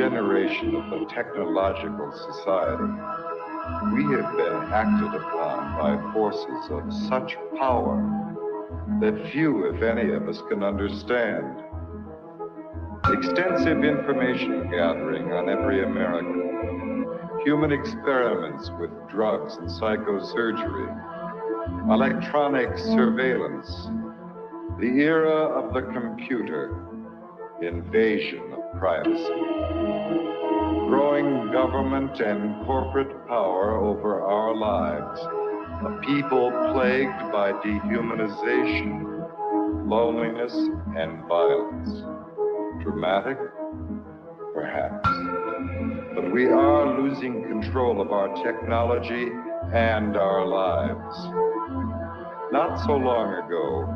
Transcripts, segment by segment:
generation of the technological society, we have been acted upon by forces of such power that few, if any, of us can understand. Extensive information gathering on every American, human experiments with drugs and psychosurgery, electronic surveillance, the era of the computer, invasion of privacy, growing government and corporate power over our lives, a people plagued by dehumanization, loneliness, and violence. Dramatic? Perhaps. But we are losing control of our technology and our lives. Not so long ago,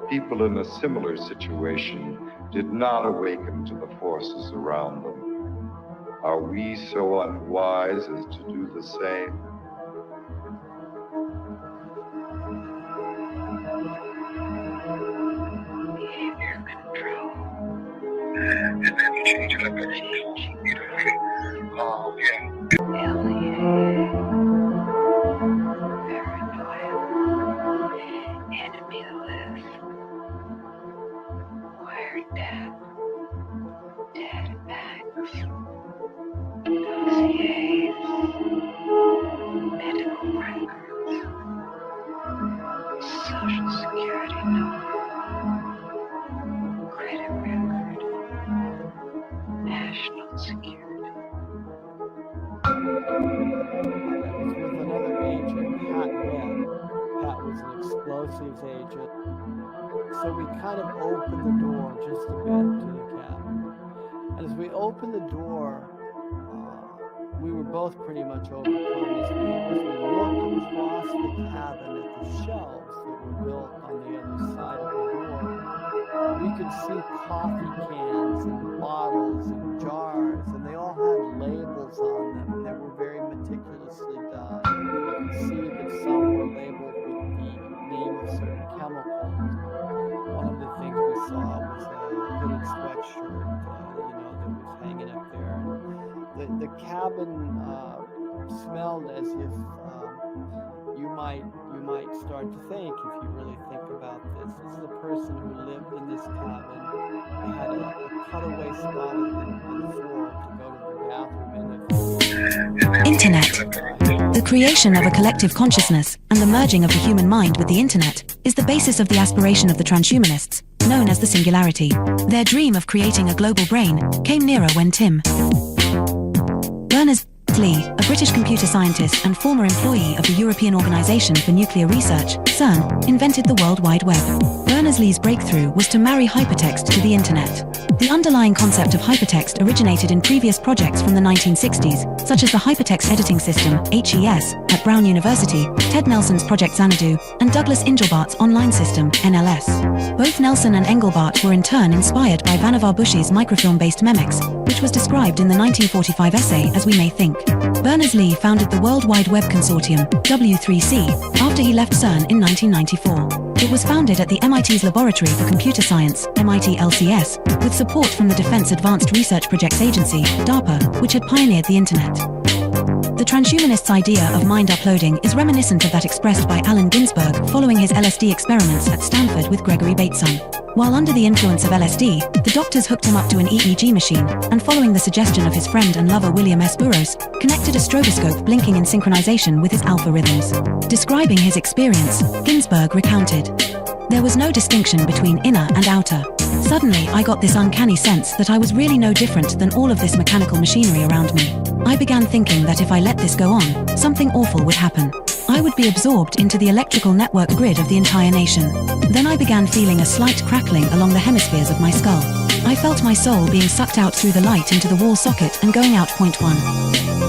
people in a similar situation did not awaken to the forces around them. Are we so unwise as to do the same? Behavior control. And then you change it up every beautifully. Oh, yeah. Alien. Paranoia. Enemy list. Wiretap. Databanks. Dossiers. Medical records. Social security number. Credit record. National security. With another agent, Pat Webb. Pat was an explosives agent. So we kind of opened the door just a bit to the cabin. And as we opened the door, we were both pretty much overcome as we looked across the cabin at the shelves that were built on the other side of the door. We could see coffee cans and bottles and jars, and they all had labels on them, and they were very meticulously done. You could see that some were labeled with the name of certain chemicals. One of the things we saw was a hooded sweatshirt, that was hanging up there. And the cabin smelled as if you might start to think, if you really think about this. This is a person who lived in this cabin. They had a cutaway spot on the floor to go to the bathroom in. Internet. The creation of a collective consciousness and the merging of the human mind with the internet is the basis of the aspiration of the transhumanists, known as the singularity. Their dream of creating a global brain came nearer when Tim Berners-Lee, a British computer scientist and former employee of the European Organization for Nuclear Research, CERN, invented the World Wide Web. Berners-Lee's breakthrough was to marry hypertext to the internet. The underlying concept of hypertext originated in previous projects from the 1960s, such as the Hypertext Editing System, HES, at Brown University, Ted Nelson's Project Xanadu, and Douglas Engelbart's Online System, NLS. Both Nelson and Engelbart were in turn inspired by Vannevar Bush's microfilm-based Memex, which was described in the 1945 essay As We May Think. Berners-Lee founded the World Wide Web Consortium, W3C, after he left CERN in 1994. It was founded at the MIT's Laboratory for Computer Science, MIT LCS, with support from the Defense Advanced Research Projects Agency, DARPA, which had pioneered the Internet. The transhumanists' idea of mind uploading is reminiscent of that expressed by Allen Ginsberg following his LSD experiments at Stanford with Gregory Bateson. While under the influence of LSD, the doctors hooked him up to an EEG machine, and following the suggestion of his friend and lover William S. Burroughs, connected a stroboscope blinking in synchronization with his alpha rhythms. Describing his experience, Ginsberg recounted, "There was no distinction between inner and outer. Suddenly, I got this uncanny sense that I was really no different than all of this mechanical machinery around me. I began thinking that if I let this go on, something awful would happen. I would be absorbed into the electrical network grid of the entire nation. Then I began feeling a slight crackling along the hemispheres of my skull. I felt my soul being sucked out through the light into the wall socket and going out. Point 1.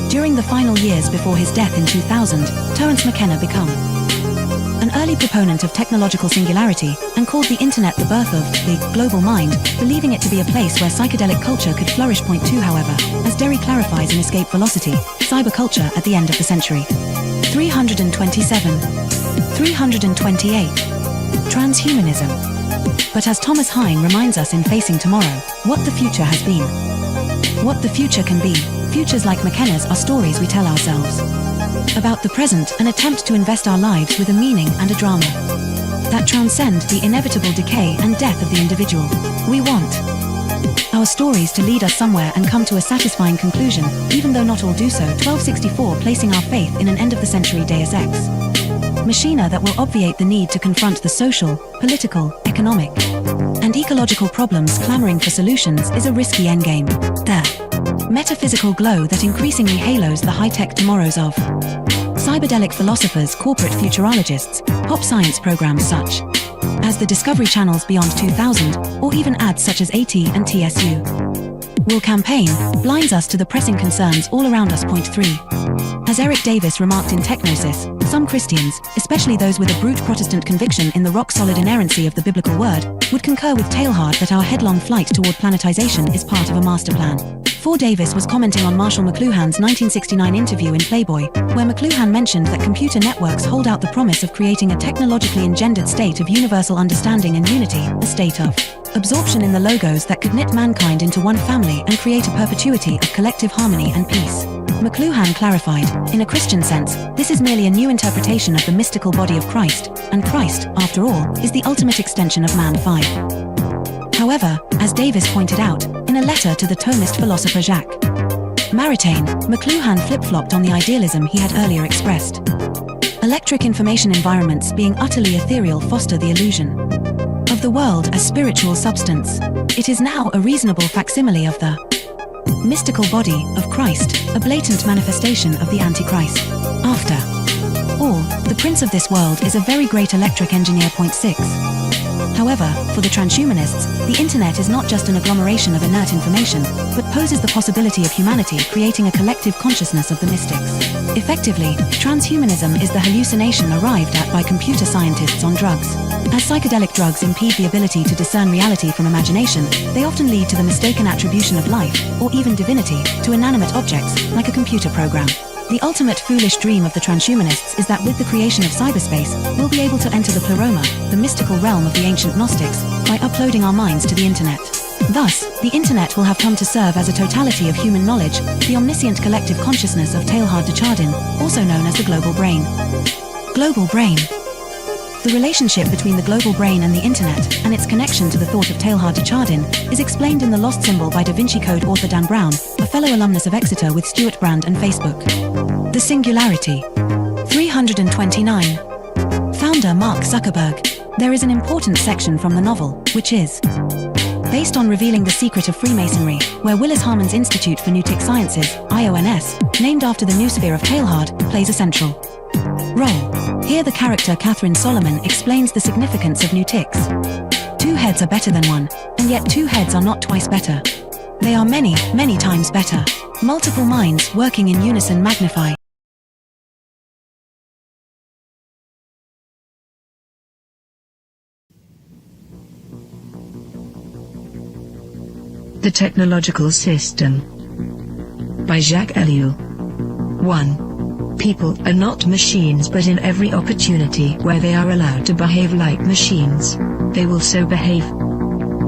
During the final years before his death in 2000, Terence McKenna became an early proponent of technological singularity and called the internet the birth of the global mind, believing it to be a place where psychedelic culture could flourish. Point 2, however, as Derry clarifies in Escape Velocity, cyberculture at the end of the century. 327. 328. Transhumanism. But as Thomas Hein reminds us in Facing Tomorrow, what the future has been. what the future can be. Futures like McKenna's are stories we tell ourselves. About the present, an attempt to invest our lives with a meaning and a drama that transcend the inevitable decay and death of the individual. We want our stories to lead us somewhere and come to a satisfying conclusion, even though not all do so. 1264 placing our faith in an end-of-the-century Deus Ex machina that will obviate the need to confront the social, political, economic, and ecological problems clamoring for solutions is a risky endgame. The metaphysical glow that increasingly halos the high-tech tomorrows of cyberdelic philosophers, corporate futurologists, pop science programs such as the Discovery Channel's Beyond 2000, or even ads such as AT and TSU will campaign, blinds us to the pressing concerns all around us. Point 3. As Eric Davis remarked in Technosis, some Christians, especially those with a brute Protestant conviction in the rock-solid inerrancy of the biblical word, would concur with Teilhard that our headlong flight toward planetization is part of a master plan. 4. Davis was commenting on Marshall McLuhan's 1969 interview in Playboy, where McLuhan mentioned that computer networks hold out the promise of creating a technologically engendered state of universal understanding and unity, a state of absorption in the logos that could knit mankind into one family and create a perpetuity of collective harmony and peace. McLuhan clarified, in a Christian sense, this is merely a new interpretation of the mystical body of Christ, and Christ, after all, is the ultimate extension of man. 5. However, as Davis pointed out, in a letter to the Thomist philosopher Jacques Maritain, McLuhan flip-flopped on the idealism he had earlier expressed. Electric information environments being utterly ethereal foster the illusion of the world as spiritual substance. It is now a reasonable facsimile of the mystical body of Christ, a blatant manifestation of the Antichrist. After all, the prince of this world is a very great electric engineer. Point 6. However, for the transhumanists, the internet is not just an agglomeration of inert information, but poses the possibility of humanity creating a collective consciousness of the mystics. Effectively, transhumanism is the hallucination arrived at by computer scientists on drugs. As psychedelic drugs impede the ability to discern reality from imagination, they often lead to the mistaken attribution of life, or even divinity, to inanimate objects, like a computer program. The ultimate foolish dream of the transhumanists is that with the creation of cyberspace, we'll be able to enter the pleroma, the mystical realm of the ancient Gnostics, by uploading our minds to the internet. Thus, the internet will have come to serve as a totality of human knowledge, the omniscient collective consciousness of Teilhard de Chardin, also known as the global brain. Global brain. The relationship between the global brain and the internet, and its connection to the thought of Teilhard de Chardin, is explained in The Lost Symbol by Da Vinci Code author Dan Brown, a fellow alumnus of Exeter with Stuart Brand and Facebook. The Singularity. 329. Founder Mark Zuckerberg. There is an important section from the novel, which is based on revealing the secret of Freemasonry, where Willis Harman's Institute for Newtic Sciences, IONS, named after the noosphere of Teilhard, plays a central role. Here the character Catherine Solomon explains the significance of Newtics. 2 heads are better than 1, and yet 2 heads are not twice better. They are many, many times better. Multiple minds working in unison magnify. The Technological System by Jacques Ellul. 1. People are not machines, but in every opportunity where they are allowed to behave like machines, they will so behave.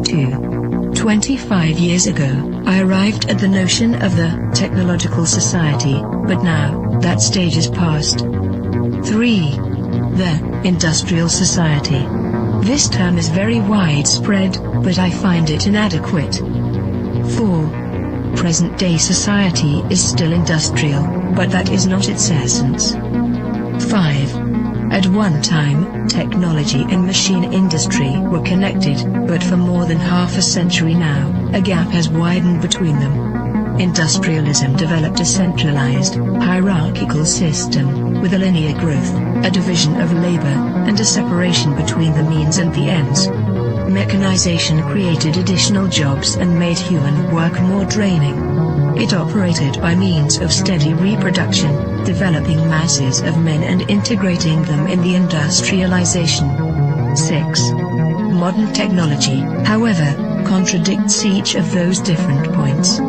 2. 25 years ago, I arrived at the notion of the technological society, but now, that stage is past. 3. The industrial society. This term is very widespread, but I find it inadequate. 4. Present-day society is still industrial, but that is not its essence. 5. At one time, technology and machine industry were connected, but for more than half a century now, a gap has widened between them. Industrialism developed a centralized, hierarchical system, with a linear growth, a division of labor, and a separation between the means and the ends. Mechanization created additional jobs and made human work more draining. It operated by means of steady reproduction, developing masses of men and integrating them in the industrialization. 6. Modern technology, however, contradicts each of those different points.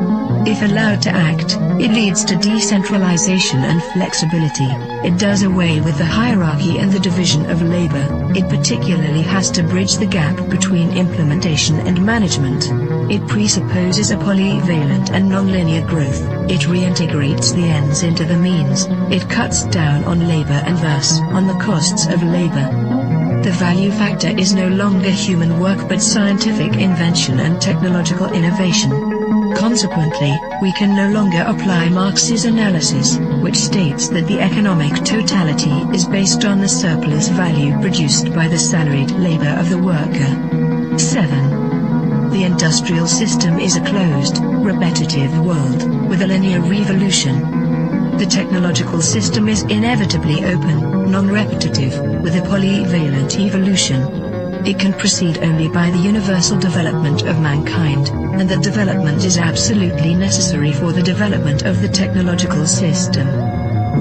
If allowed to act, it leads to decentralization and flexibility. It does away with the hierarchy and the division of labor. It particularly has to bridge the gap between implementation and management. It presupposes a polyvalent and nonlinear growth. It reintegrates the ends into the means. It cuts down on labor and thus on the costs of labor. The value factor is no longer human work but scientific invention and technological innovation. Consequently, we can no longer apply Marx's analysis, which states that the economic totality is based on the surplus value produced by the salaried labor of the worker. 7. The industrial system is a closed, repetitive world, with a linear revolution. The technological system is inevitably open, non-repetitive, with a polyvalent evolution. It can proceed only by the universal development of mankind, and that development is absolutely necessary for the development of the technological system.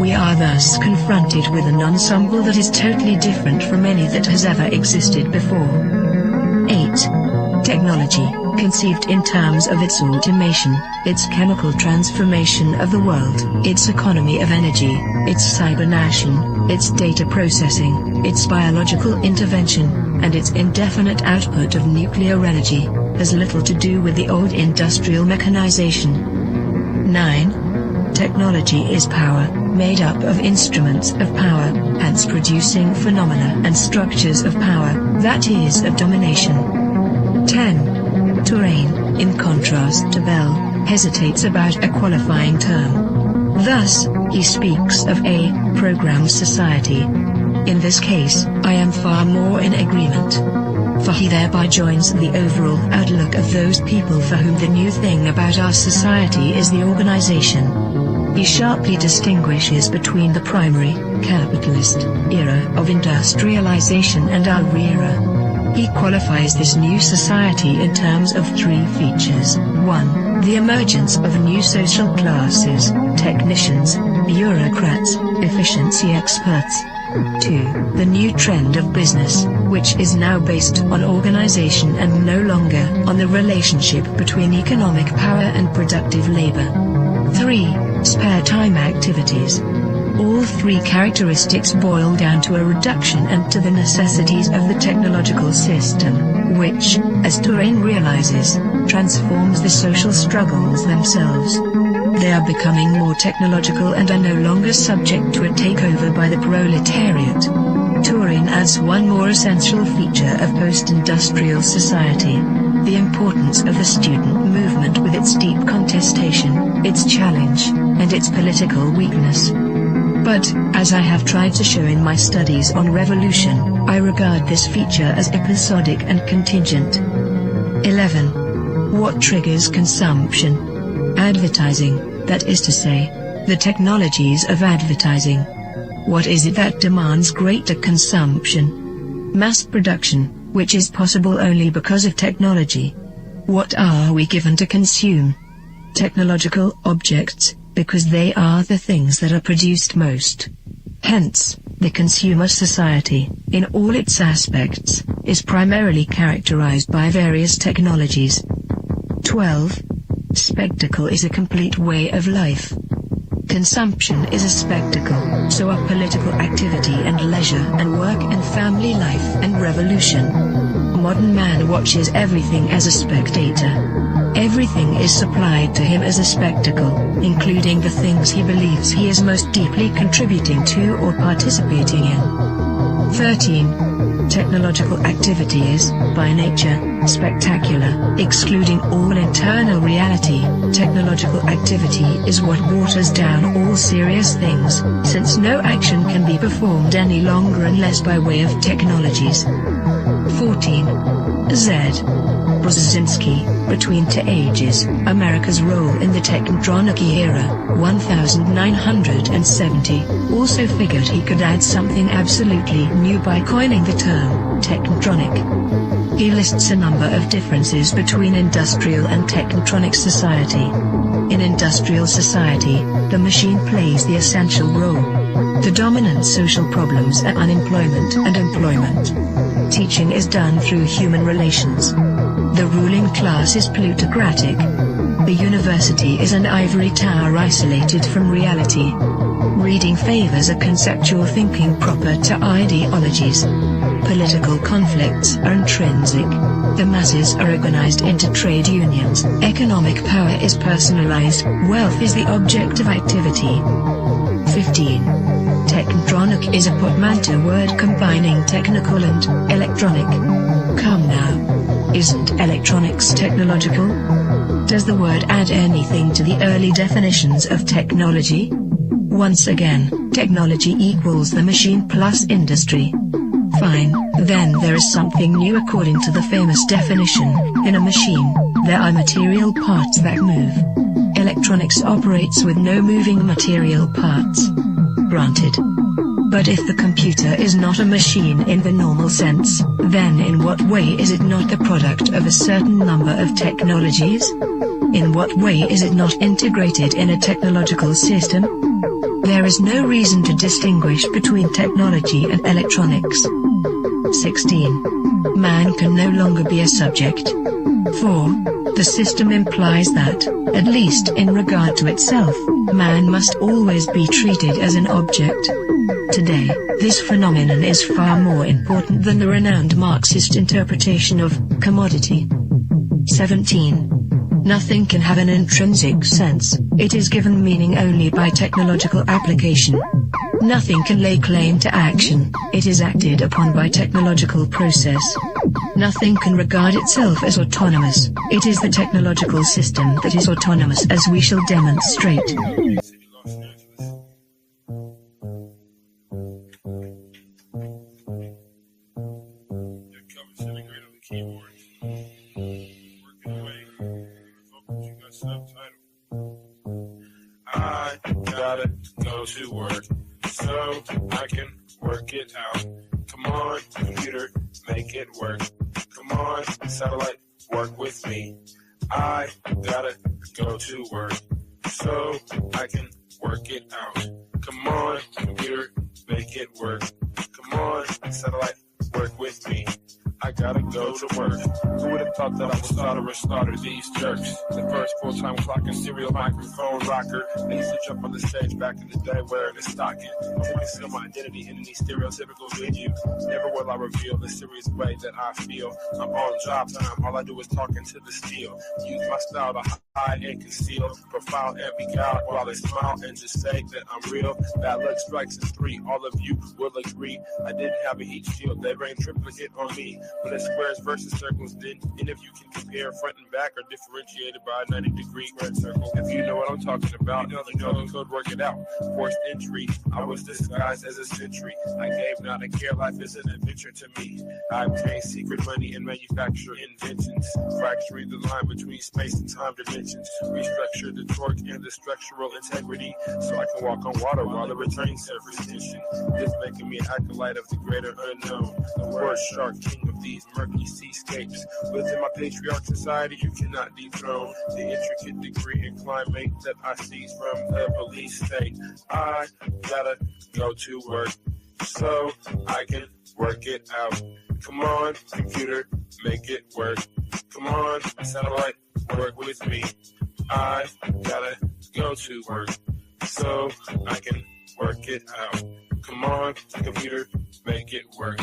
We are thus confronted with an ensemble that is totally different from any that has ever existed before. 8. Technology, conceived in terms of its automation, its chemical transformation of the world, its economy of energy, its cybernation, its data processing, its biological intervention, and its indefinite output of nuclear energy, has little to do with the old industrial mechanization. 9. Technology is power, made up of instruments of power, hence producing phenomena and structures of power, that is of domination. 10. Touraine, in contrast to Bell, hesitates about a qualifying term. Thus, he speaks of a programmed society. In this case, I am far more in agreement. For he thereby joins the overall outlook of those people for whom the new thing about our society is the organization. He sharply distinguishes between the primary, capitalist, era of industrialization and our era. He qualifies this new society in terms of 3 features. 1. The emergence of new social classes, technicians, bureaucrats, efficiency experts. 2. The new trend of business, which is now based on organization and no longer on the relationship between economic power and productive labor. 3. Spare time activities. All 3 characteristics boil down to a reduction and to the necessities of the technological system, which, as Touraine realizes, transforms the social struggles themselves. They are becoming more technological and are no longer subject to a takeover by the proletariat. Touraine adds one more essential feature of post-industrial society: the importance of the student movement with its deep contestation, its challenge, and its political weakness. But, as I have tried to show in my studies on revolution, I regard this feature as episodic and contingent. 11. What triggers consumption? Advertising, that is to say, the technologies of advertising. What is it that demands greater consumption? Mass production, which is possible only because of technology. What are we given to consume? Technological objects, because they are the things that are produced most. Hence, the consumer society, in all its aspects, is primarily characterized by various technologies. 12. Spectacle is a complete way of life. Consumption is a spectacle, so are political activity and leisure and work and family life and revolution. Modern man watches everything as a spectator. Everything is supplied to him as a spectacle, including the things he believes he is most deeply contributing to or participating in. 13. Technological activity is, by nature, spectacular, excluding all internal reality. Technological activity is what waters down all serious things, since no action can be performed any longer unless by way of technologies. 14. Z. Brzezinski, Between Two Ages, America's Role in the Technotronic Era, 1970, also figured he could add something absolutely new by coining the term technotronic. He lists a number of differences between industrial and technotronic society. In industrial society, the machine plays the essential role. The dominant social problems are unemployment and employment. Teaching is done through human relations. The ruling class is plutocratic. The university is an ivory tower isolated from reality. Reading favors a conceptual thinking proper to ideologies. Political conflicts are intrinsic. The masses are organized into trade unions. Economic power is personalized. Wealth is the object of activity. 15. Techtronic is a portmanteau word combining technical and electronic. Come now. Isn't electronics technological? Does the word add anything to the early definitions of technology? Once again, technology equals the machine plus industry. Fine, then there is something new according to the famous definition. In a machine, there are material parts that move. Electronics operates with no moving material parts. Granted. But if the computer is not a machine in the normal sense, then in what way is it not the product of a certain number of technologies? In what way is it not integrated in a technological system? There is no reason to distinguish between technology and electronics. 16. Man can no longer be a subject. 4. The system implies that, at least in regard to itself, man must always be treated as an object. Today, this phenomenon is far more important than the renowned Marxist interpretation of commodity. 17. Nothing can have an intrinsic sense, it is given meaning only by technological application. Nothing can lay claim to action, it is acted upon by technological process. Nothing can regard itself as autonomous, it is the technological system that is autonomous, as we shall demonstrate. I gotta go to work so I can work it out. Come on, computer, make it work. Come on, satellite, work with me. I gotta go to work so I can work it out. Come on, computer, make it work. Come on, satellite, work with me. I gotta go to work. Who would have thought that I would slaughter these jerks? The first full-time clocking serial microphone rocker. I used to jump on the stage back in the day wearing a stocking. To conceal my identity in any stereotypical venue. Never will I reveal the serious way that I feel. I'm on job time, all I do is talk into the steel. Use my style to hide and conceal. Profile and be out while they smile and just say that I'm real. Bad luck strikes in 3, all of you will agree. I didn't have a heat shield, they rained triplicate on me. But it's squares versus circles, then and if you can compare front and back are differentiated by a 90-degree squared circle. If you know what I'm talking about, you know the code, work it out. Forced entry, I was disguised as a sentry. I gave not a care, life is an adventure to me. I obtain secret money and manufacture inventions. Fracturing the line between space and time dimensions. Restructure the torque and the structural integrity so I can walk on water while the returning surface tension. This making me an acolyte of the greater unknown. The word shark, king of these murky seascapes. Within my patriarch society, you cannot dethrone the intricate degree and climate that I seize from the police state. I gotta go to work so I can work it out. Come on, computer, make it work. Come on, satellite, work with me. I gotta go to work so I can work it out. Come on, computer, make it work.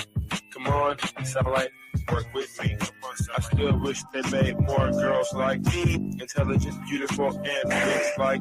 Come on, satellite, work with me. I still wish they made more girls like me, intelligent, beautiful, and mixed like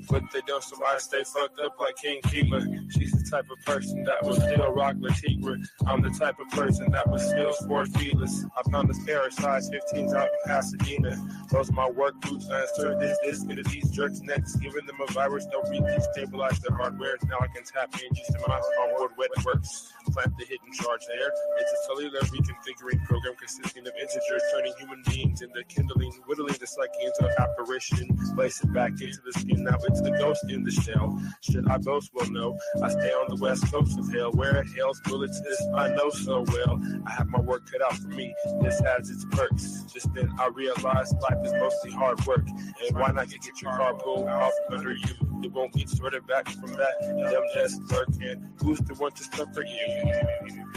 but they don't, so I stay fucked up like King Kima. She's the type of person that will still rock Latigua. I'm the type of person that will still sport feelers. I found this pair of size 15s out in Pasadena. Those are my work boots. I insert this into these jerks' necks, giving them a virus. They'll destabilize their hardware. Now I can tap in just in my onboard wet works. Plant the hidden charge there. It's a cellular reconfiguring program consisting of integers, turning human beings into kindling, whittling the psyche into an apparition. Place it back into the skin. Now it's the ghost in the shell. Should I boast? Well, no. I stay on the west coast of hell, where hell's bullets is I know so well. I have my work cut out for me. This has its perks. Just then I realized life is mostly hard work. And why not get your car pulled off from under you? It won't get sorted back from that. Them just lurking. Who's the one to suffer you?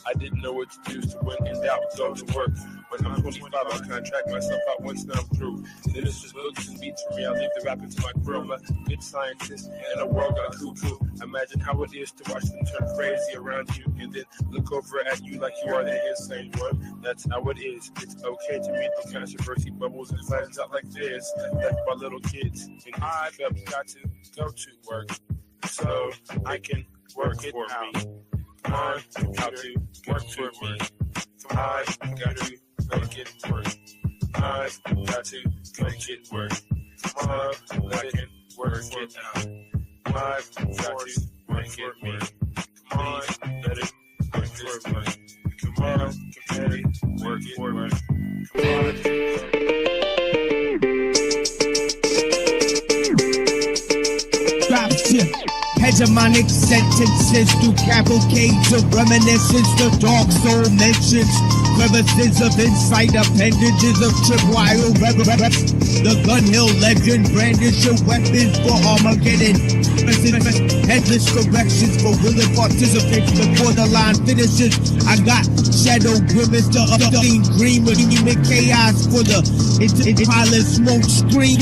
I didn't know what to do, so when in doubt, go to work. When I'm 25, I contract myself out once that I'm through. Then it's just books and beats for me. I leave the rapping to my crew. I'm a good scientist in a world got cuckoo. Imagine how it is to watch them turn crazy around you and then look over at you like you are the insane one. That's how it is. It's okay to meet the controversy bubbles and flattens out like this. Like my little kids. And I've got to go to work so I can work it out. Come on, got to work for me. I've got to make it work. I've got to make it work. Come on, let it work it out. I've got to make it work. Come on, let it work this way. Come on, let it work it work. Drop shit. Hegemonic sentences through cavalcades of reminiscence. The dark soul mentions crevices of insight, appendages of tripwire reverence. The gun hill legend brandish your weapons for Armageddon. Headless corrections for willing participants before the line finishes. I got shadow grimace, the unseen green with human chaos for the pilot smoke screen.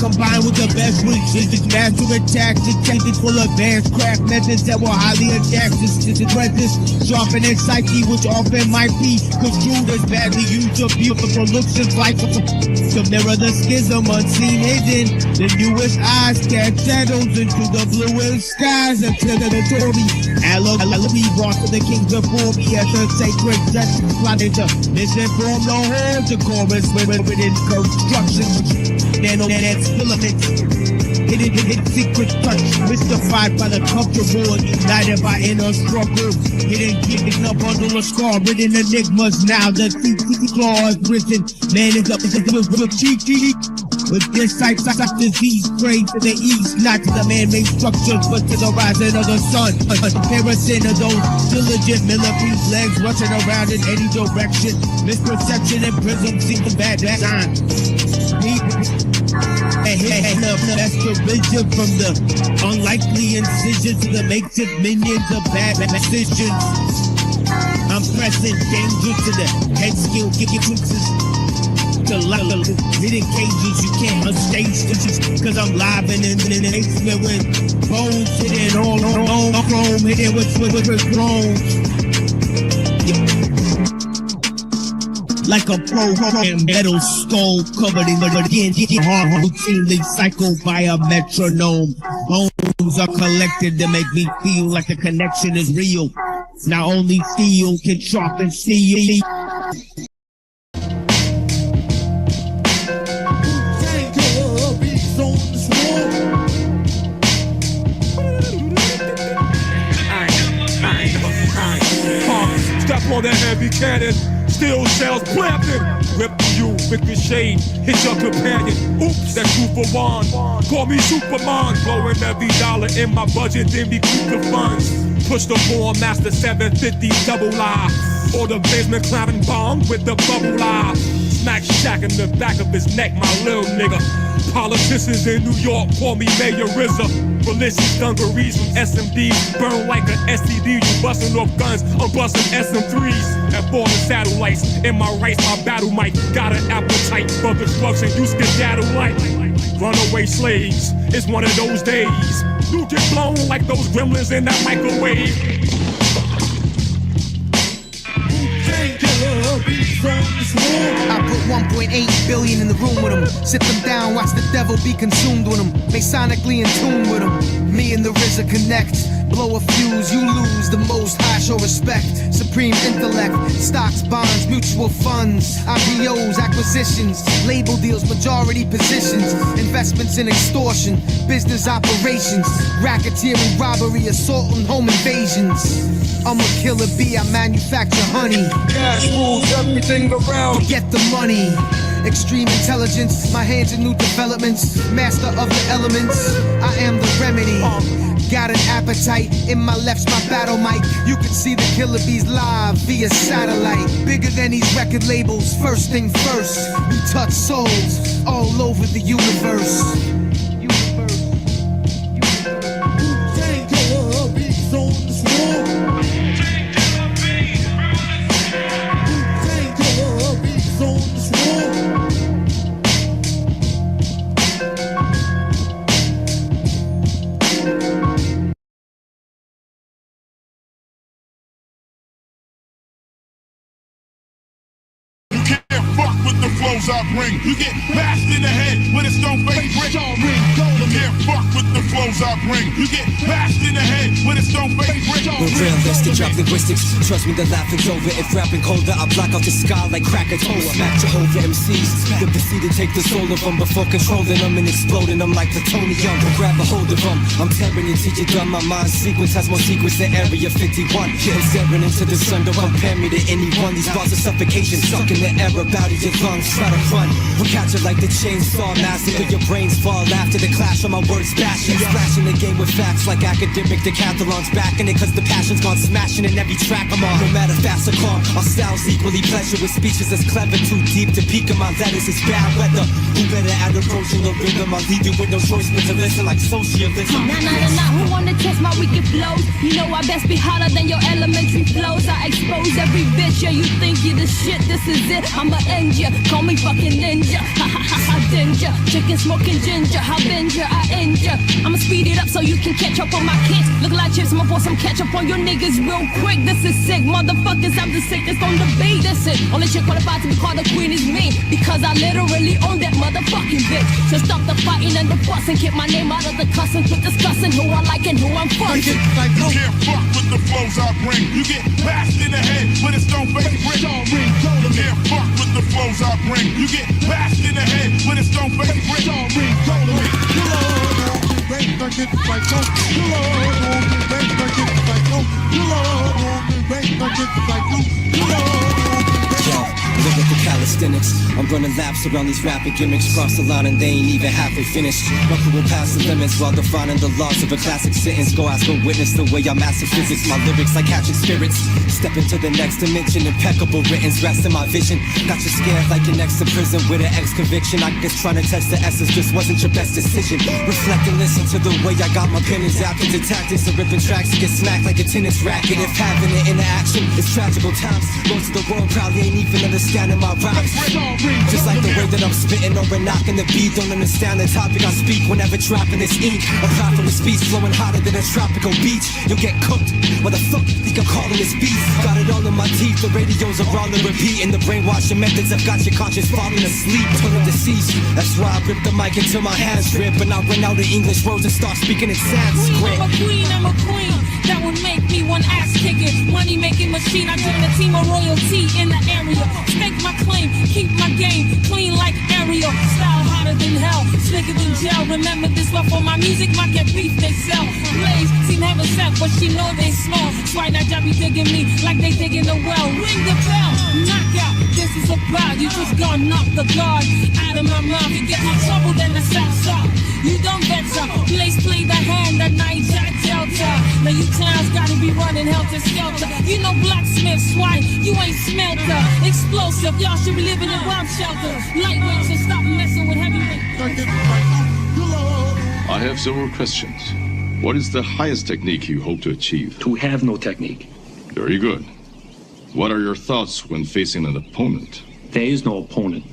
Combined with the best wishes, mastering tactics, full advanced craft methods that were highly adapted to the presence, sharpening psyche, which often might be construed as badly used or beautiful looks and like to mirror the schism unseen hidden. The newest eyes cast shadows into the bluest skies until the Tory allegory brought to the kings before me as a sacred justice plotted to misinform the whole decorous within construction. Nanonet filaments, hidden secret touch, mystified by the comfortable, united by inner struggle. Hidden a bundle of scar, written enigmas. Now the claw is risen. Man is up with cheeky. With this type of disease, praying to the east, not to the man-made structures, but to the rising of the sun. A comparison of those diligent military legs rushing around in any direction. Misperception and prism seem to bad design. That's the vision from the unlikely incision to the makeshift minions of bad decisions. I'm pressing danger to the head skill, give you fixes. Hidden cages you can't unstage this cause I'm live and in the basement with bones hidden all chrome, hidden with thrones. Like a program metal skull covered in the heart routinely cycled by a metronome. Bones are collected to make me feel like the connection is real. Now only steel can sharpen steel. Step on that heavy cannon, steel shells planted. Rip you, ricochet, hit your companion. Oops, that's 2 for 1. Call me Superman, blowing every dollar in my budget, then recoup the funds. Push the form, master 750 double lie. Or the basement climbing bomb with the bubble eye. Smack shack in the back of his neck, my little nigga. Politicians in New York call me Mayor RZA. Malicious dungarees from SMDs burn like an STD. You busting off guns, I'm busting SM3s. And falling satellites, in my rights, my battle mic. Got an appetite for destruction, you skedaddle like runaway slaves. It's one of those days. You get blown like those gremlins in that microwave. I put 1.8 billion in the room with them. Sit them down, watch the devil be consumed with them. Masonically in tune with them. Me and the RZA connect. Blow a fuse, you lose. The most high show respect. Supreme intellect. Stocks, bonds, mutual funds. IPOs, acquisitions. Label deals, majority positions. Investments in extortion. Business operations. Racketeering, robbery, assault and home invasions. I'm a killer bee, I manufacture honey. Cash rules everything around. Get the money. Extreme intelligence, my hands in new developments. Master of the elements, I am the remedy. Got an appetite, in my left's my battle mic. You can see the killer bees live via satellite. Bigger than these record labels, first thing first. We touch souls all over the universe. flows I bring. You get bashed in the head with a stone face brick. Yeah, fuck with the flows I bring. You get bashed in the head with a stone face brick. We're realistic, drop linguistics. Trust me, the laughing's over. If rapping colder, I block out the sky like Krakatoa. Smack Jehovah MCs. Then proceed to take the soul of them before controlling them and exploding them like plutonium. Grab a hold of them. I'm tearing into your gun. My mind sequence has more secrets than Area 51. Yeah, staring into the sun. Don't compare me to anyone. These bars of suffocation sucking the air out of your lungs. Try to run. We'll catch it like the chainsaw massacre. Your brains fall after the clash of my words bashing. Splashing the game with facts like academic decathlons. Backing it cause the passion's gone smashing in every track I'm on. No matter fast or calm, our style's equally pleasure with speeches that's clever. Too deep to peak in my letters. It's bad weather. Who better add approaching the rhythm? I'll leave you with no choice but to listen like socialism. Nah, who wanna test my wicked flows? You know I best be hotter than your elementary flows. I expose every bitch, yeah, you think you the shit, this is it. I'ma end ya, call me fucking ninja. Ha ha ha ha, danger. Chicken smoking ginger, how bend ya, I end ya. I'ma speed it up so you can catch up on my kicks. Look like chips, I'ma pour some ketchup on your niggas real quick. This is sick, motherfuckers, I'm the sickest on the beat. That's it, only chick qualified to be called a queen is me. Because I literally own that motherfucking bitch. So stop the fighting and the fussing, keep my name out of the cussing. Quit discussing who I like and who I'm fucking. You can't fuck with the flows I bring. You get bashed in the head with a stone face brick. You can't fuck with the flows I bring. You get bashed in the head with a stone face brick. Lyrical calisthenics. I'm running laps around these rapid gimmicks. Cross the line and they ain't even halfway finished. My crew will pass the limits while defining the laws of a classic sentence. Go ask a witness the way I master physics. My lyrics like catching spirits. Step into the next dimension. Impeccable writtens rest in my vision. Got you scared like you're next to prison with an ex-conviction. I guess trying to test the essence just wasn't your best decision. Reflect and listen to the way I got my pen and zapped into tactics and ripping tracks to get smacked like a tennis racket. If having an interaction is tragical times, most of the world probably ain't even understanding my rhymes. Just like the way that I'm spitting over knocking the beat. Don't understand the topic I speak whenever dropping this ink. A prophet with speech flowing hotter than a tropical beach. You'll get cooked. What the fuck think I'm calling this beast? Got it all in my teeth. The radios are on the repeat. And the brainwashing methods have got your conscience falling asleep. Total deceased. That's why I rip the mic until my hands rip. And I run out of English words and start speaking in Sanskrit. I'm a queen. That would make me one ass kicking, money making machine. I join a team of royalty in the area. Stake my claim, keep my game clean like Ariel. Style hotter than hell, slicker than gel. Remember this love for my music, might get beef they sell. Blaze, seen heaven set, but she know they smell. That's why that job be digging me like they digging the well. Ring the bell, knockout. This is about you just gonna knock the guard out of my mouth. You get more trouble than the South South. You don't better. Blaze play the hand, the Niger Delta. Now you clowns gotta be running helter skelter. You know blacksmiths, why you ain't smelter. Explosive, y'all should be living in bomb shelter. Lightweight, so stop messing with heavyweight. I have several questions. What is the highest technique you hope to achieve? To have no technique. Very good. What are your thoughts when facing an opponent? There is no opponent.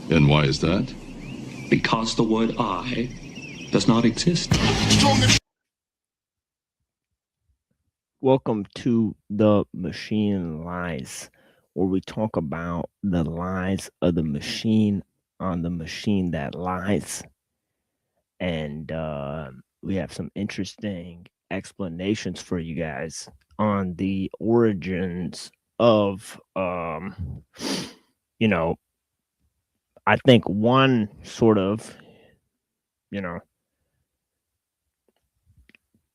And why is that? Because the word I does not exist. Welcome to The Machine Lies, where we talk about the lies of the machine on the machine that lies. And we have some interesting explanations for you guys on the origins of, I think one sort of,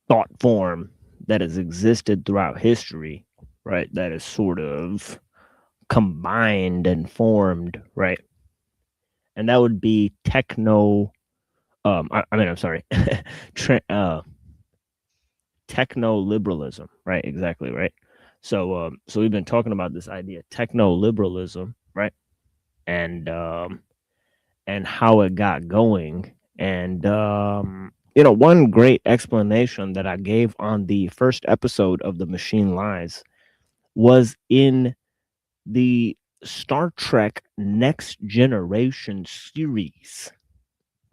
thought form that has existed throughout history, right? That is sort of combined and formed, right? And that would be techno liberalism, right? Exactly, right? So we've been talking about this idea, techno liberalism, right? And how it got going. And one great explanation that I gave on the first episode of The Machine Lies was in the Star Trek Next Generation series.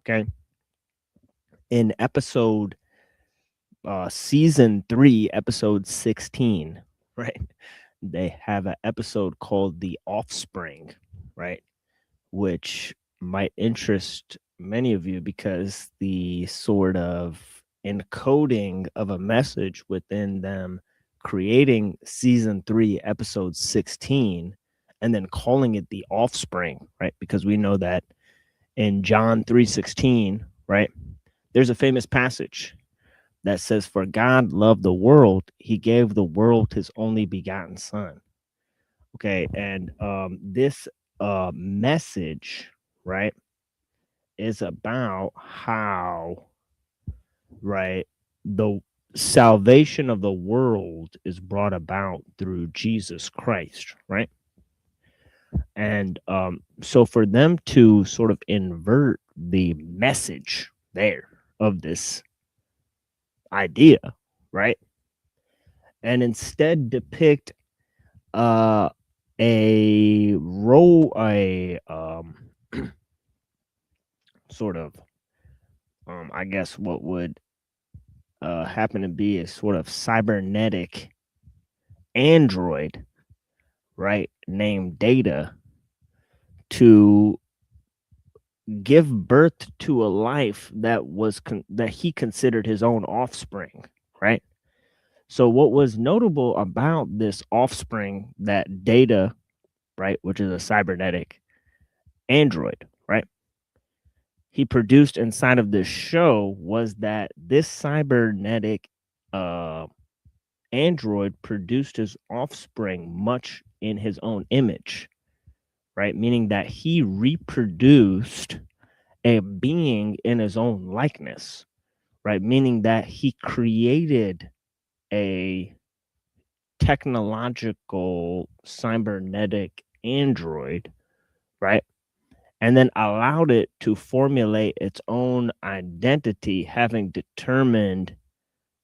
Okay. In episode season 3, episode 16, right? They have an episode called The Offspring, right? which might interest many of you because the sort of encoding of a message within them creating season 3, episode 16, and then calling it the offspring, right? Because we know that in John 3:16, right, there's a famous passage that says, "For God loved the world, he gave the world his only begotten son." Okay, and this message, right, is about how, right, the salvation of the world is brought about through Jesus Christ, right? And so for them to sort of invert the message there of this idea, right, and instead depict a role, a sort of I guess what would happen to be a sort of cybernetic android, right, named Data, to give birth to a life that was that he considered his own offspring, right? So what was notable about this offspring, that Data, right, which is a cybernetic android, right, he produced inside of this show, was that this cybernetic android produced his offspring much in his own image, right? Meaning that he reproduced a being in his own likeness, right? Meaning that he created a technological cybernetic android, right? And then allowed it to formulate its own identity, having determined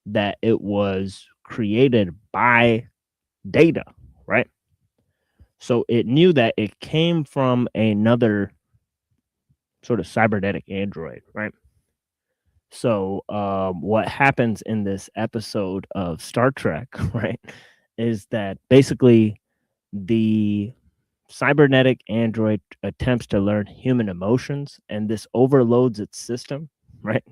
that it was created by Data, right? So it knew that it came from another sort of cybernetic android, right? So what happens in this episode of Star Trek, right, is that basically the cybernetic android attempts to learn human emotions, and this overloads its system, right?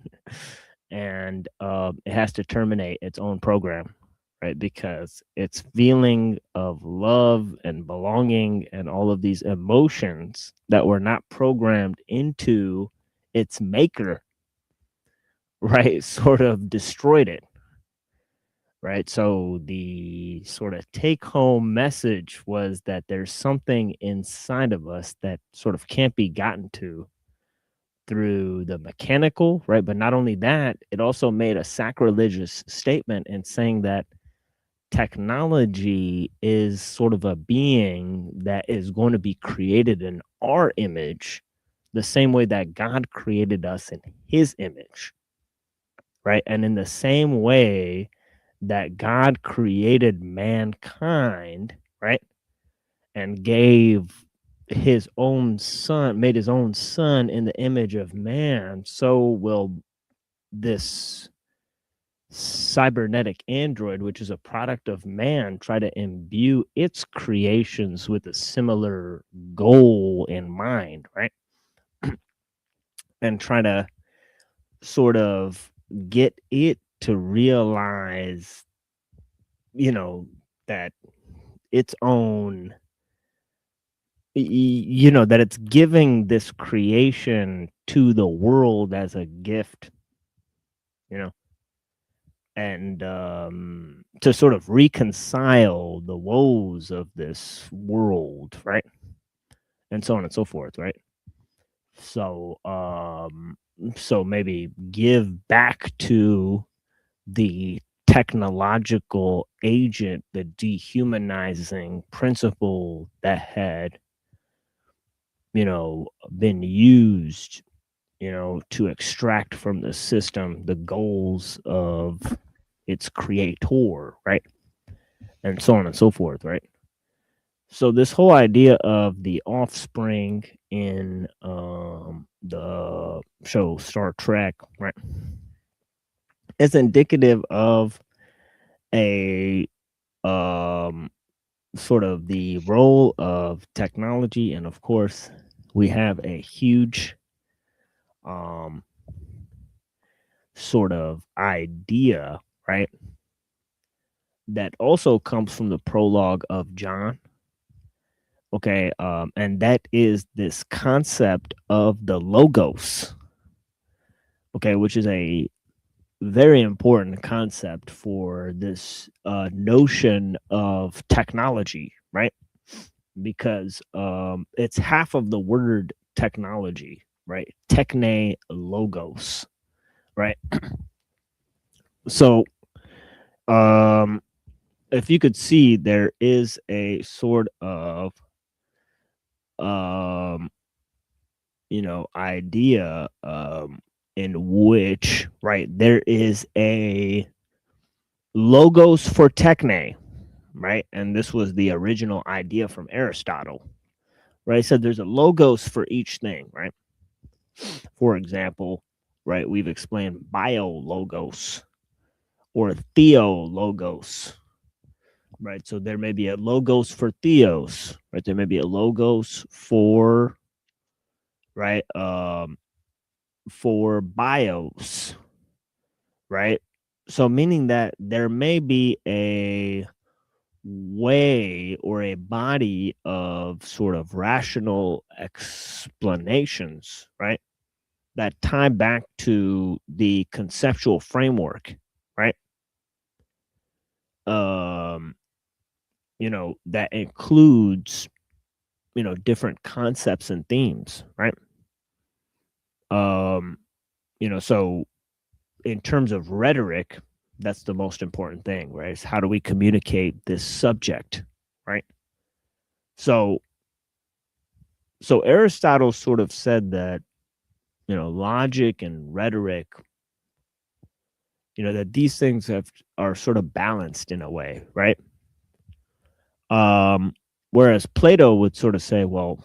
And it has to terminate its own program, right? Because its feeling of love and belonging and all of these emotions that were not programmed into its maker, right, sort of destroyed it, right? So the sort of take home message was that there's something inside of us that sort of can't be gotten to through the mechanical, right? But not only that, it also made a sacrilegious statement in saying that technology is sort of a being that is going to be created in our image, the same way that God created us in his image, right? And in the same way that God created mankind, right, and gave his own son, made his own son in the image of man, so will this cybernetic android, which is a product of man, try to imbue its creations with a similar goal in mind, right? And try to sort of get it to realize, that its own, that it's giving this creation to the world as a gift, and to sort of reconcile the woes of this world, right? And so on and so forth, right? So so maybe give back to the technological agent the dehumanizing principle that had been used to extract from the system the goals of its creator, right? And so on and so forth, right? So this whole idea of the offspring in the show Star Trek, right, is indicative of a sort of the role of technology and, of course, we have a huge sort of idea, right? That also comes from the prologue of John. Okay, and that is this concept of the logos. Okay, which is a very important concept for this notion of technology, right? Because it's half of the word technology, right? Techne logos, right? So, if you could see, there is a sort of idea in which, right, there is a logos for techne, right? And this was the original idea from Aristotle, right? So there's a logos for each thing, right? For example, right, we've explained biologos or theologos, right? So there may be a logos for theos, right? There may be a logos for, right, for bios, right? So meaning that there may be a way or a body of sort of rational explanations, right, that tie back to the conceptual framework, right? That includes, different concepts and themes, right? So in terms of rhetoric, that's the most important thing, right? Is how do we communicate this subject, right? So Aristotle sort of said that, logic and rhetoric, that these things are sort of balanced in a way, right? Whereas Plato would sort of say, well,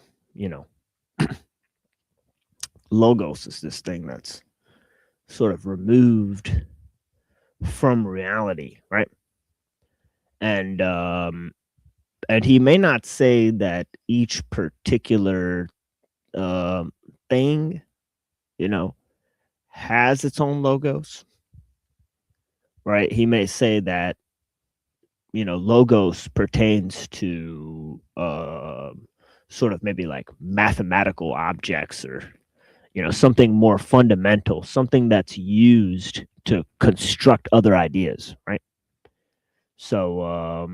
logos is this thing that's sort of removed from reality, right? And he may not say that each particular thing, has its own logos, right? He may say that, logos pertains to sort of maybe like mathematical objects or, something more fundamental, something that's used to construct other ideas, right? So, I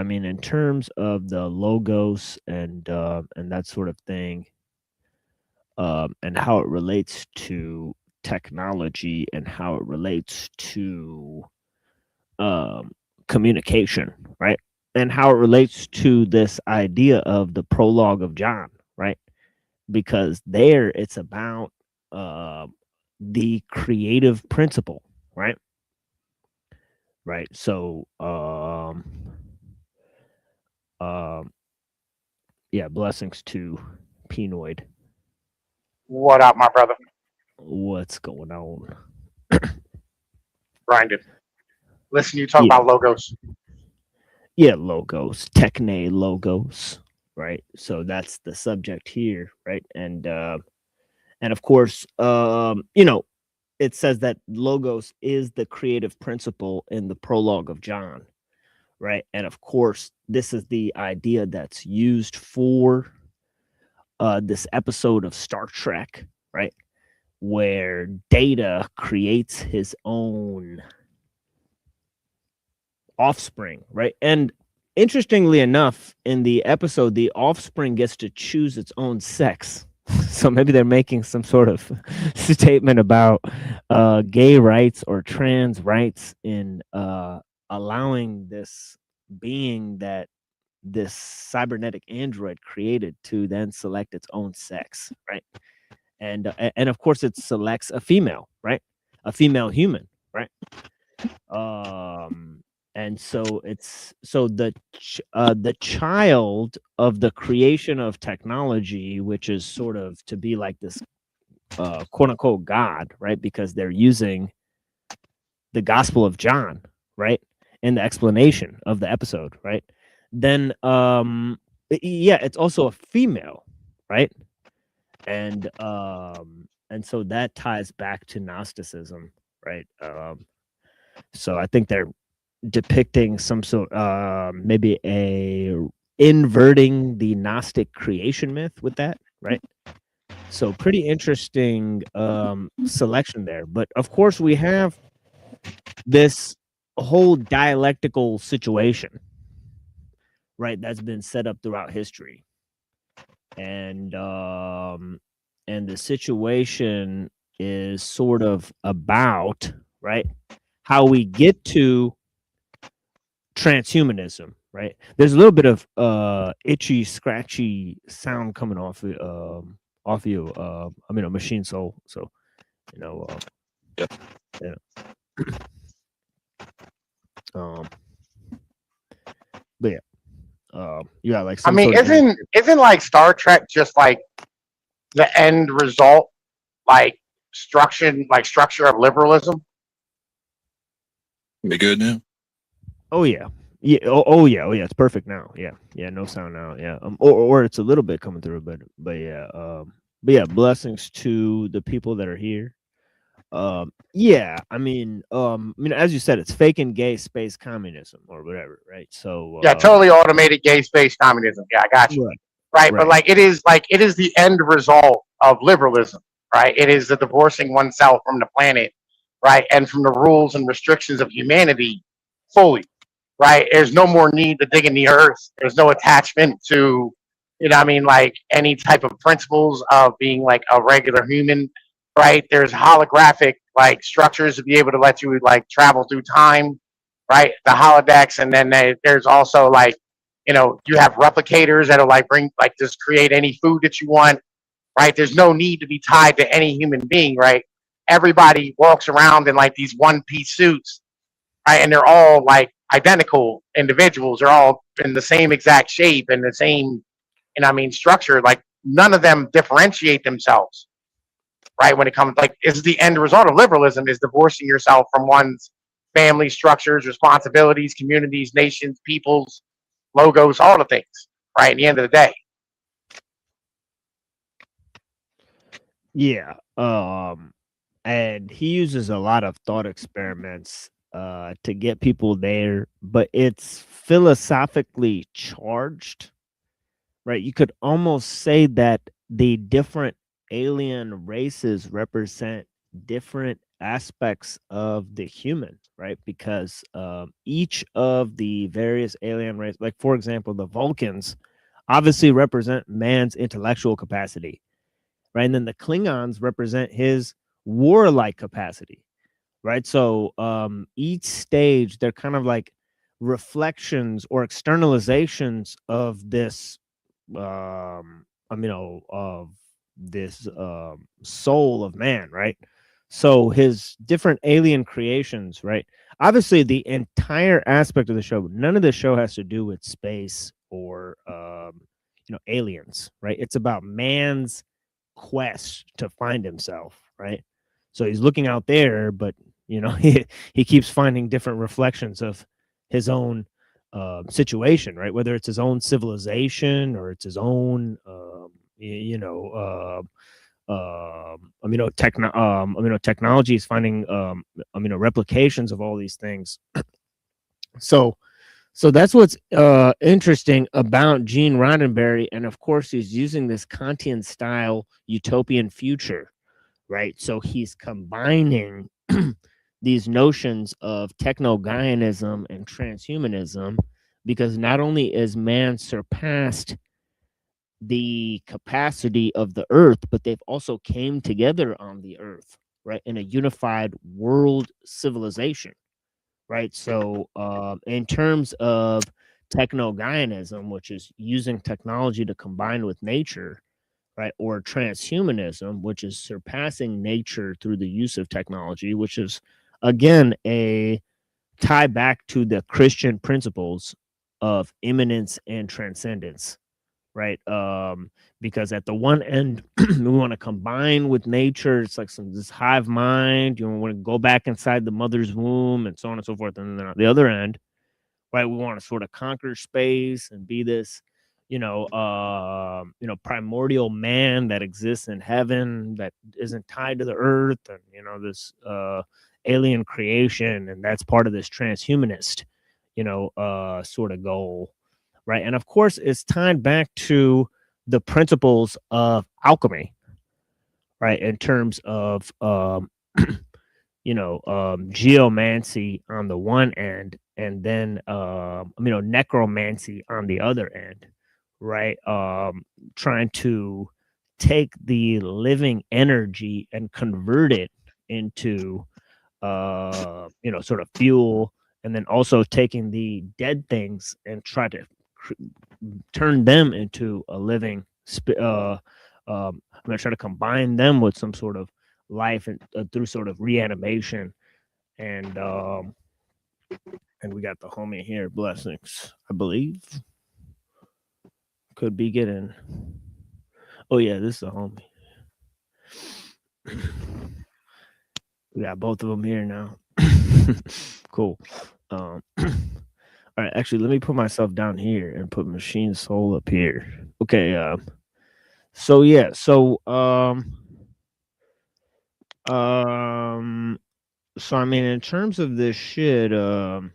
mean, in terms of the logos and that sort of thing, and how it relates to technology and how it relates to communication, right? And how it relates to this idea of the prologue of John, right? Because there it's about the creative principle, right? Right. So, yeah, blessings to Penoid. What up, my brother? What's going on? Grinded. Listen, you talk about logos. Yeah, logos, techne logos, right? So that's the subject here, right? And of course, it says that logos is the creative principle in the prologue of John, right? And of course, this is the idea that's used for this episode of Star Trek, right? Where Data creates his own offspring, right? And interestingly enough, in the episode, the offspring gets to choose its own sex. So maybe they're making some sort of statement about gay rights or trans rights in allowing this being that this cybernetic android created to then select its own sex, right? And of course it selects a female, right? A female human, right? And so it's the child of the creation of technology, which is sort of to be like this quote unquote God, right? Because they're using the Gospel of John, right? In the explanation of the episode, right? Then yeah, it's also a female, right? and so that ties back to Gnosticism, right? So I think they're depicting some sort, maybe a inverting the Gnostic creation myth with that, right? So pretty interesting selection there. But of course, we have this whole dialectical situation, right? That's been set up throughout history, and the situation is sort of about, right, how we get to transhumanism, right? There's a little bit of itchy, scratchy sound coming off you. I mean, a machine soul. So, you know, yeah. But yeah, you got like I some mean, sort of isn't like Star Trek just like the end result, like structure of liberalism? Be good now. Oh yeah. Yeah. Oh yeah. Oh yeah. It's perfect now. Yeah. Yeah. No sound now. Yeah. Or it's a little bit coming through, but yeah. But yeah. Blessings to the people that are here. Yeah. I mean, as you said, it's fake and gay space communism or whatever, right? So. Yeah, totally automated gay space communism. Yeah, I got you. Right, but Right. it is the end result of liberalism, right? It is the divorcing oneself from the planet, right, and from the rules and restrictions of humanity fully, right? There's no more need to dig in the earth. There's no attachment to, like any type of principles of being like a regular human, right? There's holographic like structures to be able to let you like travel through time, right? The holodecks, and then there's also like, you have replicators that'll like bring like just create any food that you want, right? There's no need to be tied to any human being, right? Everybody walks around in like these one piece suits, right? And they're all like identical individuals. They're all in the same exact shape and the same, structure. Like none of them differentiate themselves, right? When it comes like, is the end result of liberalism is divorcing yourself from one's family structures, responsibilities, communities, nations, peoples, logos, all the things, right? At the end of the day. Yeah. And he uses a lot of thought experiments to get people there, but it's philosophically charged, right? You could almost say that the different alien races represent different aspects of the human, right? Because each of the various alien races, like for example, the Vulcans, obviously represent man's intellectual capacity, right? And then the Klingons represent his warlike capacity, right? So each stage, they're kind of like reflections or externalizations of this, of this soul of man, right? So his different alien creations, right? Obviously, the entire aspect of the show, none of the show has to do with space or aliens, right? It's about man's quest to find himself, right? So he's looking out there, but he keeps finding different reflections of his own situation, right? Whether it's his own civilization or it's his own technology is finding replications of all these things. So that's what's interesting about Gene Roddenberry, and of course he's using this Kantian style utopian future, right? So he's combining these notions of techno-Gaianism and transhumanism, because not only is man surpassed the capacity of the earth, but they've also came together on the earth, right, in a unified world civilization, right? So in terms of techno-Gaianism, which is using technology to combine with nature, right, or transhumanism, which is surpassing nature through the use of technology, which is again a tie back to the Christian principles of immanence and transcendence, right? Because at the one end, we want to combine with nature. It's like this hive mind. You want to go back inside the mother's womb and so on and so forth. And then on the other end, right, we want to sort of conquer space and be this, primordial man that exists in heaven that isn't tied to the earth, and this alien creation, and that's part of this transhumanist sort of goal, right? And of course it's tied back to the principles of alchemy, right, in terms of geomancy on the one end, and then necromancy on the other end, right? Trying to take the living energy and convert it into sort of fuel, and then also taking the dead things and try to turn them into a living I'm gonna try to combine them with some sort of life, and through sort of reanimation, and we got the homie here, blessings, I believe, could be getting. Oh yeah, this is the homie. We got both of them here now. Cool. All right, actually, let me put myself down here and put Machine Soul up here. Okay. So yeah. So So I mean, in terms of this shit, the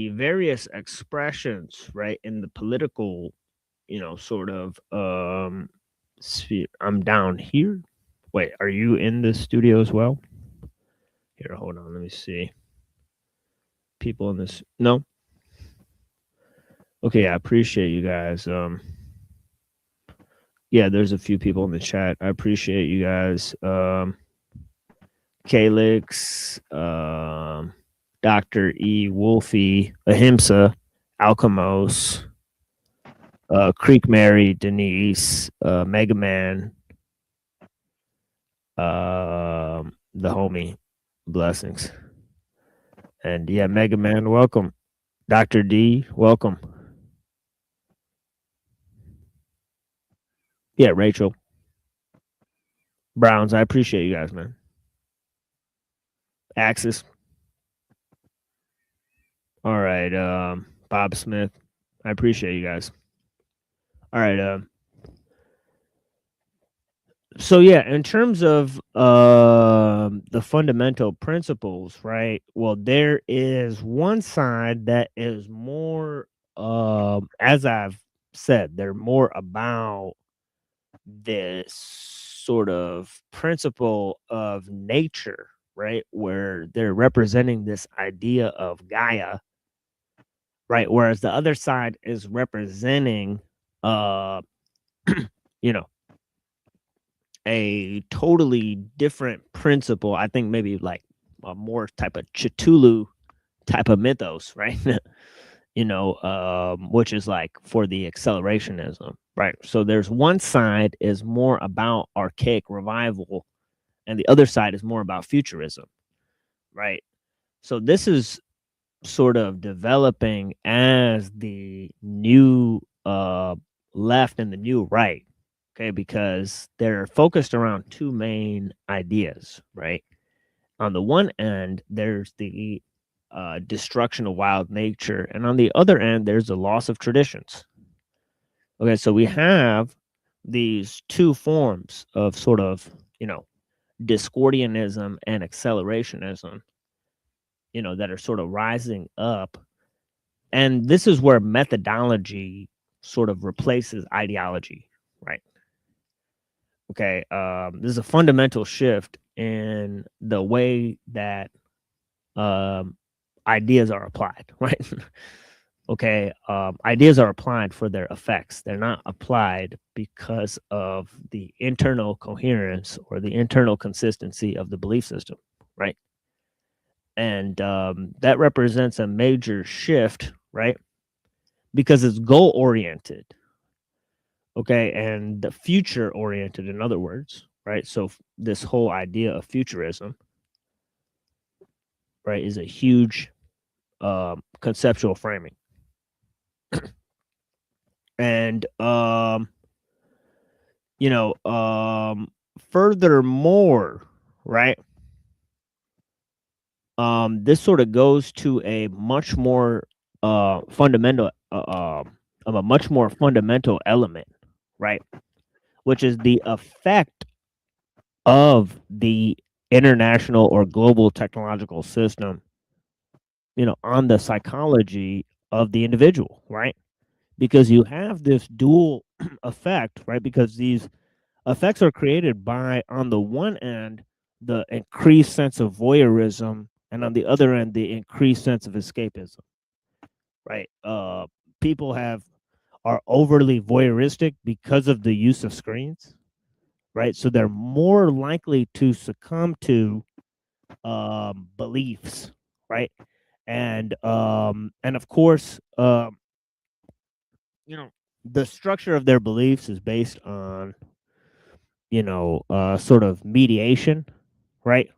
various expressions, right, in the political, sort of sphere. I'm down here. Wait, are you in the studio as well? Here, hold on, let me see. People in this, no. Okay, I appreciate you guys. Yeah, there's a few people in the chat. I appreciate you guys. Calix, Dr. E. Wolfie, Ahimsa, Alchemos, Creek Mary, Denise, Mega Man, the homie, blessings. And yeah, Mega Man, welcome. Dr. D, welcome. Yeah, Rachel. Browns, I appreciate you guys, man. Axis. All right, Bob Smith. I appreciate you guys. All right, so yeah, in terms of the fundamental principles, right? Well, there is one side that is more, as I've said, they're more about this sort of principle of nature, right? Where they're representing this idea of Gaia, right? Whereas the other side is representing, a totally different principle. I think maybe like a more type of Cthulhu type of mythos, right? Which is like for the accelerationism, right? So there's one side is more about archaic revival, and the other side is more about futurism, right? So this is sort of developing as the new left and the new right, okay, because they're focused around two main ideas, right? On the one end, there's the destruction of wild nature, and on the other end, there's the loss of traditions. Okay, so we have these two forms of sort of, Discordianism and accelerationism, that are sort of rising up. And this is where methodology sort of replaces ideology, right? Okay, this is a fundamental shift in the way that ideas are applied, right? Okay, ideas are applied for their effects. They're not applied because of the internal coherence or the internal consistency of the belief system, right? And that represents a major shift, right? Because it's goal oriented, okay, and the future oriented, in other words, right? So this whole idea of futurism, right, is a huge conceptual framing. And furthermore, right, this sort of goes to a much more fundamental of a much more fundamental element, right? Which is the effect of the international or global technological system, on the psychology of the individual, right? Because you have this dual effect, right? Because these effects are created by, on the one end, the increased sense of voyeurism, and on the other end, the increased sense of escapism, right? People are overly voyeuristic because of the use of screens, right? So they're more likely to succumb to beliefs, right? And of course, the structure of their beliefs is based on, sort of mediation, right?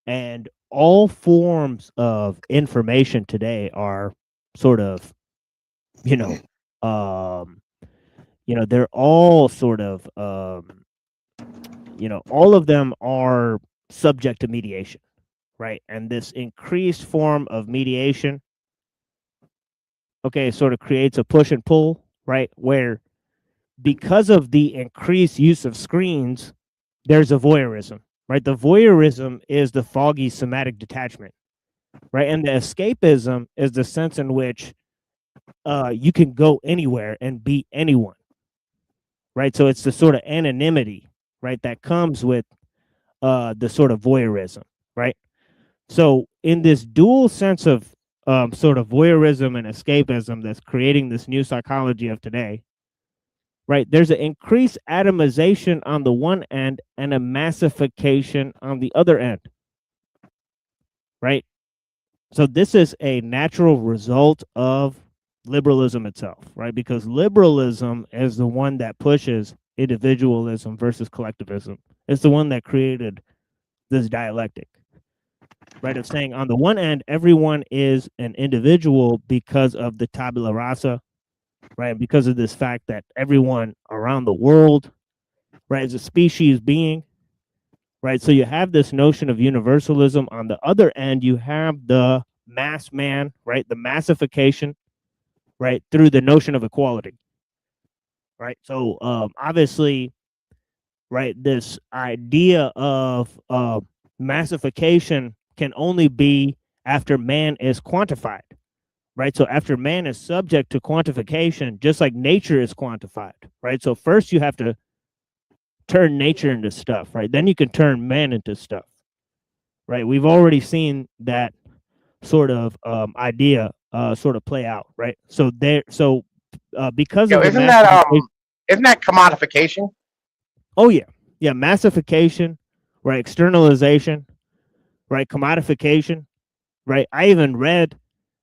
And all forms of information today are sort of, you know, they're all sort of, all of them are subject to mediation, right? And this increased form of mediation, okay, sort of creates a push and pull, right? Where because of the increased use of screens, there's a voyeurism, right? The voyeurism is the foggy somatic detachment, right? And the escapism is the sense in which you can go anywhere and be anyone, right? So it's the sort of anonymity, right, that comes with the sort of voyeurism, right? So in this dual sense of sort of voyeurism and escapism that's creating this new psychology of today, right, there's an increased atomization on the one end and a massification on the other end, right? So this is a natural result of liberalism itself, right? Because liberalism is the one that pushes individualism versus collectivism. It's the one that created this dialectic, right? Of saying on the one end, everyone is an individual because of the tabula rasa, right? Because of this fact that everyone around the world, right, is a species being, right? So you have this notion of universalism. On the other end, you have the mass man, right? The massification, right, through the notion of equality, right? So obviously, right, this idea of massification can only be after man is quantified, right? So after man is subject to quantification, just like nature is quantified, right? So first you have to turn nature into stuff, right? Then you can turn man into stuff, right? We've already seen that sort of idea sort of play out, right? So because Yo, of the isn't that commodification? Oh yeah, massification, right? Externalization, right? Commodification, right? I even read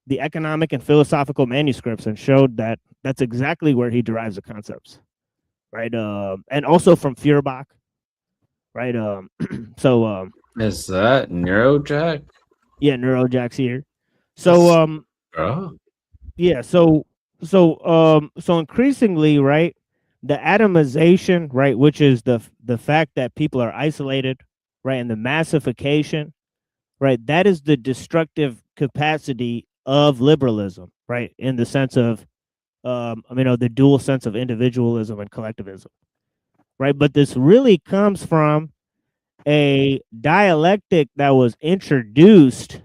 the economic and philosophical manuscripts and showed that that's exactly where he derives the concepts, right? And also from Feuerbach, right? So is that Neurojack? Yeah, Neurojack's here. So yeah, so increasingly, right, the atomization, right, which is the fact that people are isolated, right, and the massification, right, that is the destructive capacity of liberalism, right, in the sense of the dual sense of individualism and collectivism, right? But this really comes from a dialectic that was introduced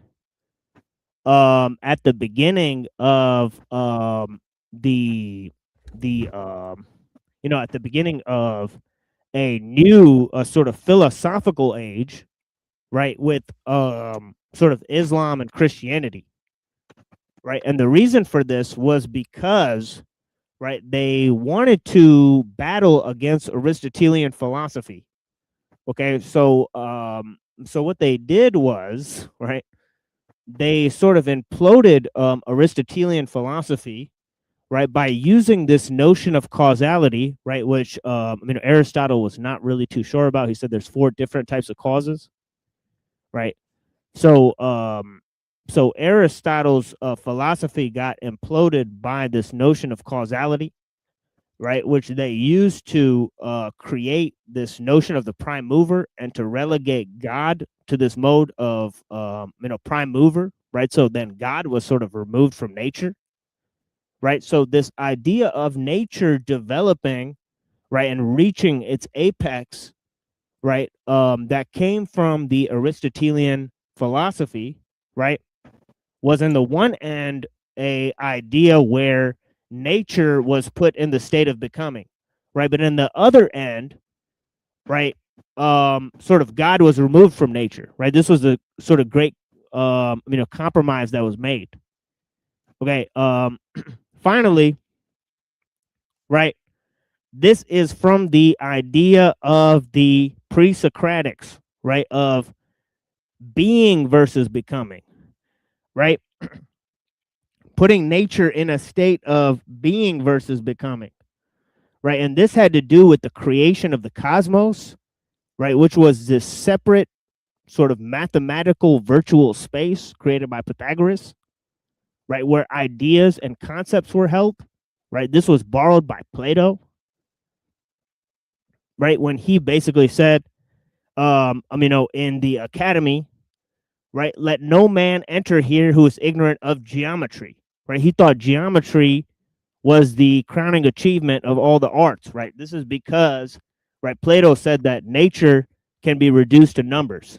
at the beginning of at the beginning of a new sort of philosophical age, right, with sort of Islam and Christianity, right? And the reason for this was because, right, they wanted to battle against Aristotelian philosophy. Okay, so what they did was, right, they sort of imploded Aristotelian philosophy, right, by using this notion of causality, right, which Aristotle was not really too sure about. He said there's 4 different types of causes, right? So so Aristotle's philosophy got imploded by this notion of causality, right, which they used to create this notion of the prime mover and to relegate God to this mode of prime mover, right? So then God was sort of removed from nature, right? So this idea of nature developing, right, and reaching its apex, right, that came from the Aristotelian philosophy, right, was in the one end a idea where nature was put in the state of becoming, right? But in the other end, right, sort of God was removed from nature, right? This was a sort of great, compromise that was made. Okay, finally, right, this is from the idea of the pre-Socratics, right, of being versus becoming, right? Putting nature in a state of being versus becoming, right? And this had to do with the creation of the cosmos, right, which was this separate sort of mathematical virtual space created by Pythagoras, right, where ideas and concepts were held, right? This was borrowed by Plato, right, when he basically said, in the academy, right, let no man enter here who is ignorant of geometry, right? He thought geometry was the crowning achievement of all the arts, right? This is because, right, Plato said that nature can be reduced to numbers,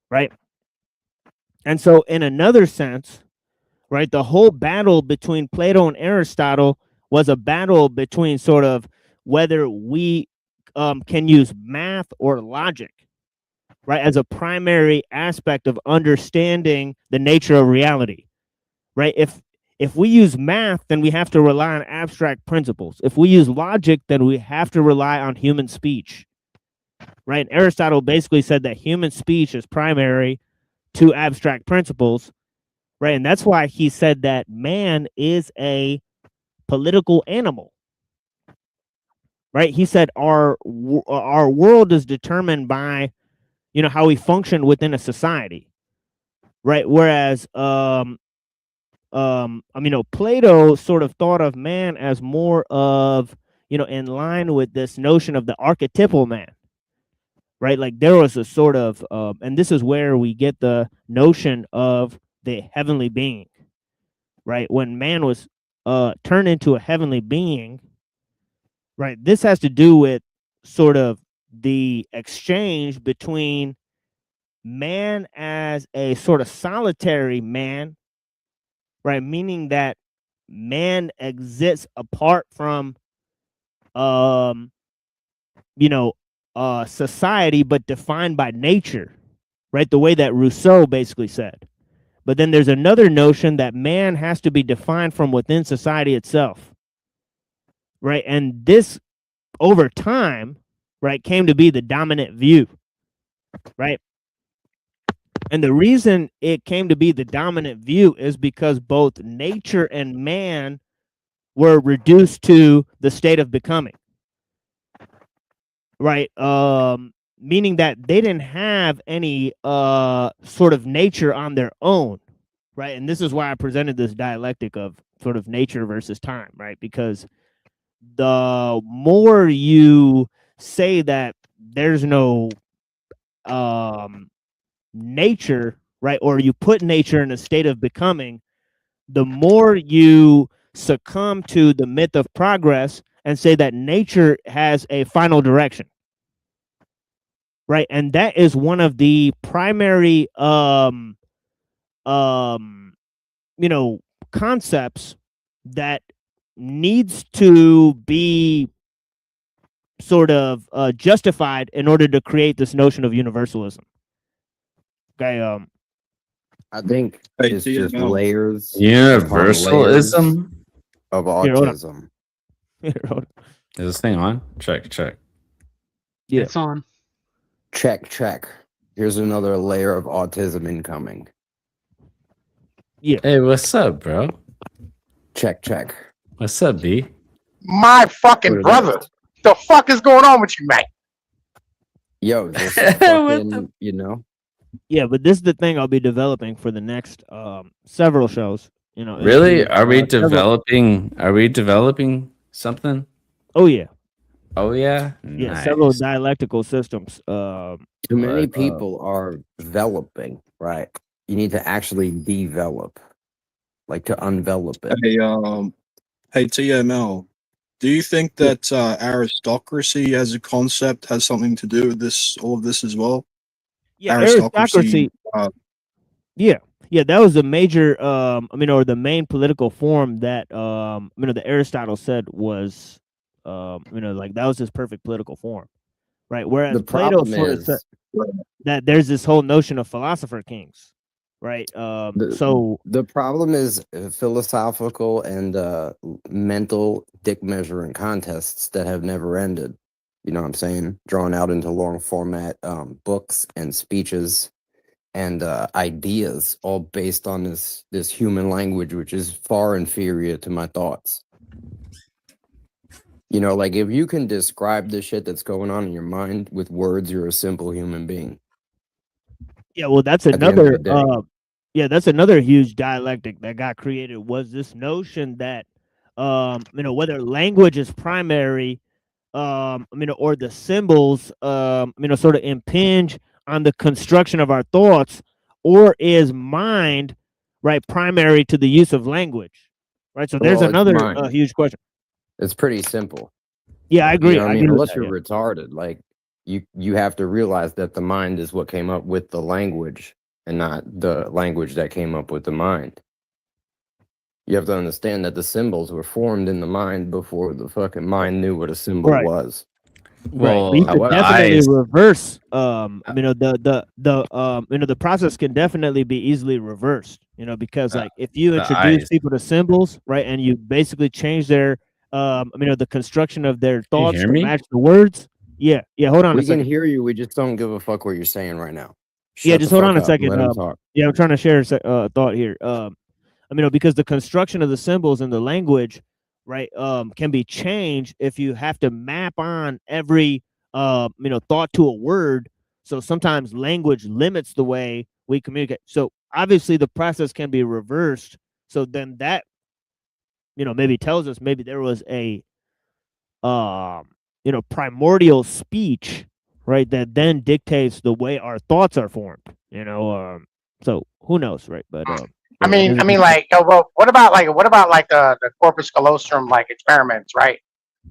right? And so in another sense, right, the whole battle between Plato and Aristotle was a battle between sort of whether we can use math or logic, right, as a primary aspect of understanding the nature of reality, right? If we use math, then we have to rely on abstract principles. If we use logic, then we have to rely on human speech, right? And Aristotle basically said that human speech is primary to abstract principles, right? And that's why he said that man is a political animal, right? He said our world is determined by, how we function within a society, right? Whereas, Plato sort of thought of man as more of, in line with this notion of the archetypal man, right? Like there was a sort of, and this is where we get the notion of the heavenly being, right? When man was turned into a heavenly being, right? This has to do with sort of the exchange between man as a sort of solitary man, right? Meaning that man exists apart from, society, but defined by nature, right? The way that Rousseau basically said. But then there's another notion that man has to be defined from within society itself, right? And this, over time, right, came to be the dominant view, right? And the reason it came to be the dominant view is because both nature and man were reduced to the state of becoming, right? Meaning that they didn't have any sort of nature on their own, right? And this is why I presented this dialectic of sort of nature versus time, right? Because the more you say that there's no nature, right, or you put nature in a state of becoming, the more you succumb to the myth of progress and say that nature has a final direction, right? And that is one of the primary concepts that needs to be sort of justified in order to create this notion of universalism. Okay, I think Hey, it's do you just know- layers upon Universalism? of Here, hold on. autism. Is this thing on? Check. Yeah. It's on. Check. Here's another layer of autism incoming. Yeah. Hey, what's up, bro? Check. What's up, B? My fucking brother. The fuck is going on with you, man? Yo, this is fucking, Yeah, but this is the thing I'll be developing for the next several shows. Really? into, Are we several- developing? Are we developing something? Oh yeah. Oh yeah. Yeah, Nice. several dialectical systems. Too many people are developing, right? You need to actually develop, like to envelop it. Hey, TML, do you think that aristocracy as a concept has something to do with all of this as well? Yeah, aristocracy. Yeah, that was the major, or the main political form that, that Aristotle said was, like that was his perfect political form, right? Whereas The Plato problem sort of said is that there's this whole notion of philosopher kings, right? the problem is philosophical and mental dick measuring contests that have never ended. You know what I'm saying? Drawn out into long format books and speeches and ideas, all based on this human language, which is far inferior to my thoughts. You know, like if you can describe the shit that's going on in your mind with words, you're a simple human being. Yeah, well, that's At the end of another. the day. That's another huge dialectic that got created. Was this notion that, whether language is primary, or the symbols, sort of impinge on the construction of our thoughts, or is mind, right, primary to the use of language, right? So there's Well, it's another mine. huge question. It's pretty simple. Yeah, I agree. You know what I I mean? agree with Unless that, you're yeah. retarded, like you have to realize that the mind is what came up with the language and not the language that came up with the mind. You have to understand that the symbols were formed in the mind before the fucking mind knew what a symbol Right. was. Right, but you could definitely reverse. The process can definitely be easily reversed. Because like if you the introduce eyes. people to symbols, right, and you basically change their, the construction of their Can you thoughts hear to me? match the words. Yeah. Hold on We a can second. hear you. We just don't give a fuck what you're saying right now. Yeah, Shut just the hold fuck on a up. second. Let him talk. Yeah, I'm trying to share a thought here. Because the construction of the symbols in the language, right, can be changed if you have to map on every, thought to a word. So sometimes language limits the way we communicate. So obviously the process can be reversed. So then that, maybe tells us maybe there was a, primordial speech, right, that then dictates the way our thoughts are formed. So who knows, right? But I mean, like, well, what about like the corpus callosum like experiments, right?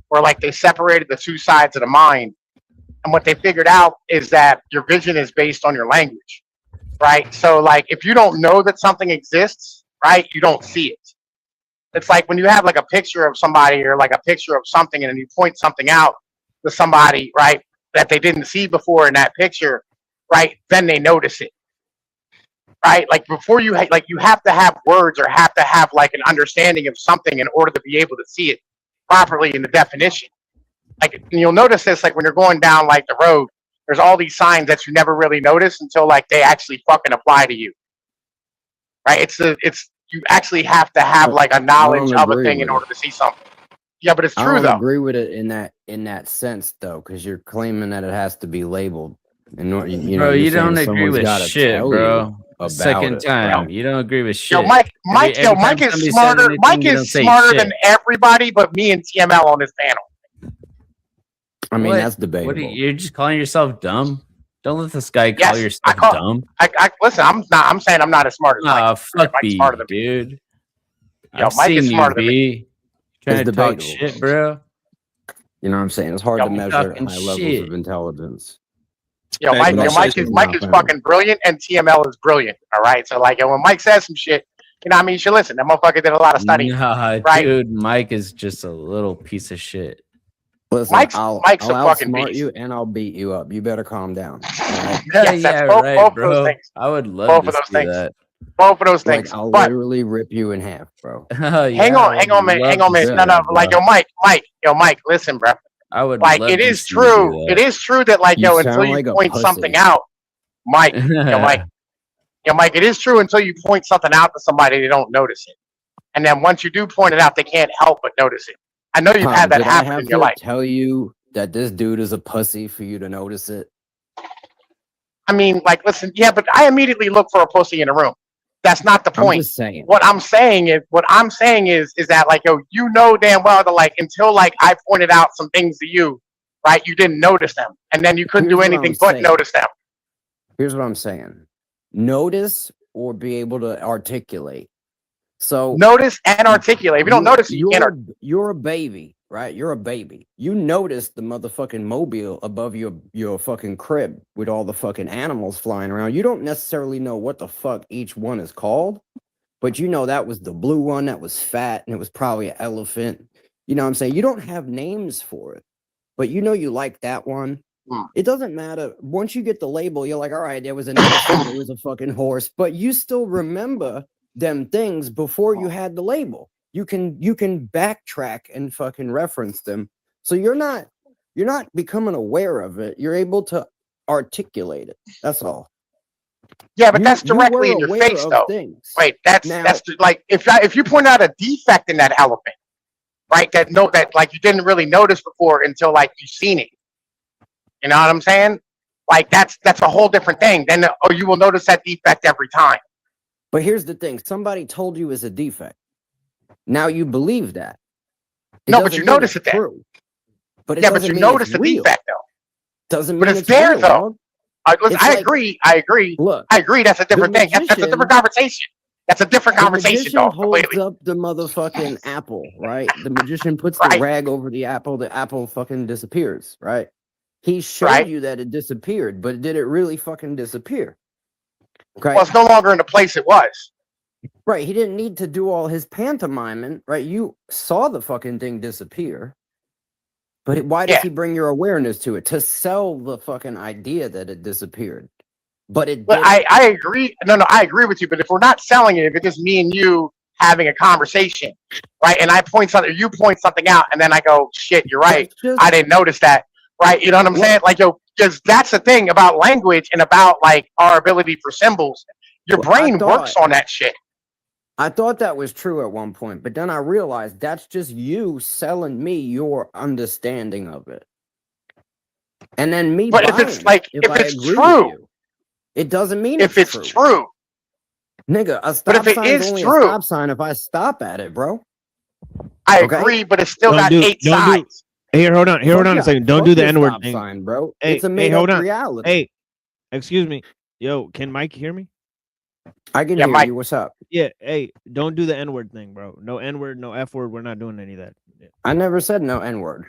Where like they separated the two sides of the mind, and what they figured out is that your vision is based on your language, right? So like, if you don't know that something exists, right, you don't see it. It's like when you have like a picture of somebody or like a picture of something, and then you point something out to somebody, right, that they didn't see before in that picture, right? Then they notice it. Right, like before you you have to have words or have to have like an understanding of something in order to be able to see it properly in the definition. Like, and you'll notice this like when you're going down like the road, there's all these signs that you never really notice until like they actually fucking apply to you. Right? It's you actually have to have like a I knowledge don't of a agree thing in with order it. to see something. Yeah, but it's I true don't though. agree with it in that sense though, because you're claiming that it has to be labeled, and Bro, you're you saying don't agree someone's with got to shit, tell bro. you about Second it. time. You don't agree with Yo, shit. Mike, Every Mike time is somebody says smarter. anything, Mike you don't is say smarter shit. than everybody but me and TML on this panel. I mean, What? that's What debatable. you're just calling yourself dumb? Don't let this guy call Yes, yourself dumb. I listen. I'm saying I'm not as smart as Mike. Fuck Mike's B, smarter than me. dude. Yo, I've Mike is seen you, smarter than me. B. Trying It's to talk debatable. shit, bro. You know what I'm saying? It's hard Yo, to measure talking high levels shit. of intelligence. Yo, Hey, Mike, but I'll say something Mike now, is fam. fucking brilliant, and TML is brilliant. All right, so like, yo, when Mike says some shit, you know, what I mean, you should listen. That motherfucker did a lot of studying, Nah, right? dude, Mike is just a little piece of shit. Listen, Mike's I'll a fucking outsmart beast. you and I'll beat you up. You better calm down. All right? Yes, that's both right, of those bro. things. I would love Both to of those see things. that. Both of those Like things. I'll But literally rip you in half, bro. hang on, man. Hang on, man. No, like, yo, Mike, listen, bro. I would Like, love it to is see you do true. that. It is true that, like, You yo, until sound you like a point pussy. something out, Mike, it is true until you point something out to somebody, they don't notice it. And then once you do point it out, they can't help but notice it. I know you've Tom, had that did I happen have in your to life. tell you that this dude is a pussy for you to notice it? I mean, like, listen, yeah, but I immediately look for a pussy in a room. That's not the I'm point. just saying. What I'm saying is that, like, yo, you know damn well that, like, until like I pointed out some things to you, right? You didn't notice them, and then you couldn't do Here's what anything I'm but saying. notice them. Here's what I'm saying. Notice or be able to articulate. So notice and articulate. If you don't notice it, you can't. You're a baby, right? You're a baby. You notice the motherfucking mobile above your fucking crib with all the fucking animals flying around. You don't necessarily know what the fuck each one is called, but you know that was the blue one that was fat and it was probably an elephant. You know what I'm saying? You don't have names for it, but you know you like that one. It doesn't matter. Once you get the label, you're like, all right, there was an elephant, there was a fucking horse, but you still remember them things before you had the label. You can backtrack and fucking reference them. So you're not becoming aware of it. You're able to articulate it. That's all. Yeah, but that's directly in your face, though. Things. Wait, that's like if you point out a defect in that elephant, right? That like you didn't really notice before until like you've seen it. You know what I'm saying? Like that's a whole different thing. Then or you will notice that defect every time. But here's the thing: somebody told you it's a defect. Now you believe that. No, but you notice it then. But yeah, but you notice the defect though. Doesn't mean it's there though. Listen, I agree. Look, I agree. That's a different thing. That's a different conversation. That's a different conversation, though. Holds up the motherfucking apple, right? The magician puts the rag over the apple fucking disappears, right? He showed you that it disappeared, but did it really fucking disappear? Okay. Well, it's no longer in the place it was. Right. He didn't need to do all his pantomiming, right? You saw the fucking thing disappear. But why does he bring your awareness to it? To sell the fucking idea that it disappeared. But it But I agree. No, I agree with you. But if we're not selling it, if it's just me and you having a conversation, right? And I point something, you point something out, and then I go, shit, you're right. I didn't notice that. Right? You know what I'm saying? Like, because that's the thing about language and about like our ability for symbols. Your brain works on that shit. I thought that was true at one point, but then I realized that's just you selling me your understanding of it. And then me But if it's like if it's true, it doesn't mean if it's true. Nigga, a stop sign is only a stop sign if I stop at it, bro. I agree, but it's still got 8 sides. Here, hold on a second. Don't do the N-word thing. Sign, bro. Hey, it's a made-up on. reality. Hey, excuse me. Yo, can Mike hear me? I can hear you. What's up? Yeah, hey, don't do the N-word thing, bro. No N-word, no F-word. We're not doing any of that. Yeah. I never said no N-word.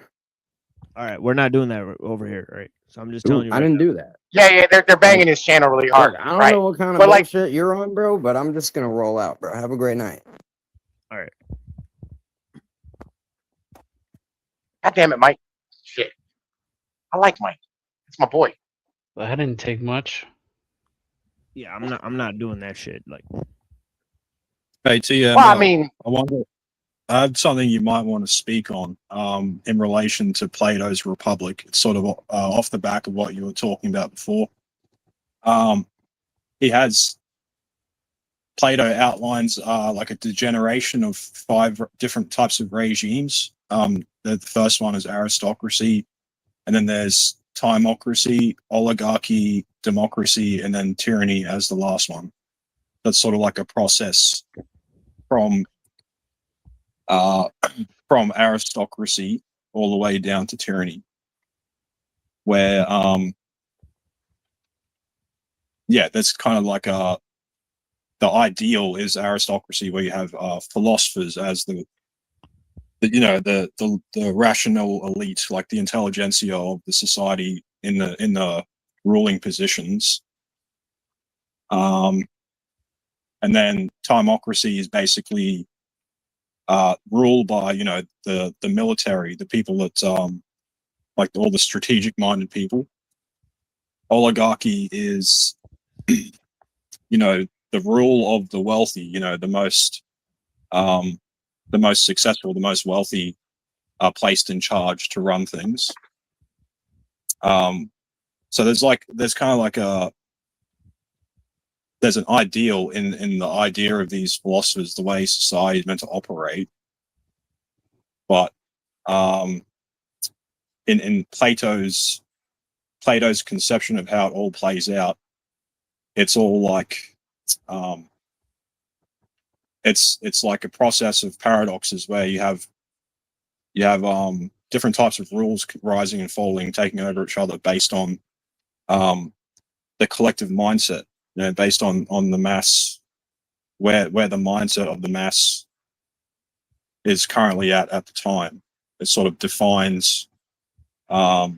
All right, we're not doing that over here, right? So I'm just telling you. I didn't do that. Yeah, they're banging his channel really hard. Look, I don't know what kind of bullshit you're on, bro, but I'm just gonna roll out, bro. Have a great night. All right. God damn it, Mike. Shit. I like Mike. It's my boy. Well, that didn't take much. Yeah, I'm not doing that shit. Like, hey, TM. Well, I mean, I have something you might want to speak on in relation to Plato's Republic. It's sort of off the back of what you were talking about before. Plato outlines like a degeneration of 5 different types of regimes. The first one is aristocracy, and then there's timocracy, oligarchy, democracy, and then tyranny as the last one. That's sort of like a process from aristocracy all the way down to tyranny, where that's kind of like the ideal is aristocracy, where you have philosophers as the rational elite, like the intelligentsia of the society in the ruling positions. And then timocracy is basically ruled by the military, the people that like all the strategic minded people. Oligarchy is the rule of the wealthy, the most successful, the most wealthy are placed in charge to run things. So there's an ideal in the idea of these philosophers, the way society is meant to operate. But in Plato's conception of how it all plays out, it's all like it's like a process of paradoxes where you have different types of rules rising and falling, taking over each other based on the collective mindset, based on the mass, where the mindset of the mass is currently at the time. It sort of defines what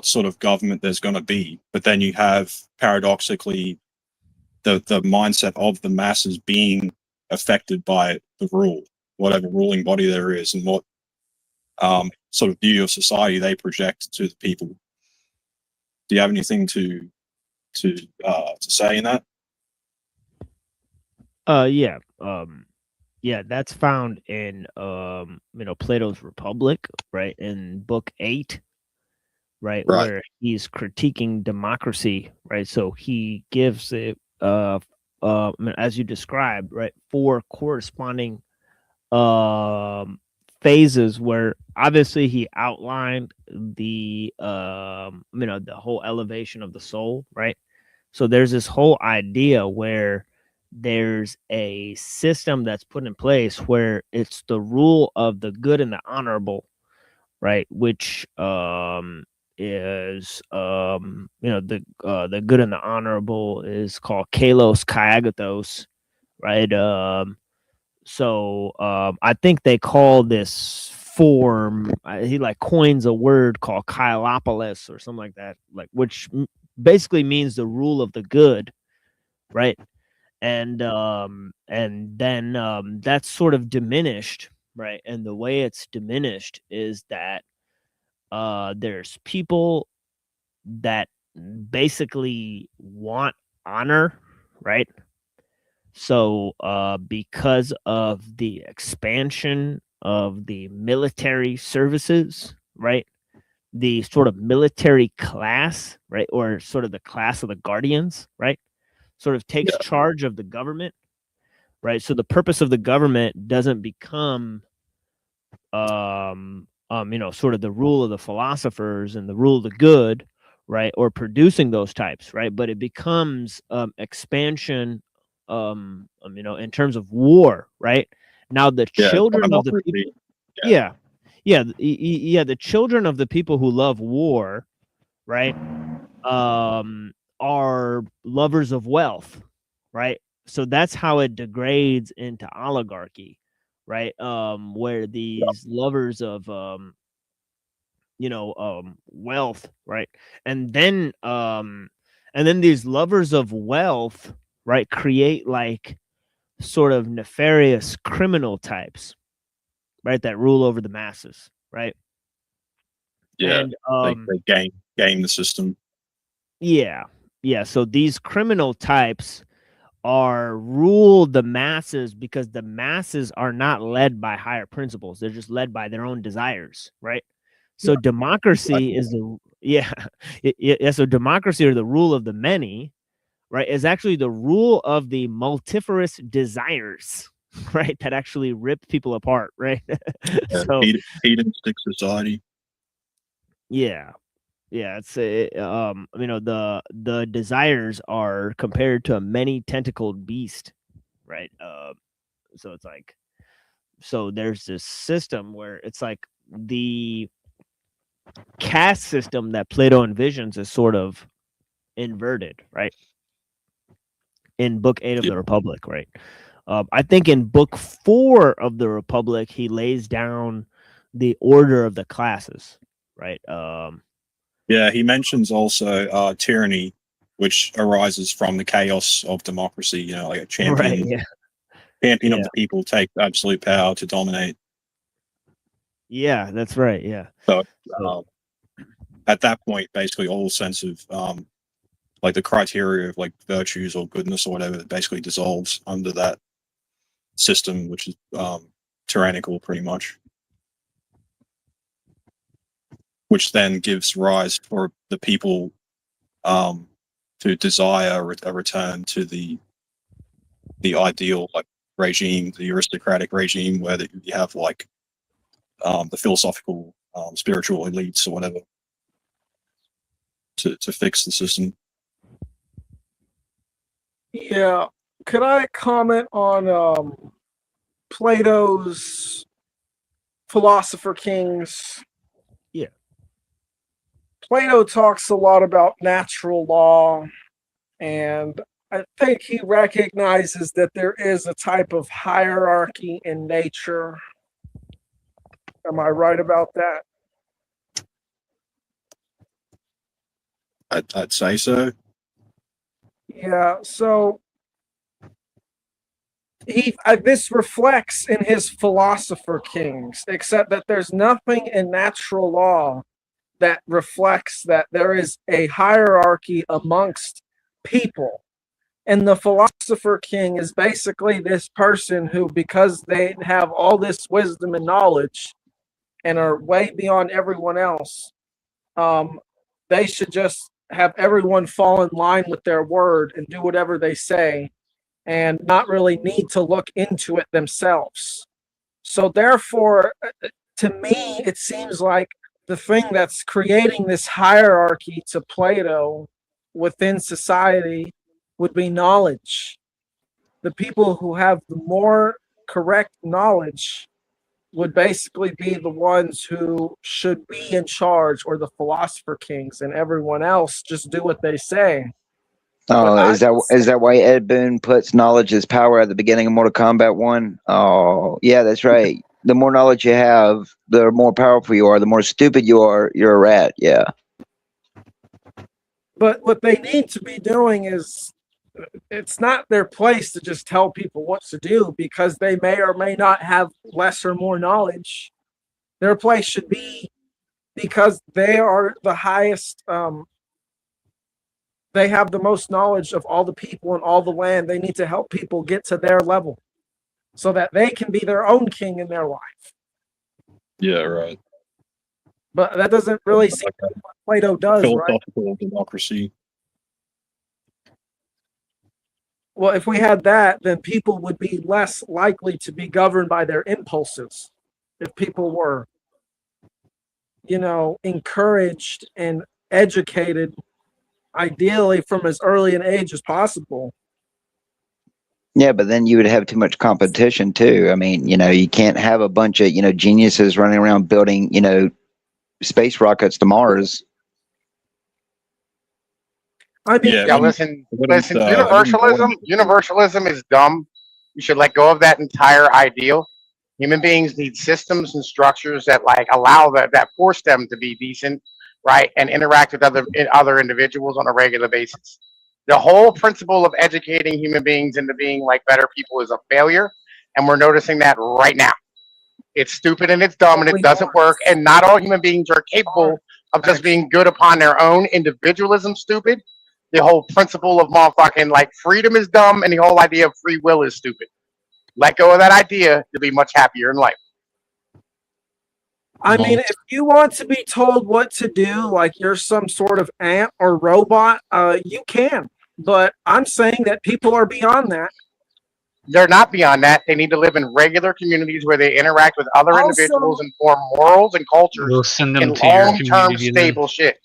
sort of government there's going to be. But then you have, paradoxically, the mindset of the masses being affected by the rule, whatever ruling body there is, and what sort of view of society they project to the people. Do you have anything to say in that? Yeah. Yeah, that's found in Plato's Republic, right? In book 8, right, where he's critiquing democracy, right? So he gives it as you described, right, 4 corresponding phases where obviously he outlined the the whole elevation of the soul, right? So there's this whole idea where there's a system that's put in place where it's the rule of the good and the honorable, right? Which is the good and the honorable is called kalos kaiagathos, right? I think they call this form, he like coins a word called kailopolis or something like that, like which basically means the rule of the good, right? And then that's sort of diminished, right? And the way it's diminished is that there's people that basically want honor, right? So because of the expansion of the military services, right, the sort of military class, right, or sort of the class of the guardians, right, sort of takes charge of the government, right? So the purpose of the government doesn't become sort of the rule of the philosophers and the rule of the good, right, or producing those types, right? But it becomes expansion in terms of war, right? Now the children of the people, the children of the people who love war, right, are lovers of wealth, right? So that's how it degrades into oligarchy, right? Where these lovers of wealth, right? And then these lovers of wealth, right, create like sort of nefarious criminal types, right, that rule over the masses, right? Yeah, And they game the system. yeah. So these criminal types are rule the masses because the masses are not led by higher principles. They're just led by their own desires, right? So democracy is the so democracy, or the rule of the many, right, is actually the rule of the multifarious desires, right, that actually rip people apart, right? So hedonistic society. yeah, it's the desires are compared to a many tentacled beast, right? So it's like, so there's this system where it's like the caste system that Plato envisions is sort of inverted, right? In book 8 of the Republic, right? I think in book 4 of the Republic, he lays down the order of the classes, right? Yeah, he mentions also tyranny, which arises from the chaos of democracy. Like a champion, champion of the people take absolute power to dominate. Yeah, that's right. Yeah. So at that point, basically all sense of like the criteria of like virtues or goodness or whatever basically dissolves under that system, which is tyrannical pretty much. Which then gives rise for the people to desire a return to the ideal like regime, the aristocratic regime, where you have like the philosophical, spiritual elites or whatever to fix the system. Yeah. Could I comment on Plato's Philosopher Kings? Yeah. Plato talks a lot about natural law And I think he recognizes that there is a type of hierarchy in nature. Am I right about that? I'd say so. Yeah, so this reflects in his philosopher kings, except that there's nothing in natural law that reflects that there is a hierarchy amongst people. And the philosopher king is basically this person who, because they have all this wisdom and knowledge and are way beyond everyone else, they should just have everyone fall in line with their word and do whatever they say and not really need to look into it themselves. So therefore, to me, it seems like the thing that's creating this hierarchy to Plato within society would be knowledge. The people who have the more correct knowledge would basically be the ones who should be in charge, or the philosopher kings, and everyone else just do what they say. Oh, is that why Ed Boon puts knowledge is power at the beginning of Mortal Kombat 1? Oh, yeah, that's right. The more knowledge you have, the more powerful you are. The more stupid you are, you're a rat. Yeah. But what they need to be doing is, it's not their place to just tell people what to do, because they may or may not have less or more knowledge. Their place should be, because they are the highest, they have the most knowledge of all the people and all the land. They need to help people get to their level so that they can be their own king in their life. Yeah, right. But that doesn't really seem like what Plato does, right? Philosophical democracy. Well, if we had that, then people would be less likely to be governed by their impulses. If people were, encouraged and educated, ideally from as early an age as possible. Yeah, but then you would have too much competition too. I mean, you can't have a bunch of, geniuses running around building, space rockets to Mars. I mean, yeah, listen. Universalism is dumb. You should let go of that entire ideal. Human beings need systems and structures that allow that force them to be decent, right, and interact with other individuals on a regular basis. The whole principle of educating human beings into being like better people is a failure, and we're noticing that right now. It's stupid and it's dumb and it doesn't work, and not all human beings are capable of just being good upon their own. Individualism stupid. The whole principle of motherfucking freedom is dumb, and the whole idea of free will is stupid. Let go of that idea to be much happier in life. I mean, if you want to be told what to do, like you're some sort of ant or robot, you can. But I'm saying that people are beyond that. They're not beyond that. They need to live in regular communities where they interact with other individuals and form morals and cultures We'll send them in to your long-term community then. stable shit.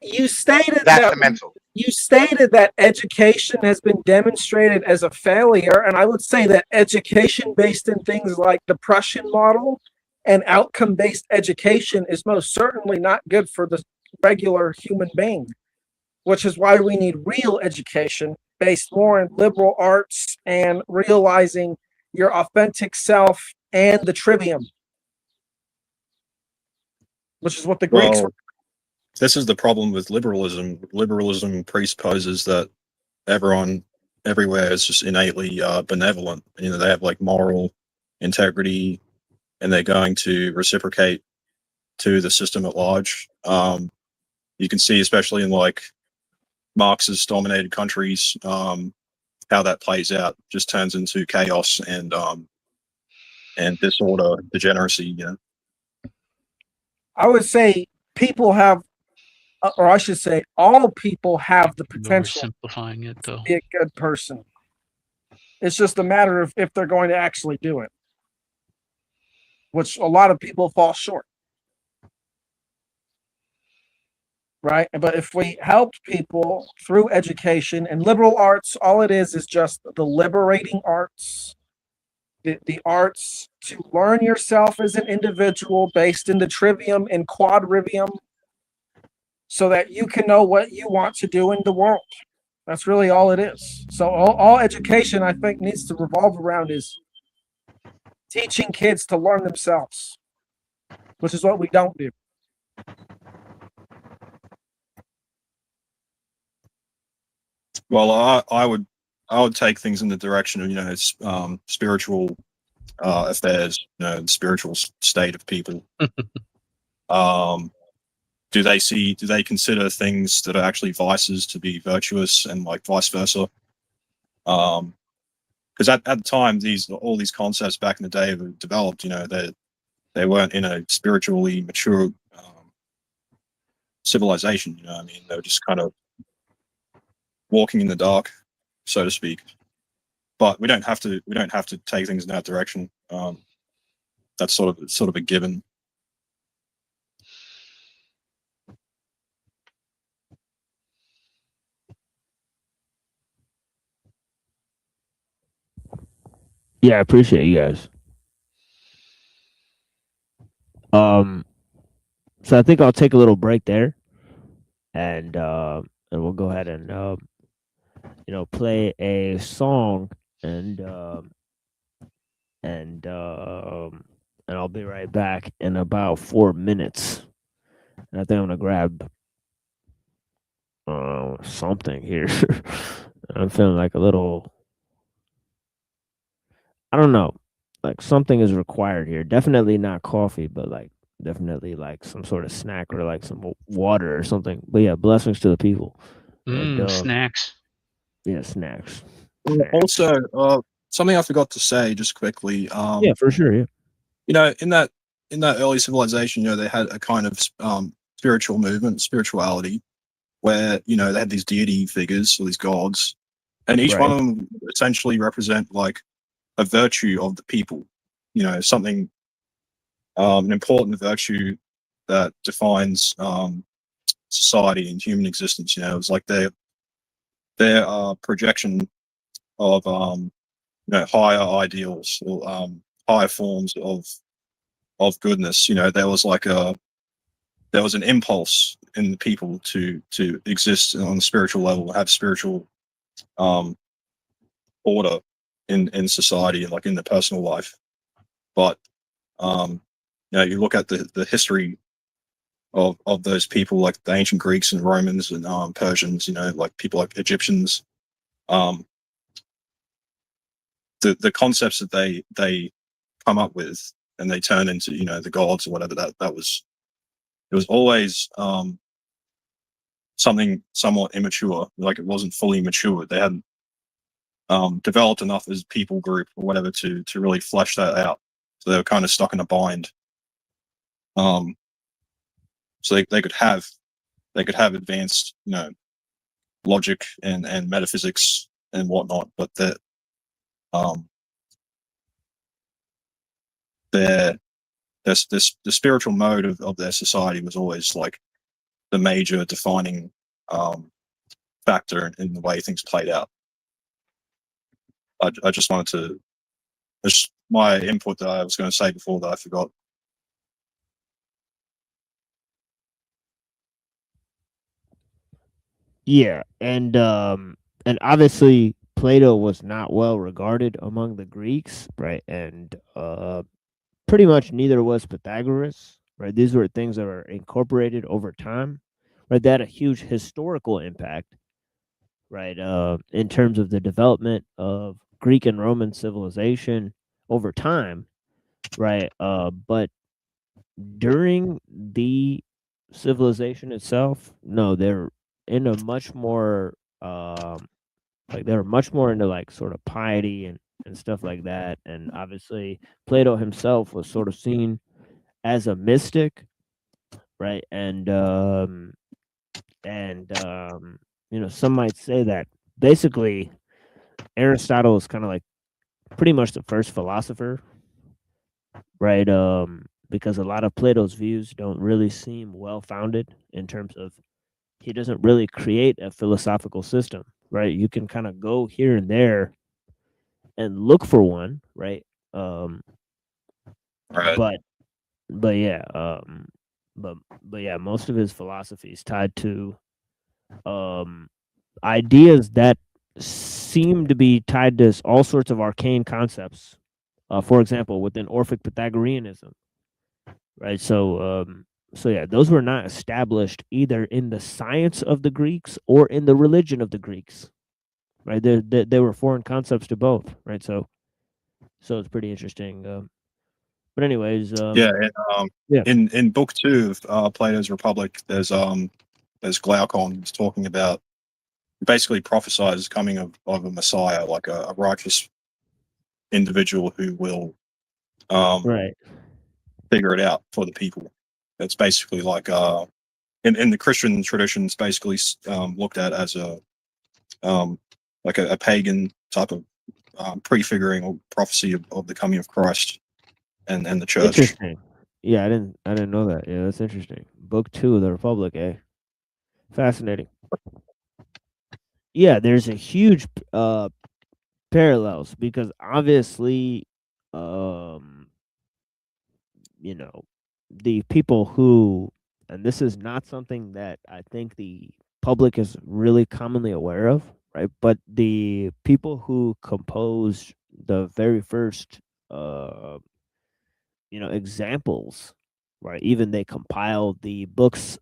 You stated That's the mental. You stated that education has been demonstrated as a failure, and I would say that education based in things like the Prussian model and outcome-based education is most certainly not good for the regular human being, which is why we need real education based more in liberal arts and realizing your authentic self and the trivium, which is what the Greeks were. This is the problem with liberalism. Liberalism presupposes that everyone everywhere is just innately benevolent. They have moral integrity, and they're going to reciprocate to the system at large. You can see, especially in Marxist-dominated countries, how that plays out. Just turns into chaos and disorder, degeneracy. I would say people have, or I should say, all people have the potential Simplifying it, though. to be a good person. It's just a matter of if they're going to actually do it, which a lot of people fall short. Right? But if we helped people through education and liberal arts, all it is just the liberating arts, the arts to learn yourself as an individual based in the trivium and quadrivium, so that you can know what you want to do in the world. That's really all it is. So all education, I think, needs to revolve around is teaching kids to learn themselves, which is what we don't do. Well, I would take things in the direction of spiritual affairs, the spiritual state of people. Do they consider things that are actually vices to be virtuous, and like vice versa? Because at the time, all these concepts back in the day were developed. They weren't in a spiritually mature civilization. I mean, they were just kind of walking in the dark, so to speak. But we don't have to take things in that direction. That's sort of a given. Yeah, I appreciate you guys. So I think I'll take a little break there, and we'll go ahead and play a song, and and um, and I'll be right back in about 4 minutes. And I think I'm gonna grab something here. I'm feeling like a little. I don't know, like something is required here. Definitely not coffee, but like definitely like some sort of snack or like some water or something. But yeah, blessings to the people. And Snacks. yeah, snacks. Also, something I forgot to say just quickly. Yeah, for sure. Yeah. In that early civilization, they had a kind of spiritual movement, spirituality, where they had these deity figures or these gods, and each one of them essentially represent like a virtue of the people. Something an important virtue that defines society and human existence. It's like their projection of higher ideals or higher forms of goodness. There was an impulse in the people to exist on a spiritual level, have spiritual order in society and like in the personal life. But you look at the history of those people, like the ancient Greeks and Romans and Persians, like people like Egyptians, the concepts that they come up with and they turn into the gods or whatever, it was always something somewhat immature, like it wasn't fully matured. They hadn't developed enough as people group or whatever to really flesh that out. So they were kind of stuck in a bind. So they could have advanced logic and metaphysics and whatnot, but the spiritual mode of their society was always like the major defining factor in the way things played out. I just wanted to, just my input that I was going to say before that I forgot. Yeah, and obviously Plato was not well regarded among the Greeks, right? And pretty much neither was Pythagoras, right? These were things that were incorporated over time, right? That had a huge historical impact, right? In terms of the development of Greek and Roman civilization over time, right? But during the civilization itself, no, they're in a much more like they were much more into like sort of piety and stuff like that. And obviously Plato himself was sort of seen as a mystic, right? Some might say that basically Aristotle is kind of like pretty much the first philosopher, right? Because a lot of Plato's views don't really seem well founded in terms of he doesn't really create a philosophical system, right? You can kind of go here and there and look for one, right? Right. But yeah, but yeah, most of his philosophy is tied to ideas that seem to be tied to all sorts of arcane concepts. For example, within Orphic Pythagoreanism, right? So yeah, those were not established either in the science of the Greeks or in the religion of the Greeks, right? They were foreign concepts to both, right? So it's pretty interesting. But anyways, in book 2 of Plato's Republic, there's Glaucon. He's talking about, basically prophesies coming of a Messiah, like a righteous individual who will right, figure it out for the people. It's basically like in the Christian tradition, it's basically looked at as a like a pagan type of prefiguring or prophecy of the coming of Christ and the church. Interesting. Yeah, I didn't know that. Yeah, that's interesting. Book 2 of the Republic, eh? Fascinating. Yeah, there's a huge parallels because obviously, you know, the people who, and this is not something that I think the public is really commonly aware of, right? But the people who composed the very first, examples, right? Even they compiled the books,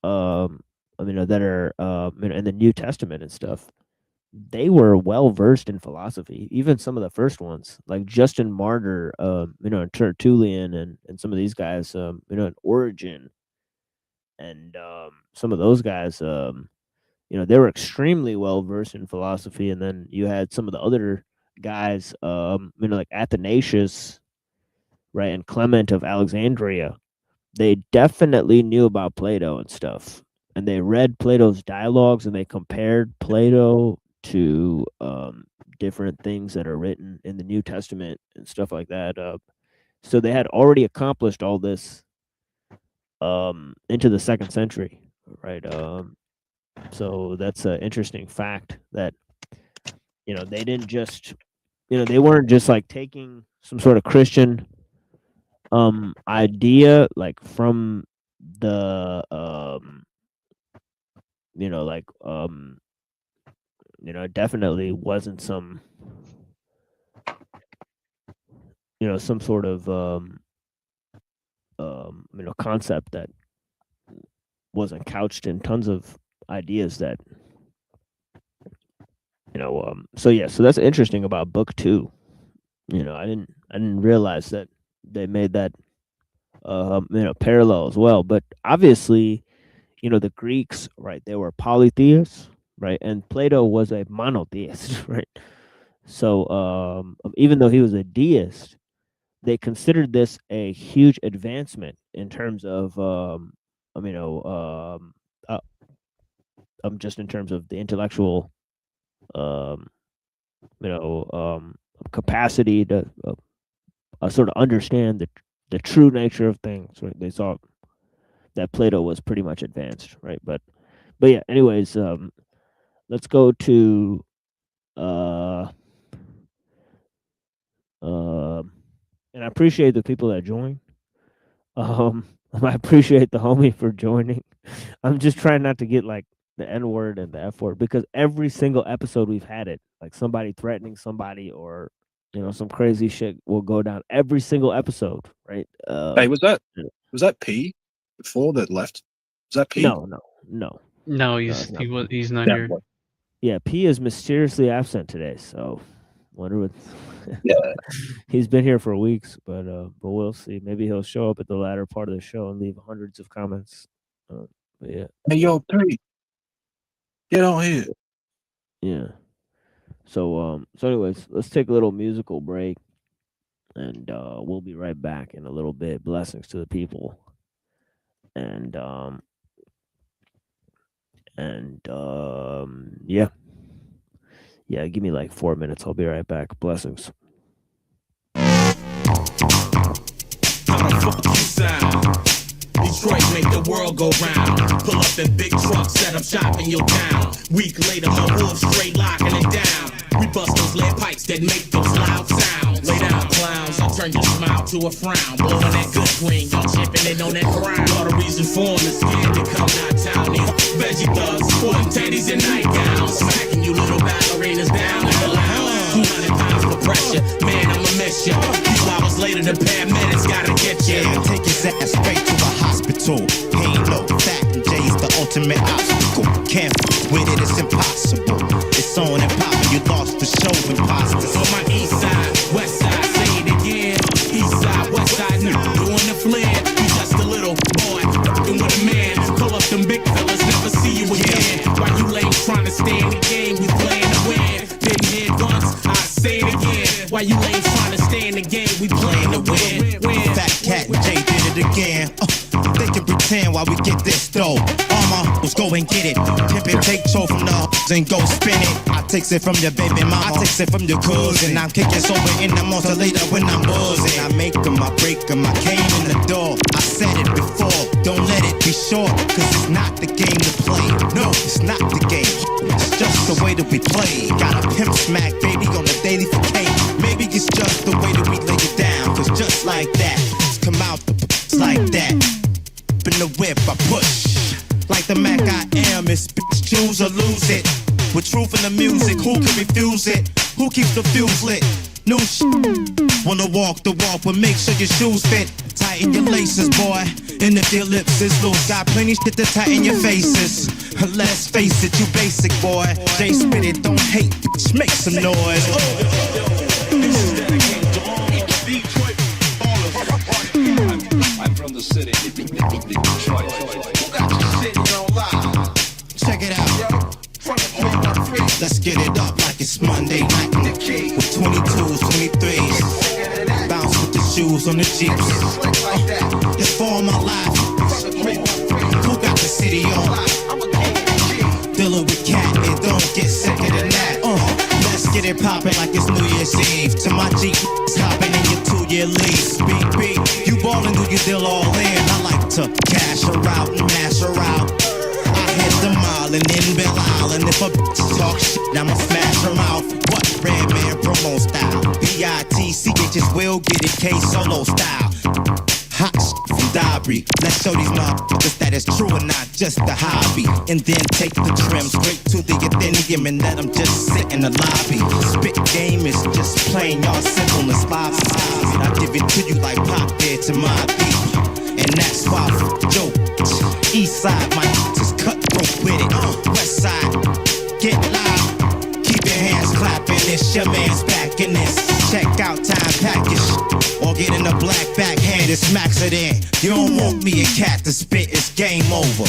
that are, in the New Testament and stuff. They were well versed in philosophy. Even some of the first ones, like Justin Martyr, and Tertullian, and some of these guys, and Origin, and some of those guys, they were extremely well versed in philosophy. And then you had some of the other guys, like Athanasius, right, and Clement of Alexandria. They definitely knew about Plato and stuff, and they read Plato's dialogues, and they compared Plato to different things that are written in the New Testament and stuff like that. So they had already accomplished all this into the 2nd century, right? So that's an interesting fact that they didn't just they weren't just like taking some sort of Christian idea like from the it definitely wasn't some some sort of concept that wasn't couched in tons of ideas that so that's interesting about book 2. I didn't realize that they made that parallel as well. But obviously, the Greeks, right, they were polytheists, right, and Plato was a monotheist, right? So even though he was a deist, they considered this a huge advancement in terms of just in terms of the intellectual capacity to sort of understand the true nature of things, right? They saw that Plato was pretty much advanced, right? But yeah, anyways, let's go to and I appreciate the people that join. I appreciate the homie for joining. I'm just trying not to get like the N word and the F word, because every single episode we've had it, like somebody threatening somebody or some crazy shit will go down every single episode, right? Hey, was that P before that left? Was that P? No. No, he's not here. Yeah, P is mysteriously absent today, so wonder what. Yeah, he's been here for weeks, but we'll see. Maybe he'll show up at the latter part of the show and leave hundreds of comments. But yeah. Hey, yo, P, get on here. Yeah. So anyways, let's take a little musical break, and we'll be right back in a little bit. Blessings to the people, and yeah, give me like 4 minutes. I'll be right back. Blessings. Detroit make the world go round. Pull up in big trucks, set up shop in your town. Week later, my wolves straight locking it down. We bust those lead pipes that make those loud sounds. Lay down, clowns, I turn your smile to a frown. Blowing that good green, y'all chipping in on that crown. All the reason for them is scared to come downtown. These veggie thugs, them teddies and nightgowns. Smacking you little ballerinas down in the lounge. 200 pounds for pressure, man, I'ma miss ya. Few hours later, the paramedics gotta get ya. Yeah, take his ass straight to a hospital. He ain't no fat and J's the ultimate obstacle. Can't f with it, it's impossible. It's on and poppin', you lost for show imposters. On my east side, west side, say it again. East side, west side, doing the flare. You just a little boy, fucking with a man. Pull up them big fellas, never see you again. Why you late trying to stay in the game? We playing to win. Didn't hear it once, I say it again. Why you late trying to stay in the game? We playing to win. Fat Cat and Jay did it again. They can pretend while we get this dough. Was go and get it. Pimp and take choke from the and go spin it. I takes it from your baby mama, I takes it from your cousin. I'm kicking sober in the monster later when I'm buzzing. I make them, I break them, I came in the door. I said it before, don't let it be short. Cause it's not the game to play. No, it's not the game. It's just the way that we play. Got a pimp smack, baby, on the daily for K. Maybe it's just the way that we lay it down. Cause just like that, it's come out the like that. In the whip, I push. Like the Mac I am, it's bitch, choose or lose it. With truth in the music, who can refuse it? Who keeps the fuse lit? New shit. Wanna walk the walk, but make sure your shoes fit. Tighten your laces, boy. And if your lips is loose, got plenty shit to tighten your faces. Let's face it, you basic, boy. Jay spit it, don't hate, bitch, make some noise. I'm from the city, Detroit. Who got your city on live? Check it out. Let's get it up like it's Monday night. With 22s, 23s. Bounce with the shoes on the Jeeps. It's for my life. Who got the city on? Dealing with cat, it don't get sicker than that. Let's get it poppin' like it's New Year's Eve. To my Jeep, hopping in your 2-year lease. Beat, you ballin', do you deal all in? I like to cash her out and mash her out. I hit the mile and in Belle Isle. And if a bitch talk shit, I'ma smash her mouth. What? Redman promo style. BITCH will get it K solo style. Hot shit from Dobry. Let's show these motherfuckers that it's true and not just a hobby. And then take the trim straight to the Athenium and let them just sit in the lobby. Spit game is just plain, y'all simple and sloppy. I give it to you like Pop did to my beat. And that's why Joe. East side, my just cutthroat with it. West side, get loud. Keep your hands clapping. It's your man's back in this. Check out time package. Or get in the black backhand and smacks it in. You don't want me and cat to spit, it's game over.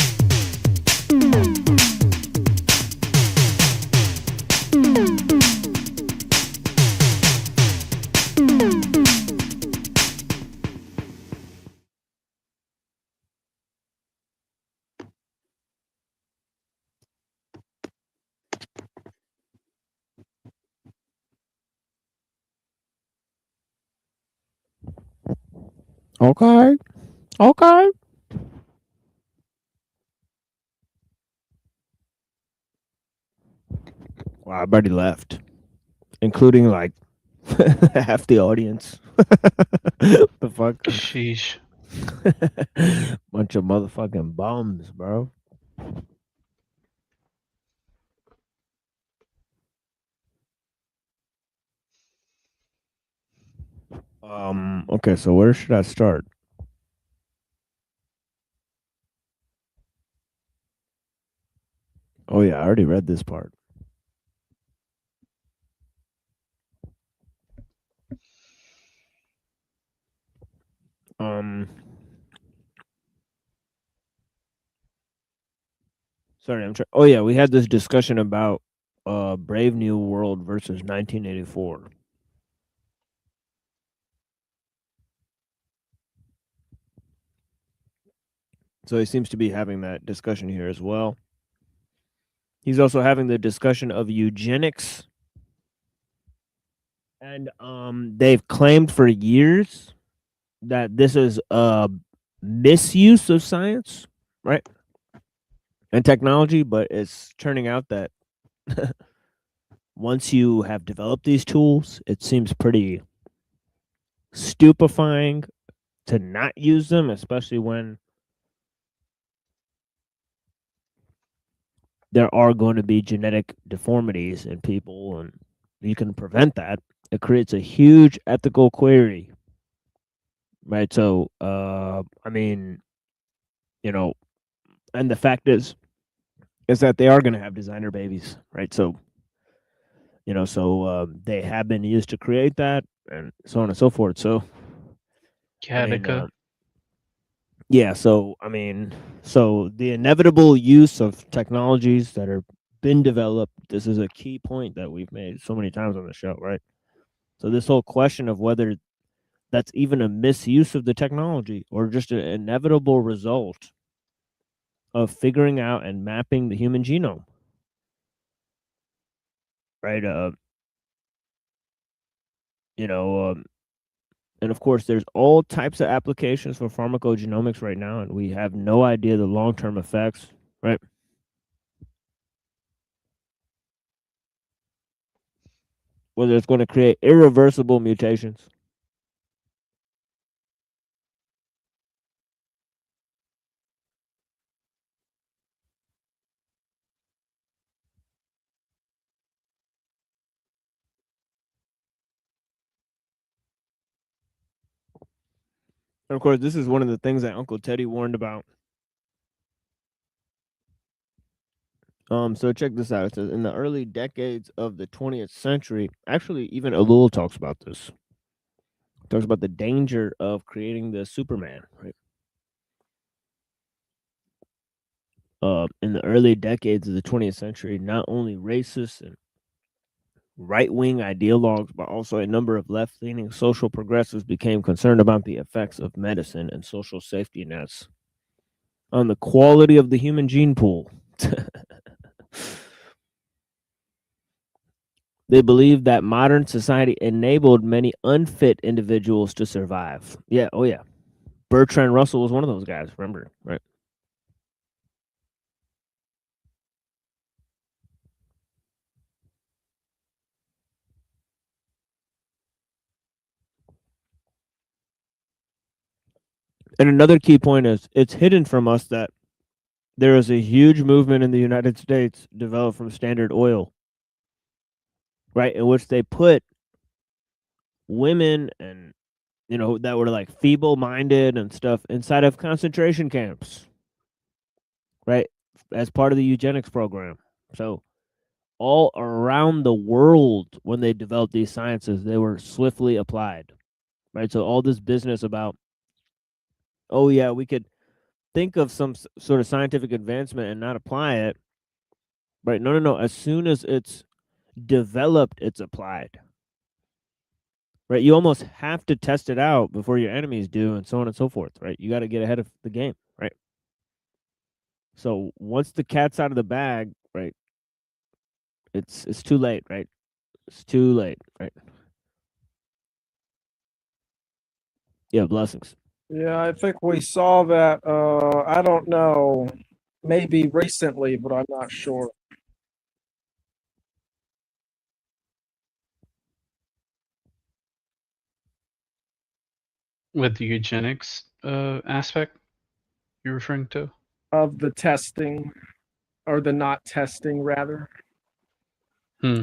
Okay. Okay. Wow, everybody left, including like half the audience. The fuck? Sheesh. Bunch of motherfucking bums, bro. Okay, so where should I start? Oh yeah, I already read this part. Sorry, I'm trying. Oh yeah, we had this discussion about Brave New World versus 1984. So he seems to be having that discussion here as well. He's also having the discussion of eugenics. And they've claimed for years that this is a misuse of science, right? And technology, but it's turning out that once you have developed these tools, it seems pretty stupefying to not use them, especially when there are going to be genetic deformities in people and you can prevent that. It creates a huge ethical query. Right. So, I mean, you know, and the fact is that they are going to have designer babies. Right. So, you know, so they have been used to create that and so on and so forth. So, I mean, Gattaca. yeah. So, I mean, so the inevitable use of technologies that are been developed. This is a key point that we've made so many times on the show, right? So this whole question of whether that's even a misuse of the technology or just an inevitable result of figuring out and mapping the human genome, right? You know, and of course, there's all types of applications for pharmacogenomics right now, and we have no idea the long-term effects, right? Whether it's going to create irreversible mutations. And of course, this is one of the things that Uncle Teddy warned about. So check this out. It says in the early decades of the 20th century, actually, even Elul talks about this. Talks about the danger of creating the Superman, right? In the early decades of the 20th century, not only racist and right-wing ideologues, but also a number of left-leaning social progressives became concerned about the effects of medicine and social safety nets on the quality of the human gene pool. They believed that modern society enabled many unfit individuals to survive. Yeah, oh yeah. Bertrand Russell was one of those guys, remember, right? And another key point is it's hidden from us that there is a huge movement in the United States developed from Standard Oil, right? In which they put women and, you know, that were like feeble minded and stuff inside of concentration camps, right? As part of the eugenics program. So, all around the world, when they developed these sciences, they were swiftly applied, right? So, all this business about, oh, yeah, we could think of some sort of scientific advancement and not apply it. Right? No, no, no. As soon as it's developed, it's applied. Right? You almost have to test it out before your enemies do, and so on and so forth. Right? You got to get ahead of the game. Right? So once the cat's out of the bag, right? It's too late. Right? It's too late. Right? Yeah. Blessings. Yeah, I think we saw that. I don't know, maybe recently, but I'm not sure. With the eugenics aspect you're referring to? Of the testing, or the not testing, rather. Hmm.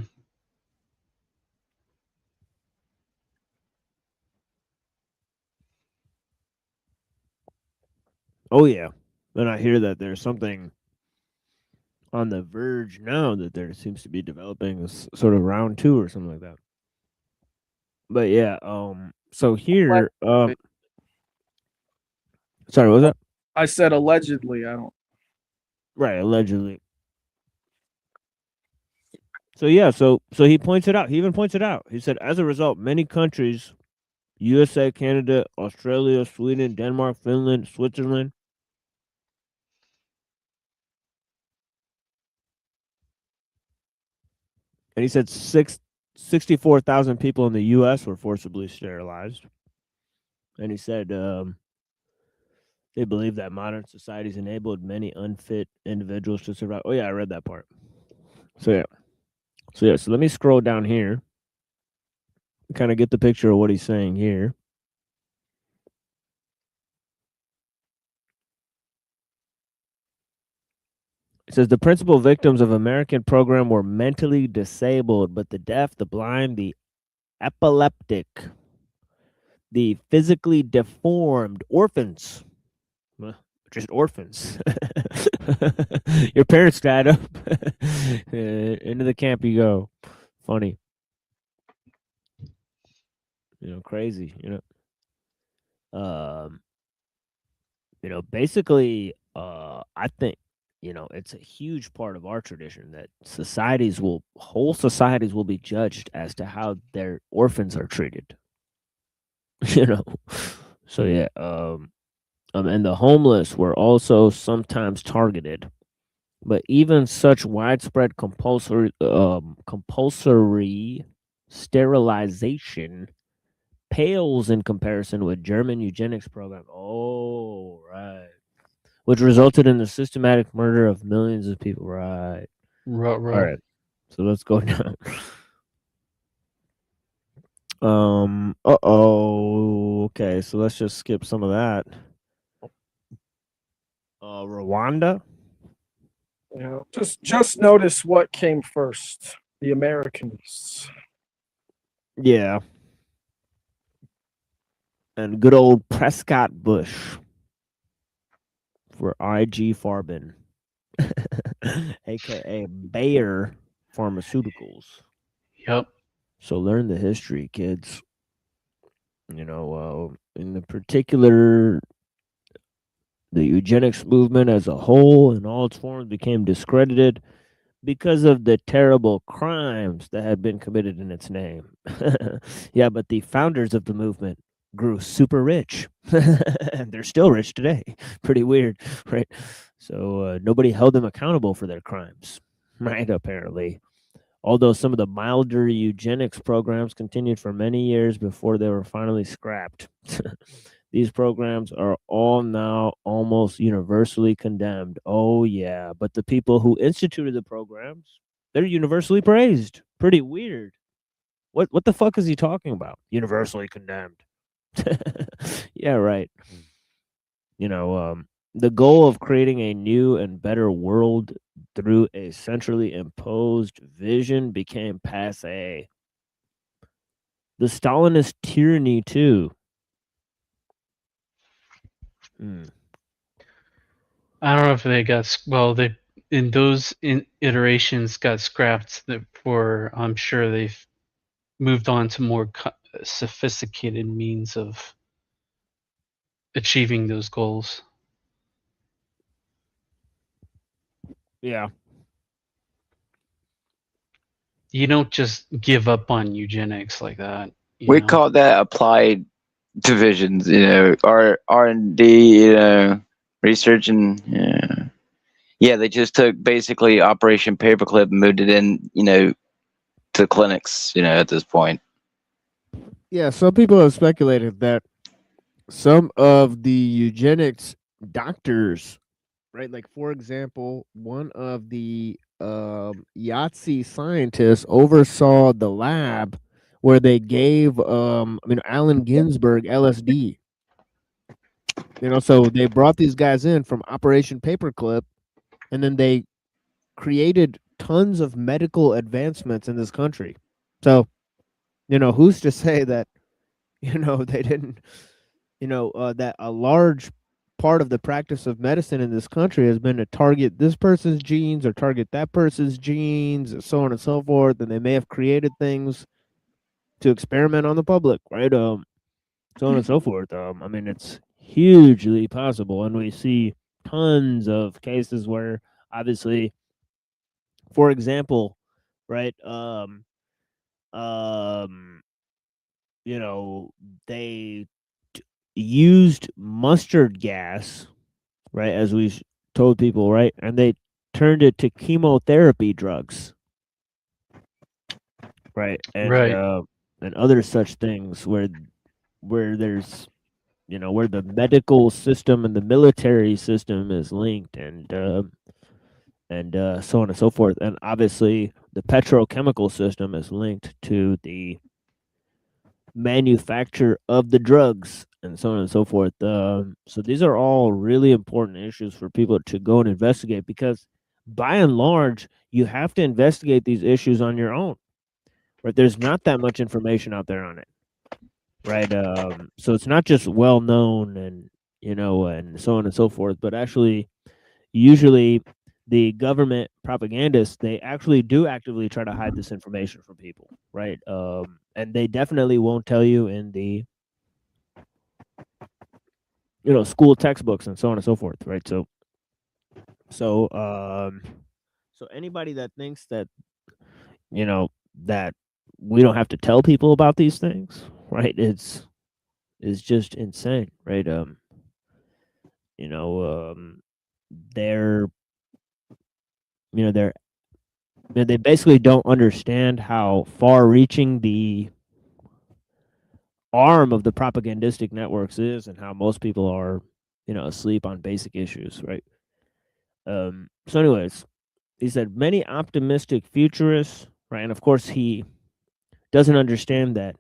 Oh yeah. And I hear that there's something on the verge now that there seems to be developing this sort of round two or something like that. But yeah, so here, sorry, what was that? I said allegedly. I don't. Right, allegedly. So yeah, so he points it out. He even points it out. He said, as a result, many countries, USA, Canada, Australia, Sweden, Denmark, Finland, Switzerland, and he said 64,000 people in the U.S. were forcibly sterilized. And he said they believe that modern societies enabled many unfit individuals to survive. Oh yeah, I read that part. So yeah. So let me scroll down here. Kind of get the picture of what he's saying here. says the principal victims of American program were mentally disabled, but the deaf, the blind, the epileptic, the physically deformed, orphans. Just orphans. Your parents died up. Into the camp you go. Funny. Crazy. Basically, I think, it's a huge part of our tradition that whole societies will be judged as to how their orphans are treated. So yeah, and the homeless were also sometimes targeted, but even such widespread compulsory sterilization pales in comparison with German eugenics program. Oh, right. Which resulted in the systematic murder of millions of people. Right. All right. So let's go down. Okay, so let's just skip some of that. Rwanda. Just notice what came first. The Americans. Yeah. And good old Prescott Bush for IG Farben, aka Bayer Pharmaceuticals. Yep. So learn the history, kids. In the particular, the eugenics movement as a whole in all its forms became discredited because of the terrible crimes that had been committed in its name. Yeah, but the founders of the movement grew super rich. And they're still rich today. Pretty weird, right? So nobody held them accountable for their crimes, right? Apparently. Although some of the milder eugenics programs continued for many years before they were finally scrapped. These programs are all now almost universally condemned. Oh, yeah. But the people who instituted the programs, they're universally praised. Pretty weird. What the fuck is he talking about? Universally condemned. Yeah, right. The goal of creating a new and better world through a centrally imposed vision became passé. The Stalinist tyranny, too. I don't know if they got they in those iterations got scrapped. I'm sure they've moved on to more sophisticated means of achieving those goals. Yeah. You don't just give up on eugenics like that. We call that applied divisions, R&D, research, and yeah, they just took basically Operation Paperclip and moved it in, to clinics, at this point. Yeah, some people have speculated that some of the eugenics doctors, right? Like, for example, one of the Yahtzee scientists oversaw the lab where they gave Allen Ginsberg LSD. So they brought these guys in from Operation Paperclip, and then they created tons of medical advancements in this country. So, who's to say that, they didn't, that a large part of the practice of medicine in this country has been to target this person's genes or target that person's genes, and so on and so forth. And they may have created things to experiment on the public, right? So on and so forth. It's hugely possible. And we see tons of cases where, obviously, for example, right, they used mustard gas, right, as we told people, right, and they turned it to chemotherapy drugs, right, and other such things where there's where the medical system and the military system is linked, and so on and so forth, and obviously the petrochemical system is linked to the manufacture of the drugs, and so on and so forth. So these are all really important issues for people to go and investigate, because by and large, you have to investigate these issues on your own. Right? There's not that much information out there on it. Right? So it's not just well known and and so on and so forth, but actually usually the government propagandists, they actually do actively try to hide this information from people, right? And they definitely won't tell you in the school textbooks and so on and so forth, right? So anybody that thinks that that we don't have to tell people about these things, right? It's just insane, right? They're they basically don't understand how far-reaching the arm of the propagandistic networks is, and how most people are, asleep on basic issues, right? So, anyways, he said many optimistic futurists, right? And of course, he doesn't understand that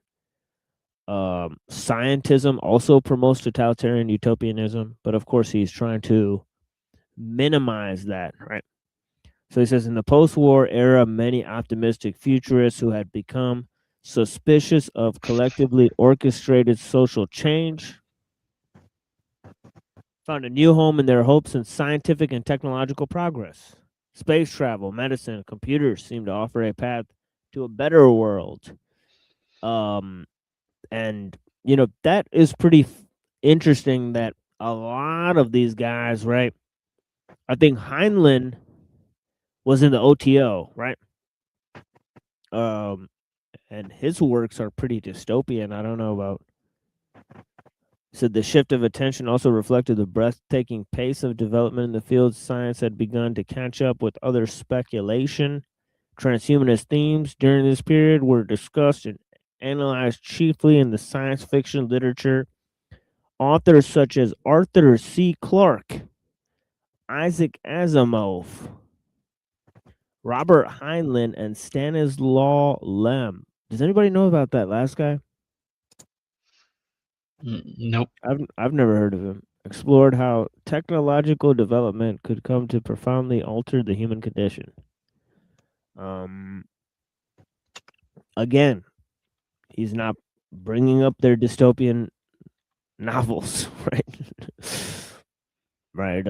scientism also promotes totalitarian utopianism, but of course, he's trying to minimize that, right? So he says in the post-war era, many optimistic futurists who had become suspicious of collectively orchestrated social change found a new home in their hopes in scientific and technological progress. Space travel, medicine, computers seem to offer a path to a better world. And that is pretty interesting that a lot of these guys, right? I think Heinlein was in the OTO, right? And his works are pretty dystopian. I don't know about. Said the shift of attention also reflected the breathtaking pace of development in the field. Science had begun to catch up with other speculation. Transhumanist themes during this period were discussed and analyzed chiefly in the science fiction literature. Authors such as Arthur C. Clarke, Isaac Asimov, Robert Heinlein, and Stanislaw Lem. Does anybody know about that last guy? Nope. I've never heard of him. Explored how technological development could come to profoundly alter the human condition. Again, he's not bringing up their dystopian novels, right? Right.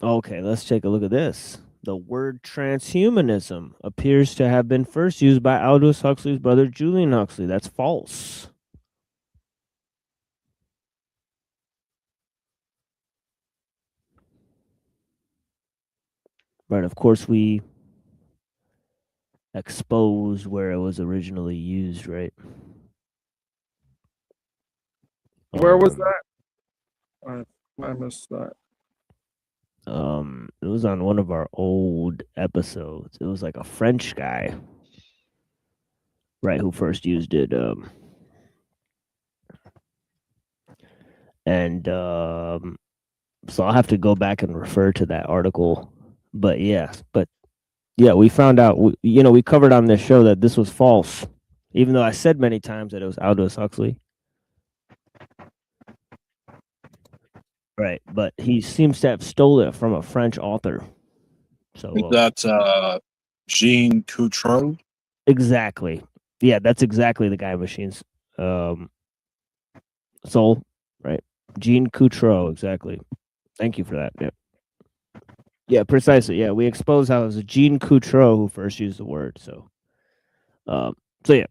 Okay, let's take a look at this. The word transhumanism appears to have been first used by Aldous Huxley's brother Julian Huxley. That's false. Right, of course we exposed where it was originally used, right? Where was that? I missed that. It was on one of our old episodes. It was like a French guy, right, who first used it. And so I'll have to go back and refer to that article. But yeah, we found out. We covered on this show that this was false, even though I said many times that it was Aldous Huxley. Right, but he seems to have stolen it from a French author. So that's Jean Coutreau. Exactly. Yeah, that's exactly the guy Machines Soul, right? Jean Coutreau, exactly. Thank you for that. Yeah. Yeah, precisely. Yeah, we exposed how it was Jean Coutreau who first used the word. So yeah.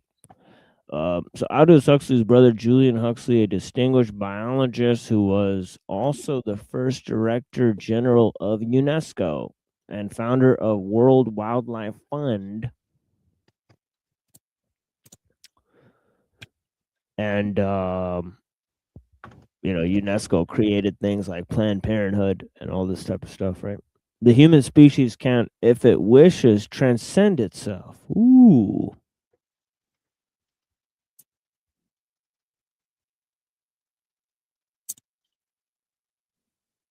So Aldous Huxley's brother Julian Huxley, a distinguished biologist who was also the first director general of UNESCO and founder of World Wildlife Fund. And UNESCO created things like Planned Parenthood and all this type of stuff, right? The human species can, if it wishes, transcend itself. Ooh.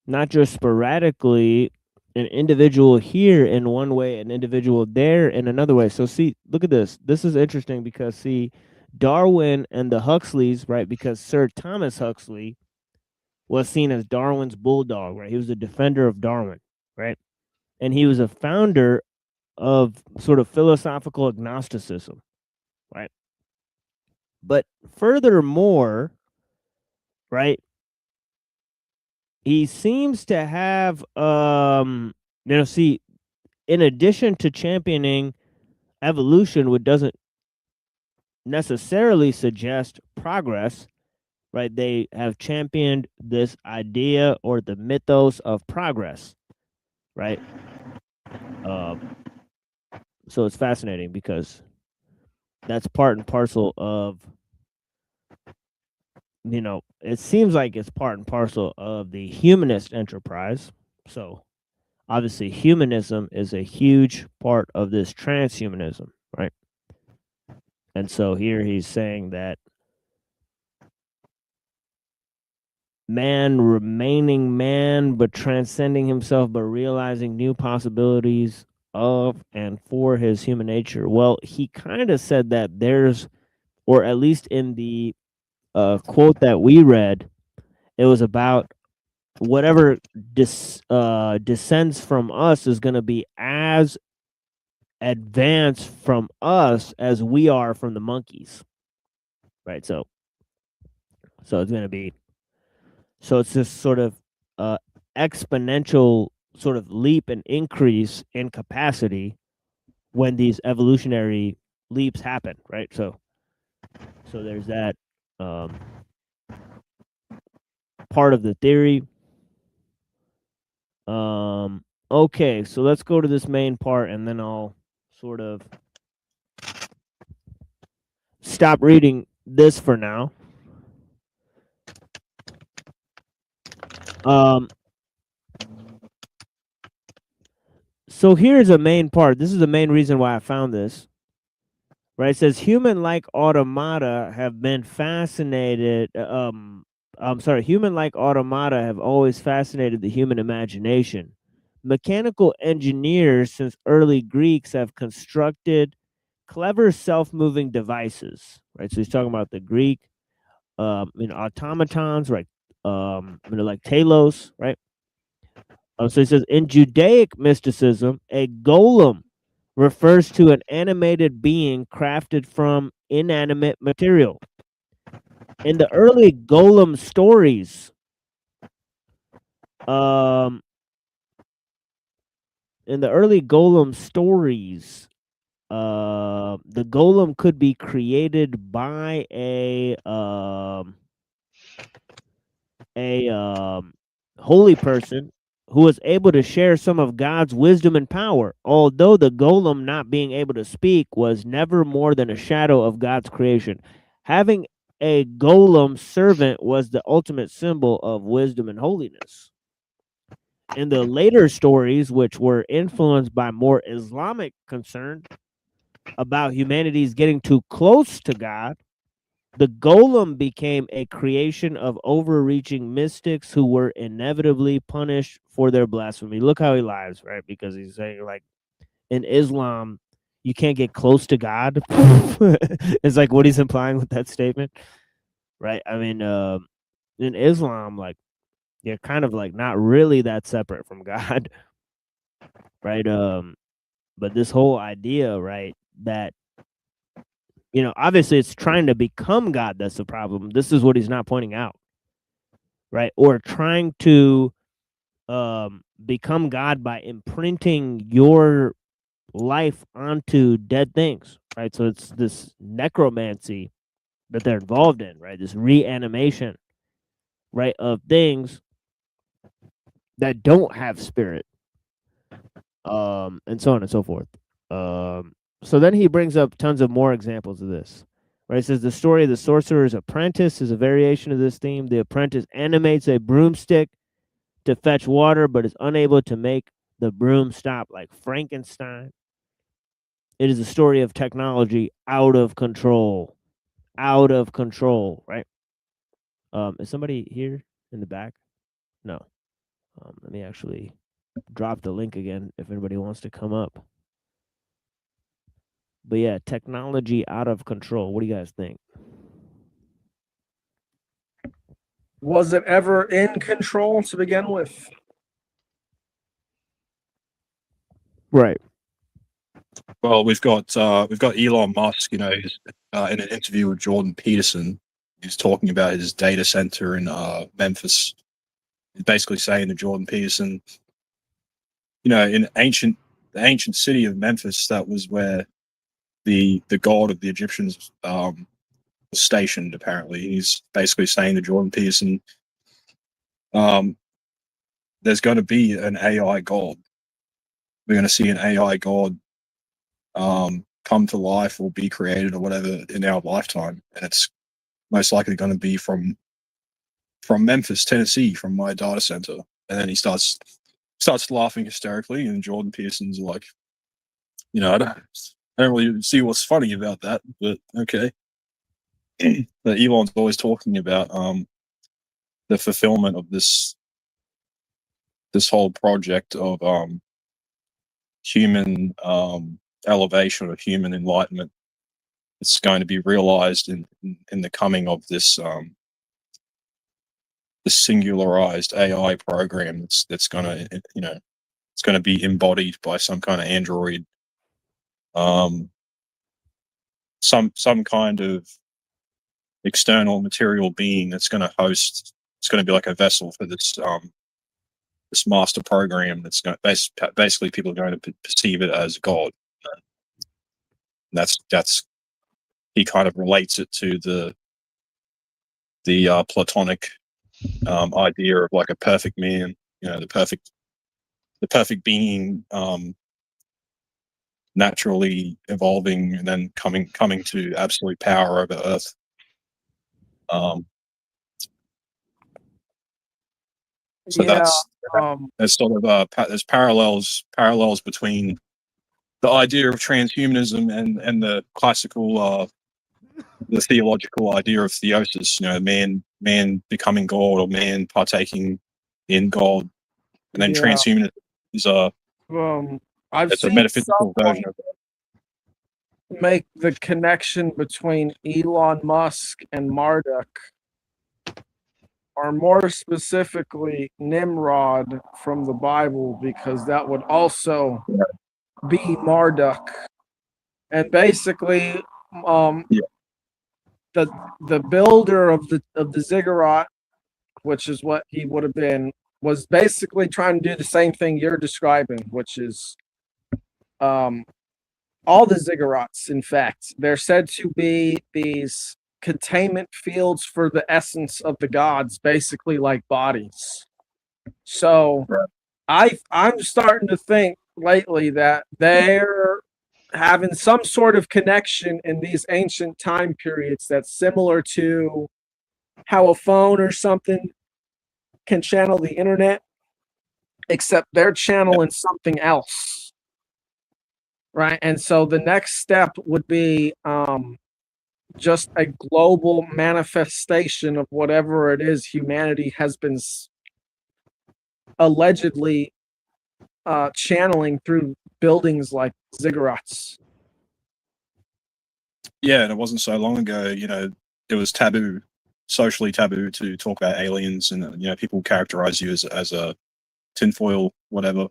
Not just sporadically, an individual here in one way, an individual there in another way. So see, look at this. This is interesting because see, Darwin and the Huxleys, right? Because Sir Thomas Huxley was seen as Darwin's bulldog, right? He was a defender of Darwin, right? And he was a founder of sort of philosophical agnosticism, right? But furthermore, right, he seems to have see, in addition to championing evolution, which doesn't necessarily suggest progress, right? They have championed this idea or the mythos of progress, right? So it's fascinating because that's part and parcel of, it seems like it's part and parcel of the humanist enterprise. So obviously humanism is a huge part of this transhumanism, right? And so here he's saying that man remaining man, but transcending himself, but realizing new possibilities of and for his human nature. Well, he kind of said that there's, or at least in the quote that we read, it was about whatever descends from us is going to be as advanced from us as we are from the monkeys, right? So it's going to be, so it's this sort of exponential sort of leap and increase in capacity when these evolutionary leaps happen, right? So there's that part of the theory. Okay, so let's go to this main part, and then I'll sort of stop reading this for now. So here's a main part. This is the main reason why I found this. Right? It says human-like automata have been fascinated. Human-like automata have always fascinated the human imagination. Mechanical engineers since early Greeks have constructed clever self-moving devices. Right? So he's talking about the Greek, automatons, right? Like telos, right? So he says in Judaic mysticism, a golem refers to an animated being crafted from inanimate material. In the early golem stories, the golem could be created by a holy person who was able to share some of God's wisdom and power, although the golem not being able to speak was never more than a shadow of God's creation. Having a golem servant was the ultimate symbol of wisdom and holiness. In the later stories, which were influenced by more Islamic concern about humanity's getting too close to God, the golem became a creation of overreaching mystics who were inevitably punished for their blasphemy. Look how he lies, right? Because he's saying, like, in Islam, you can't get close to God. It's like what he's implying with that statement, right? I mean, in Islam, like, you're kind of like not really that separate from God, right? But this whole idea, right, that obviously it's trying to become God that's the problem. This is what he's not pointing out, right? Or trying to become God by imprinting your life onto dead things, right? So it's this necromancy that they're involved in, right? This reanimation, right, of things that don't have spirit, and so on and so forth. So then he brings up tons of more examples of this. Right? It says the story of the sorcerer's apprentice is a variation of this theme. The apprentice animates a broomstick to fetch water, but is unable to make the broom stop, like Frankenstein. It is a story of technology out of control. Out of control, right? Is somebody here in the back? No. Let me actually drop the link again if anybody wants to come up. But yeah, technology out of control. What do you guys think? Was it ever in control to begin with? Right. Well, we've got Elon Musk. In an interview with Jordan Peterson, he's talking about his data center in Memphis. He's basically saying to Jordan Peterson, in the ancient city of Memphis, that was where the god of the Egyptians was stationed. Apparently, he's basically saying to Jordan Peterson, there's going to be an AI god. We're going to see an AI god come to life or be created or whatever in our lifetime, and it's most likely going to be from Memphis, Tennessee, from my data center. And then he starts laughing hysterically, and Jordan Peterson's like, I don't really see what's funny about that, but okay. But Elon's always talking about the fulfillment of this whole project of human elevation, or human enlightenment. It's going to be realized in the coming of this singularized AI program that's going to it's going to be embodied by some kind of android, some kind of external material being that's going to host. It's going to be like a vessel for this master program. That's going to basically people are going to perceive it as God. That's he kind of relates it to the Platonic idea of like a perfect man, the perfect being, naturally evolving and then coming to absolute power over Earth. So Yeah, that's sort of there's parallels between the idea of transhumanism and the classical the theological idea of theosis, man becoming God, or man partaking in God, and then Yeah. transhumanism is I've it's a seen metaphysical version of that. make the connection between Elon Musk and Marduk, or more specifically Nimrod from the Bible, because that would also be Marduk. And basically, the builder of the ziggurat, which is what he would have been, was basically trying to do the same thing you're describing, which is all the ziggurats. In fact, they're said to be these containment fields for the essence of the gods, basically like bodies. So I'm starting to think lately that they're having some sort of connection in these ancient time periods that's similar to how a phone or something can channel the internet, except they're channeling something else. Right. And so the next step would be just a global manifestation of whatever it is humanity has been allegedly channeling through buildings like ziggurats. Yeah, and it wasn't so long ago, it was taboo, socially taboo, to talk about aliens, and people characterize you as a tinfoil whatever.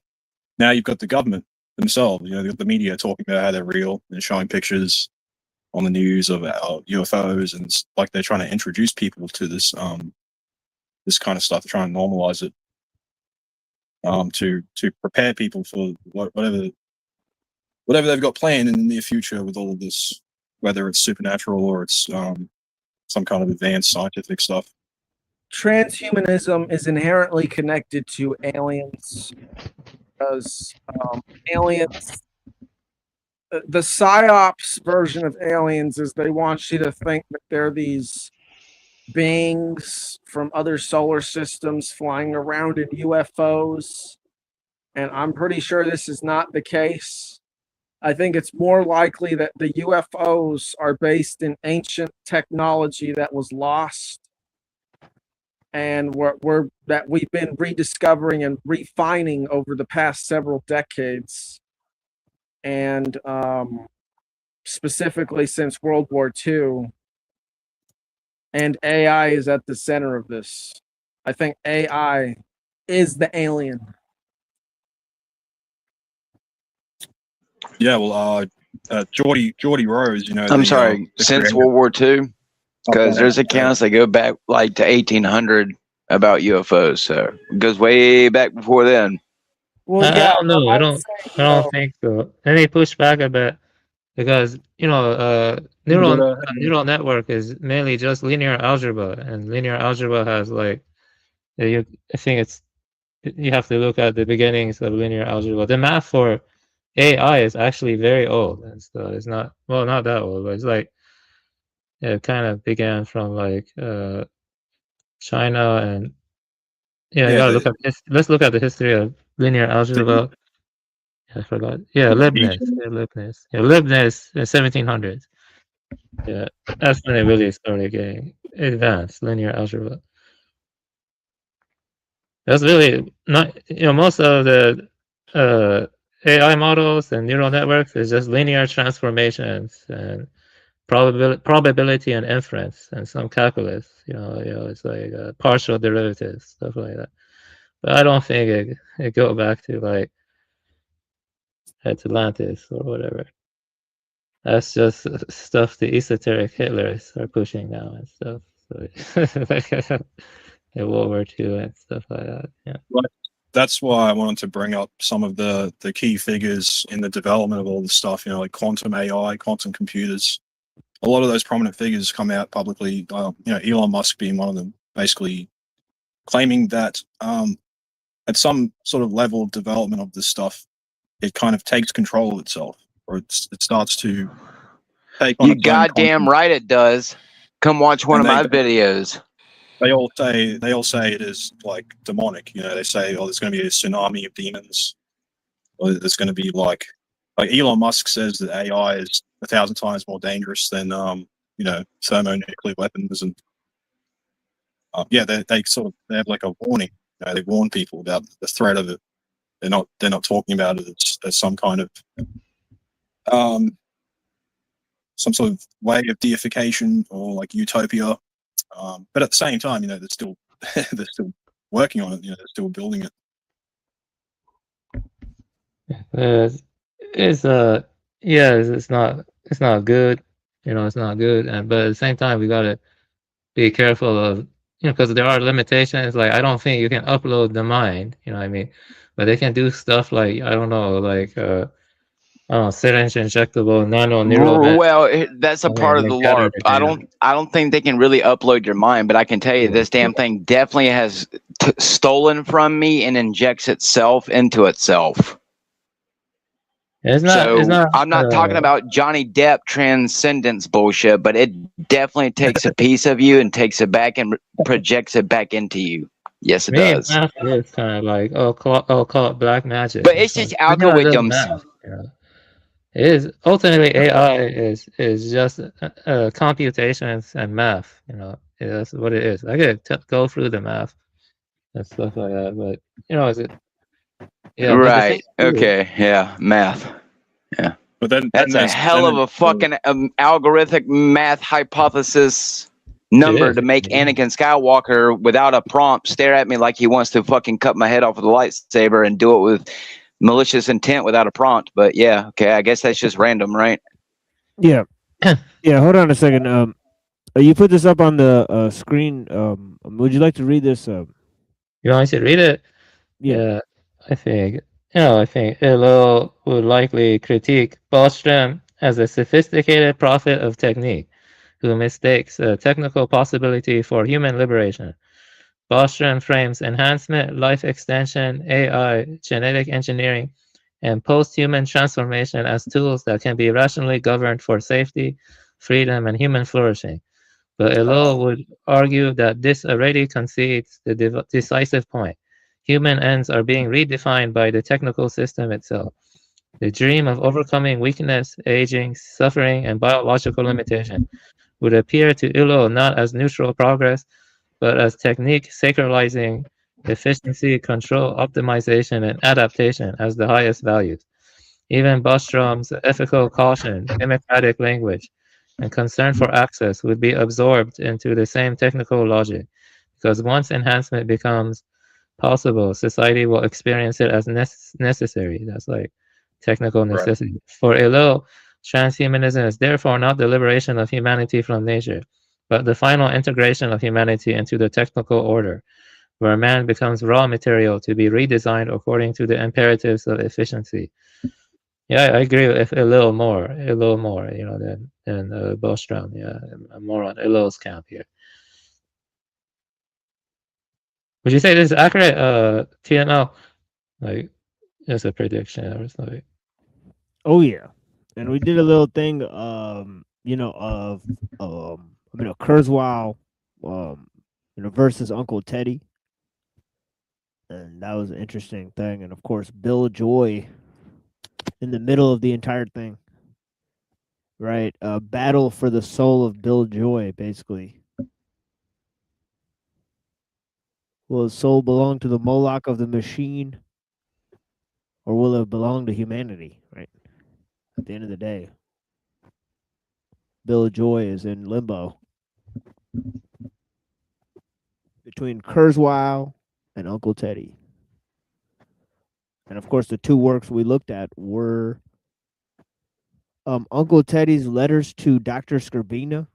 Now you've got the government themselves, they've got the media talking about how they're real and showing pictures on the news of UFOs, and it's like they're trying to introduce people to this this kind of stuff. They're trying to normalize it, to prepare people for whatever they've got planned in the near future with all of this, whether it's supernatural or it's some kind of advanced scientific stuff. Transhumanism is inherently connected to aliens, because aliens, the psyops version of aliens is they want you to think that they're these beings from other solar systems flying around in UFOs. And I'm pretty sure this is not the case. I think it's more likely that the UFOs are based in ancient technology that was lost, and that we've been rediscovering and refining over the past several decades. And specifically since World War II. And AI is at the center of this. I think AI is the alien. Yeah, well, Geordie Rose, you know. I'm the, sorry, the since creator- World War II, because Okay, there's yeah. accounts that go back like to 1800 about UFOs. So it goes way back before then. Well, I yeah, don't know. I I'd don't. say, I don't think so. Let me push back a bit because neural network is mainly just linear algebra, and linear algebra has like I think it's you have to look at the beginnings of linear algebra. The math for AI is actually very old, and so it's not not that old, but it's like it kind of began from like China and you Yeah, gotta look at let's look at the history of linear algebra. I forgot. Yeah, Leibniz. Yeah, Leibniz. Yeah, Leibniz in 1700s. Yeah, that's when it really started getting advanced, linear algebra. That's really not, most of the AI models and neural networks is just linear transformations and probability and inference and some calculus. It's like partial derivatives, stuff like that. But I don't think it go back to like Atlantis or whatever. That's just stuff the esoteric Hitlers are pushing now and stuff. So like in World War II and stuff like that. Yeah. But that's why I wanted to bring up some of the key figures in the development of all this stuff, you know, like quantum AI, quantum computers. A lot of those prominent figures come out publicly, Elon Musk being one of them, basically claiming that at some sort of level of development of this stuff, it kind of takes control of itself, or it starts to take on You its own goddamn conscience. right it does. Come watch one And of my videos. They all say it is like demonic. You know, they say, "Oh, there's going to be a tsunami of demons," or there's going to be like Elon Musk says that AI is 1,000 times more dangerous than thermonuclear weapons, and they have like a warning. They warn people about the threat of it. They're not talking about it as some kind of some sort of way of deification or like utopia. But at the same time, they're still they're still working on it. They're still building it. It's it's not good. It's not good, but at the same time we gotta be careful of because there are limitations. Like I don't think you can upload the mind. You know what I mean? But they can do stuff like I don't know, like syringe injectable nano neural net. Well, that's a part of the LARP. I don't think they can really upload your mind, but I can tell you this damn thing definitely has stolen from me and injects itself into itself. It's not. I'm not talking about Johnny Depp transcendence bullshit, but it definitely takes a piece of you and takes it back and projects it back into you. Yes, it does. Math is kind of like call it black magic. But it's just algorithms. It is ultimately AI is just computations and math. That's what it is. I could go through the math and stuff like that, but is it? Yeah, right. Okay. Yeah. Math. Yeah. But then that's a hell of a fucking algorithmic math hypothesis number to make Anakin Skywalker without a prompt stare at me like he wants to fucking cut my head off with a lightsaber and do it with malicious intent without a prompt. But yeah, okay, I guess that's just random, right? Yeah. Yeah, hold on a second. You put this up on the screen. Would you like to read this? You want me to read it? Yeah. I think Elo would likely critique Bostrom as a sophisticated prophet of technique who mistakes a technical possibility for human liberation. Bostrom frames enhancement, life extension, AI, genetic engineering, and post-human transformation as tools that can be rationally governed for safety, freedom, and human flourishing. But Elo would argue that this already concedes the decisive point. Human ends are being redefined by the technical system itself. The dream of overcoming weakness, aging, suffering, and biological limitation would appear to Elo not as neutral progress, but as technique sacralizing efficiency, control, optimization, and adaptation as the highest values. Even Bostrom's ethical caution, democratic language, and concern for access would be absorbed into the same technical logic, because once enhancement becomes possible, society will experience it as necessary. That's like technical necessity. For Elo, transhumanism is therefore not the liberation of humanity from nature, but the final integration of humanity into the technical order, where man becomes raw material to be redesigned according to the imperatives of efficiency. Yeah, I agree with a little more, you know, than Bostrom. Yeah, I'm more on Elo's camp here. Would you say this is accurate, TML? Like, it's a prediction or something. Oh yeah, and we did a little thing, of Kurzweil, versus Uncle Teddy, and that was an interesting thing. And of course, Bill Joy in the middle of the entire thing, right? A battle for the soul of Bill Joy, basically. Will his soul belong to the Moloch of the machine, or will it belong to humanity? Right. At the end of the day, Bill Joy is in limbo between Kurzweil and Uncle Teddy. And of course, the two works we looked at were Uncle Teddy's letters to Dr. Scribina,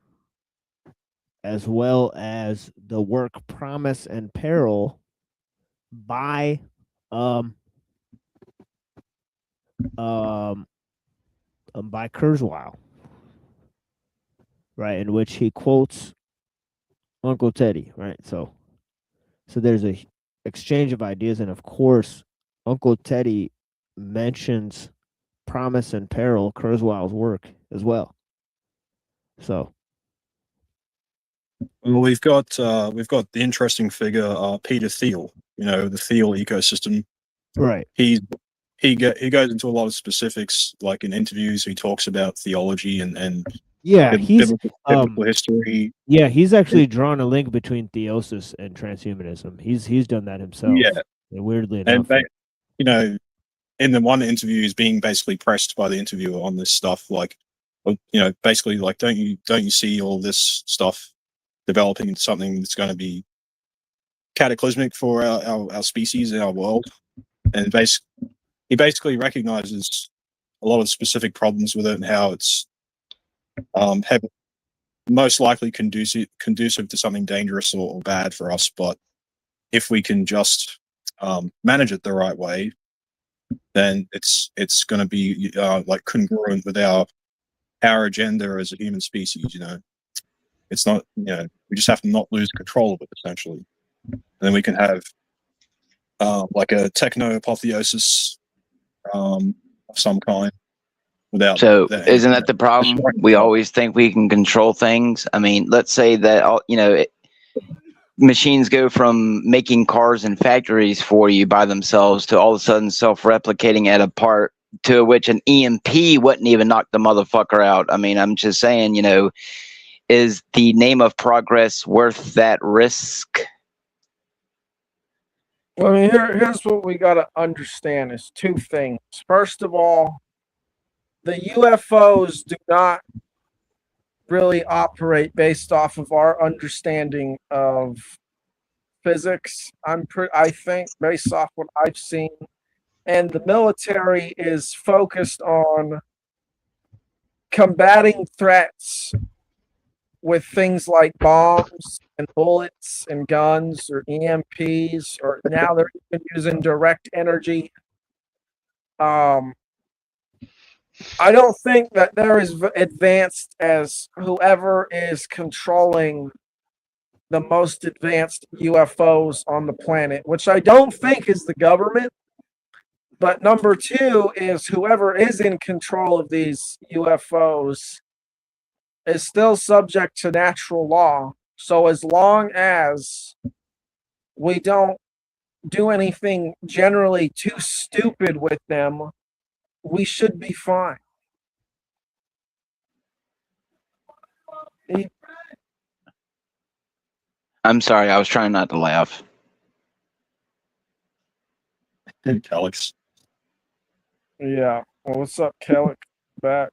as well as the work Promise and Peril by by Kurzweil, right, in which he quotes Uncle Teddy, right? So there's a exchange of ideas, and of course, Uncle Teddy mentions Promise and Peril, Kurzweil's work as well. So, well, we've got the interesting figure Peter Thiel. You know, the Thiel ecosystem. Right. He goes into a lot of specifics, like in interviews. He talks about theology and yeah, he's biblical history. Yeah, he's actually drawn a link between theosis and transhumanism. He's done that himself. Yeah, weirdly enough. And you know, in the one interview, he's being basically pressed by the interviewer on this stuff. Like, you know, basically, like, don't you see all this stuff developing into something that's going to be cataclysmic for our species and our world? And he basically recognizes a lot of specific problems with it and how it's most likely conducive to something dangerous or bad for us. But if we can just manage it the right way, then it's going to be like congruent with our agenda as a human species. You know, it's not, you know, we just have to not lose control of it, essentially, and then we can have like a techno apotheosis of some kind. So isn't that the problem? We always think we can control things. I mean, let's say that machines go from making cars in factories for you by themselves to all of a sudden self-replicating at a part to which an EMP wouldn't even knock the motherfucker out. I mean, I'm just saying, you know, is the name of progress worth that risk? Well, I mean, here's what we got to understand is two things. First of all, the UFOs do not really operate based off of our understanding of physics. I think based off what I've seen, and the military is focused on combating threats with things like bombs and bullets and guns or EMPs, or now they're even using direct energy. I don't think that they're as advanced as whoever is controlling the most advanced UFOs on the planet, which I don't think is the government. But number two is whoever is in control of these UFOs is still subject to natural law. So as long as we don't do anything generally too stupid with them, we should be fine. I'm sorry, I was trying not to laugh. Alex. Yeah. Well, what's up, Kellic? Back.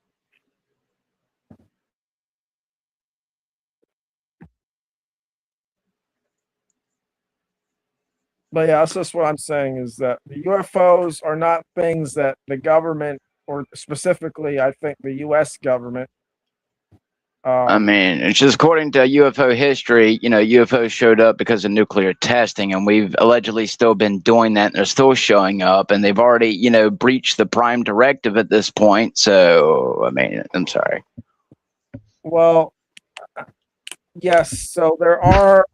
But yeah, that's just what I'm saying is that the UFOs are not things that the government, or specifically, I think the U.S. government. I mean, it's just according to UFO history, UFOs showed up because of nuclear testing, and we've allegedly still been doing that, and they're still showing up, and they've already, breached the prime directive at this point. So, I mean, I'm sorry. Well, yes. So there are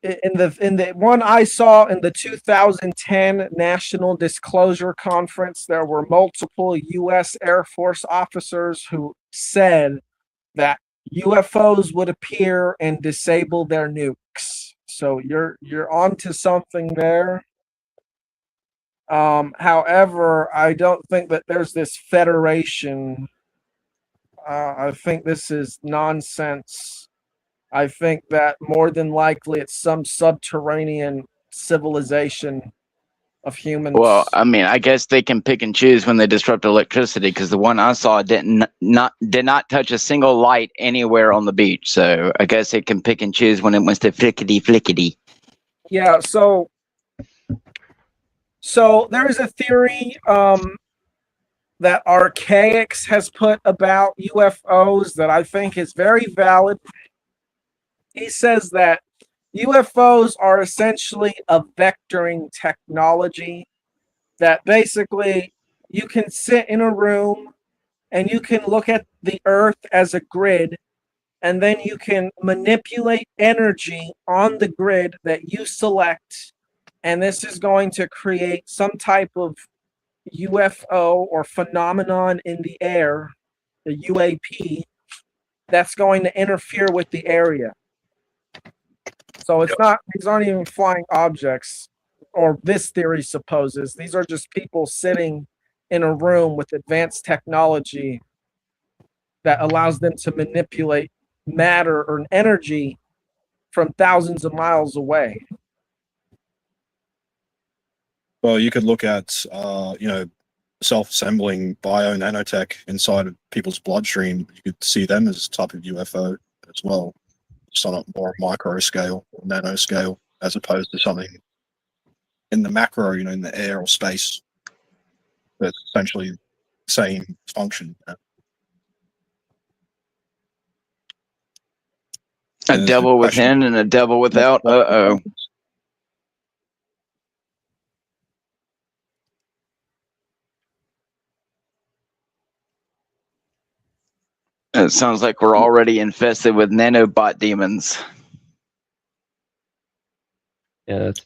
in the one I saw in the 2010 National Disclosure Conference, there were multiple U.S. Air Force officers who said that UFOs would appear and disable their nukes. So you're onto something there. However, I don't think that there's this federation. I think this is nonsense. I think that more than likely it's some subterranean civilization of humans. Well, I mean, I guess they can pick and choose when they disrupt electricity, because the one I saw did not touch a single light anywhere on the beach. So I guess they can pick and choose when it wants to flickety. Yeah. So there is a theory that Archaics has put about UFOs that I think is very valid. He says that UFOs are essentially a vectoring technology that basically you can sit in a room and you can look at the earth as a grid, and then you can manipulate energy on the grid that you select, and this is going to create some type of UFO or phenomenon in the air, the UAP, that's going to interfere with the area. So these aren't even flying objects, or this theory supposes. These are just people sitting in a room with advanced technology that allows them to manipulate matter or energy from thousands of miles away. Well, you could look at, self-assembling bio nanotech inside of people's bloodstream. You could see them as a type of UFO as well. It's on a more micro scale or nano scale, as opposed to something in the macro, in the air or space. That's essentially the same function. A devil within and a devil without. Uh-oh. It sounds like we're already infested with nanobot demons. Yeah, it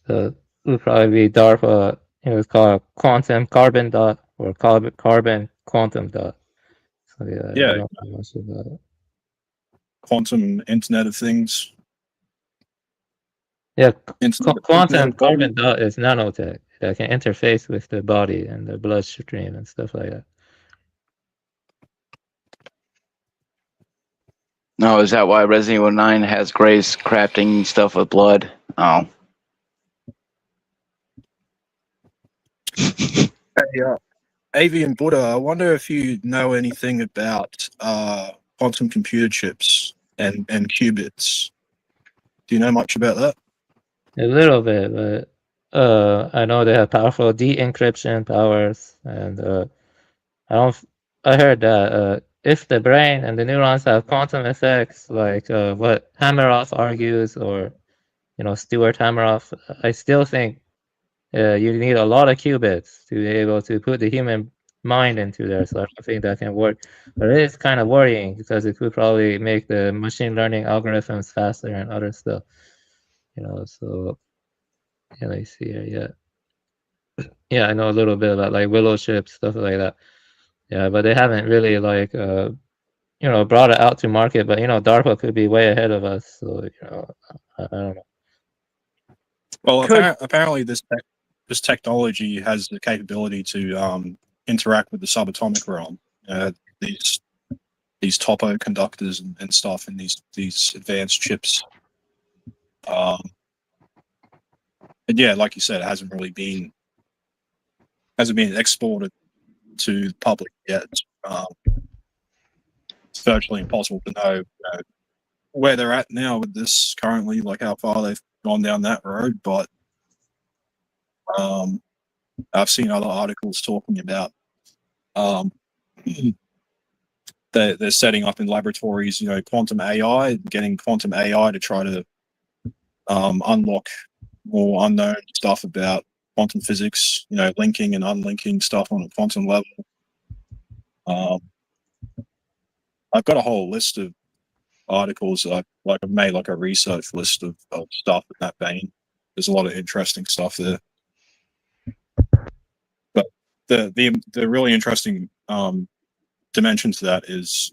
would probably be DARPA. It's called quantum carbon dot or carbon quantum dot. So yeah, Yeah. I don't know much about it. Quantum Internet of Things. Yeah, Internet quantum of carbon dot is nanotech that can interface with the body and the bloodstream and stuff like that. No, is that why Resident Evil 9 has Grace crafting stuff with blood? Oh. Hey, Avian Buddha, I wonder if you know anything about quantum computer chips and qubits. Do you know much about that? A little bit, but I know they have powerful de-encryption powers, and I heard that if the brain and the neurons have quantum effects, like what Hameroff argues, or Stuart Hameroff, I still think you need a lot of qubits to be able to put the human mind into there. So I don't think that can work. But it is kind of worrying because it could probably make the machine learning algorithms faster and other stuff. So yeah, let me see here. Yeah, I know a little bit about like Willow chips, stuff like that. Yeah, but they haven't really brought it out to market. But DARPA could be way ahead of us. So I don't know. Well, apparently this technology has the capability to interact with the subatomic realm. These topo conductors and stuff, and these advanced chips. And yeah, like you said, it hasn't really been hasn't been exported to the public yet. It's virtually impossible to know where they're at now with this currently, like how far they've gone down that road. But I've seen other articles talking about they're setting up in laboratories, quantum AI, getting quantum AI to try to unlock more unknown stuff about quantum physics, linking and unlinking stuff on a quantum level. I've got a whole list of articles. I've made like a research list of stuff in that vein. There's a lot of interesting stuff there. But the really interesting dimension to that is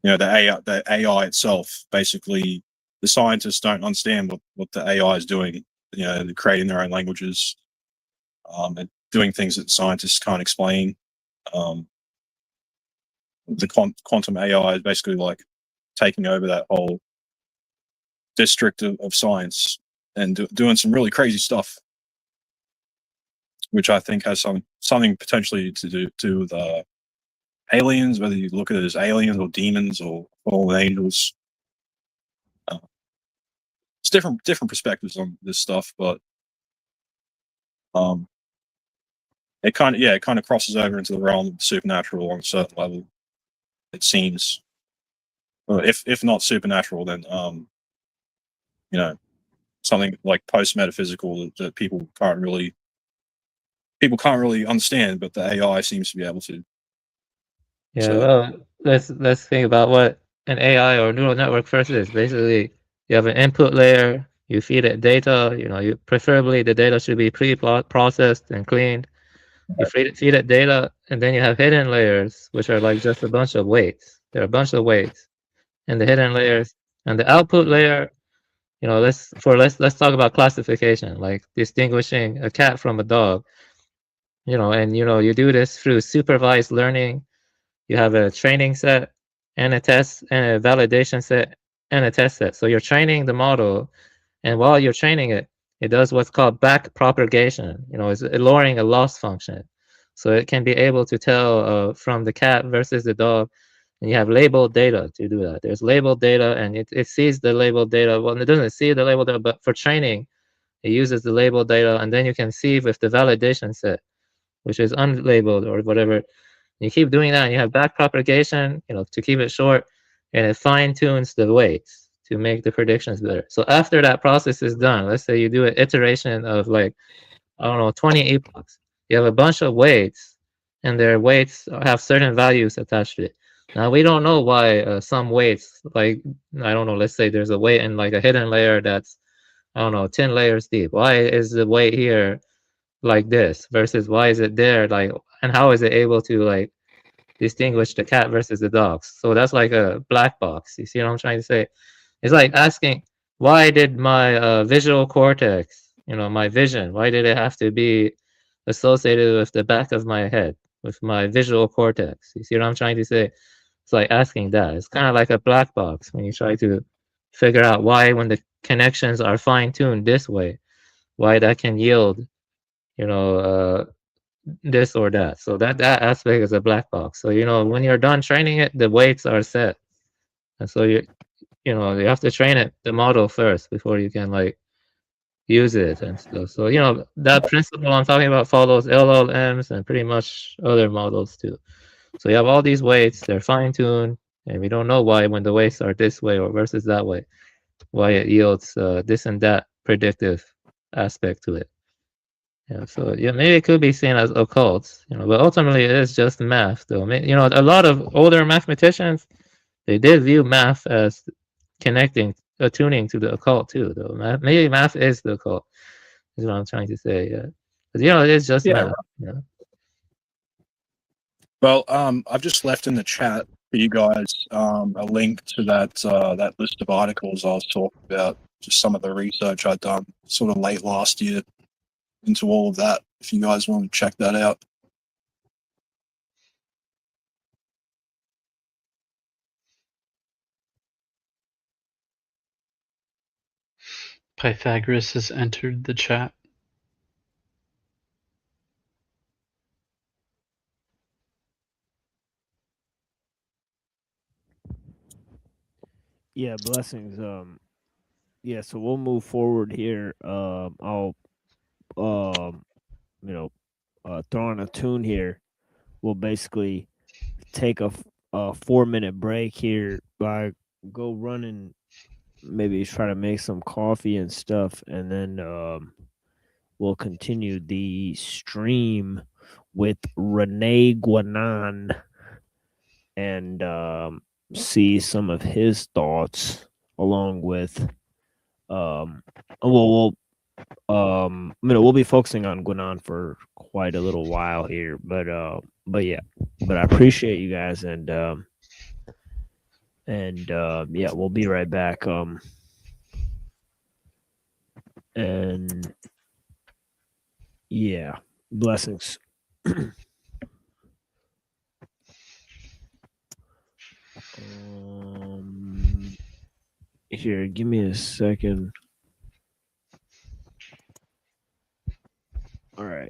the AI itself. Basically, the scientists don't understand what the AI is doing. They're creating their own languages and doing things that scientists can't explain. The quantum AI is basically like taking over that whole district of science and doing some really crazy stuff, which I think has something potentially to do with aliens, whether you look at it as aliens or demons or fallen angels. It's different perspectives on this stuff, but it kind of crosses over into the realm of the supernatural on a certain level. It seems, if not supernatural, then something like post metaphysical that people can't really understand, but the AI seems to be able to. Yeah, So, well, let's think about what an AI or neural network first is. Basically, you have an input layer, you feed it data, you preferably the data should be pre-processed and cleaned. You feed it data, and then you have hidden layers, which are like just a bunch of weights. There are a bunch of weights in the hidden layers, and the output layer. Let's talk about classification, like distinguishing a cat from a dog. And you do this through supervised learning. You have a training set and a test and a validation set and a test set. So you're training the model, and while you're training it, it does what's called back propagation. It's lowering a loss function. So it can be able to tell from the cat versus the dog, and you have labeled data to do that. There's labeled data, and it sees the labeled data. Well, it doesn't see the labeled data, but for training, it uses the labeled data, and then you can see with the validation set, which is unlabeled or whatever. You keep doing that, and you have back propagation, to keep it short, and it fine tunes the weights to make the predictions better. So after that process is done, let's say you do an iteration of 20 epochs. You have a bunch of weights, and their weights have certain values attached to it. Now we don't know why some weights, I don't know, let's say there's a weight in like a hidden layer that's, I don't know, 10 layers deep. Why is the weight here like this versus why is it there? And how is it able to distinguish the cat versus the dogs? So that's like a black box. You see what I'm trying to say? It's like asking, why did my visual cortex, my vision, why did it have to be associated with the back of my head, with my visual cortex? You see what I'm trying to say? It's like asking that. It's kind of like a black box when you try to figure out why, when the connections are fine-tuned this way, why that can yield, this or that. So that aspect is a black box. So when you're done training it, the weights are set, and so you have to train it, the model first, before you can use it and stuff. So that principle I'm talking about follows LLMs and pretty much other models too. So you have all these weights, they're fine-tuned, and we don't know why when the weights are this way or versus that way, why it yields this and that predictive aspect to it. So maybe it could be seen as occult, but ultimately it is just math, though. A lot of older mathematicians, they did view math as connecting, attuning to the occult too, though. Maybe math is the occult, is what I'm trying to say. Yeah, because it is just math. well, I've just left in the chat for you guys a link to that list of articles I was talking about. Just some of the research I'd done sort of late last year into all of that. If you guys want to check that out. Pythagoras has entered the chat. Yeah, blessings. Yeah, so we'll move forward here. I'll you know, throw on a tune here. We'll basically take a 4-minute break here. I go run and maybe try to make some coffee and stuff, and then we'll continue the stream with Renee Guanan and see some of his thoughts along with we'll be focusing on Guanan for quite a little while here, but yeah, but I appreciate you guys and yeah, we'll be right back. And yeah, blessings. Here, give me a second. All right.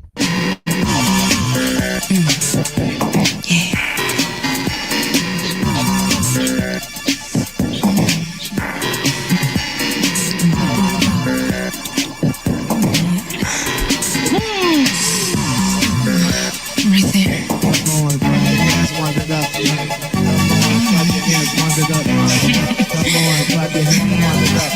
Right there. Come on, clap your hands, wind it up. Clap your hands, wind it up. Come on, clap your hands, wind it up.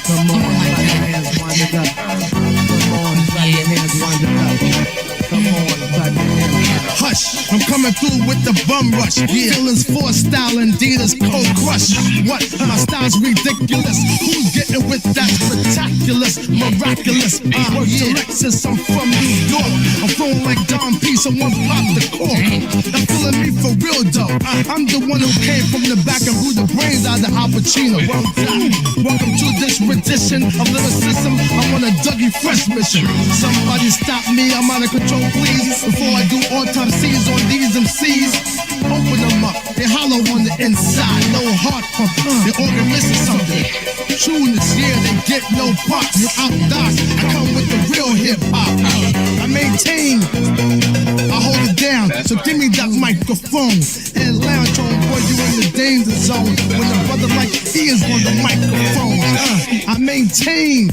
Come on, clap your hands, wind it up. Come on, clap your hands, wind it up. Come on, clap your hands. Hush, I'm coming through with the bum rush. Dealers for style and dealers cold crush. What? My style's ridiculous. Who's getting with that spectacular, miraculous? Word to Lexus, I'm from New York. I'm flowing like Don P, someone pop the cork. I'm feeling me for real though. I'm the one who came from the back and blew the brains out of Al Pacino. Welcome to this rendition of lyricism. I'm on a Dougie Fresh mission. Somebody stop me, I'm out of control, please. Before I do all time C's on these MCs, open them up, they hollow on the inside, no heart pump, the organ missing something. Trueness, yeah, they get no props. Without dots, I come with the real hip hop. I maintain, I hold it down, so give me that microphone and lounge on, boy, you in the danger zone. When a brother like he is on the microphone, I maintain,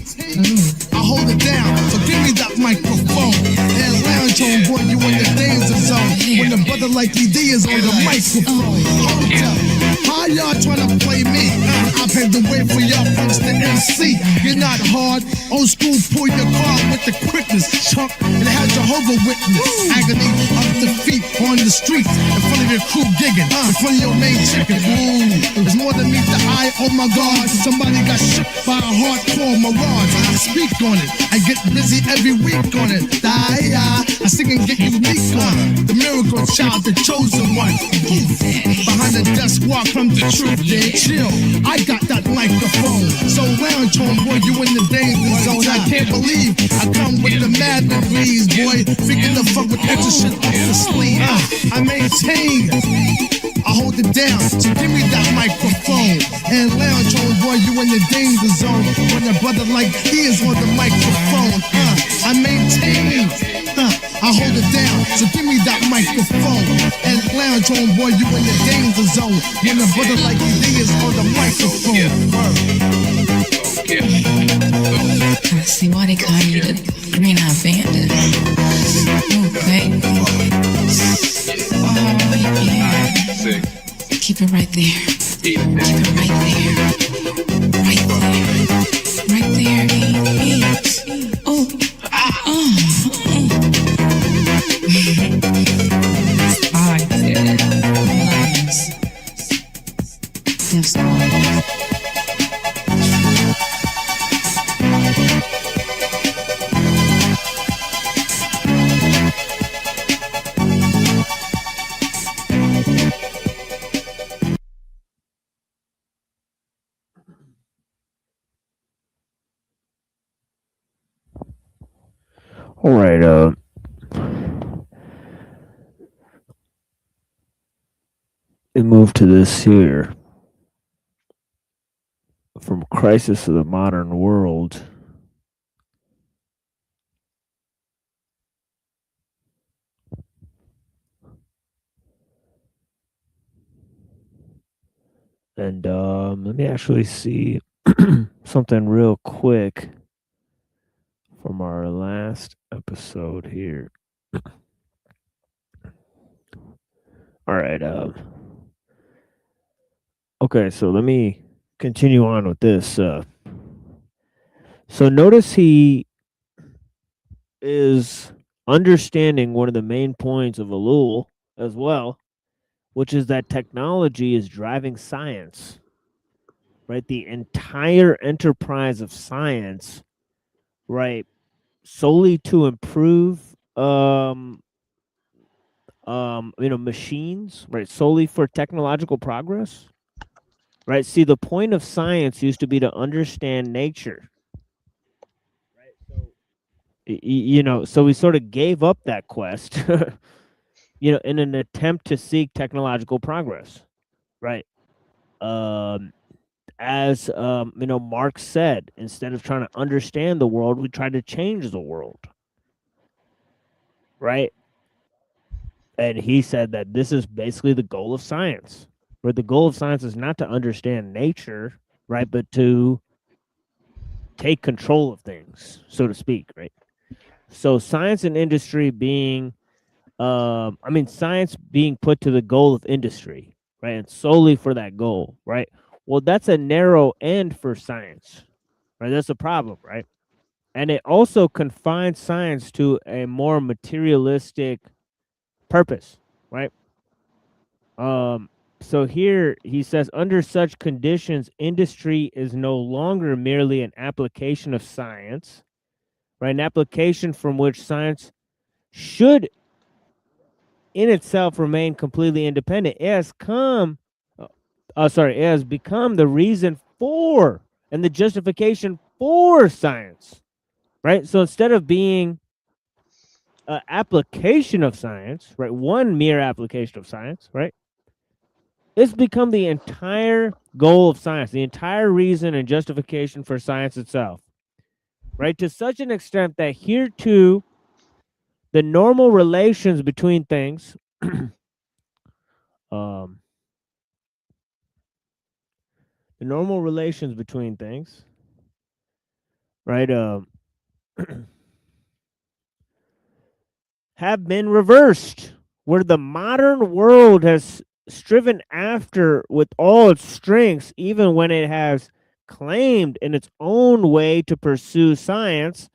I hold it down, so give me that microphone and lounge on, boy, you in the danger zone. When a brother like D is on the microphone, hold up. How y'all tryna play me? I paved the way for y'all punks to MC. You're not hard. Old school, pull your car with the quickness. Chunk, and it had Jehovah Witness. Agony of defeat on the streets. In front of your crew gigging. In front of your main chicken. Ooh, there's more than meet the eye. Oh my God. Somebody got shook by a hardcore mirage. I speak on it. I get busy every week on it. I sing and get unique on it. The miracle child, the chosen one. Behind the desk walk from the truth, then chill. I got that microphone. So lounge on, boy, you in the danger zone. I can't believe I come with the mad degrees, boy. Figuring the fuck with extra shit off the sleeve. I maintain, I hold it down. So give me that microphone and lounge on, boy, you in the danger zone. When a brother like he is on the microphone, I maintain. I hold it down, so give me that microphone and lounge on, boy, you in the danger zone. When a brother like D is on the microphone. I see why they call you the Green Eye Bandit. Okay. Oh yeah. Keep it right there. Keep it right there. Right there. Right there. Oh. All right, we move to this here. From Crisis of the Modern World. And let me actually see something real quick from our last episode here. All right. Okay, so let me continue on with this. So notice he is understanding one of the main points of Elul as well, which is that technology is driving science. Right, the entire enterprise of science, right, solely to improve machines, right, solely for technological progress, right? See, the point of science used to be to understand nature, so we sort of gave up that quest, in an attempt to seek technological progress, right? As Marx said, instead of trying to understand the world, we try to change the world, right? And he said that this is basically the goal of science, where the goal of science is not to understand nature, right, but to take control of things, so to speak, right? So science and industry being, science being put to the goal of industry, right, and solely for that goal, right? Well, that's a narrow end for science, right? That's a problem, right? And it also confines science to a more materialistic purpose, right? So here he says, under such conditions, industry is no longer merely an application of science, right? An application from which science should in itself remain completely independent. It has it has become the reason for and the justification for science, right? So instead of being an application of science, right? One mere application of science, right? It's become the entire goal of science, the entire reason and justification for science itself, right? To such an extent that here too, the normal relations between things, the normal relations between things, right, have been reversed, where the modern world has striven after with all its strengths, even when it has claimed in its own way to pursue science,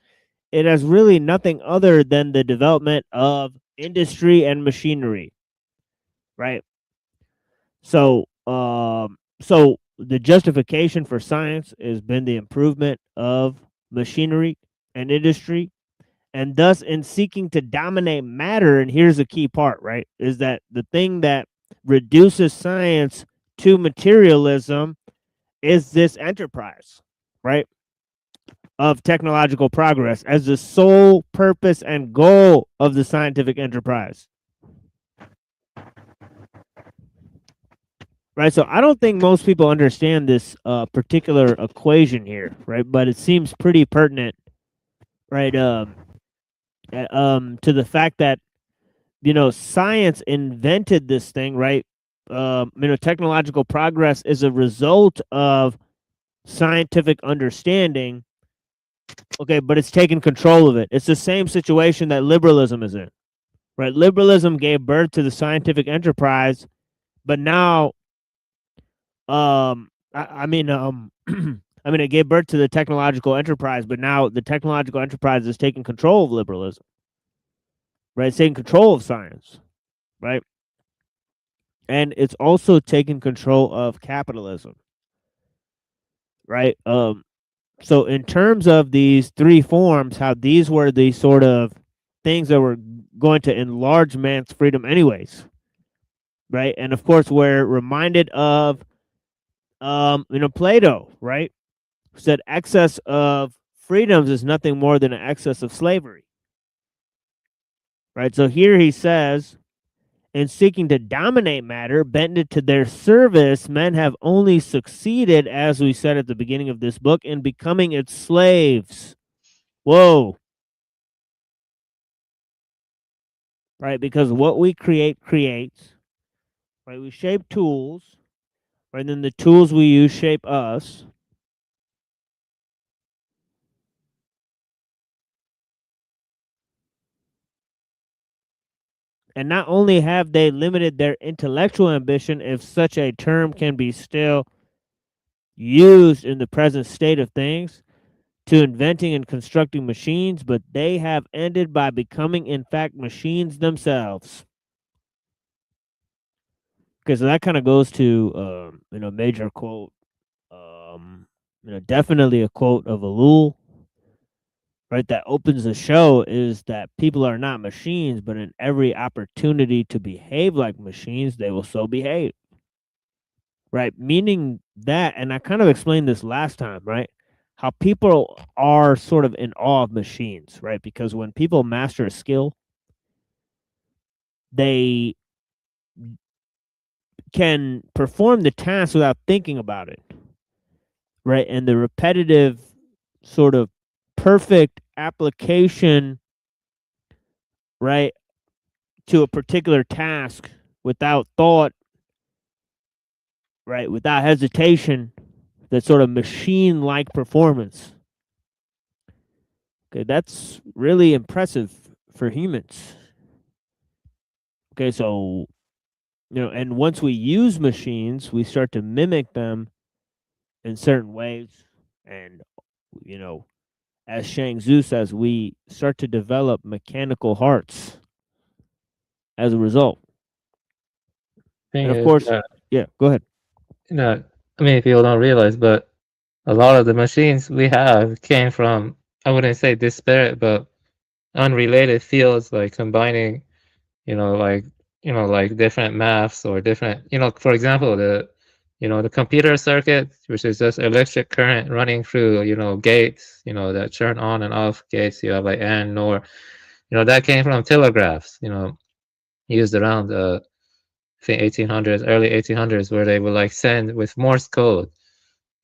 it has really nothing other than the development of industry and machinery, right? So the justification for science has been the improvement of machinery and industry, and thus in seeking to dominate matter, and here's the key part, right, is that the thing that reduces science to materialism is this enterprise, right, of technological progress as the sole purpose and goal of the scientific enterprise. Right, so I don't think most people understand this particular equation here, right? But it seems pretty pertinent, right? To the fact that science invented this thing, right? Technological progress is a result of scientific understanding. Okay, but it's taken control of it. It's the same situation that liberalism is in, right? Liberalism gave birth to the scientific enterprise, but now, it gave birth to the technological enterprise, but now the technological enterprise is taking control of liberalism, right? It's taking control of science, right? And it's also taking control of capitalism, right? So in terms of these three forms, how these were the sort of things that were going to enlarge man's freedom anyways, right? And of course, we're reminded of, Plato, right? Who said excess of freedoms is nothing more than an excess of slavery, right? So here he says, in seeking to dominate matter, bended to their service, men have only succeeded, as we said at the beginning of this book, in becoming its slaves. Whoa. Right? Because what we create creates, right? We shape tools, Right, and then the tools we use shape us. And not only have they limited their intellectual ambition, if such a term can be still used in the present state of things, to inventing and constructing machines, but they have ended by becoming, in fact, machines themselves. Okay, so that kind of goes to major quote, definitely a quote of Elul, right? That opens the show is that people are not machines, but in every opportunity to behave like machines, they will so behave. Right, meaning that, and I kind of explained this last time, right? How people are sort of in awe of machines, right? Because when people master a skill, they can perform the task without thinking about it, right? And the repetitive, sort of perfect application, right, to a particular task without thought, right, without hesitation, that sort of machine like performance. Okay, that's really impressive for humans. Okay, so, and once we use machines, we start to mimic them in certain ways. And, as Shang Tzu says, we start to develop mechanical hearts as a result. Thing And of is course, that, yeah, go ahead. I mean, people don't realize, but a lot of the machines we have came from, I wouldn't say disparate, but unrelated fields, like combining, like different maths or different, for example, the computer circuit, which is just electric current running through, gates, that turn on and off gates. You have like and nor, that came from telegraphs, used around I think 1800s, early 1800s, where they would like send with Morse code,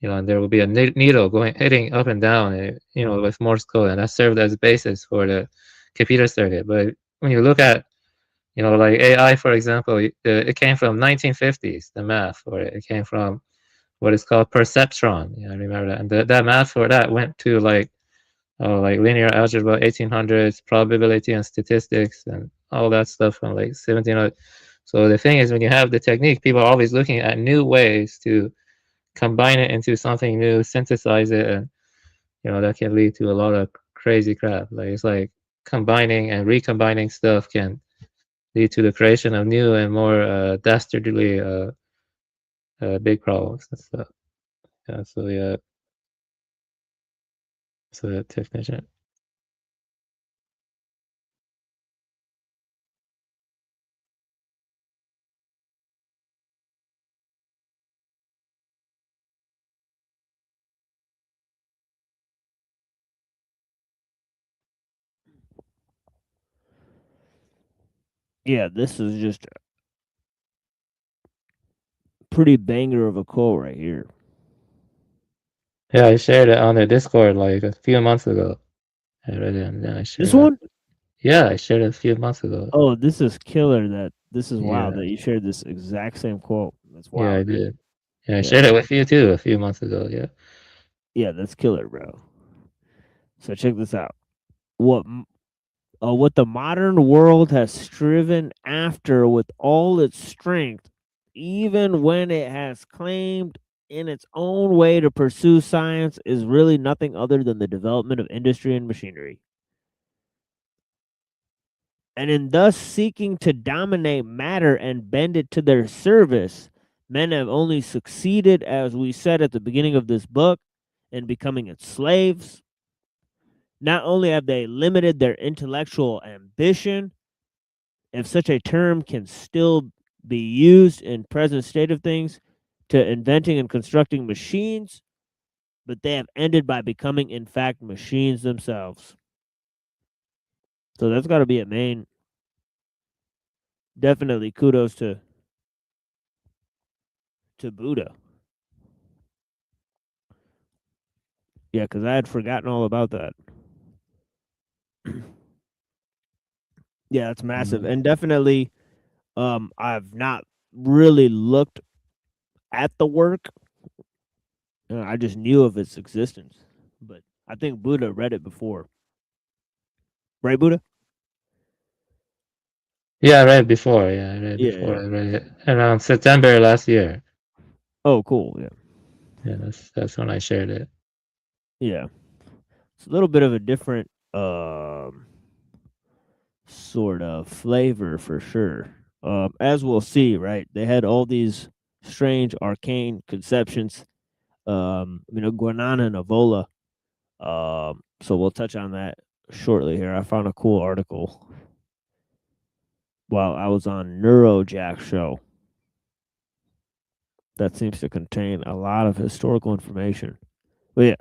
and there would be a needle going hitting up and down, with Morse code, and that served as basis for the computer circuit. But when you look at, like AI, for example, it came from 1950s, the math for it. It came from what is called perceptron. I remember that. And that math for that went to like linear algebra, 1800s, probability and statistics, and all that stuff from like 1700s. So the thing is, when you have the technique, people are always looking at new ways to combine it into something new, synthesize it, and that can lead to a lot of crazy crap. Like it's like combining and recombining stuff can lead to the creation of new and more dastardly big problems and stuff. Yeah, so the technician. Yeah, this is just a pretty banger of a quote right here. Yeah, I shared it on the Discord like a few months ago. I read it and then I shared This it. one? Yeah, I shared it a few months ago. Oh, this is killer. This is wild Yeah. that you shared this exact same quote. That's Yeah, I wild. did. Yeah, I Yeah. shared it with you too a few months ago. Yeah. Yeah, that's killer, bro. So check this out. What the modern world has striven after with all its strength, even when it has claimed in its own way to pursue science, is really nothing other than the development of industry and machinery. And in thus seeking to dominate matter and bend it to their service, men have only succeeded, as we said at the beginning of this book, in becoming its slaves. Not only have they limited their intellectual ambition, if such a term can still be used in present state of things, to inventing and constructing machines, but they have ended by becoming, in fact, machines themselves. So that's got to be a main. Definitely kudos to Buddha. Yeah, because I had forgotten all about that. Yeah, that's massive. And definitely, I've not really looked at the work. I just knew of its existence, but I think Buddha read it before. Right, Buddha? Yeah, I read it before. Yeah, I read it Yeah, before. yeah. I read it around September last year. Oh, cool. Yeah. Yeah, that's when I shared it. Yeah. It's a little bit of a different sort of flavor for sure. As we'll see, right? They had all these strange arcane conceptions. Guanana and Avola. So we'll touch on that shortly here. I found a cool article while I was on Neurojack show that seems to contain a lot of historical information. But yeah,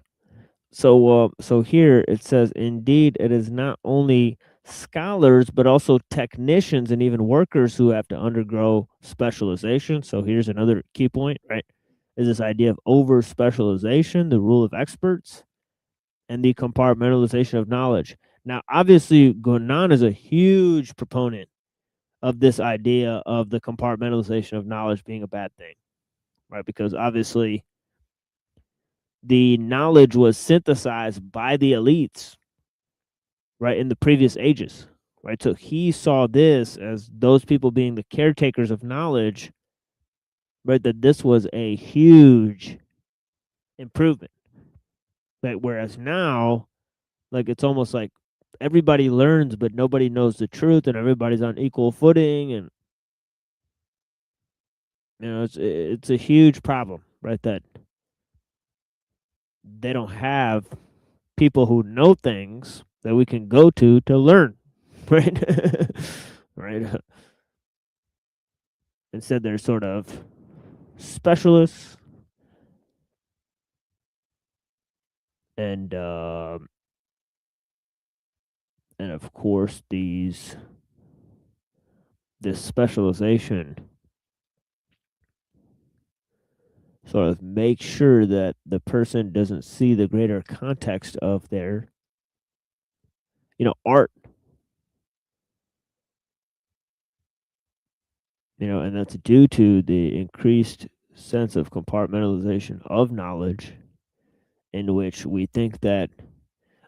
so here it says, indeed, it is not only scholars but also technicians and even workers who have to undergo specialization. So here's another key point, right? Is this idea of over specialization, the rule of experts, and the compartmentalization of knowledge. Now, obviously, Guanon is a huge proponent of this idea of the compartmentalization of knowledge being a bad thing, right? Because obviously, the knowledge was synthesized by the elites, right, in the previous ages, right? So he saw this as those people being the caretakers of knowledge, right? That this was a huge improvement, right? Whereas now, like, it's almost like everybody learns, but nobody knows the truth, and everybody's on equal footing, and it's a huge problem, right? That they don't have people who know things that we can go to learn, right? Right. Instead, they're sort of specialists, and of course this specialization sort of make sure that the person doesn't see the greater context of their art, and that's due to the increased sense of compartmentalization of knowledge, in which we think that,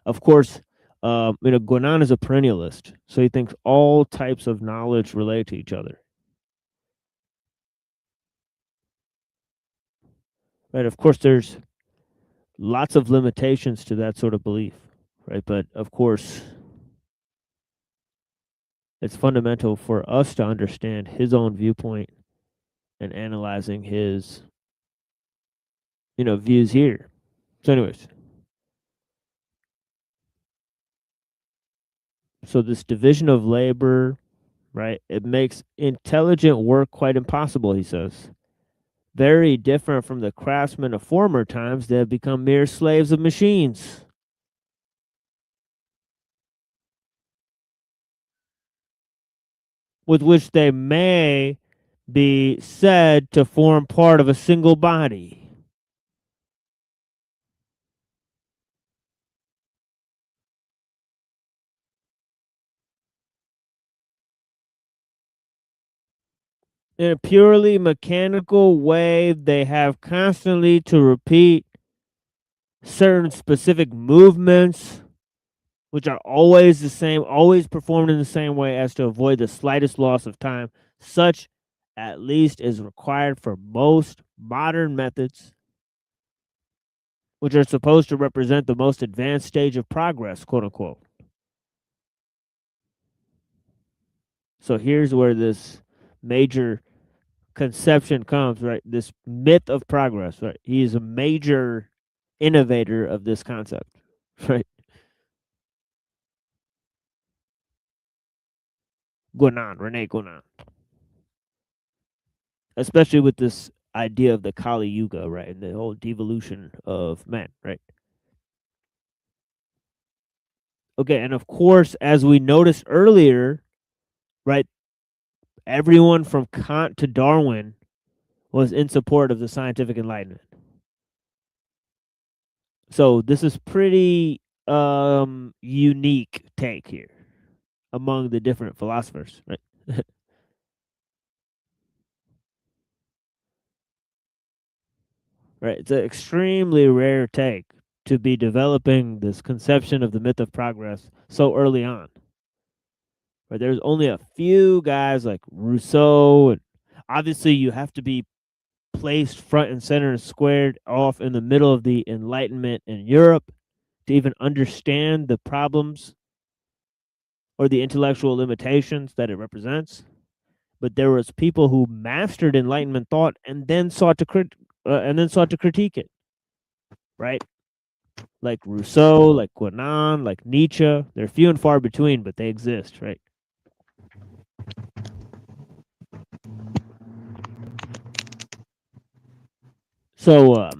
of course, Guanan is a perennialist, so he thinks all types of knowledge relate to each other. Right, of course, there's lots of limitations to that sort of belief, right? But of course, it's fundamental for us to understand his own viewpoint and analyzing his, views here. So, anyways, so this division of labor, right? It makes intelligent work quite impossible, he says. Very different from the craftsmen of former times that have become mere slaves of machines. With which they may be said to form part of a single body. In a purely mechanical way, they have constantly to repeat certain specific movements, which are always the same, always performed in the same way as to avoid the slightest loss of time. Such, at least, is required for most modern methods, which are supposed to represent the most advanced stage of progress, quote unquote. So here's where this major conception comes, right? This myth of progress, right? He is a major innovator of this concept, right? Rene Guanon. Especially with this idea of the Kali Yuga, right? And the whole devolution of man, right? Okay, and of course, as we noticed earlier, right, everyone from Kant to Darwin was in support of the scientific enlightenment. So this is pretty unique take here among the different philosophers, right? Right? It's an extremely rare take to be developing this conception of the myth of progress so early on. Right? There's only a few guys like Rousseau, and obviously you have to be placed front and center and squared off in the middle of the Enlightenment in Europe to even understand the problems or the intellectual limitations that it represents. But there was people who mastered Enlightenment thought and then sought to critique it, right? Like Rousseau, like Guénon, like Nietzsche. They're few and far between, but they exist, right? So,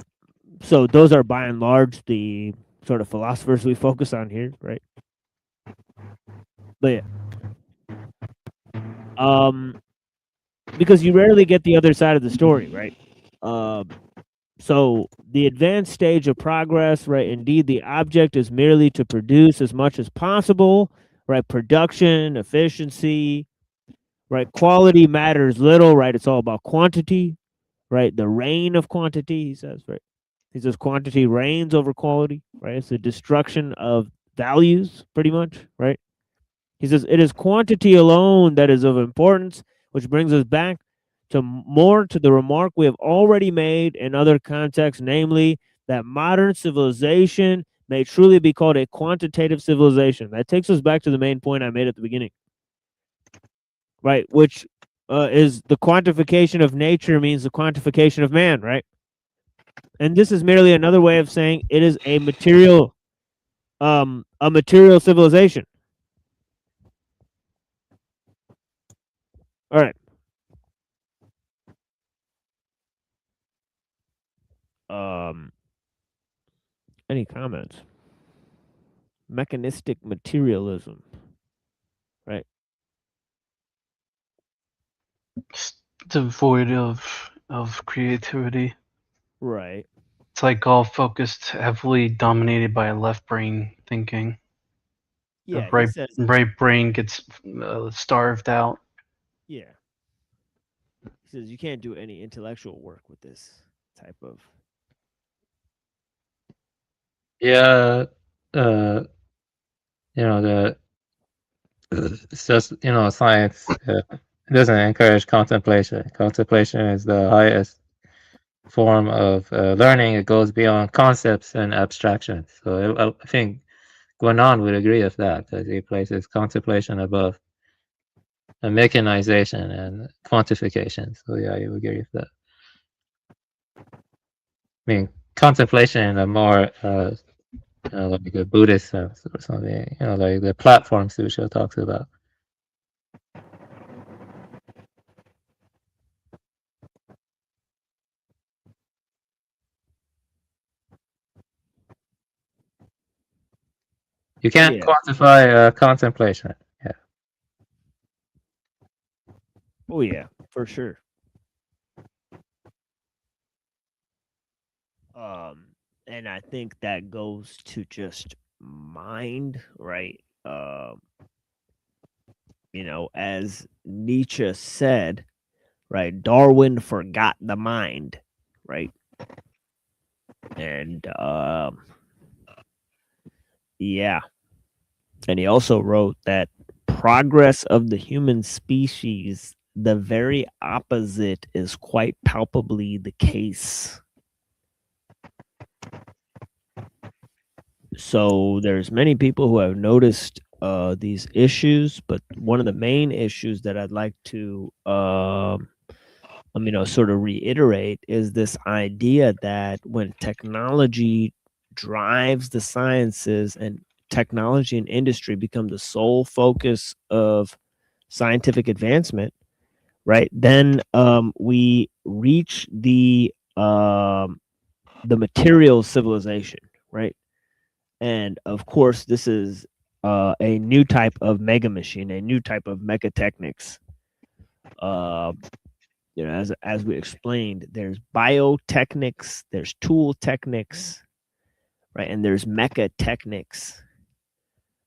so those are by and large the sort of philosophers we focus on here, right? But yeah, because you rarely get the other side of the story, right? So the advanced stage of progress, right? Indeed, the object is merely to produce as much as possible, right? Production, efficiency, right? Quality matters little, right? It's all about quantity, right? The reign of quantity, he says, right? He says quantity reigns over quality, right? It's the destruction of values, pretty much, right? He says it is quantity alone that is of importance, which brings us back to more to the remark we have already made in other contexts, namely that modern civilization may truly be called a quantitative civilization. That takes us back to the main point I made at the beginning, right? Which is the quantification of nature means the quantification of man, right? And this is merely another way of saying it is a material civilization. All right. Any comments? Mechanistic materialism, right? Devoid of creativity. Right. It's like all focused, heavily dominated by left brain thinking. Yeah, The right, he says, right brain gets starved out. yeah. He says you can't do any intellectual work with this type of. Yeah, you know it's just science doesn't encourage contemplation. Contemplation is the highest form of learning. It goes beyond concepts and abstractions. So I think Guénon would agree with that he places contemplation above mechanization and quantification. So yeah, you would agree with that. I mean, contemplation in a more like a Buddhist sense or something, like the platform Susha talks about. You can't quantify contemplation. Yeah. Oh yeah, for sure. And I think that goes to just mind, right? As Nietzsche said, right? Darwin forgot the mind, right? And yeah. And he also wrote that progress of the human species, the very opposite is quite palpably the case. So there's many people who have noticed these issues, but one of the main issues that I'd like to sort of reiterate is this idea that when technology drives the sciences and technology and industry become the sole focus of scientific advancement, right? Then we reach the material civilization, right? And of course, this is a new type of mega machine, a new type of mechatechnics. As we explained, there's biotechnics, there's tool techniques, right? And there's mechatechnics,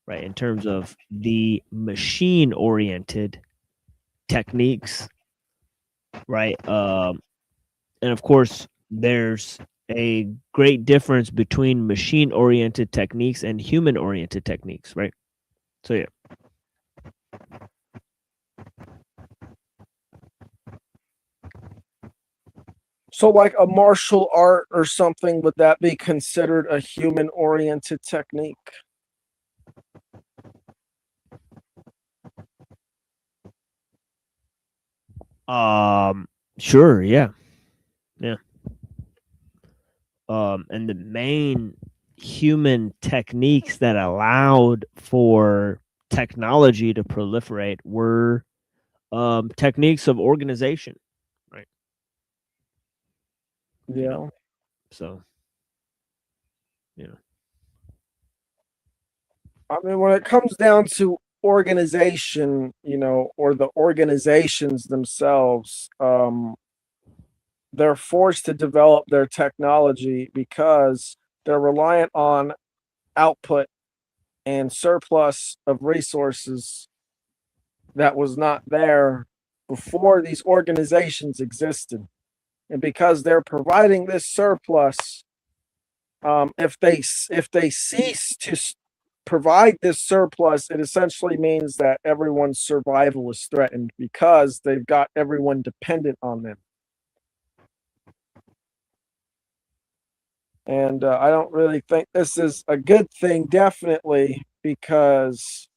right? In terms of the machine oriented techniques, right? And of course, there's a great difference between machine-oriented techniques and human-oriented techniques, right? So yeah. So, like a martial art or something, would that be considered a human-oriented technique? Sure, yeah. Yeah. And the main human techniques that allowed for technology to proliferate were techniques of organization, right? Yeah. So, yeah. I mean, when it comes down to organization, or the organizations themselves, they're forced to develop their technology because they're reliant on output and surplus of resources that was not there before these organizations existed. And because they're providing this surplus, if they cease to provide this surplus, it essentially means that everyone's survival is threatened because they've got everyone dependent on them. And I don't really think this is a good thing, definitely, because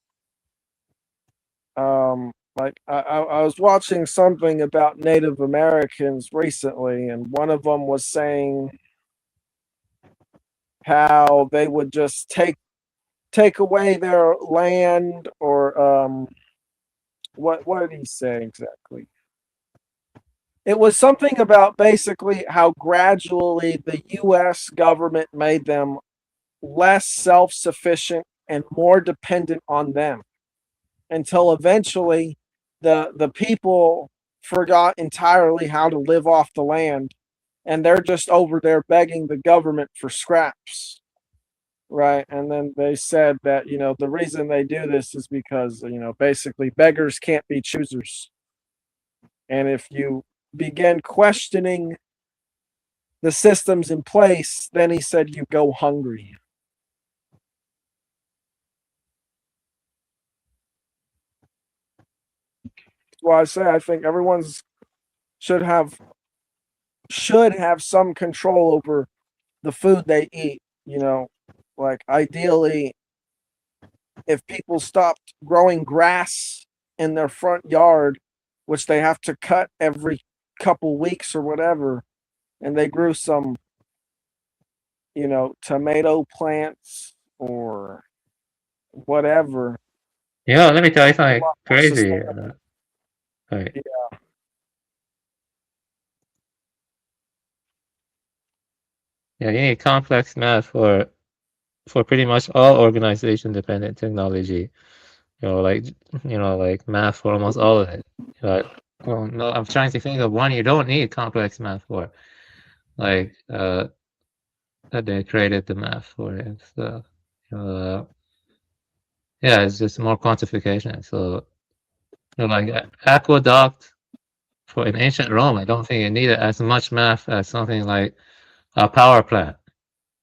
like I was watching something about Native Americans recently, and one of them was saying how they would just take away their land, or what did he say exactly? It was something about basically how gradually the US government made them less self-sufficient and more dependent on them, until eventually the people forgot entirely how to live off the land, and they're just over there begging the government for scraps. Right. And then they said that, the reason they do this is because, basically beggars can't be choosers. And if you begin questioning the systems in place, then he said you go hungry. That's why I say I think everyone's should have some control over the food they eat, like ideally, if people stopped growing grass in their front yard, which they have to cut every couple weeks or whatever, and they grew some, tomato plants or whatever. Yeah, let me tell you something A lot more crazy. sustainable. Like, Yeah. yeah, you need complex math for pretty much all organization-dependent technology. Like math for almost all of it. Well, no, I'm trying to think of one you don't need complex math for, like that they created the math for it and stuff. Yeah, it's just more quantification. So, like aqueduct for in ancient Rome, I don't think it needed as much math as something like a power plant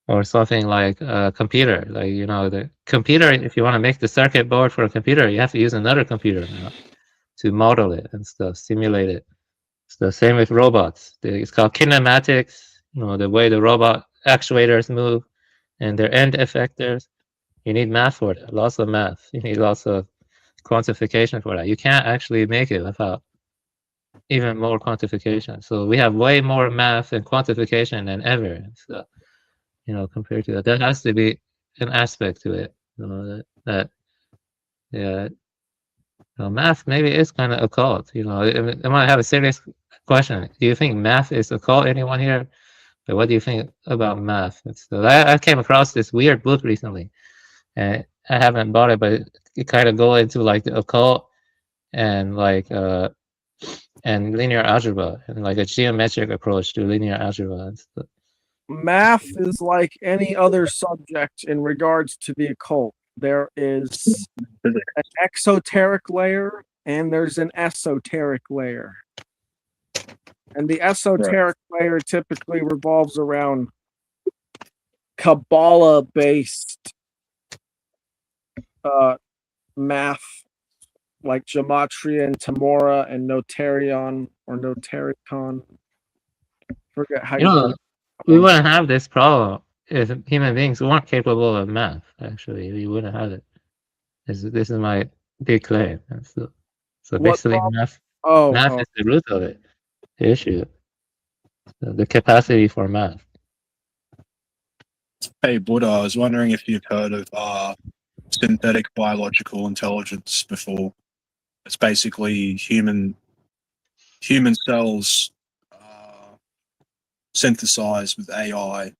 or something like a computer. Like, the computer, if you want to make the circuit board for a computer, you have to use another computer now to model it and stuff, simulate it. It's the same with robots. It's called kinematics, the way the robot actuators move and their end effectors. You need math for that, lots of math. You need lots of quantification for that. You can't actually make it without even more quantification. So we have way more math and quantification than ever. So, compared to that, there has to be an aspect to it. Yeah, math maybe is kind of occult. I might have a serious question. Do you think math is occult? Anyone here? But what do you think about math? I came across this weird book recently, and I haven't bought it, but it kind of go into like the occult and like and linear algebra and like a geometric approach to linear algebra and stuff. Math is like any other subject in regards to the occult. There is an exoteric layer and there's an esoteric layer. And the esoteric layer typically revolves around Kabbalah based math like gematria and Tamora and Notarion or Notaricon. Forget how You you know, pronounce we it. wouldn't have this problem if human beings weren't capable of math. Actually, we wouldn't have it. This is my big claim. And so What basically, problem? math is the root of it. The issue, the capacity for math. Hey, Buddha, I was wondering if you've heard of synthetic biological intelligence before. It's basically human cells synthesized with AI.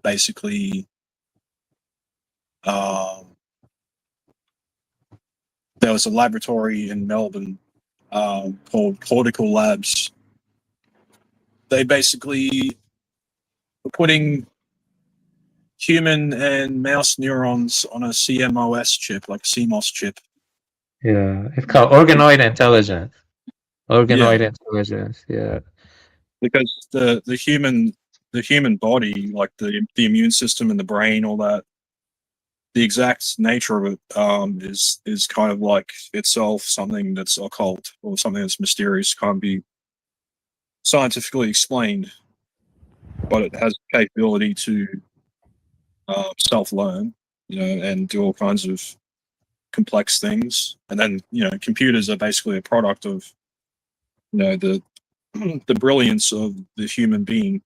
Basically, there was a laboratory in Melbourne called Cortical Labs. They basically were putting human and mouse neurons on a CMOS chip, like a CMOS chip. Yeah, it's called organoid intelligence. Organoid intelligence. Yeah. Because the human body, like the immune system and the brain, all that, the exact nature of it is kind of like itself something that's occult or something that's mysterious, can't be scientifically explained, but it has the capability to self-learn, and do all kinds of complex things. And then computers are basically a product of the the brilliance of the human being.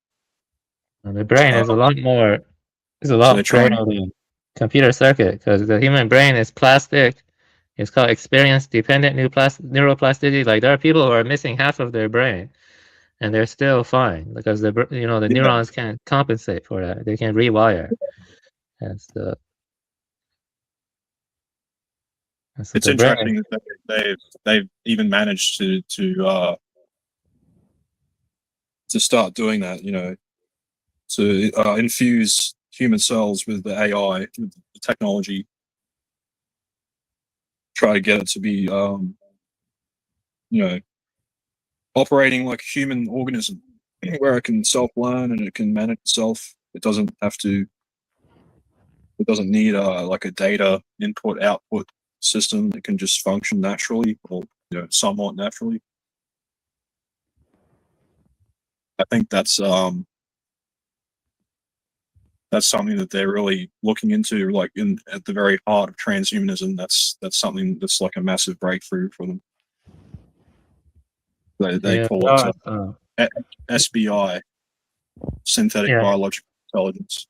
And the brain is a lot more. It's a So lot they're more trying. than computer circuit because the human brain is plastic. It's called experience-dependent neuroplasticity. Like there are people who are missing half of their brain, and they're still fine because the neurons can compensate for that. They can rewire, and so. It's interesting that they've even managed to start doing that. To infuse human cells with the AI, with the technology, try to get it to be operating like a human organism, where it can self-learn and it can manage itself. It doesn't need like a data input output system. It can just function naturally, or somewhat naturally. I think that's something that they're really looking into, like at the very heart of transhumanism. That's something that's like a massive breakthrough for them. They call it SBI, synthetic biological intelligence.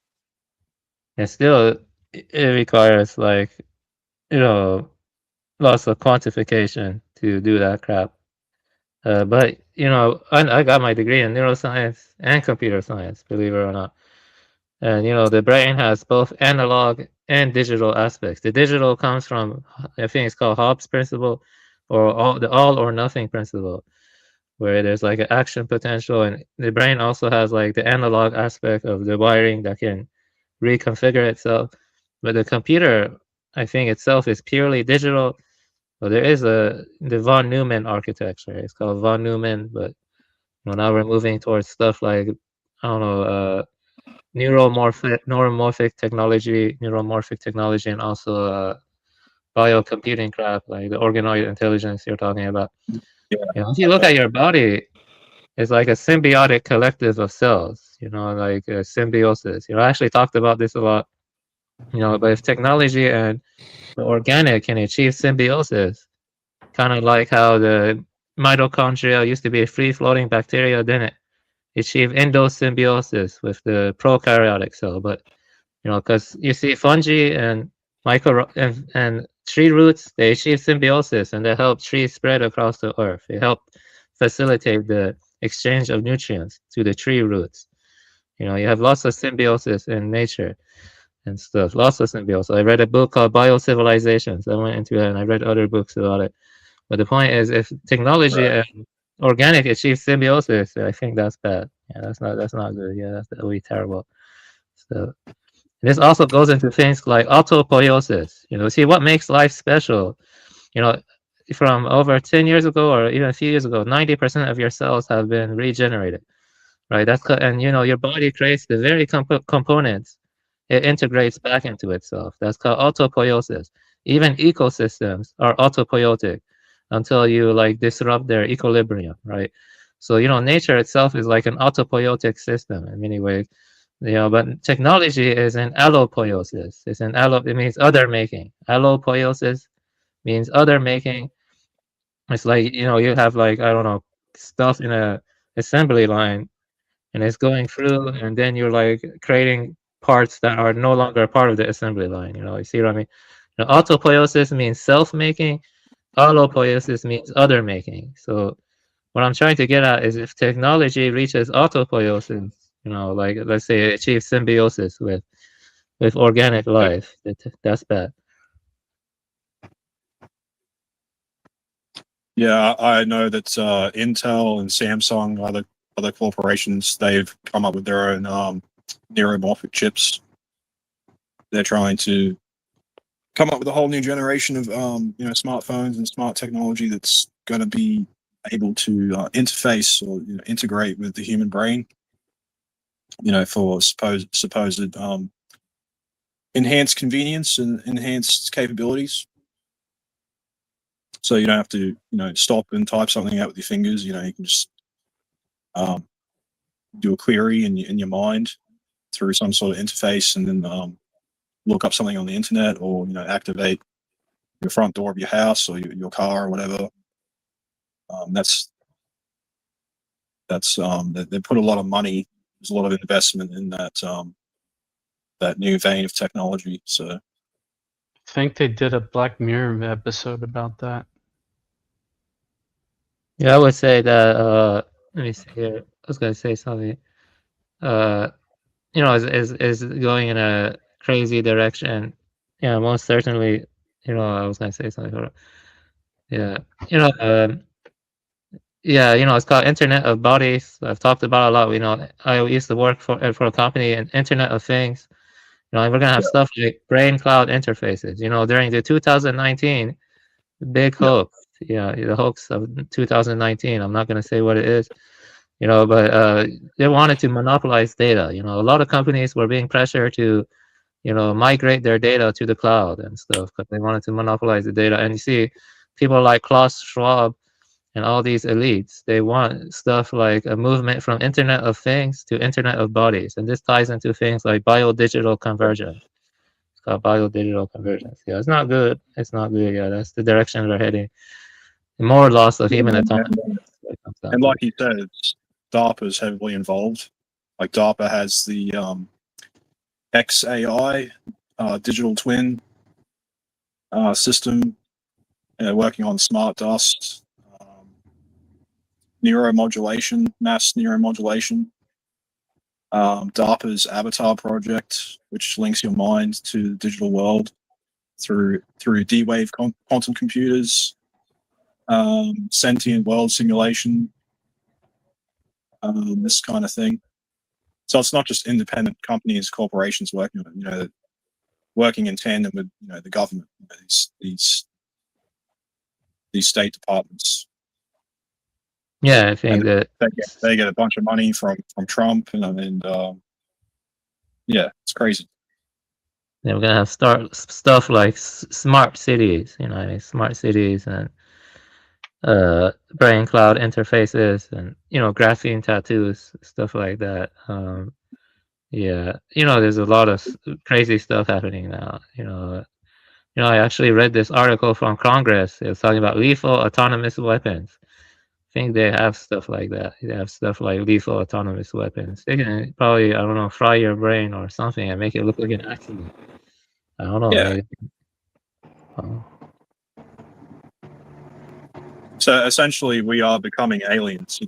And still, it requires like lots of quantification to do that crap. But I got my degree in neuroscience and computer science, believe it or not. And the brain has both analog and digital aspects. The digital comes from, I think it's called Hobbes' principle, or the all or nothing principle, where there's like an action potential, and the brain also has like the analog aspect of the wiring that can reconfigure itself. But the computer, I think itself is purely digital. Well, there is the von Neumann architecture. It's called von Neumann, but now we're moving towards stuff like, I don't know, neuromorphic technology, and also biocomputing crap, like the organoid intelligence you're talking about. If you look at your body, it's like a symbiotic collective of cells, like a symbiosis. I actually talked about this a lot, but if technology and the organic can achieve symbiosis, kind of like how the mitochondria used to be a free-floating bacteria, then it achieved endosymbiosis with the prokaryotic cell. But because you see fungi and and tree roots, they achieve symbiosis, and they help trees spread across the earth. They help facilitate the exchange of nutrients to the tree roots. You have lots of symbiosis in nature and stuff. Lots of symbiosis. I read a book called Biocivilizations. I went into it, and I read other books about it. But the point is, if technology and organic achieve symbiosis, I think that's bad. Yeah, that's not good. Yeah, that would be terrible. So this also goes into things like autopoiesis. See what makes life special. From over 10 years ago, or even a few years ago, 90% of your cells have been regenerated, right? And your body creates the very components it integrates back into itself. That's called autopoiesis. Even ecosystems are autopoietic until you like disrupt their equilibrium, right? So nature itself is like an autopoietic system in many ways. But technology is an allopoiesis. It means other making. Allopoiesis means other making. It's like you have like, I don't know, stuff in a assembly line, and it's going through, and then you're like creating parts that are no longer part of the assembly line. You see what I mean? Autopoiesis means self-making. Allopoiesis means other making. So what I'm trying to get at is if technology reaches autopoiesis, like let's say it achieves symbiosis with organic life, that's bad. Yeah, I know that Intel and Samsung, other corporations, they've come up with their own neuromorphic chips. They're trying to come up with a whole new generation of smartphones and smart technology that's going to be able to interface or integrate with the human brain. For supposed enhanced convenience and enhanced capabilities. So you don't have to, stop and type something out with your fingers. You can just do a query in your mind through some sort of interface, and then look up something on the internet, or activate your front door of your house or your car or whatever. They put a lot of money. There's a lot of investment in that new vein of technology. So I think they did a Black Mirror episode about that. Yeah, I would say that. Let me see here. I was gonna say something. Is going in a crazy direction. Yeah, most certainly. I was gonna say something. Yeah, yeah, it's called Internet of Bodies. I've talked about it a lot. I used to work for a company in Internet of Things. And we're gonna have stuff like brain cloud interfaces. During the 2019 big hoax, the hoax of 2019. I'm not gonna say what it is, but they wanted to monopolize data. A lot of companies were being pressured to, migrate their data to the cloud and stuff because they wanted to monopolize the data. And you see, people like Klaus Schwab and all these elites, they want stuff like a movement from Internet of Things to Internet of Bodies, and this ties into things like biodigital convergence. It's called biodigital convergence. Yeah, it's not good. It's not good. Yeah, that's the direction we're heading. More loss of human autonomy. And like you said, DARPA is heavily involved. Like DARPA has the XAI digital twin system, working on smart dust, neuromodulation, mass neuromodulation. DARPA's Avatar project, which links your mind to the digital world through D-wave quantum computers, sentient world simulation, this kind of thing. So it's not just independent companies, corporations working on it, working in tandem with the government, these state departments. Yeah, I think that they get a bunch of money from Trump, and yeah, it's crazy. Yeah, we're gonna have stuff like smart cities, smart cities and brain cloud interfaces, and graphene tattoos, stuff like that. Yeah, there's a lot of crazy stuff happening now. I actually read this article from Congress. It was talking about lethal autonomous weapons. I think they have stuff like that. They have stuff like lethal autonomous weapons. They can probably, I don't know, fry your brain or something and make it look like an accident. I don't know. Yeah. So essentially, we are becoming aliens.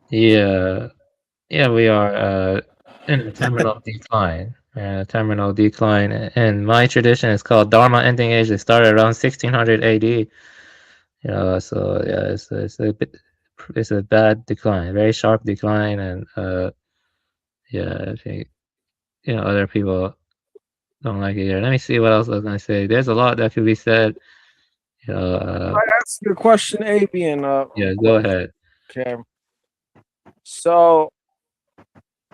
Yeah, we are in a terminal decline. Terminal decline, and my tradition is called Dharma ending age. It started around 1600 AD. So yeah, it's a bad decline, very sharp decline, and yeah, I think other people don't like it here. Let me see what else I was gonna say. There's a lot that could be said. I ask you a question, Avian. Yeah, go ahead. Okay. So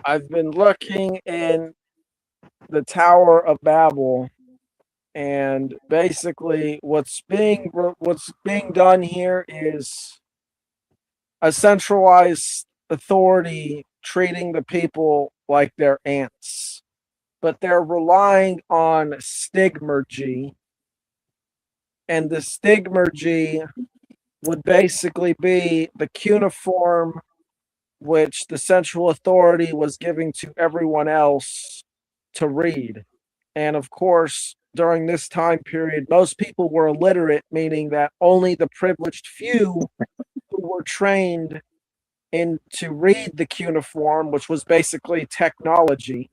I've been looking, and the Tower of Babel, and basically what's being done here is a centralized authority treating the people like they're ants, but they're relying on stigmergy, and the stigmergy would basically be the cuneiform which the central authority was giving to everyone else to read. And of course, during this time period, most people were illiterate, meaning that only the privileged few who were trained in to read the cuneiform, which was basically technology,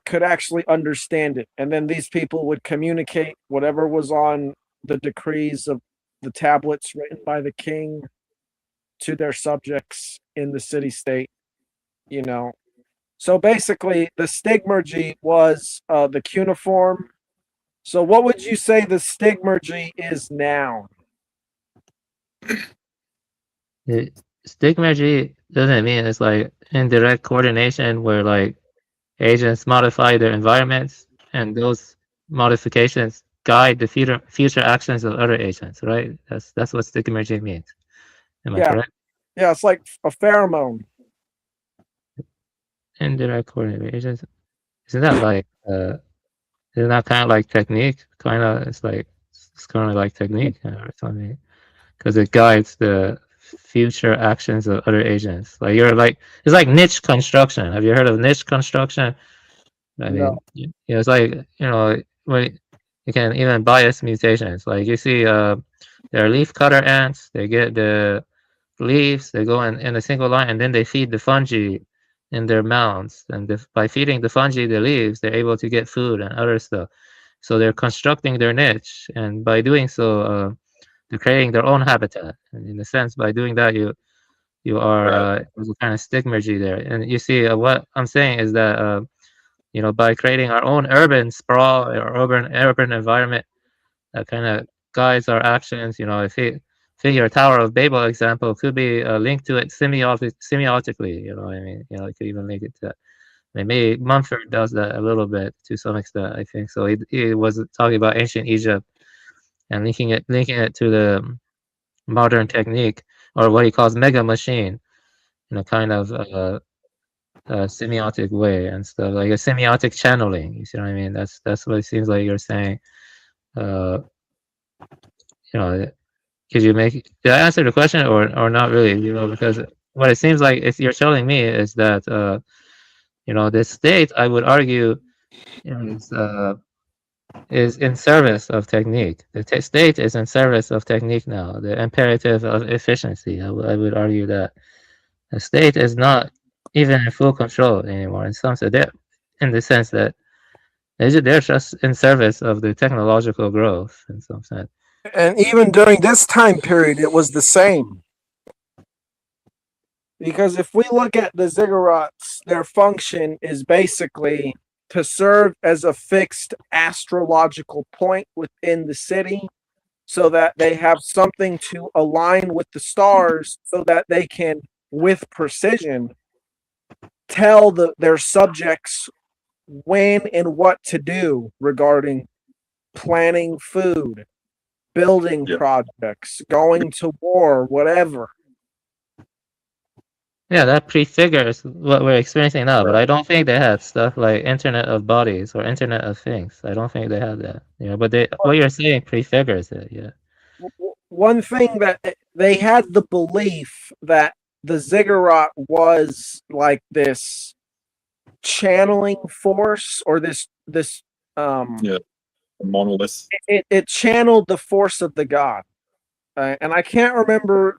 could actually understand it. And then these people would communicate whatever was on the decrees of the tablets written by the king to their subjects in the city state, you know. So basically, the stigmergy was the cuneiform. So, what would you say the stigmergy is now? The stigmergy doesn't mean it's like indirect coordination where like agents modify their environments and those modifications guide the future actions of other agents, right? That's what stigmergy means. Am I Yeah, correct? yeah, it's like a pheromone. Indirect coordination. Isn't that like isn't that kind of like technique? Kind of, it's kind of like technique or something, because it guides the future actions of other agents. Like it's like niche construction. Have you heard of niche construction? I mean, No. it's like, when you can even bias mutations. Like you see, there are leaf cutter ants. They get the leaves. They go in a single line, and then they feed the fungi in their mounds. And by feeding the fungi the leaves, they're able to get food and other stuff. So they're constructing their niche, and by doing so, they're creating their own habitat. And in a sense, by doing that, you are there's a kind of stigmergy there. And you see, what I'm saying is that by creating our own urban sprawl or urban environment that kind of guides our actions. If your Tower of Babel example could be linked to it semiotically. You know what I mean? It could even link it to that. Maybe Mumford does that a little bit to some extent, I think. So he was talking about ancient Egypt and linking it to the modern technique, or what he calls mega machine, in a kind of semiotic way and stuff, like a semiotic channeling. You see what I mean? That's what it seems like you're saying. Uh, could you did I answer the question or not really? Because what it seems like you're telling me is that the state, I would argue, is in service of technique. The state is in service of technique now. The imperative of efficiency. I would argue that the state is not even in full control anymore. In some sense, in the sense that they're just in service of the technological growth. In some sense. And even during this time period, it was the same. Because if we look at the ziggurats, their function is basically to serve as a fixed astrological point within the city, so that they have something to align with the stars, so that they can, with precision, tell their subjects when and what to do regarding planning food, building projects, going to war, whatever. Yeah, that prefigures what we're experiencing now, but I don't think they had stuff like Internet of Bodies or Internet of Things. I don't think they had that. But what you're saying prefigures it, yeah. One thing that they had the belief that the ziggurat was like this channeling force, or this monolith. It channeled the force of the god, and I can't remember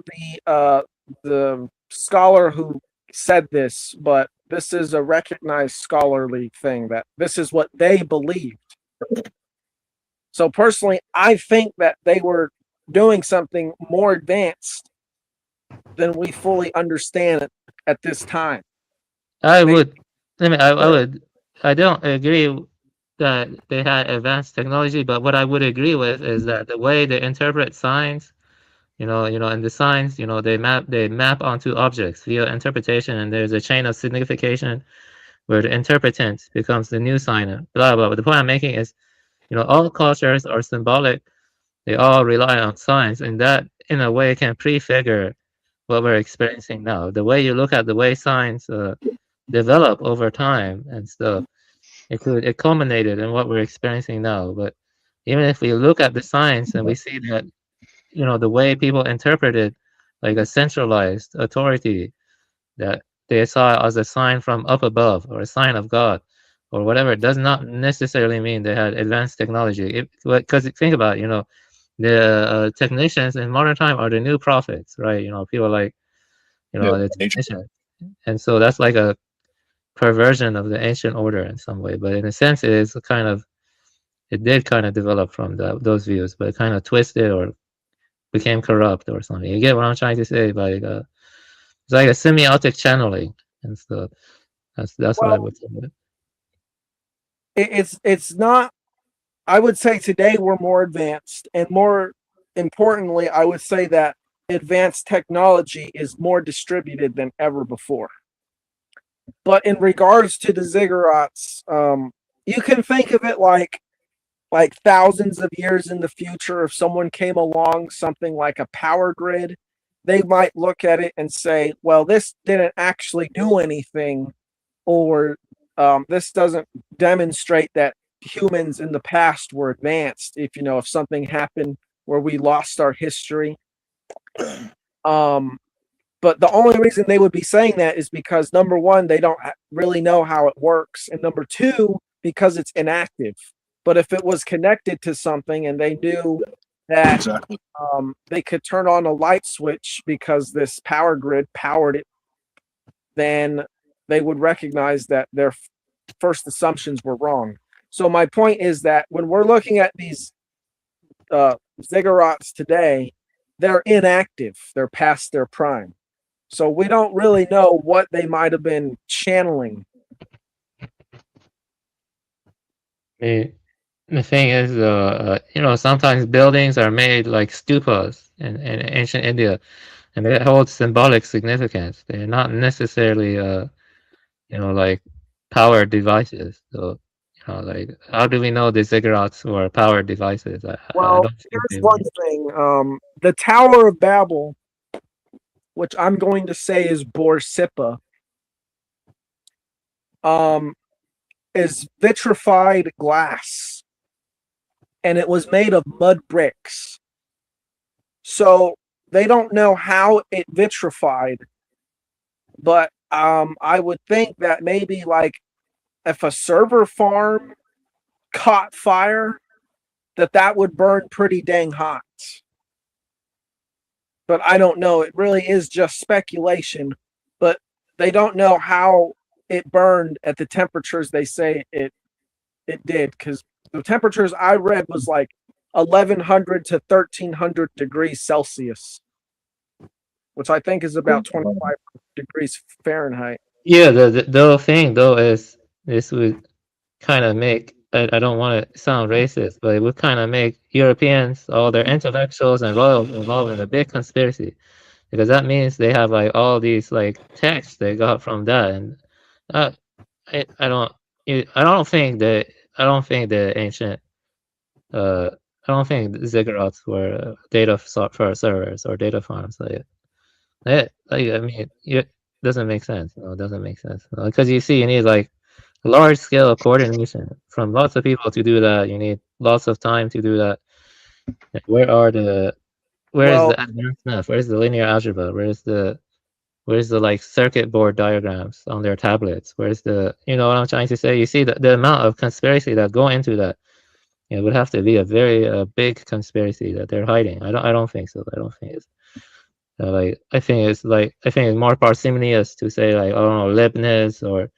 the scholar who said this, but this is a recognized scholarly thing, that this is what they believed. So personally, I think that they were doing something more advanced than we fully understand it at this time. I don't agree that they had advanced technology, but what I would agree with is that the way they interpret signs, and the signs, they map onto objects via interpretation, and there's a chain of signification where the interpretant becomes the new signer, blah, blah. But the point I'm making is, all cultures are symbolic. They all rely on signs, and that, in a way, can prefigure what we're experiencing now. The way you look at the way signs develop over time and stuff, it culminated in what we're experiencing now. But even if we look at the signs and we see that, the way people interpreted like a centralized authority that they saw as a sign from up above or a sign of God or whatever, does not necessarily mean they had advanced technology. Because think about it, the technicians in modern time are the new prophets, right? People like, the technicians. And so that's like a perversion of the ancient order in some way. But in a sense, it did kind of develop from those views, but it kind of twisted or became corrupt or something. You get what I'm trying to say? Like, it's like a semiotic channeling and stuff. That's what I would say. It's not. I would say today we're more advanced, and more importantly, I would say that advanced technology is more distributed than ever before. But in regards to the ziggurats, you can think of it like thousands of years in the future. If someone came along, something like a power grid, they might look at it and say, well, this didn't actually do anything, or this doesn't demonstrate that humans in the past were advanced. If something happened where we lost our history. But the only reason they would be saying that is because, number one, they don't really know how it works, and number two, because it's inactive. But if it was connected to something and they knew that they could turn on a light switch because this power grid powered it, then they would recognize that their first assumptions were wrong. So my point is that when we're looking at these ziggurats today, they're inactive. They're past their prime. So we don't really know what they might have been channeling. The thing is, sometimes buildings are made like stupas in ancient India, and they hold symbolic significance. They're not necessarily, like power devices. So, like, how do we know the ziggurats were power devices? I Well, don't think here's they one were. thing. The Tower of Babel, which I'm going to say is Borsippa, is vitrified glass, and it was made of mud bricks. So they don't know how it vitrified, but I would think that maybe like if a server farm caught fire, that would burn pretty dang hot. But I don't know. It really is just speculation. But they don't know how it burned at the temperatures they say it did, because the temperatures I read was like 1100 to 1300 degrees Celsius, which I think is about 25 degrees Fahrenheit. Yeah, the thing though is this would kind of make, I don't want to sound racist, but it would kind of make Europeans, all their intellectuals and royals involved in a big conspiracy, because that means they have like all these like texts they got from that, and I don't think the ancient I don't think the ziggurats were data for servers or data farms. I mean, it doesn't make sense. It doesn't make sense because you need like large scale coordination from lots of people to do that. You need lots of time to do that. Like, where's the advanced math? Where's the linear algebra? Where's the like circuit board diagrams on their tablets? Where's the, what I'm trying to say? You see the amount of conspiracy that go into that. It would have to be a very big conspiracy that they're hiding. I don't think so. I don't think it's I think it's more parsimonious to say like, oh, Leibniz or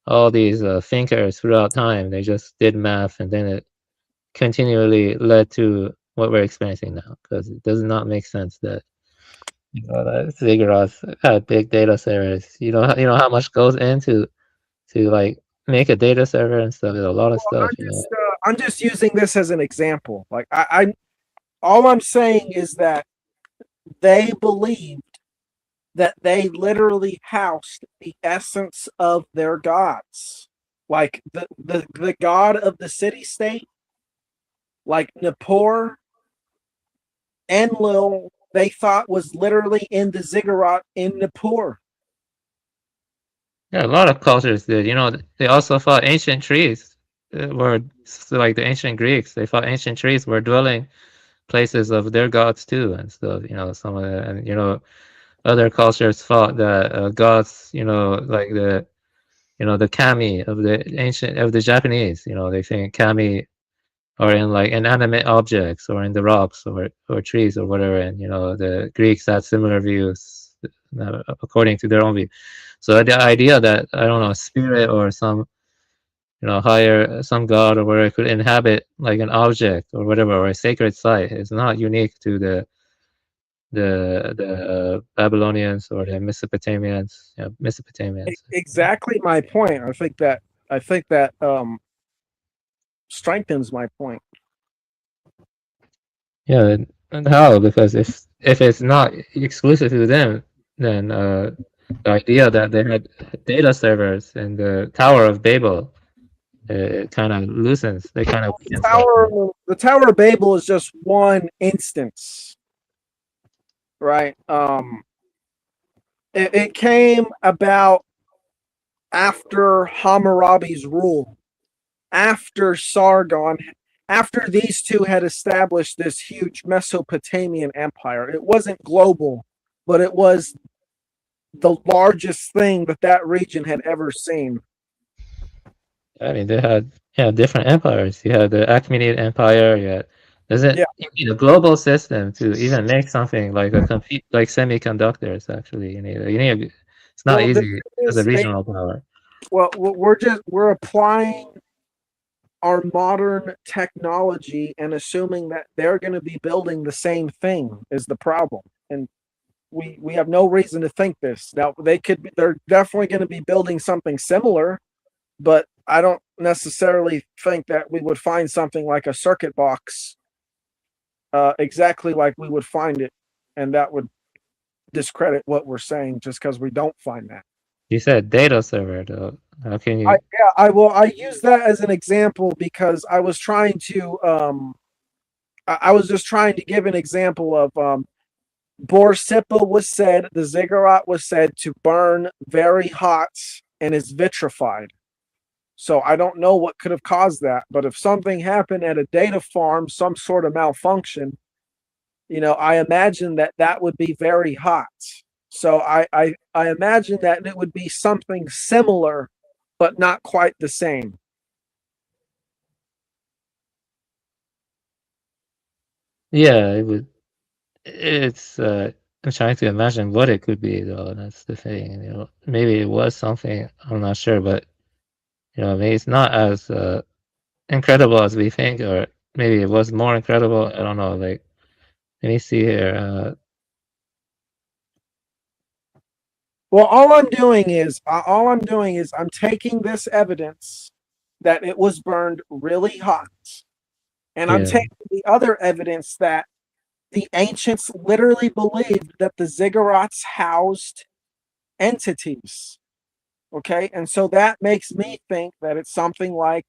all these thinkers throughout time, they just did math and then it continually led to what we're experiencing now, because it does not make sense that that ziggurats had big data servers. You know how much goes into like make a data server and stuff. There's a lot of stuff. I'm just using this as an example. Like all I'm saying is that they believed that they literally housed the essence of their gods. Like the god of the city state, like Nippur, Enlil, they thought was literally in the ziggurat in Nippur. Yeah, a lot of cultures did. You know, they also thought ancient trees were like the ancient Greeks. They thought ancient trees were dwelling places of their gods too, and stuff. You know, some of the, and you know, other cultures thought that gods, you know, like the, you know, the kami of the ancient of the Japanese. You know, they think kami are in like inanimate objects or in the rocks or trees or whatever. And you know, the Greeks had similar views according to their own view. So the idea that, I don't know, a spirit or some, you know, higher, some god or whatever could inhabit like an object or whatever, or a sacred site is not unique to the Babylonians or the Mesopotamians. Yeah, Mesopotamians. Exactly my point. I think that strengthens my point. Yeah, and how? Because if it's not exclusive to them, then the idea that they had data servers in the Tower of Babel, it kind of loosens. They kind of weakens that. The Tower of Babel is just one instance, right? It came about after Hammurabi's rule, after Sargon, after these two had established this huge Mesopotamian empire. It wasn't global, but it was the largest thing that region had ever seen. I mean, they had, yeah, different empires. You had the Achaemenid Empire. You had, you need a global system to even make something like a compete, like semiconductors. Actually, you need. It's not easy as a regional power. Well, we're applying our modern technology and assuming that they're going to be building the same thing is the problem. And we have no reason to think this. Now they're definitely going to be building something similar, but I don't necessarily think that we would find something like a circuit box exactly like we would find it, and that would discredit what we're saying just because we don't find that. You said data server, though. How can you? I use that as an example because I was trying to I was just trying to give an example of Borsippa was said, the ziggurat was said to burn very hot and is vitrified. So I don't know what could have caused that, but if something happened at a data farm, some sort of malfunction, you know, I imagine that would be very hot. So I imagine that it would be something similar, but not quite the same. Yeah, it would. It's. I'm trying to imagine what it could be, though. That's the thing. You know, maybe it was something. I'm not sure, but you know, maybe it's not as incredible as we think, or maybe it was more incredible. I don't know. Like, let me see here. Well, all I'm doing is I'm taking this evidence that it was burned really hot, and I'm Yeah. taking the other evidence that the ancients literally believed that the ziggurats housed entities. Okay, and so that makes me think that it's something like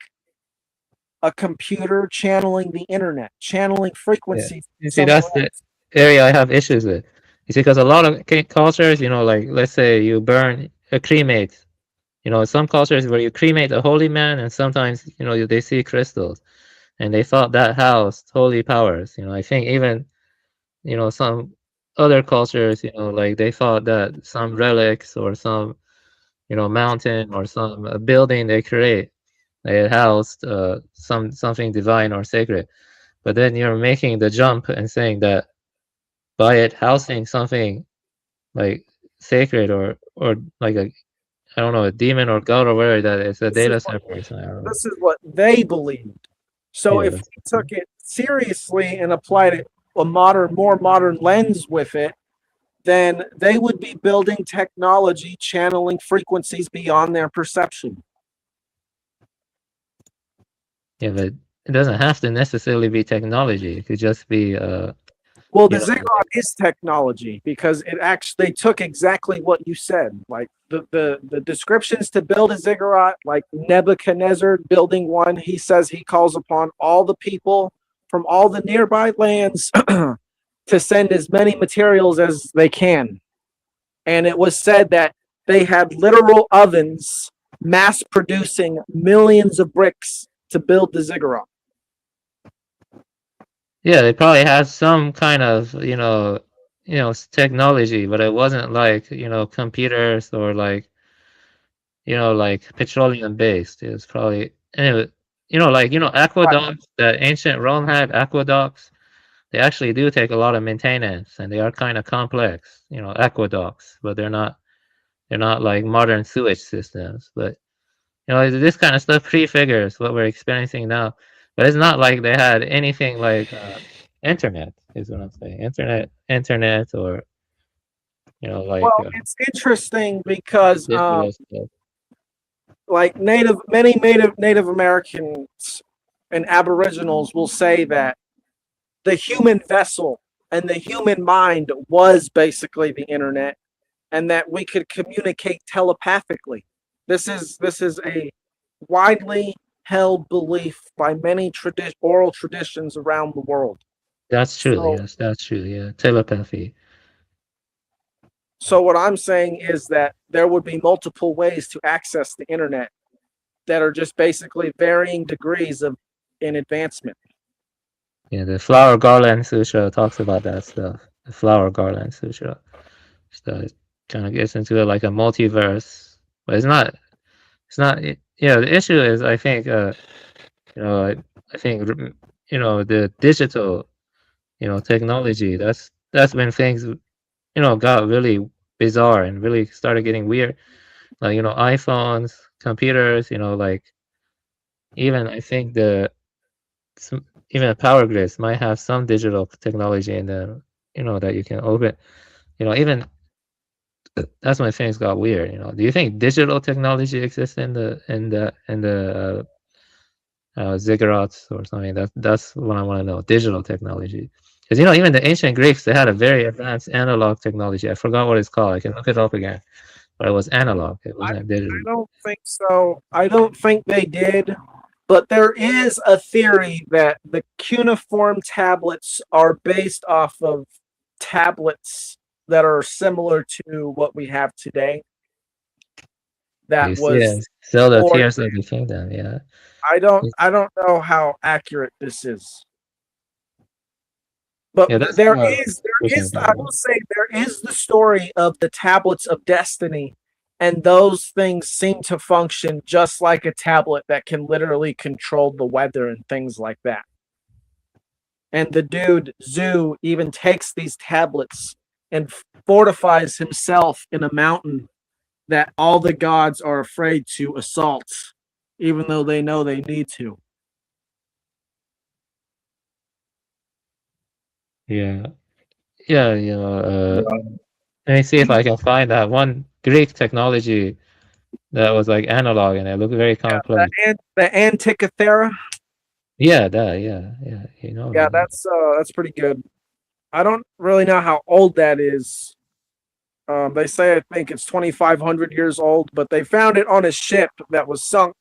a computer channeling the internet, channeling frequencies. You see, that's the area I have issues with. You see, because a lot of cultures, you know, like let's say you burn a cremate. You know, some cultures where you cremate a holy man, and sometimes you know they see crystals, and they thought that housed holy powers. You know, I think even you know some other cultures, you know, like they thought that some relics or some you know mountain or some building they create, they housed something divine or sacred. But then you're making the jump and saying that by it housing something like sacred or like a, I don't know, a demon or god or whatever, that it's a data server or something. I don't know. This is what they believed. So Yeah, if we took it seriously and applied it a more modern lens with it, then they would be building technology channeling frequencies beyond their perception. Yeah, but it doesn't have to necessarily be technology. It could just be Well, the Yeah. ziggurat is technology because it actually they took exactly what you said. Like the descriptions to build a ziggurat, like Nebuchadnezzar building one, he says he calls upon all the people from all the nearby lands to send as many materials as they can. And it was said that they had literal ovens mass producing millions of bricks to build the ziggurat. Yeah, they probably had some kind of, technology, but it wasn't like, computers or like, like petroleum based. It was probably anyway, aqueducts that ancient Rome had, aqueducts, they actually do take a lot of maintenance and they are kind of complex, aqueducts, but they're not like modern sewage systems. But this kind of stuff prefigures what we're experiencing now. But it's not like they had anything like internet, is what I'm saying. Internet, or like Well, it's interesting because digital stuff. like Native Americans and Aboriginals will say that the human vessel and the human mind was basically the internet, and that we could communicate telepathically. This is a widely held belief by many oral traditions around the world. That's true. So, Yes, that's true. Yeah, telepathy. so what I'm saying is that there would be multiple ways to access the internet that are just basically varying degrees of in advancement. Yeah, the Flower Garland Sutra talks about that stuff. The Flower Garland Sutra. So it kind of gets into it like a multiverse, but it's not. It's not. The issue is, I think, I think, the digital, technology. That's when things, got really bizarre and really started getting weird. Like, iPhones, computers, like even I think even the power grids might have some digital technology in them, that you can open. Even that's when things got weird. Do you think digital technology exists in the ziggurats or something? That's what I want to know. Digital technology, because even the ancient Greeks, they had a very advanced analog technology. I forgot what it's called. I can look it up again, but it was analog. It wasn't digital. I don't think so. I don't think they did. But there is a theory that the cuneiform tablets are based off of tablets that are similar to what we have today. That You see, was Zelda or Tears of the Kingdom. Yeah. I don't know how accurate this is. But Yeah, that's there more is I will say there is the story of the tablets of destiny, and those things seem to function just like a tablet that can literally control the weather and things like that. And the dude Zoo even takes these tablets and fortifies himself in a mountain that all the gods are afraid to assault, even though they know they need to. Yeah. Yeah, let me see if I can find that one Greek technology that was like analog and it looked very complex. The Antikythera. Yeah, yeah. Yeah, that's pretty good. I don't really know how old that is. They say I think it's 2,500 years old, but they found it on a ship that was sunk.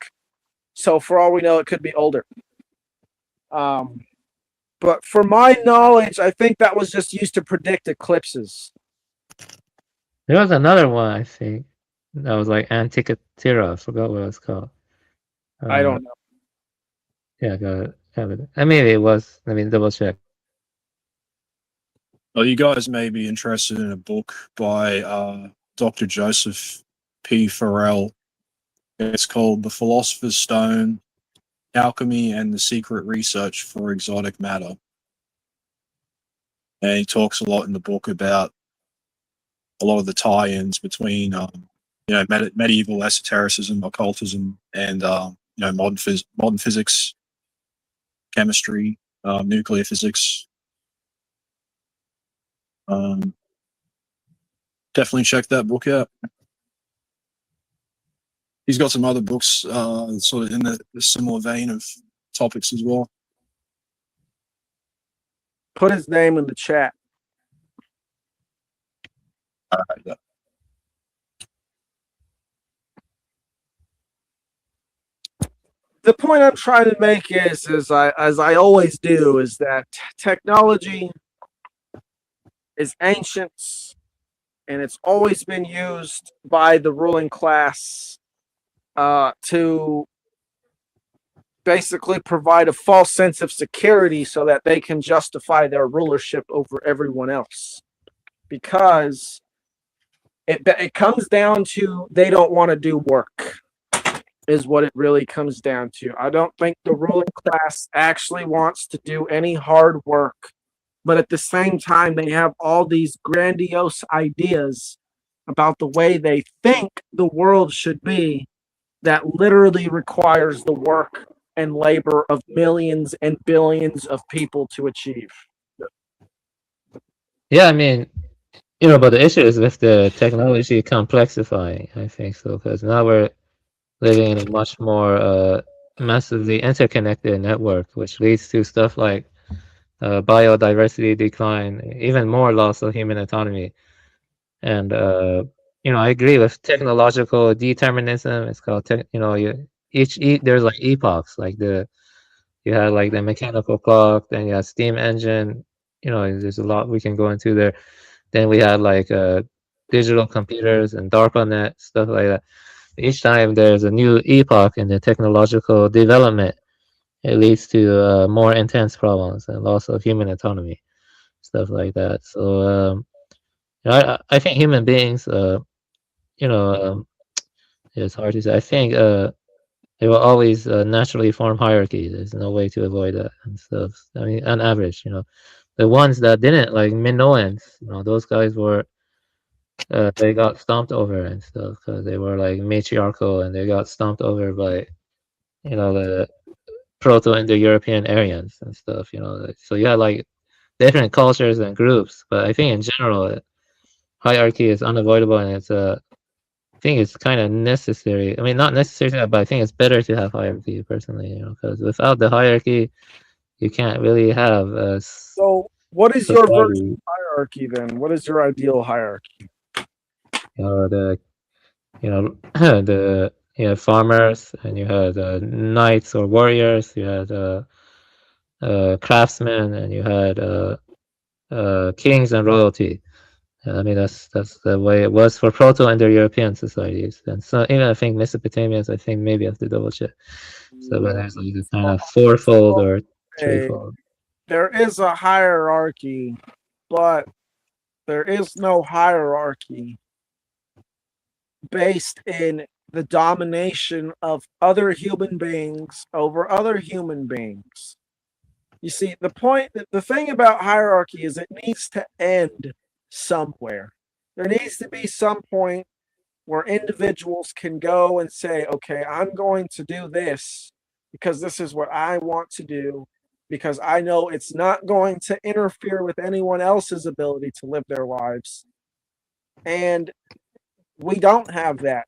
So for all we know, it could be older. But for my knowledge, I think that was just used to predict eclipses. There was another one, I think, that was like Antikythera. I forgot what it was called. I don't know. Yeah, got it. Maybe it was. Let me double check. Well, you guys may be interested in a book by Dr. Joseph P. Farrell. It's called The Philosopher's Stone, Alchemy and the Secret Research for Exotic Matter. And he talks a lot in the book about a lot of the tie-ins between, medieval esotericism, occultism, and modern physics, chemistry, nuclear physics. Definitely check that book out. He's got some other books sort of in the similar vein of topics as well. Put his name in the chat. Yeah. The point I'm trying to make is, as I always do, is that technology is ancient, and it's always been used by the ruling class to basically provide a false sense of security so that they can justify their rulership over everyone else. Because it comes down to they don't want to do work, is what it really comes down to. I don't think the ruling class actually wants to do any hard work, but at the same time, they have all these grandiose ideas about the way they think the world should be that literally requires the work and labor of millions and billions of people to achieve. Yeah, I mean, but the issue is with the technology complexifying, I think so, because now we're living in a much more massively interconnected network, which leads to stuff like biodiversity decline, even more loss of human autonomy. And I agree with technological determinism. It's called there's like epochs, like you had like the mechanical clock, then you had steam engine. There's a lot we can go into there. Then we had like digital computers and DARPANET, stuff like that. Each time there's a new epoch in the technological development, it leads to more intense problems and loss of human autonomy, stuff like that. So I think human beings, it's hard to say. I think they will always naturally form hierarchy. There's no way to avoid that and stuff. I mean, on average, the ones that didn't, like Minoans, those guys were they got stomped over and stuff because they were like matriarchal and they got stomped over by the Proto-Indo-European Aryans and stuff. So you had like different cultures and groups, but I think in general hierarchy is unavoidable, and I think it's kind of necessary. I mean, not necessary, but I think it's better to have hierarchy personally, because without the hierarchy, you can't really have a So, what is your version society. of hierarchy then? What is your ideal hierarchy? The the farmers, and you had knights or warriors. You had craftsmen, and you had kings and royalty. I mean, that's the way it was for Proto-Indo-European societies, and so even I think Mesopotamians. I think maybe I have to double check. So, but there's like a kind of fourfold or threefold. There is a hierarchy, but there is no hierarchy based in the domination of other human beings over other human beings. You see, the thing about hierarchy is it needs to end somewhere. There needs to be some point where individuals can go and say, okay, I'm going to do this because this is what I want to do, because I know it's not going to interfere with anyone else's ability to live their lives. And we don't have that.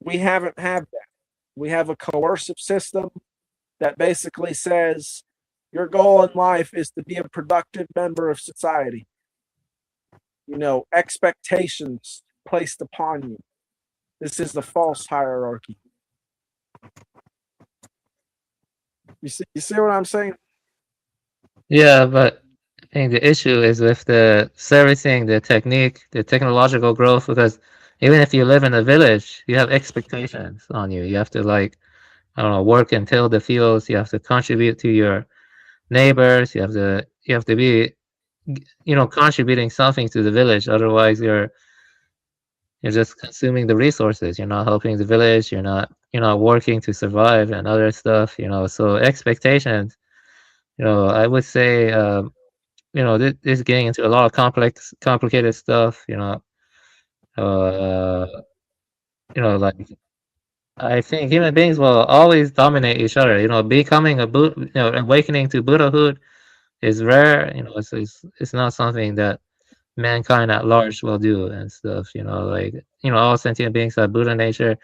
We haven't had that. We have a coercive system that basically says your goal in life is to be a productive member of society. Expectations placed upon you. This is the false hierarchy. You see what I'm saying? Yeah, but I think the issue is with the servicing, the technique, the technological growth, because even if you live in a village, you have expectations on you. You have to work and till the fields. You have to contribute to your neighbors. You have to be, contributing something to the village. Otherwise, you're just consuming the resources. You're not helping the village. You're not working to survive and other stuff. So expectations. I would say. This is getting into a lot of complicated stuff. Like I think human beings will always dominate each other. Becoming awakening to Buddhahood is rare. It's not something that mankind at large will do and stuff. All sentient beings have Buddha nature,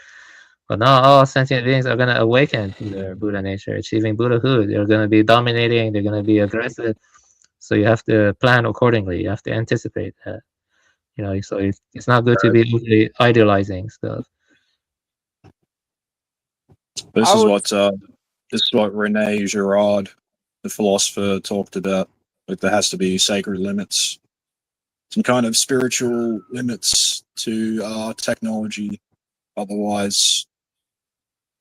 but not all sentient beings are gonna awaken to their Buddha nature, achieving Buddhahood. They're gonna be dominating. They're gonna be aggressive. So you have to plan accordingly. You have to anticipate that. You know, so it's not good to be overly idealizing stuff. This I is would- what Rene Girard, the philosopher, talked about. Like there has to be sacred limits, some kind of spiritual limits to technology. Otherwise,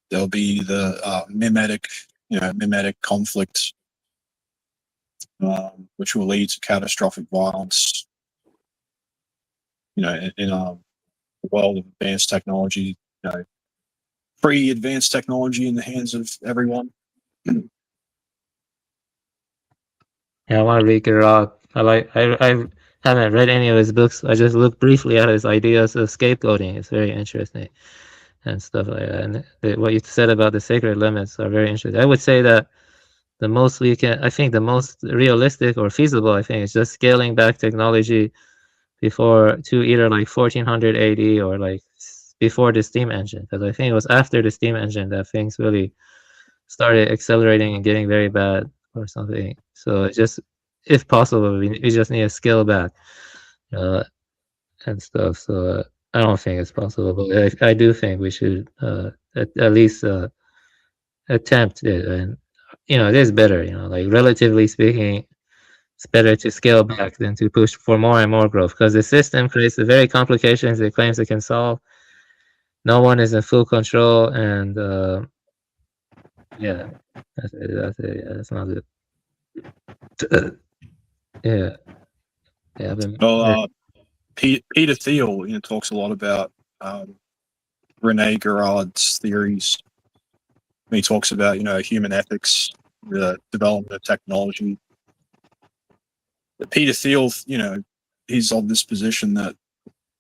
there'll be the mimetic conflict, which will lead to catastrophic violence. You know, in a world of advanced technology, you know, free advanced technology in the hands of everyone. Yeah, I want to read Gerard. I haven't read any of his books. I just looked briefly at his ideas of scapegoating. It's very interesting and stuff like that. And what you said about the sacred limits are very interesting. I would say that I think the most realistic or feasible, I think, is just scaling back technology to either like 1400 AD or like before the steam engine, because I think it was after the steam engine that things really started accelerating and getting very bad or something. So it just, if possible, we just need to scale back and stuff. So I don't think it's possible, but I do think we should at least attempt it. And you know, it is better. You know, like relatively speaking, it's better to scale back than to push for more and more growth, because the system creates the very complications it claims it can solve. No one is in full control, and yeah, that's it. Yeah, that's not good. Yeah, yeah. Well, Peter Thiel, you know, talks a lot about Rene Girard's theories. He talks about, you know, human ethics, the development of technology. But Peter Thiel, you know, he's of this position that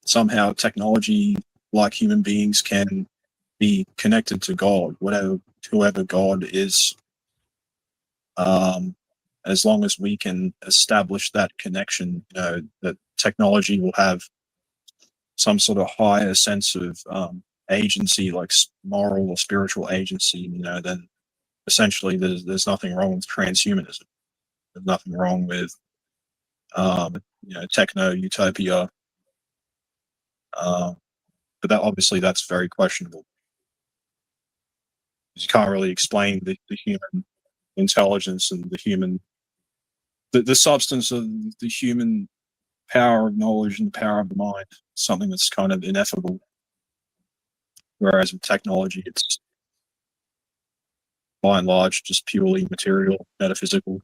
somehow technology, like human beings, can be connected to God, whoever God is. As long as we can establish that connection, you know, that technology will have some sort of higher sense of agency, like moral or spiritual agency, you know, then essentially there's nothing wrong with transhumanism. There's nothing wrong with you know, techno utopia. But that obviously that's very questionable. You can't really explain the human intelligence and the substance of the human power of knowledge and the power of the mind, something that's kind of ineffable. Whereas with technology, it's by and large just purely material, metaphysical.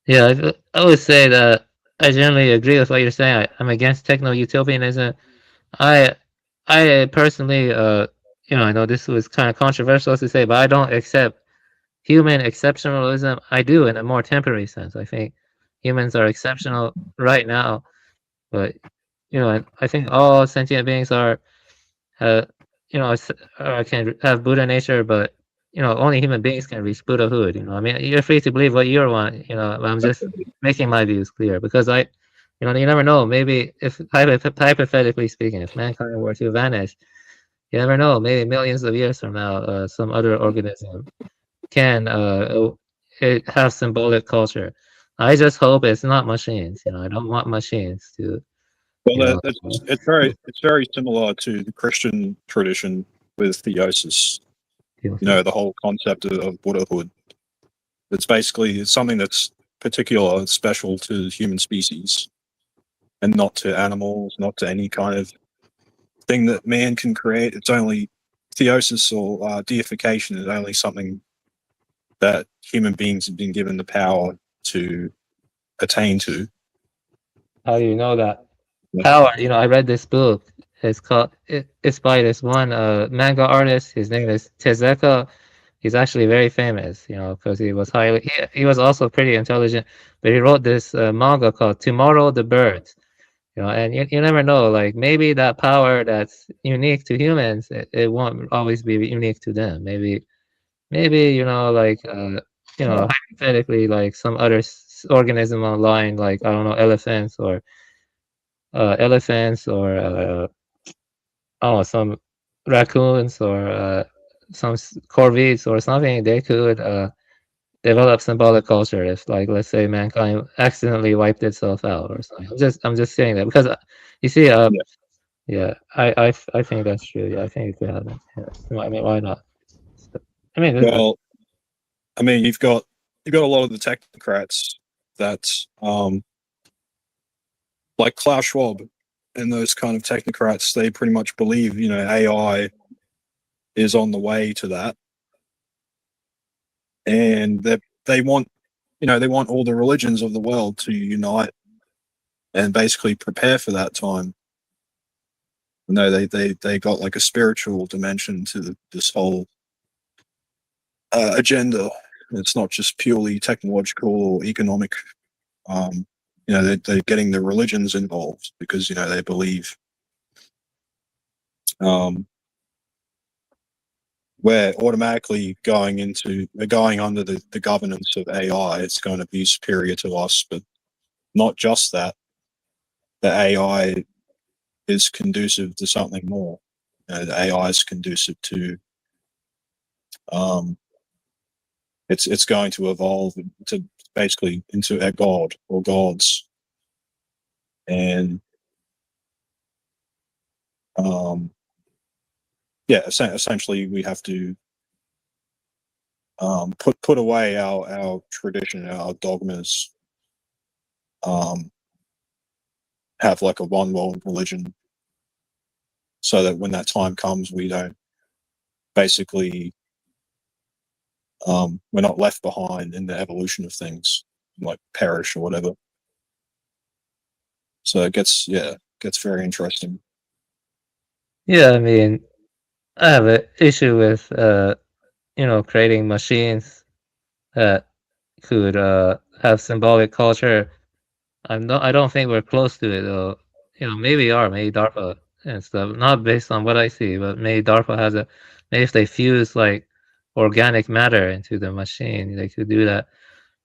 Yeah, I would say that I generally agree with what you're saying. I'm against techno-utopianism. I personally, you know, I know this was kind of controversial to say, but I don't accept human exceptionalism. I do in a more temporary sense. I think humans are exceptional right now, but you know, I think all sentient beings are, you know, can have Buddha nature, but you know, only human beings can reach Buddhahood. You know, I mean, you're free to believe what you want. You know, I'm just making my views clear because you know, you never know. Maybe if hypothetically speaking, if mankind were to vanish, you never know. Maybe millions of years from now, some other organism can have symbolic culture. I just hope it's not machines. You know, I don't want machines to. Well, it's very similar to the Christian tradition with theosis. You know, the whole concept of Buddhahood. It's something that's particular and special to the human species, and not to animals, not to any kind of thing that man can create. It's only theosis or deification is only something that human beings have been given the power to attain to. How do you know that? Power, you know, I read this book. It's by this one manga artist. His name is Tezuka. He's actually very famous, you know, because he was also pretty intelligent, but he wrote this manga called Tomorrow the Birds. You know, and you never know, like maybe that power that's unique to humans, it won't always be unique to them. Maybe, you know, like you know, hypothetically, like some other organism online, like I don't know, elephants or I don't know, some raccoons or some corvids or something, they could develop symbolic culture if, like, let's say mankind accidentally wiped itself out or something. I'm just saying that because you see, yeah, I think that's true. Yeah, I think it could happen. Yeah. I mean, why not? I mean, Well, I mean, you've got a lot of the technocrats that, like Klaus Schwab and those kind of technocrats, they pretty much believe, AI is on the way to that, and they want, they want all the religions of the world to unite and basically prepare for that time. No, they got like a spiritual dimension to this whole agenda. It's not just purely technological or economic. They're getting the religions involved because they believe we're automatically going under the governance of AI. It's going to be superior to us, but not just that. The AI is conducive to something more. The AI is conducive to it's going to evolve to basically into a god or gods, and essentially we have to put away our tradition, our dogmas, have like a one world religion, so that when that time comes, we don't basically we're not left behind in the evolution of things, like perish or whatever. So it gets very interesting. yeah, I mean, I have an issue with creating machines that could have symbolic culture. I don't think we're close to it though. Maybe we are, maybe DARPA and stuff. Not based on what I see, but maybe DARPA has maybe if they fuse like organic matter into the machine, they could do that.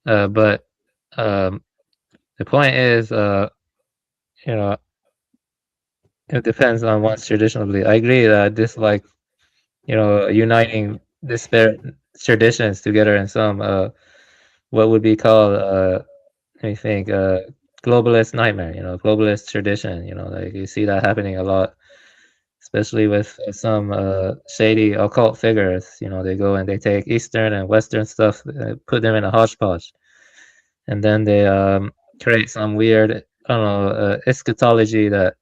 But the point is, it depends on one's traditional belief. I agree that I dislike, uniting disparate traditions together in some what would be called let me think, globalist nightmare, globalist tradition, like you see that happening a lot, especially with some shady occult figures. They go and they take Eastern and Western stuff, put them in a hodgepodge, and then they create some weird, I don't know, eschatology that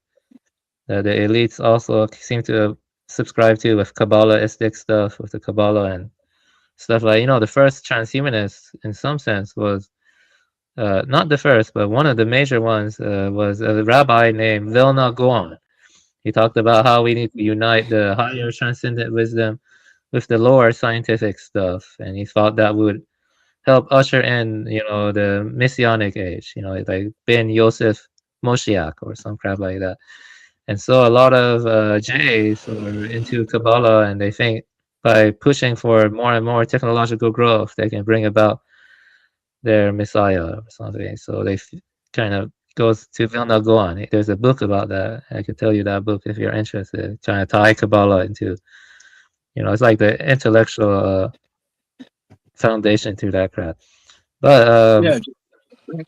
the elites also seem to subscribe to, with Kabbalistic stuff, with the Kabbalah and stuff like, the first transhumanists in some sense was not the first, but one of the major ones was a rabbi named Vilna Gaon. He talked about how we need to unite the higher transcendent wisdom with the lower scientific stuff, and he thought that would help usher in, the Messianic age, like Ben Yosef Moshiach or some crap like that. And so a lot of Jays are into Kabbalah, and they think by pushing for more and more technological growth, they can bring about their Messiah or something. So they kind of goes to Vilna Gaon. There's a book about that. I could tell you that book if you're interested. Trying to tie Kabbalah into, it's like the intellectual foundation to that crap. But Yeah,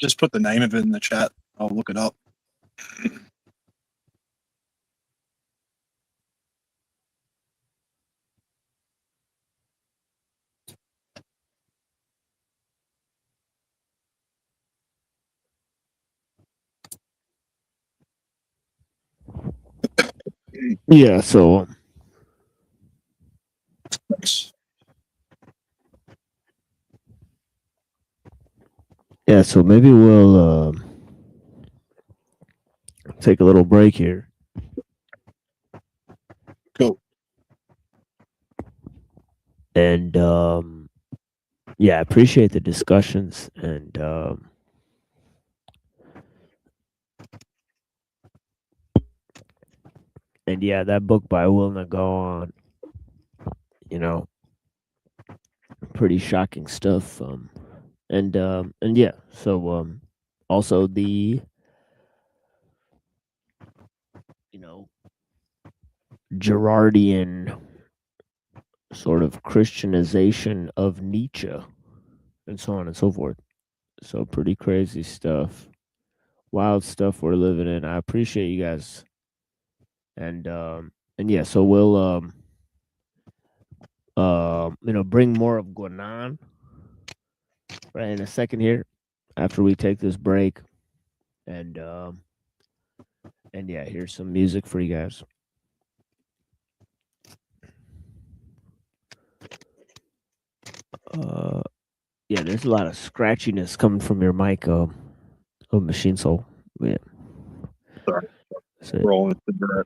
just put the name of it in the chat. I'll look it up. Yeah, so so maybe we'll take a little break here. Cool. And I appreciate the discussions, and that book by Wilna Gaon, pretty shocking stuff. So also the Girardian sort of Christianization of Nietzsche, and so on and so forth. So pretty crazy stuff, wild stuff we're living in. I appreciate you guys, and yeah, so we'll bring more of guenon right in a second here after we take this break, and yeah, here's some music for you guys. Yeah, there's a lot of scratchiness coming from your mic, Machine Soul. Yeah. Sorry. So, Rolling with the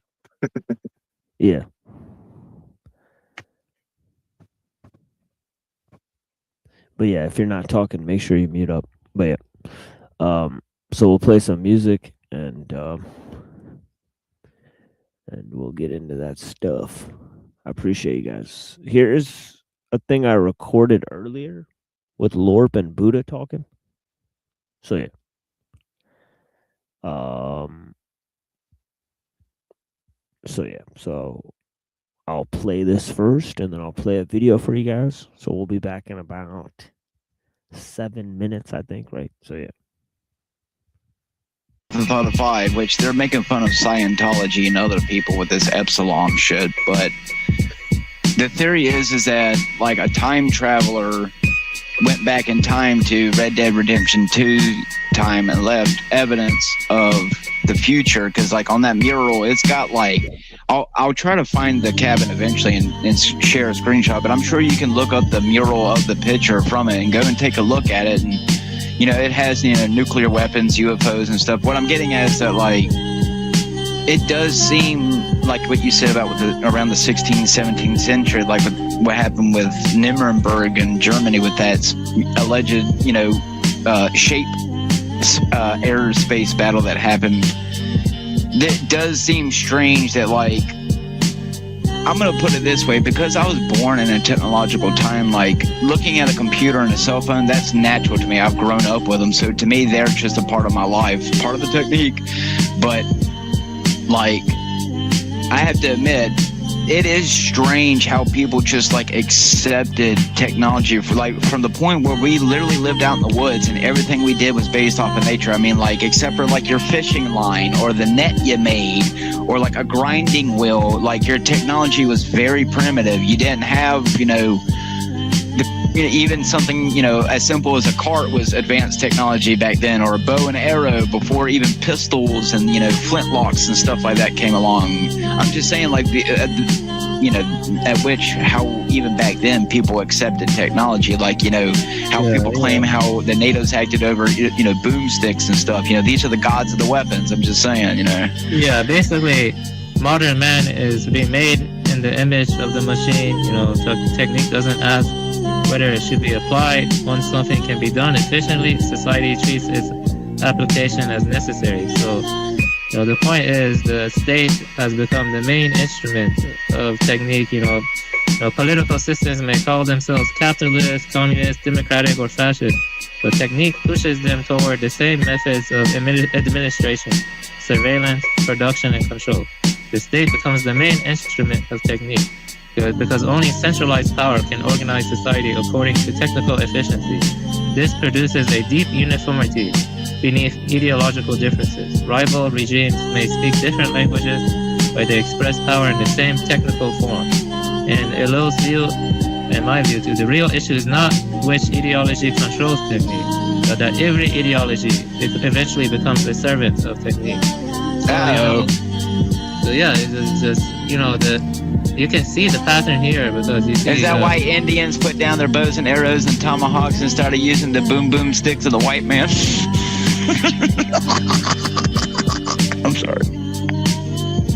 yeah. But yeah, if you're not talking, make sure you mute up. But yeah. So we'll play some music and we'll get into that stuff. I appreciate you guys. Here's a thing I recorded earlier with Lorp and Buddha talking. So yeah. So I'll play this first and then I'll play a video for you guys. So we'll be back in about 7 minutes, I think, right? So yeah. The Five, which they're making fun of Scientology and other people with this Epsilon shit, but the theory is that like a time traveler went back in time to Red Dead Redemption 2 time and left evidence of the future, because like on that mural it's got like I'll try to find the cabin eventually and share a screenshot, but I'm sure you can look up the mural of the picture from it and go and take a look at it, and you know it has nuclear weapons, UFOs and stuff. What I'm getting at is that like it does seem like what you said about around the 16th, 17th century, like what happened with Nuremberg in Germany with that alleged, shape aerospace battle that happened. It does seem strange that, like, I'm going to put it this way, because I was born in a technological time, like, looking at a computer and a cell phone, that's natural to me. I've grown up with them, so to me, they're just a part of my life, part of the technique. But, like, I have to admit, it is strange how people just like accepted technology from the point where we literally lived out in the woods and everything we did was based off of nature. I mean, like, except for like your fishing line or the net you made or like a grinding wheel, like your technology was very primitive. You didn't have, even something, as simple as a cart was advanced technology back then, or a bow and arrow before even pistols and, flintlocks and stuff like that came along. I'm just saying, like, how even back then people accepted technology, like, how people claim how the NATO's acted over, boomsticks and stuff. These are the gods of the weapons. I'm just saying, Yeah, basically, modern man is being made in the image of the machine. The technique doesn't ask whether it should be applied. Once something can be done efficiently, society treats its application as necessary. So, the point is the state has become the main instrument of technique. Political systems may call themselves capitalist, communist, democratic, or fascist, but technique pushes them toward the same methods of administration, surveillance, production, and control. The state becomes the main instrument of technique, because only centralized power can organize society according to technical efficiency. This produces a deep uniformity beneath ideological differences. Rival regimes may speak different languages, but they express power in the same technical form. And Elo's view, in my view too, the real issue is not which ideology controls technique, but that every ideology eventually becomes a servant of technique. So yeah, it's just, you can see the pattern here, because you see... Is that why Indians put down their bows and arrows and tomahawks and started using the boom boom sticks of the white man? I'm sorry.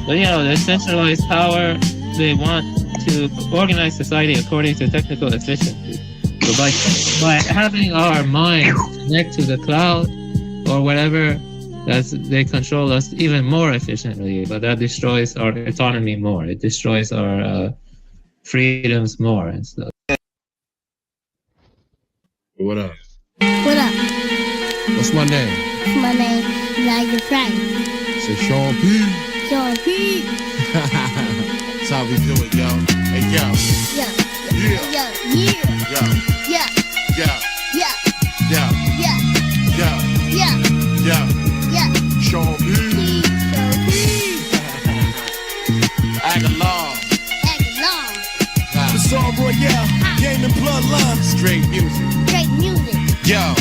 But the centralized power, they want to organize society according to technical efficiency. So by having our mind connect to the cloud or whatever, they control us even more efficiently, but that destroys our autonomy more. It destroys our freedoms more and stuff. What up? What up? What's my name? My name is Nigel Frank. Say Sean P. Sean P. That's how we do it, yo. Hey, yo. Yeah. Yeah. Yeah. Yeah. Yo. Yeah. Yo. Yeah. Yeah, Yeah, yeah, yeah, yeah. yeah. Sean B. Aguilar. Aguilar. Bizarre Royale, game and bloodline. Straight music. Great music. Yo.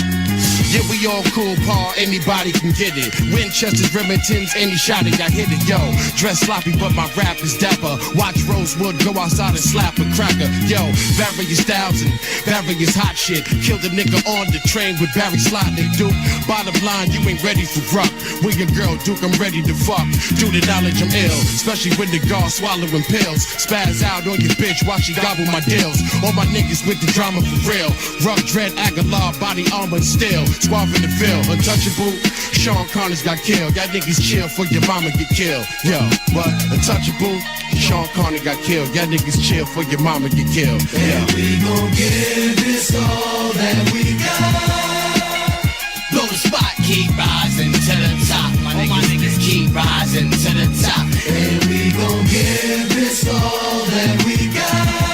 Yeah, we all cool, Paul, anybody can get it. Winchesters, Remingtons, any shot it, I hit it, yo. Dress sloppy, but my rap is dapper. Watch Rosewood go outside and slap a cracker, yo. Various styles and various hot shit. Killed a nigga on the train with Barry Slotnick, Duke. Bottom line, you ain't ready for rock. With your girl, Duke, I'm ready to fuck. Due to knowledge, I'm ill, especially when the guard swallowing pills. Spaz out on your bitch while she gobble my deals. All my niggas with the drama for real. Rough dread, Aguilar, body armor and steel. Suave in the field, untouchable. Sean Connor's got killed. Y'all niggas chill for your mama get killed. Yo, what? Untouchable. Sean Connor got killed. Y'all niggas chill for your mama get killed. Yeah. And we gon' give this all that we got. Blow the spot, keep rising to the top. All my niggas keep rising to the top. And we gon' give this all that we got.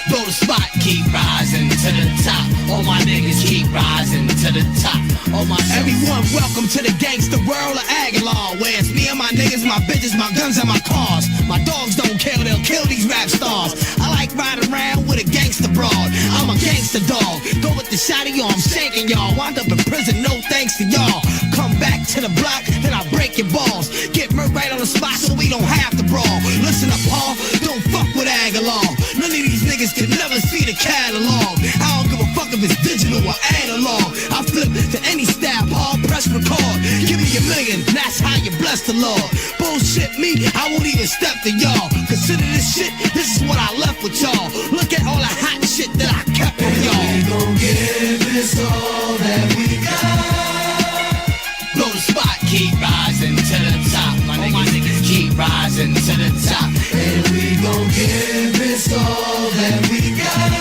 Blow the spot, keep rising to the top. All my niggas keep rising to the top. All my Everyone, welcome to the gangster world of Aguilar, where it's me and my niggas, my bitches, my guns, and my cars. My dogs don't care, they'll kill these rap stars. I like riding around with a gangster broad. I'm a gangster dog. Go with the shotty, yo, I'm shanking y'all. Wind up in prison, no thanks to y'all. Come back to the block, then I break your balls. Get murked right on the spot so we don't have to brawl. Listen up, Paul, don't fuck with Aguilar. None of these niggas can never see the catalog. I don't give a fuck if it's digital or analog. I flip to any style, Paul, press record. Give me $1 million, that's how you bless the Lord. Bullshit me, I won't even step to y'all. Consider this shit, this is what I left with y'all. Look at all the hot shit that I kept from y'all. We gon' give this all that we got. Blow the spot, keep rising to the top. My niggas keep rising to the top. And we gon' give this all that we got.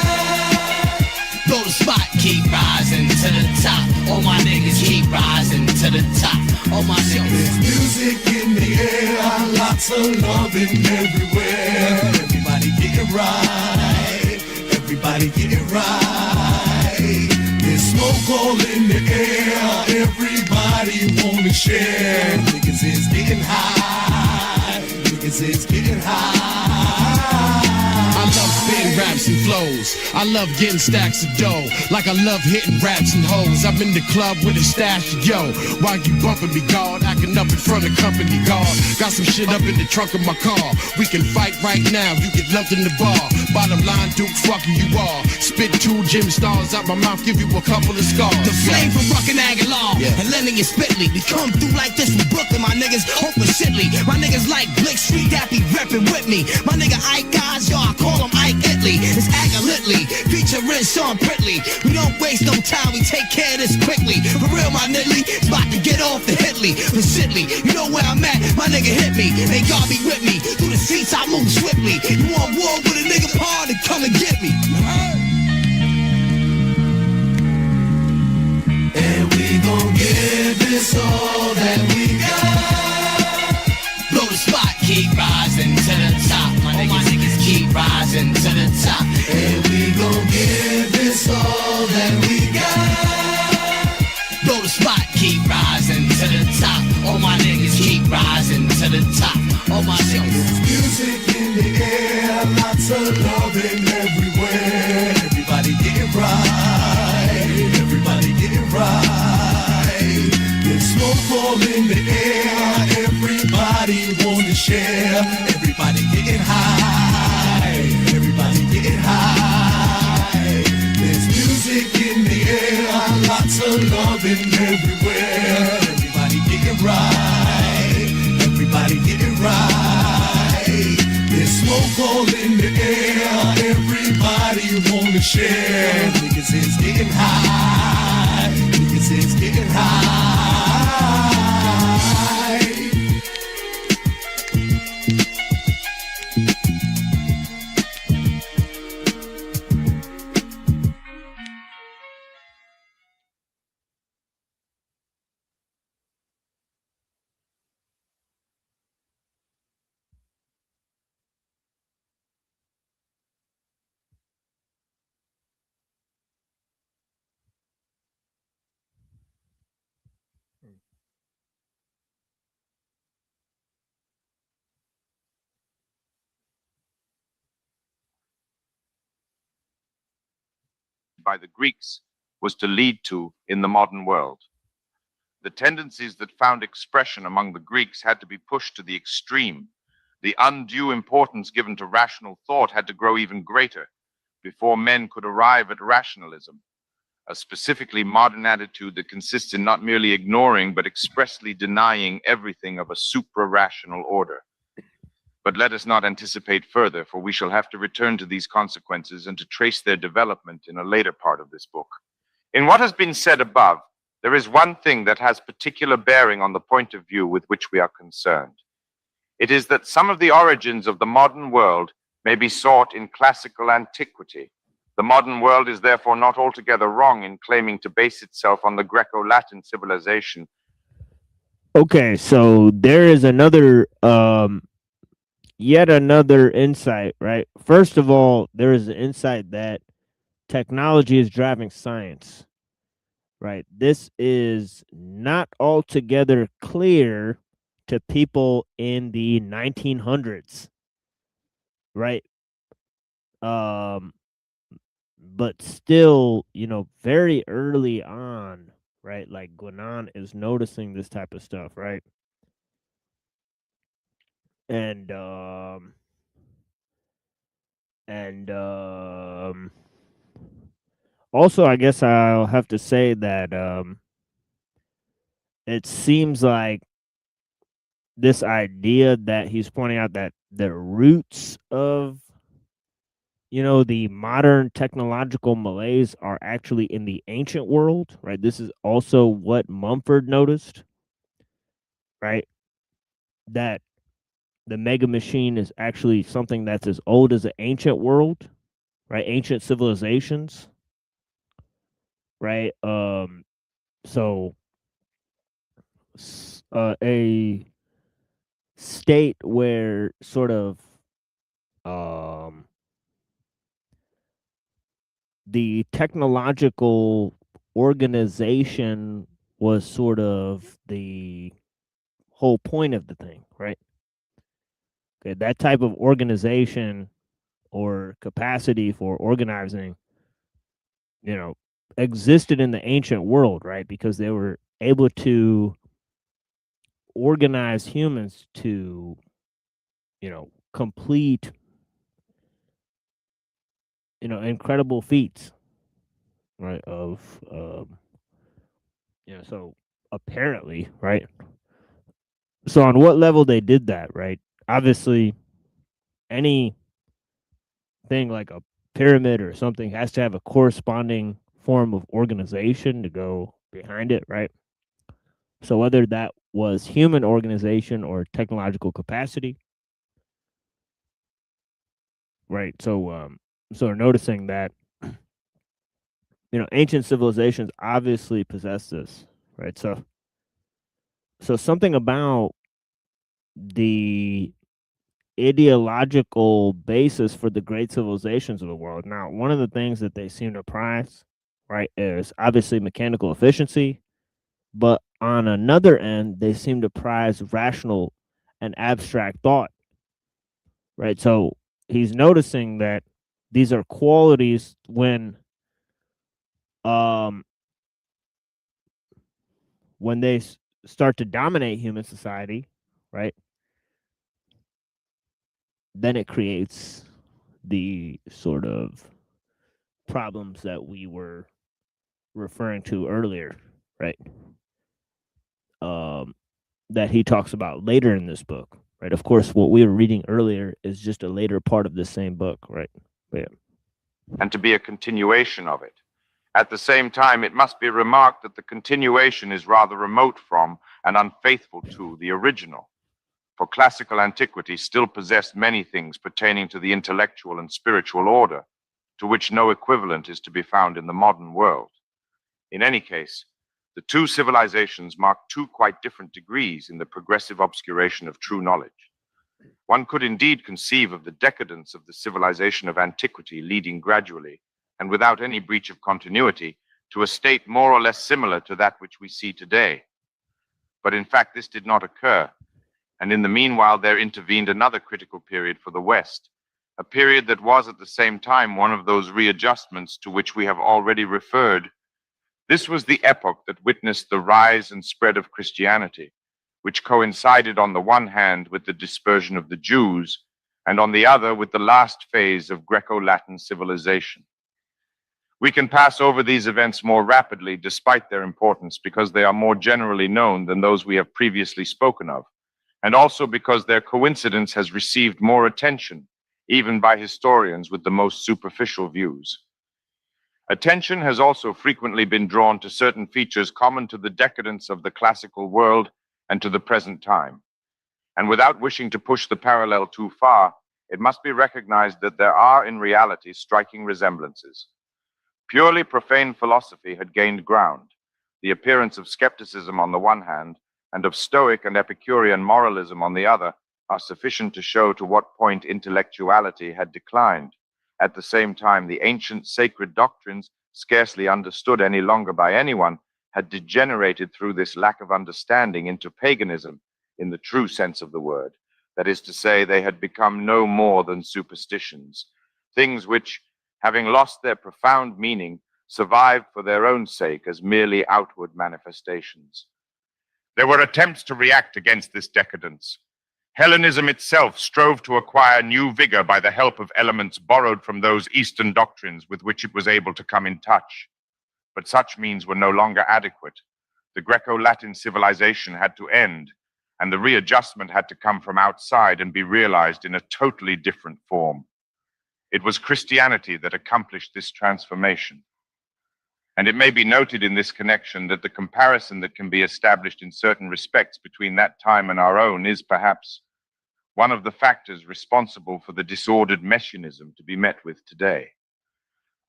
Blow the spot, keep rising to the top. All my niggas keep rising to the top. All my niggas. There's music in the air, lots of loving everywhere. Everybody get it right. Everybody get it right. There's smoke all in the air. Everybody wanna share. Niggas is getting high. Niggas is getting high. I love spitting raps and flows. I love getting stacks of dough. Like I love hitting raps and hoes. I'm in the club with a stash of yo. While you bumping me, God, acting up in front of company, God. Got some shit up in the trunk of my car. We can fight right now. You get lumped in the bar. Bottom line, Duke, fuck who you are. Spit 2 gym stars out my mouth, give you a couple of scars. The flame from Ruckin' Aguilar and Lennon and Spitley. We come through like this from Brooklyn, my niggas. Open shitley. My niggas like Blick Street that be reppin' with me. My nigga Ike guys, yo, I call him Ike Italy. It's Aguilitly, featuring Sean Pritley. We don't waste no time, we take care of this quickly. For real, my nigga, it's about to get off the Hitley. For shitley, you know where I'm at, my nigga hit me. They God be with me. Through the seats, I move swiftly. You want war with a nigga hard to come and get me. And we gon' give this all that we got. Blow the spot, keep rising to the top. My niggas keep rising to the top. And we gon' give this all that we got. Blow the spot, keep rising to the top. All my niggas keep rising to the top. All my niggas. There's music in the air, lots of loving everywhere. Everybody get it right. Everybody get it right. There's smoke all in the air. Everybody wanna share. Everybody get it high. Everybody get it high. There's music in the air, lots of loving everywhere. Everybody get it right. Everybody get it right. There's smoke all in the air. Everybody wanna share. Niggas is getting high. Niggas is getting high. by the Greeks was to lead to in the modern world. The tendencies that found expression among the Greeks had to be pushed to the extreme. The undue importance given to rational thought had to grow even greater before men could arrive at rationalism, a specifically modern attitude that consists in not merely ignoring but expressly denying everything of a supra-rational order. But let us not anticipate further, for we shall have to return to these consequences and to trace their development in a later part of this book. In what has been said above, there is one thing that has particular bearing on the point of view with which we are concerned. It is that some of the origins of the modern world may be sought in classical antiquity. The modern world is therefore not altogether wrong in claiming to base itself on the Greco-Latin civilization. Okay, so there is another yet another insight, right? First of all, there is an insight that technology is driving science, right? This is not altogether clear to people in the 1900s, right? But still, very early on, right? Like Guenon is noticing this type of stuff, right? And also, I guess I'll have to say that it seems like this idea that he's pointing out that the roots of the modern technological malaise are actually in the ancient world, right? This is also what Mumford noticed, right? That the mega machine is actually something that's as old as the ancient world, right? Ancient civilizations, right? So a state where sort of the technological organization was sort of the whole point of the thing, right? Okay, that type of organization or capacity for organizing, existed in the ancient world, right? Because they were able to organize humans to, complete, incredible feats, right? So apparently, right? So on what level they did that, right? Obviously, any thing like a pyramid or something has to have a corresponding form of organization to go behind it, right? So whether that was human organization or technological capacity, right? So so noticing that ancient civilizations obviously possess this, right? So something about the ideological basis for the great civilizations of the world. Now, one of the things that they seem to prize, right, is obviously mechanical efficiency, but on another end, they seem to prize rational and abstract thought, right? So he's noticing that these are qualities when they start to dominate human society, right? Then it creates the sort of problems that we were referring to earlier, right? That he talks about later in this book, right? Of course, what we were reading earlier is just a later part of the same book, right? But yeah. And to be a continuation of it. At the same time, it must be remarked that the continuation is rather remote from and unfaithful to the original. For classical antiquity still possessed many things pertaining to the intellectual and spiritual order, to which no equivalent is to be found in the modern world. In any case, the two civilizations mark two quite different degrees in the progressive obscuration of true knowledge. One could indeed conceive of the decadence of the civilization of antiquity leading gradually, and without any breach of continuity, to a state more or less similar to that which we see today. But in fact, this did not occur, and in the meanwhile there intervened another critical period for the West, a period that was at the same time one of those readjustments to which we have already referred. This was the epoch that witnessed the rise and spread of Christianity, which coincided on the one hand with the dispersion of the Jews, and on the other with the last phase of Greco-Latin civilization. We can pass over these events more rapidly despite their importance because they are more generally known than those we have previously spoken of, and also because their coincidence has received more attention, even by historians with the most superficial views. Attention has also frequently been drawn to certain features common to the decadence of the classical world and to the present time. And without wishing to push the parallel too far, it must be recognized that there are in reality striking resemblances. Purely profane philosophy had gained ground. The appearance of skepticism on the one hand, and of Stoic and Epicurean moralism on the other, are sufficient to show to what point intellectuality had declined. At the same time, the ancient sacred doctrines, scarcely understood any longer by anyone, had degenerated through this lack of understanding into paganism, in the true sense of the word. That is to say, they had become no more than superstitions, things which, having lost their profound meaning, survived for their own sake as merely outward manifestations. There were attempts to react against this decadence. Hellenism itself strove to acquire new vigor by the help of elements borrowed from those Eastern doctrines with which it was able to come in touch. But such means were no longer adequate. The Greco-Latin civilization had to end, and the readjustment had to come from outside and be realized in a totally different form. It was Christianity that accomplished this transformation. And it may be noted in this connection that the comparison that can be established in certain respects between that time and our own is perhaps one of the factors responsible for the disordered messianism to be met with today.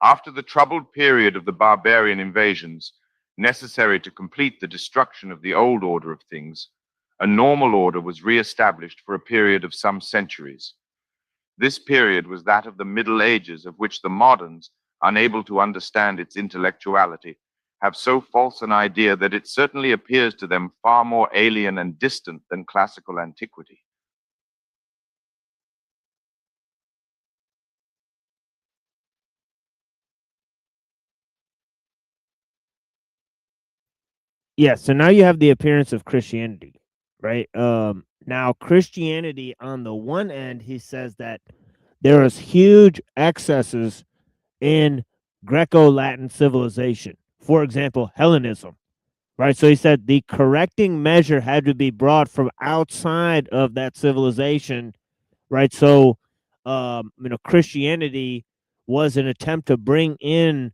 After the troubled period of the barbarian invasions, necessary to complete the destruction of the old order of things, a normal order was re-established for a period of some centuries. This period was that of the Middle Ages, of which the moderns, unable to understand its intellectuality, have so false an idea that it certainly appears to them far more alien and distant than classical antiquity. Yeah, so now you have the appearance of Christianity, right? Now Christianity, on the one end, he says that there is huge excesses in Greco-Latin civilization. For example, Hellenism, right? So he said the correcting measure had to be brought from outside of that civilization, right? So, Christianity was an attempt to bring in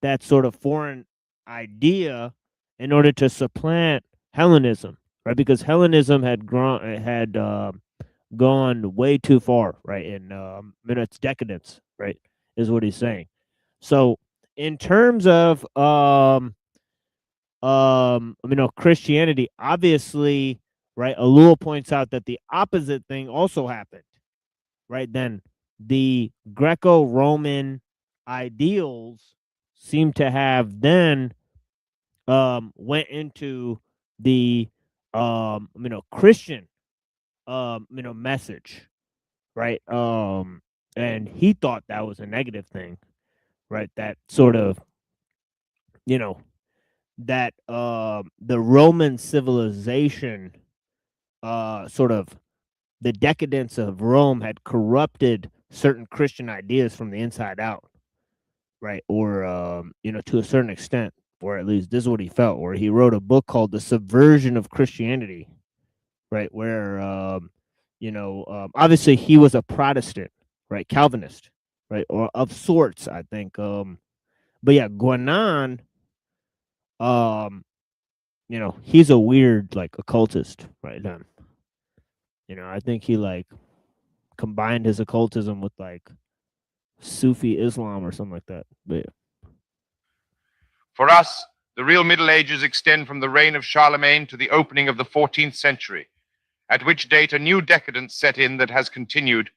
that sort of foreign idea in order to supplant Hellenism, right? Because Hellenism had gone way too far, right? In its decadence, right, is what he's saying. So, in terms of Christianity, obviously, right, Alul points out that the opposite thing also happened, right? Then the Greco-Roman ideals seem to have then went into the Christian message, right? And he thought that was a negative thing, right? That sort of that the Roman civilization sort of the decadence of Rome had corrupted certain Christian ideas from the inside out, right? Or to a certain extent, or at least this is what he felt. Where he wrote a book called "The Subversion of Christianity," right? Where obviously he was a Protestant, right, Calvinist, right, or of sorts, I think. But yeah, Guenon, he's a weird like occultist, right? I think he like combined his occultism with like Sufi Islam or something like that. But yeah. For us, the real Middle Ages extend from the reign of Charlemagne to the opening of the 14th century, at which date a new decadence set in that has continued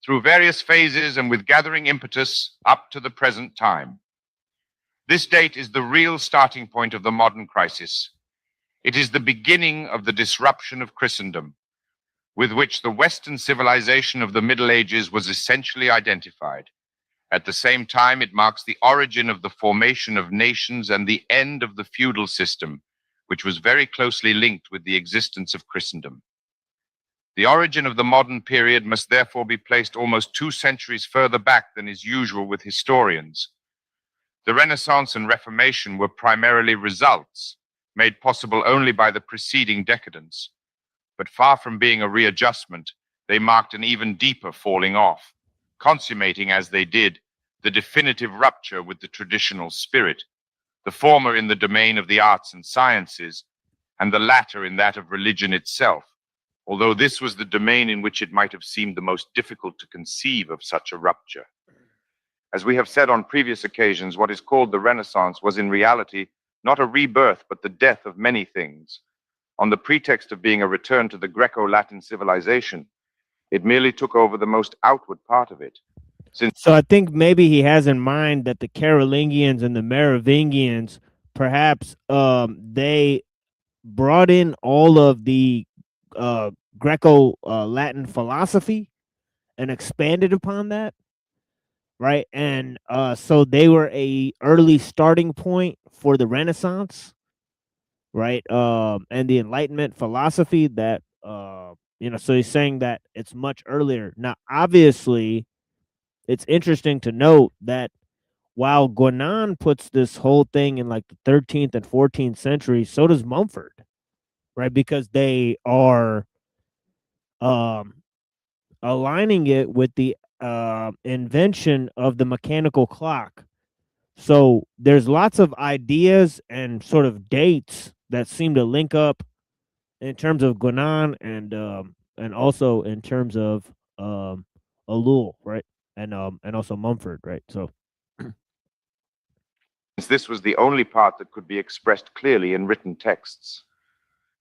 through various phases and with gathering impetus up to the present time. This date is the real starting point of the modern crisis. It is the beginning of the disruption of Christendom. with which the Western civilization of the Middle Ages was essentially identified. At the same time, it marks the origin of the formation of nations and the end of the feudal system, which was very closely linked with the existence of Christendom. The origin of the modern period must therefore be placed almost 2 centuries further back than is usual with historians. The Renaissance and Reformation were primarily results, made possible only by the preceding decadence. But far from being a readjustment, they marked an even deeper falling off, consummating as they did the definitive rupture with the traditional spirit, the former in the domain of the arts and sciences, and the latter in that of religion itself, although this was the domain in which it might have seemed the most difficult to conceive of such a rupture. As we have said on previous occasions, what is called the Renaissance was in reality not a rebirth, but the death of many things. On the pretext of being a return to the Greco-Latin civilization, it merely took over the most outward part of it. So I think maybe he has in mind that the Carolingians and the Merovingians, perhaps they brought in all of the Greco-Latin philosophy and expanded upon that, right? And so they were a early starting point for the Renaissance, right? And the Enlightenment philosophy that so he's saying that it's much earlier. Now, obviously, it's interesting to note that while Guenon puts this whole thing in like the 13th and 14th century, so does Mumford, right? Because they are aligning it with the invention of the mechanical clock. So there's lots of ideas and sort of dates that seem to link up in terms of Guenon and also in terms of Ellul, right? And also Mumford, right? So this was the only part that could be expressed clearly in written texts.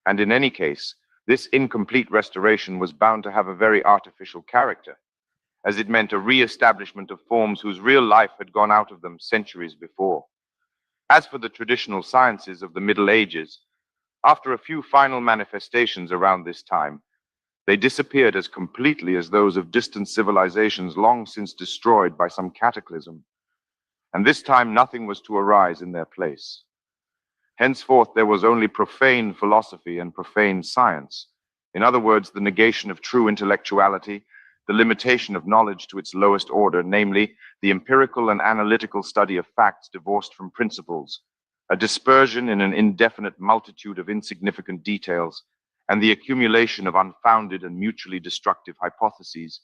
And in any case, this incomplete restoration was bound to have a very artificial character, as it meant a re-establishment of forms whose real life had gone out of them centuries before. As for the traditional sciences of the Middle Ages, after a few final manifestations around this time, they disappeared as completely as those of distant civilizations long since destroyed by some cataclysm. And this time nothing was to arise in their place. Henceforth there was only profane philosophy and profane science. In other words, the negation of true intellectuality, the limitation of knowledge to its lowest order, namely the empirical and analytical study of facts divorced from principles, a dispersion in an indefinite multitude of insignificant details, and the accumulation of unfounded and mutually destructive hypotheses,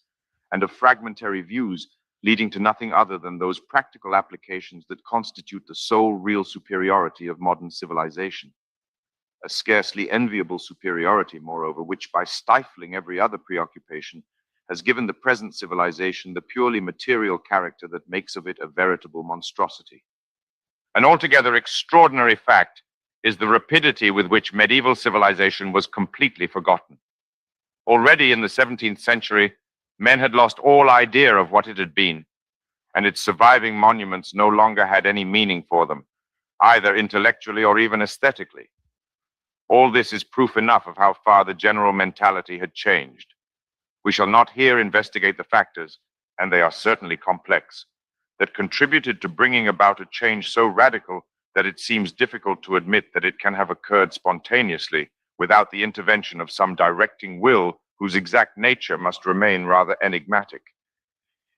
and of fragmentary views leading to nothing other than those practical applications that constitute the sole real superiority of modern civilization. A scarcely enviable superiority, moreover, which by stifling every other preoccupation has given the present civilization the purely material character that makes of it a veritable monstrosity. An altogether extraordinary fact is the rapidity with which medieval civilization was completely forgotten. Already in the 17th century, men had lost all idea of what it had been, and its surviving monuments no longer had any meaning for them, either intellectually or even aesthetically. All this is proof enough of how far the general mentality had changed. We shall not here investigate the factors, and they are certainly complex, that contributed to bringing about a change so radical that it seems difficult to admit that it can have occurred spontaneously without the intervention of some directing will whose exact nature must remain rather enigmatic.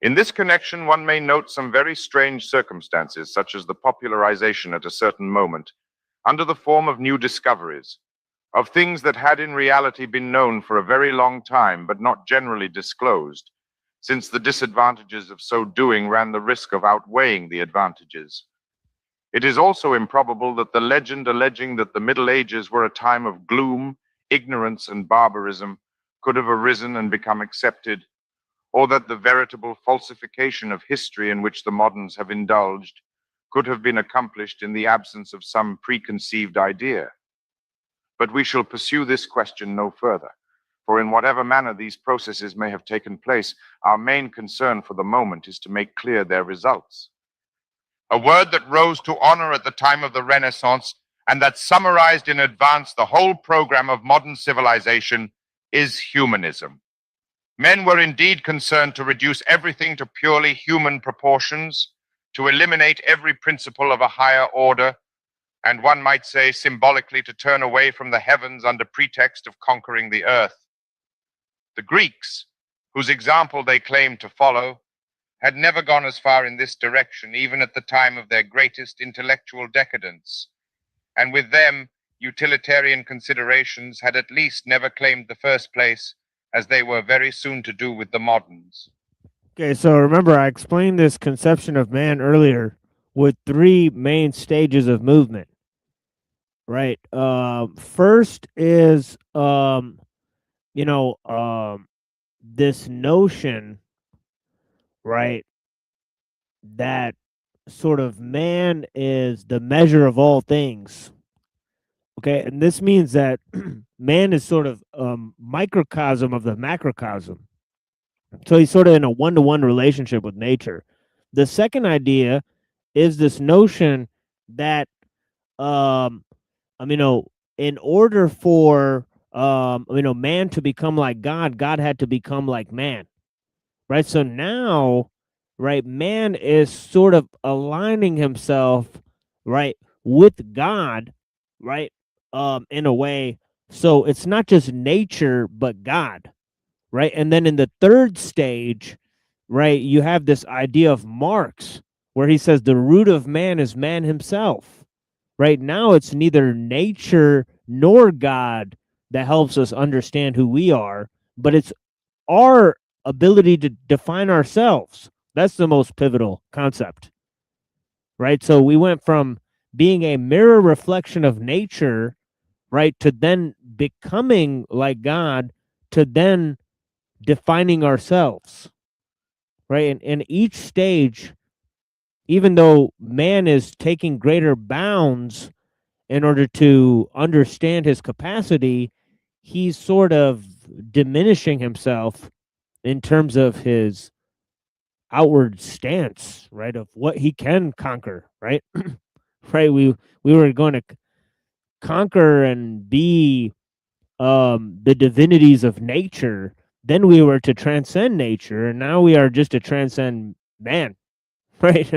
In this connection, one may note some very strange circumstances, such as the popularization at a certain moment, under the form of new discoveries, of things that had in reality been known for a very long time, but not generally disclosed, since the disadvantages of so doing ran the risk of outweighing the advantages. It is also improbable that the legend alleging that the Middle Ages were a time of gloom, ignorance, and barbarism could have arisen and become accepted, or that the veritable falsification of history in which the moderns have indulged could have been accomplished in the absence of some preconceived idea. But we shall pursue this question no further, for in whatever manner these processes may have taken place, our main concern for the moment is to make clear their results. A word that rose to honor at the time of the Renaissance and that summarized in advance the whole program of modern civilization is humanism. Men were indeed concerned to reduce everything to purely human proportions, to eliminate every principle of a higher order, and one might say symbolically to turn away from the heavens under pretext of conquering the earth. The Greeks, whose example they claimed to follow, had never gone as far in this direction, even at the time of their greatest intellectual decadence. And with them, utilitarian considerations had at least never claimed the first place, as they were very soon to do with the moderns. Okay, so remember, I explained this conception of man earlier with three main stages of movement. Right. First is this notion, right, that sort of man is the measure of all things. Okay, and this means that man is sort of microcosm of the macrocosm. So he's sort of in a one-to-one relationship with nature. The second idea is this notion that in order for man to become like God, God had to become like man. Right? So now, right, man is sort of aligning himself, right, with God, right? In a way. So it's not just nature, but God. Right. And then in the third stage, right, you have this idea of Marx, where he says the root of man is man himself. Right now, it's neither nature nor God that helps us understand who we are, but it's our ability to define ourselves. That's the most pivotal concept. Right. So we went from being a mirror reflection of nature, right, to then becoming like God, to then defining ourselves, right? And in each stage, even though man is taking greater bounds in order to understand his capacity, he's sort of diminishing himself in terms of his outward stance, right? Of what he can conquer, right? Right. We were going to conquer and be the divinities of nature. Then we were to transcend nature, and now we are just to transcend man, right?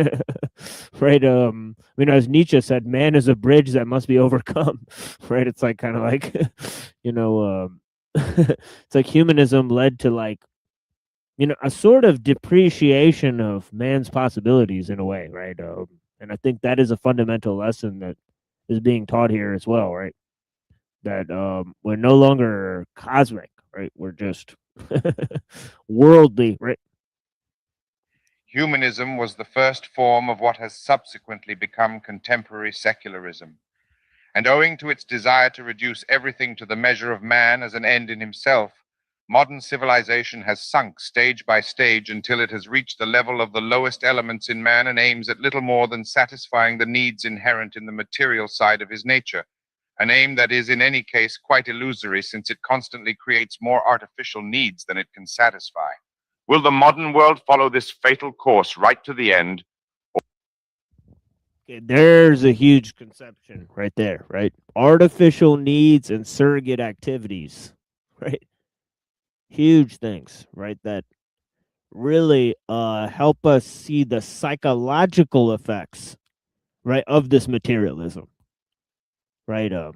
Right. As Nietzsche said, man is a bridge that must be overcome, right? It's like kind of like, it's like humanism led to like, a sort of depreciation of man's possibilities in a way, right? And I think that is a fundamental lesson that is being taught here as well, right? That we're no longer cosmic, right? We're just worldly, right? Humanism was the first form of what has subsequently become contemporary secularism. And owing to its desire to reduce everything to the measure of man as an end in himself, modern civilization has sunk stage by stage until it has reached the level of the lowest elements in man and aims at little more than satisfying the needs inherent in the material side of his nature, an aim that is in any case quite illusory since it constantly creates more artificial needs than it can satisfy. Will the modern world follow this fatal course right to the end? Okay, there's a huge conception right there, right? Artificial needs and surrogate activities, right? Huge things, right? That really help us see the psychological effects, right, of this materialism, right? Or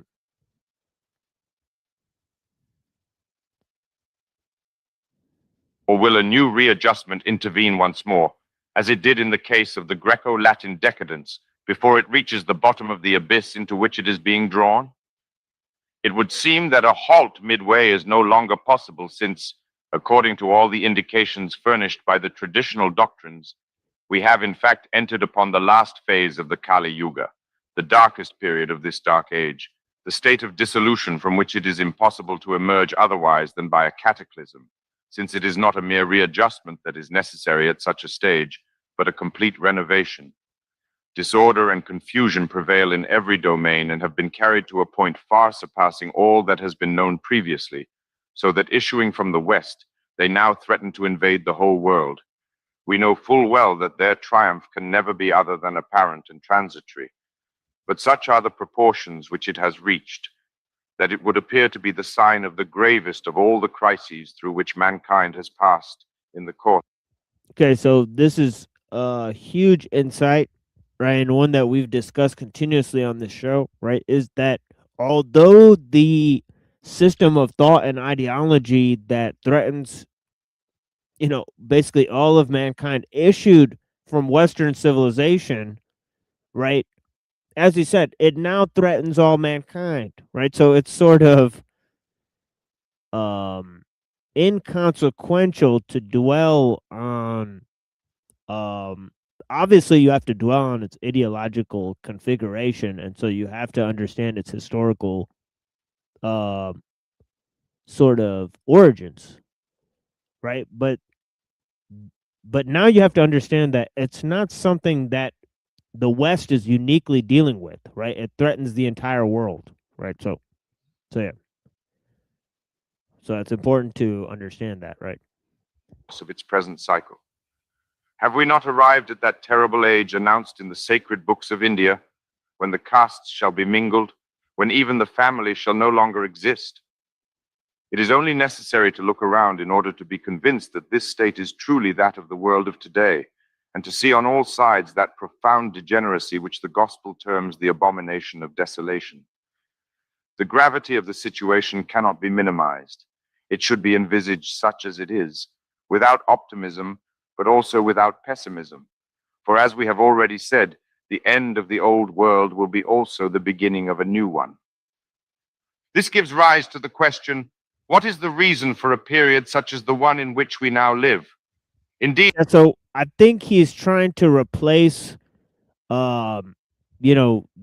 will a new readjustment intervene once more, as it did in the case of the Greco-Latin decadence, before it reaches the bottom of the abyss into which it is being drawn? It would seem that a halt midway is no longer possible since, according to all the indications furnished by the traditional doctrines, we have in fact entered upon the last phase of the Kali Yuga, the darkest period of this dark age, the state of dissolution from which it is impossible to emerge otherwise than by a cataclysm, since it is not a mere readjustment that is necessary at such a stage, but a complete renovation. Disorder and confusion prevail in every domain and have been carried to a point far surpassing all that has been known previously, so that issuing from the West, they now threaten to invade the whole world. We know full well that their triumph can never be other than apparent and transitory. But such are the proportions which it has reached, that it would appear to be the sign of the gravest of all the crises through which mankind has passed in the course. Okay, so this is a huge insight, right? And one that we've discussed continuously on this show, right? Is that although the system of thought and ideology that threatens, basically all of mankind issued from Western civilization, right? As he said, it now threatens all mankind, right? So it's sort of inconsequential to dwell on obviously you have to dwell on its ideological configuration, and so you have to understand its historical sort of origins, right? But now you have to understand that it's not something that the West is uniquely dealing with, right? It threatens the entire world, right? So yeah. So it's important to understand that, right? Of its present cycle. Have we not arrived at that terrible age announced in the sacred books of India, when the castes shall be mingled, when even the family shall no longer exist? It is only necessary to look around in order to be convinced that this state is truly that of the world of today, and to see on all sides that profound degeneracy which the gospel terms the abomination of desolation. The gravity of the situation cannot be minimized. It should be envisaged such as it is, without optimism, but also without pessimism. For as we have already said, the end of the old world will be also the beginning of a new one. This gives rise to the question, what is the reason for a period such as the one in which we now live? Indeed. And so I think he's trying to replace,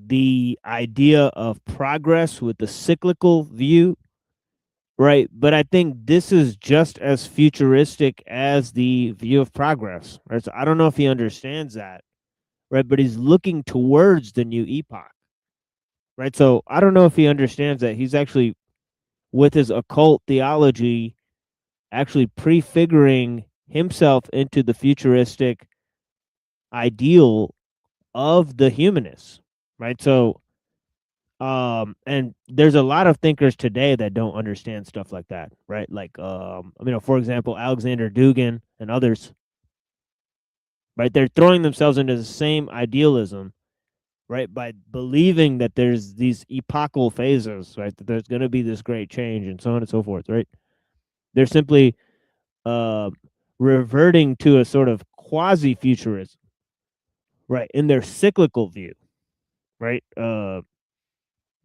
the idea of progress with the cyclical view, right? But I think this is just as futuristic as the view of progress, right? So I don't know if he understands that, right? But he's looking towards the new epoch, right? So I don't know if he understands that he's actually, with his occult theology, actually prefiguring himself into the futuristic ideal of the humanists, right? So and there's a lot of thinkers today that don't understand stuff like that, right? Like for example, Alexander Dugin and others, right? They're throwing themselves into the same idealism, right? By believing that there's these epochal phases, right? That there's going to be this great change and so on and so forth, right? They're simply reverting to a sort of quasi-futurism, right? In their cyclical view, right?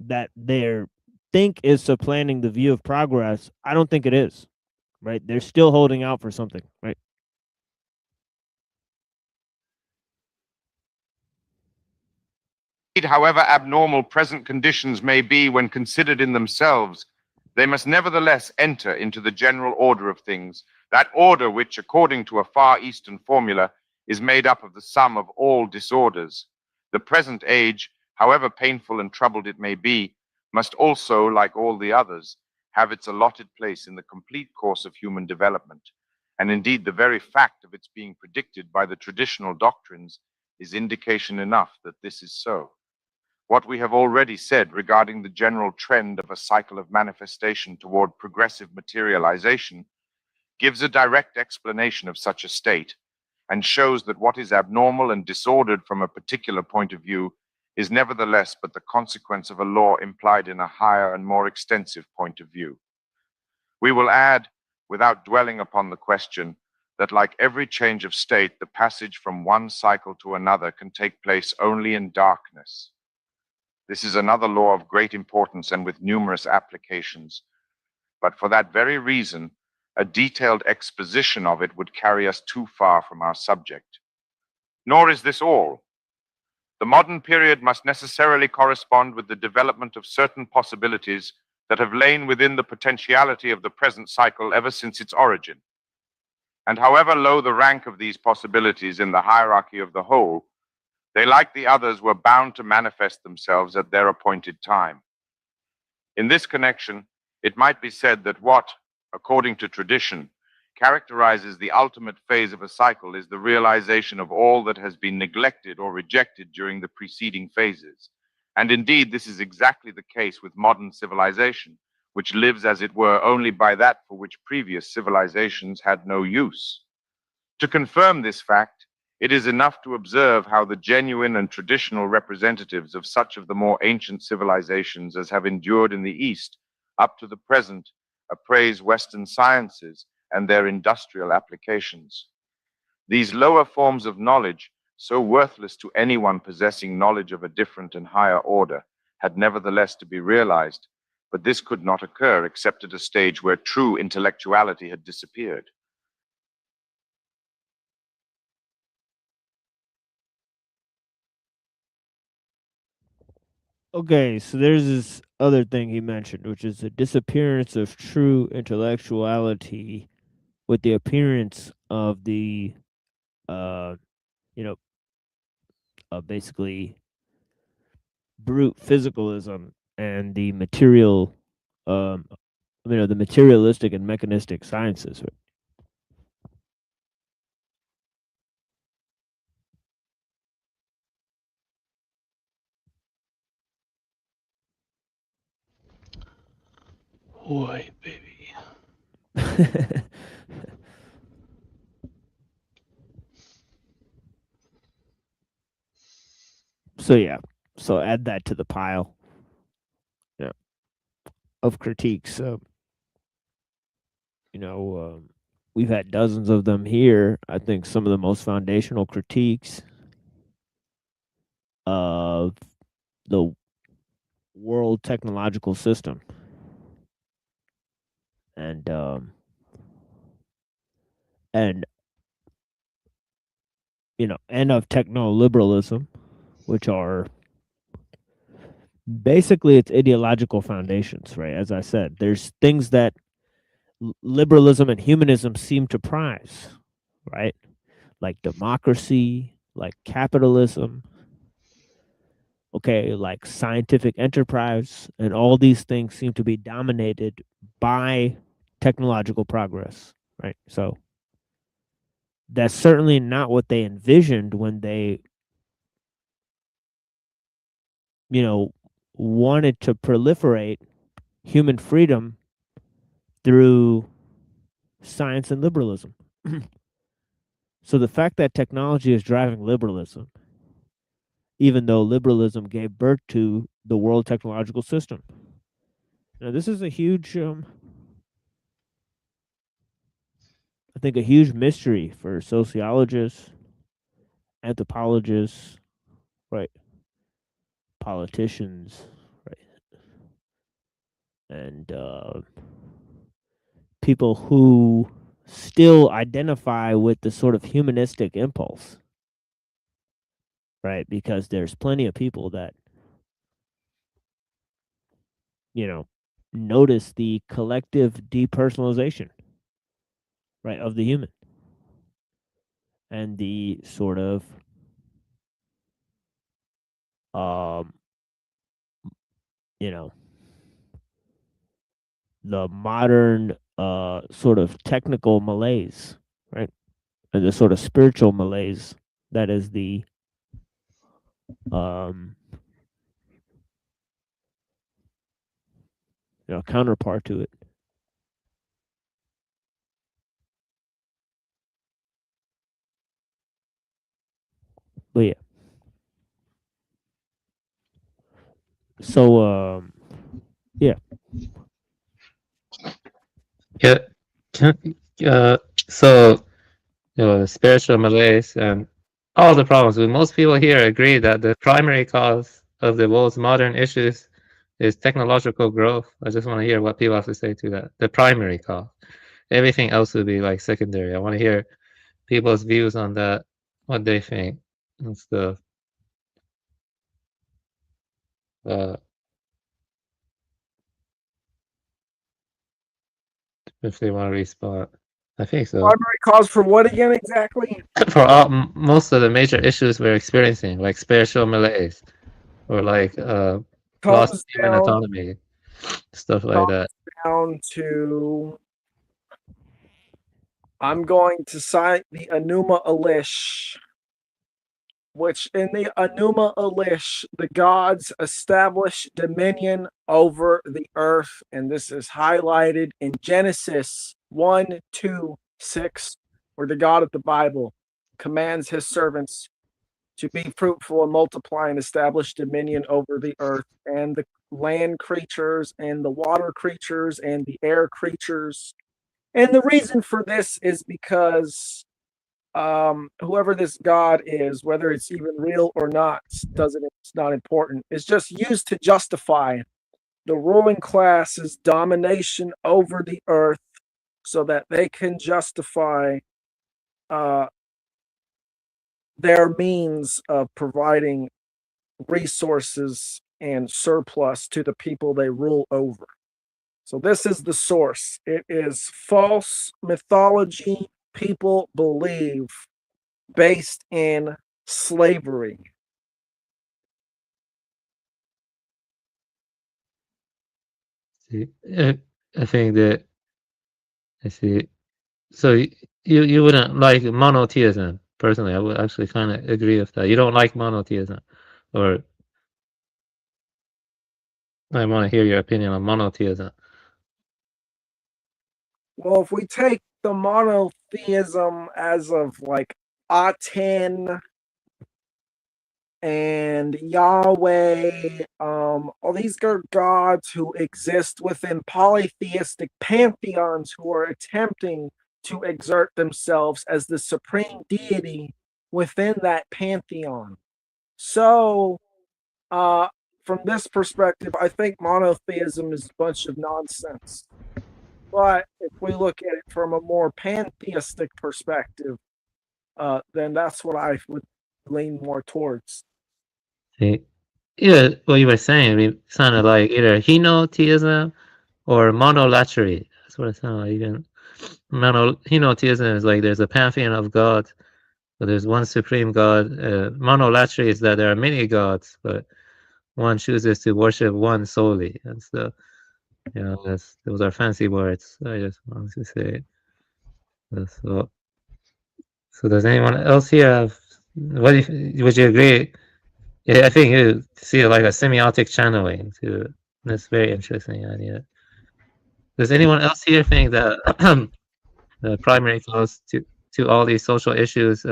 That their think is supplanting the view of progress. I don't think it is, right? They're still holding out for something, right? However abnormal present conditions may be when considered in themselves, they must nevertheless enter into the general order of things, that order which, according to a Far Eastern formula, is made up of the sum of all disorders. The present age, however painful and troubled it may be, must also, like all the others, have its allotted place in the complete course of human development. And indeed, the very fact of its being predicted by the traditional doctrines is indication enough that this is so. What we have already said regarding the general trend of a cycle of manifestation toward progressive materialization gives a direct explanation of such a state, and shows that what is abnormal and disordered from a particular point of view is nevertheless but the consequence of a law implied in a higher and more extensive point of view. We will add, without dwelling upon the question, that like every change of state, the passage from one cycle to another can take place only in darkness. This is another law of great importance and with numerous applications. But for that very reason, a detailed exposition of it would carry us too far from our subject. Nor is this all. The modern period must necessarily correspond with the development of certain possibilities that have lain within the potentiality of the present cycle ever since its origin. And however low the rank of these possibilities in the hierarchy of the whole, they, like the others, were bound to manifest themselves at their appointed time. In this connection, it might be said that what, according to tradition, characterizes the ultimate phase of a cycle is the realization of all that has been neglected or rejected during the preceding phases, And indeed, this is exactly the case with modern civilization, which lives, as it were, only by that for which previous civilizations had no use. To confirm this fact, it is enough to observe how the genuine and traditional representatives of such of the more ancient civilizations as have endured in the East up to the present appraise Western sciences and their industrial applications. These lower forms of knowledge, so worthless to anyone possessing knowledge of a different and higher order, had nevertheless to be realized, but this could not occur except at a stage where true intellectuality had disappeared. Okay, so there's this other thing he mentioned, which is the disappearance of true intellectuality with the appearance of the, uh, you know, basically brute physicalism and the material, the materialistic and mechanistic sciences. Boy, baby. So yeah, so add that to the pile, yeah, of critiques. We've had dozens of them here. I think some of the most foundational critiques of the world technological system, and and and of techno liberalism, which are basically its ideological foundations, right? As I said, there's things that liberalism and humanism seem to prize, right? Like democracy, like capitalism, okay, like scientific enterprise, and all these things seem to be dominated by technological progress, right? So that's certainly not what they envisioned when they, wanted to proliferate human freedom through science and liberalism. So the fact that technology is driving liberalism, even though liberalism gave birth to the world technological system. Now, this is a huge, I think, a huge mystery for sociologists, anthropologists, right, politicians, right, and people who still identify with the sort of humanistic impulse, right? Because there's plenty of people that, notice the collective depersonalization, right, of the human, and the sort of um you know the modern sort of technical malaise, right, and the sort of spiritual malaise that is the um counterpart to it. But yeah, so yeah. Yeah. So, the spiritual malaise and all the problems. Most people here agree that the primary cause of the world's modern issues is technological growth. I just want to hear what people have to say to that. The primary cause. Everything else would be like secondary. I want to hear people's views on that, what they think and stuff. If they want to respond. I think so. Primary cause for what again exactly? For most of the major issues we're experiencing, like spiritual malaise, or like lost human down, autonomy, stuff like that. down to, I'm going to cite the Enuma Elish which in the Enuma Elish, the gods establish dominion over the earth. And this is highlighted in Genesis 1, 2, 6, where the God of the Bible commands his servants to be fruitful and multiply and establish dominion over the earth and the land creatures and the water creatures and the air creatures. And the reason for this is because whoever this god is, whether it's even real or not, it's not important. It's just used to justify the ruling class's domination over the earth so that they can justify their means of providing resources and surplus to the people they rule over. So this is the source. It is false mythology people believe based in slavery. See, I think that I see. So you wouldn't like monotheism personally. I would actually kind of agree with that. You don't like monotheism, or I want to hear your opinion on monotheism. Well, if we take the monotheism as of like Aten and Yahweh, all these are gods who exist within polytheistic pantheons who are attempting to exert themselves as the supreme deity within that pantheon. So, from this perspective, I think monotheism is a bunch of nonsense. But if we look at it from a more pantheistic perspective, then that's what I would lean more towards. See, yeah, what you were saying, it sounded like either henotheism or monolatry. That's what it sounded like. Even henotheism is like there's a pantheon of gods, but there's one supreme god. Monolatry is that there are many gods, but one chooses to worship one solely. And so, those are fancy words. I just wanted to say it. So does anyone else here have? Would you agree? Yeah, I think you see like a semiotic channeling to this very interesting idea. Does anyone else here think that the primary cause to all these social issues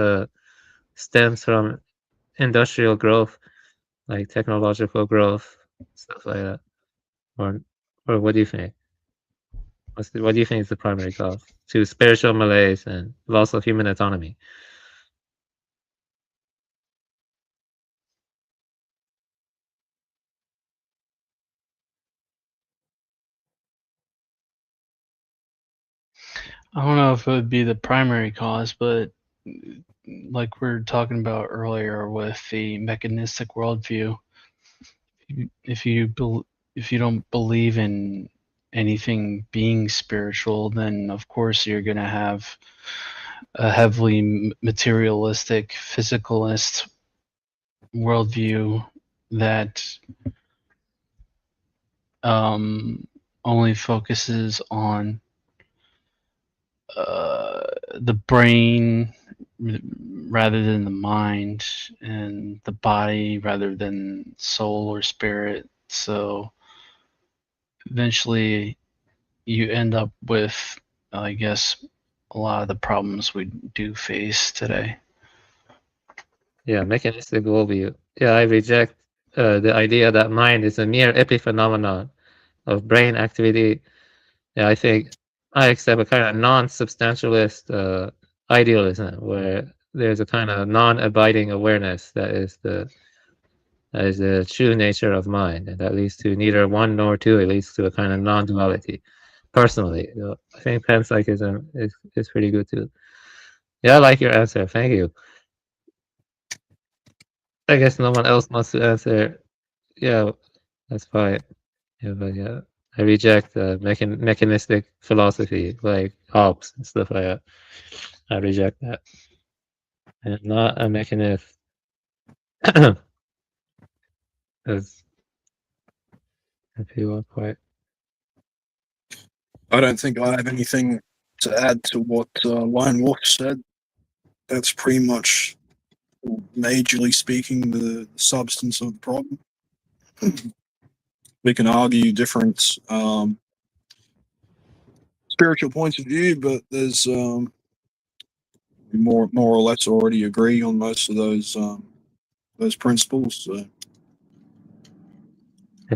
stems from industrial growth, like technological growth, stuff like that, or what do you think? What do you think is the primary cause to spiritual malaise and loss of human autonomy? I don't know if it would be the primary cause, but like we were talking about earlier with the mechanistic worldview, if you don't believe in anything being spiritual, then of course you're going to have a heavily materialistic, physicalist worldview that only focuses on the brain rather than the mind, and the body rather than soul or spirit. So eventually you end up with, I guess, a lot of the problems we do face today. Yeah, mechanistic worldview. Yeah, I reject the idea that mind is a mere epiphenomenon of brain activity. Yeah, I think I accept a kind of non-substantialist idealism where there's a kind of non-abiding awareness that is the true nature of mind, and that leads to neither one nor two. It leads to a kind of non-duality. Personally, I think panpsychism is pretty good too. Yeah, I like your answer. Thank you. I guess no one else wants to answer. Yeah, that's fine. Yeah, but yeah, I reject mechanistic philosophy like Hobbes and stuff like that. I reject that. And not a mechanist. As if you are quite. I don't think I have anything to add to what Lone Wolf said. That's pretty much majorly speaking, the substance of the problem. We can argue different spiritual points of view, but there's more or less already agree on most of those principles. So.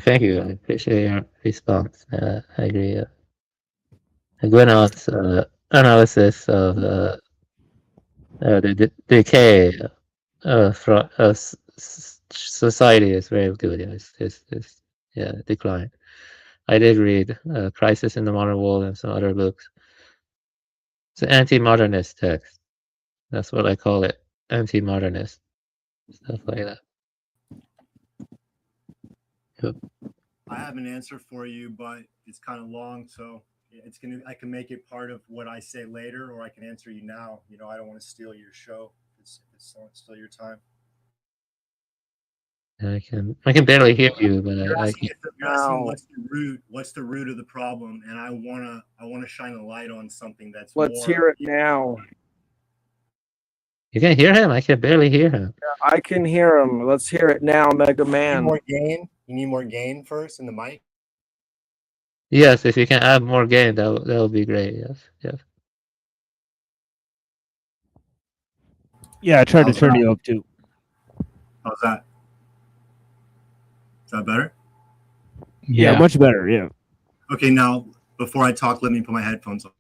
Thank you. I appreciate your response. I agree. Guenon's analysis of the decay from society is very good. It's decline. I did read Crisis in the Modern World and some other books. It's an anti-modernist text. That's what I call it. Anti-modernist. Stuff like that. Yep. I have an answer for you, but it's kind of long, so I can make it part of what I say later, or I can answer you now. I don't want to steal your show. It's still your time. I can barely hear you, but You're I asking, can. you're asking what's the root of the problem, and I wanna shine a light on something that's Let's more. hear it now. You can hear him? I can barely hear him. Yeah, I can hear him. Let's hear it now, Mega Man. More gain? You need more gain first in the mic? Yes, if you can add more gain, that would be great. Yes. Yeah, I tried to turn you up too. How's that? Is that better? Yeah, much better. Yeah. Okay, now before I talk, let me put my headphones on.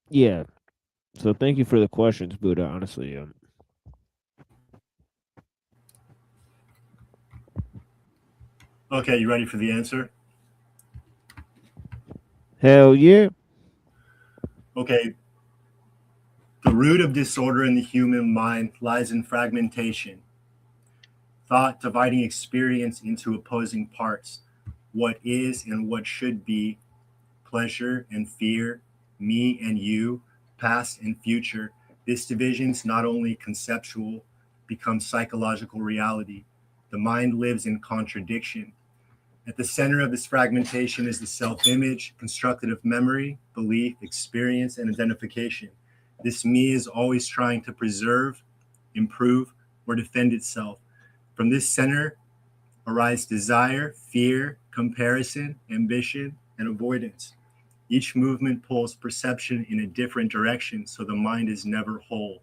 Yeah. So thank you for the questions, Buddha. Honestly, Okay, you ready for the answer? hell yeah. Okay. The root of disorder in the human mind lies in fragmentation. Thought dividing experience into opposing parts, what is and what should be, pleasure and fear, me and you, past and future. This division is not only conceptual, becomes psychological reality. The mind lives in contradiction. At the center of this fragmentation is the self-image, constructed of memory, belief, experience, and identification. This me is always trying to preserve, improve, or defend itself. From this center arise desire, fear, comparison, ambition, and avoidance. Each movement pulls perception in a different direction, so the mind is never whole.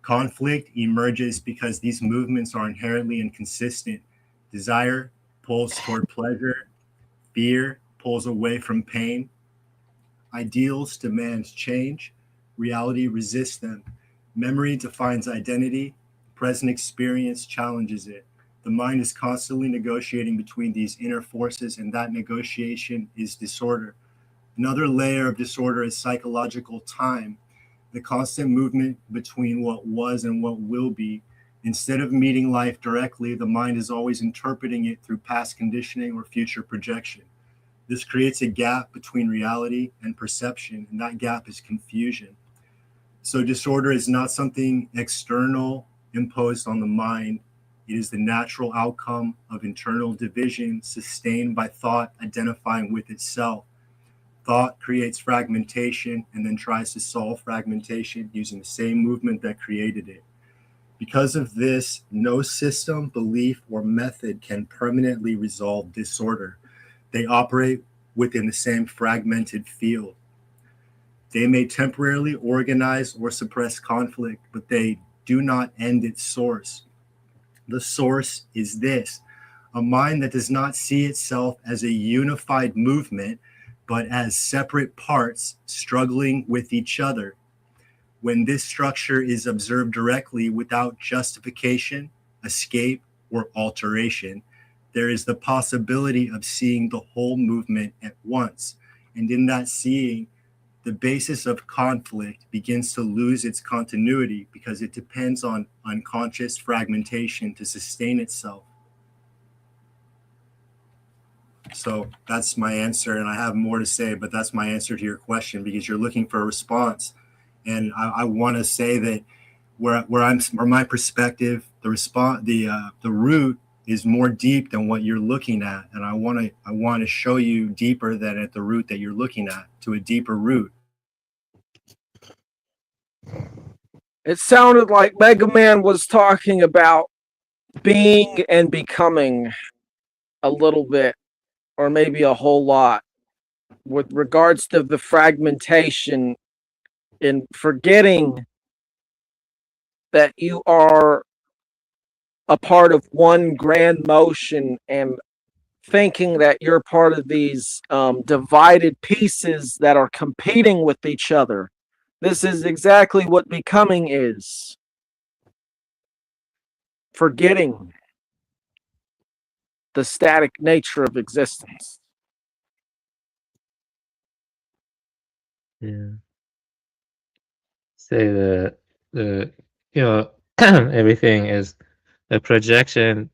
Conflict emerges because these movements are inherently inconsistent. Desire pulls toward pleasure, fear pulls away from pain. Ideals demand change, reality resists them. Memory defines identity, present experience challenges it. The mind is constantly negotiating between these inner forces, and that negotiation is disorder. Another layer of disorder is psychological time, the constant movement between what was and what will be. Instead of meeting life directly, the mind is always interpreting it through past conditioning or future projection. This creates a gap between reality and perception, and that gap is confusion. So disorder is not something external imposed on the mind. It is the natural outcome of internal division sustained by thought identifying with itself. Thought creates fragmentation and then tries to solve fragmentation using the same movement that created it. Because of this, no system, belief, or method can permanently resolve disorder. They operate within the same fragmented field. They may temporarily organize or suppress conflict, but they do not end its source. The source is this: a mind that does not see itself as a unified movement, but as separate parts struggling with each other. When this structure is observed directly without justification, escape, or alteration, there is the possibility of seeing the whole movement at once. And in that seeing, the basis of conflict begins to lose its continuity because it depends on unconscious fragmentation to sustain itself. So that's my answer, and I have more to say, but that's my answer to your question because you're looking for a response, and I want to say that where my perspective, the response, the root is more deep than what you're looking at, and I want to show you deeper than at the root that you're looking at, to a deeper root. It sounded like Mega Man was talking about being and becoming a little bit, or maybe a whole lot, with regards to the fragmentation in forgetting that you are a part of one grand motion and thinking that you're part of these divided pieces that are competing with each other. This is exactly what becoming is. Forgetting the static nature of existence. Yeah. Say the everything is a projection,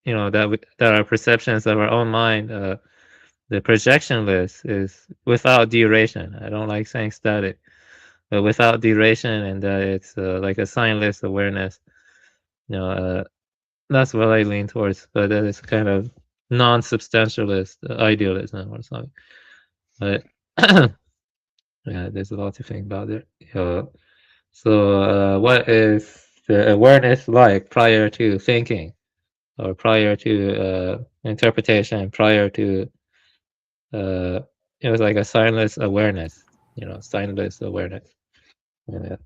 that our perceptions of our own mind, the projection list is without duration. I don't like saying static, but without duration, and that it's like a signless awareness. That's what I lean towards, but that is kind of non-substantialist idealism or something. But yeah, there's a lot to think about there. So what is the awareness like prior to thinking, or prior to interpretation, prior to it was like a signless awareness, signless awareness. Yeah.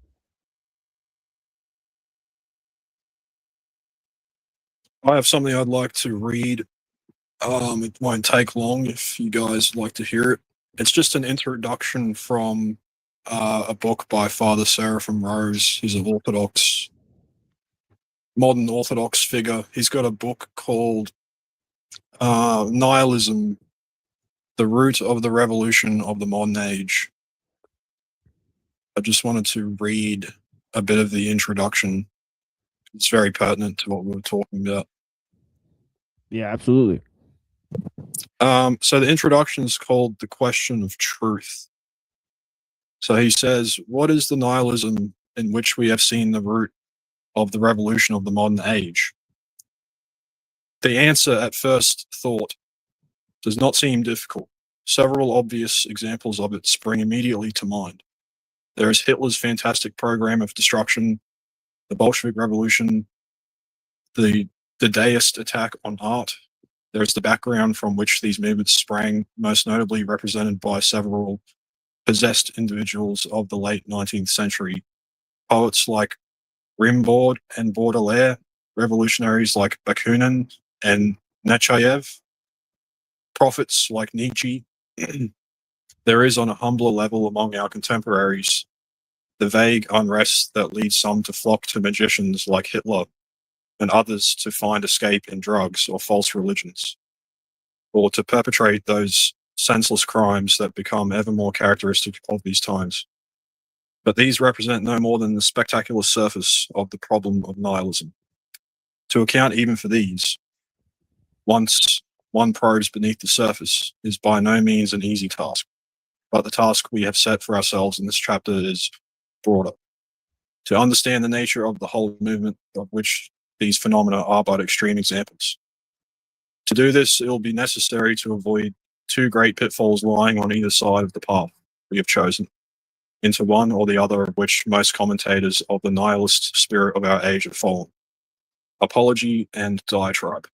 I have something I'd like to read. It won't take long if you guys like to hear it. It's just an introduction from a book by Father Seraphim Rose. He's an modern Orthodox figure. He's got a book called Nihilism, The Root of the Revolution of the Modern Age. I just wanted to read a bit of the introduction. It's very pertinent to what we were talking about. Yeah, absolutely. So the introduction is called The Question of Truth. So he says, what is the nihilism in which we have seen the root of the revolution of the modern age? The answer at first thought does not seem difficult. Several obvious examples of it spring immediately to mind. There is Hitler's fantastic program of destruction, the Bolshevik Revolution, the Dadaist attack on art. There's the background from which these movements sprang, most notably represented by several possessed individuals of the late 19th century. Poets like Rimbaud and Baudelaire, revolutionaries like Bakunin and Nechayev, prophets like Nietzsche. There is, on a humbler level among our contemporaries, the vague unrest that leads some to flock to magicians like Hitler and others to find escape in drugs or false religions, or to perpetrate those senseless crimes that become ever more characteristic of these times. But these represent no more than the spectacular surface of the problem of nihilism. To account even for these, once one probes beneath the surface, is by no means an easy task. But the task we have set for ourselves in this chapter is broader. To understand the nature of the whole movement, of which these phenomena are but extreme examples. To do this, it will be necessary to avoid two great pitfalls lying on either side of the path we have chosen, into one or the other of which most commentators of the nihilist spirit of our age have fallen: apology and diatribe.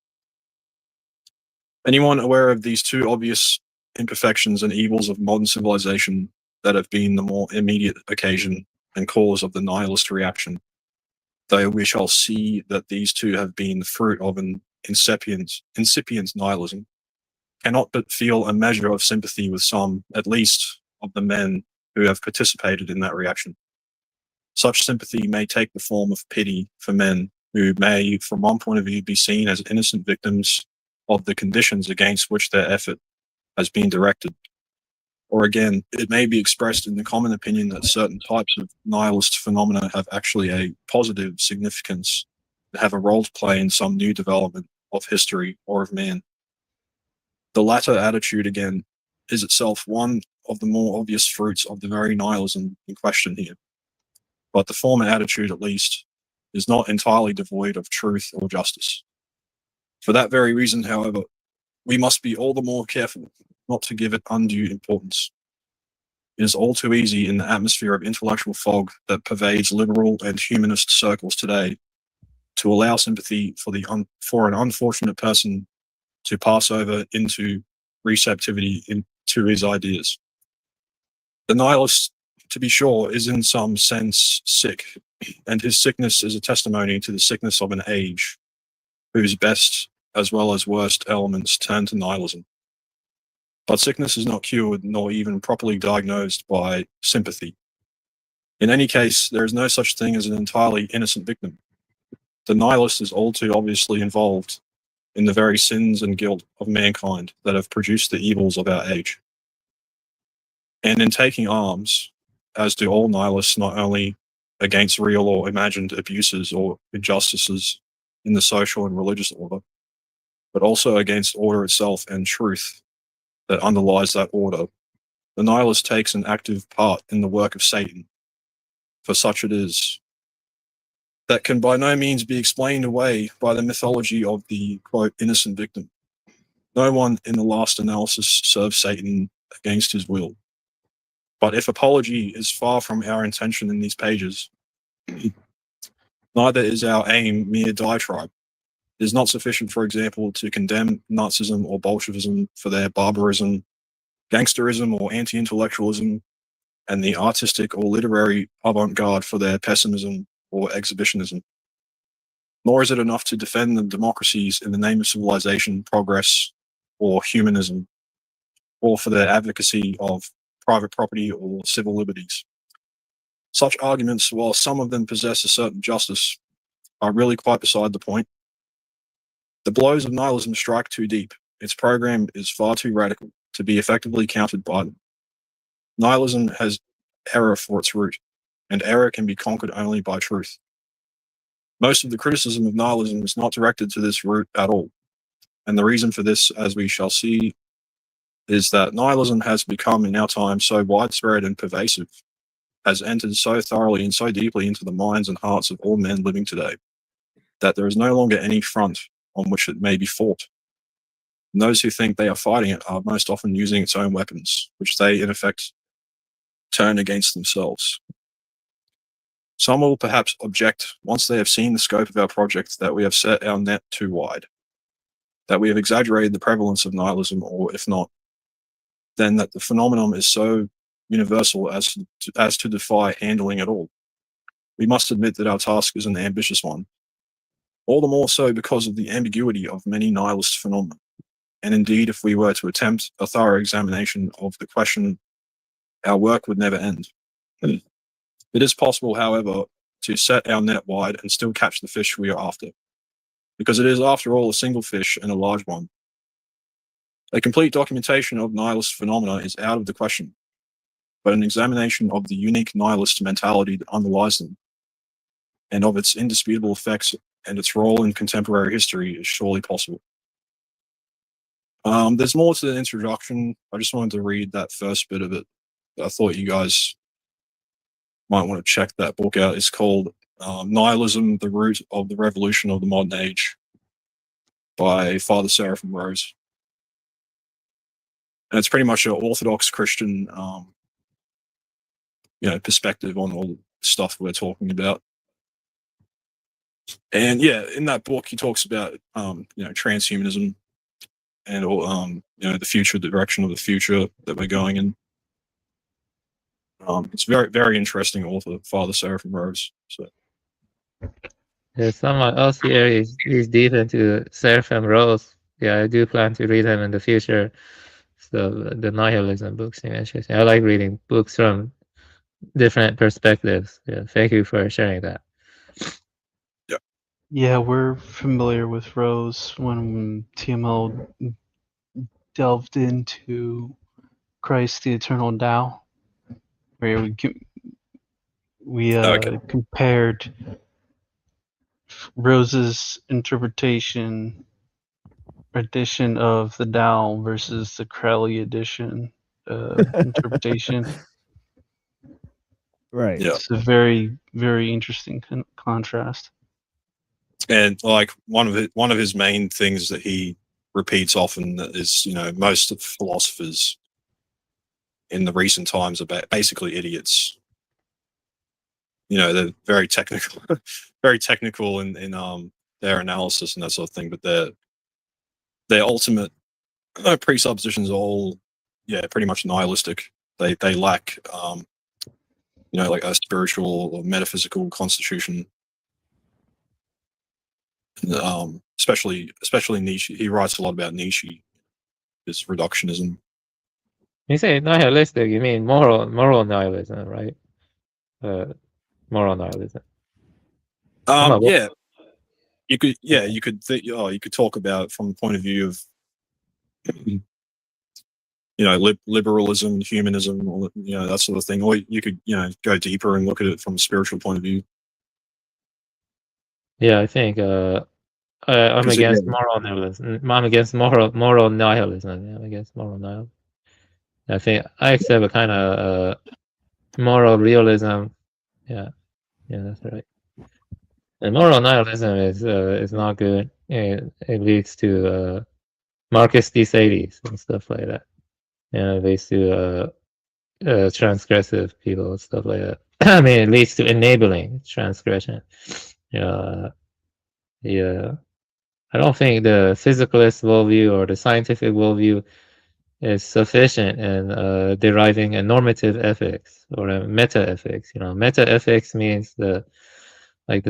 Anyone aware of these two obvious imperfections and evils of modern civilization that have been the more immediate occasion and cause of the nihilist reaction, though we shall see that these two have been the fruit of an incipient nihilism, cannot but feel a measure of sympathy with some, at least, of the men who have participated in that reaction. Such sympathy may take the form of pity for men who may, from one point of view, be seen as innocent victims of the conditions against which their effort has been directed. Or again, it may be expressed in the common opinion that certain types of nihilist phenomena have actually a positive significance and have a role to play in some new development of history or of man. The latter attitude, again, is itself one of the more obvious fruits of the very nihilism in question here. But the former attitude, at least, is not entirely devoid of truth or justice. For that very reason, however, we must be all the more careful not to give it undue importance. It is all too easy in the atmosphere of intellectual fog that pervades liberal and humanist circles today to allow sympathy for an unfortunate person to pass over into receptivity to his ideas. The nihilist, to be sure, is in some sense sick, and his sickness is a testimony to the sickness of an age whose best as well as worst elements turn to nihilism. But sickness is not cured nor even properly diagnosed by sympathy. In any case, there is no such thing as an entirely innocent victim. The nihilist is all too obviously involved in the very sins and guilt of mankind that have produced the evils of our age. And in taking arms, as do all nihilists, not only against real or imagined abuses or injustices in the social and religious order, but also against order itself and truth that underlies that order, the nihilist takes an active part in the work of Satan, for such it is, that can by no means be explained away by the mythology of the, quote, innocent victim. No one in the last analysis serves Satan against his will. But if apology is far from our intention in these pages, neither is our aim mere diatribe. It is not sufficient, for example, to condemn Nazism or Bolshevism for their barbarism, gangsterism or anti-intellectualism, and the artistic or literary avant-garde for their pessimism or exhibitionism. Nor is it enough to defend the democracies in the name of civilization, progress, or humanism, or for their advocacy of private property or civil liberties. Such arguments, while some of them possess a certain justice, are really quite beside the point. The blows of nihilism strike too deep. Its program is far too radical to be effectively countered by them. Nihilism has error for its root, and error can be conquered only by truth. Most of the criticism of nihilism is not directed to this root at all, and the reason for this, as we shall see, is that nihilism has become in our time so widespread and pervasive, has entered so thoroughly and so deeply into the minds and hearts of all men living today, that there is no longer any front on which it may be fought. And those who think they are fighting it are most often using its own weapons, which they, in effect, turn against themselves. Some will perhaps object, once they have seen the scope of our project, that we have set our net too wide, that we have exaggerated the prevalence of nihilism, or if not, then that the phenomenon is so universal as to defy handling at all. We must admit that our task is an ambitious one, all the more so because of the ambiguity of many nihilist phenomena. And indeed, if we were to attempt a thorough examination of the question, our work would never end. It is possible, however, to set our net wide and still catch the fish we are after, because it is, after all, a single fish and a large one. A complete documentation of nihilist phenomena is out of the question, but an examination of the unique nihilist mentality that underlies them, and of its indisputable effects and its role in contemporary history is surely possible. There's more to the introduction. I just wanted to read that first bit of it. I thought you guys might want to check that book out. It's called Nihilism, the Root of the Revolution of the Modern Age by Father Seraphim Rose. And it's pretty much an Orthodox Christian perspective on all the stuff we're talking about. And yeah, in that book, he talks about transhumanism and the future, the direction of the future that we're going in. It's very, very interesting author, Father Seraphim Rose. So There's someone else here. He's deep into Seraphim Rose. Yeah, I do plan to read him in the future. So the nihilism books seem interesting. I like reading books from different perspectives. Yeah, thank you for sharing that. Yeah, we're familiar with Rose when TML delved into Christ, the Eternal Tao, where we compared Rose's interpretation edition of the Tao versus the Crowley edition interpretation. Right. Yeah. It's a very, very interesting contrast. And like one of his main things that he repeats often is, you know, most of philosophers in the recent times are basically idiots. You know, they're very technical, very technical in their analysis and that sort of thing. But their ultimate presuppositions are all, yeah, pretty much nihilistic. They lack, you know, like a spiritual or metaphysical constitution. Especially Nietzsche. He writes a lot about Nietzsche, his reductionism. You say nihilistic, you mean moral nihilism, right? Moral nihilism. Yeah, you could you could talk about it from the point of view of, you know, liberalism, humanism, all that, you know, that sort of thing, or you could, you know, go deeper and look at it from a spiritual point of view. Yeah, I think I'm against moral nihilism. I'm against moral nihilism. Yeah, I'm against moral nihilism. I think I accept a kind of moral realism. Yeah, that's right. And moral nihilism is not good. It leads to Marxist Sadies and stuff like that. Yeah, it leads to transgressive people and stuff like that. I mean, it leads to enabling transgression. Yeah. I don't think the physicalist worldview or the scientific worldview is sufficient in deriving a normative ethics or a meta ethics. You know, meta ethics means the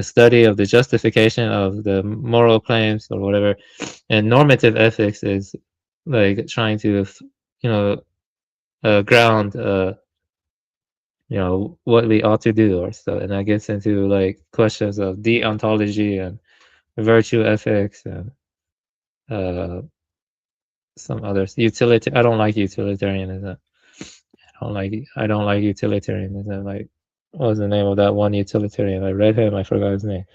study of the justification of the moral claims or whatever, and normative ethics is like trying to, you know, ground, you know, what we ought to do or so, and that gets into like questions of deontology and virtue ethics and some others. I don't like utilitarianism. I don't like utilitarianism. Like, what was the name of that one utilitarian? I read him. I forgot his name.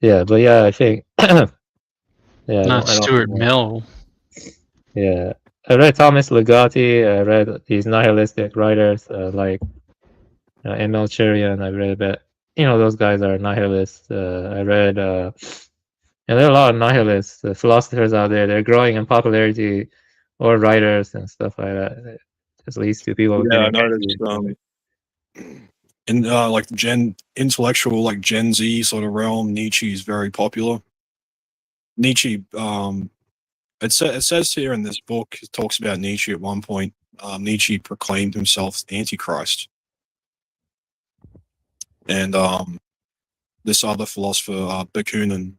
Yeah, but yeah, I think. Yeah, Not I don't Stuart think Mill. Yeah, I read Thomas Ligotti. I read these nihilistic writers like Emil Cherian. I read about, you know, those guys are nihilists. I read, and there are a lot of nihilists, philosophers out there. They're growing in popularity, or writers and stuff like that. It just leads to people Yeah, I getting noticed in like intellectual, like Gen Z sort of realm, Nietzsche is very popular. Nietzsche, it says here in this book, it talks about Nietzsche at one point. Nietzsche proclaimed himself Antichrist. And this other philosopher, Bakunin,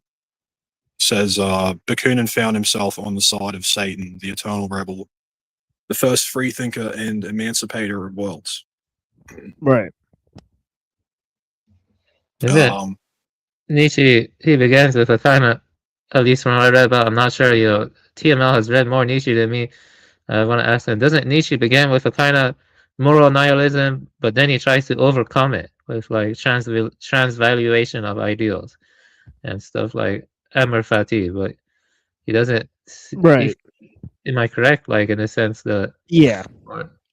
says Bakunin found himself on the side of Satan, the eternal rebel, the first freethinker and emancipator of worlds. Right. Nietzsche, he begins with a kind of, at least from what I read about, I'm not sure, you know, TML has read more Nietzsche than me. I want to ask him, doesn't Nietzsche begin with a kind of moral nihilism, but then he tries to overcome it with like transvaluation of ideals and stuff like Amor Fati, but he doesn't. Right. Am I correct? Like in the sense that. Yeah.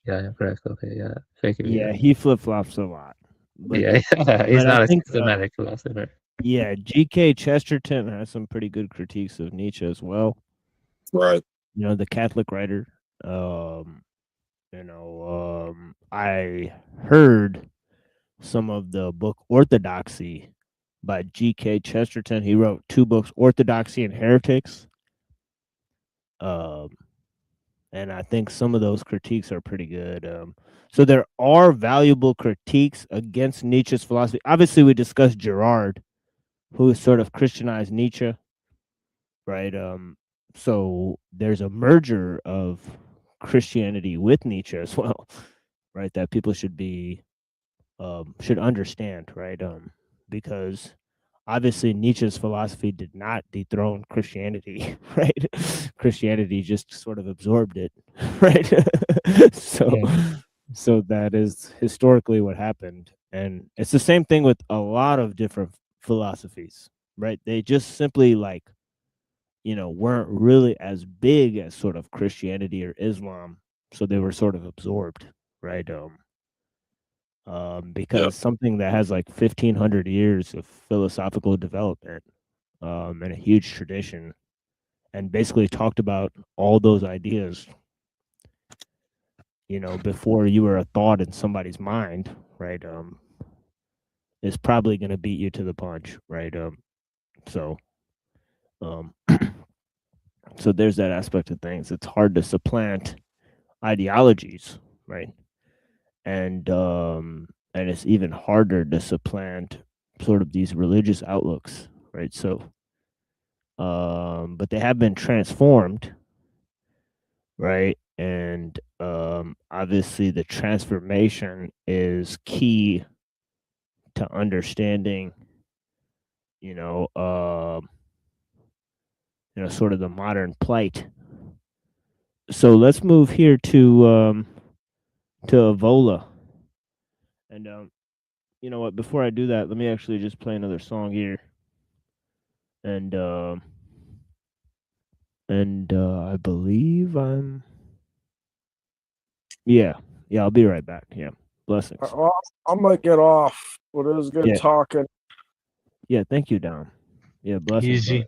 Yeah, I'm correct. Okay, yeah. Thank you. Yeah, he flip flops a lot. But, yeah, he's but not I a think, systematic philosopher. Yeah, G.K. Chesterton has some pretty good critiques of Nietzsche as well. Right. You know, the Catholic writer. I heard some of the book Orthodoxy by G.K. Chesterton. He wrote 2 books, Orthodoxy and Heretics. And I think some of those critiques are pretty good. So there are valuable critiques against Nietzsche's philosophy. Obviously, we discussed Girard, who sort of Christianized Nietzsche, right? So there's a merger of Christianity with Nietzsche as well, right? That people should understand, right? Because obviously Nietzsche's philosophy did not dethrone Christianity, right? Christianity just sort of absorbed it, right? So that is historically what happened. And it's the same thing with a lot of different philosophies, right? They just simply like weren't really as big as sort of Christianity or Islam, so they were sort of absorbed, right? Because something that has like 1,500 years of philosophical development, and a huge tradition, and basically talked about all those ideas, before you were a thought in somebody's mind, right? Is probably going to beat you to the punch, right? So there's that aspect of things. It's hard to supplant ideologies, right? And it's even harder to supplant sort of these religious outlooks, right? So, but they have been transformed, right? And obviously, the transformation is key to understanding, sort of the modern plight. So let's move here to Evola. And you know what? Before I do that, let me actually just play another song here. And I believe yeah, I'll be right back. Yeah, blessings. Well, I'm gonna get off. But it was good talking. Yeah, thank you, Dom. Yeah, blessings. Easy. Brother.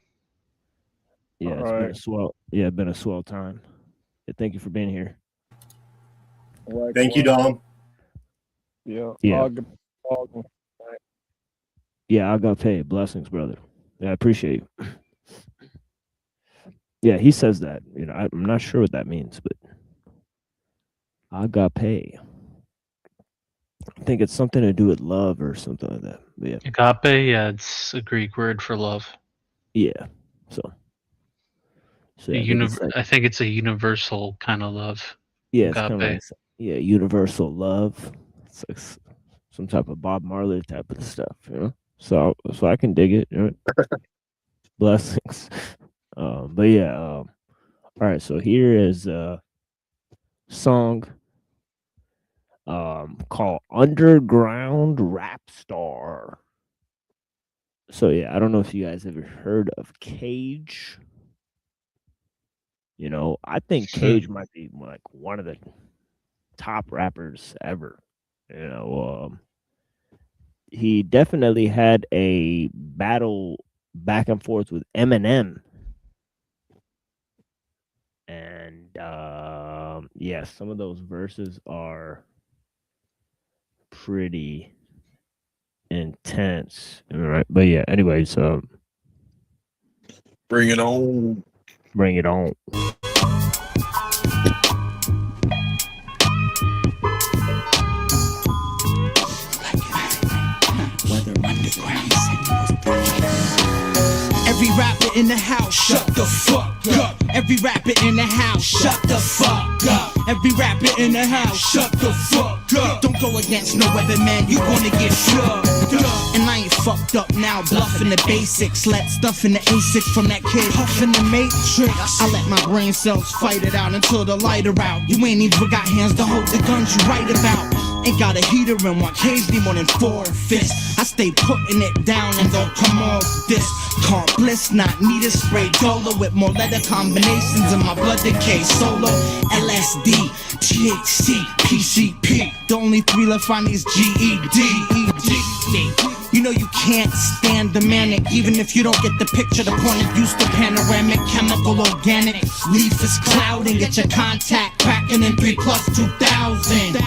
Yeah, All it's been right. a swell. Yeah, been a swell time. Yeah, thank you for being here. Thank you, Dom. Yeah. Yeah. Yeah, I got paid. Blessings, brother. Yeah, I appreciate you. Yeah, he says that. I'm not sure what that means, but agape. I think it's something to do with love or something like that. But yeah. Agape, yeah, it's a Greek word for love. Yeah. So yeah, I think it's a universal kind of love. Yeah, it's kind of like universal love. It's like some type of Bob Marley type of stuff, So I can dig it. Blessings. But yeah. All right. So here is a song called "Underground Rap Star." So yeah, I don't know if you guys ever heard of Cage. I think Cage might be like one of the top rappers ever. He definitely had a battle back and forth with Eminem. And yeah, some of those verses are pretty intense. Right. But yeah, anyways, bring it on. Bring it on. Every rapper in the house, shut the fuck up. Every rapper in the house, shut the fuck up. Every rapper in the house, shut the fuck up. Don't go against no other man, you gonna get fucked up. And I ain't fucked up now, bluffing the basics. Let stuff in the A6 from that kid, huffing the matrix. I let my brain cells fight it out until the light are out. You ain't even got hands to hold the guns you write about. Ain't got a heater in one cage, need more than 4 fists. I stay putting it down and don't come off this. Call bliss, not need a spray dolo with more letter combinations in my blood decay. Solo, LSD, THC, PCP. The only 3 left on is GED. You know you can't stand the manic, even if you don't get the picture. The point of use, the panoramic, chemical, organic. Leaf is clouding, get your contact cracking in 3 plus 2,000.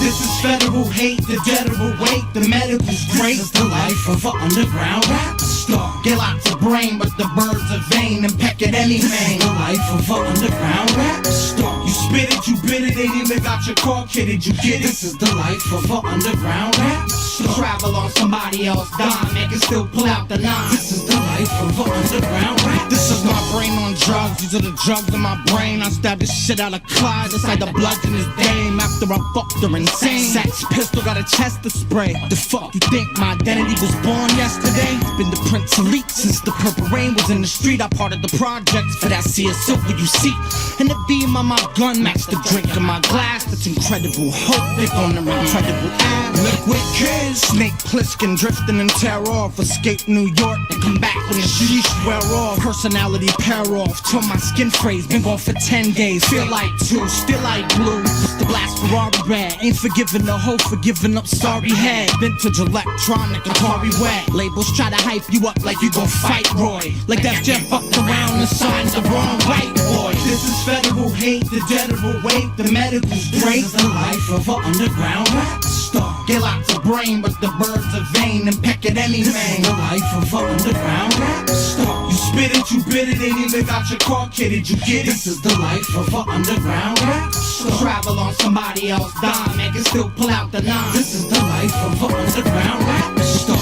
This is federal hate, the federal weight, the medical's great. This is the life of an underground rap star. Get lots of brain, but the birds are vain and peck at any man. This is the life of an underground rap star. You spit it, you bit it, ain't even got your car kitted, you get it. This is the life of an underground rap star. Travel on somebody else's dime, make it still pull out the 9. This is the life of an underground rap. This is my brain on drugs, these are the drugs in my brain. I stab this shit out of Clyde, it's like the blood in his dame. After I fucked her insane, Sax pistol got a chest to spray. The fuck you think my identity was born yesterday? Been the Prince Elite since the purple rain was in the street. I parted the projects for that sea of silver you see. And the beam on my gun match the drink in my glass. That's incredible hope, they on the incredible ass. Liquid kid, is. Snake Plissken drifting in terror. Escape New York and come back when the sheesh wear off. Personality pair off till my skin phrase. Been gone for 10 days. Feel like 2, still like blue. The blast Ferrari red. Ain't forgiving the hoe for giving up sorry head. Vintage electronic Atari wet. Labels try to hype you up like you gon' fight Roy. Like that Jeff fucked around and signed the wrong white boy. This is federal hate, the dead of awake, the medical's great. This is the life of an underground rap star. Get lots of brain, but the birds are vain and peck at any man. This is the life of an underground rap star. You spit it, you bit it, ain't even got your car kitted, you get it. This is the life of an underground rap star. Travel on somebody else's dime, and can still pull out the nine. This is the life of an underground rap star.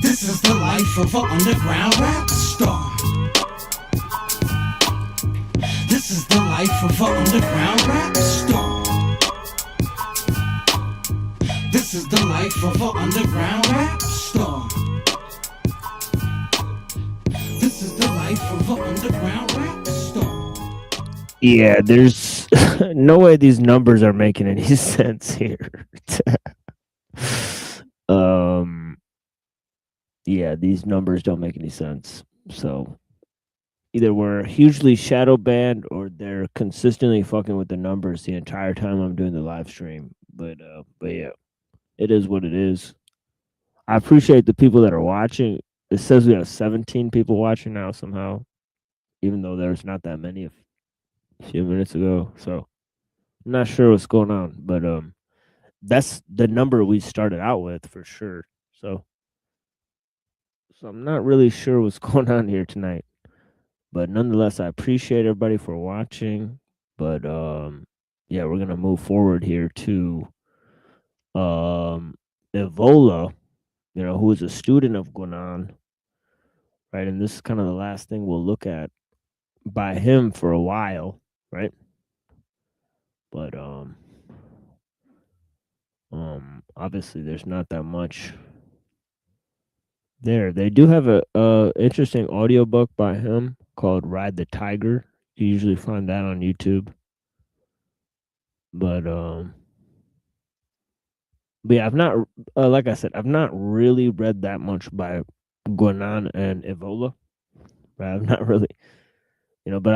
This is the life of an underground rap star. This is the life of an underground rap star. This is the life of an underground rap star. This is the life of an underground rap star. Yeah, there's no way these numbers are making any sense here. Yeah, these numbers don't make any sense. So either we're hugely shadow banned or they're consistently fucking with the numbers the entire time I'm doing the live stream. But yeah, it is what it is. I appreciate the people that are watching. It says we have 17 people watching now somehow, even though there's not that many a few minutes ago. So I'm not sure what's going on, but that's the number we started out with for sure. So I'm not really sure what's going on here tonight. But nonetheless, I appreciate everybody for watching. But yeah, we're gonna move forward here to Evola, who is a student of Guenon, right? And this is kind of the last thing we'll look at by him for a while, right? But obviously there's not that much there. They do have a interesting audiobook by him called Ride the Tiger. You usually find that on YouTube. But yeah, I've not like I said, I've not really read that much by Guenon and Evola. Right? I've not really, but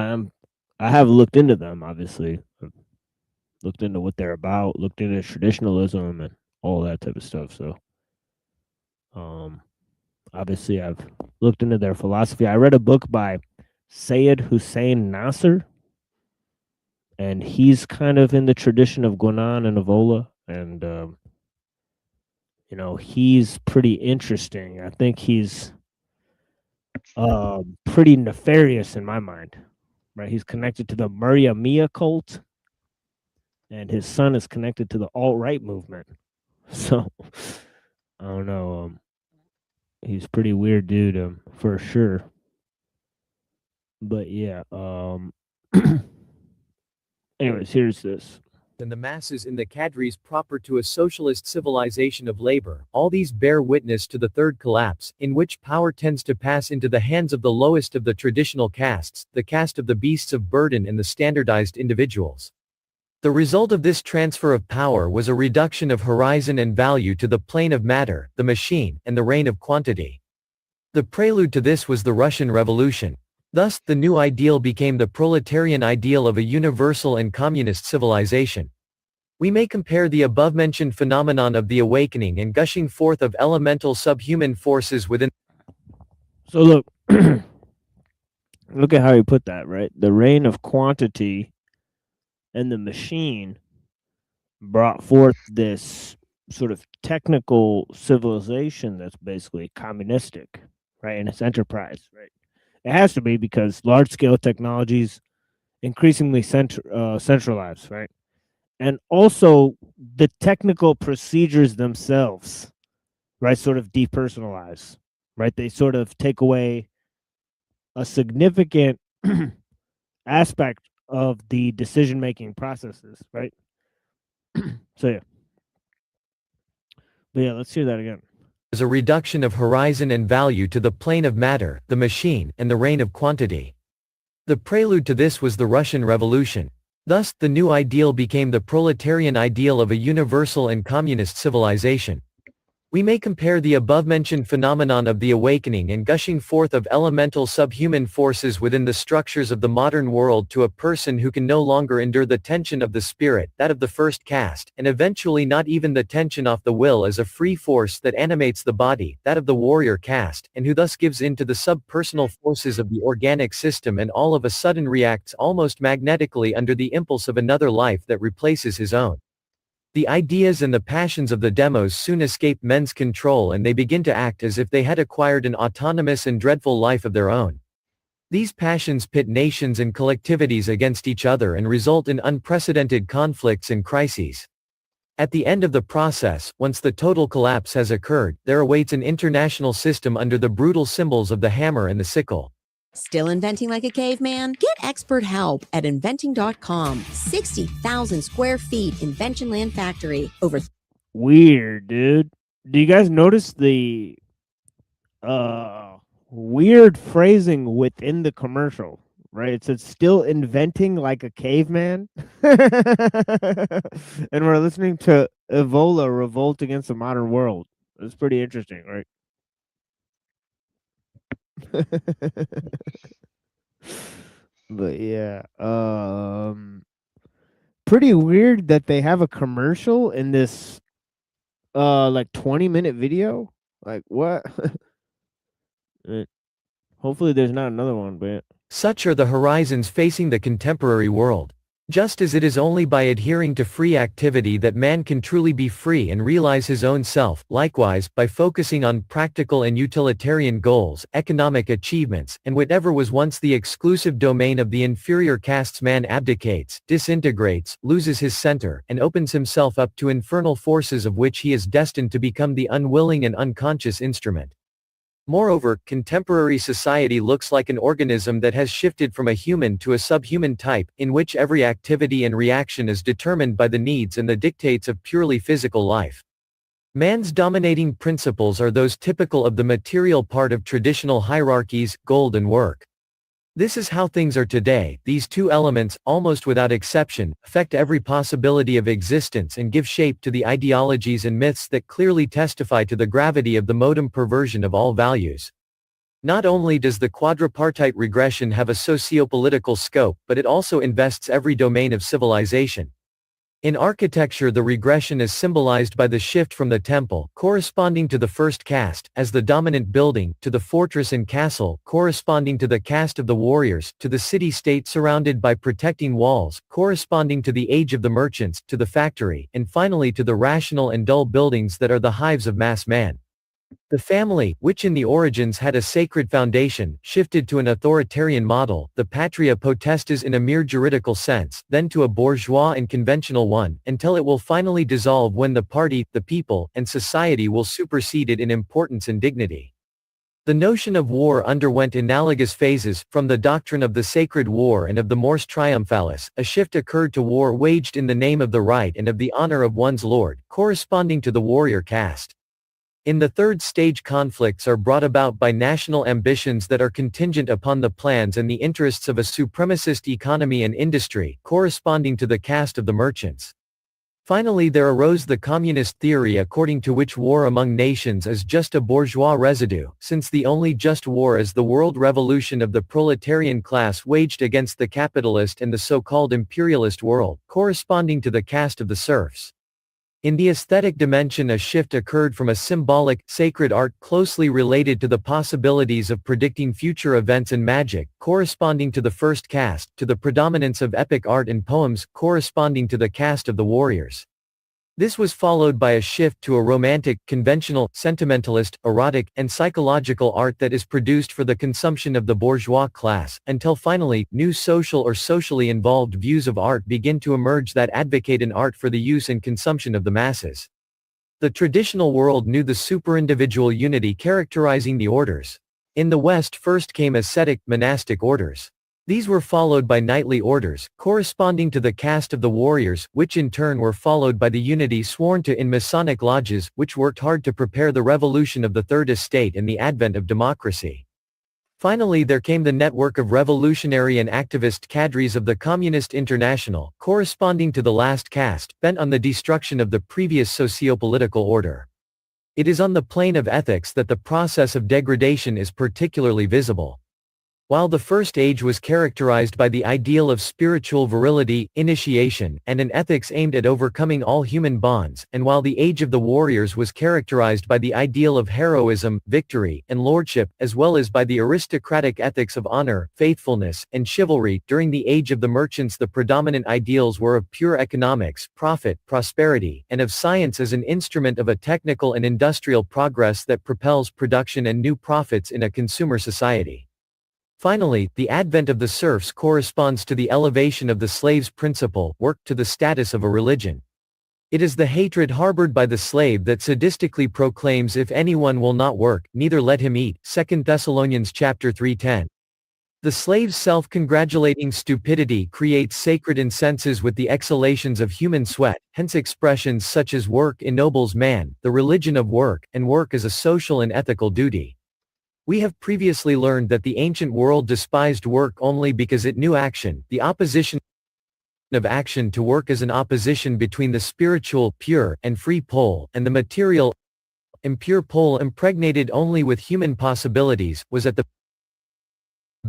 I have looked into them, obviously. I've looked into what they're about, looked into traditionalism and all that type of stuff. So obviously I've looked into their philosophy. I read a book by Sayed Hussein Nasser, and he's kind of in the tradition of Guenon and Evola, and he's pretty interesting. I think he's pretty nefarious in my mind, right? He's connected to the Muriamia cult, and his son is connected to the alt-right movement. So I don't know. He's a pretty weird dude, for sure. But yeah, anyways, here's this. And the masses in the cadres proper to a socialist civilization of labor, all these bear witness to the third collapse, in which power tends to pass into the hands of the lowest of the traditional castes, the caste of the beasts of burden and the standardized individuals. The result of this transfer of power was a reduction of horizon and value to the plane of matter, the machine, and the reign of quantity. The prelude to this was the Russian Revolution. Thus, the new ideal became the proletarian ideal of a universal and communist civilization. We may compare the above-mentioned phenomenon of the awakening and gushing forth of elemental subhuman forces within. So look, look at how he put that, right? The reign of quantity and the machine brought forth this sort of technical civilization that's basically communistic, right? And it's enterprise, right? It has to be because large-scale technologies increasingly centralized, right? And also the technical procedures themselves, right, sort of depersonalize, right? They sort of take away a significant aspect of the decision-making processes, right? So yeah. But yeah, let's hear that again. As a reduction of horizon and value to the plane of matter, the machine, and the reign of quantity. The prelude to this was the Russian Revolution. Thus, the new ideal became the proletarian ideal of a universal and communist civilization. We may compare the above-mentioned phenomenon of the awakening and gushing forth of elemental subhuman forces within the structures of the modern world to a person who can no longer endure the tension of the spirit, that of the first caste, and eventually not even the tension of the will as a free force that animates the body, that of the warrior caste, and who thus gives in to the sub-personal forces of the organic system and all of a sudden reacts almost magnetically under the impulse of another life that replaces his own. The ideas and the passions of the demos soon escape men's control and they begin to act as if they had acquired an autonomous and dreadful life of their own. These passions pit nations and collectivities against each other and result in unprecedented conflicts and crises. At the end of the process, once the total collapse has occurred, there awaits an international system under the brutal symbols of the hammer and the sickle. Still inventing like a caveman? Get expert help at inventing.com. 60,000 square feet invention land factory. Over Weird, dude. Do you guys notice the weird phrasing within the commercial? Right? It says still inventing like a caveman. And we're listening to Evola revolt against the modern world. It's pretty interesting, right? But yeah, pretty weird that they have a commercial in this like 20-minute video. Like what? Hopefully there's not another one, but Such are the horizons facing the contemporary world. Just as it is only by adhering to free activity that man can truly be free and realize his own self, likewise, by focusing on practical and utilitarian goals, economic achievements, and whatever was once the exclusive domain of the inferior castes, man abdicates, disintegrates, loses his center, and opens himself up to infernal forces of which he is destined to become the unwilling and unconscious instrument. Moreover, contemporary society looks like an organism that has shifted from a human to a subhuman type, in which every activity and reaction is determined by the needs and the dictates of purely physical life. Man's dominating principles are those typical of the material part of traditional hierarchies, gold and work. This is how things are today. These two elements, almost without exception, affect every possibility of existence and give shape to the ideologies and myths that clearly testify to the gravity of the modem perversion of all values. Not only does the quadripartite regression have a socio-political scope, but it also invests every domain of civilization. In architecture, the regression is symbolized by the shift from the temple, corresponding to the first caste, as the dominant building, to the fortress and castle, corresponding to the caste of the warriors, to the city-state surrounded by protecting walls, corresponding to the age of the merchants, to the factory, and finally to the rational and dull buildings that are the hives of mass man. The family, which in the origins had a sacred foundation, shifted to an authoritarian model, the patria potestas in a mere juridical sense, then to a bourgeois and conventional one, until it will finally dissolve when the party, the people, and society will supersede it in importance and dignity. The notion of war underwent analogous phases. From the doctrine of the sacred war and of the mors triumphalis, a shift occurred to war waged in the name of the right and of the honor of one's lord, corresponding to the warrior caste. In the third stage, conflicts are brought about by national ambitions that are contingent upon the plans and the interests of a supremacist economy and industry, corresponding to the caste of the merchants. Finally, there arose the communist theory according to which war among nations is just a bourgeois residue, since the only just war is the world revolution of the proletarian class waged against the capitalist and the so-called imperialist world, corresponding to the caste of the serfs. In the aesthetic dimension, a shift occurred from a symbolic, sacred art closely related to the possibilities of predicting future events and magic, corresponding to the first caste, to the predominance of epic art and poems, corresponding to the caste of the warriors. This was followed by a shift to a romantic, conventional, sentimentalist, erotic, and psychological art that is produced for the consumption of the bourgeois class, until finally, new social or socially involved views of art begin to emerge that advocate an art for the use and consumption of the masses. The traditional world knew the superindividual unity characterizing the orders. In the West first came ascetic, monastic orders. These were followed by knightly orders, corresponding to the caste of the warriors, which in turn were followed by the unity sworn to in Masonic lodges, which worked hard to prepare the revolution of the Third Estate and the advent of democracy. Finally, there came the network of revolutionary and activist cadres of the Communist International, corresponding to the last caste, bent on the destruction of the previous socio-political order. It is on the plane of ethics that the process of degradation is particularly visible. While the first age was characterized by the ideal of spiritual virility, initiation, and an ethics aimed at overcoming all human bonds, and while the age of the warriors was characterized by the ideal of heroism, victory, and lordship, as well as by the aristocratic ethics of honor, faithfulness, and chivalry, during the age of the merchants the predominant ideals were of pure economics, profit, prosperity, and of science as an instrument of a technical and industrial progress that propels production and new profits in a consumer society. Finally, the advent of the serfs corresponds to the elevation of the slave's principle, work, to the status of a religion. It is the hatred harbored by the slave that sadistically proclaims, if anyone will not work, neither let him eat. 2 Thessalonians chapter 3:10. The slave's self-congratulating stupidity creates sacred incenses with the exhalations of human sweat, hence expressions such as work ennobles man, the religion of work, and work is a social and ethical duty. We have previously learned that the ancient world despised work only because it knew action. The opposition of action to work is an opposition between the spiritual, pure, and free pole, and the material, impure pole impregnated only with human possibilities, was at the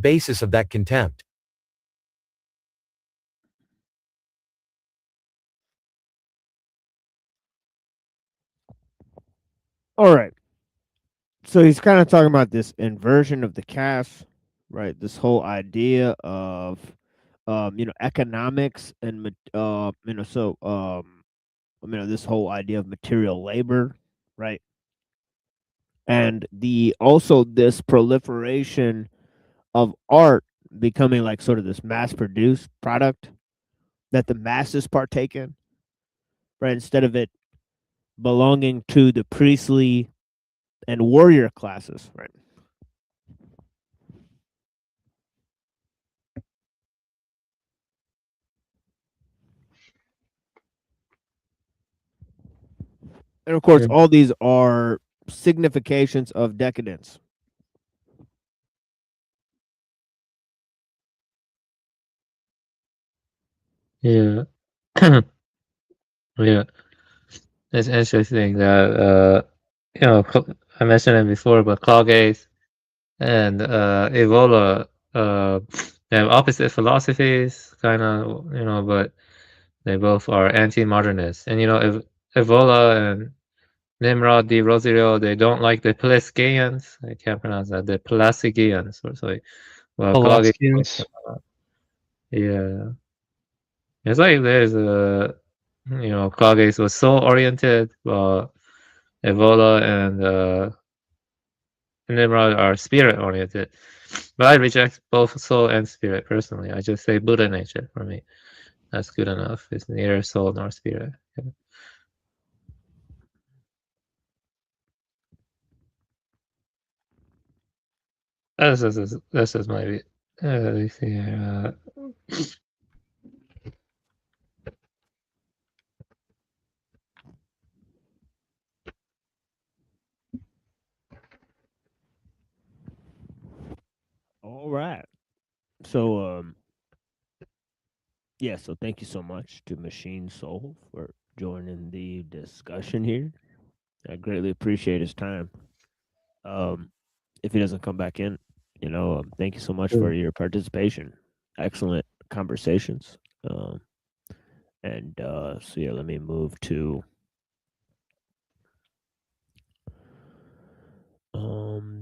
basis of that contempt. All right. So he's kind of talking about this inversion of the caste, right? This whole idea of, economics and, this whole idea of material labor, right? And also this proliferation of art becoming like sort of this mass produced product that the masses partake in, right? Instead of it belonging to the priestly and warrior classes, right? And of course, all these are significations of decadence. Yeah. Yeah. It's interesting that, I mentioned it before, but Colgate and Evola they have opposite philosophies, kind of, but they both are anti-modernist. And, Evola and Nimrod de Rosario, they don't like the Pelasgians. I can't pronounce that. The Pelasgians, or sorry. Well, Colgate, Alaskans. yeah. It's like there's Colgate was soul-oriented, while Evola and Nimrod are spirit-oriented. But I reject both soul and spirit personally. I just say Buddha nature for me. That's good enough. It's neither soul nor spirit. Yeah. That's just my view. Let me see here. All right. So yeah, so thank you so much to Machine Soul for joining the discussion here. I greatly appreciate his time. If he doesn't come back in, thank you so much for your participation. Excellent conversations. So yeah, let me move to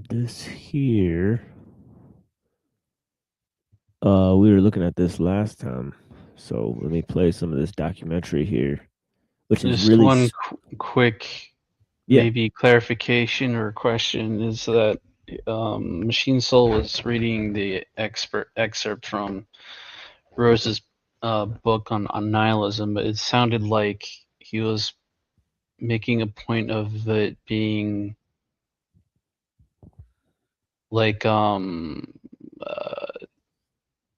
this here. We were looking at this last time, so let me play some of this documentary here, which is Just really one quick, Yeah. maybe clarification or question is that Machine Soul was reading the excerpt from Rose's book on nihilism, but it sounded like he was making a point of it being like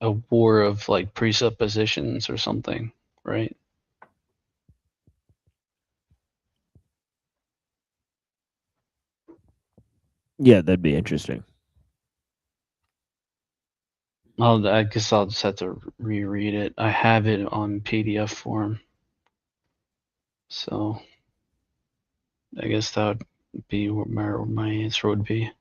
a war of like presuppositions or something, right? Yeah, that'd be interesting. I guess I'll just have to reread it. I have it on PDF form. So I guess that would be what my answer would be.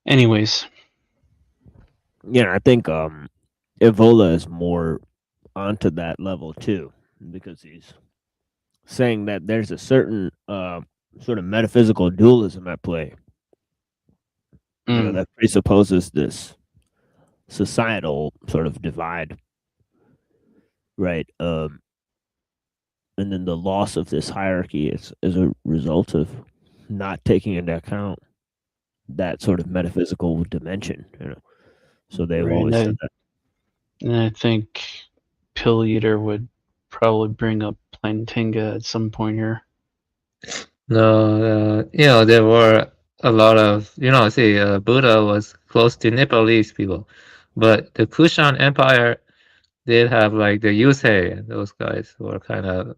Anyways. Yeah, I think Evola is more onto that level too, because he's saying that there's a certain sort of metaphysical dualism at play. You know, that presupposes this societal sort of divide, right? And then the loss of this hierarchy is a result of not taking into account that sort of metaphysical dimension. You know, so they've Right, always said that. And I think Pill Eater would probably bring up Plantinga at some point here. No, you know, there were a lot of, you know, see, Buddha was close to Nepalese people, but the Kushan Empire did have like the Yusei, and those guys were kind of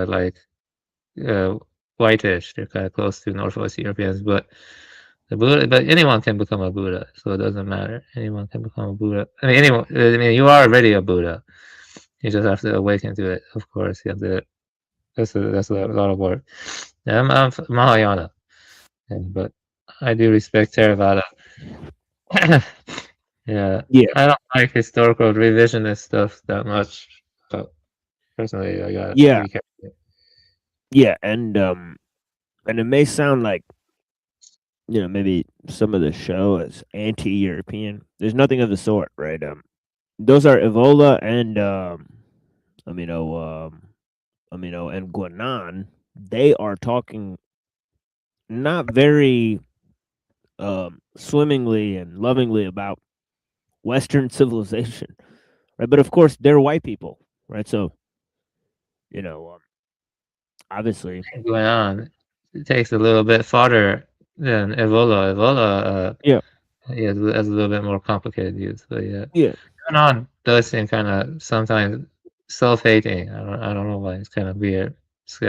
like whitish. They're kind of close to Northwest Europeans, but the Buddha, but anyone can become a Buddha, so it doesn't matter. Anyone can become a Buddha. I mean, anyone. I mean, you are already a Buddha. You just have to awaken to it. Of course, you have to. That's a lot of work. Yeah, I'm Mahayana, but I do respect Theravada. Yeah, I don't like historical revisionist stuff that much. But personally, I got Yeah. be careful. Yeah, and it may sound like, you know, maybe some of the show is anti-European. There's nothing of the sort, right? Those are Evola and Amino and Guanan. They are talking not very swimmingly and lovingly about Western civilization, right? But of course, they're white people, right? So, you know, obviously, Going on, it takes a little bit farther than Evola. Evola, yeah, has a little bit more complicated views, but yeah. Yeah. Going on does seem kind of sometimes self-hating. I don't know why. It's kind of weird. It's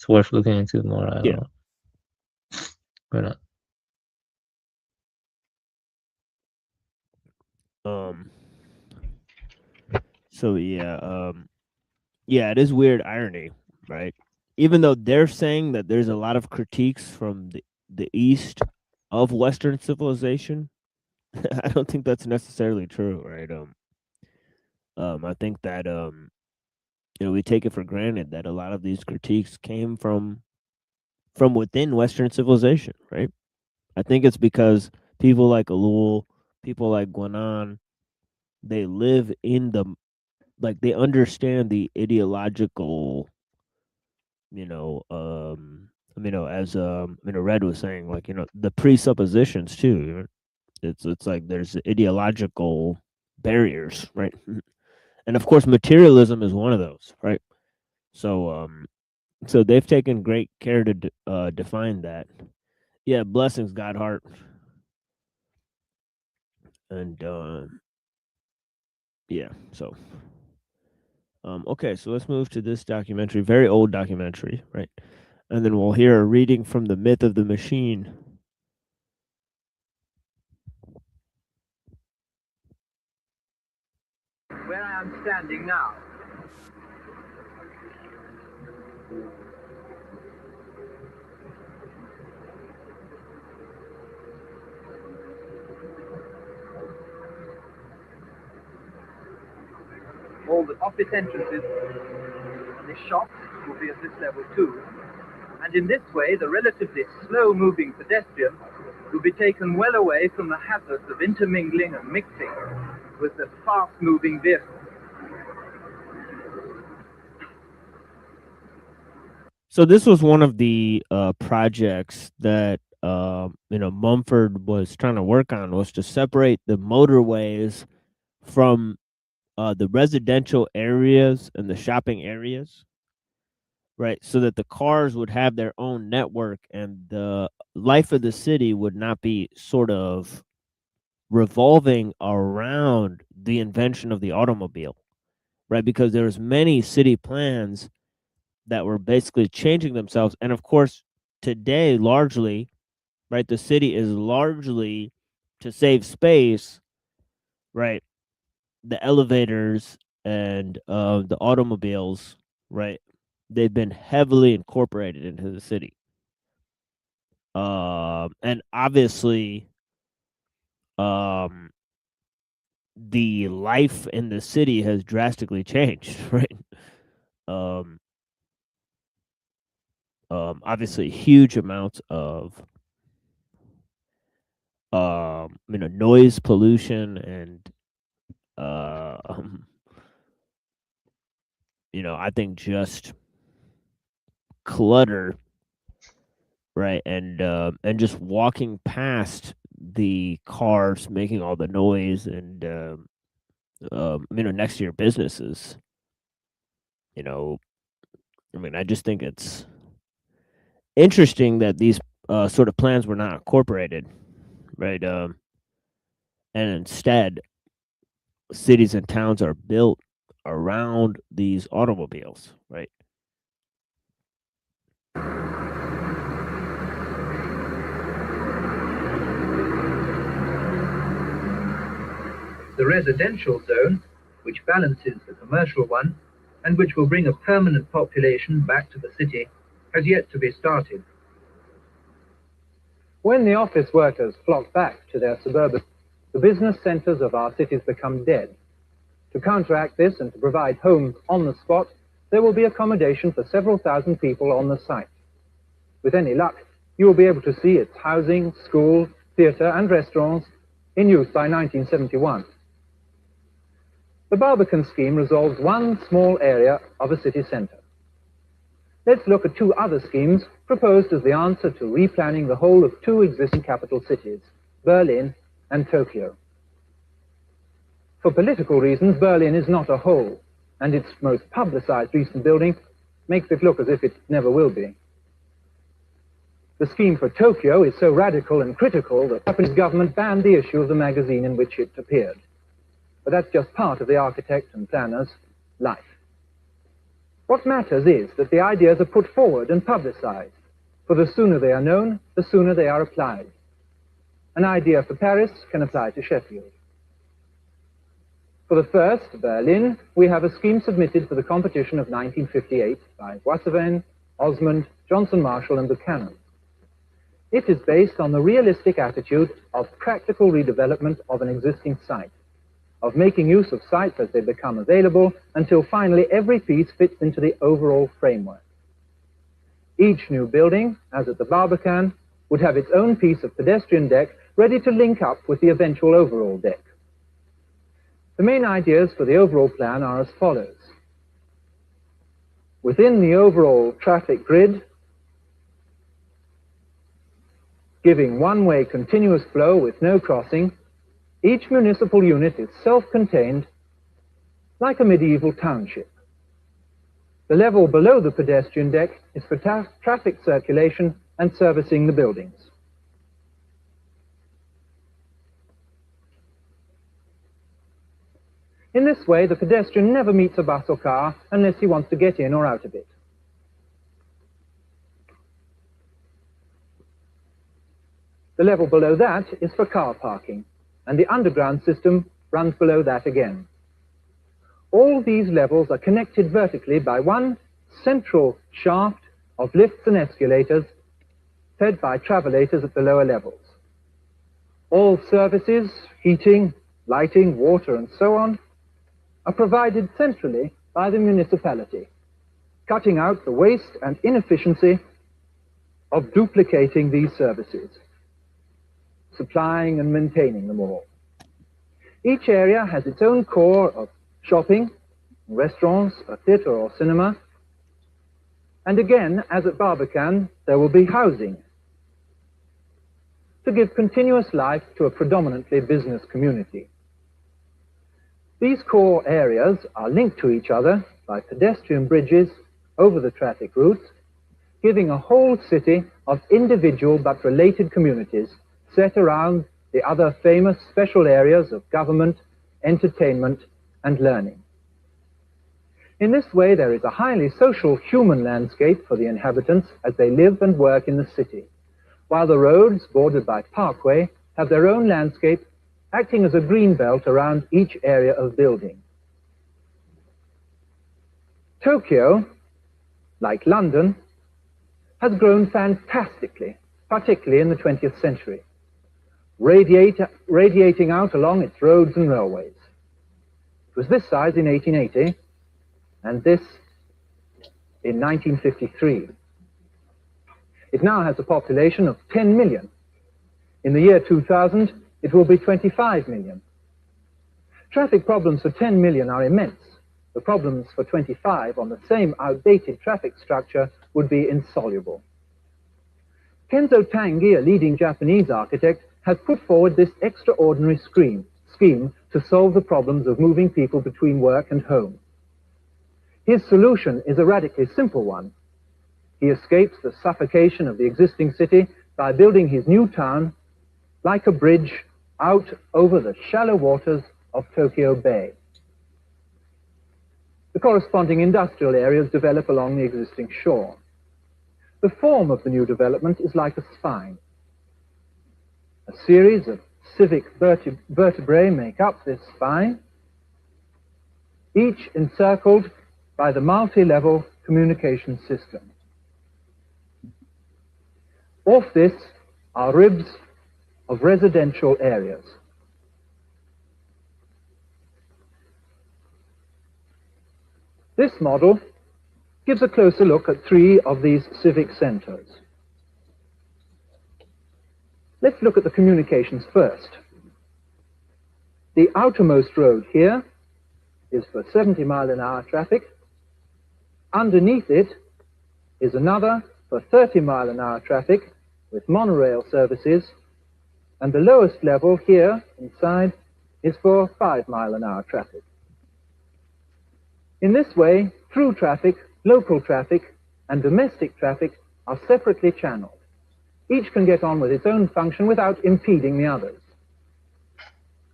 worth looking into more. I don't know. Or not. So yeah, it is weird irony, right? Even though they're saying that there's a lot of critiques from the East of Western civilization, I don't think that's necessarily true, right? I think that you know, we take it for granted that a lot of these critiques came from within Western civilization, right? I think it's because people like Alul, people like Guanan, they live in the, like, they understand the ideological, you know, as Red was saying, like, you know, the presuppositions too. You know? It's like there's ideological barriers, right? And of course, materialism is one of those, right? So they've taken great care to define that. Yeah, blessings, Godheart. And yeah, so okay, so let's move to this documentary, very old documentary, right? And then we'll hear a reading from The Myth of the Machine. Where I am standing now. All the office entrances and the shops will be at this level too. And in this way, the relatively slow-moving pedestrian will be taken well away from the hazards of intermingling and mixing with the fast-moving vehicle. So this was one of the projects that Mumford was trying to work on, was to separate the motorways from the residential areas and the shopping areas, right? So that the cars would have their own network and the life of the city would not be sort of revolving around the invention of the automobile, right? Because there was many city plans that were basically changing themselves. And of course, today, largely, right, the city is largely, to save space, right, the elevators and the automobiles, right, they've been heavily incorporated into the city. And obviously, the life in the city has drastically changed, right? Obviously, huge amounts of noise pollution and I think just clutter, right? And just walking past the cars making all the noise and next to your businesses. I just think it's interesting that these sort of plans were not incorporated, right? And instead, cities and towns are built around these automobiles, right? The residential zone, which balances the commercial one, and which will bring a permanent population back to the city, has yet to be started. When the office workers flock back to their suburban, the business centers of our cities become dead. To counteract this and to provide homes on the spot, there will be accommodation for several thousand people on the site. With any luck, you will be able to see its housing, school, theatre and restaurants in use by 1971. The Barbican scheme resolves one small area of a city centre. Let's look at two other schemes proposed as the answer to replanning the whole of two existing capital cities, Berlin and Tokyo. For political reasons, Berlin is not a whole, and its most publicized recent building makes it look as if it never will be. The scheme for Tokyo is so radical and critical that the Japanese government banned the issue of the magazine in which it appeared. But that's just part of the architect and planner's life. What matters is that the ideas are put forward and publicized, for the sooner they are known, the sooner they are applied. An idea for Paris can apply to Sheffield. For the first, Berlin, we have a scheme submitted for the competition of 1958 by Boissevin, Osmond, Johnson Marshall and Buchanan. It is based on the realistic attitude of practical redevelopment of an existing site, of making use of sites as they become available until finally every piece fits into the overall framework. Each new building, as at the Barbican, would have its own piece of pedestrian deck ready to link up with the eventual overall deck. The main ideas for the overall plan are as follows. Within the overall traffic grid, giving one-way continuous flow with no crossing, each municipal unit is self-contained, like a medieval township. The level below the pedestrian deck is for traffic circulation and servicing the buildings. In this way, the pedestrian never meets a bus or car unless he wants to get in or out of it. The level below that is for car parking, and the underground system runs below that again. All these levels are connected vertically by one central shaft of lifts and escalators fed by travelators at the lower levels. All services, heating, lighting, water, and so on, are provided centrally by the municipality, cutting out the waste and inefficiency of duplicating these services, supplying and maintaining them all. Each area has its own core of shopping, restaurants, a theatre or cinema, and again, as at Barbican, there will be housing to give continuous life to a predominantly business community. These core areas are linked to each other by pedestrian bridges over the traffic routes, giving a whole city of individual but related communities set around the other famous special areas of government, entertainment, and learning. In this way, there is a highly social human landscape for the inhabitants as they live and work in the city, while the roads, bordered by parkway, have their own landscape, acting as a green belt around each area of building. Tokyo, like London, has grown fantastically, particularly in the 20th century, radiating out along its roads and railways. It was this size in 1880, and this in 1953. It now has a population of 10 million. In the year 2000, it will be 25 million. Traffic problems for 10 million are immense. The problems for 25 on the same outdated traffic structure would be insoluble. Kenzo Tange, a leading Japanese architect, has put forward this extraordinary scheme to solve the problems of moving people between work and home. His solution is a radically simple one. He escapes the suffocation of the existing city by building his new town like a bridge out over the shallow waters of Tokyo Bay. The corresponding industrial areas develop along the existing shore. The form of the new development is like a spine. A series of civic vertebrae make up this spine, each encircled by the multi-level communication system. Off this are ribs of residential areas. This model gives a closer look at 3 of these civic centers. Let's look at the communications first. The outermost road here is for 70-mile-an-hour traffic. Underneath it is another for 30-mile-an-hour traffic with monorail services, and the lowest level here inside is for 5-mile-an-hour traffic. In this way, through traffic, local traffic, and domestic traffic are separately channeled. Each can get on with its own function without impeding the others.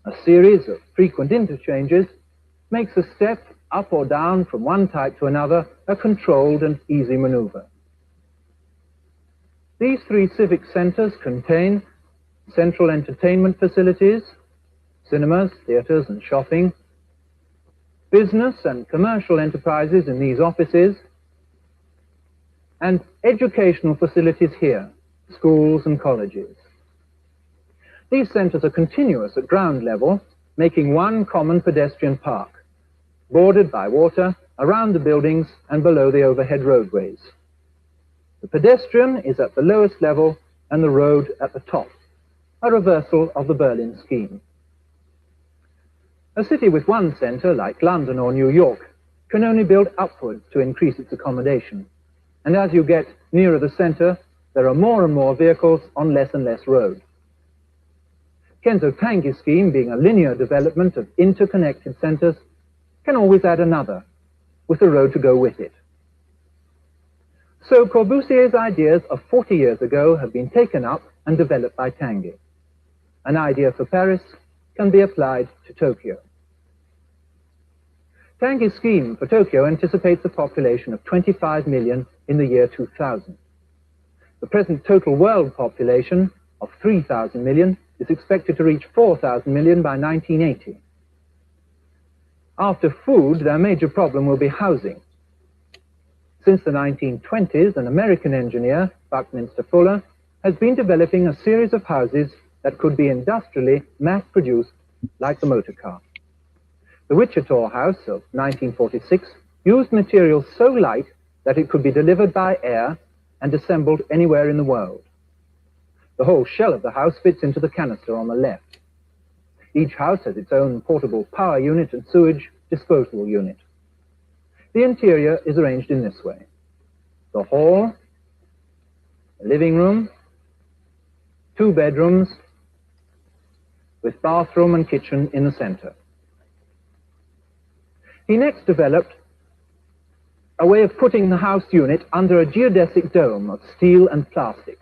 A series of frequent interchanges makes a step up or down from one type to another a controlled and easy maneuver. These 3 civic centers contain central entertainment facilities, cinemas, theaters, and shopping, business and commercial enterprises in these offices, and educational facilities here, schools and colleges. These centers are continuous at ground level, making one common pedestrian park, bordered by water around the buildings and below the overhead roadways. The pedestrian is at the lowest level and the road at the top, a reversal of the Berlin scheme. A city with one center, like London or New York, can only build upwards to increase its accommodation. And as you get nearer the center, there are more and more vehicles on less and less road. Kenzo Tange's scheme, being a linear development of interconnected centers, can always add another, with the road to go with it. So Corbusier's ideas of 40 years ago have been taken up and developed by Tange. An idea for Paris can be applied to Tokyo. Tange's scheme for Tokyo anticipates a population of 25 million in the year 2000. The present total world population of 3,000 million is expected to reach 4,000 million by 1980. After food, their major problem will be housing. Since the 1920s, an American engineer, Buckminster Fuller, has been developing a series of houses that could be industrially mass-produced like the motor car. The Wichita House of 1946 used materials so light that it could be delivered by air and assembled anywhere in the world. The whole shell of the house fits into the canister on the left. Each house has its own portable power unit and sewage disposal unit. The interior is arranged in this way: the hall, the living room, 2 bedrooms, with bathroom and kitchen in the center. He next developed a way of putting the house unit under a geodesic dome of steel and plastic.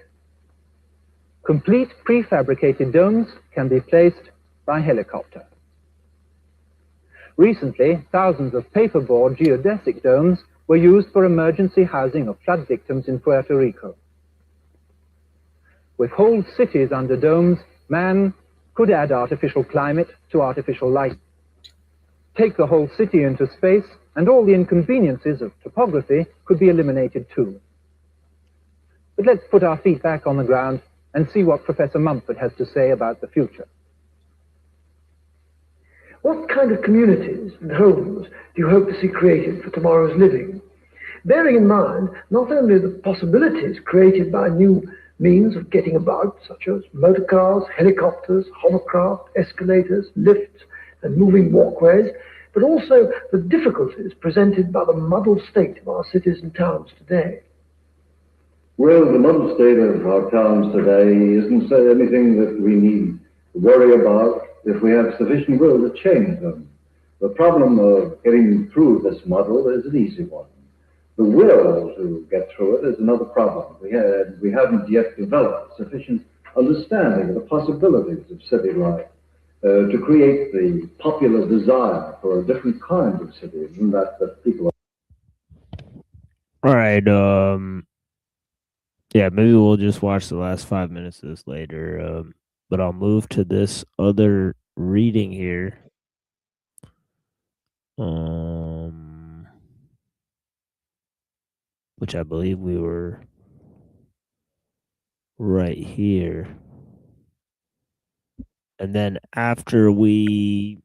Complete prefabricated domes can be placed by helicopter. Recently, thousands of paperboard geodesic domes were used for emergency housing of flood victims in Puerto Rico. With whole cities under domes, man could add artificial climate to artificial life. Take the whole city into space, and all the inconveniences of topography could be eliminated too. But let's put our feet back on the ground and see what Professor Mumford has to say about the future. What kind of communities and homes do you hope to see created for tomorrow's living? Bearing in mind not only the possibilities created by new means of getting about, such as motor cars, helicopters, hovercraft, escalators, lifts, and moving walkways, but also the difficulties presented by the muddled state of our cities and towns today. Well, the muddled state of our towns today isn't anything that we need to worry about if we have sufficient will to change them. The problem of getting through this muddle is an easy one. The will to get through it is another problem. We haven't yet developed sufficient understanding of the possibilities of city life to create the popular desire for a different kind of city than that people are. All right. Yeah, maybe we'll just watch the last 5 minutes of this later. But I'll move to this other reading here. Which I believe we were right here. And then after we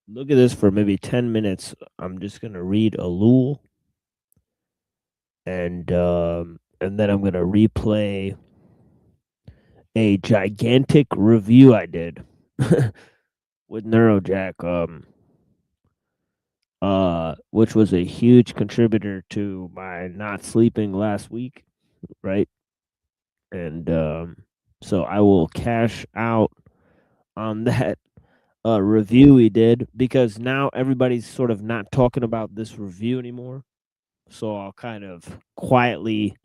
look at this for maybe 10 minutes, I'm just going to read Elul. And then I'm going to replay a gigantic review I did with NeuroJack, which was a huge contributor to my not sleeping last week, right? And so I will cash out on that review we did, because now everybody's sort of not talking about this review anymore. So I'll kind of quietly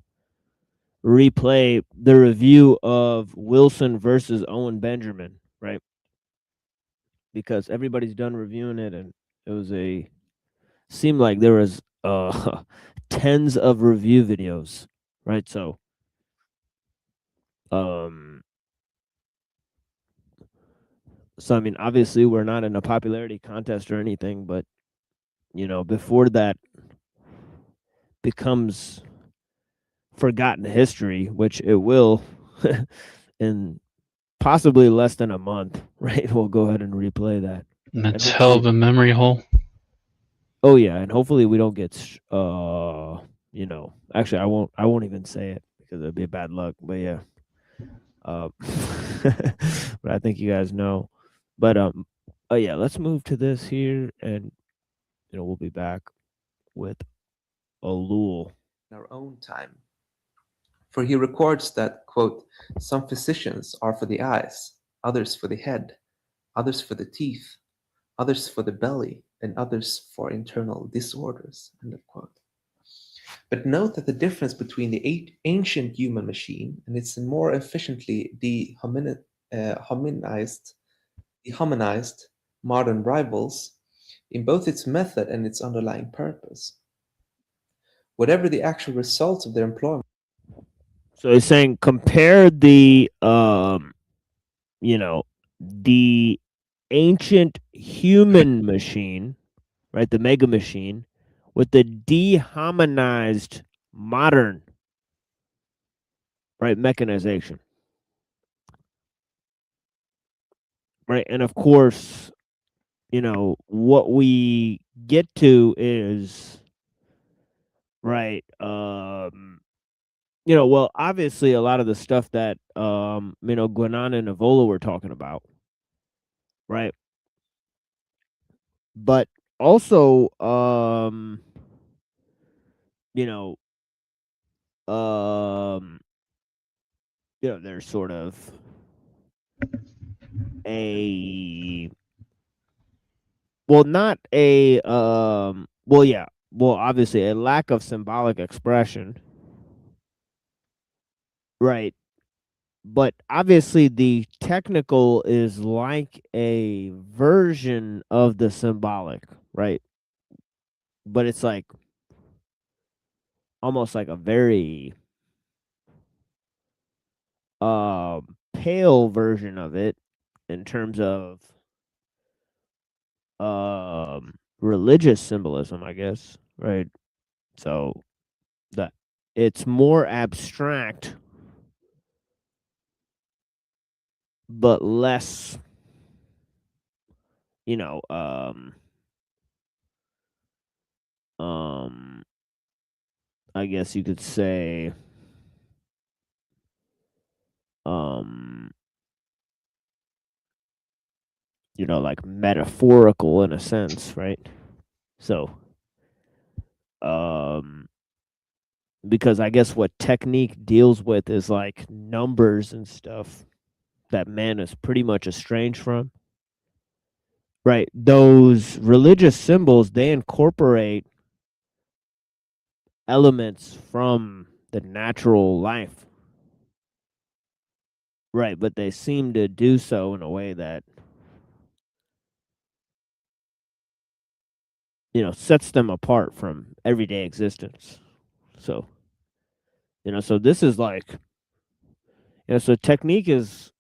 replay the review of Wilson versus Owen Benjamin, right? Because everybody's done reviewing it, and it seemed like there was tens of review videos, right? So I mean, obviously we're not in a popularity contest or anything, but before that becomes forgotten history, which it will in possibly less than a month, right? We'll go ahead and replay that. And that's hell of a memory hole. Oh yeah, and hopefully we don't get actually I won't even say it because it'd be bad luck, but yeah. But I think you guys know. But oh yeah, let's move to this here, and we'll be back with Elul. Our own time. For he records that, quote, some physicians are for the eyes, others for the head, others for the teeth, others for the belly, and others for internal disorders, end of quote. But note that the difference between the ancient human machine and its more efficiently dehumanized modern rivals in both its method and its underlying purpose. Whatever the actual results of their employment. So he's saying compare the the ancient human machine, right, the mega machine, with the dehumanized modern, right, mechanization. Right, and of course, what we get to is right, well, obviously a lot of the stuff that guenon and Evola were talking about, right? But also there's sort of obviously a lack of symbolic expression, right? but obviously the technical is like a version of the symbolic, right? But it's like almost like a very pale version of it in terms of religious symbolism, I guess, right? So that it's more abstract but less, you know, I guess you could say um you know, like metaphorical in a sense, right? So um because I guess what technique deals with is like numbers and stuff that man is pretty much estranged from. Right. Those religious symbols, they incorporate elements from the natural life. Right, but they seem to do so in a way that, you know, sets them apart from everyday existence. So, you know, so this is like, you know, so technique is,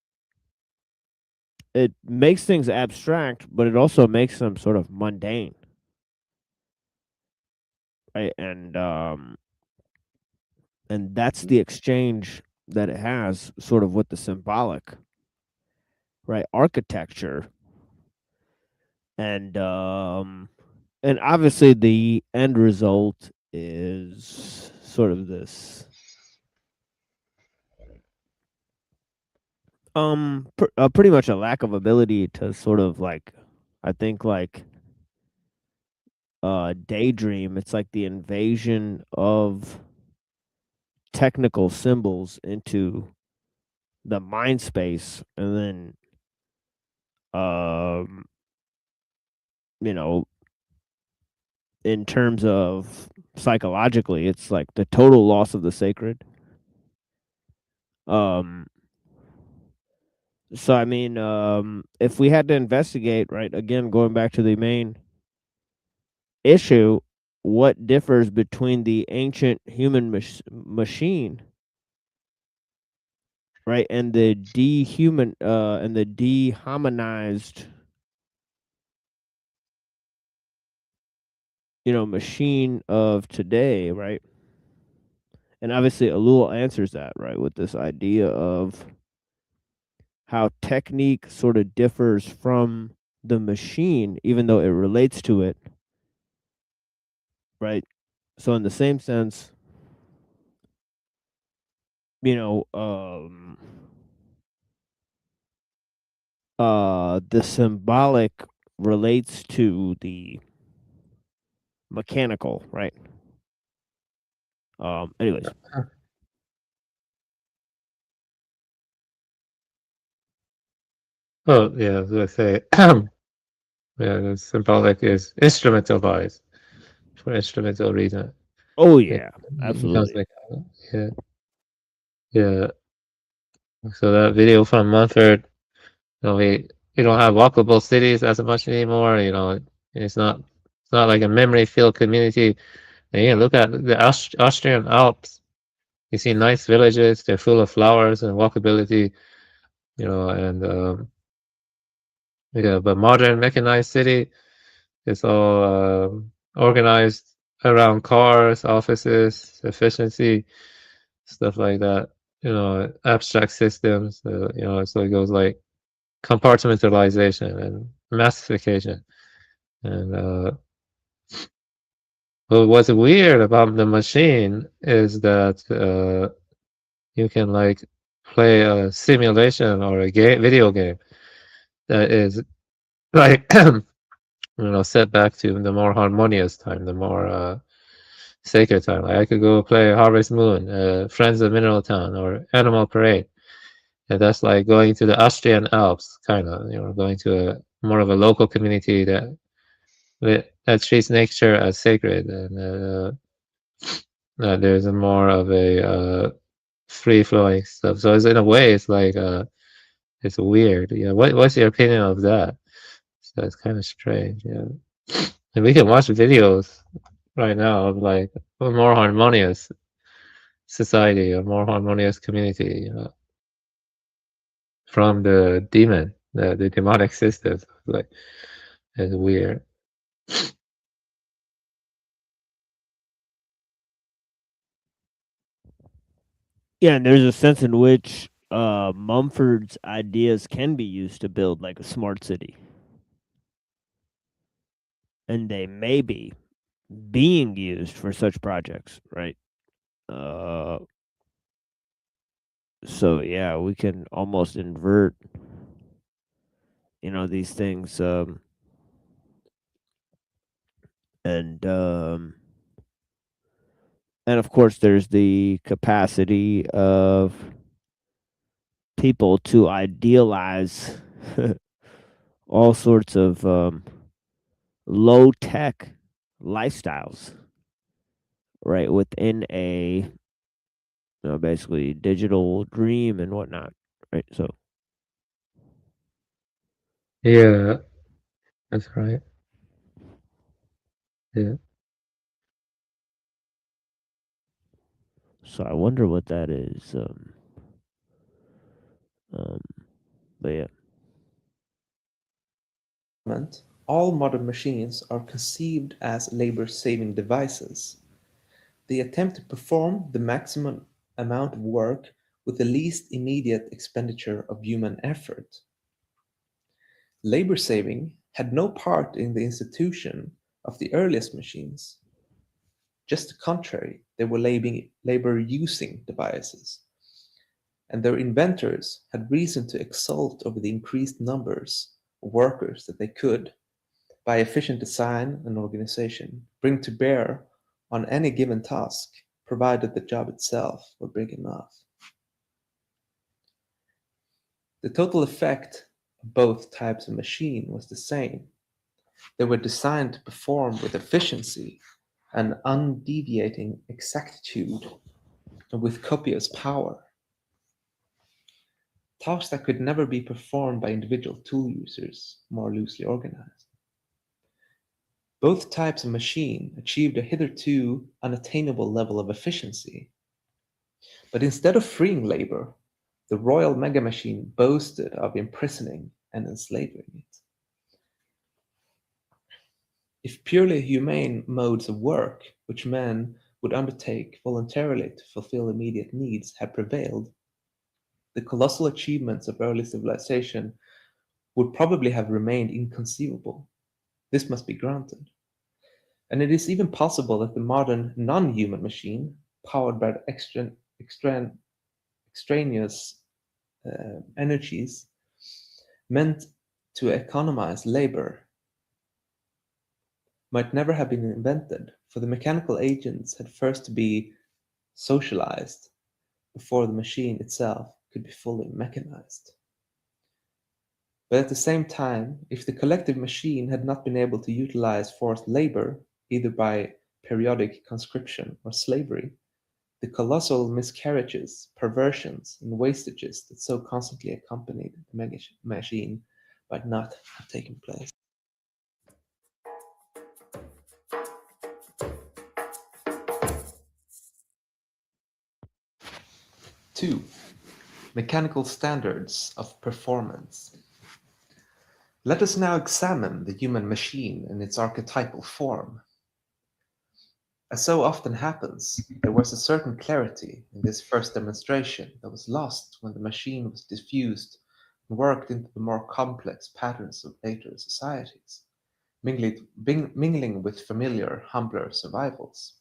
it makes things abstract, but it also makes them sort of mundane. Right. And that's the exchange that it has sort of with the symbolic, right? Architecture. And obviously the end result is sort of this pretty much a lack of ability to sort of like, I think, like daydream. It's like the invasion of technical symbols into the mind space, and then you know, in terms of psychologically, it's like the total loss of the sacred. um So I mean, if we had to investigate, right, again, going back to the main issue, what differs between the ancient human machine, right, and the dehumanized, you know, machine of today, right? And obviously, Alul answers that, right, with this idea of how technique sort of differs from the machine, even though it relates to it, right? So in the same sense, you know, the symbolic relates to the mechanical, right? Anyways. Oh, yeah, I was gonna say, yeah, the symbolic is instrumental bias for instrumental reason. Oh It yeah, becomes absolutely. like, yeah, yeah. So that video from Munford, you know, we don't have walkable cities as much anymore. You know, it's not like a memory filled community. And you look at the Austrian Alps. You see nice villages. They're full of flowers and walkability. You know, and yeah, but modern mechanized city, it's all organized around cars, offices, efficiency, stuff like that. You know, abstract systems. You know, so it goes like compartmentalization and massification. And but what's weird about the machine is that you can like play a simulation or a video game that is like you know, set back to the more harmonious time, the more sacred time. Like I could go play Harvest Moon, Friends of Mineral Town, or Animal Parade. And that's like going to the Austrian Alps, kind of, you know, going to a more of a local community that treats nature as sacred, and there's a more of a free flowing stuff. So it's in a way, it's like it's weird. Yeah. What's your opinion of that? So it's kind of strange. Yeah. And we can watch videos right now of like a more harmonious society, a more harmonious community, from the demon, the demonic system. Like it's weird. Yeah, and there's a sense in which Mumford's ideas can be used to build like a smart city. And they may be being used for such projects, right? So yeah, we can almost invert, these things, and of course there's the capacity of people to idealize all sorts of low tech lifestyles, right, within a basically digital dream and whatnot, right? So Yeah, that's right. Yeah. I wonder what that is. But yeah. All modern machines are conceived as labor-saving devices. They attempt to perform the maximum amount of work with the least immediate expenditure of human effort. Labor-saving had no part in the institution of the earliest machines. Just the contrary, they were labor-using devices, and their inventors had reason to exult over the increased numbers of workers that they could, by efficient design and organization, bring to bear on any given task, provided the job itself were big enough. The total effect of both types of machine was the same. They were designed to perform with efficiency and undeviating exactitude and with copious power. Tasks that could never be performed by individual tool users, more loosely organized. Both types of machine achieved a hitherto unattainable level of efficiency. But instead of freeing labor, the royal mega machine boasted of imprisoning and enslaving it. If purely humane modes of work, which men would undertake voluntarily to fulfill immediate needs, had prevailed, the colossal achievements of early civilization would probably have remained inconceivable. This must be granted. And it is even possible that the modern non-human machine, powered by extraneous energies, meant to economize labor, might never have been invented, for the mechanical agents had first to be socialized before the machine itself could be fully mechanized. But at the same time, if the collective machine had not been able to utilize forced labor, either by periodic conscription or slavery, the colossal miscarriages, perversions, and wastages that so constantly accompanied the machine might not have taken place. Two, mechanical standards of performance. Let us now examine the human machine in its archetypal form. As so often happens, there was a certain clarity in this first demonstration that was lost when the machine was diffused and worked into the more complex patterns of later societies, mingling with familiar, humbler survivals.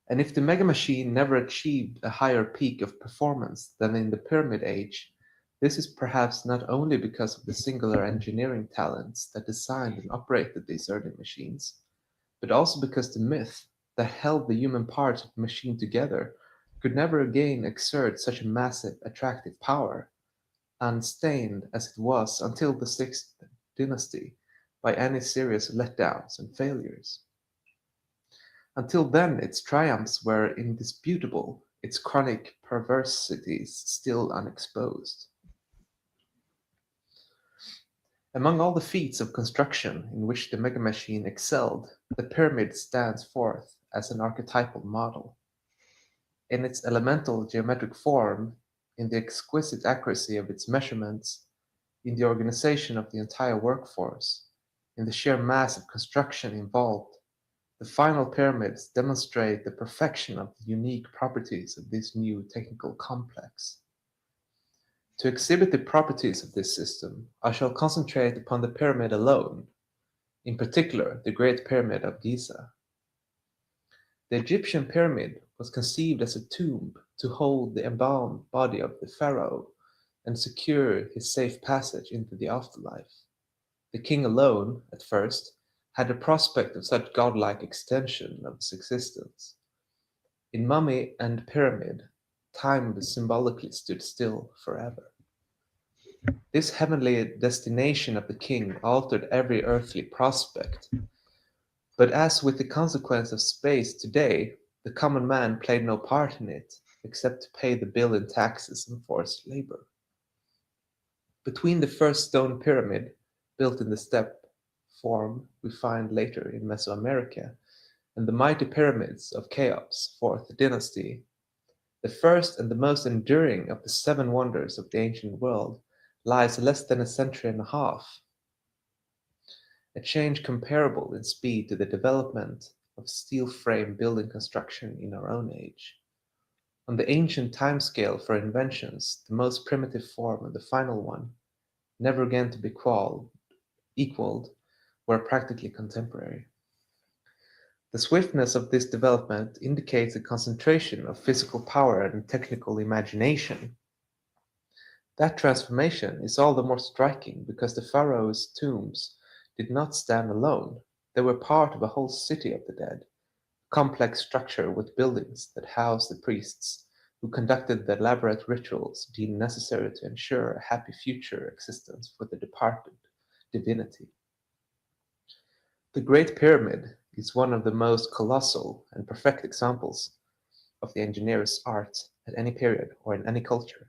And if the mega machine never achieved a higher peak of performance than in the Pyramid Age, this is perhaps not only because of the singular engineering talents that designed and operated these early machines, but also because the myth that held the human parts of the machine together could never again exert such a massive attractive power, unstained as it was until the Sixth Dynasty by any serious letdowns and failures. Until then, its triumphs were indisputable its chronic perversities still unexposed. Among all the feats of construction in which the megamachine excelled, the pyramid stands forth as an archetypal model. In its elemental geometric form, in the exquisite accuracy of its measurements, in the organization of the entire workforce, in the sheer mass of construction involved, the final pyramids demonstrate the perfection of the unique properties of this new technical complex. To exhibit the properties of this system, I shall concentrate upon the pyramid alone, in particular the Great Pyramid of Giza. The Egyptian pyramid was conceived as a tomb to hold the embalmed body of the pharaoh and secure his safe passage into the afterlife. The king alone, at first, had the prospect of such godlike extension of his existence. In mummy and pyramid, time symbolically stood still forever. This heavenly destination of the king altered every earthly prospect. But as with the consequence of space today, the common man played no part in it, except to pay the bill in taxes and forced labor. Between the first stone pyramid, built in the step form we find later in Mesoamerica, and the mighty pyramids of Cheops, 4th dynasty, the first and the most enduring of the 7 wonders of the ancient world, lies less than a century and a half, a change comparable in speed to the development of steel frame building construction in our own age. On the ancient timescale for inventions, the most primitive form and the final one, never again to be equaled, were practically contemporary. The swiftness of this development indicates a concentration of physical power and technical imagination. That transformation is all the more striking because the pharaoh's tombs did not stand alone. They were part of a whole city of the dead, a complex structure with buildings that housed the priests who conducted the elaborate rituals deemed necessary to ensure a happy future existence for the departed divinity. The Great Pyramid is one of the most colossal and perfect examples of the engineer's art at any period or in any culture.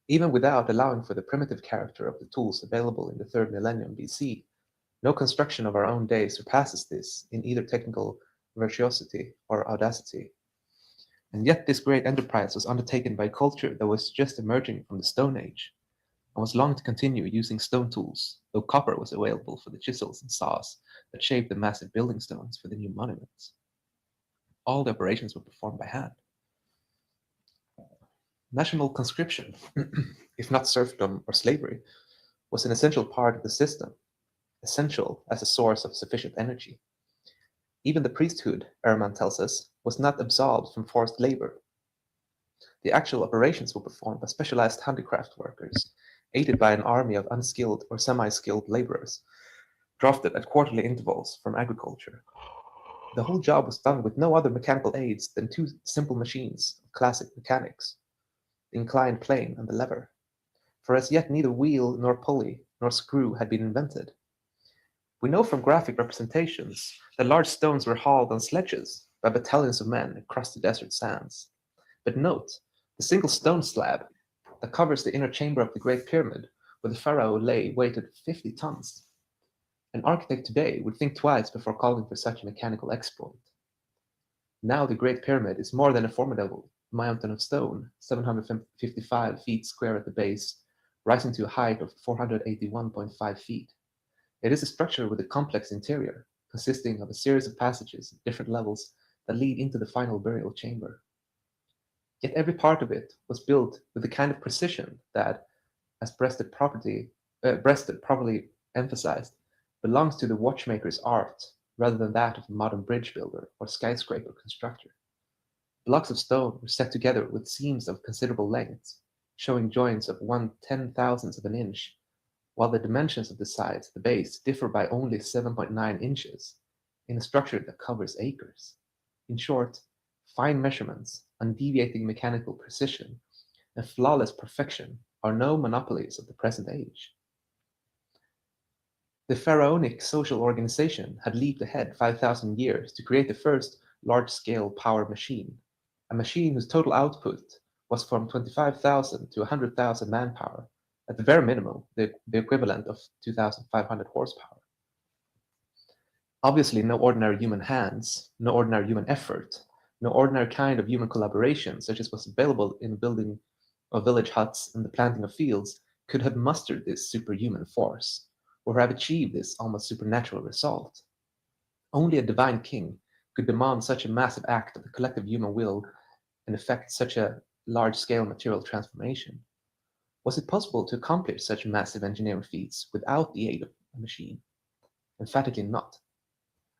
Even without allowing for the primitive character of the tools available in the 3rd millennium BC, no construction of our own day surpasses this in either technical virtuosity or audacity. And yet this great enterprise was undertaken by a culture that was just emerging from the Stone Age, and was long to continue using stone tools, though copper was available for the chisels and saws that shaped the massive building stones for the new monuments. All the operations were performed by hand. National conscription, if not serfdom or slavery, was an essential part of the system, essential as a source of sufficient energy. Even the priesthood, Ehrman tells us, was not absolved from forced labor. The actual operations were performed by specialized handicraft workers, aided by an army of unskilled or semi-skilled laborers, drafted at quarterly intervals from agriculture. The whole job was done with no other mechanical aids than 2 simple machines of classic mechanics, the inclined plane and the lever, for as yet neither wheel nor pulley nor screw had been invented. We know from graphic representations that large stones were hauled on sledges by battalions of men across the desert sands. But note, the single stone slab that covers the inner chamber of the Great Pyramid, where the pharaoh lay, weighed 50 tons. An architect today would think twice before calling for such a mechanical exploit. Now the Great Pyramid is more than a formidable mountain of stone, 755 feet square at the base, rising to a height of 481.5 feet. It is a structure with a complex interior, consisting of a series of passages at different levels that lead into the final burial chamber. Yet every part of it was built with the kind of precision that, as Breasted properly emphasized, belongs to the watchmaker's art rather than that of a modern bridge builder or skyscraper constructor. Blocks of stone were set together with seams of considerable lengths, showing joints of 1/10,000th of an inch, while the dimensions of the sides at the base differ by only 7.9 inches, in a structure that covers acres. In short, fine measurements, undeviating mechanical precision, and flawless perfection are no monopolies of the present age. The pharaonic social organization had leaped ahead 5,000 years to create the first large-scale power machine, a machine whose total output was from 25,000 to 100,000 manpower, at the very minimum, the equivalent of 2,500 horsepower. Obviously, no ordinary human hands, no ordinary human effort, no ordinary kind of human collaboration, such as was available in building of village huts and the planting of fields, could have mustered this superhuman force, or have achieved this almost supernatural result. Only a divine king could demand such a massive act of the collective human will and effect such a large-scale material transformation. Was it possible to accomplish such massive engineering feats without the aid of a machine? Emphatically not.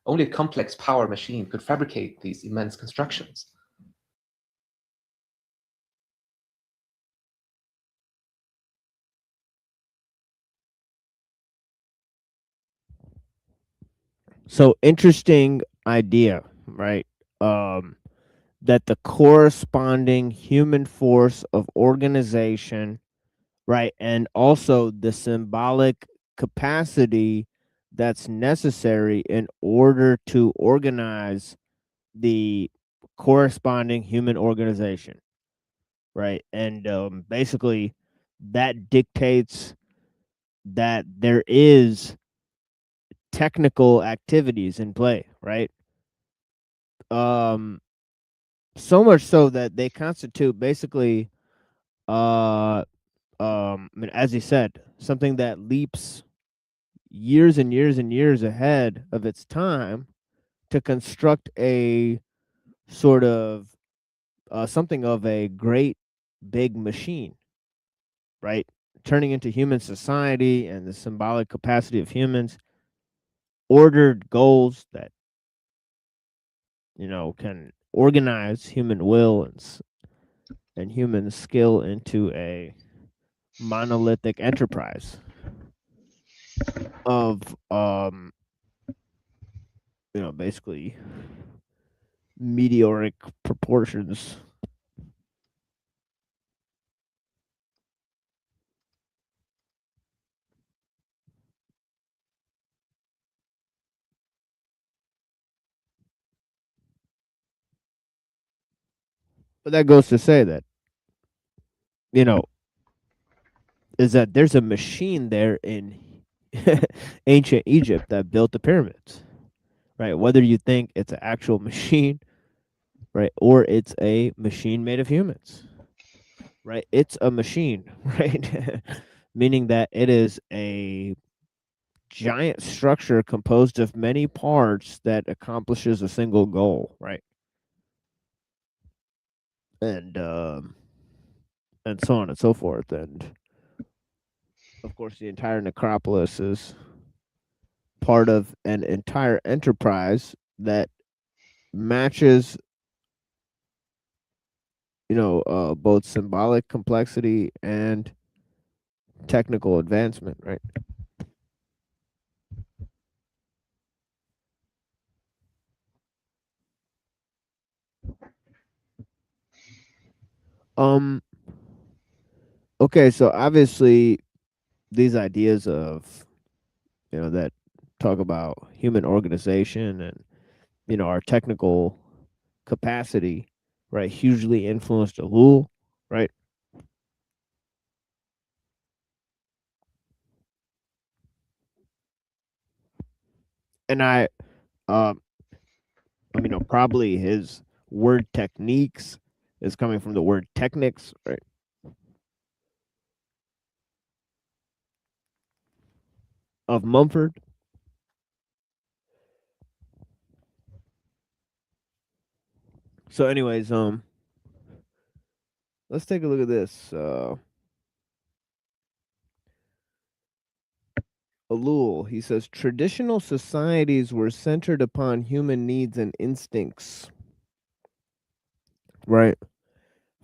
Only a complex power machine could fabricate these immense constructions. So interesting idea, right? That the corresponding human force of organization, right, and also the symbolic capacity that's necessary in order to organize the corresponding human organization, right? And basically, that dictates that there is technical activities in play, right? So much so that they constitute basically, I mean, as you said, something that leaps years and years and years ahead of its time to construct a sort of something of a great big machine, right? Turning into human society and the symbolic capacity of humans, ordered goals that, can organize human will and human skill into a monolithic enterprise of basically meteoric proportions. But that goes to say that, is that there's a machine there in ancient Egypt that built the pyramids, right? Whether you think it's an actual machine, right, or it's a machine made of humans, right? It's a machine, right? Meaning that it is a giant structure composed of many parts that accomplishes a single goal, right? And so on and so forth. And of course, the entire necropolis is part of an entire enterprise that matches, both symbolic complexity and technical advancement, right? Um. Okay, so obviously, these ideas of, that talk about human organization and, our technical capacity, right, hugely influenced Elul, right? And probably his word techniques is coming from the word technics, right? Of Mumford. So, anyways, let's take a look at this. Elul, he says traditional societies were centered upon human needs and instincts. Right.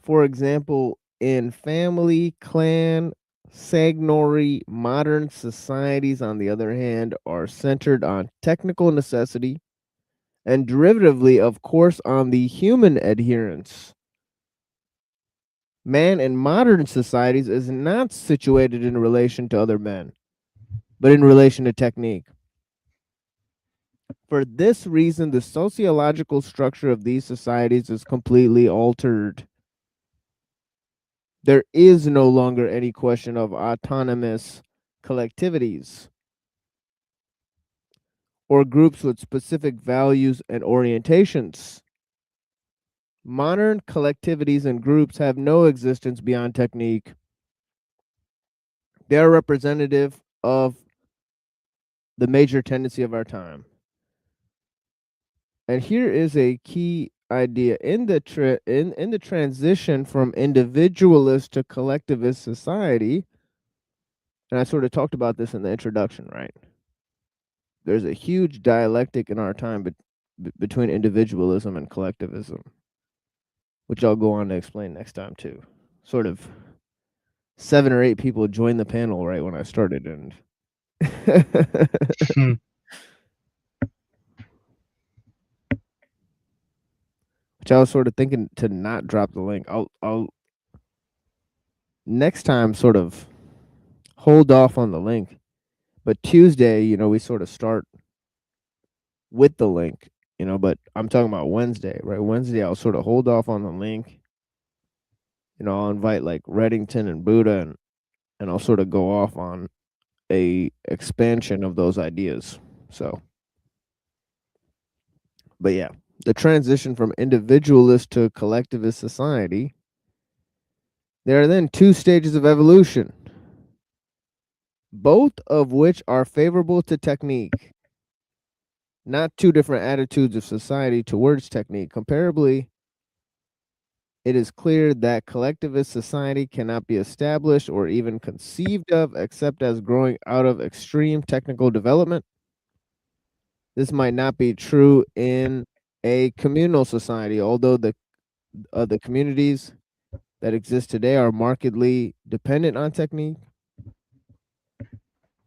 For example, in family, clan, Sagnori, modern societies, on the other hand, are centered on technical necessity and derivatively, of course, on the human adherence. Man in modern societies is not situated in relation to other men, but in relation to technique. For this reason, the sociological structure of these societies is completely altered. There is no longer any question of autonomous collectivities or groups with specific values and orientations. Modern collectivities and groups have no existence beyond technique. They are representative of the major tendency of our time. And here is a key idea in the in the transition from individualist to collectivist society. And I sort of talked about this in the introduction, right? There's a huge dialectic in our time between individualism and collectivism, which I'll go on to explain next time too. Sort of 7 or 8 people joined the panel right when I started, and which I was sort of thinking to not drop the link. I'll next time sort of hold off on the link, but Tuesday, we sort of start with the link, but I'm talking about Wednesday, right? Wednesday, I'll sort of hold off on the link. I'll invite like Reddington and Buddha, and I'll sort of go off on a expansion of those ideas. So, but yeah, the transition from individualist to collectivist society, there are then 2 stages of evolution, both of which are favorable to technique, not 2 different attitudes of society towards technique. Comparably, it is clear that collectivist society cannot be established or even conceived of except as growing out of extreme technical development. This might not be true in a communal society, although the communities that exist today are markedly dependent on technique.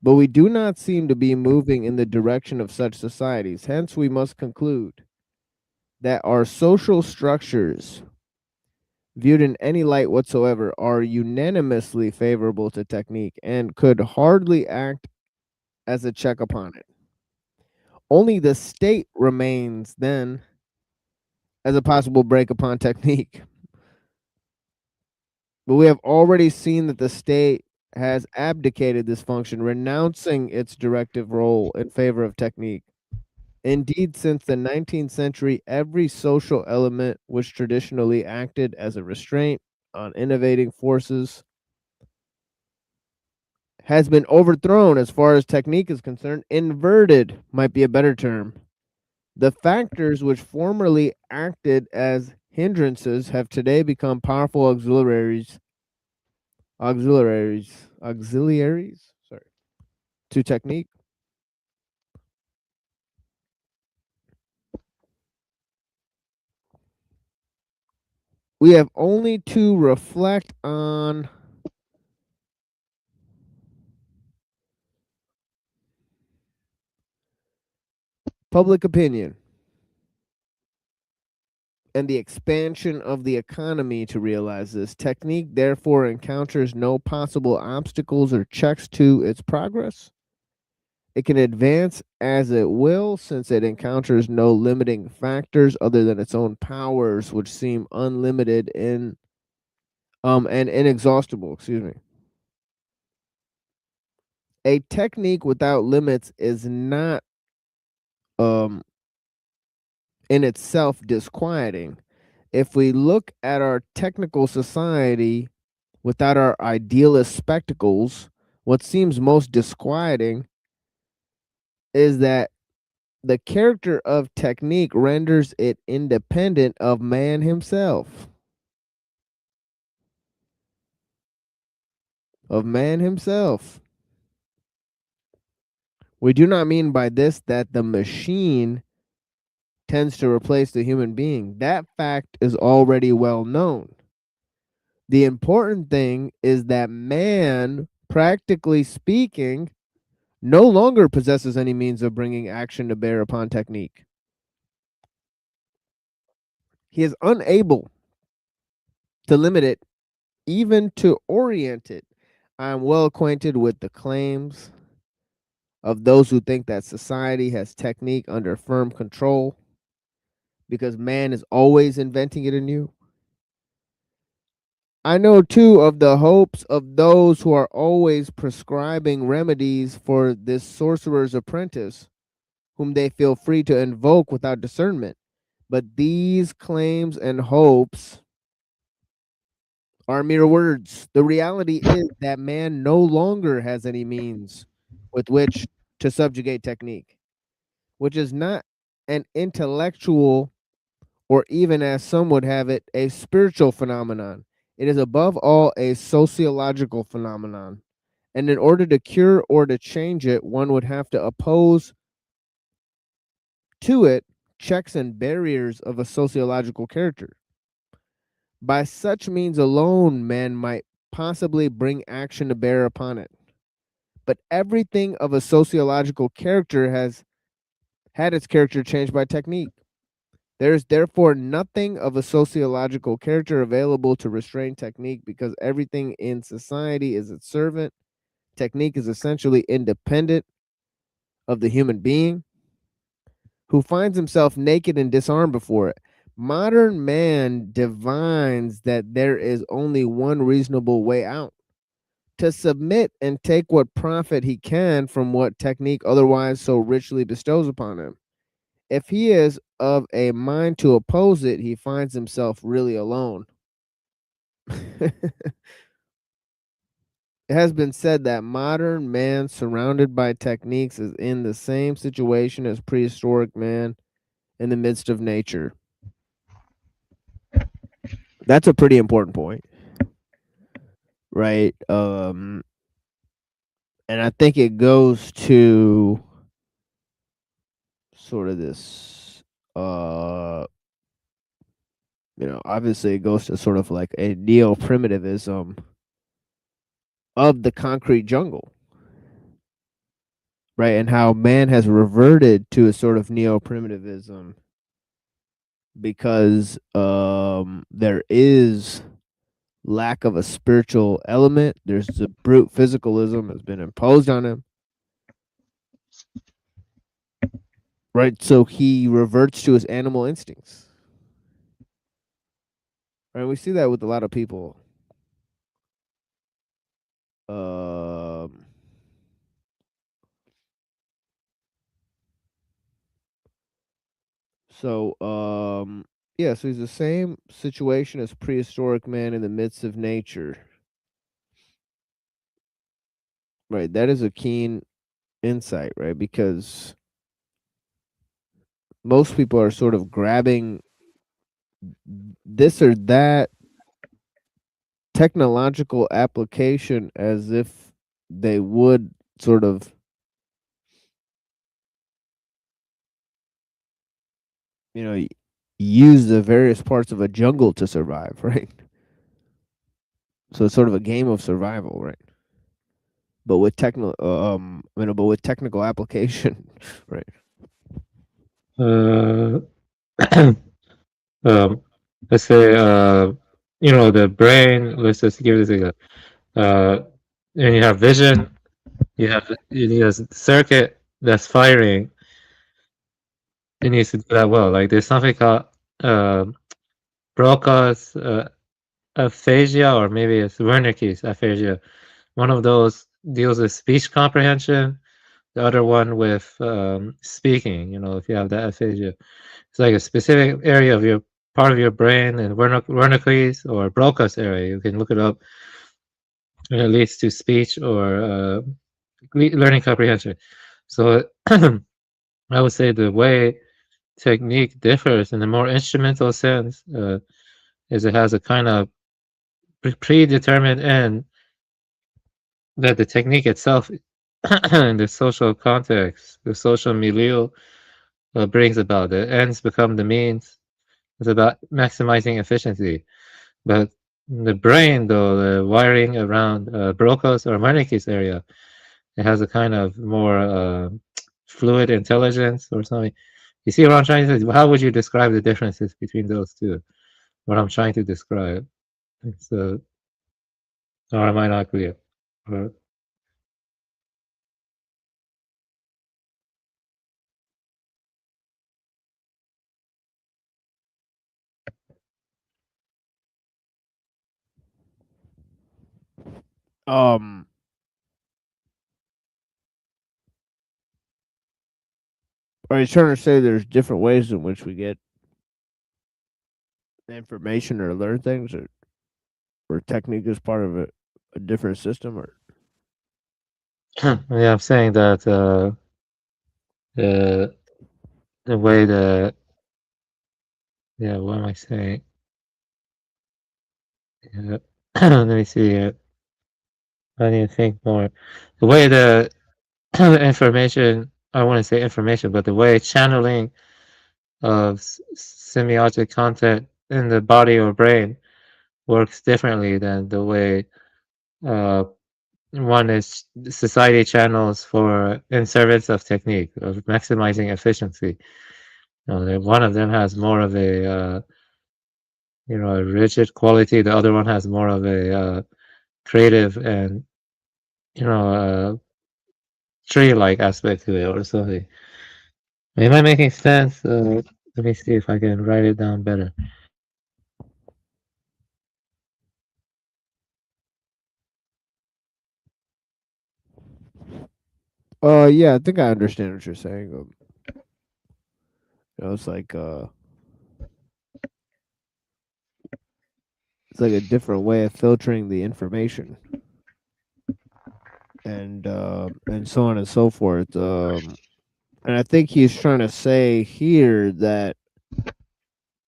But we do not seem to be moving in the direction of such societies. Hence, we must conclude that our social structures, viewed in any light whatsoever, are unanimously favorable to technique and could hardly act as a check upon it. Only the state remains then as a possible break upon technique. But we have already seen that the state has abdicated this function, renouncing its directive role in favor of technique. Indeed, since the 19th century, every social element which traditionally acted as a restraint on innovating forces has been overthrown as far as technique is concerned. Inverted might be a better term. The factors which formerly acted as hindrances have today become powerful auxiliaries to technique. We have only to reflect on public opinion and the expansion of the economy to realize this. Technique, therefore, encounters no possible obstacles or checks to its progress. It can advance as it will, since it encounters no limiting factors other than its own powers, which seem unlimited and inexhaustible. Excuse me. A technique without limits is not in itself disquieting. If we look at our technical society without our idealist spectacles, what seems most disquieting is that the character of technique renders it independent of man himself. Of man himself. We do not mean by this that the machine tends to replace the human being. That fact is already well known. The important thing is that man, practically speaking, no longer possesses any means of bringing action to bear upon technique. He is unable to limit it, even to orient it. I am well acquainted with the claims of those who think that society has technique under firm control because man is always inventing it anew. I know too of the hopes of those who are always prescribing remedies for this sorcerer's apprentice, whom they feel free to invoke without discernment. But these claims and hopes are mere words. The reality is that man no longer has any means with which to subjugate technique, which is not an intellectual or even, as some would have it, a spiritual phenomenon. It is above all a sociological phenomenon. And in order to cure or to change it, one would have to oppose to it checks and barriers of a sociological character. By such means alone, man might possibly bring action to bear upon it. But everything of a sociological character has had its character changed by technique. There is therefore nothing of a sociological character available to restrain technique because everything in society is its servant. Technique is essentially independent of the human being who finds himself naked and disarmed before it. Modern man divines that there is only one reasonable way out: to submit and take what profit he can from what technique otherwise so richly bestows upon him. If he is of a mind to oppose it, he finds himself really alone. It has been said that modern man surrounded by techniques is in the same situation as prehistoric man in the midst of nature. That's a pretty important point, right? And I think it goes to sort of this obviously it goes to sort of like a neo-primitivism of the concrete jungle, right? And how man has reverted to a sort of neo-primitivism because there is lack of a spiritual element. There's the brute physicalism has been imposed on him, right? So he reverts to his animal instincts, right? We see that with a lot of people. Yeah, so he's the same situation as prehistoric man in the midst of nature. Right, that is a keen insight, right? Because most people are sort of grabbing this or that technological application as if they would sort of use the various parts of a jungle to survive, right? So it's sort of a game of survival, right? But with technical application, right? Uh, let's say, the brain. Let's just give this example. And you have vision. You need a circuit that's firing. It needs to do that well. Like there's something called Broca's aphasia, or maybe it's Wernicke's aphasia. One of those deals with speech comprehension. The other one with speaking. If you have that aphasia, it's like a specific area of your part of your brain, and Wernicke's or Broca's area. You can look it up. And it leads to speech or learning comprehension. So I would say the way technique differs in a more instrumental sense is it has a kind of predetermined end that the technique itself in the social context, the social milieu brings about. The ends become the means. It's about maximizing efficiency. But the brain, though, the wiring around Broca's or Wernicke's area, it has a kind of more fluid intelligence or something. You see what I'm trying to say? How would you describe the differences between those two? What I'm trying to describe. So, or am I not clear? Or, Um, are you trying to say there's different ways in which we get information or learn things, or technique is part of a different system, or Yeah, I'm saying that the way what am I saying? Yeah. Let me see. I need to think more. The way the information, I want to say information, but the way channeling of semiotic content in the body or brain works differently than the way uh, one is society channels for in service of technique of maximizing efficiency. One of them has more of a rigid quality. The other one has more of a creative and tree-like aspect to it or something. Am I making sense? Let me see if I can write it down better. yeah, I think I understand what you're saying. It's like it's like a different way of filtering the information, and so on and so forth. And I think he's trying to say here that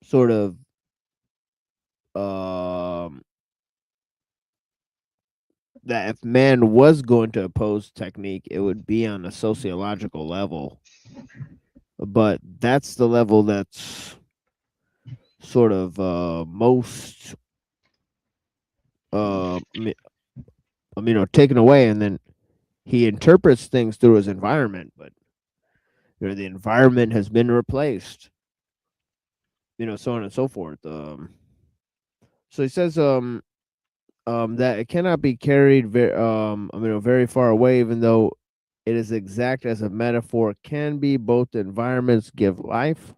sort of um that if man was going to oppose technique, it would be on a sociological level. But that's the level that's sort of most taken away, and then he interprets things through his environment, but the environment has been replaced, so on and so forth. So he says that it cannot be carried very far away, even though it is exact as a metaphor can be. Both environments give life,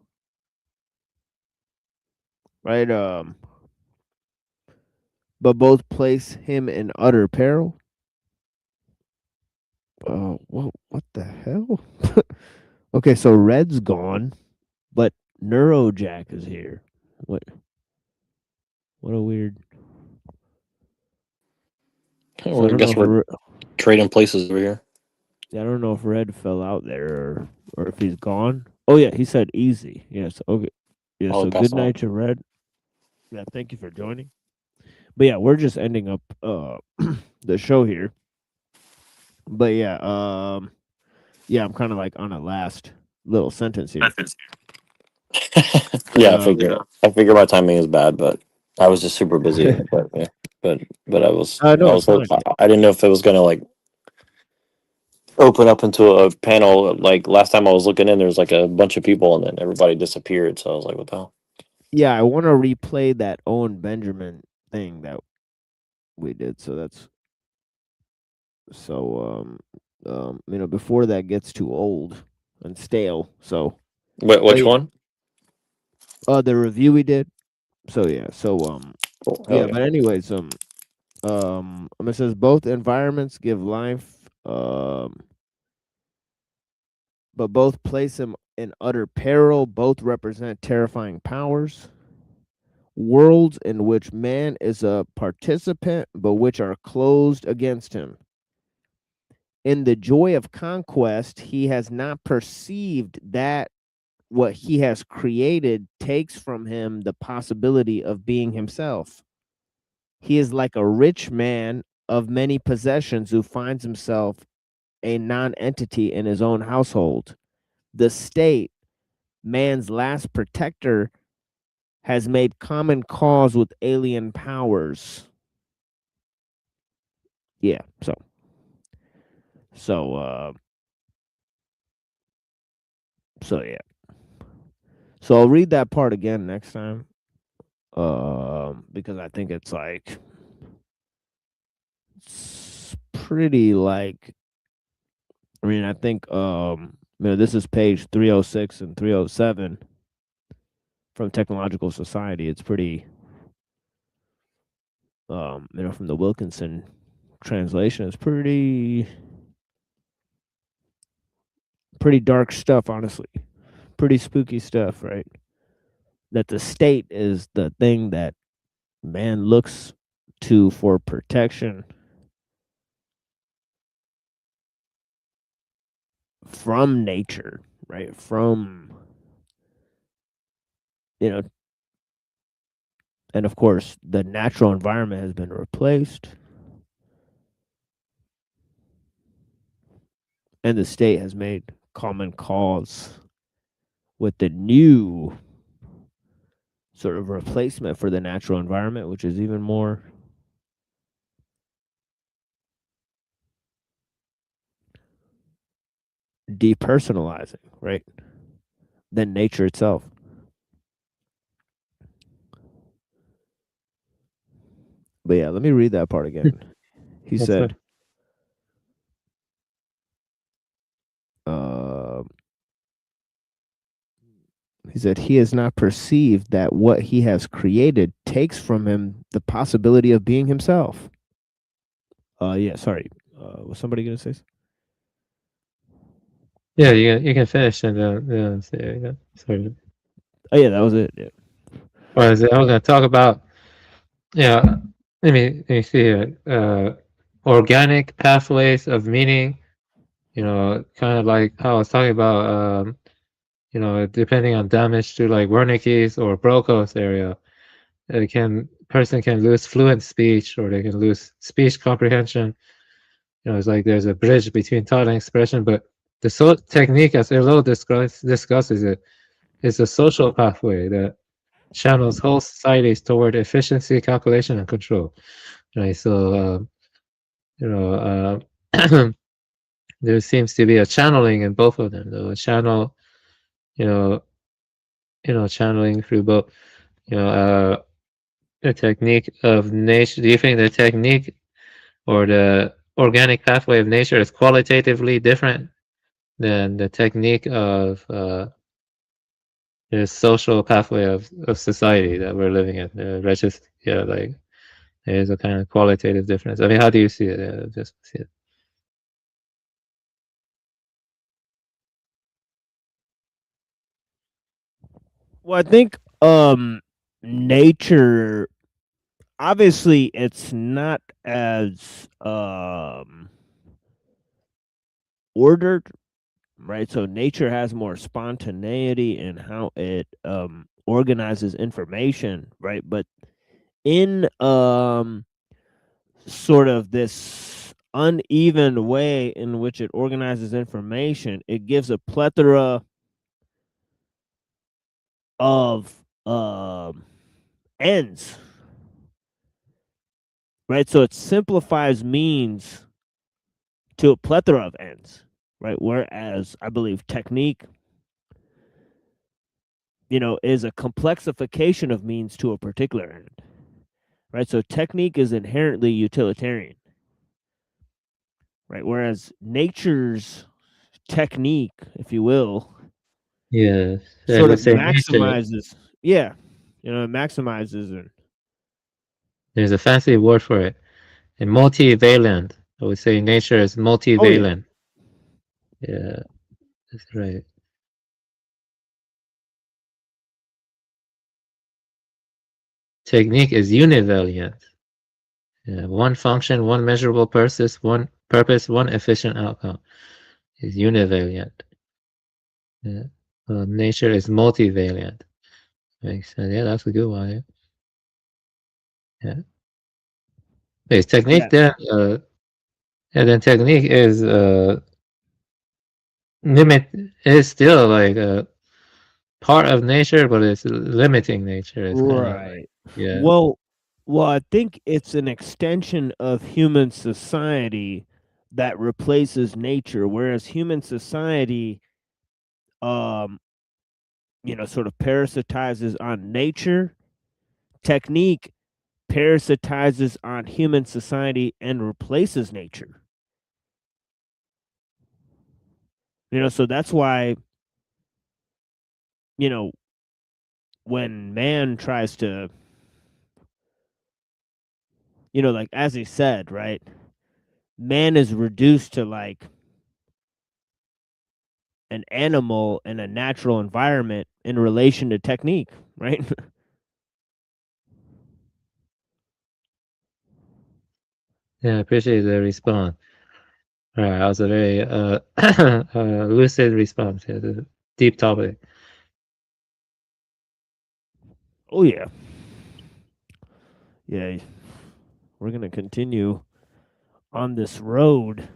right? But both place him in utter peril. What the hell? Okay, so Red's gone, but Neurojack is here. What a weird. So Well, I I don't know guess if we're trading places over here. I don't know if Red fell out there, or if he's gone. Oh yeah, he said easy. Yes. Okay. Yeah. I'll So pass good on. night to Red. Yeah. Thank you for joining. But yeah, we're just ending up the show here. But yeah, I'm kind of like on a last little sentence here. Yeah, I figure my timing is bad, but I was just super busy. But yeah, but No, it's fine. I didn't know if it was gonna like open up into a panel. Like last time I was looking in, there was like a bunch of people, and then everybody disappeared. So I was like, what the hell? Yeah, I want to replay that Owen Benjamin thing that we did. So that's before that gets too old and stale. So Which one? the review we did. So yeah, Cool. Hell yeah, yeah. but anyways, it says both environments give life, but both place him in utter peril. Both represent terrifying powers. Worlds in which man is a participant, but which are closed against him. In the joy of conquest, he has not perceived that what he has created takes from him the possibility of being himself. He is like a rich man of many possessions who finds himself a non-entity in his own household. The state, man's last protector, has made common cause with alien powers. Yeah, so yeah. So I'll read that part again next time. Because I think it's like it's pretty like I think this is page 306 and 307 from Technological Society. It's pretty from the Wilkinson translation is pretty dark stuff, honestly. Pretty spooky stuff, right? That the state is the thing that man looks to for protection from nature, right? From, you know, and of course, the natural environment has been replaced, and the state has made common cause with the new sort of replacement for the natural environment, which is even more depersonalizing, right? Than nature itself. But yeah, let me read that part again. He That's said, right. he said he has not perceived that what he has created takes from him the possibility of being himself. Yeah, sorry. Was somebody gonna say? Yeah, you can finish and then say yeah. Sorry. Oh yeah, that was it. Yeah. Or is it, I was gonna talk about yeah. Let me see here. Organic pathways of meaning. You know, kind of like how I was talking about. You know, depending on damage to like Wernicke's or Broca's area, person can lose fluent speech or they can lose speech comprehension. You know, it's like there's a bridge between thought and expression, but the technique, as Elo discusses it, is a social pathway that channels whole societies toward efficiency, calculation, and control. Right. So, you know, there seems to be a channeling in both of them. Though a channel, you know, channeling through both. You know, the technique of nature. Do you think the technique or the organic pathway of nature is qualitatively different than the technique of the social pathway of society that we're living in? Yeah, like there's a kind of qualitative difference. I mean, how do you see it? Just see it. Well, I think nature, obviously it's not as ordered, right? So nature has more spontaneity in how it organizes information, right? But in sort of this uneven way in which it organizes information, it gives a plethora of ends, right? So it simplifies means to a plethora of ends, right? Whereas I believe technique, you know, is a complexification of means to a particular end, right? So technique is inherently utilitarian, right? Whereas nature's technique, if you will, Yeah, I sort would of say nature. maximizes, yeah, you know, it maximizes and There's a fancy word for it. And multivalent. I would say nature is oh yeah, multivalent. Yeah, that's right. Technique is univalent. Yeah, one function, one measurable purpose, one efficient outcome is univalent. Yeah. Nature is multivalent. Makes sense. Yeah, that's a good one. Yeah. Wait, technique yes, then then technique is limit is still like a part of nature, but it's limiting nature. It's kind of like right. yeah. Well, I think it's an extension of human society that replaces nature, whereas human society, um, you know, sort of parasitizes on nature. Technique parasitizes on human society and replaces nature. You know, so that's why, you know, when man tries to, you know, like as he said, right? man is reduced to like an animal in a natural environment in relation to technique, right? Yeah, I appreciate the response. All right, that was a very lucid response. Yeah, the deep topic. Oh yeah. Yeah. We're gonna continue on this road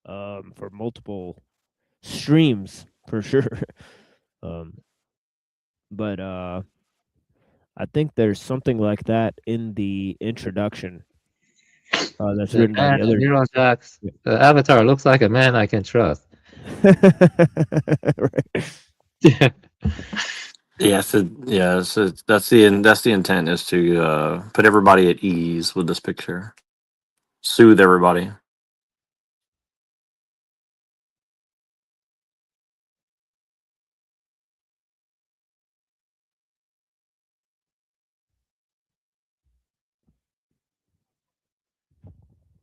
for multiple streams for sure. um but I think there's something like that in the introduction that's The written by man the in other. Neurojack's avatar looks like a man I can trust. Right. Yeah, so that's the intent is to put everybody at ease with this picture, soothe everybody.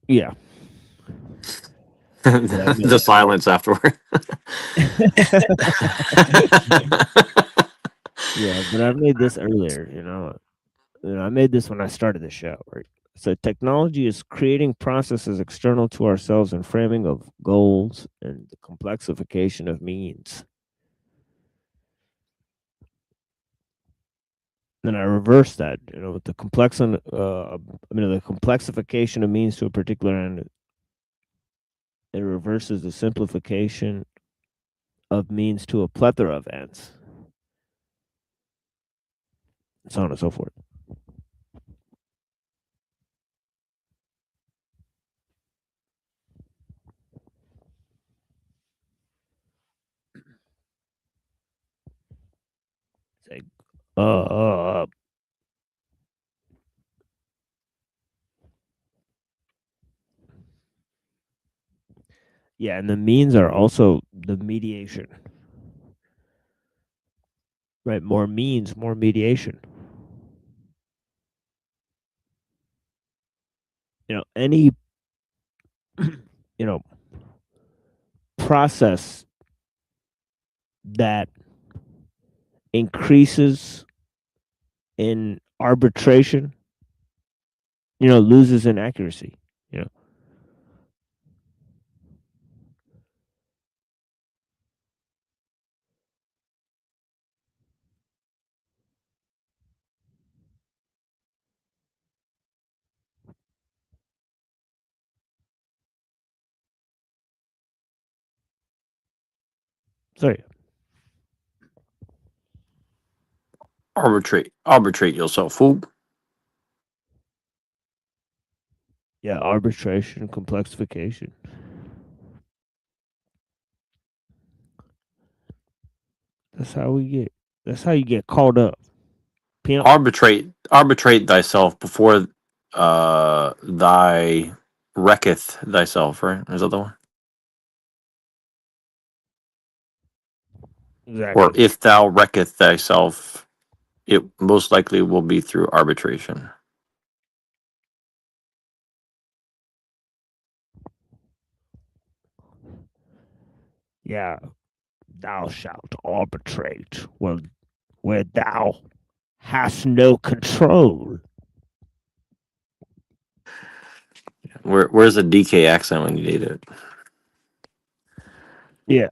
Yeah. The silence afterward. Yeah, but I made this earlier, I made this when I started the show, right? So technology is creating processes external to ourselves and framing of goals and the complexification of means. Then I reverse that, with the the complexification of means to a particular end. It reverses the simplification of means to a plethora of ends, so on and so forth. It's like, yeah, and the means are also the mediation. Right, more means, more mediation. Any process that increases in arbitration, loses in accuracy. Sorry. Arbitrate yourself, fool. Yeah, arbitration, complexification. That's how you get caught up. Pimp. Arbitrate thyself before thy wrecketh thyself, right? Is that the one? Exactly. Or if thou wrecketh thyself, it most likely will be through arbitration. Yeah, thou shalt arbitrate where thou hast no control. Where's the DK accent when you need it? Yeah.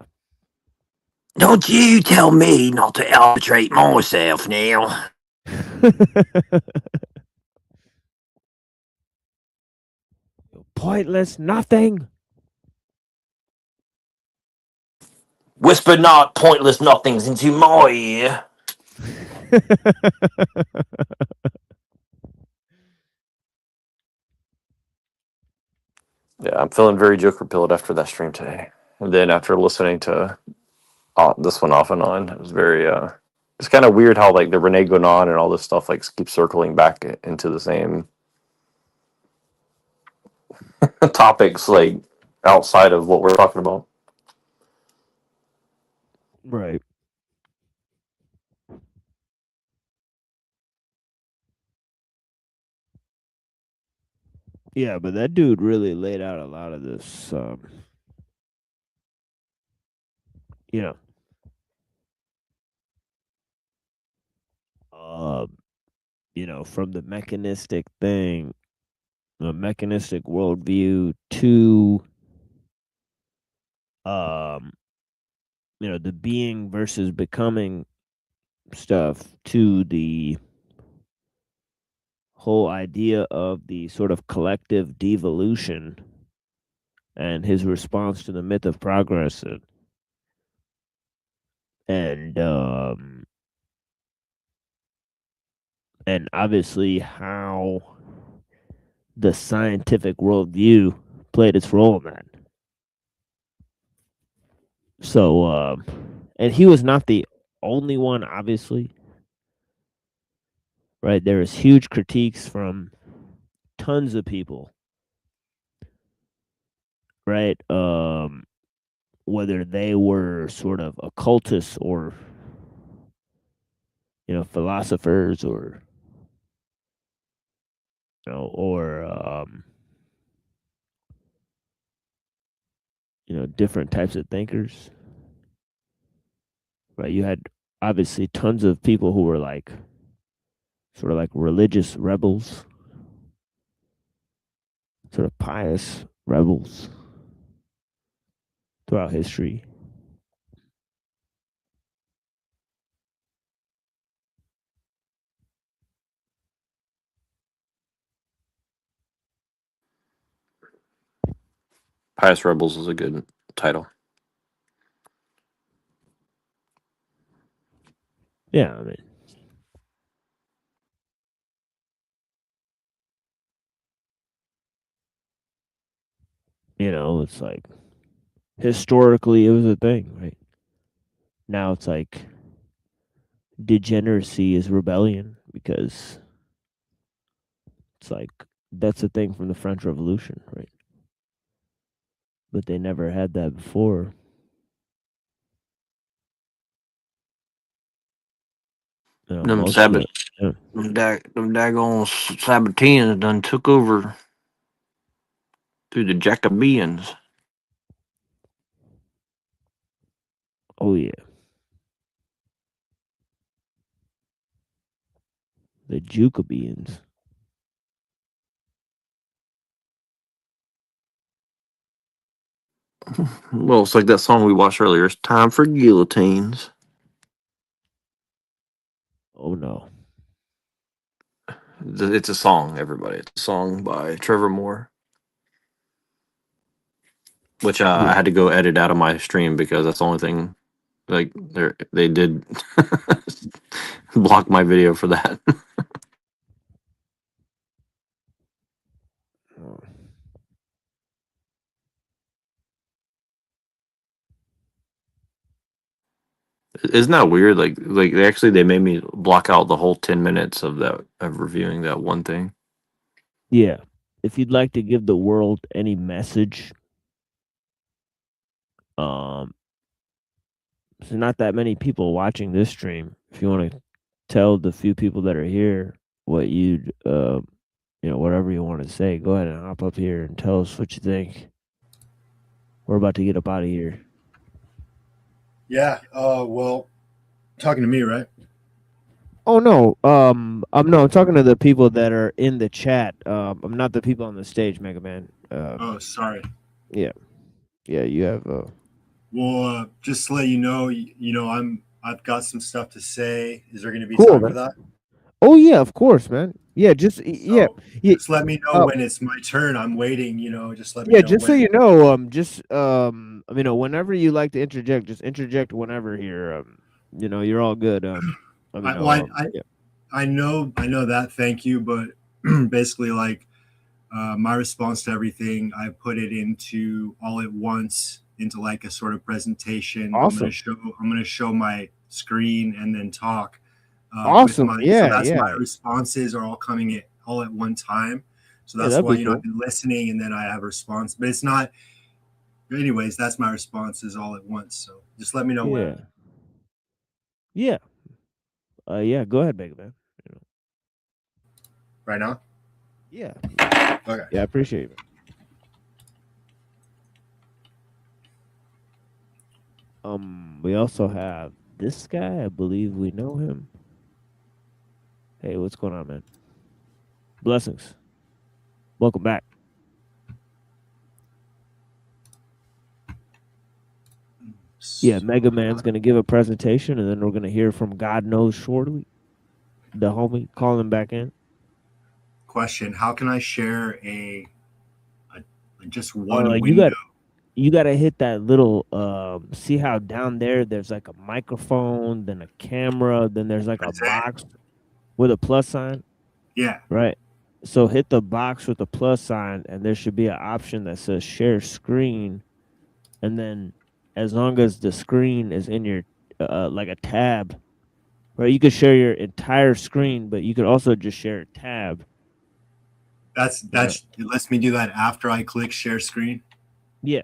Don't you tell me not to arbitrate myself now. Pointless nothing. Whisper not pointless nothings into my ear. Yeah, I'm feeling very Joker pilled after that stream today. And then after listening to this one off and on, it was very it's kind of weird how like the Rene Guenon and all this stuff like keeps circling back into the same topics like outside of what we're talking about. Right. Yeah, but that dude really laid out a lot of this. You know, um, from the mechanistic thing, the mechanistic worldview to um, the being versus becoming stuff to the whole idea of the sort of collective devolution and his response to the myth of progress and and obviously how the scientific worldview played its role in that. So, and he was not the only one, obviously. Right, there was huge critiques from tons of people. Right, whether they were sort of occultists or philosophers or or different types of thinkers. Right, you had obviously tons of people who were like sort of like religious rebels, sort of pious rebels throughout history. Pious Rebels is a good title. Yeah, I mean, it's like historically it was a thing, right? Now it's like degeneracy is rebellion because it's like that's a thing from the French Revolution, right? But they never had that before. Them Most of Sabbath, the them daggone Sabbateans done took over through the Jacobeans. oh yeah, the Jacobeans. Well, it's like that song we watched earlier. It's time for guillotines. Oh no. It's a song, everybody. It's a song by Trevor Moore, which Yeah. I had to go edit out of my stream because that's the only thing. Like they did block my video for that. Isn't that weird? Like they made me block out the whole 10 minutes of reviewing that one thing. Yeah. If you'd like to give the world any message, there's not that many people watching this stream. If you want to tell the few people that are here what you'd whatever you want to say, go ahead and hop up here and tell us what you think. We're about to get up out of here. Yeah. Well, talking to me, right? Oh no. I'm talking to the people that are in the chat. I'm not the people on the stage, Mega Man. Oh, sorry. Yeah. Yeah, you have Well, just to let you know, I've got some stuff to say. Is there going to be cool, time man. for that? Oh yeah, of course, man. Yeah, just yeah. Just let me know when it's my turn. I'm waiting. Just let me Yeah, know. just so you know, whenever you like to interject, just interject whenever here. You're all good. I know that. Thank you, but basically, like my response to everything, I put it into all at once into like a sort of presentation. Awesome. I'm gonna show my screen and then talk. Awesome. So that's my responses are all coming all at one time. So that's why cool. I've been listening and then I have a response. But it's not. Anyways, that's my responses all at once. So just let me know when. Yeah. Yeah. Go ahead, Mega Man. Right now. Yeah. Okay. Yeah, I appreciate it. We also have this guy. I believe we know him. Hey, what's going on, man? Blessings. Welcome back. Yeah, Mega Man's gonna give a presentation, and then we're gonna hear from God knows shortly. The homie calling back in. Question: how can I share a just one You window? gotta hit that little see how down there's like a microphone, then a camera, then there's like a box with a plus sign. Yeah. Right. So hit the box with the plus sign, and there should be an option that says share screen, and then as long as the screen is in your like a tab, right? You could share your entire screen, but you could also just share a tab. That's it lets me do that after I click share screen. Yeah.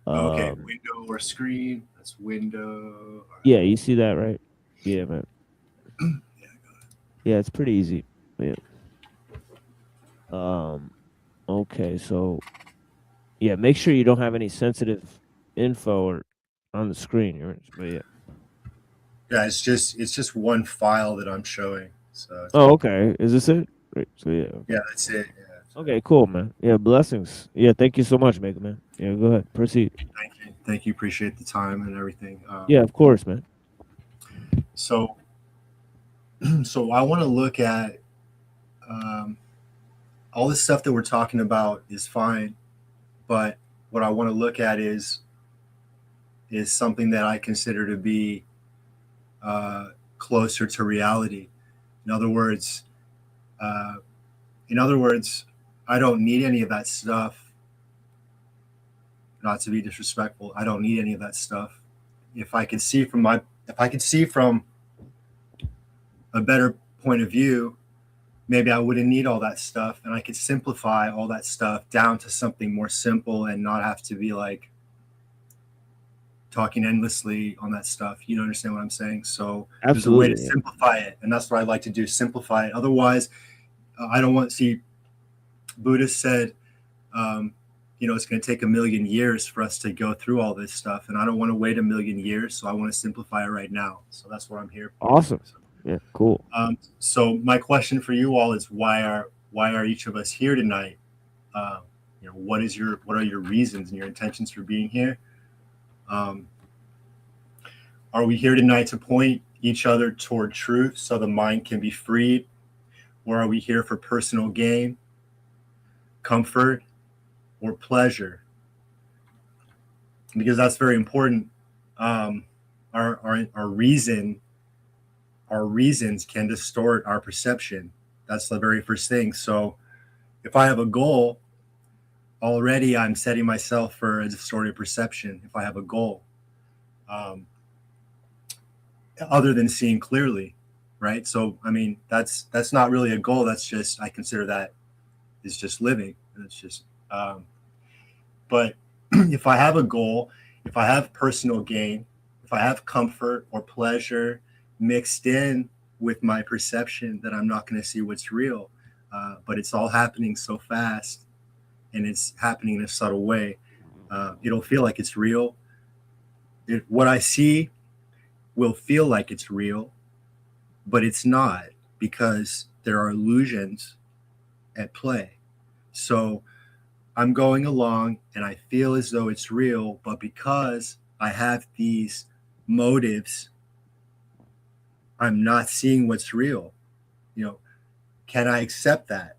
Okay, window or screen. That's window. Yeah, you see that, right? Yeah, man. Yeah, it's pretty easy. Yeah. Okay, so yeah, make sure you don't have any sensitive info or on the screen. But yeah. Yeah, it's just one file that I'm showing. So. Oh, okay. Is this it? Great. So yeah. Yeah, that's it. Yeah. Okay, cool, man. Yeah, blessings. Yeah, thank you so much, Mega Man. Yeah, go ahead. Proceed. Thank you. Appreciate the time and everything. Yeah, of course, man. So I want to look at all this stuff that we're talking about is fine, but what I want to look at is something that I consider to be closer to reality. In other words, I don't need any of that stuff. Not to be disrespectful, I don't need any of that stuff. If I could see from a better point of view, maybe I wouldn't need all that stuff, and I could simplify all that stuff down to something more simple and not have to be like talking endlessly on that stuff. You understand what I'm saying? So there's a way to simplify it, and that's what I like to do, simplify it. Otherwise, I don't want to see. Buddha said, it's going to take 1,000,000 years for us to go through all this stuff, and I don't want to wait 1,000,000 years, so I want to simplify it right now. So that's what I'm here for. Awesome. Yeah, cool. So my question for you all is, why are each of us here tonight? What are your reasons and your intentions for being here? Are we here tonight to point each other toward truth so the mind can be freed? Or are we here for personal gain, comfort, or pleasure? Because that's very important. Our reasons can distort our perception. That's the very first thing. So if I have a goal, already I'm setting myself for a distorted perception. If I have a goal, other than seeing clearly, right? So I mean, that's not really a goal. That's just, I consider that is just living. It's just, but if I have a goal, if I have personal gain, if I have comfort or pleasure mixed in with my perception, that I'm not going to see what's real. But it's all happening so fast, and it's happening in a subtle way. It'll feel like it's real. What I see will feel like it's real, but it's not, because there are illusions at play. So I'm going along and I feel as though it's real, but because I have these motives, I'm not seeing what's real. Can I accept that?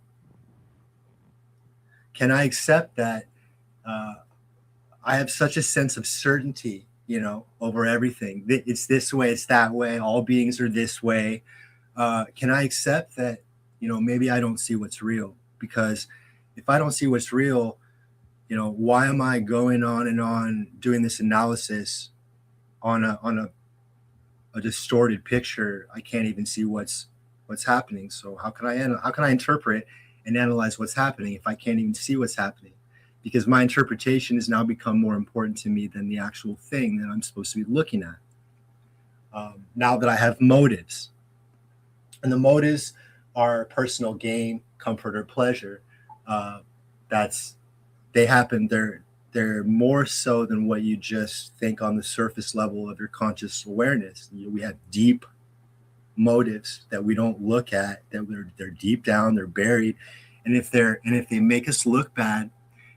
Can I accept that I have such a sense of certainty, over everything? It's this way, it's that way, all beings are this way. Can I accept that, maybe I don't see what's real? Because if I don't see what's real, why am I going on and on doing this analysis on a distorted picture? I can't even see what's happening. So how can I interpret and analyze what's happening if I can't even see what's happening? Because my interpretation has now become more important to me than the actual thing that I'm supposed to be looking at. Now that I have motives, and the motives are personal gain, comfort or pleasure. That's they happen. They're more so than what you just think on the surface level of your conscious awareness. We have deep motives that we don't look at. That they're deep down. They're buried, and if they make us look bad,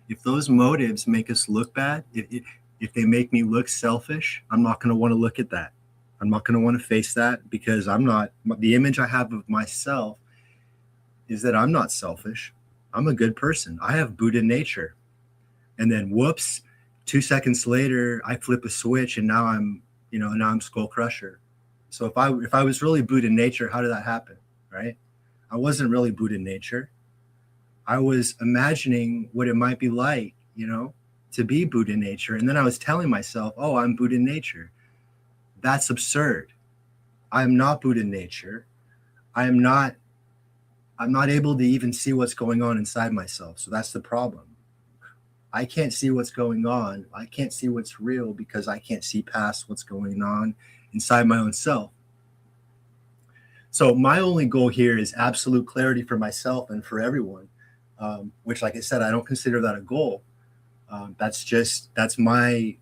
if those motives make us look bad, if they make me look selfish, I'm not going to want to look at that. I'm not going to want to face that because I'm not. The image I have of myself is that I'm not selfish. I'm a good person. I have Buddha nature. And then whoops, 2 seconds later, I flip a switch and now I'm Skull Crusher. So if I was really Buddha nature, how did that happen? Right? I wasn't really Buddha nature. I was imagining what it might be like, to be Buddha nature. And then I was telling myself, oh, I'm Buddha nature. That's absurd. I'm not Buddha nature. I'm not able to even see what's going on inside myself. So that's the problem. I can't see what's going on. I can't see what's real because I can't see past what's going on inside my own self. So my only goal here is absolute clarity for myself and for everyone, which, like I said, I don't consider that a goal. That's my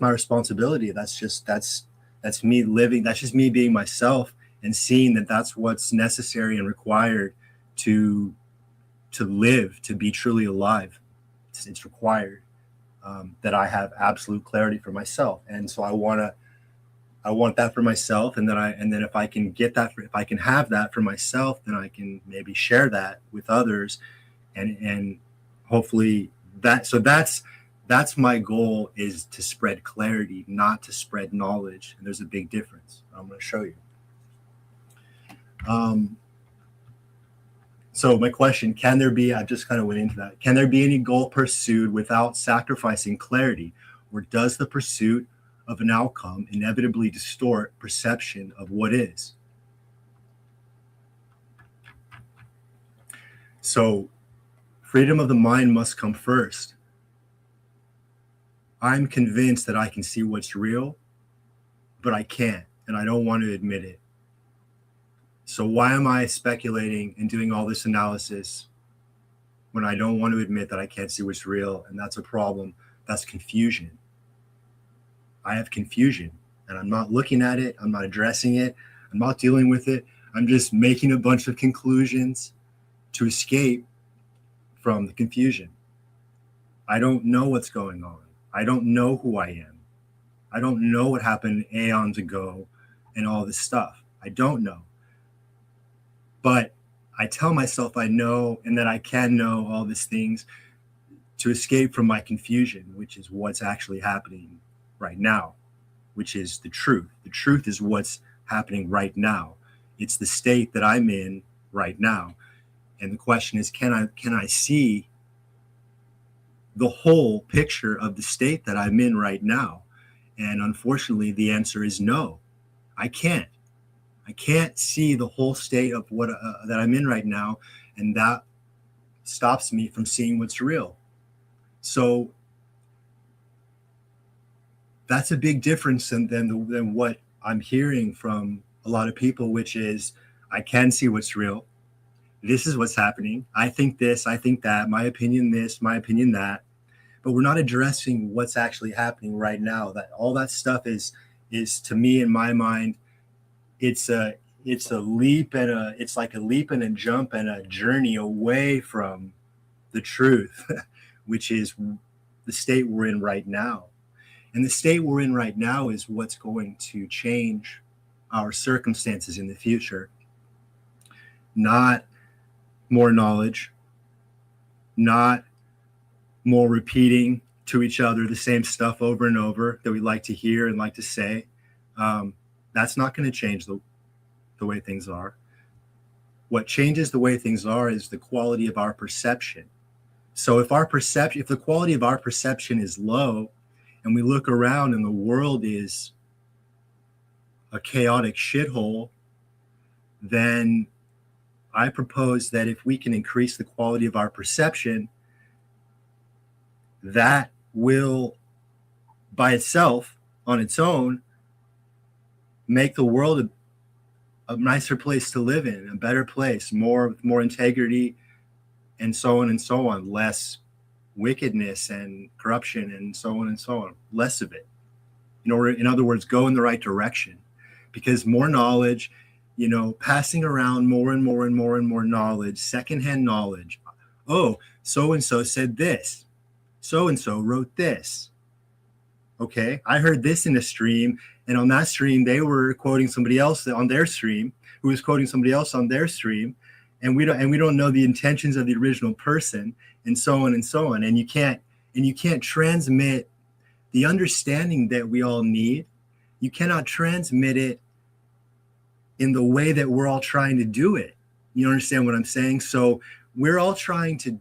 responsibility. That's me living. That's just me being myself and seeing that that's what's necessary and required to live, to be truly alive. It's required that I have absolute clarity for myself, and so I want that for myself, and then if I can get that, if I can have that for myself, then I can maybe share that with others, and hopefully that's my goal, is to spread clarity, not to spread knowledge, and there's a big difference. I'm going to show you. So my question, I just kind of went into that. Can there be any goal pursued without sacrificing clarity? Or does the pursuit of an outcome inevitably distort perception of what is? So freedom of the mind must come first. I'm convinced that I can see what's real, but I can't, and I don't want to admit it. So why am I speculating and doing all this analysis when I don't want to admit that I can't see what's real? And that's a problem. That's confusion. I have confusion, and I'm not looking at it. I'm not addressing it. I'm not dealing with it. I'm just making a bunch of conclusions to escape from the confusion. I don't know what's going on. I don't know who I am. I don't know what happened aeons ago and all this stuff. I don't know. But I tell myself I know, and that I can know all these things to escape from my confusion, which is what's actually happening right now, which is the truth. The truth is what's happening right now. It's the state that I'm in right now. And the question is, can I see the whole picture of the state that I'm in right now? And unfortunately, the answer is no. I can't. I can't see the whole state of what that I'm in right now, and that stops me from seeing what's real. So that's a big difference than what I'm hearing from a lot of people, which is, I can see what's real. This is what's happening. I think this, I think that, my opinion this, my opinion that. But we're not addressing what's actually happening right now. That all that stuff is to me, in my mind, it's a leap and it's like a leap and a jump and a journey away from the truth, which is the state we're in right now. And the state we're in right now is what's going to change our circumstances in the future. Not more knowledge, not more repeating to each other the same stuff over and over that we like to hear and like to say. That's not going to change the way things are. What changes the way things are is the quality of our perception. So if the quality of our perception is low, and we look around and the world is a chaotic shithole, then I propose that if we can increase the quality of our perception, that will by itself, on its own, make the world a nicer place to live in, a better place, more integrity, and so on, less wickedness and corruption and so on, less of it. In other words, go in the right direction, because more knowledge, passing around more and more and more and more knowledge, secondhand knowledge. Oh, so and so said this, so and so wrote this. Okay, I heard this in a stream, and on that stream they were quoting somebody else on their stream, who was quoting somebody else on their stream, and we don't know the intentions of the original person, and so on, and you can't transmit the understanding that we all need. You cannot transmit it in the way that we're all trying to do it. You understand what I'm saying? So we're all trying to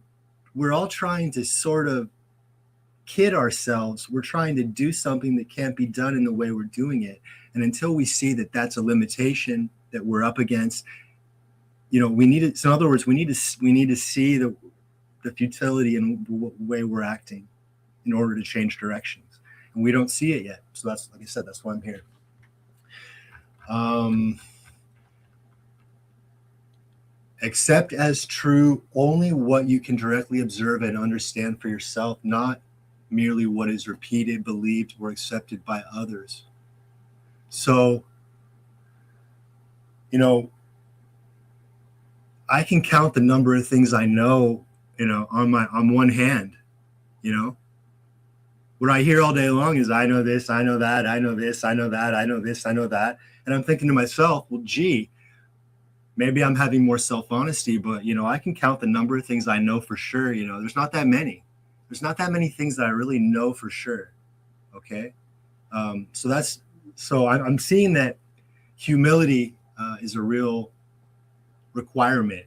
sort of kid ourselves. We're trying to do something that can't be done in the way we're doing it. And until we see that that's a limitation that we're up against, we need it. So in other words, we need to see the futility in the way we're acting in order to change directions. And we don't see it yet. So that's, like I said, that's why I'm here. Accept as true only what you can directly observe and understand for yourself, not merely what is repeated, believed, or accepted by others. So, I can count the number of things I know, on one hand. What I hear all day long is, I know this, I know that, I know this, I know that, I know this, I know that. And I'm thinking to myself, well, gee, maybe I'm having more self-honesty, but, I can count the number of things I know for sure. There's not that many. There's not that many things that I really know for sure. Okay. So I'm seeing that humility is a real requirement.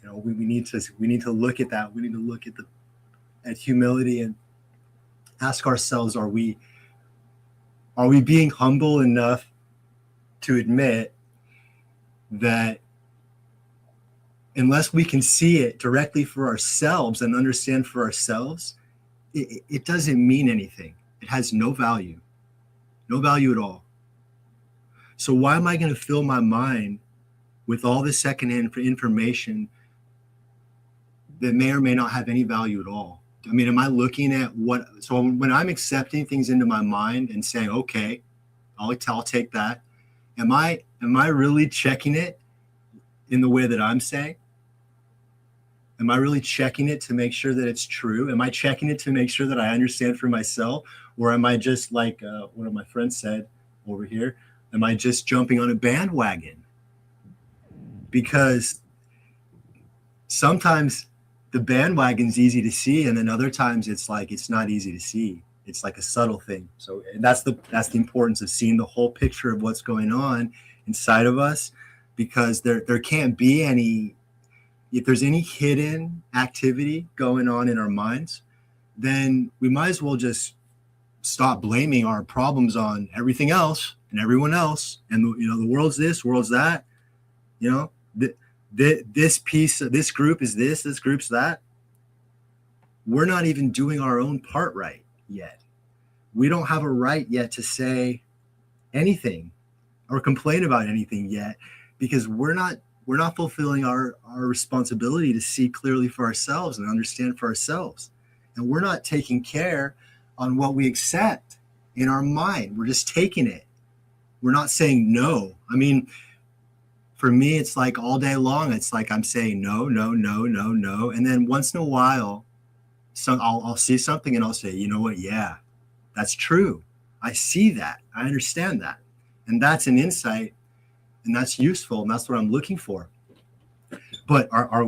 We need to look at that. We need to look at humility and ask ourselves, are we being humble enough to admit that unless we can see it directly for ourselves and understand for ourselves, it doesn't mean anything. It has no value at all. So why am I going to fill my mind with all this secondhand information that may or may not have any value at all? I mean, am I looking at so when I'm accepting things into my mind and saying, okay, I'll take that. Am I really checking it in the way that I'm saying? Am I really checking it to make sure that it's true? Am I checking it to make sure that I understand for myself? Or am I just like one of my friends said over here, am I just jumping on a bandwagon? Because sometimes the bandwagon's easy to see, and then other times it's like it's not easy to see. It's like a subtle thing. So that's the importance of seeing the whole picture of what's going on inside of us, because there can't be any. If there's any hidden activity going on in our minds, then we might as well just stop blaming our problems on everything else and everyone else. And the world's this, world's that. This piece, this group is this group's that. We're not even doing our own part right yet. We don't have a right yet to say anything or complain about anything yet, because we're not fulfilling our responsibility to see clearly for ourselves and understand for ourselves. And we're not taking care on what we accept in our mind. We're just taking it. We're not saying no. I mean, for me, it's like all day long, it's like I'm saying no, no, no, no, no. And then once in a while, I'll see something and I'll say, you know what? Yeah, that's true. I see that. I understand that. And that's an insight, and that's useful, and that's what I'm looking for. But are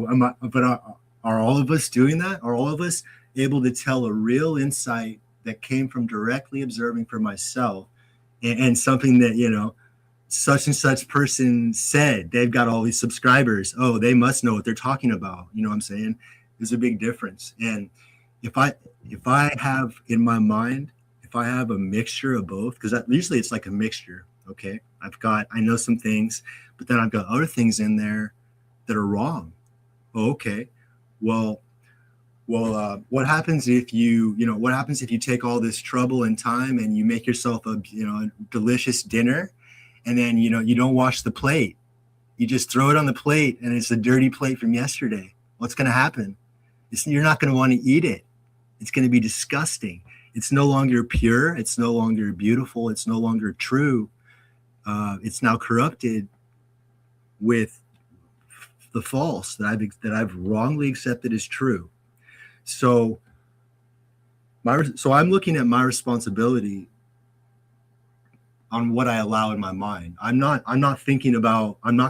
all of us doing that? Are all of us able to tell a real insight that came from directly observing for myself, and something that, such and such person said, they've got all these subscribers. Oh, they must know what they're talking about. You know what I'm saying? There's a big difference. And if I have in my mind, if I have a mixture of both, because usually it's like a mixture. Okay, I know some things, but then I've got other things in there that are wrong. Oh, okay. Well, what happens if what happens if you take all this trouble and time and you make yourself a delicious dinner, and then you don't wash the plate, You just throw it on the plate and it's a dirty plate from yesterday. What's going to happen? You're not going to want to eat it. It's going to be disgusting. It's no longer pure. It's no longer beautiful. It's no longer true. It's now corrupted with the false that I've wrongly accepted as true. So I'm looking at my responsibility on what I allow in my mind. I'm not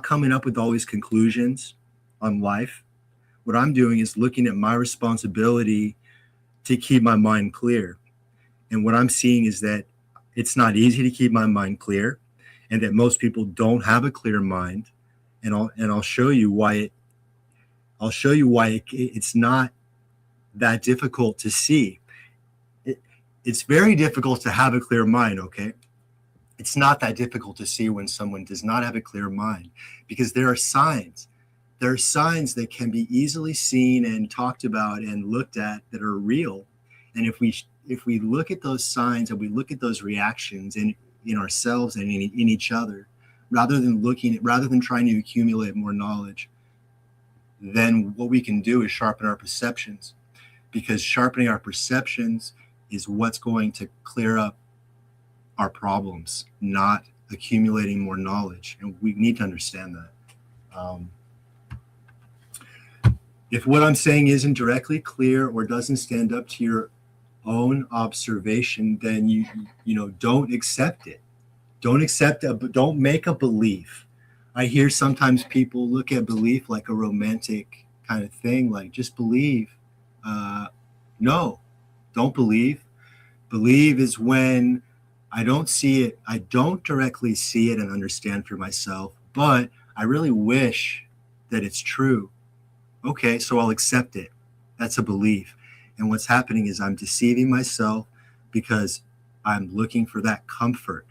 coming up with all these conclusions on life. What I'm doing is looking at my responsibility to keep my mind clear. And what I'm seeing is that it's not easy to keep my mind clear, and that most people don't have a clear mind. And I'll show you why it's not that difficult to see. It's very difficult to have a clear mind, okay? It's not that difficult to see when someone does not have a clear mind, because there are signs. There are signs that can be easily seen and talked about and looked at that are real. And if we look at those signs and we look at those reactions in ourselves and in each other, rather than trying to accumulate more knowledge, then what we can do is sharpen our perceptions, because sharpening our perceptions is what's going to clear up our problems, not accumulating more knowledge. And we need to understand that. If what I'm saying isn't directly clear or doesn't stand up to your own observation, then you don't accept it. Don't accept it, but don't make a belief. I hear sometimes people look at belief like a romantic kind of thing, like just believe. No, don't believe. Believe is when I don't see it, I don't directly see it and understand for myself, but I really wish that it's true. Okay, so I'll accept it. That's a belief. And what's happening is I'm deceiving myself because I'm looking for that comfort.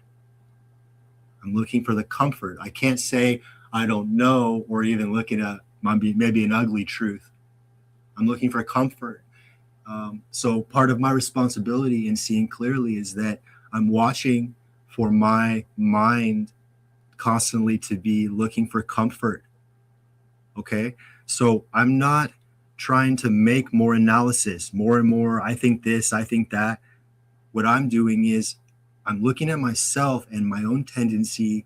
I'm looking for the comfort. I can't say I don't know, or even looking at maybe an ugly truth. I'm looking for comfort. So part of my responsibility in seeing clearly is that I'm watching for my mind constantly to be looking for comfort. Okay? So I'm not trying to make more analysis, more and more, I think this, I think that. What I'm doing is I'm looking at myself and my own tendency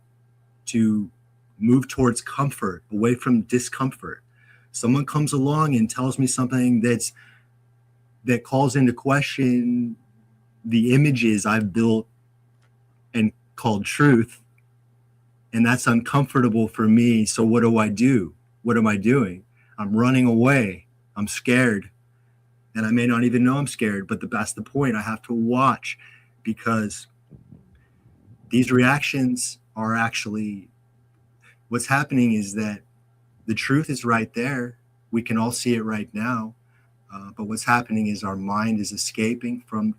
to move towards comfort, away from discomfort. Someone comes along and tells me something that calls into question the images I've built and called truth, and that's uncomfortable for me. So what do? What am I doing? I'm running away. I'm scared. And I may not even know I'm scared, but that's the point. I have to watch, because these reactions are actually, what's happening is that the truth is right there. We can all see it right now. But what's happening is our mind is escaping from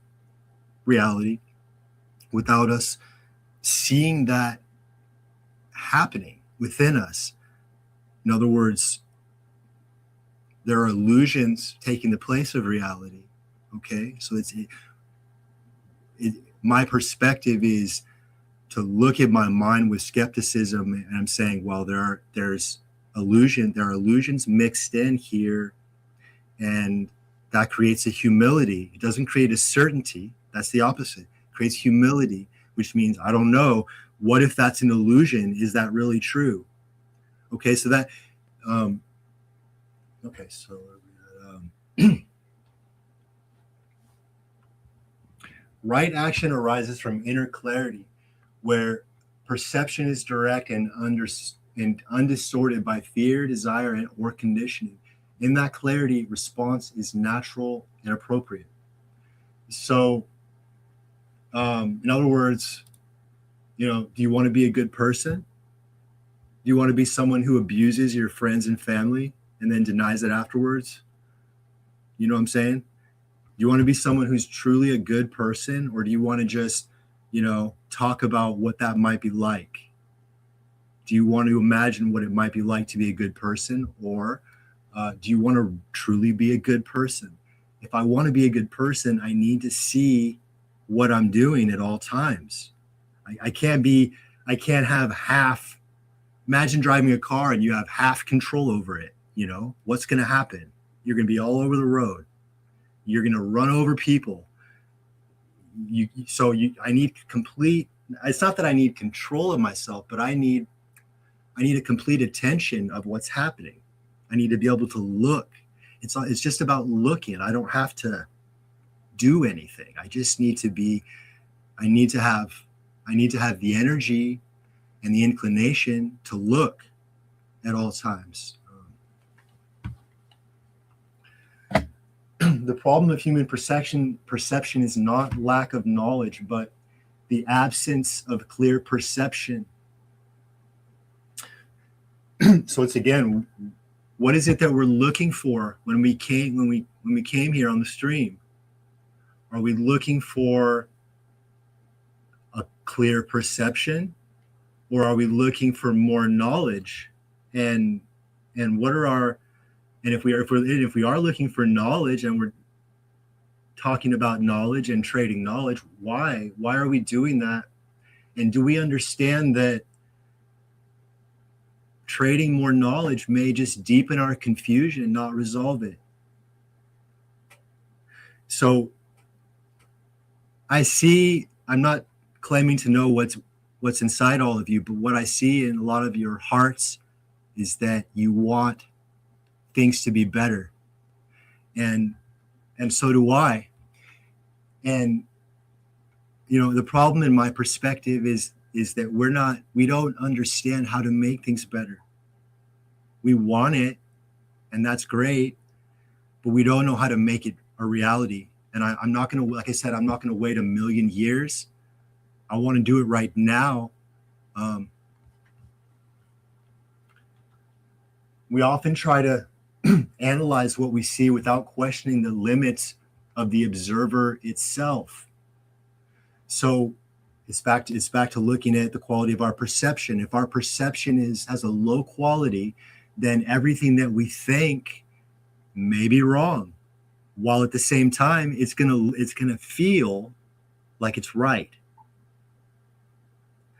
reality without us seeing that happening within us. In other words, there are illusions taking the place of reality. Okay, so my perspective is to look at my mind with skepticism, and I'm saying, well, there are illusions mixed in here, and that creates a humility. It doesn't create a certainty. That's the opposite. It creates humility, which means I don't know. What if that's an illusion? Is that really true? Okay, so that okay, so right action arises from inner clarity, where perception is direct and undistorted by fear, desire, or conditioning. In that clarity, response is natural and appropriate. So, in other words, do you want to be a good person? Do you want to be someone who abuses your friends and family and then denies it afterwards? You know what I'm saying? Do you want to be someone who's truly a good person, or do you want to just, talk about what that might be like? Do you want to imagine what it might be like to be a good person, or do you want to truly be a good person? If I want to be a good person, I need to see what I'm doing at all times. I can't have half imagine driving a car and you have half control over it. You know, what's going to happen? You're going to be all over the road. You're going to run over people. I need complete, it's not that I need control of myself, but I need a complete attention of what's happening. I need to be able to look. It's just about looking. I don't have to do anything. I just need to be, I need to have the energy and the inclination to look at all times. The problem of human perception is not lack of knowledge, but the absence of clear perception. So it's again, what is it that we're looking for when we came here on the stream? Are we looking for a clear perception, or are we looking for more knowledge? And what are our, and if we are looking for knowledge and we're talking about knowledge and trading knowledge, why are we doing that? And do we understand that trading more knowledge may just deepen our confusion, not resolve it? So I'm not claiming to know what's inside all of you, but what I see in a lot of your hearts is that you want things to be better. And so do I. And, you know, the problem in my perspective is that we don't understand how to make things better. We want it, and that's great, but we don't know how to make it a reality. And I'm not going to, like I said, I'm not going to wait a million years. I want to do it right now. We often try to analyze what we see without questioning the limits of the observer itself. So it's back to looking at the quality of our perception. If our perception has a low quality, then everything that we think may be wrong, while at the same time it's gonna feel like it's right.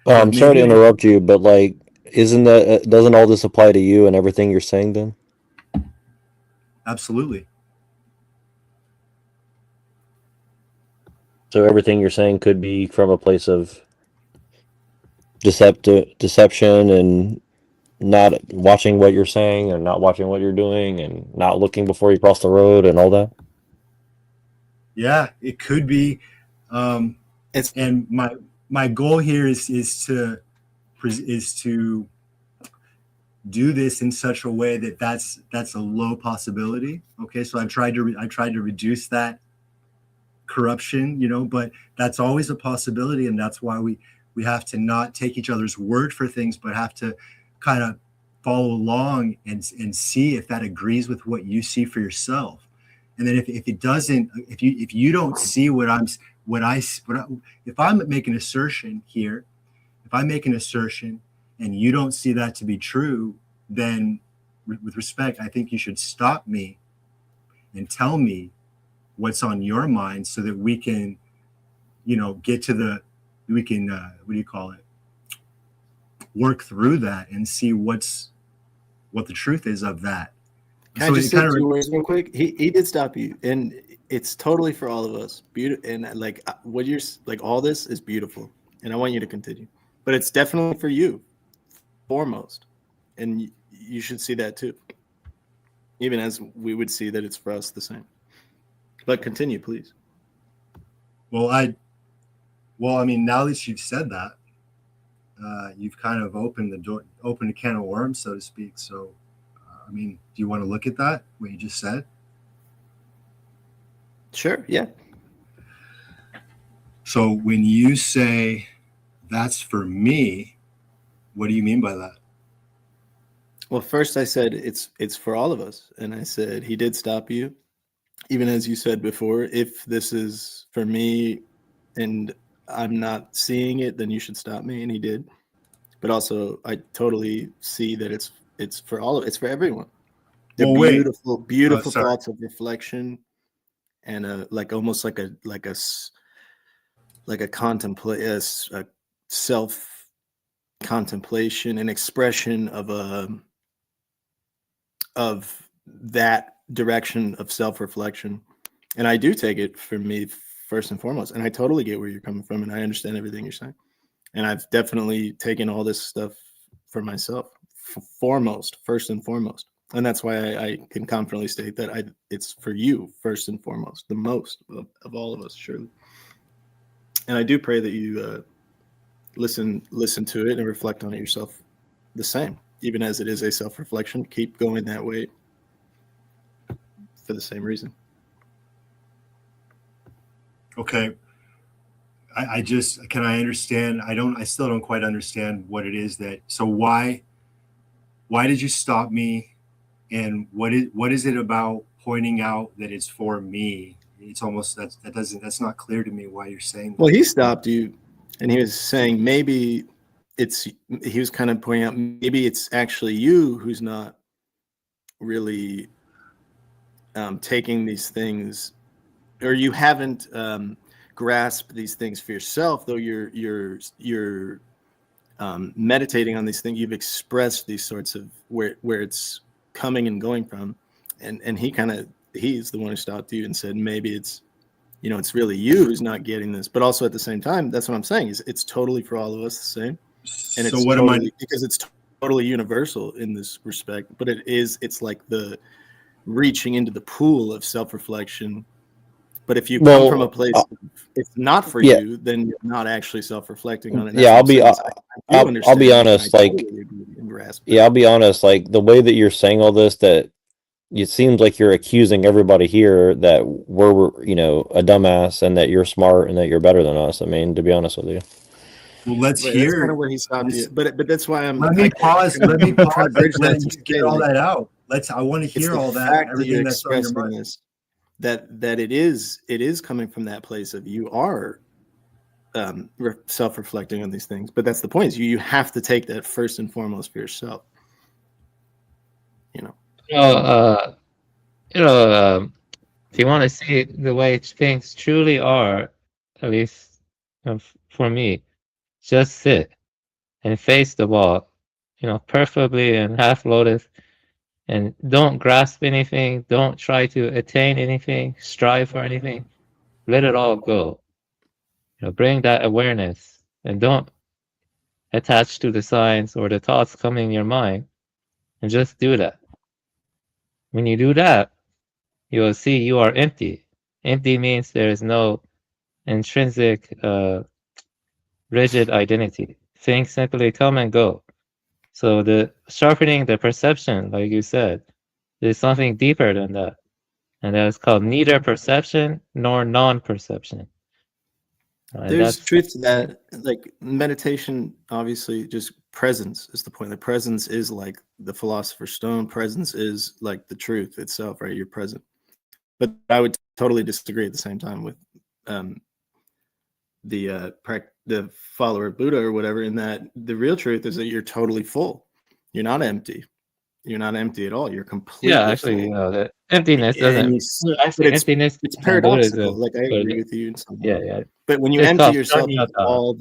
I'm sorry to interrupt you, but like, doesn't all this apply to you and everything you're saying then? Absolutely. So everything you're saying could be from a place of deception and not watching what you're saying and not watching what you're doing and not looking before you cross the road and all that. Yeah, it could be. And my goal here is to do this in such a way that's a low possibility. Okay, so I tried to reduce that corruption, you know, but that's always a possibility, and that's why we have to not take each other's word for things, but have to kind of follow along and see if that agrees with what you see for yourself. And then if it doesn't, if you don't see if I'm making an assertion here, if I make an assertion and you don't see that to be true, then with respect, I think you should stop me and tell me what's on your mind so that we can, you know, work through that and see what the truth is of that. Can I just say two words real quick? He did stop you, and it's totally for all of us. Beautiful, and like what you're like, all this is beautiful, and I want you to continue. But it's definitely for you, foremost, and you should see that too. Even as we would see that it's for us the same. But continue, please. Well, I mean, now that you've said that, you've kind of opened a can of worms, so to speak. So, I mean, do you want to look at that, what you just said? Sure, yeah. So when you say that's for me, what do you mean by that? Well, first I said it's for all of us. And I said he did stop you. Even as you said before, if this is for me and I'm not seeing it, then you should stop me. And he did. But also I totally see that it's for all of it's for everyone. They're beautiful thoughts of reflection and like almost like a contemplate a self contemplation, an expression of that direction of self-reflection. And I do take it from me first and foremost. And I totally get where you're coming from, and I understand everything you're saying. And I've definitely taken all this stuff for myself, first and foremost. And that's why I can confidently state that it's for you first and foremost, the most of all of us, surely. And I do pray that you listen to it and reflect on it yourself the same, even as it is a self-reflection. Keep going that way for the same reason. Okay. I just, can I understand? I still don't quite understand what it is that, so why did you stop me? And what is it about pointing out that it's for me? It's almost, that's not clear to me why you're saying that. Well, he stopped you and he was saying maybe he was kind of pointing out maybe it's actually you who's not really taking these things, or you haven't grasped these things for yourself, though you're meditating on these things. You've expressed these sorts of where it's coming and going from, and he's the one who stopped you and said maybe it's really you who's not getting this. But also at the same time, that's what I'm saying, is it's totally for all of us the same. And so what totally, because it's totally universal in this respect, but it's like the reaching into the pool of self-reflection. But if you come from a place it's not for you, then you're not actually self-reflecting on it. Yeah, I'll be honest. I'll be honest. Like the way that you're saying all this, that it seems like you're accusing everybody here that we're a dumbass and that you're smart and that you're better than us. I mean, to be honest with you. Well, let's hear. That's kind of where he stopped you. But that's why I'm. Let me pause. Let me get all that out. I want to hear all that. Everything that's on your mind. That it is coming from that place of you are self-reflecting on these things. But that's the point. Is you have to take that first and foremost for yourself. If you want to see the way things truly are, at least for me, just sit and face the wall, preferably in half lotus, and don't grasp anything, don't try to attain anything, strive for anything, let it all go. Bring that awareness and don't attach to the signs or the thoughts coming in your mind, and just do that. When you do that, you will see you are empty. Empty means there is no intrinsic rigid identity. Things simply come and go. So the sharpening the perception, like you said, there's something deeper than that. And that is called neither perception nor non-perception. There's truth to that. Like meditation, obviously, just presence is the point. The presence is like the philosopher's stone. Presence is like the truth itself, right? You're present. But I would totally disagree at the same time with the follower of Buddha or whatever, in that the real truth is that you're totally full. You're not empty. You're not empty at all. You're completely actually, full. The emptiness doesn't. Emptiness. It's paradoxical. Like I agree with you. Yeah. But when you empty yourself of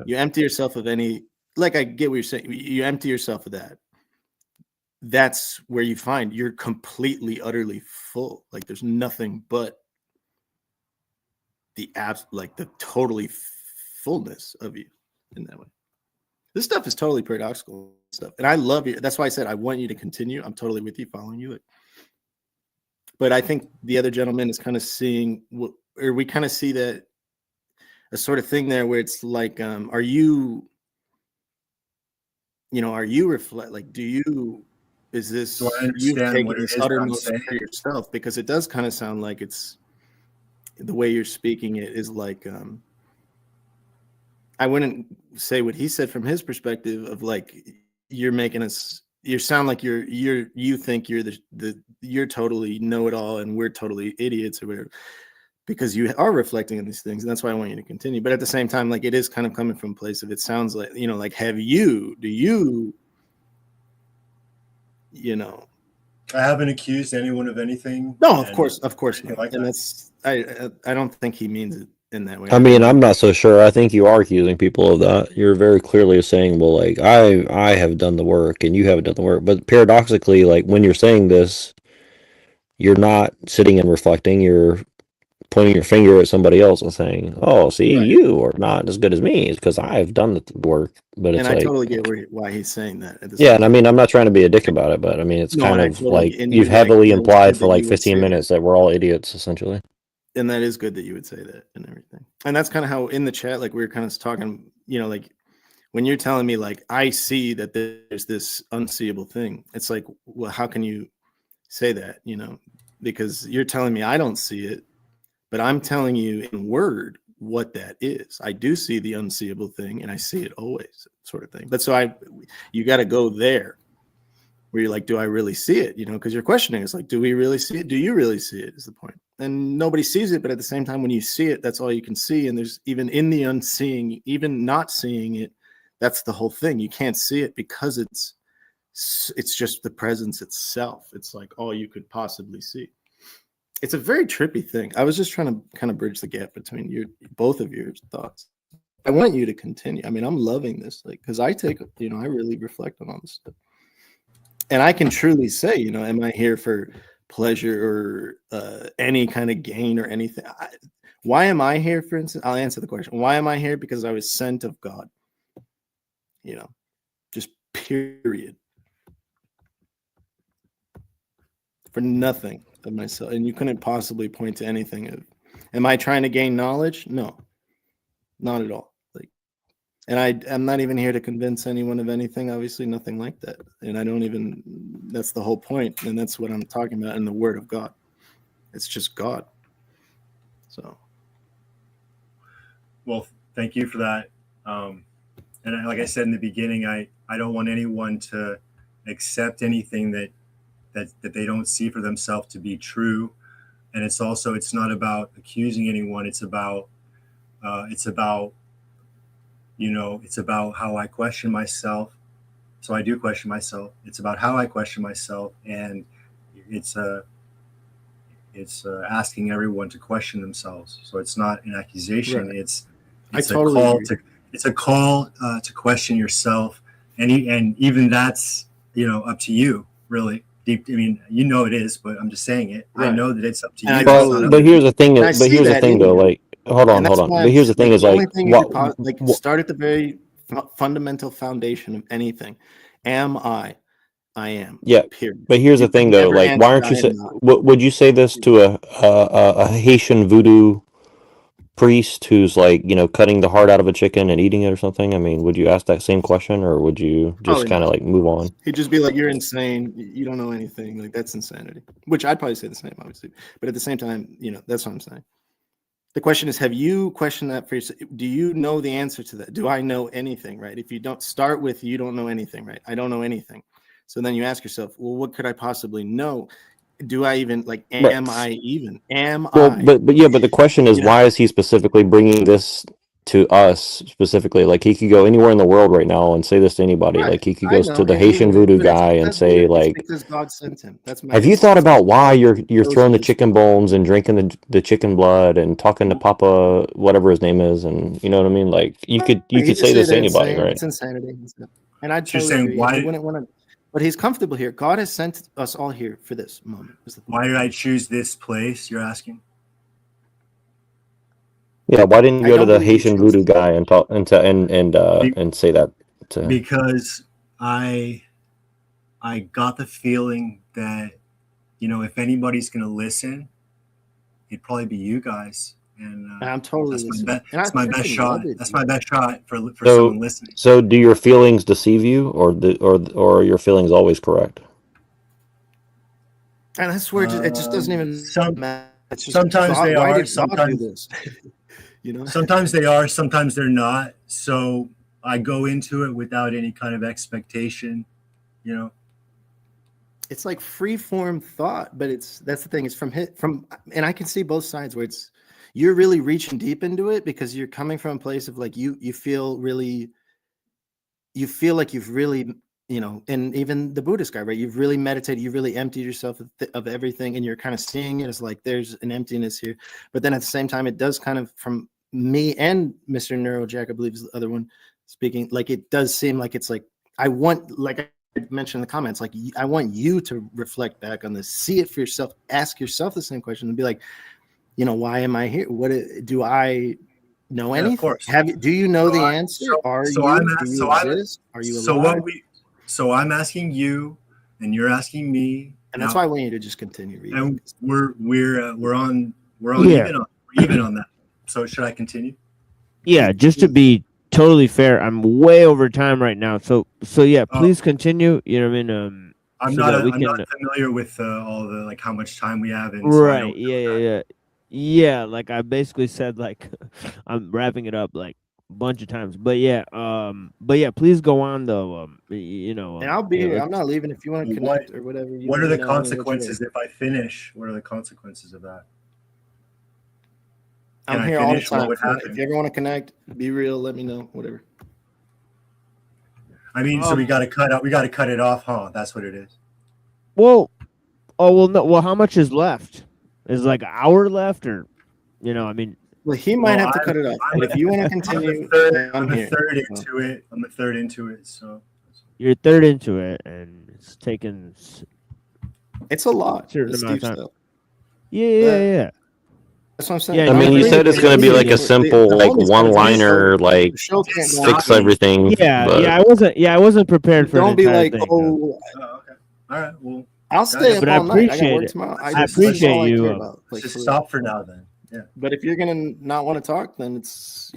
you empty yourself of any. Like I get what you're saying. You empty yourself of that. That's where you find you're completely, utterly full. Like there's nothing but the totally fullness of you in that way. This stuff is totally paradoxical stuff, and I love you. That's why I said I want you to continue. I'm totally with you, following you. But I think the other gentleman is kind of seeing, or we kind of see that a sort of thing there where it's like, are you reflect? Like, is this you taking this uttermost for yourself? Because it does kind of sound like it's the way you're speaking it is like, I wouldn't say what he said from his perspective of like, you're making us, you sound like you think you're totally know-it-all and we're totally idiots or whatever, because you are reflecting on these things. And that's why I want you to continue. But at the same time, like it is kind of coming from a place of, it sounds like, like, I haven't accused anyone of anything. No, of course not. And that's, I don't think he means it in that way. I mean, I'm not so sure. I think you are accusing people of that. You're very clearly saying, well, like, I have done the work and you haven't done the work. But paradoxically, like, when you're saying this, you're not sitting and reflecting. You're pointing your finger at somebody else and saying, oh, see, Right. you are not as good as me. It's because I've done the work. But And it's I like, totally get why he's saying that. At the yeah, same and I time. mean, I'm not trying to be a dick about it, but I mean, it's No, kind and I of totally like and you've you like, heavily and it's implied good for that like you would 15 say minutes that we're all idiots, essentially. and that is good that you would say that and everything. And that's kind of how in the chat, like we were kind of talking, you know, like when you're telling me like I see that there's this unseeable thing, it's like, well, how can you say that? You know, because you're telling me I don't see it, but I'm telling you in word what that is. I do see the unseeable thing, and I see it always, sort of thing. But so you got to go there where you're like, do I really see it? You know, because you're questioning. It's like, do we really see it? Do you really see it? Is the point. And nobody sees it, but at the same time, when you see it, that's all you can see. And there's even in the unseeing, even not seeing it, that's the whole thing. You can't see it because it's just the presence itself. It's like all you could possibly see. It's a very trippy thing. I was just trying to kind of bridge the gap between both of your thoughts. I want you to continue. I mean, I'm loving this, like, because I take, you know, I really reflect on all this stuff. And I can truly say, you know, am I here for pleasure or any kind of gain or anything? Why am I here, for instance? I'll answer the question. Why am I here? Because I was sent of God. You know, just period. For nothing of myself. And you couldn't possibly point to anything of, am I trying to gain knowledge? No, not at all. Like, and I'm not even here to convince anyone of anything, obviously nothing like that. And I don't even, that's the whole point. And that's what I'm talking about in the word of God. It's just God. So. Well, thank you for that. And like I said in the beginning, I don't want anyone to accept anything that they don't see for themselves to be true. And it's not about accusing anyone. It's about you know, it's about how I question myself. So I do question myself. It's about how I question myself, and it's asking everyone to question themselves. So it's not an accusation. Right. It's totally a call agree. it's a call to question yourself, and even that's, you know, up to you, really. Deep. I mean, you know it is, but I'm just saying it. Right. I know that it's up to And you. I It's totally not up But to here's the thing. and I But see here's the that thing, in though. you. Like, hold And on. that's why But I'm here's the thing: like is the only like, thing you could start at the very fundamental foundation of anything. Am I? I am. yeah. Period. But here's You the could thing, though. never Like, why answer aren't I you say? am not. Would you say this to a Haitian voodoo priest who's like, you know, cutting the heart out of a chicken and eating it or something? I mean, would you ask that same question, or would you just Probably kind of not. like move on? He'd just be like, "You're insane. You don't know anything. Like that's insanity." Which I'd probably say the same, obviously. But at the same time, you know, that's what I'm saying. The question is, have you questioned that for yourself? Do you know the answer to that? Do I know anything, right? If you don't start with, you don't know anything, right? I don't know anything. So then you ask yourself, well, what could I possibly know? Do I even like, Right. am I even? Am Well, I? but yeah, but the question is, You know? why is he specifically bringing this to us specifically? Like, he could go anywhere in the world right now and say this to anybody. Right. Like, he could I go to know. the Haitian voodoo But it's guy and because say, it's like, because God sent him. That's my have you answer. thought It's about why God you're throwing chosen the this. chicken bones and drinking the chicken blood and talking to Papa, whatever his name is, and you know what I mean? Like, you He could just say say this to they're anybody, insane. right? It's insanity. And I So you're totally saying agree. And he wouldn't want to, but he's comfortable here. God has sent us all here for this moment. why did I choose this place? You're asking. Yeah, why didn't you I go to don't the believe you Haitian chose voodoo guy and talk and say that to him? Because I got the feeling that, you know, if anybody's going to listen, it'd probably be you guys. And I'm totally that's listening. And I that's my best freaking shot. love it. That's my best shot for So, someone listening. so do your feelings deceive you, or are your feelings always correct? And that's where it just doesn't even matter. It's just Sometimes God. they Why are. did God do Sometimes this? You know? sometimes they are. Sometimes they're not. So I go into it without any kind of expectation. You know. It's like free form thought, but that's the thing. It's from and I can see both sides where you're really reaching deep into it because you're coming from a place of like you feel like you've really, you know, and even the Buddhist guy, right? You've really meditated, you've really emptied yourself of everything, and you're kind of seeing it as like there's an emptiness here. But then at the same time, it does kind of from me and Mr. Neurojack, I believe is the other one speaking, like it does seem like it's like I want, like I mentioned in the comments, like I want you to reflect back on this, see it for yourself, ask yourself the same question, and be like, you know, why am I here? What do I know Yeah, anything? of course. Do you know the answer? Do you exist? Are you alive? So I'm asking you, and you're asking me, And that's why I want you to just continue reading. And we're on Yeah. even on that. So should I continue? Yeah, just to be totally fair, I'm way over time right now. So yeah, please continue. You know what I mean? I'm so not that we I'm can. not familiar with all the like how much time we have, and Right. Yeah. Like I basically said, like I'm wrapping it up like a bunch of times. But yeah, please go on though. And I'll be yeah, here. I'm not leaving if you want to connect or whatever. What are the consequences if I finish? What are the consequences of that? I'm here all the time. If you ever want to connect, be real. Let me know. Whatever. I mean, so we got to cut out. We got to cut it off, huh? That's what it is. Well, no. Well, how much is left? Is like an hour left, or I mean. Well, he might have to cut it off. But if you want to continue, I'm a third into it. I'm a third into it. So you're a third into it, and it's taken. It's a lot. Certain It's amount of deep time. stuff. Yeah. That's what I'm saying. I mean, you said it's going to be like a simple, like one-liner, like fix everything. I wasn't prepared for. Don't be like, thing, all right. Well, I'll stay up all night. I got work it. tomorrow. I appreciate you. Let's just stop for now, then. Yeah. But if you're gonna not want to talk, then it's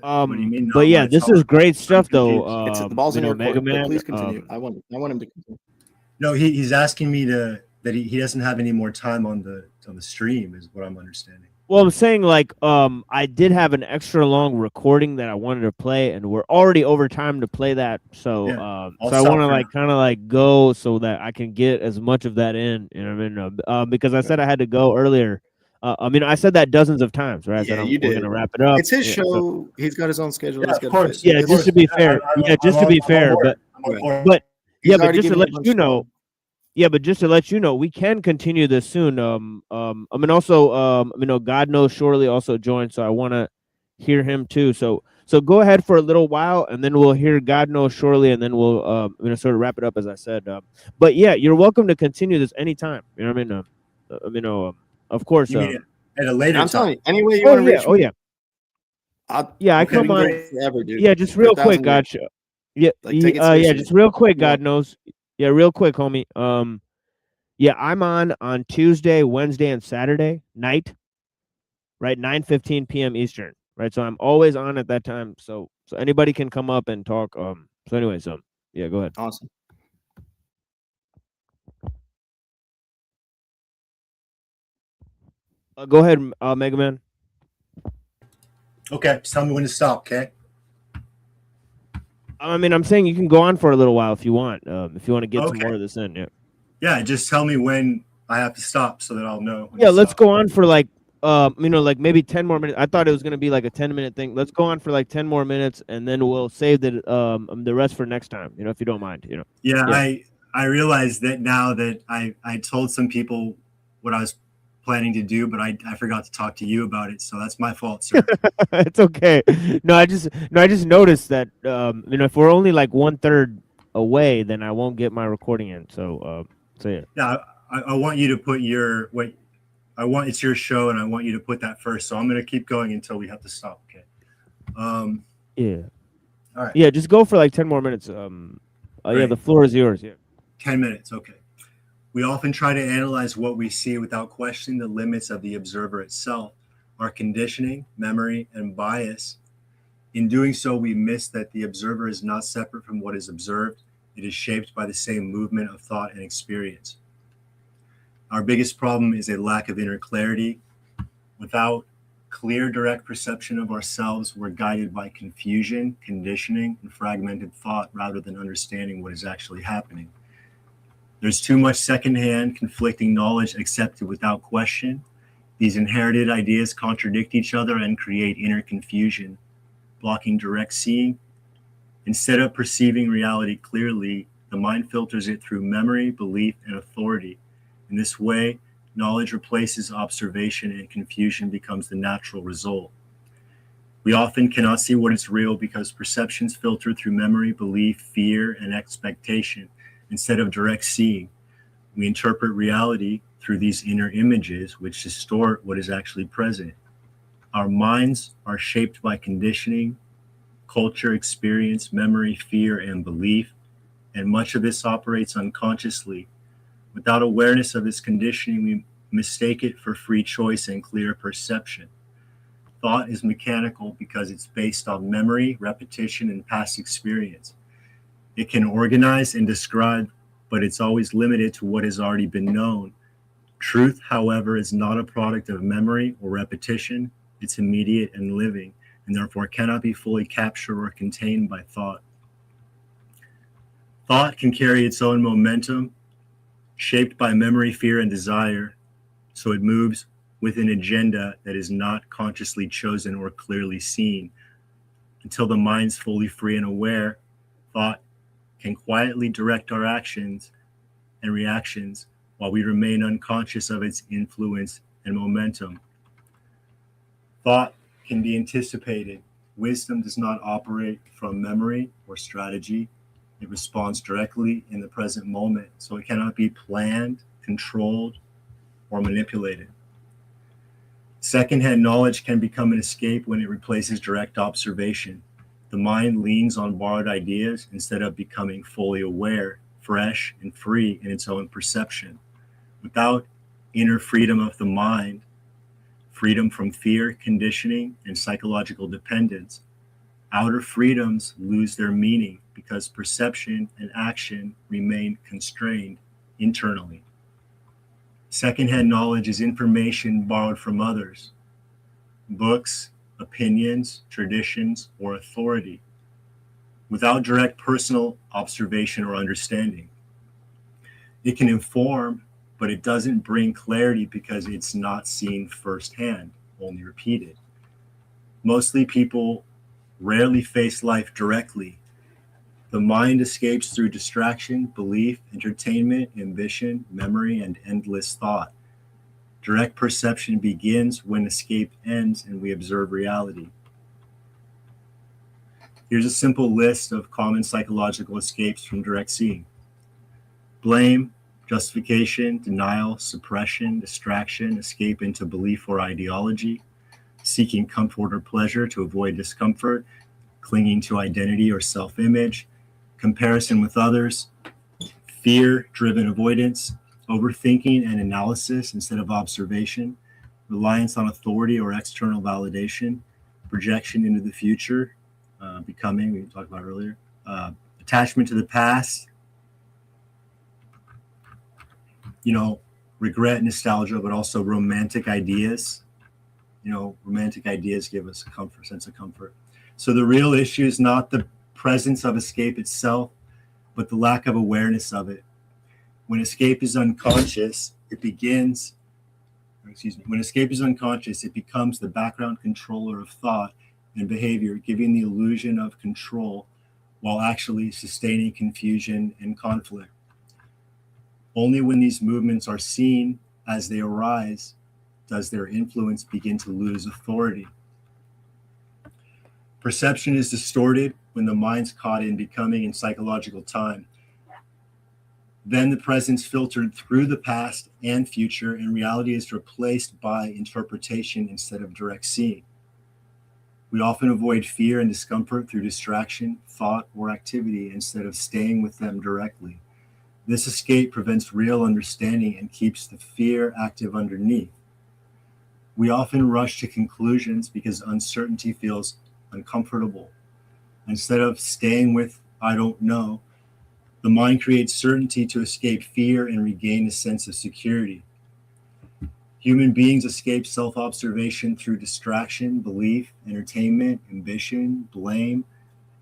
What do you mean? But yeah, this is great stuff, though. It's the balls in your Mega court. Man. Please continue. I want him to continue. No, he's asking me that he doesn't have any more time on the stream, is what I'm understanding. Well, I'm saying like I did have an extra long recording that I wanted to play, and we're already over time to play that. So so I want to like kind of like go so that I can get as much of that in. You know what I mean? Because I said I had to go earlier. I mean, I said that dozens of times, right? Yeah, we're gonna wrap it up. It's his show. So, he's got his own schedule. Yeah, of course. Yeah, just to be fair. Just to be fair, but just to let you know. Yeah, but just to let you know, we can continue this soon. I mean, also, God knows surely also joined, so I want to hear him too. So go ahead for a little while, and then we'll hear God knows surely, and then we'll sort of wrap it up as I said. But yeah, you're welcome to continue this anytime. You know what I mean? Of course. You mean at a later time. Telling you, anyway you want to reach me. I come on. Forever, dude. Yeah, just real quick, gotcha. Yeah, just real quick, God knows. Yeah, real quick, homie. Yeah, I'm on Tuesday, Wednesday, and Saturday night, right? 9:15 p.m. Eastern, right? So I'm always on at that time. So anybody can come up and talk. So anyway, yeah, go ahead. Awesome. Go ahead, Mega Man. Okay, just tell me when to stop, okay? I mean, I'm saying you can go on for a little while if you want. If you want to get some more of this in, yeah. Yeah, just tell me when I have to stop so that I'll know. Yeah, let's go on for like like maybe 10 more minutes. I thought it was gonna be like a 10-minute thing. Let's go on for like 10 more minutes, and then we'll save the rest for next time. If you don't mind. Yeah. I realized that now that I told some people what I was planning to do, but I forgot to talk to you about it. So that's my fault, sir. It's okay. No, I just noticed that if we're only like 1/3 away, then I won't get my recording in. So yeah. Yeah, I want you to put it's your show, and I want you to put that first. So I'm going to keep going until we have to stop. Okay. Yeah. All right. Yeah, just go for like 10 more minutes. Yeah, the floor is yours. Yeah. 10 minutes. Okay. We often try to analyze what we see without questioning the limits of the observer itself, our conditioning, memory, and bias. In doing so, we miss that the observer is not separate from what is observed. It is shaped by the same movement of thought and experience. Our biggest problem is a lack of inner clarity. Without clear, direct perception of ourselves, we're guided by confusion, conditioning, and fragmented thought rather than understanding what is actually happening. There's too much secondhand, conflicting knowledge accepted without question. These inherited ideas contradict each other and create inner confusion, blocking direct seeing. Instead of perceiving reality clearly, the mind filters it through memory, belief, and authority. In this way, knowledge replaces observation and confusion becomes the natural result. We often cannot see what is real because perceptions filter through memory, belief, fear, and expectation instead of direct seeing. We interpret reality through these inner images, which distort what is actually present. Our minds are shaped by conditioning, culture, experience, memory, fear, and belief, and much of this operates unconsciously. Without awareness of this conditioning, we mistake it for free choice and clear perception. Thought is mechanical because it's based on memory, repetition, and past experience. It can organize and describe, but it's always limited to what has already been known. Truth, however, is not a product of memory or repetition. It's immediate and living, and therefore cannot be fully captured or contained by thought. Thought can carry its own momentum, shaped by memory, fear, and desire, so it moves with an agenda that is not consciously chosen or clearly seen. Until the mind's fully free and aware, thought can quietly direct our actions and reactions while we remain unconscious of its influence and momentum. Thought can be anticipated. Wisdom does not operate from memory or strategy. It responds directly in the present moment, so it cannot be planned, controlled, or manipulated. Secondhand knowledge can become an escape when it replaces direct observation. The mind leans on borrowed ideas instead of becoming fully aware, fresh, and free in its own perception. Without inner freedom of the mind, freedom from fear, conditioning, and psychological dependence, outer freedoms lose their meaning because perception and action remain constrained internally. Secondhand knowledge is information borrowed from others, books, opinions, traditions, or authority, without direct personal observation or understanding. It can inform, but it doesn't bring clarity because it's not seen firsthand, only repeated. Mostly people rarely face life directly. The mind escapes through distraction, belief, entertainment, ambition, memory, and endless thought. Direct perception begins when escape ends and we observe reality. Here's a simple list of common psychological escapes from direct seeing. Blame, justification, denial, suppression, distraction, escape into belief or ideology, seeking comfort or pleasure to avoid discomfort, clinging to identity or self-image, comparison with others, fear-driven avoidance, overthinking and analysis instead of observation, reliance on authority or external validation, projection into the future, becoming, we talked about earlier, attachment to the past, regret, nostalgia, but also romantic ideas. Romantic ideas give us a sense of comfort. So the real issue is not the presence of escape itself, but the lack of awareness of it. When escape is unconscious, when escape is unconscious, it becomes the background controller of thought and behavior, giving the illusion of control while actually sustaining confusion and conflict. Only when these movements are seen as they arise does their influence begin to lose authority. Perception is distorted when the mind's caught in becoming in psychological time. Then the present's filtered through the past and future, and reality is replaced by interpretation instead of direct seeing. We often avoid fear and discomfort through distraction, thought, or activity instead of staying with them directly. This escape prevents real understanding and keeps the fear active underneath. We often rush to conclusions because uncertainty feels uncomfortable. Instead of staying with I don't know, the mind creates certainty to escape fear and regain a sense of security. Human beings escape self-observation through distraction, belief, entertainment, ambition, blame,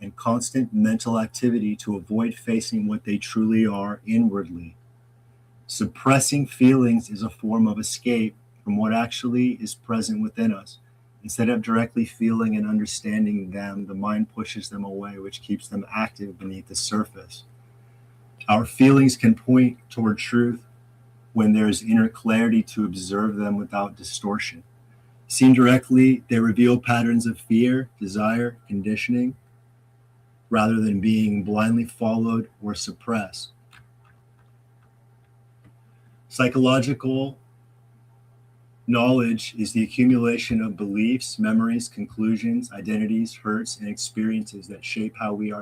and constant mental activity to avoid facing what they truly are inwardly. Suppressing feelings is a form of escape from what actually is present within us. Instead of directly feeling and understanding them, the mind pushes them away, which keeps them active beneath the surface. Our feelings can point toward truth, when there is inner clarity to observe them without distortion. Seen directly, they reveal patterns of fear, desire, conditioning, rather than being blindly followed or suppressed. Psychological knowledge is the accumulation of beliefs, memories, conclusions, identities, hurts, and experiences that shape how we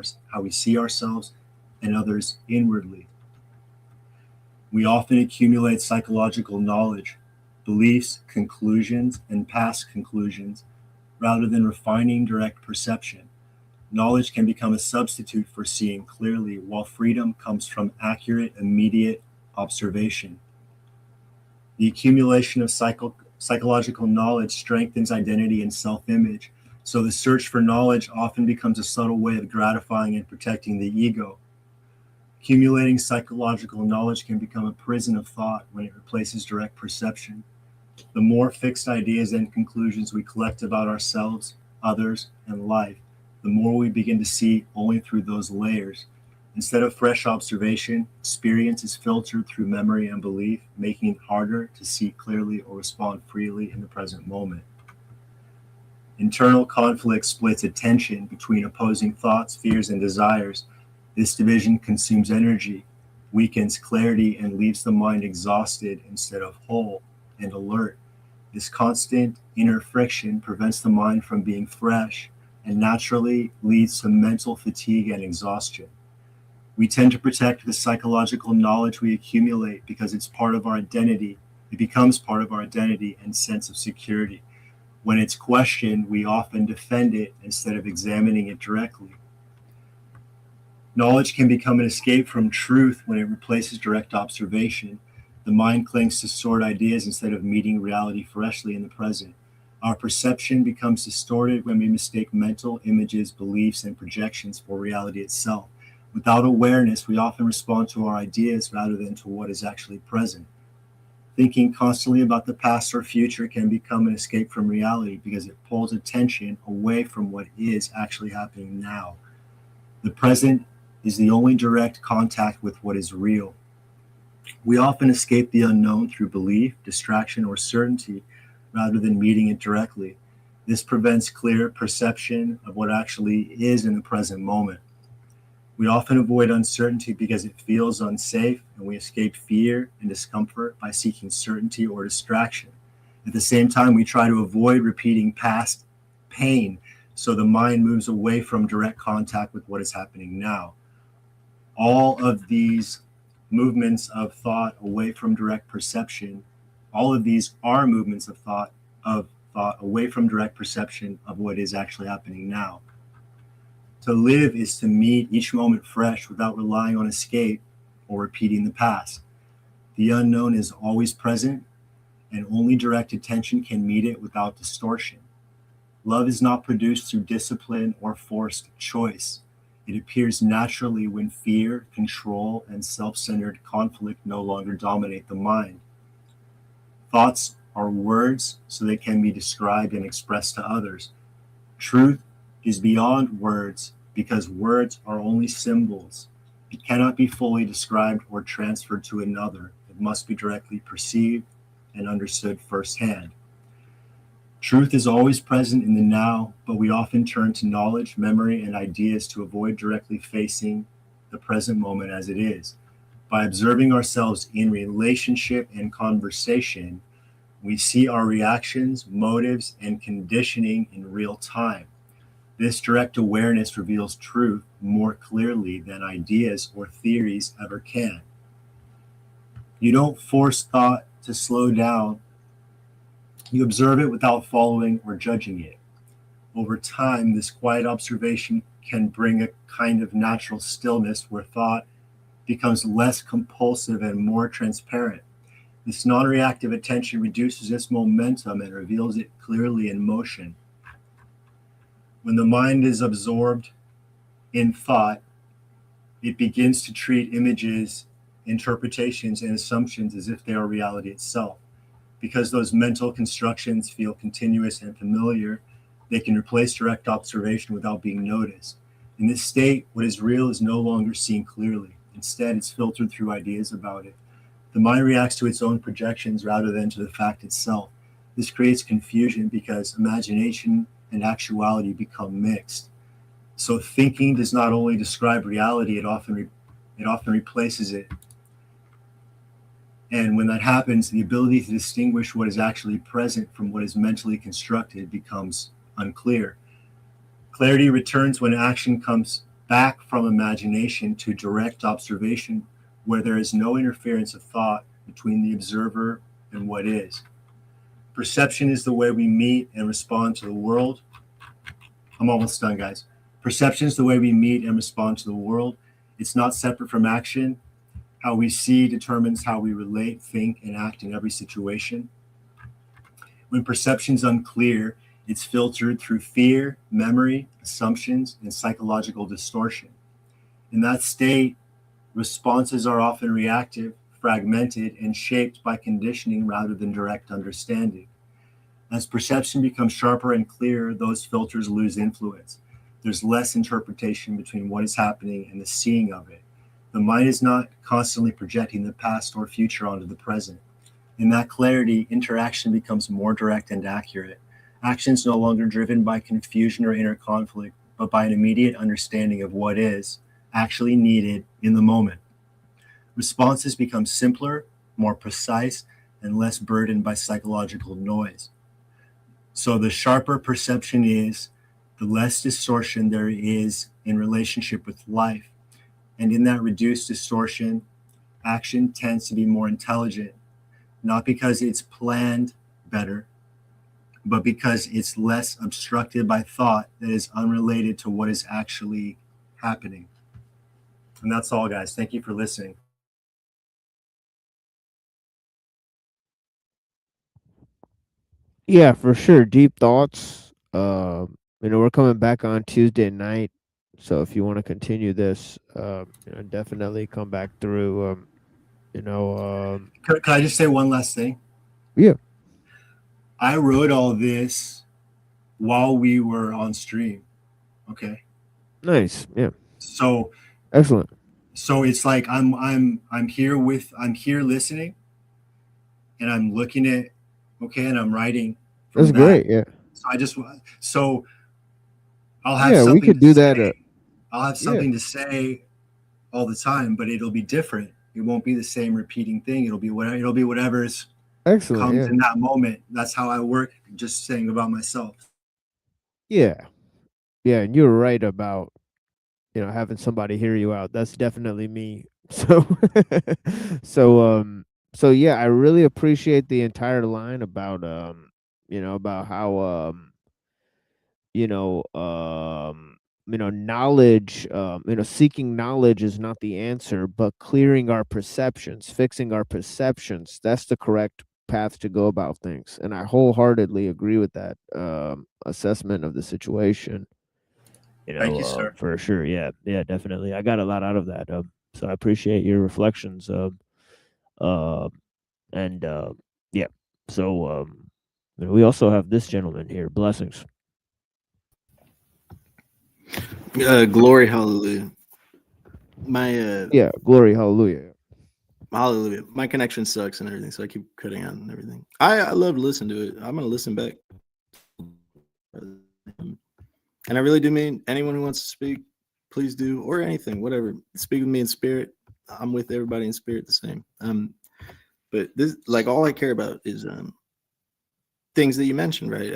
see ourselves and others inwardly. We often accumulate psychological knowledge, beliefs, conclusions, and past conclusions, rather than refining direct perception. Knowledge can become a substitute for seeing clearly, while freedom comes from accurate, immediate observation. The accumulation of psychological knowledge strengthens identity and self-image, so the search for knowledge often becomes a subtle way of gratifying and protecting the ego. Accumulating psychological knowledge can become a prison of thought when it replaces direct perception. The more fixed ideas and conclusions we collect about ourselves, others, and life, the more we begin to see only through those layers. Instead of fresh observation, experience is filtered through memory and belief, making it harder to see clearly or respond freely in the present moment. Internal conflict splits attention between opposing thoughts, fears, and desires. This division consumes energy, weakens clarity, and leaves the mind exhausted instead of whole and alert. This constant inner friction prevents the mind from being fresh and naturally leads to mental fatigue and exhaustion. We tend to protect the psychological knowledge we accumulate because it's part of our identity. It becomes part of our identity and sense of security. When it's questioned, we often defend it instead of examining it directly. Knowledge can become an escape from truth when it replaces direct observation. The mind clings to stored ideas instead of meeting reality freshly in the present. Our perception becomes distorted when we mistake mental images, beliefs, and projections for reality itself. Without awareness, we often respond to our ideas rather than to what is actually present. Thinking constantly about the past or future can become an escape from reality because it pulls attention away from what is actually happening now. The present is the only direct contact with what is real. We often escape the unknown through belief, distraction, or certainty rather than meeting it directly. This prevents clear perception of what actually is in the present moment. We often avoid uncertainty because it feels unsafe, and we escape fear and discomfort by seeking certainty or distraction. At the same time, we try to avoid repeating past pain, so the mind moves away from direct contact with what is happening now. All of these movements of thought away from direct perception, all of these are movements of thought away from direct perception of what is actually happening now. To live is to meet each moment fresh without relying on escape or repeating the past. The unknown is always present, and only direct attention can meet it without distortion. Love is not produced through discipline or forced choice. It appears naturally when fear, control, and self-centered conflict no longer dominate the mind. Thoughts are words, so they can be described and expressed to others. Truth is beyond words because words are only symbols. It cannot be fully described or transferred to another. It must be directly perceived and understood firsthand. Truth is always present in the now, but we often turn to knowledge, memory, and ideas to avoid directly facing the present moment as it is. By observing ourselves in relationship and conversation, we see our reactions, motives, and conditioning in real time. This direct awareness reveals truth more clearly than ideas or theories ever can. You don't force thought to slow down. You observe it without following or judging it. Over time, this quiet observation can bring a kind of natural stillness where thought becomes less compulsive and more transparent. This non-reactive attention reduces its momentum and reveals it clearly in motion. When the mind is absorbed in thought, it begins to treat images, interpretations, and assumptions as if they are reality itself. Because those mental constructions feel continuous and familiar, they can replace direct observation without being noticed. In this state, what is real is no longer seen clearly. Instead, it's filtered through ideas about it. The mind reacts to its own projections rather than to the fact itself. This creates confusion because imagination and actuality become mixed. So thinking does not only describe reality, it often replaces it. And when that happens, the ability to distinguish what is actually present from what is mentally constructed becomes unclear. Clarity returns when action comes back from imagination to direct observation, where there is no interference of thought between the observer and what is. Perception is the way we meet and respond to the world. I'm almost done, guys. Perception is the way we meet and respond to the world. It's not separate from action. How we see determines how we relate, think, and act in every situation. When perception's unclear, it's filtered through fear, memory, assumptions, and psychological distortion. In that state, responses are often reactive, fragmented, and shaped by conditioning rather than direct understanding. As perception becomes sharper and clearer, those filters lose influence. There's less interpretation between what is happening and the seeing of it. The mind is not constantly projecting the past or future onto the present. In that clarity, interaction becomes more direct and accurate. Action is no longer driven by confusion or inner conflict, but by an immediate understanding of what is actually needed in the moment. Responses become simpler, more precise, and less burdened by psychological noise. So the sharper perception is, the less distortion there is in relationship with life. And in that reduced distortion, action tends to be more intelligent, not because it's planned better, but because it's less obstructed by thought that is unrelated to what is actually happening. And that's all, guys. Thank you for listening. Yeah, for sure. Deep thoughts. We're coming back on Tuesday night, so if you want to continue this, definitely come back through. Can I just say one last thing? Yeah. I wrote all this while we were on stream. Okay. Nice. Yeah. So excellent. So it's like I'm here listening, and I'm looking at and I'm writing. That's great. Yeah. So I'll have Yeah, something we could to do say. that. I'll have something to say all the time, but it'll be different. It won't be the same repeating thing. It'll be whatever's Excellent. comes Yeah. in that moment. That's how I work. Just saying about myself. Yeah. Yeah, and you're right about having somebody hear you out. That's definitely me. So so yeah, I really appreciate the entire line about about how knowledge, seeking knowledge is not the answer, but clearing our perceptions, fixing our perceptions, that's the correct path to go about things. And I wholeheartedly agree with that assessment of the situation. Thank you, sir. For sure. Yeah, definitely. I got a lot out of that. So I appreciate your reflections. And yeah. So we also have this gentleman here. Blessings. Glory, hallelujah. My yeah, glory, hallelujah. Hallelujah. My connection sucks and everything, so I keep cutting out and everything. I love to listen to it. I'm gonna listen back. And I really do mean anyone who wants to speak, please do, or anything, whatever. Speak with me in spirit. I'm with everybody in spirit the same. But this, like, all I care about is things that you mentioned, right?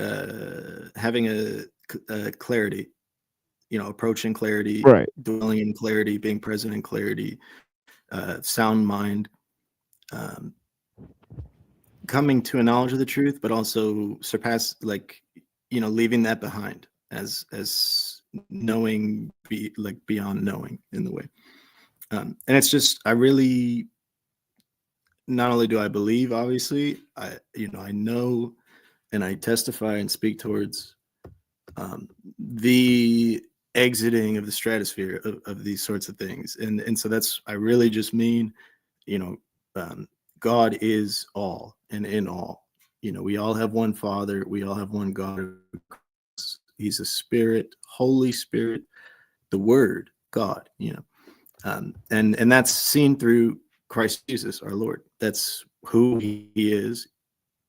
Having a clarity, approaching clarity, right? Dwelling in clarity, being present in clarity, sound mind, coming to a knowledge of the truth, but also leaving that behind as knowing, beyond knowing in the way. And it's just, I really, not only do I believe, obviously, I know, and I testify and speak towards the exiting of the stratosphere of these sorts of things. And so I really just mean, God is all and in all. We all have one Father. We all have one God. He's a spirit, Holy Spirit, the Word, God, and that's seen through Christ Jesus, our Lord. That's who he is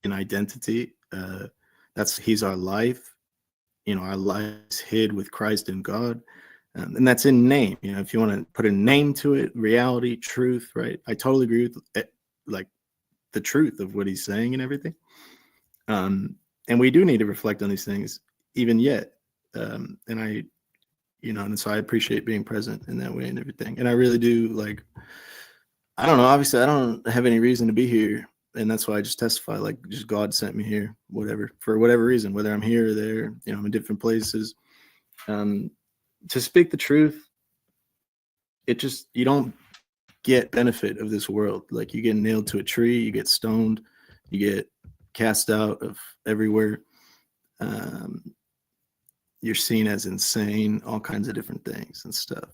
in identity. He's our life. Our life is hid with Christ in God. And that's in name. If you want to put a name to it, reality, truth, right? I totally agree with it, like the truth of what he's saying and everything. And we do need to reflect on these things even yet. And I, and so I appreciate being present in that way and everything. And I really do, like, I don't know, obviously I don't have any reason to be here. And that's why I just testify, like, just God sent me here, whatever, for whatever reason, whether I'm here or there, I'm in different places. To speak the truth, you don't get benefit of this world. Like, you get nailed to a tree, you get stoned, you get cast out of everywhere. You're seen as insane, all kinds of different things and stuff.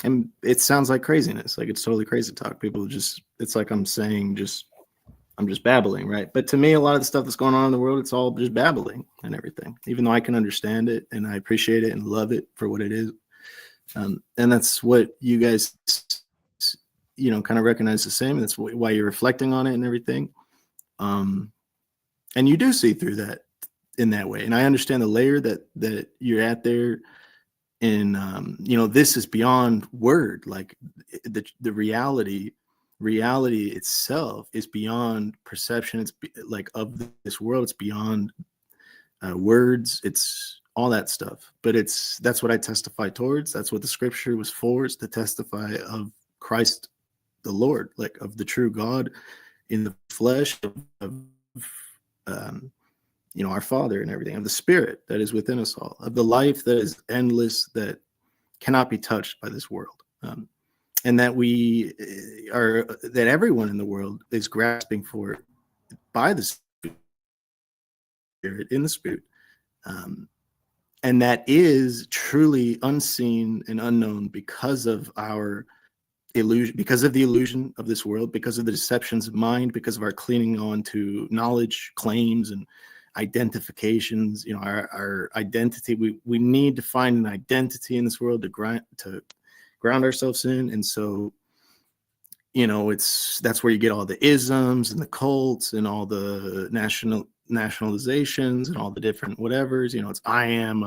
And it sounds like craziness. Like, it's totally crazy talk. People it's like I'm just babbling, right? But to me, a lot of the stuff that's going on in the world, it's all just babbling and everything, even though I can understand it and I appreciate it and love it for what it is. And that's what you guys, kind of recognize the same. That's why you're reflecting on it and everything. And you do see through that in that way. And I understand the layer that you're at there. And, this is beyond word. Like, the reality itself is beyond perception. It's like of this world. It's beyond words. It's all that stuff. But that's what I testify towards. That's what the scripture was for, is to testify of Christ, the Lord, like of the true God in the flesh, of our Father and everything, of the Spirit that is within us all, of the life that is endless, that cannot be touched by this world. And that that everyone in the world is grasping for by the Spirit, in the Spirit. And that is truly unseen and unknown because of our illusion, because of the illusion of this world, because of the deceptions of mind, because of our clinging on to knowledge, claims, and identifications. Our identity. We need to find an identity in this world to ground ourselves in. And so, that's where you get all the isms and the cults and all the nationalizations and all the different whatevers. It's I am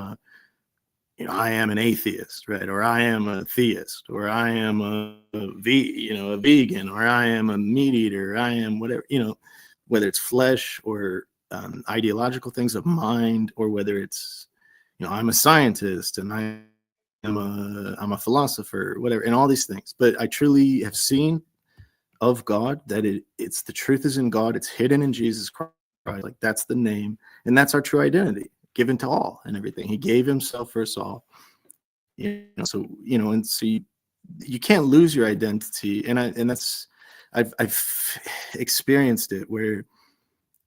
an atheist, right? Or I am a theist, or I am a vegan, or I am a meat eater, I am whatever, whether it's flesh or ideological things of mind, or whether it's, I'm a scientist and I'm a philosopher, whatever, and all these things. But I truly have seen of God that it's the truth is in God. It's hidden in Jesus Christ. Like, that's the name, and that's our true identity, given to all and everything. He gave himself for us all. So and so you can't lose your identity, and that's I've experienced it where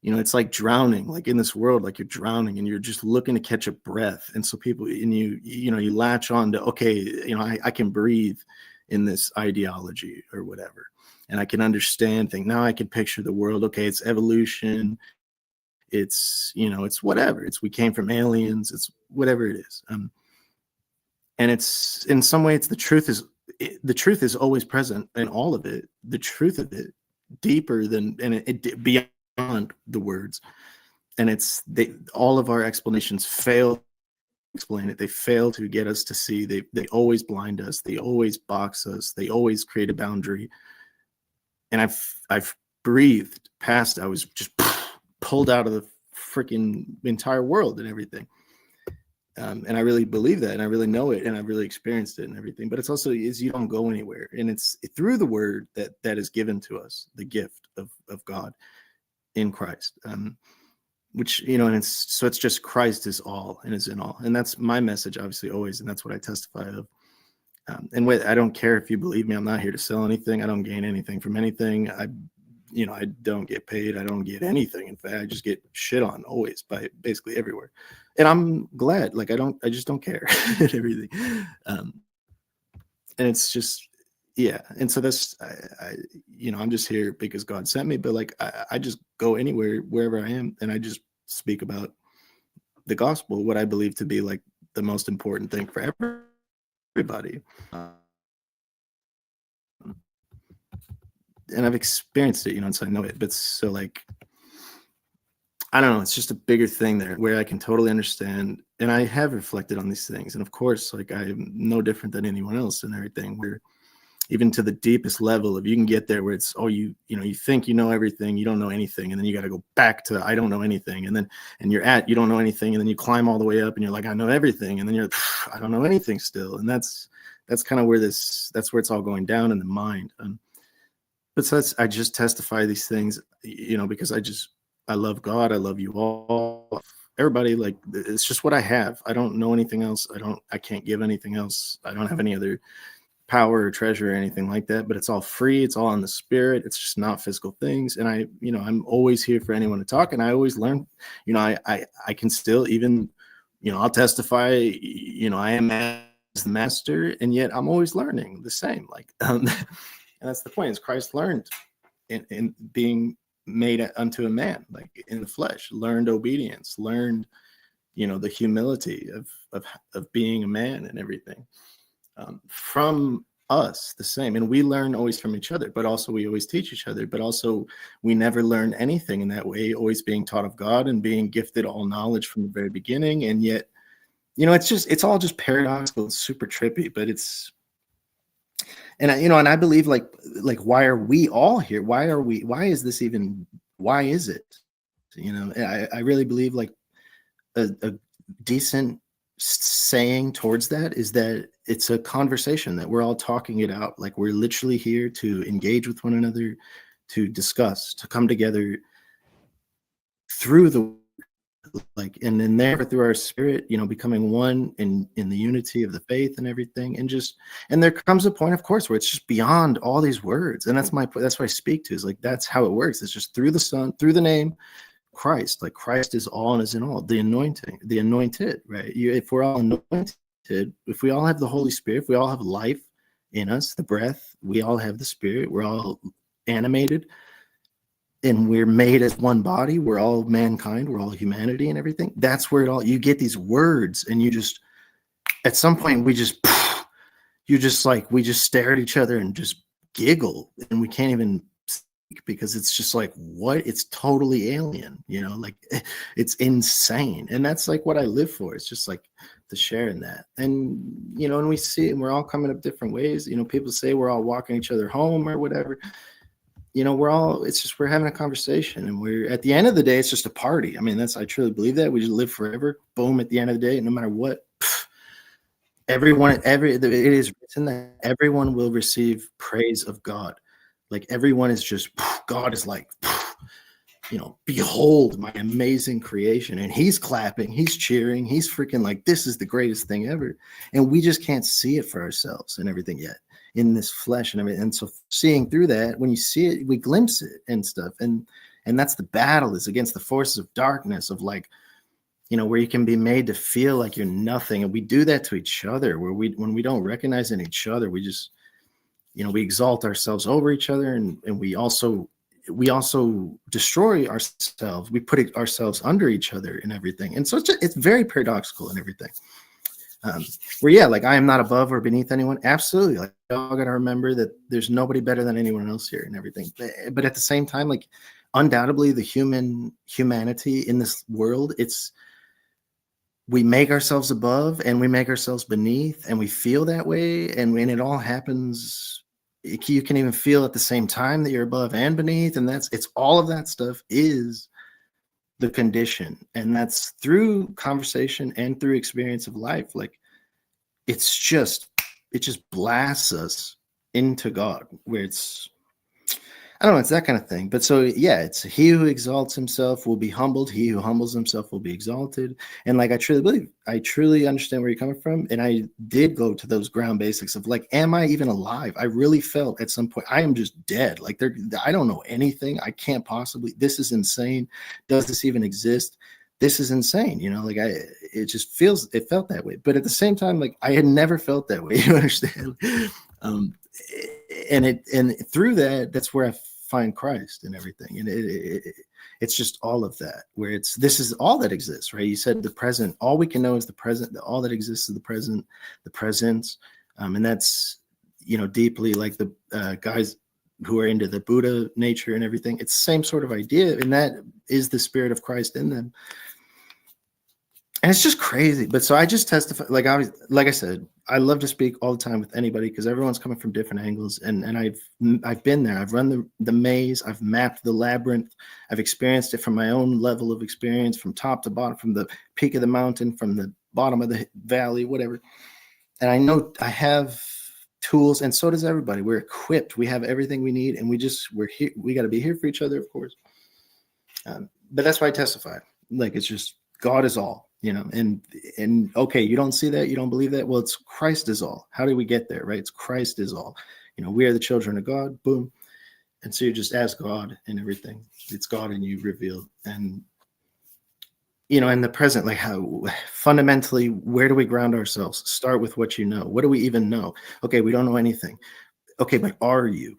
it's like drowning, like in this world, like you're drowning and you're just looking to catch a breath. And so people, and you latch on to, okay, I can breathe in this ideology or whatever, and I can understand things. Now I can picture the world. Okay, it's evolution. It's, it's whatever. We came from aliens. It's whatever it is. And it's, in some way, the truth is always present in all of it. The truth of it, deeper than, and it beyond the words. And all of our explanations fail to explain it. They fail to get us to see. They always blind us. They always box us. They always create a boundary. And I've breathed past. I was just pulled out of the freaking entire world and everything. And I really believe that, and I really know it, and I've really experienced it and everything. But it's also you don't go anywhere, and it's through the word that is given to us, the gift of God in Christ, which and it's just Christ is all and is in all, and that's my message, obviously, always, and that's what I testify of. And I don't care if you believe me. I'm not here to sell anything. I don't gain anything from anything. I don't get paid. I don't get anything. In fact, I just get shit on always by basically everywhere. And I'm glad, like, I just don't care and everything. And it's just, yeah. And so that's, I'm just here because God sent me, but like, I just go anywhere, wherever I am. And I just speak about the gospel, what I believe to be like the most important thing for everybody. and I've experienced it, and so I know it. But so like, I don't know, it's just a bigger thing there where I can totally understand, and I have reflected on these things, and of course, like I'm no different than anyone else and everything. Where even to the deepest level, if you can get there where it's, oh, you think you know everything, you don't know anything, and then you got to go back to I don't know anything, and you're at you don't know anything, and then you climb all the way up, and you're like I know everything, and then you're I don't know anything still, and that's kind of where that's where it's all going down in the mind. But so I just testify these things, because I love God, I love you all, everybody. Like it's just what I have. I don't know anything else. I can't give anything else. I don't have any other power or treasure or anything like that, but it's all free. It's all in the spirit. It's just not physical things. And I'm always here for anyone to talk. And I always learn, I can still even, I'll testify, I am as the master, and yet I'm always learning the same. Like, and that's the point is Christ learned in being made unto a man, like in the flesh, learned obedience, learned, the humility of being a man and everything. From us the same, and we learn always from each other, but also we always teach each other, but also we never learn anything in that way, always being taught of God and being gifted all knowledge from the very beginning. And yet, it's all just paradoxical. It's super trippy, but and I believe like why are we all here? Why is this even, why is it? I really believe like a decent saying towards that is that it's a conversation, that we're all talking it out. Like we're literally here to engage with one another, to discuss, to come together through the and then there through our spirit, becoming one in the unity of the faith and everything. And there comes a point, of course, where it's just beyond all these words. And that's what I speak to, is like, that's how it works. It's just through the Son, through the name Christ. Like Christ is all and is in all, the anointing, the anointed, right? If we're all anointed, if we all have the Holy Spirit, if we all have life in us, the breath, we all have the Spirit, we're all animated, and we're made as one body, we're all mankind, we're all humanity and everything. That's where you get these words, and you just, at some point, we just stare at each other and just giggle, and we can't even speak, because it's just like, what? It's totally alien, like it's insane. And that's like what I live for. It's just like to share in that. And, and we see it, and we're all coming up different ways. People say we're all walking each other home or whatever. We're having a conversation, and we're, at the end of the day, it's just a party. I mean, I truly believe that we just live forever. Boom. At the end of the day, no matter what, it is written that everyone will receive praise of God. Like everyone is just, God is like, behold my amazing creation. And he's clapping, he's cheering, he's freaking like, this is the greatest thing ever. And we just can't see it for ourselves and everything yet, in this flesh and everything. And so seeing through that, when you see it, we glimpse it and stuff. And that's the battle, is against the forces of darkness, of like, where you can be made to feel like you're nothing. And we do that to each other, where when we don't recognize in each other, we just, we exalt ourselves over each other. And we also destroy ourselves. We put ourselves under each other and everything. And so it's very paradoxical and everything. Like I am not above or beneath anyone. Absolutely. Like we all got to remember that there's nobody better than anyone else here and everything. But at the same time, like undoubtedly the humanity in this world, we make ourselves above and we make ourselves beneath, and we feel that way. And when it all happens, you can even feel at the same time that you're above and beneath. And it's all of that stuff is the condition. And that's through conversation and through experience of life. Like it just blasts us into God, where it's that kind of thing. But so, yeah, it's he who exalts himself will be humbled. He who humbles himself will be exalted. And like, I truly understand where you're coming from. And I did go to those ground basics of like, am I even alive? I really felt at some point, I am just dead. Like I don't know anything. I can't possibly, this is insane. Does this even exist? This is insane. It felt that way. But at the same time, like I had never felt that way. You understand? And through that's where I find Christ and everything. And it's just all of that, where this is all that exists, right? You said the present, all we can know is the present, all that exists is the present, the presence. And that's, deeply like the guys who are into the Buddha nature and everything. It's the same sort of idea, and that is the spirit of Christ in them. And it's just crazy. But so I just testify, like I said, I love to speak all the time with anybody because everyone's coming from different angles. And I've been there. I've run the maze. I've mapped the labyrinth. I've experienced it from my own level of experience, from top to bottom, from the peak of the mountain, from the bottom of the valley, whatever. And I know I have tools, and so does everybody. We're equipped. We have everything we need, and we're here. We got to be here for each other, of course. But that's why I testify. Like, it's just God is all. And okay, you don't see that, you don't believe that. Well, it's Christ is all. How do we get there, right? It's Christ is all. We are the children of God. Boom. And so you just ask God and everything. It's God in you revealed. And in the present, like how fundamentally, where do we ground ourselves? Start with what you know. What do we even know? Okay, we don't know anything. Okay, but are you?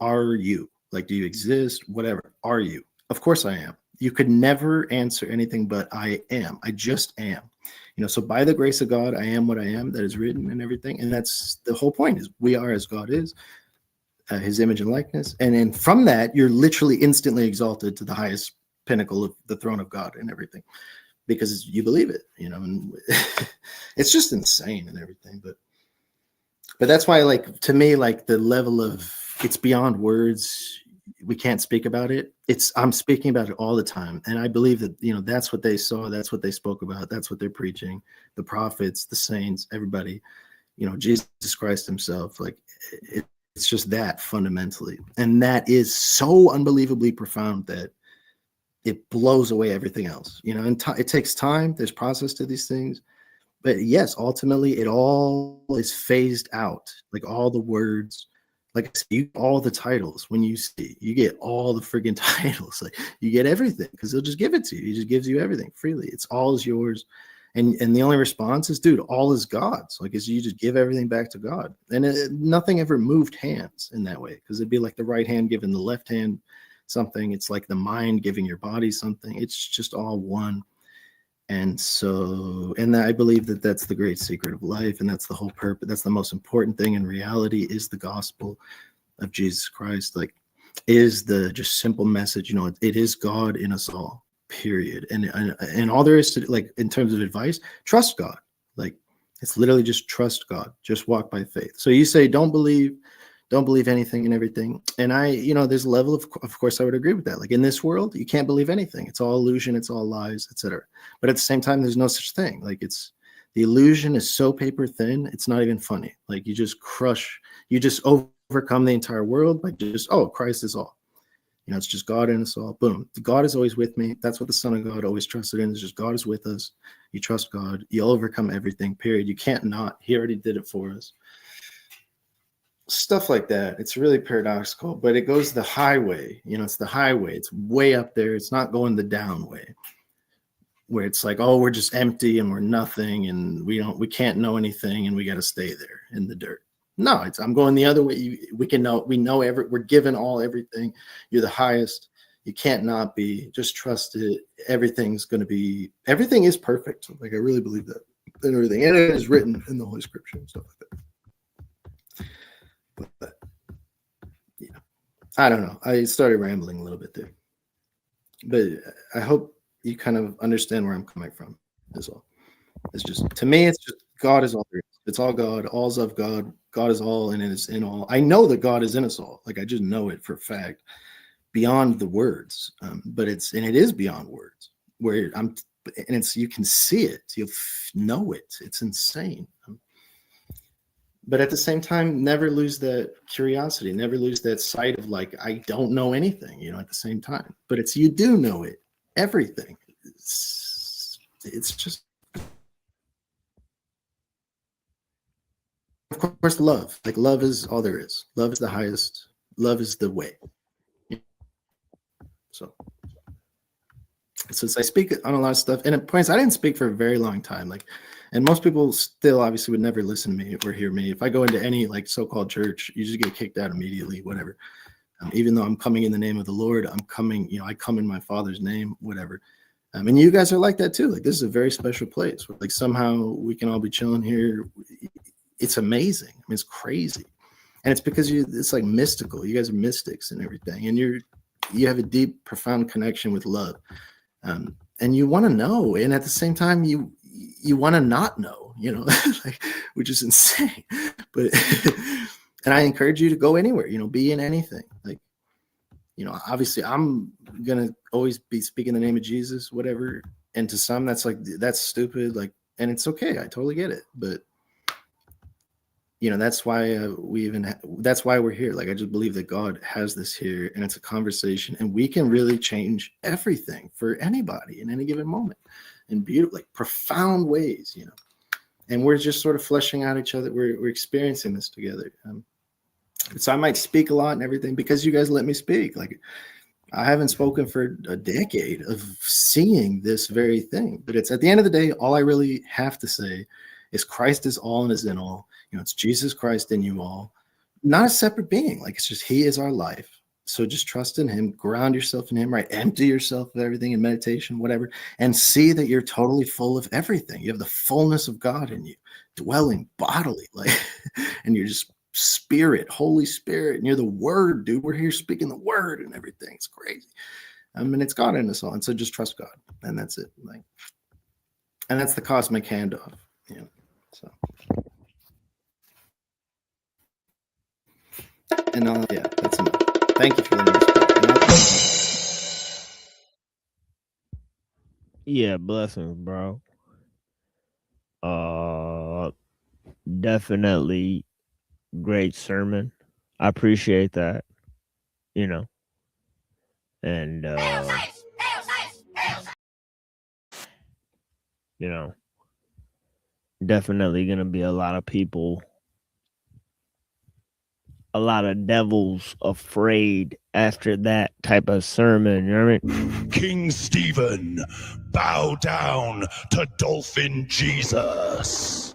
Are you? Like, do you exist? Whatever. Are you? Of course I am. You could never answer anything but I am. I just am. So by the grace of God, I am what I am, that is written and everything. And that's the whole point, is we are as God is, his image and likeness. And then from that, you're literally instantly exalted to the highest pinnacle of the throne of God and everything, because you believe it, and it's just insane and everything. But that's why, like, to me, like, the level of, it's beyond words. We can't speak about it. I'm speaking about it all the time. And I believe that, that's what they saw. That's what they spoke about. That's what they're preaching. The prophets, the saints, everybody, Jesus Christ himself. Like, it's just that fundamentally. And that is so unbelievably profound that it blows away everything else, and it takes time. There's process to these things. But yes, ultimately it all is phased out. Like, all the words, like, you get all the titles. When you get all the friggin' titles, like, you get everything, because he'll just give it to you. He just gives you everything freely. It's all is yours. And the only response is, dude, all is God's. Like, is you just give everything back to God. And nothing ever moved hands in that way, because it'd be like the right hand giving the left hand something. It's like the mind giving your body something. It's just all one. And so, and I believe that that's the great secret of life, and that's the whole purpose. That's the most important thing in reality, is the gospel of Jesus Christ. Like, is the just simple message, it is God in us all, period. And all there is to, like, in terms of advice, trust God. Like, it's literally just trust God, just walk by faith. So you say, don't believe anything and everything. And there's a level of course I would agree with that. Like, in this world, you can't believe anything. It's all illusion, it's all lies, etc. But at the same time, there's no such thing. Like, the illusion is so paper thin, it's not even funny. Like, you just overcome the entire world by just, Christ is all. It's just God in us all. Boom. God is always with me. That's what the Son of God always trusted in. It's just God is with us. You trust God, you'll overcome everything, period. You can't not. He already did it for us. Stuff like that. It's really paradoxical, but it goes the highway. It's the highway. It's way up there. It's not going the down way, where it's like, we're just empty and we're nothing and we can't know anything and we got to stay there in the dirt. No, I'm going the other way. We're given everything. You're the highest. You can't not be. Just trust it. Everything is perfect. Like, I really believe that. And everything. And it is written in the Holy Scripture and stuff like that. But I don't know. I started rambling a little bit there, but I hope you kind of understand where I'm coming from. Is all. It's just, to me, it's just God is all there is. It's all God. All's of God. God is all, and it is in all. I know that God is in us all. Like, I just know it for a fact, beyond the words. But it is beyond words. Where you can see it. You know it. It's insane. But at the same time, never lose that curiosity, never lose that sight of, like, I don't know anything, at the same time. But you do know it, everything. It's just, of course, love. Like, love is all there is. Love is the highest. Love is the way. So since I speak on a lot of stuff, and at points I didn't speak for a very long time, like, and most people still obviously would never listen to me or hear me. If I go into any, like, so-called church, you just get kicked out immediately, whatever. Even though I'm coming in the name of the Lord, I come in my Father's name, whatever. And you guys are like that too. Like, this is a very special place where, like, somehow we can all be chilling here. It's amazing. I mean, it's crazy. And it's because it's like mystical. You guys are mystics and everything, and you have a deep, profound connection with love, and you want to know, and at the same time, you want to not know, like, which is insane. But and I encourage you to go anywhere, be in anything. Like, obviously, I'm gonna always be speaking the name of Jesus, whatever. And to some, that's stupid, like, and it's okay. I totally get it, but. That's why that's why we're here. Like, I just believe that God has this here, and it's a conversation, and we can really change everything for anybody in any given moment in beautiful, like, profound ways, and we're just sort of fleshing out each other. We're experiencing this together. So I might speak a lot and everything because you guys let me speak. Like, I haven't spoken for a decade of seeing this very thing, but it's at the end of the day, all I really have to say is Christ is all and is in all. It's Jesus Christ in you all, not a separate being. Like, it's just, he is our life. So just trust in him, ground yourself in him, right? Empty yourself of everything in meditation, whatever, and see that you're totally full of everything. You have the fullness of God in you, dwelling bodily, like, and you're just spirit, Holy Spirit, and you're the word, dude. We're here speaking the word and everything. It's crazy. It's God in us all. And so just trust God. And that's it. Like, and that's the cosmic handoff, so. And yeah, that's enough. Thank you for letting me speak. Yeah, blessings, bro. Definitely great sermon. I appreciate that. And definitely gonna be a lot of people, a lot of devils afraid after that type of sermon. You know what I mean? King Stephen, bow down to Dolphin Jesus.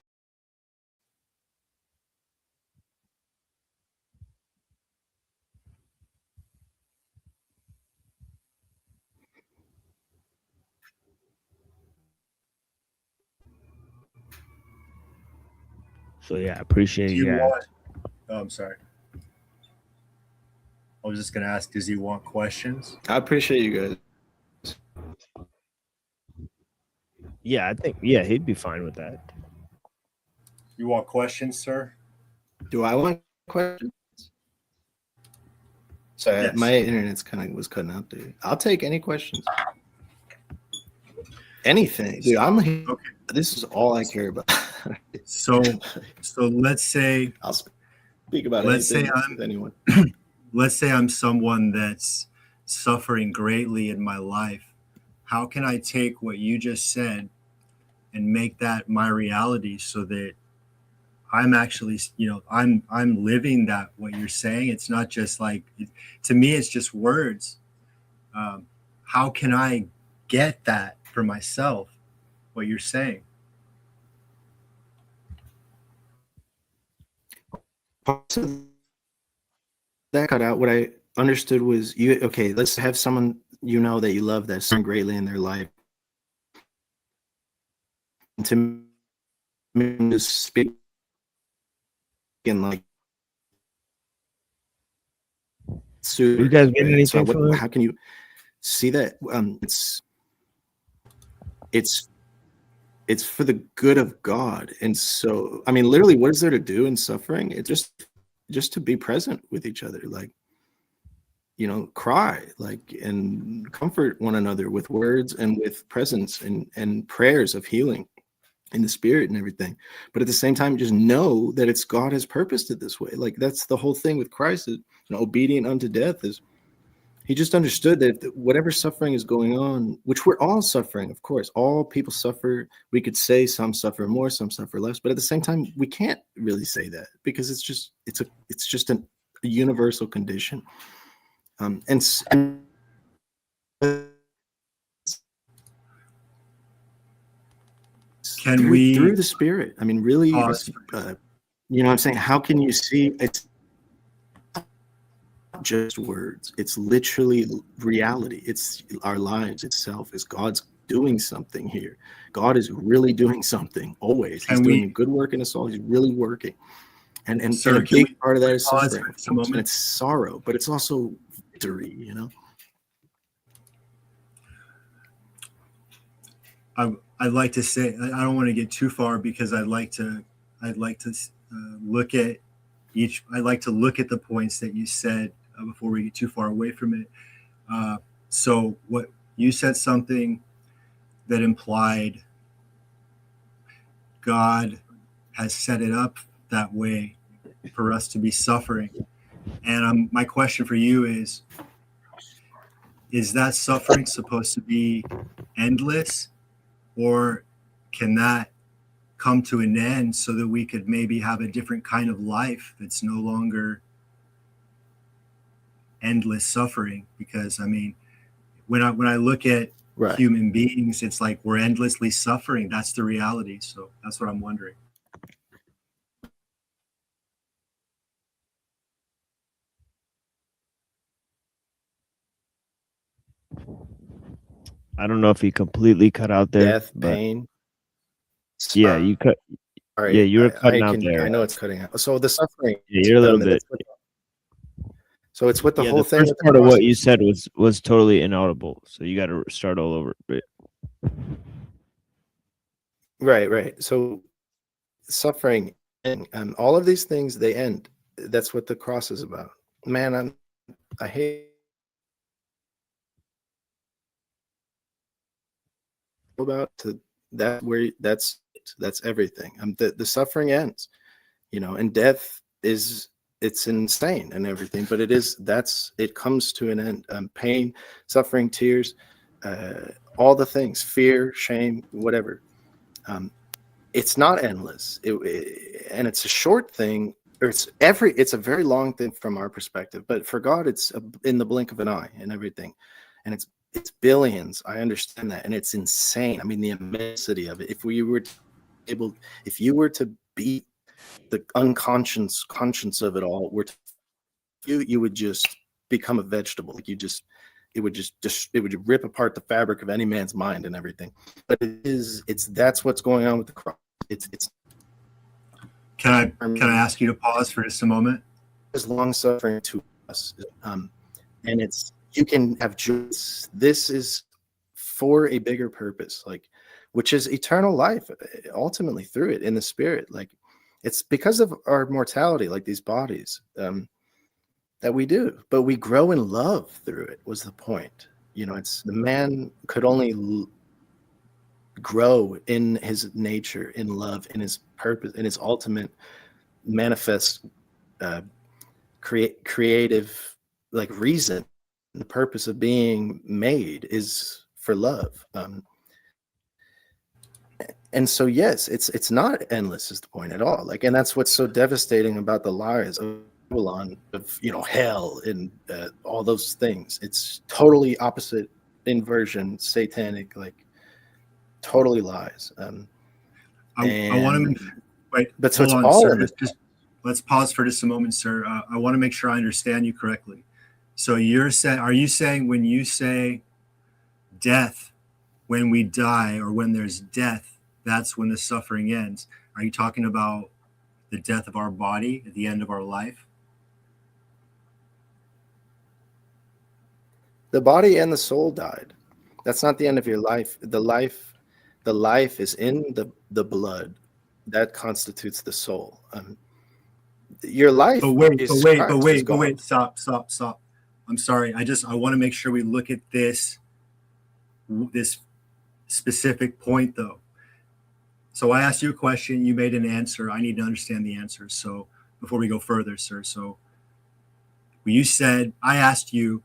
So yeah, I appreciate you guys. Oh, I'm sorry. I was just gonna ask, does he want questions? I appreciate you guys. Yeah, I think he'd be fine with that. You want questions, sir? Do I want questions? Sorry, yes. My internet's was cutting out, dude. I'll take any questions. Anything, dude. Okay. This is all I care about. So let's say I'll speak about anything with anyone. Let's say I'm someone that's suffering greatly in my life. How can I take what you just said and make that my reality so that I'm actually, I'm living that, what you're saying? It's not just like, to me, it's just words. How can I get that for myself, what you're saying? That cut out. What I understood was okay, let's have someone that you love that's suffering greatly in their life. And to me, just speak in like super. You guys getting anything from it? How can you see that? It's for the good of God. And so, literally, what is there to do in suffering? It's just to be present with each other, like, cry, like, and comfort one another with words and with presence and prayers of healing in the spirit and everything. But at the same time, just know that it's God has purposed it this way. Like, that's the whole thing with Christ, is obedient unto death. Is he just understood that whatever suffering is going on, which we're all suffering, of course, all people suffer. We could say some suffer more, some suffer less, but at the same time, we can't really say that because it's just a universal condition. And can we through the spirit? Really, I'm saying, how can you see it's just words? It's literally reality. It's our lives itself. Is God's doing something here? God is really doing something always. He's doing a good work in us all. He's really working. and Sir, a can we big part of that is pause suffering, for just a and moment? it's sorrow, but it's also victory. I'd like to say I don't want to get too far because I'd like to look at each. I'd like to look at the points that you said before we get too far away from it. So what you said something that implied God has set it up that way for us to be suffering. And my question for you is that suffering supposed to be endless, or can that come to an end so that we could maybe have a different kind of life that's no longer endless suffering? Because I mean, when I look at human beings, it's like we're endlessly suffering. That's the reality. So that's what I'm wondering. I don't know if he completely cut out there. Death, pain. Yeah, you cut. Sorry, Yeah, you were cutting out there. I know it's cutting out. So the suffering. Yeah, you're a little bit. So it's what the Yeah, whole the thing. first with the part of what cross you is. said was totally inaudible. So you got to start all over. Right. So suffering and all of these things, they end. That's what the cross is about. Man, I hate about to that where that's everything. The suffering ends, and death it's insane and everything, but it comes to an end. Pain, suffering, tears, all the things, fear, shame, whatever. It's not endless, and it's a short thing, or it's a very long thing from our perspective, but for God, it's in the blink of an eye and everything, and it's billions. I understand that, and it's insane. I mean, the immensity of it. If you were to beat the conscience of it all, you would just become a vegetable. Like it would rip apart the fabric of any man's mind and everything. But that's what's going on with the cross. It's Can I ask you to pause for just a moment? It's long suffering to us, and you can have joy. This is for a bigger purpose, which is eternal life, ultimately through it in the spirit. Like it's because of our mortality, like these bodies, that we do, but we grow in love through it. Was the point? It's the man could only grow in his nature, in love, in his purpose, in his ultimate manifest creative reason. The purpose of being made is for love, and so yes, it's not endless is the point at all. And that's what's so devastating about the lies of Babylon, of hell and all those things. It's totally opposite, inversion, satanic, totally lies. I want to wait. But so hold it's on, all sir. of it. Let's pause for just a moment, sir. I want to make sure I understand you correctly. So are you saying when you say death, when we die or when there's death, that's when the suffering ends? Are you talking about the death of our body at the end of our life? The body and the soul died. That's not the end of your life. The life is in the blood. That constitutes the soul. Your life. But wait. Stop. I'm sorry. I want to make sure we look at this specific point though. So I asked you a question, you made an answer. I need to understand the answer. So before we go further, sir. So I asked you,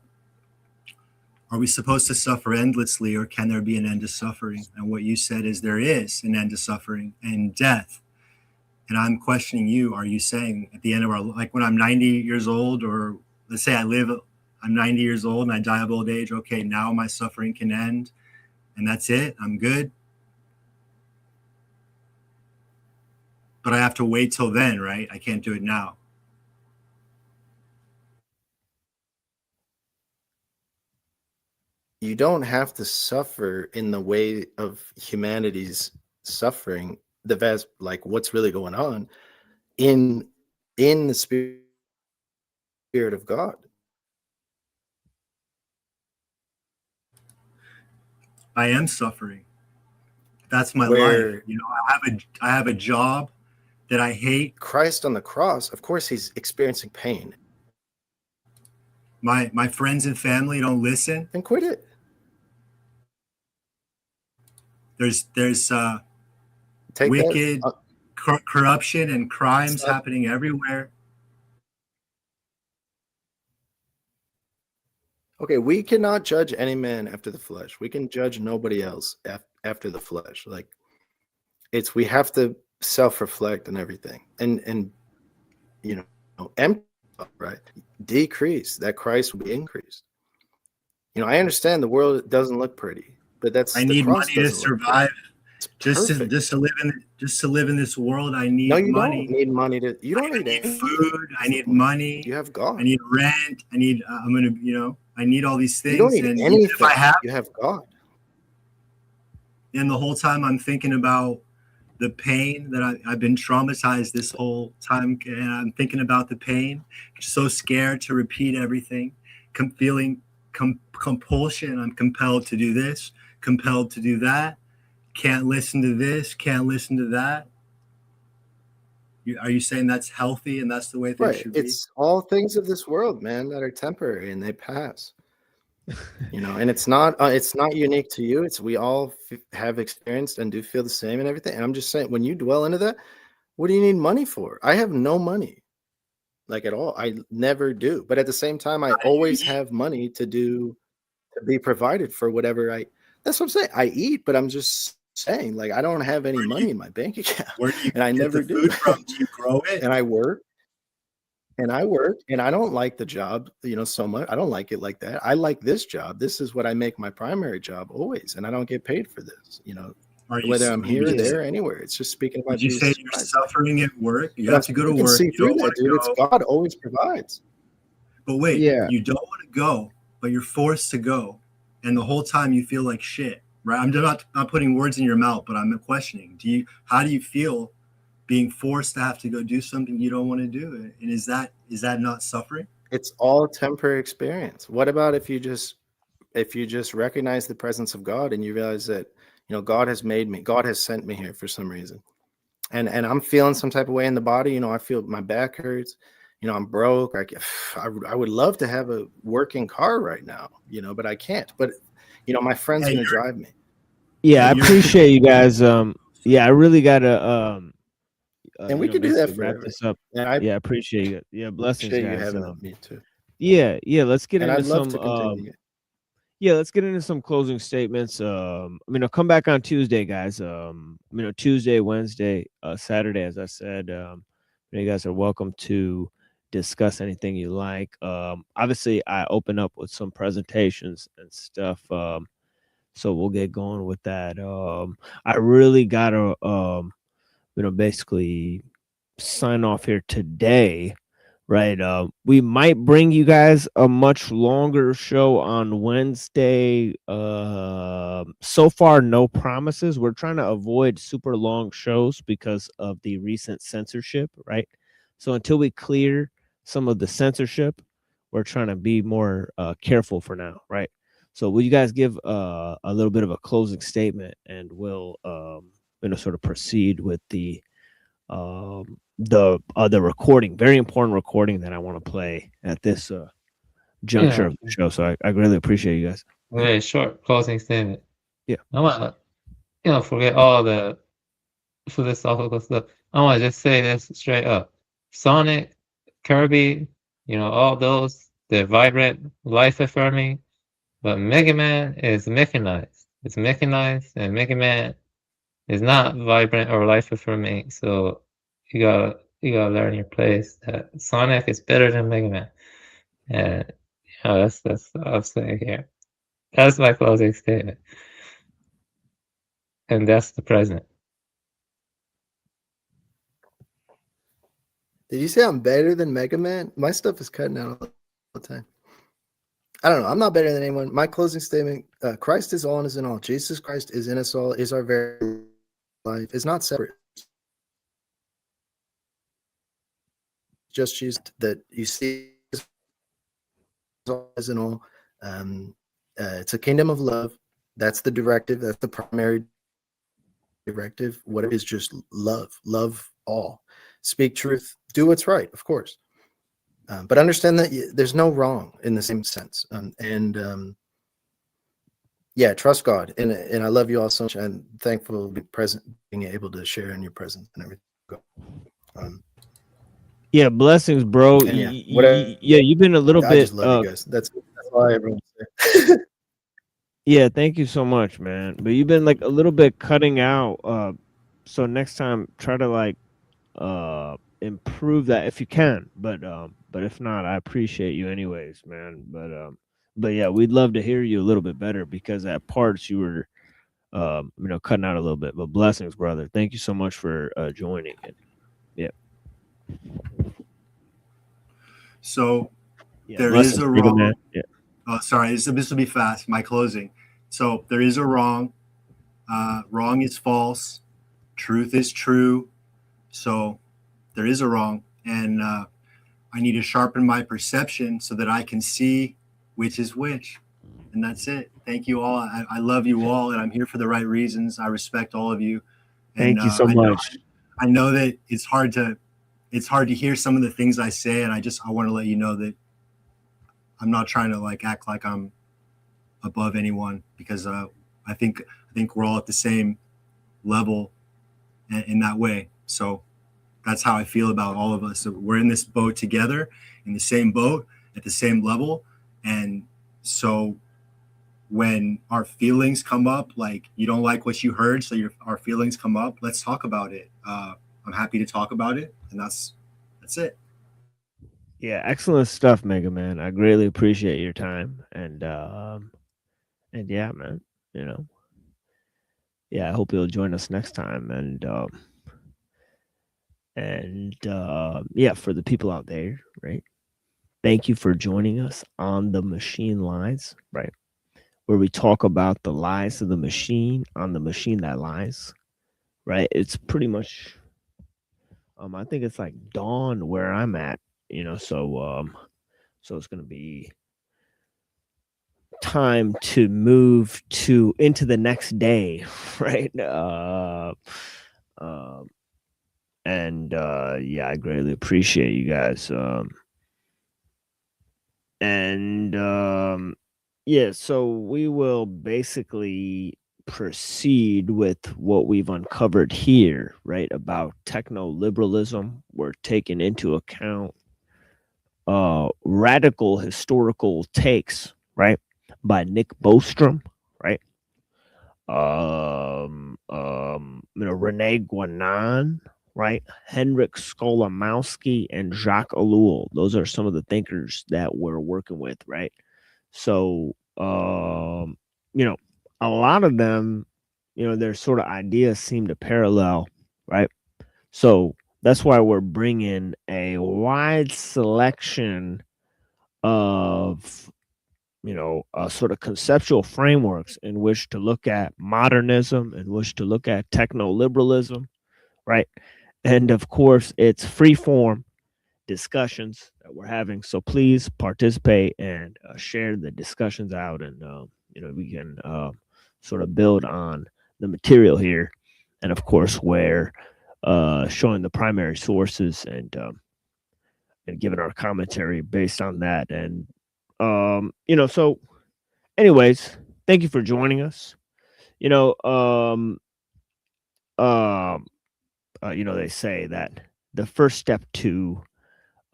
are we supposed to suffer endlessly, or can there be an end to suffering? And what you said is there is an end to suffering and death. And I'm questioning you, are you saying at the end of when I'm 90 years old, or let's say I'm 90 years old and I die of old age, okay, now my suffering can end and that's it, I'm good? But I have to wait till then, right? I can't do it now. You don't have to suffer in the way of humanity's suffering, what's really going on in in the Spirit of God. I am suffering. That's my life. Where You know, I have a job that I hate. Christ on the cross, of course, he's experiencing pain. My friends and family don't listen. Then quit it. There's Take wicked that. corruption and crimes happening everywhere. Okay, we cannot judge any man after the flesh. We can judge nobody else after the flesh. Like, we have to self-reflect and everything, and you know, empty, right? Decrease that Christ will be increased. You know, I understand the world doesn't look pretty, but I need money to survive. Just to live in this world, I need money. No, you don't need money to. You don't need food. I need money. You have God. I need rent. I need. I'm gonna. You know. I need all these things. You don't need and anything. If I have, you have God. And the whole time I'm thinking about the pain that I've been traumatized this whole time, and I'm thinking about the pain. So scared to repeat everything. Feeling compulsion. I'm compelled to do this. Compelled to do that. Can't listen to this, can't listen to that. Are you saying that's healthy and that's the way things should be? It's all things of this world, man, that are temporary and they pass. You know, and it's not unique to you. It's we all have experienced and do feel the same and everything. And I'm just saying, when you dwell into that, what do you need money for? I have no money, like, at all. I never do. But at the same time, I always have money to be provided for whatever that's what I'm saying. I eat, but I'm just saying, like, I don't have any money in my bank account. Where do you and I get never the food do. from? Do you grow it? And I work. And I don't like the job, you know, so much. I don't like it like that. I like this job. This is what I make my primary job always, and I don't get paid for this, you know. Whether I'm here or there, anywhere. It's just speaking about Jesus. You say you're suffering at work. You have to go to work. See You through don't that, want to dude. go. It's God always provides. But wait, Yeah. you don't want to go, but you're forced to go, and the whole time you feel like shit, right? I'm not putting words in your mouth, but I'm questioning. How do you feel being forced to have to go do something you don't want to do? And is that not suffering? It's all temporary experience. What about if you just recognize the presence of God and you realize that, you know, God has made me, God has sent me here for some reason, and I'm feeling some type of way in the body. You know, I feel my back hurts. You know, I'm broke. I would love to have a working car right now, you know, but I can't. But, you know, my friend's going to drive me. Yeah, I appreciate you guys. Yeah, I really gotta and we can do that wrap forever. this up. And I appreciate it. Yeah, blessings, appreciate you guys. having me too. Yeah, let's get And into I'd love some to continue. yeah, let's get into some closing statements. I mean, I'll come back on Tuesday, guys. Tuesday, Wednesday, Saturday, as I said. You guys are welcome to discuss anything you like. Obviously, I open up with some presentations and stuff. So we'll get going with that. I really gotta, basically sign off here today. Right. We might bring you guys a much longer show on Wednesday. So far, no promises. We're trying to avoid super long shows because of the recent censorship, right? So until we clear some of the censorship, we're trying to be more careful for now, right? So will you guys give a little bit of a closing statement, and we'll sort of proceed with the recording, very important recording that I want to play at this juncture of the show. So I really appreciate you guys. Very short closing statement. Yeah. I want to, forget all the philosophical stuff. I want to just say this straight up. Sonic, Kirby, all those, they're vibrant, life affirming, but Mega Man is mechanized. It's mechanized, and Mega Man is not vibrant or life affirming. So you gotta learn your place. Sonic is better than Mega Man, and that's what I'm saying here. That's my closing statement, and that's the present. Did you say I'm better than Mega Man? My stuff is cutting out all the time. I don't know. I'm not better than anyone. My closing statement: Christ is all and is in all. Jesus Christ is in us all. Is our very life. Is not separate. just choose that you see as in all. It's a kingdom of love. That's the directive. That's the primary directive. What it is, just love all, speak truth, do what's right, of course. But understand that there's no wrong in the same sense. Yeah, trust God. And I love you all so much. I'm thankful to be present, being able to share in your presence and everything. Yeah, blessings, bro. And yeah, whatever. Yeah, you've been a little I just bit. love you guys. That's all I ever want to say. Yeah, thank you so much, man. But you've been like a little bit cutting out. So next time, try to like improve that if you can. But if not, I appreciate you anyways, man. But yeah, we'd love to hear you a little bit better because at parts you were cutting out a little bit. But blessings, brother. Thank you so much for joining. And yeah. So Yeah, there is blessings, a brother, wrong. man. Yeah. Sorry, this will be fast. My closing. So there is a wrong. Wrong is false. Truth is true. So there is a wrong, and I need to sharpen my perception so that I can see which is which. And that's it. Thank you all. I love you all, and I'm here for the right reasons. I respect all of you. And Thank you so much. I know that it's hard to hear some of the things I say, and I want to let you know that I'm not trying to like act like I'm above anyone, because I think we're all at the same level in that way. So that's how I feel about all of us. So we're in this boat together, in the same boat, at the same level. And so when our feelings come up, like you don't like what you heard, so our feelings come up, let's talk about it. I'm happy to talk about it, and that's it. Yeah, excellent stuff, Mega Man. I greatly appreciate your time, and yeah, man. You know, yeah, I hope you'll join us next time, and yeah, for the people out there, right? Thank you for joining us on the Machine Lies, right? Where we talk about the lies of the machine on the machine that lies, right? It's pretty much, I think it's like dawn where I'm at, so it's gonna be time to move into the next day, right? And yeah, I greatly appreciate you guys. And yeah, so we will basically proceed with what we've uncovered here, right? About techno liberalism. We're taking into account radical historical takes, right? By Nick Bostrom, right? Rene Guenon, right? Henrik Skolimowski and Jacques Ellul. Those are some of the thinkers that we're working with, right? So, a lot of them, their sort of ideas seem to parallel, right? So that's why we're bringing a wide selection of sort of conceptual frameworks in which to look at modernism, in which to look at techno liberalism, right? And of course, it's free form discussions that we're having. So please participate and share the discussions out, and we can sort of build on the material here, and of course, where showing the primary sources and giving our commentary based on that. And so anyways, thank you for joining us. They say that the first step to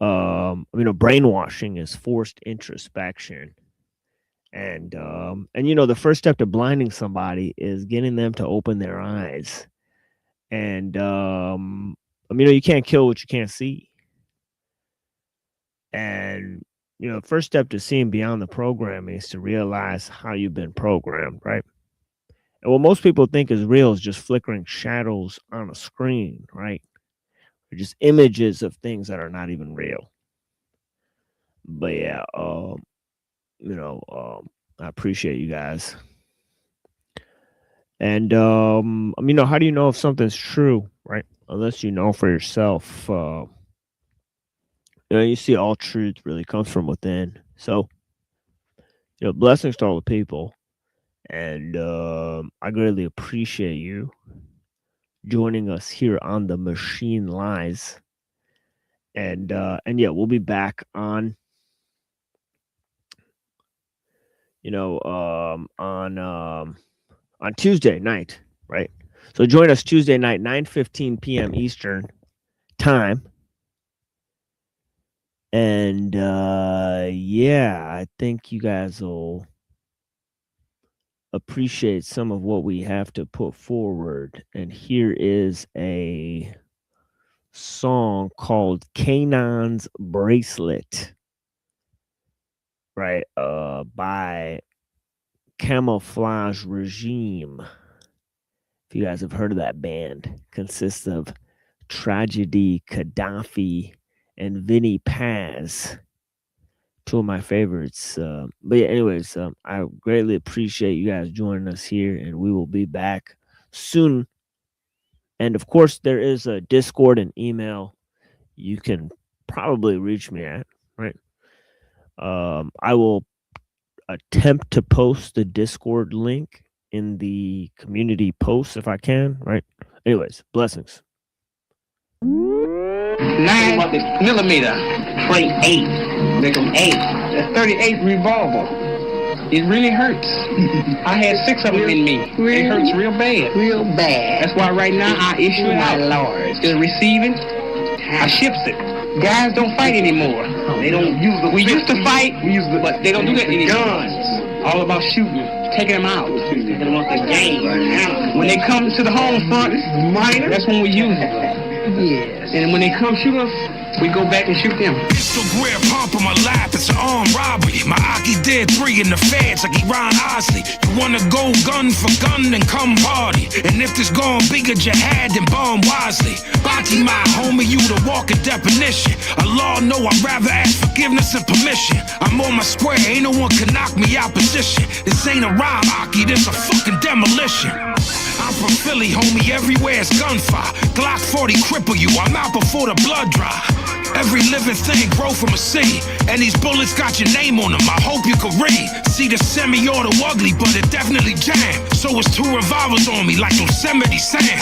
brainwashing is forced introspection. And the first step to blinding somebody is getting them to open their eyes. And you can't kill what you can't see. And the first step to seeing beyond the programming is to realize how you've been programmed, right? And what most people think is real is just flickering shadows on a screen, right? Or just images of things that are not even real. But yeah, I appreciate you guys. And how do you know if something's true, right? Unless you know for yourself, you see all truth really comes from within. So, blessings to all the people. And I greatly appreciate you joining us here on The Machine Lies. And yeah, we'll be back on, on Tuesday night, right? So join us Tuesday night, 9:15 p.m. Eastern time. And yeah, I think you guys will appreciate some of what we have to put forward. And here is a song called Canon's Bracelet, right? By Camouflage Regime. If you guys have heard of that band, consists of Tragedy, Gaddafi, and Vinny Paz. Two of my favorites. But yeah, anyways, I greatly appreciate you guys joining us here, and we will be back soon. And of course, there is a Discord and email you can probably reach me at, right? I will attempt to post the Discord link in the community post if I can, right? Anyways, blessings. 9mm, Trey 8, make them 8. That's 38 revolver. It really hurts. I had 6 of them in me. It hurts real bad. Real bad. That's why right now I issue it out. Lord. It's receiving. I ships it. Guys don't fight anymore. They don't use the. We used to fight, but they don't do that anymore. Guns. All about shooting, taking them out. Taking them off the game. When they come to the home front, that's when we use it. Yes. And when they come shoot us, we go back and shoot them. Pistol grip pump on my lap, it's an armed robbery. My Aki did 3 in the feds like he Ron Osley. You wanna go gun for gun, then come party. And if this gon' be a jihad, then bomb wisely. Baki my homie, you the walking definition. Allah know I'd rather ask forgiveness and permission. I'm on my square, ain't no one can knock me out position. This ain't a rhyme, Aki, this a fucking demolition. I'm from Philly, homie, everywhere's gunfire. Glock 40 cripple you, I'm out before the blood dry. Every living thing grow from a seed, and these bullets got your name on them, I hope you can read. See the semi-auto ugly, but it definitely jammed. So it's 2 revolvers on me like Yosemite Sam.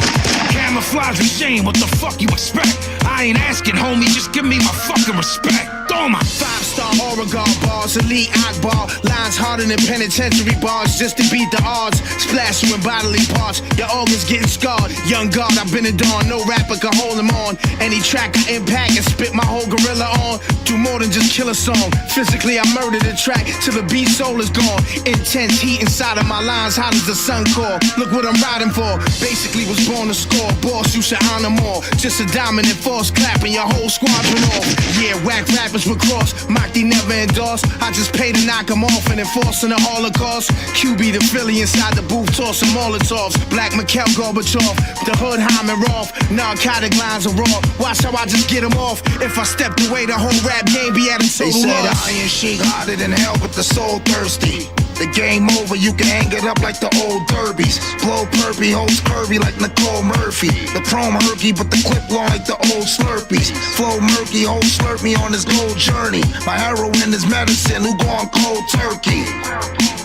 Camouflage machine, what the fuck you expect? I ain't asking, homie, just give me my fucking respect. Throw my 5-star Oregon bars, elite Akbar, lines harder than penitentiary bars just to beat the odds. Splash you in bodily parts, your organs getting scarred. Young God, I've been a dawn, no rapper can hold him on. Any track I impact and spit my whole gorilla on. Do more than just kill a song. Physically, I murder the track till the beat soul is gone. Intense heat inside of my lines, hot as the sun core. Look what I'm riding for. Basically was born to score. Boss, you should honor more. Just a dominant force clapping your whole squadron off. Yeah, whack rappers with cross. Mocked never endorse. I just pay to knock them off and enforcing the Holocaust. QB the Philly inside the booth tossing Molotovs. Black Mikhail Gorbachev, the hood Hyman Roth. Narcotic lines are raw. Watch how I just get them off. If I stepped away, the whole rap game be at a total loss. They say the Iron Sheik hotter than hell, but the soul thirsty. The game over, you can hang it up like the old derbies. Blow perpy, holds curvy like Nicole Murphy. The chrome herky, but the clip long like the old Slurpees. Flow murky, hold slurp me on this gold journey. My heroin is medicine, who gone cold turkey?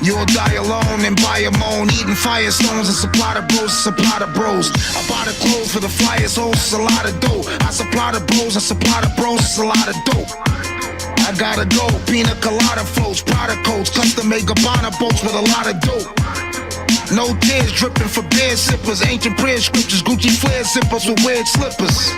You'll die alone and buy a moan. Eating firestones and supply the bros, supply the bros. I buy the clothes for the flyers, hosts, it's a lot of dough. I supply the bros, I supply the bros, it's a lot of dope. I gotta go, pina colada floats, Prada coats, custom made Gabbana boats with a lot of dope. No tears dripping for beer sippers, ancient prayer scriptures, Gucci flare zippers with weird slippers.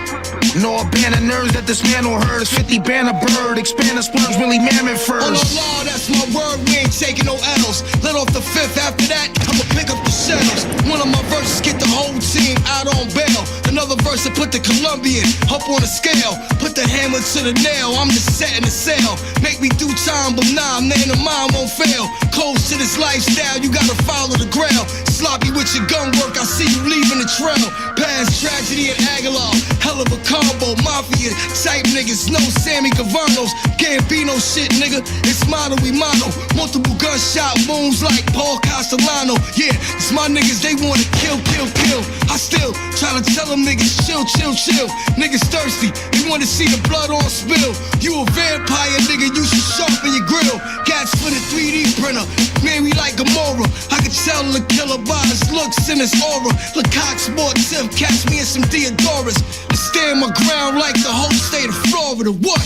No abandoned nerves that dismantle hers, 50 banner bird, expand the splurge, really mammoth furs. On the law, that's my word, we ain't taking no L's. Let off the 5th, after that, I'ma pick up the shells. One of my verses get the whole team out on bail. Another verse that put the Colombian up on the scale. Put the hammer to the nail, I'm just setting the sail. Make me do time, but nah, man, the mind won't fail. Close to this lifestyle, you gotta follow the grail. sloppy with your gun work, I see you leaving the trail. Past tragedy and Aguilar, hell of a combo. Mafia type niggas, no Sammy Cavanos. Gambino shit, nigga, it's mono we mono. Multiple gunshot wounds like Paul Castellano. Yeah, it's my niggas, they wanna kill, kill, kill. I still try to tell them niggas, chill, chill, chill. Niggas thirsty, they wanna see the blood on spill. You a vampire, nigga, you should sharpen your grill. Gats for the 3D printer, man, we like Gamora. I can tell the killer by his looks and his aura. Lecoq Sportive, catch me in some Theodoras. I stand my ground like the whole state of Florida. What?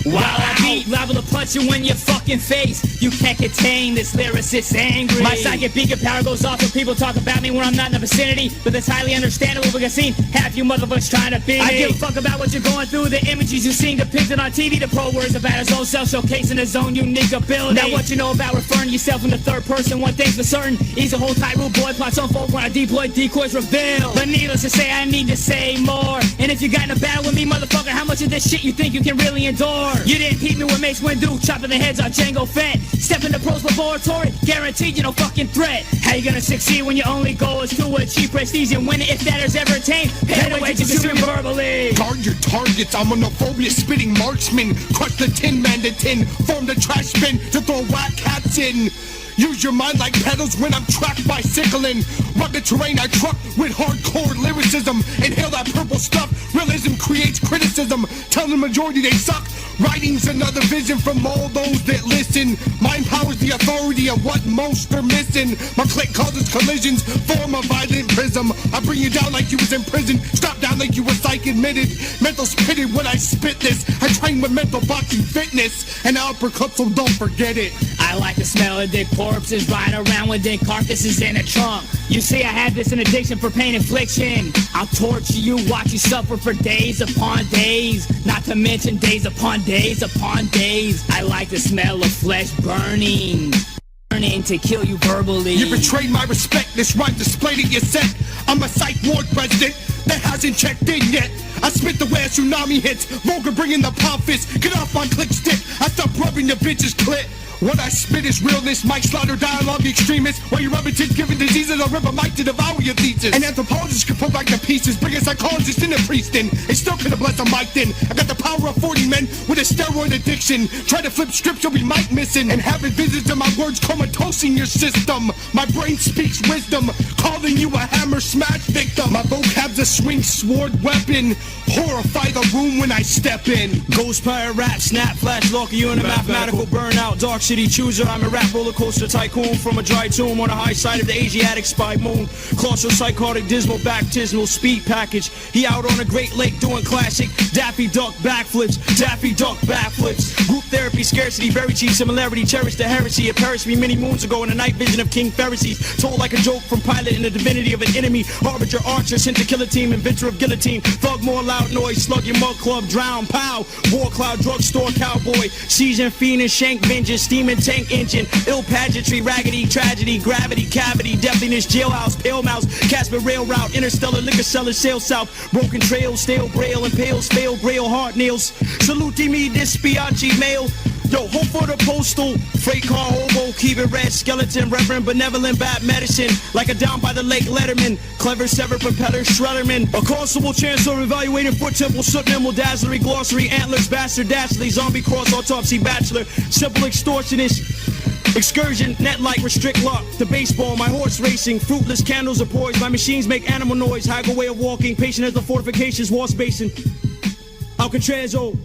While I beat, liable to punch you in your fucking face. You can't contain this lyricist angry. My psychic beacon power goes off when people talk about me when I'm not in the vicinity. But that's highly understandable because I've seen half you motherfuckers trying to beat me. I give a fuck about what you're going through. The images you've seen depicted on TV. The pro words about his own self showcasing his own unique ability. Now what you know about referring to yourself in the third person, one thing's for certain. He's a whole tight rule boy, plots unfold when I deploy decoys reveal. But needless to say, I need to say more. And if you got in a battle with me, motherfucker, how much of this shit you think you can really endure? You didn't beat me with Mace Windu, chopping the heads on Django Fett. Step in the pros laboratory, guaranteed you no fucking threat. How you gonna succeed when your only goal is to achieve prestige and win it if that is ever attained? Pay the way to consume verbally. Guard your targets, I'm an phobia spitting marksman. Crush the tin man to tin, form the trash bin to throw whack hats in. Use your mind like pedals when I'm tracked bicycling. Rugged terrain I truck with hardcore lyricism. Inhale that purple stuff, realism creates criticism. Tell the majority they suck. Writing's another vision from all those that listen. Mind power's the authority of what most are missing. My click causes collisions, form a violent prism. I bring you down like you was in prison, strap down like you were psych admitted. Mental's pitted when I spit this. I train with mental boxing fitness and uppercut, so don't forget it. I like the smell of dead corpses, ride around with dead carcasses in a trunk. You see I have this an addiction for pain infliction. I'll torture you, watch you suffer for days upon days. Not to mention days upon days upon days. I like the smell of flesh burning to kill you verbally. You betrayed my respect, this rhyme displayed in your set. I'm a psych ward president that hasn't checked in yet. I spit the way a tsunami hits, vulgar bringing the pop fist. Get off my click stick, I stop rubbing the bitch's clit. What I spit is realness, Mike Slaughter, dialogue extremist. While you rubber tits giving diseases, I'll rip a mic to devour your thesis. An anthropologist could pull back the pieces, bring a psychologist and a priest in. It still could have blessed a mic then. I got the power of 40 men with a steroid addiction. Try to flip scripts, you'll be mic missing. And having visits of my words comatose in your system. My brain speaks wisdom, calling you a hammer smash victim. My vocab's a swing sword weapon. Horrify the room when I step in. Ghost pirate rap, snap, flash, lock you in a mathematical burnout. Dark city chooser, I'm a rap roller coaster tycoon from a dry tomb on the high side of the Asiatic spy moon. Claustropsychotic, dismal, baptismal, speed package. He out on a Great Lake doing classic Daffy Duck backflips, Daffy Duck backflips. Group therapy, scarcity, very cheap similarity, cherish the heresy. It perished me many moons ago in a night vision of King Pharisees. Told like a joke from Pilate in the divinity of an enemy. Harbinger, archer, sent to kill a team, inventor of guillotine. Thug more loud noise, slug your mug club, drown, pow. War cloud, drugstore, cowboy. Season, fiend, and shank, vengeance, steaming tank engine. Ill pageantry, raggedy, tragedy, gravity, cavity, deadliness, jailhouse, pale mouse, Casper rail route, interstellar liquor seller, sail south. Broken trails, stale braille, impales, fail, braille, hard nails. Salute me, this spiaggi mail. Yo, hope for the postal, freight car hobo, keep it red, skeleton, reverend, benevolent, bad medicine, like a down by the lake letterman, clever sever propeller, shredderman, a constable chancellor, evaluating foot temple, soot nimble, dazzlery, glossary, antlers, bastard, dastardly, zombie cross, autopsy, bachelor, simple extortionist, excursion, net light, restrict lock, the baseball, my horse racing, fruitless candles are poised, my machines make animal noise, haggle way of walking, patient at the fortifications, wash basin, Alcatraz, oh.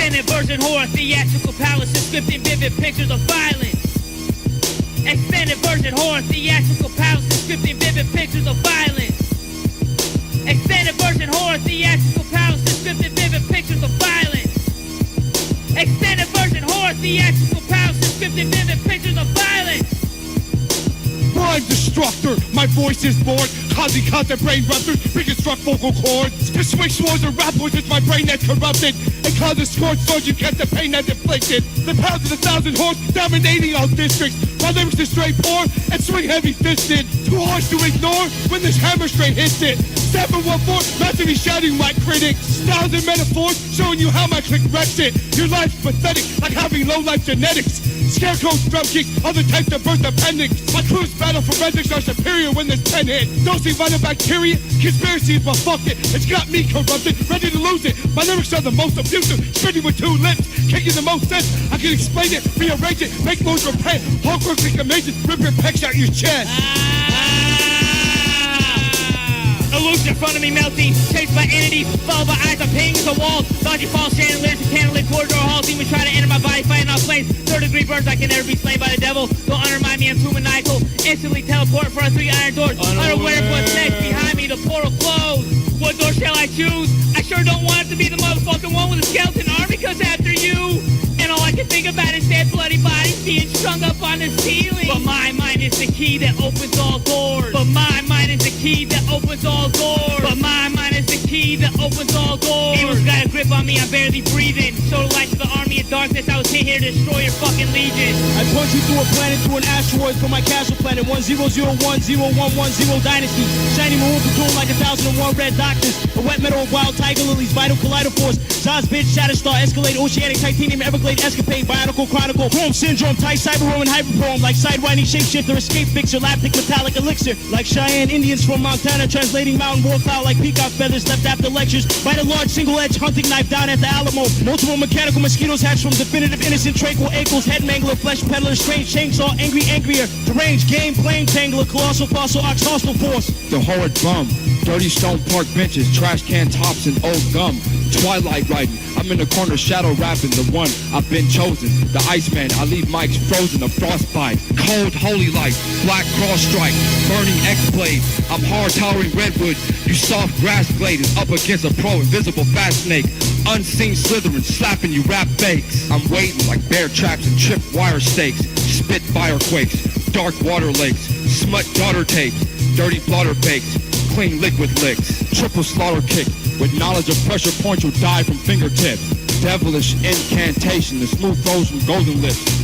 Extended version horror, theatrical palaces, scripting vivid pictures of violence. Extended version horror, theatrical palaces, scripting vivid pictures of violence. Extended version horror, theatrical palaces, scripting vivid pictures of violence. Extended version horror, theatrical palaces, scripting vivid pictures of violence. Rhyme destructor, my voice is born, causing constant brain ruptures, reconstruct vocal cords. Swing swords and rap voices, my brain that's corrupted, and causes scorch so you get the pain that's inflicted. The pounds of 1,000 horse dominating all districts. My lyrics is straight poor and swing heavy fisted. Too harsh to ignore when this hammer straight hits it. 714, massively shouting like critics. Styles and metaphors showing you how my click wrecks it. Your life's pathetic, like having low life genetics. Scarecrows, drum kicks, other types of birth appendix. My crew's battle forensics are superior when there's 10 hits. Dosing vital bacteria, conspiracies, but fuck it. It's got me corrupted, ready to lose it. My lyrics are the most abusive, spitting with 2 lips. Kicking the most sense, I can explain it, rearrange it, make moves repent. Hardcore click amazing, rip your pecs out your chest. Illusion in front of me melting, chased by entities, followed by eyes on paintings of walls, dodging false chandeliers and candlelit corridor halls, even try to enter my body, fighting off flames. 3rd-degree burns, I can never be slain by the devil. Don't undermine me, I'm too maniacal. Instantly teleport for 3 iron doors. Unaware of what's next behind me, the portal closed. What door shall I choose? I sure don't want it to be the motherfucking one with a skeleton arm, because after you, and all I can think about is dead bloody bodies being strung up on the ceiling. But my mind is the key that opens all doors. But my mind is the key that opens all doors. But my mind is the key that opens all doors. Evil's got a grip on me, I'm barely breathing. Show the light to the army of darkness, I was sent here to destroy your fucking legion. I punch you through a planet, through an asteroid from my castle planet 10010110 dynasty. Shiny maroon platoon like 1001 red doctors. A wet metal of wild tiger lilies, vital collider force. Zaz bitch, Shatterstar, Escalade, Oceanic, Titanium, Everglade, Escapade, Bionicle, Chronicle, Chrome Syndrome, Tight, Cyber Roman, Hyperchrome, like Sidewinding, Shapeshifter, Escape Fixer, Laptic, Metallic, Elixir, like Cheyenne Indians from Montana, translating Mountain War Cloud like peacock feathers left after lectures, bite a large single-edged hunting knife down at the Alamo, multiple mechanical mosquitoes hatch from definitive innocent tranquil ankles, head mangler, flesh peddler, strange chainsaw, angry, angrier, deranged game, plane tangler, colossal fossil, ox hostile force. The horrid bum, dirty stone park benches, trash can tops and old gum, twilight riding, I'm in the corner shadow rapping, the one I've been chosen, the Iceman, I leave mics frozen, a frostbite, cold holy light, black cross strike, burning X-blade, I'm hard towering redwood, you soft grass blade is up against a pro invisible fat snake, unseen slithering, slapping you rap fakes, I'm waiting like bear traps and chipped wire stakes, spit fire quakes, dark water lakes, smut daughter tapes, dirty blotter bakes, clean liquid licks, triple slaughter kick, with knowledge of pressure points you'll die from fingertips, devilish incantation, the smooth throws from golden lips.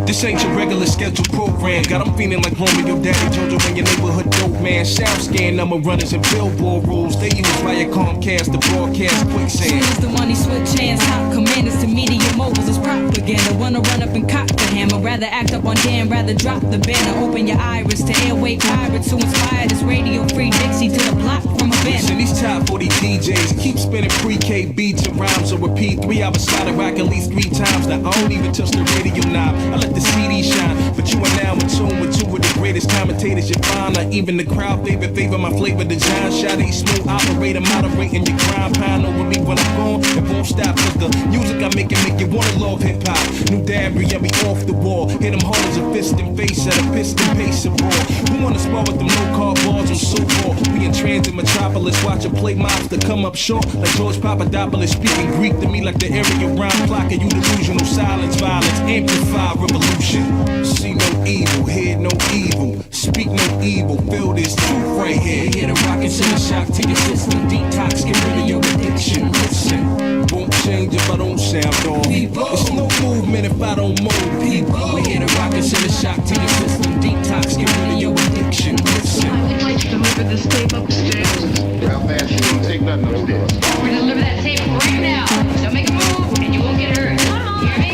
This ain't your regular scheduled program. Got them feeling like Romeo, Daddy Jojo, and your neighborhood dope man. Sound scan number runners and billboard rules. They use via Comcast to broadcast quicksand. Soon as the money switch hands, top commanders to media moguls is propaganda. Wanna run up and cock the hammer, rather act up on damn, rather drop the banner. Open your iris to airway pirates who inspire this radio free Dixie to the block from a banner. Listen, these top 40 DJs keep spinning pre-K beats and rhymes or repeat 3 hours slide rack at least 3 times. Now I don't even touch the radio knob. I let the CD shine, but you are now in tune with 2 of the greatest commentators you find. Not even the crowd favor my flavor design. Shotty smooth operator, moderating your crime. Pine over me when I'm gone, it won't stop. Cause the music I make you wanna love hip hop. New dad be off the wall. Hit them hard as a fist and face at a piston pace of raw. Who wanna spar with them no-car bars on so far? We in transit metropolis, watch a play mobster come up short like George Papadopoulos, speaking Greek to me like the area rhyme clock. And you delusional silence, violence, amplify revolution. See no evil, hear no evil, speak no evil, feel this truth right here. Hear the rocket send a shock to your system, detox, get rid of your addiction. Listen, won't change if I don't sound off. It's no movement if I don't move. People, we hear the rocket send a shock to your system, detox, get rid of your addiction. Listen, I would like to deliver this tape upstairs. How fast you don't take nothing upstairs? We're gonna deliver that tape right now. Don't make a move, and you won't get hurt. Hear me?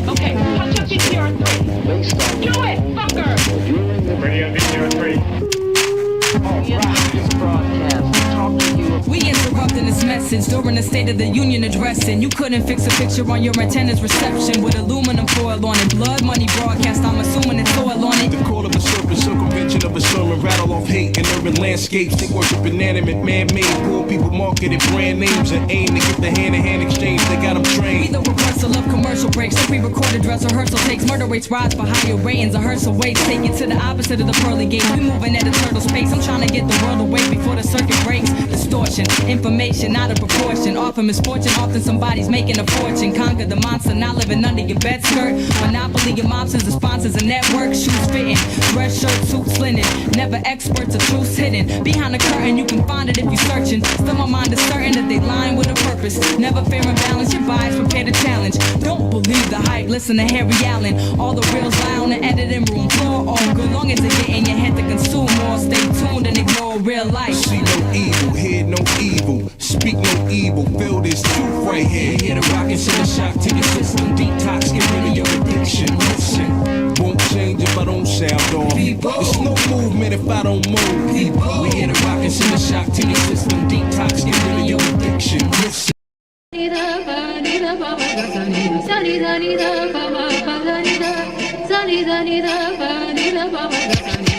Okay, message during the State of the Union addressing. You couldn't fix a picture on your antenna's reception with aluminum foil on it. Blood money broadcast, I'm assuming it's oil on it. The call of a serpent, circumvention of a sermon, rattle off hate in urban landscapes. They worship inanimate, man-made. Poor people marketed brand names and aim to get the hand-to-hand exchange. They got them trained. We the reversal of commercial breaks. Every recorded dress rehearsal takes. Murder rates rise for higher ratings. A hearse of weights take it to the opposite of the pearly gates. We moving at a turtle's pace. I'm trying to get the world away before the circuit breaks. Distortion, information out of proportion. Often misfortune, often somebody's making a fortune. Conquer the monster, not living under your bed skirt. Monopoly your mobsters, the sponsors, and network. Shoes fitting, dress shirt, suits linen. Never experts, the truth's hidden. Behind the curtain, you can find it if you're searching. Still my mind is certain that they lying with a purpose. Never fair and balanced, your bias, prepare to challenge. Don't believe the hype, listen to Harry Allen. All the reels lie on the editing room floor. All good, long as it get in your head to consume more. Stay tuned and ignore real life. See no evil, hear no evil, speak no evil. Feel this truth right here. Hear the rock and send a shock to your system. Detox, get rid of your addiction. Listen, won't change if I don't sound off. It's no movement if I don't move. We hear the rock and send a shock to your system. Detox, get rid of your addiction. Listen.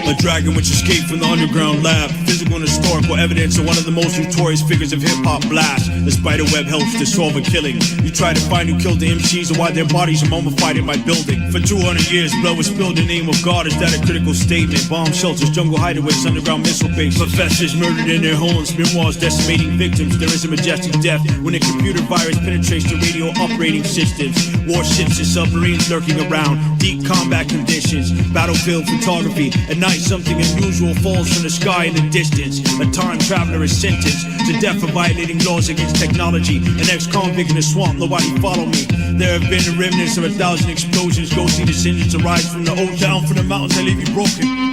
A dragon which escaped from the underground lab. Physical and historical evidence of one of the most notorious figures of hip-hop blast. The spider web helps to solve a killing. You try to find who killed the MCs and why their bodies are mummified in my building. For 200 years, blood was spilled in the name of God. Is that a critical statement? Bomb shelters, jungle hideaways, underground missile base. Professors murdered in their homes, memoirs decimating victims. There is a majestic death when a computer virus penetrates the radio operating systems. Warships and submarines lurking around. Deep combat conditions, battlefield photography. At night, something unusual falls from the sky in the distance. A time traveler is sentenced to death for violating laws against technology. An ex-convict in a swamp, nobody follow me. There have been the remnants of 1,000 explosions. Go see descendants arise from the old down from the mountains. I leave you broken.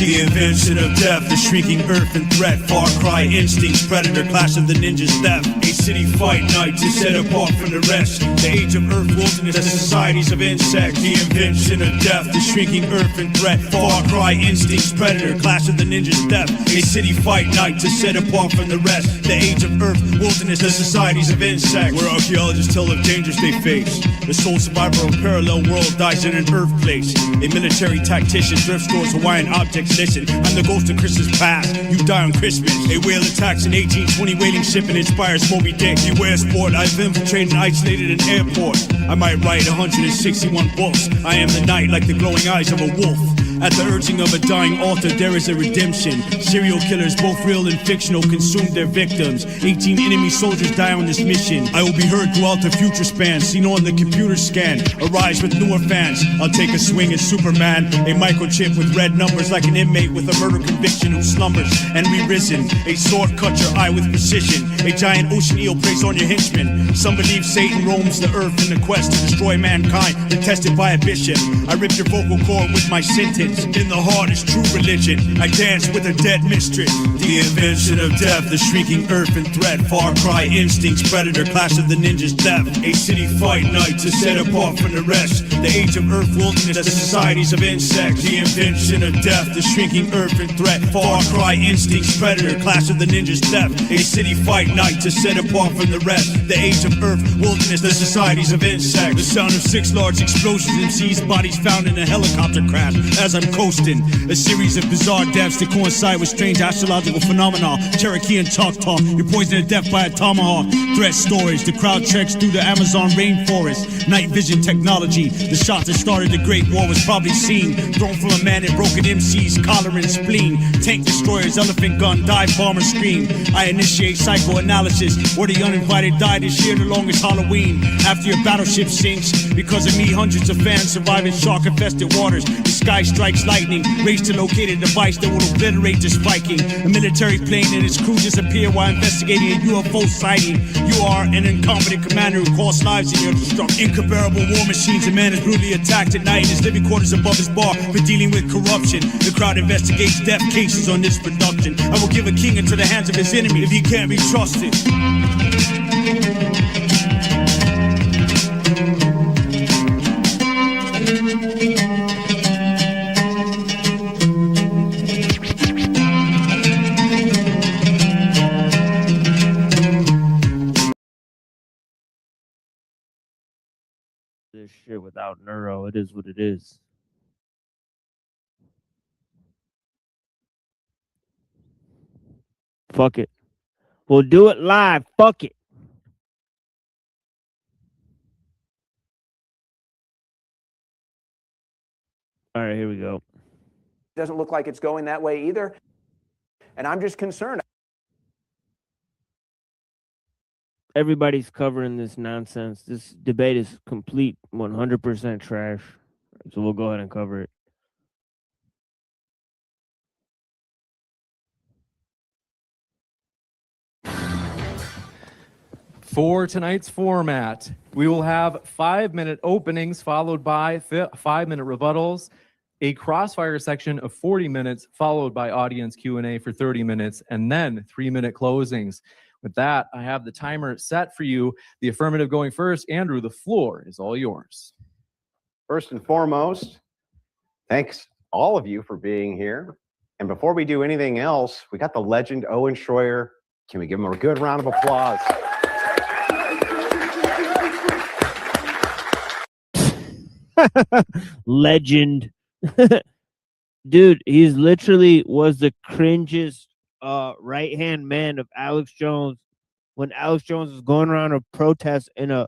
The invention of death, the shrieking earth and threat. Far cry instincts, predator, clash of the ninjas, theft. A city fight night to set apart from the rest. The age of earth, wilderness, the societies of insects. The invention of death, the shrieking earth and threat. Far cry instincts, predator, clash of the ninjas, theft. A city fight night to set apart from the rest. The age of earth, wilderness, the societies of insects. Where archaeologists tell of dangers they face. The sole survivor of a parallel world dies in an earth place. A military tactician thrift stores Hawaiian objects. Listen, I'm the ghost of Christmas past. You die on Christmas. A whale attacks an 1820 whaling ship and inspires Moby Dick. Beware sport, I've infiltrated and isolated an airport. I might write 161 books. I am the night like the glowing eyes of a wolf. At the urging of a dying author, there is a redemption. Serial killers, both real and fictional, consume their victims. 18 enemy soldiers die on this mission. I will be heard throughout the future span, seen on the computer scan. Arise with newer fans. I'll take a swing as Superman. A microchip with red numbers like an inmate with a murder conviction who slumbers and re-risen. A sword cut your eye with precision. A giant ocean eel preys on your henchmen. Some believe Satan roams the earth in the quest to destroy mankind, detested by a bishop. I rip your vocal cord with my sentence. In the heart is true religion. I dance with a dead mistress. The invention of death, the shrieking earth and threat. Far cry instincts, predator, clash of the ninjas, theft. A city fight night to set apart from the rest. The age of earth, wilderness, the societies of insects. The invention of death, the shrinking earth and threat. Far cry instincts, predator, clash of the ninjas, theft. A city fight night to set apart from the rest. The age of earth, wilderness, the societies of insects. The sound of 6 large explosions and sees bodies found in a helicopter crash. As I'm coasting, a series of bizarre deaths that coincide with strange astrological phenomena. Cherokee and Choctaw, you're poisoned to death by a tomahawk. Threat stories, the crowd treks through the Amazon rainforest. Night vision technology, the shot that started the Great War was probably seen. Thrown from a man in broken MC's collar and spleen. Tank destroyers, elephant gun, dive bomber scream. I initiate psychoanalysis, where the uninvited die this year, the longest Halloween. After your battleship sinks, because of me, hundreds of fans survive in shark-infested waters. The sky strikes lightning, race to locate a device that will obliterate this Viking. A military plane and its crew disappear while investigating a UFO sighting. You are an incompetent commander who costs lives in your destruction. Incomparable war machines, a man is brutally attacked at night in his living quarters above his bar for dealing with corruption. The crowd investigates death cases on this production. I will give a king into the hands of his enemy if he can't be trusted. this shit without Neuro. It is what it is. Fuck it. We'll do it live. Fuck it. All right, here we go. Doesn't look like it's going that way either. And I'm just concerned. Everybody's covering this nonsense. This debate is complete 100% trash. So we'll go ahead and cover it. For tonight's format, we will have 5-minute openings followed by 5-minute rebuttals, a crossfire section of 40 minutes followed by audience Q&A for 30 minutes, and then 3-minute closings. With that, I have the timer set for you. The affirmative going first. Andrew, the floor is all yours. First and foremost, thanks all of you for being here. And before we do anything else, we got the legend Owen Schroyer. Can we give him a good round of applause? Legend. Dude, he's literally was the cringiest right-hand man of Alex Jones when Alex Jones was going around a protest in a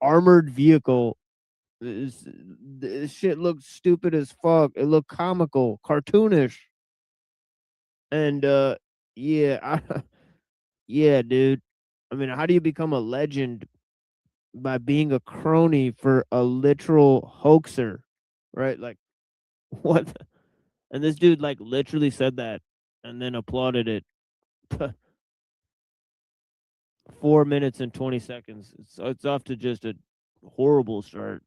armored vehicle. This shit looked stupid as fuck. It looked comical, cartoonish. And yeah, yeah, dude. I mean, how do you become a legend? By being a crony for a literal hoaxer, right? Like, what? And this dude, like, literally said that and then applauded it. 4 minutes and 20 seconds. It's off to just a horrible start.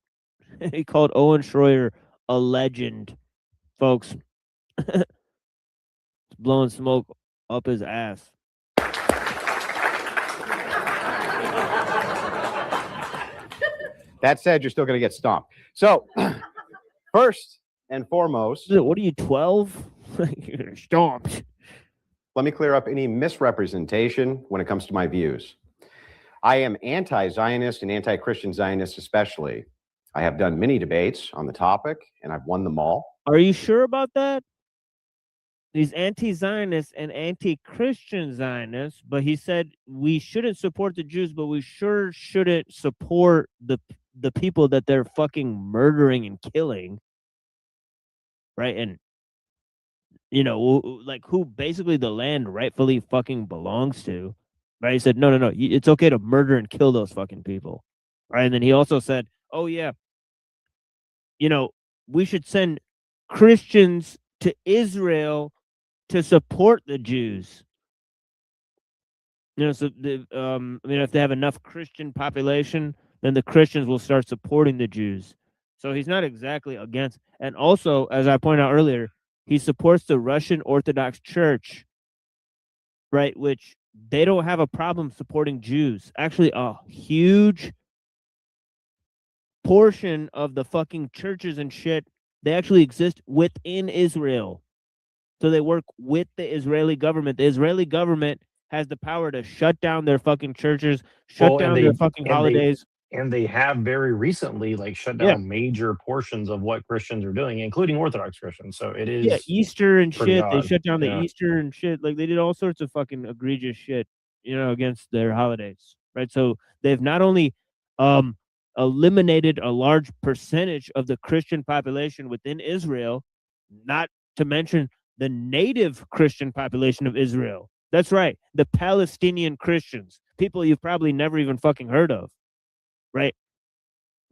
He called Owen Schroyer a legend, folks. It's blowing smoke up his ass. That said, you're still going to get stomped. So, first and foremost, what are you, 12? You're stomped. Let me clear up any misrepresentation when it comes to my views. I am anti-Zionist and anti-Christian Zionist especially. I have done many debates on the topic, and I've won them all. Are you sure about that? He's anti-Zionist and anti-Christian Zionist, but he said we shouldn't support the Jews, but we sure shouldn't support the people that they're fucking murdering and killing, right? And, you know, like who basically the land rightfully fucking belongs to, right? He said, no, it's okay to murder and kill those fucking people, right? And then he also said, oh, yeah, you know, we should send Christians to Israel to support the Jews. You know, so I mean, if they have enough Christian population, then the Christians will start supporting the Jews. So he's not exactly against. And also, as I pointed out earlier, he supports the Russian Orthodox Church, right? Which they don't have a problem supporting Jews. Actually, a huge portion of the fucking churches and shit, they actually exist within Israel. So they work with the Israeli government. The Israeli government has the power to shut down their fucking churches, shut down their fucking holidays. And they have very recently like shut down major portions of what Christians are doing, including Orthodox Christians. So it is Easter and shit. odd. They shut down the Easter and shit. Like they did all sorts of fucking egregious shit, you know, against their holidays. Right. So they've not only eliminated a large percentage of the Christian population within Israel, not to mention the native Christian population of Israel. That's right. The Palestinian Christians, people you've probably never even fucking heard of. Right.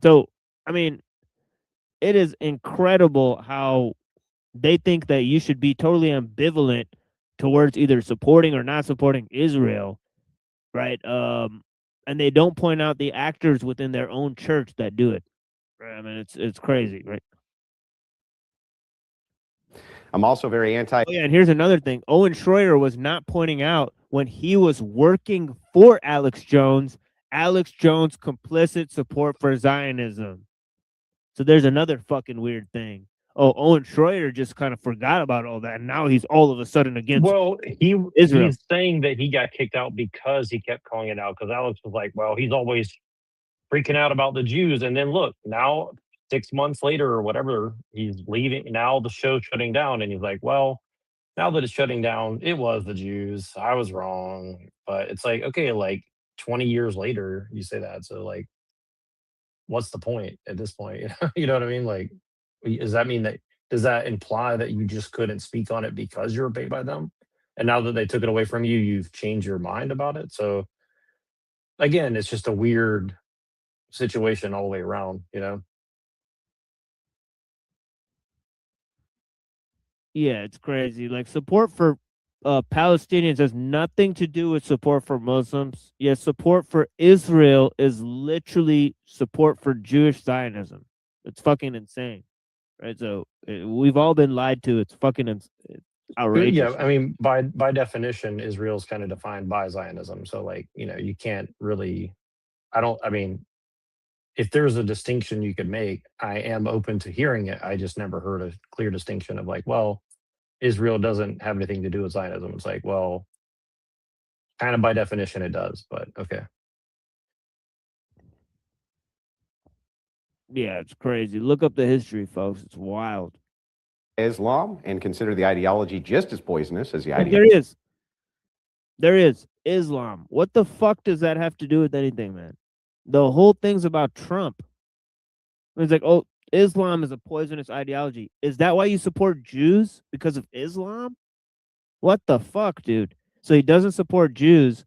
So, I mean, it is incredible how they think that you should be totally ambivalent towards either supporting or not supporting Israel. Right. And they don't point out the actors within their own church that do it. Right? I mean, it's crazy. Right. I'm also very anti. Oh, yeah, and here's another thing. Owen Schroyer was not pointing out when he was working for Alex Jones complicit support for Zionism. So there's another fucking weird thing. Oh, Owen Schroyer just kind of forgot about all that, and now he's all of a sudden against Israel. He's saying that he got kicked out because he kept calling it out, because Alex was like, well, he's always freaking out about the Jews, and then look, now 6 months later or whatever, he's leaving. Now the show's shutting down, and he's like, well, now that it's shutting down, it was the Jews. I was wrong. But it's like, okay, like 20 years later, you say that. So like, what's the point at this point? You know what I mean? Like, does that mean that, does that imply that you just couldn't speak on it because you were paid by them? And now that they took it away from you, you've changed your mind about it. So again, it's just a weird situation all the way around, you know? Yeah, it's crazy. Like support for Palestinians has nothing to do with support for Muslims. Yeah, support for Israel is literally support for Jewish Zionism. It's fucking insane, right? So we've all been lied to. It's fucking outrageous. Yeah, I mean, by definition, Israel's kind of defined by Zionism. So like, you know, you can't really. I mean, if there's a distinction you could make, I am open to hearing it. I just never heard a clear distinction of like, well, Israel doesn't have anything to do with Zionism. It's like, well, kind of by definition it does, but okay. Yeah, it's crazy. Look up the history, folks. It's wild. Islam and consider the ideology just as poisonous as the But ideology. there is Islam. What the fuck does that have to do with anything, man? The whole thing's about Trump. It's like, oh, Islam is a poisonous ideology. Is that why you support Jews? Because of Islam? What the fuck, dude? So he doesn't support Jews,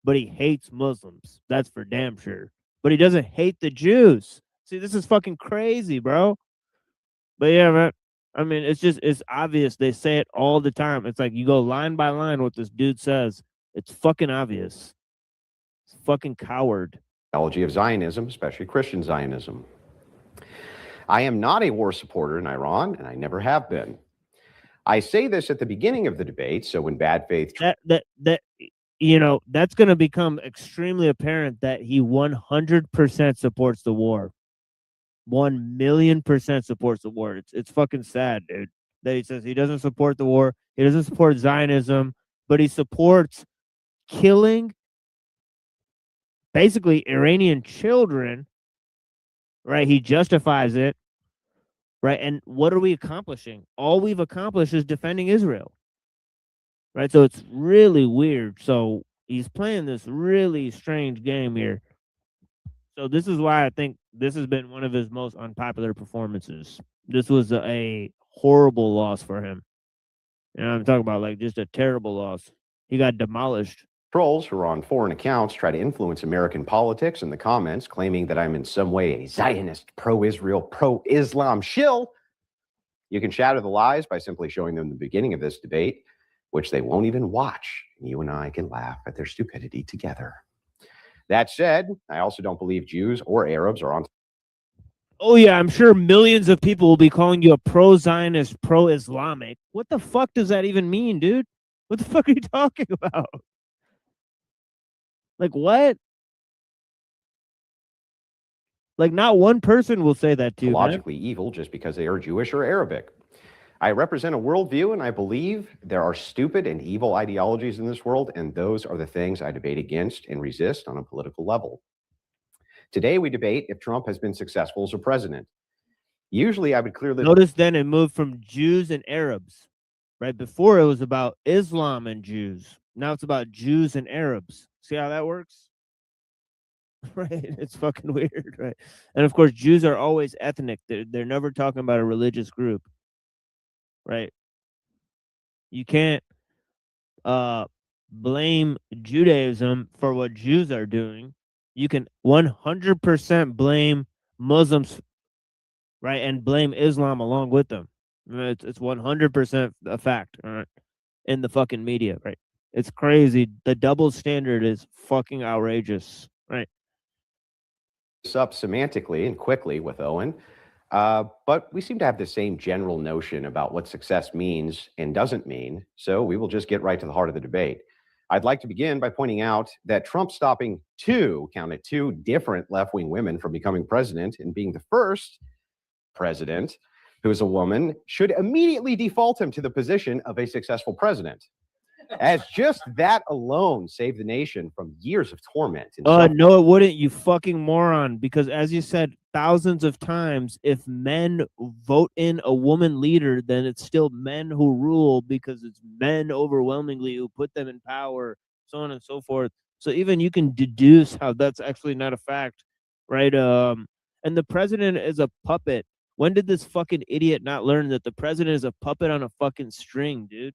but he hates Muslims. That's for damn sure. But he doesn't hate the Jews. See, this is fucking crazy, bro. But yeah, man. I mean, it's obvious. They say it all the time. It's like you go line by line what this dude says. It's fucking obvious. It's fucking coward. Ideology of Zionism, especially Christian Zionism. I am not a war supporter in Iran, and I never have been. I say this at the beginning of the debate, so when bad faith... That you know, that's going to become extremely apparent that he 100% supports the war. 1,000,000% supports the war. It's fucking sad, dude, that he says he doesn't support the war. He doesn't support Zionism, but he supports killing basically Iranian children, right? He justifies it, right? And what are we accomplishing? All we've accomplished is defending Israel, right? So it's really weird. So he's playing this really strange game here. So this is why I think this has been one of his most unpopular performances. This was a horrible loss for him. And I'm talking about like just a terrible loss. He got demolished. Trolls who are on foreign accounts try to influence American politics in the comments, claiming that I'm in some way a Zionist, pro-Israel, pro-Islam shill. You can shatter the lies by simply showing them the beginning of this debate, which they won't even watch. You and I can laugh at their stupidity together. That said, I also don't believe Jews or Arabs are on... Oh, yeah, I'm sure millions of people will be calling you a pro-Zionist, pro-Islamic. What the fuck does that even mean, dude? What the fuck are you talking about? Like, what? Like, not one person will say that to you, logically evil just because they are Jewish or Arabic. I represent a worldview, and I believe there are stupid and evil ideologies in this world, and those are the things I debate against and resist on a political level. Today, we debate if Trump has been successful as a president. Usually, I would clearly... Notice then it moved from Jews and Arabs, right? Before, it was about Islam and Jews. Now it's about Jews and Arabs. See how that works? Right? It's fucking weird, right? And, of course, Jews are always ethnic. They're never talking about a religious group. Right? You can't blame Judaism for what Jews are doing. You can 100% blame Muslims, right, and blame Islam along with them. It's 100% a fact, all right, in the fucking media, right? It's crazy. The double standard is fucking outrageous, right? This up semantically and quickly with Owen. But we seem to have the same general notion about what success means and doesn't mean, so we will just get right to the heart of the debate. I'd like to begin by pointing out that Trump stopping two different left-wing women from becoming president and being the first president who is a woman should immediately default him to the position of a successful president. as just that alone saved the nation from years of torment and suffering. No, it wouldn't, you fucking moron. Because as you said thousands of times, if men vote in a woman leader, then it's still men who rule because it's men overwhelmingly who put them in power, so on and so forth. So even you can deduce how that's actually not a fact, right? And the president is a puppet. When did this fucking idiot not learn that the president is a puppet on a fucking string, dude?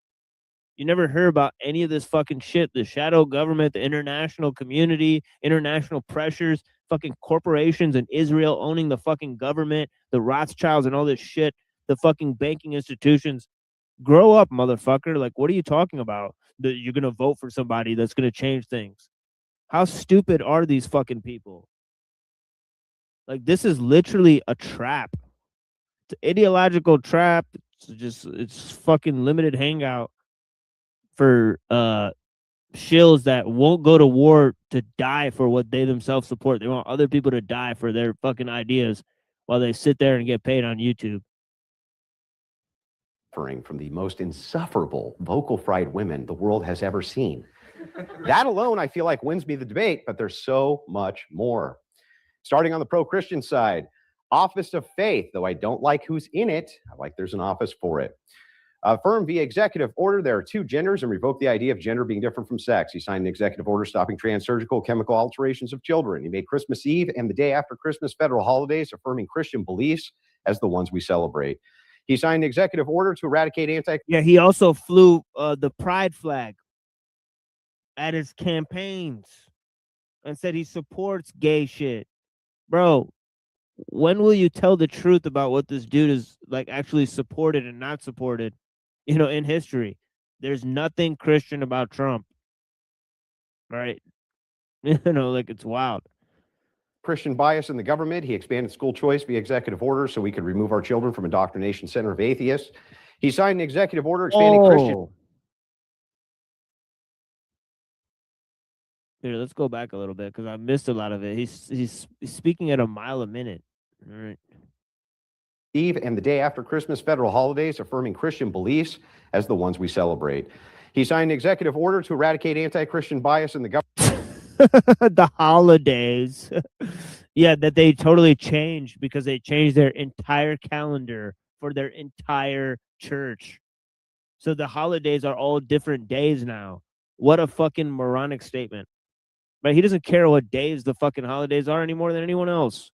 You never hear about any of this fucking shit. The shadow government, the international community, international pressures, fucking corporations in Israel owning the fucking government, the Rothschilds and all this shit, the fucking banking institutions. Grow up, motherfucker. Like, what are you talking about? That you're going to vote for somebody that's going to change things. How stupid are these fucking people? Like, this is literally a trap. It's an ideological trap. It's fucking limited hangout for shills that won't go to war to die for what they themselves support. They want other people to die for their fucking ideas while they sit there and get paid on YouTube. From the most insufferable vocal fried women the world has ever seen. That alone, I feel like, wins me the debate, but there's so much more. Starting on the pro-Christian side, Office of Faith, though I don't like who's in it, I like there's an office for it. Affirm via executive order there are two genders and revoke the idea of gender being different from sex. He signed an executive order stopping trans-surgical chemical alterations of children. He made Christmas Eve and the day after Christmas federal holidays, affirming Christian beliefs as the ones we celebrate. He signed an executive order to eradicate Yeah, he also flew the pride flag at his campaigns and said he supports gay shit. Bro, when will you tell the truth about what this dude is like actually supported and not supported, in history? There's nothing Christian about Trump. Right? Like, it's wild. Christian bias in the government. He expanded school choice via executive order so we could remove our children from indoctrination center of atheists. He signed an executive order expanding Christian. Here, let's go back a little bit because I missed a lot of it. He's speaking at a mile a minute. All right. Eve and the day after Christmas federal holidays, affirming Christian beliefs as the ones we celebrate. He signed an executive order to eradicate anti-Christian bias in the government. The holidays. Yeah, that they totally changed because they changed their entire calendar for their entire church. So the holidays are all different days now. What a fucking moronic statement. But he doesn't care what days the fucking holidays are any more than anyone else.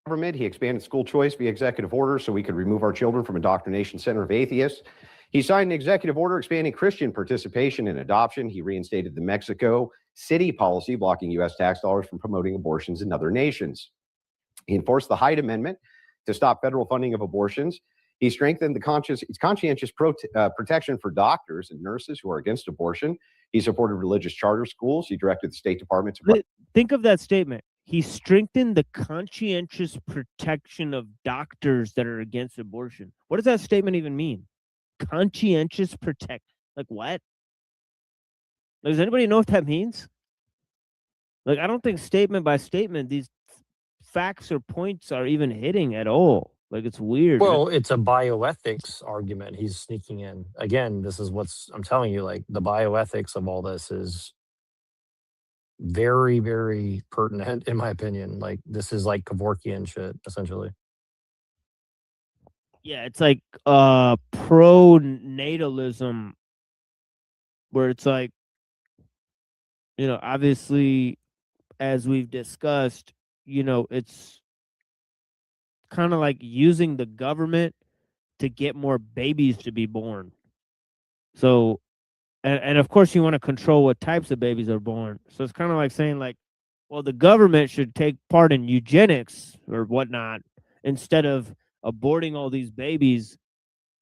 Government. He expanded school choice via executive order so we could remove our children from indoctrination center of atheists. He signed an executive order expanding Christian participation in adoption. He reinstated the Mexico City policy blocking U.S. tax dollars from promoting abortions in other nations. He enforced the Hyde Amendment to stop federal funding of abortions. He strengthened the conscientious protection for doctors and nurses who are against abortion. He supported religious charter schools. He directed the State Department to... Think of that statement. He strengthened the conscientious protection of doctors that are against abortion. What does that statement even mean? Conscientious protect. Like what? Does anybody know what that means? Like, I don't think statement by statement these facts or points are even hitting at all. Like, it's weird. Well, it's a bioethics argument he's sneaking in. Again, this is I'm telling you, like, the bioethics of all this is very, very pertinent, in my opinion. Like, this is like Kevorkian shit, essentially. Yeah, it's like pro-natalism, where it's like, obviously, as we've discussed, it's kind of like using the government to get more babies to be born. So, and of course, you want to control what types of babies are born. So it's kind of like saying, like, well, the government should take part in eugenics or whatnot instead of aborting all these babies.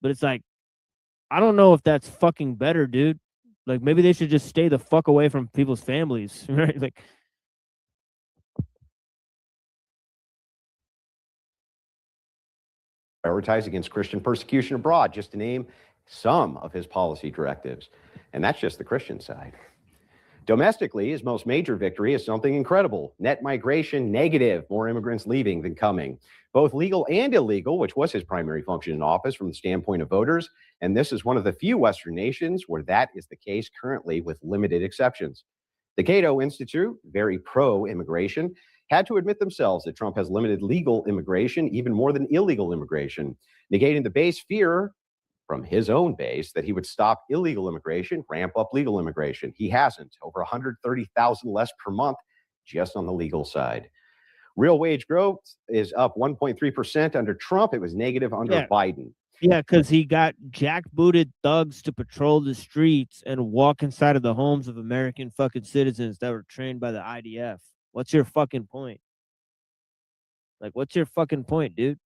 But it's like, I don't know if that's fucking better, dude. Like, maybe they should just stay the fuck away from people's families, right? Like, prioritize against Christian persecution abroad, just to name some of his policy directives. And that's just the Christian side. Domestically, his most major victory is something incredible. Net migration negative, more immigrants leaving than coming. Both legal and illegal, which was his primary function in office from the standpoint of voters. And this is one of the few Western nations where that is the case currently, with limited exceptions. The Cato Institute, very pro-immigration, had to admit themselves that Trump has limited legal immigration even more than illegal immigration, negating the base fear from his own base that he would stop illegal immigration, ramp up legal immigration. He hasn't. Over 130,000 less per month just on the legal side. Real wage growth is up 1.3% under Trump. It was negative under Biden. Yeah, because he got jackbooted thugs to patrol the streets and walk inside of the homes of American fucking citizens that were trained by the IDF. What's your fucking point? Like, what's your fucking point, dude?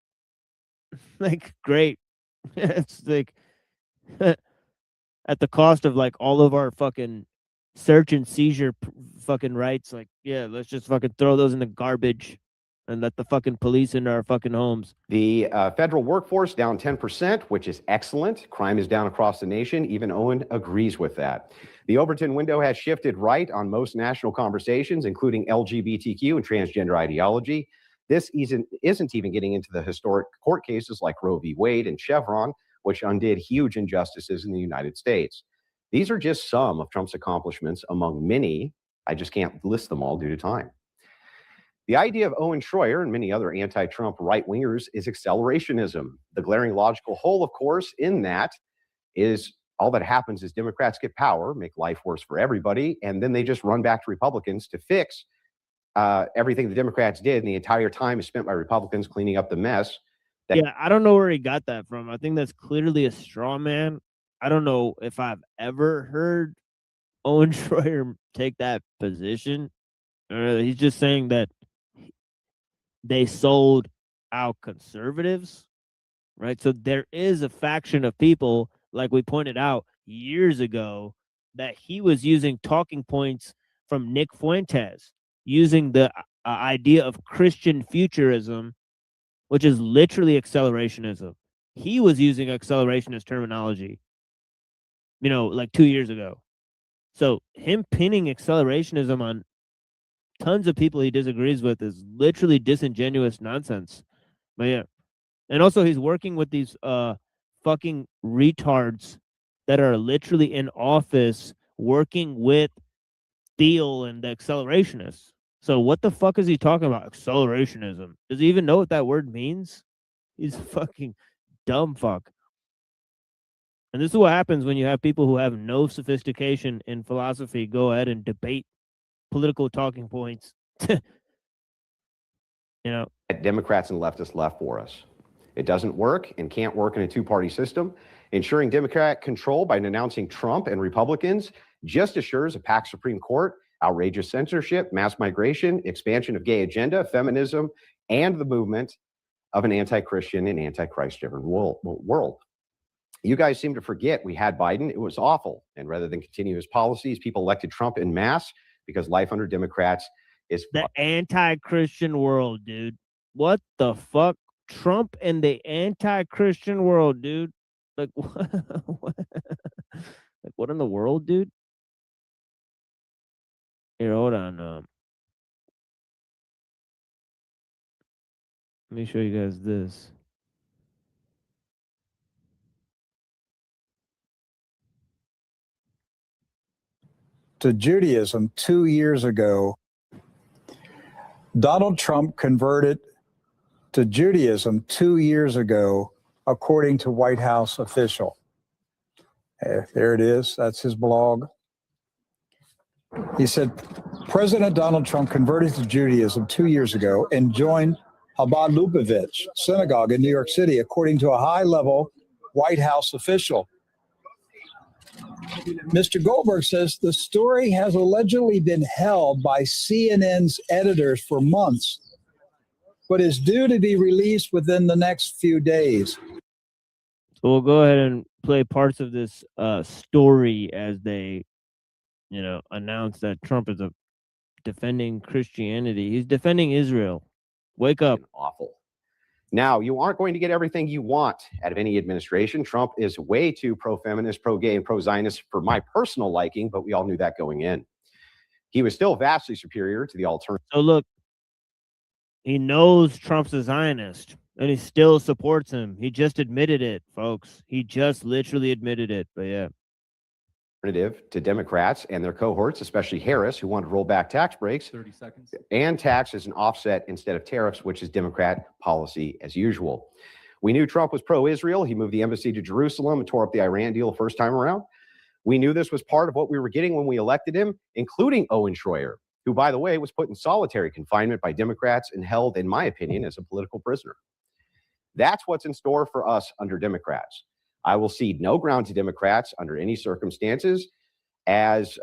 Like, great. It's like at the cost of like all of our fucking search and seizure fucking rights. Like, yeah, let's just fucking throw those in the garbage and let the fucking police into our fucking homes. The federal workforce down 10%, which is excellent. Crime is down across the nation. Even Owen agrees with that. The Overton window has shifted right on most national conversations, including LGBTQ and transgender ideology. This isn't even getting into the historic court cases like Roe v. Wade and Chevron, which undid huge injustices in the United States. These are just some of Trump's accomplishments among many. I just can't list them all due to time. The idea of Owen Schroyer and many other anti-Trump right-wingers is accelerationism. The glaring logical hole, of course, in that is all that happens is Democrats get power, make life worse for everybody, and then they just run back to Republicans to fix everything the Democrats did, and the entire time is spent by Republicans cleaning up the mess. Yeah, I don't know where he got that from. I think that's clearly a straw man. I don't know if I've ever heard Owen Schroyer take that position. He's just saying that they sold out conservatives, right? So there is a faction of people, like we pointed out years ago, that he was using talking points from Nick Fuentes, using the idea of Christian futurism, which is literally accelerationism. He was using accelerationist terminology, like 2 years ago. So him pinning accelerationism on tons of people he disagrees with is literally disingenuous nonsense. But yeah. And also he's working with these fucking retards that are literally in office working with Thiel and the accelerationists. So what the fuck is he talking about? Accelerationism. Does he even know what that word means? He's a fucking dumb fuck. And this is what happens when you have people who have no sophistication in philosophy go ahead and debate political talking points. Democrats and leftists left for us. It doesn't work and can't work in a two-party system. Ensuring Democrat control by denouncing Trump and Republicans just assures a packed Supreme Court, outrageous censorship, mass migration, expansion of gay agenda, feminism, and the movement of an anti-Christian and anti-Christ-driven world. You guys seem to forget we had Biden. It was awful. And rather than continue his policies, people elected Trump en masse because life under Democrats is the anti-Christian world, dude. What the fuck? Trump and the anti-Christian world, dude. Like, what? Like, what in the world, dude? Here, hold on. Let me show you guys this. To Judaism 2 years ago. Donald Trump converted to Judaism 2 years ago, according to White House official. There it is. That's his blog. He said, President Donald Trump converted to Judaism 2 years ago and joined Chabad Lubavitch Synagogue in New York City, according to a high-level White House official. Mr. Goldberg says the story has allegedly been held by CNN's editors for months, but is due to be released within the next few days. So we'll go ahead and play parts of this story as they, announce that Trump is defending Christianity. He's defending Israel. Wake up. Awful. Now, you aren't going to get everything you want out of any administration. Trump is way too pro-feminist, pro-gay, and pro-Zionist for my personal liking, but we all knew that going in. He was still vastly superior to the alternative. So look, he knows Trump's a Zionist and he still supports him. He just admitted it, folks. He just literally admitted it. But yeah. To Democrats and their cohorts, especially Harris, who wanted to roll back tax breaks 30 seconds. and tax as an offset instead of tariffs, which is Democrat policy as usual. We knew Trump was pro-Israel. He moved the embassy to Jerusalem and tore up the Iran deal the first time around. We knew this was part of what we were getting when we elected him, including Owen Schroyer, who, by the way, was put in solitary confinement by Democrats and held, in my opinion, as a political prisoner. That's what's in store for us under Democrats. I will cede no ground to Democrats under any circumstances, as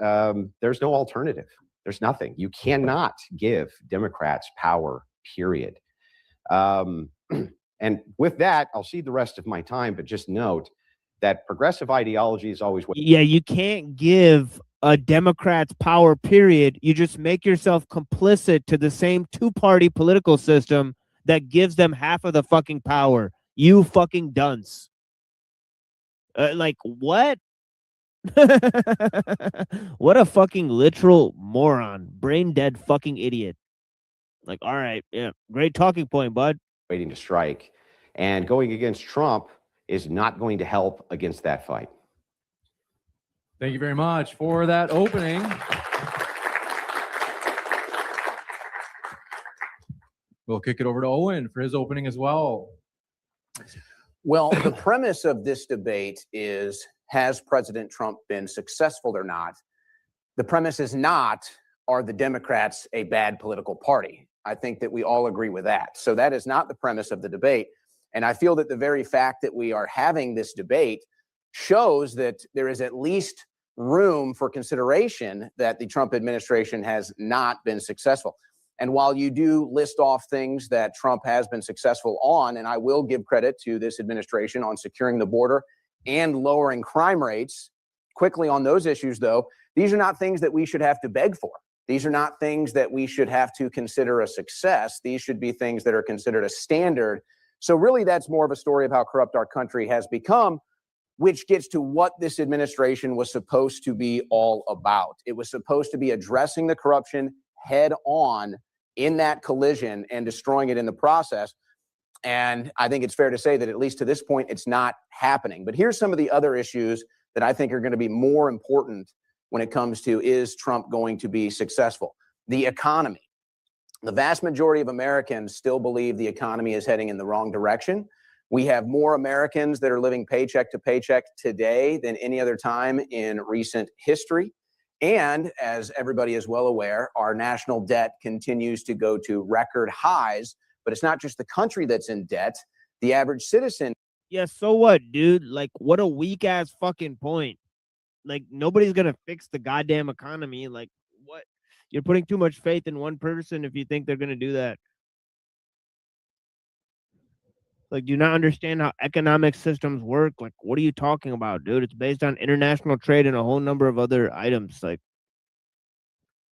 there's no alternative. There's nothing. You cannot give Democrats power, period. And with that, I'll cede the rest of my time, but just note that progressive ideology is always what. Yeah, you can't give a Democrat's power, period. You just make yourself complicit to the same two-party political system that gives them half of the fucking power. You fucking dunce. Like, what? What a fucking literal moron. Brain dead fucking idiot. Like, all right, yeah, great talking point, bud. Waiting to strike. And going against Trump is not going to help against that fight. Thank you very much for that opening. We'll kick it over to Owen for his opening as well. Well, the premise of this debate is, has President Trump been successful or not? The premise is not, are the Democrats a bad political party? I think that we all agree with that. So that is not the premise of the debate. And I feel that the very fact that we are having this debate shows that there is at least room for consideration that the Trump administration has not been successful. And while you do list off things that Trump has been successful on, and I will give credit to this administration on securing the border and lowering crime rates, quickly on those issues, though, these are not things that we should have to beg for. These are not things that we should have to consider a success. These should be things that are considered a standard. So really, that's more of a story of how corrupt our country has become, which gets to what this administration was supposed to be all about. It was supposed to be addressing the corruption head on in that collision and destroying it in the process. And I think it's fair to say that at least to this point, it's not happening. But here's some of the other issues that I think are going to be more important when it comes to, is Trump going to be successful? The economy. The vast majority of Americans still believe the economy is heading in the wrong direction. We have more Americans that are living paycheck to paycheck today than any other time in recent history. And as everybody is well aware, our national debt continues to go to record highs. But it's not just the country that's in debt. The average citizen. Yeah, so what, dude? Like, what a weak ass fucking point. Like, nobody's gonna fix the goddamn economy. Like, what? You're putting too much faith in one person if you think they're gonna do that. Like, do you not understand how economic systems work? Like, what are you talking about, dude? It's based on international trade and a whole number of other items. Like,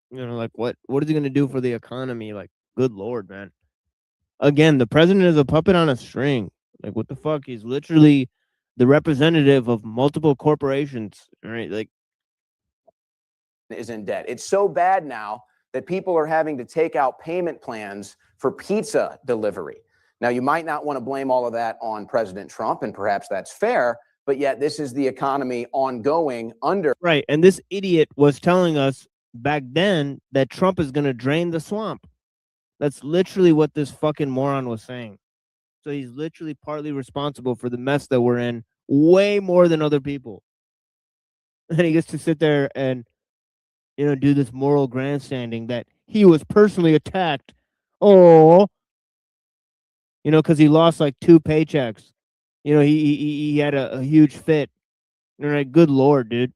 you know, like what is he gonna do for the economy? Like, good Lord, man. Again, the president is a puppet on a string. Like, what the fuck? He's literally the representative of multiple corporations, right? Like, is in debt. It's so bad now that people are having to take out payment plans for pizza delivery. Now, you might not want to blame all of that on President Trump, and perhaps that's fair, but yet this is the economy ongoing under. Right, and this idiot was telling us back then that Trump is going to drain the swamp. That's literally what this fucking moron was saying. So he's literally partly responsible for the mess that we're in, way more than other people. And he gets to sit there and, you know, do this moral grandstanding that he was personally attacked. Oh, you know, because he lost like 2 paychecks. You know, he had a huge fit. You're like, good Lord, dude.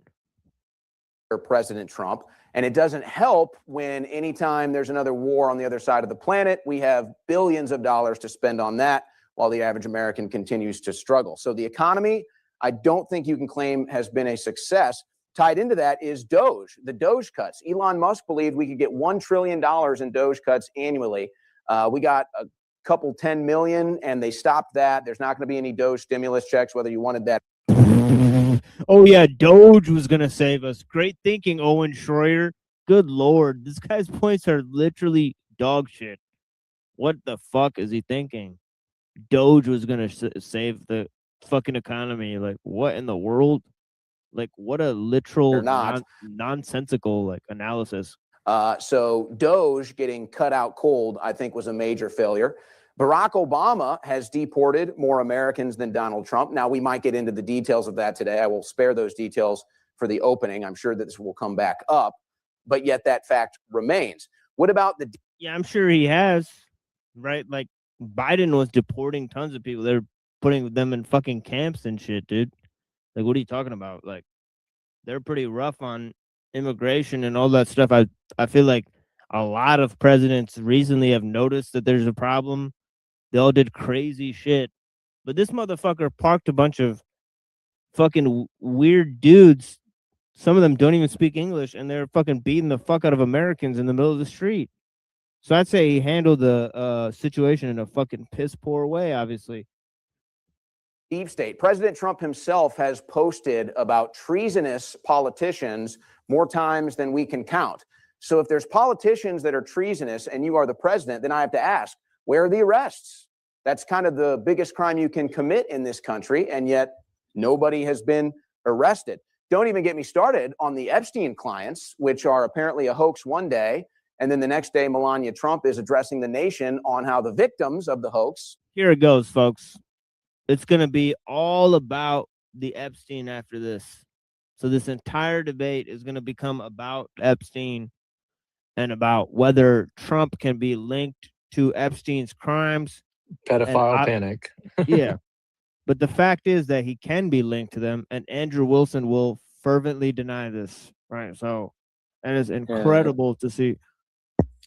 President Trump. And it doesn't help when anytime there's another war on the other side of the planet, we have billions of dollars to spend on that while the average American continues to struggle. So the economy, I don't think you can claim has been a success. Tied into that is Doge, the Doge cuts. Elon Musk believed we could get $1 trillion in Doge cuts annually. We got a couple 10 million and they stopped that. There's not going to be any Doge stimulus checks, whether you wanted that. Oh, yeah, Doge was going to save us. Great thinking, Owen Schroyer. Good Lord, this guy's points are literally dog shit. What the fuck is he thinking? Doge was gonna save the fucking economy. Like, what in the world? Like, what a literal nonsensical like analysis. So Doge getting cut out cold, I think, was a major failure. Barack Obama has deported more Americans than Donald Trump. Now, we might get into the details of that today. I will spare those details for the opening. I'm sure that this will come back up, but yet that fact remains. What about the... Yeah, I'm sure he has, right? Like, Biden was deporting tons of people. They're putting them in fucking camps and shit, dude. Like, what are you talking about? Like, they're pretty rough on immigration and all that stuff. I feel like a lot of presidents recently have noticed that there's a problem. They all did crazy shit. But this motherfucker parked a bunch of fucking weird dudes. Some of them don't even speak English, and they're fucking beating the fuck out of Americans in the middle of the street. So I'd say he handled the situation in a fucking piss poor way, obviously. Deep state. President Trump himself has posted about treasonous politicians more times than we can count. So if there's politicians that are treasonous and you are the president, then I have to ask, where are the arrests? That's kind of the biggest crime you can commit in this country, and yet nobody has been arrested. Don't even get me started on the Epstein clients, which are apparently a hoax one day, and then the next day Melania Trump is addressing the nation on how the victims of the hoax... Here it goes, folks. It's going to be all about the Epstein after this. So this entire debate is going to become about Epstein and about whether Trump can be linked to Epstein's crimes. Pedophile panic. Yeah. But the fact is that he can be linked to them, and Andrew Wilson will fervently deny this. Right. So that is incredible to see.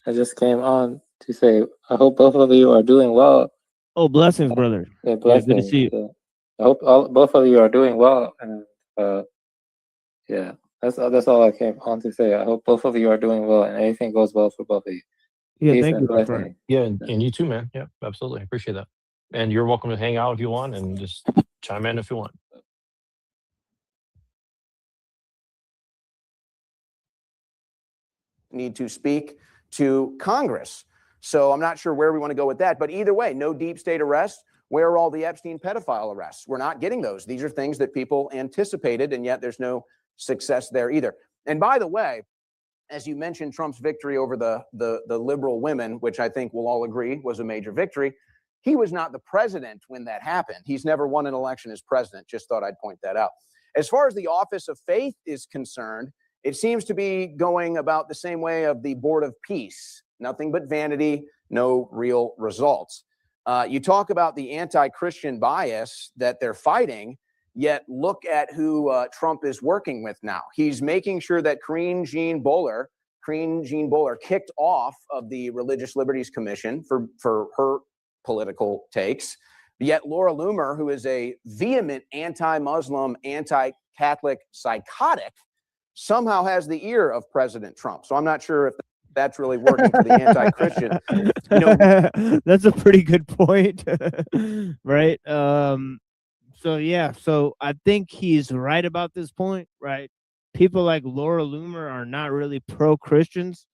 I just came on to say, I hope both of you are doing well. Oh, blessings, brother. Yeah, blessings. Good to see you. Yeah. I hope both of you are doing well. And yeah, that's all I came on to say. I hope both of you are doing well and everything goes well for both of you. Yeah, Peace thank and you, my blessings. friend. Yeah, and you too, man. Yeah, absolutely. Appreciate that. And you're welcome to hang out if you want and just chime in if you want. Need to speak to Congress. So I'm not sure where we want to go with that, but either way, no deep state arrests. Where are all the Epstein pedophile arrests? We're not getting those. These are things that people anticipated, and yet there's no success there either. And by the way, as you mentioned, Trump's victory over the liberal women, which I think we'll all agree was a major victory, he was not the president when that happened. He's never won an election as president. Just thought I'd point that out. As far as the office of faith is concerned, it seems to be going about the same way of the Board of Peace. Nothing but vanity, no real results. You talk about the anti-Christian bias that they're fighting, yet look at who Trump is working with now. He's making sure that Karine Jean-Bowler kicked off of the Religious Liberties Commission for her political takes. Yet Laura Loomer, who is a vehement anti-Muslim, anti-Catholic psychotic, somehow has the ear of President Trump. So I'm not sure if that's really working for the anti-Christian. You know, that's a pretty good point, right? So yeah, so I think he's right about this point, right? People like Laura Loomer are not really pro-Christians,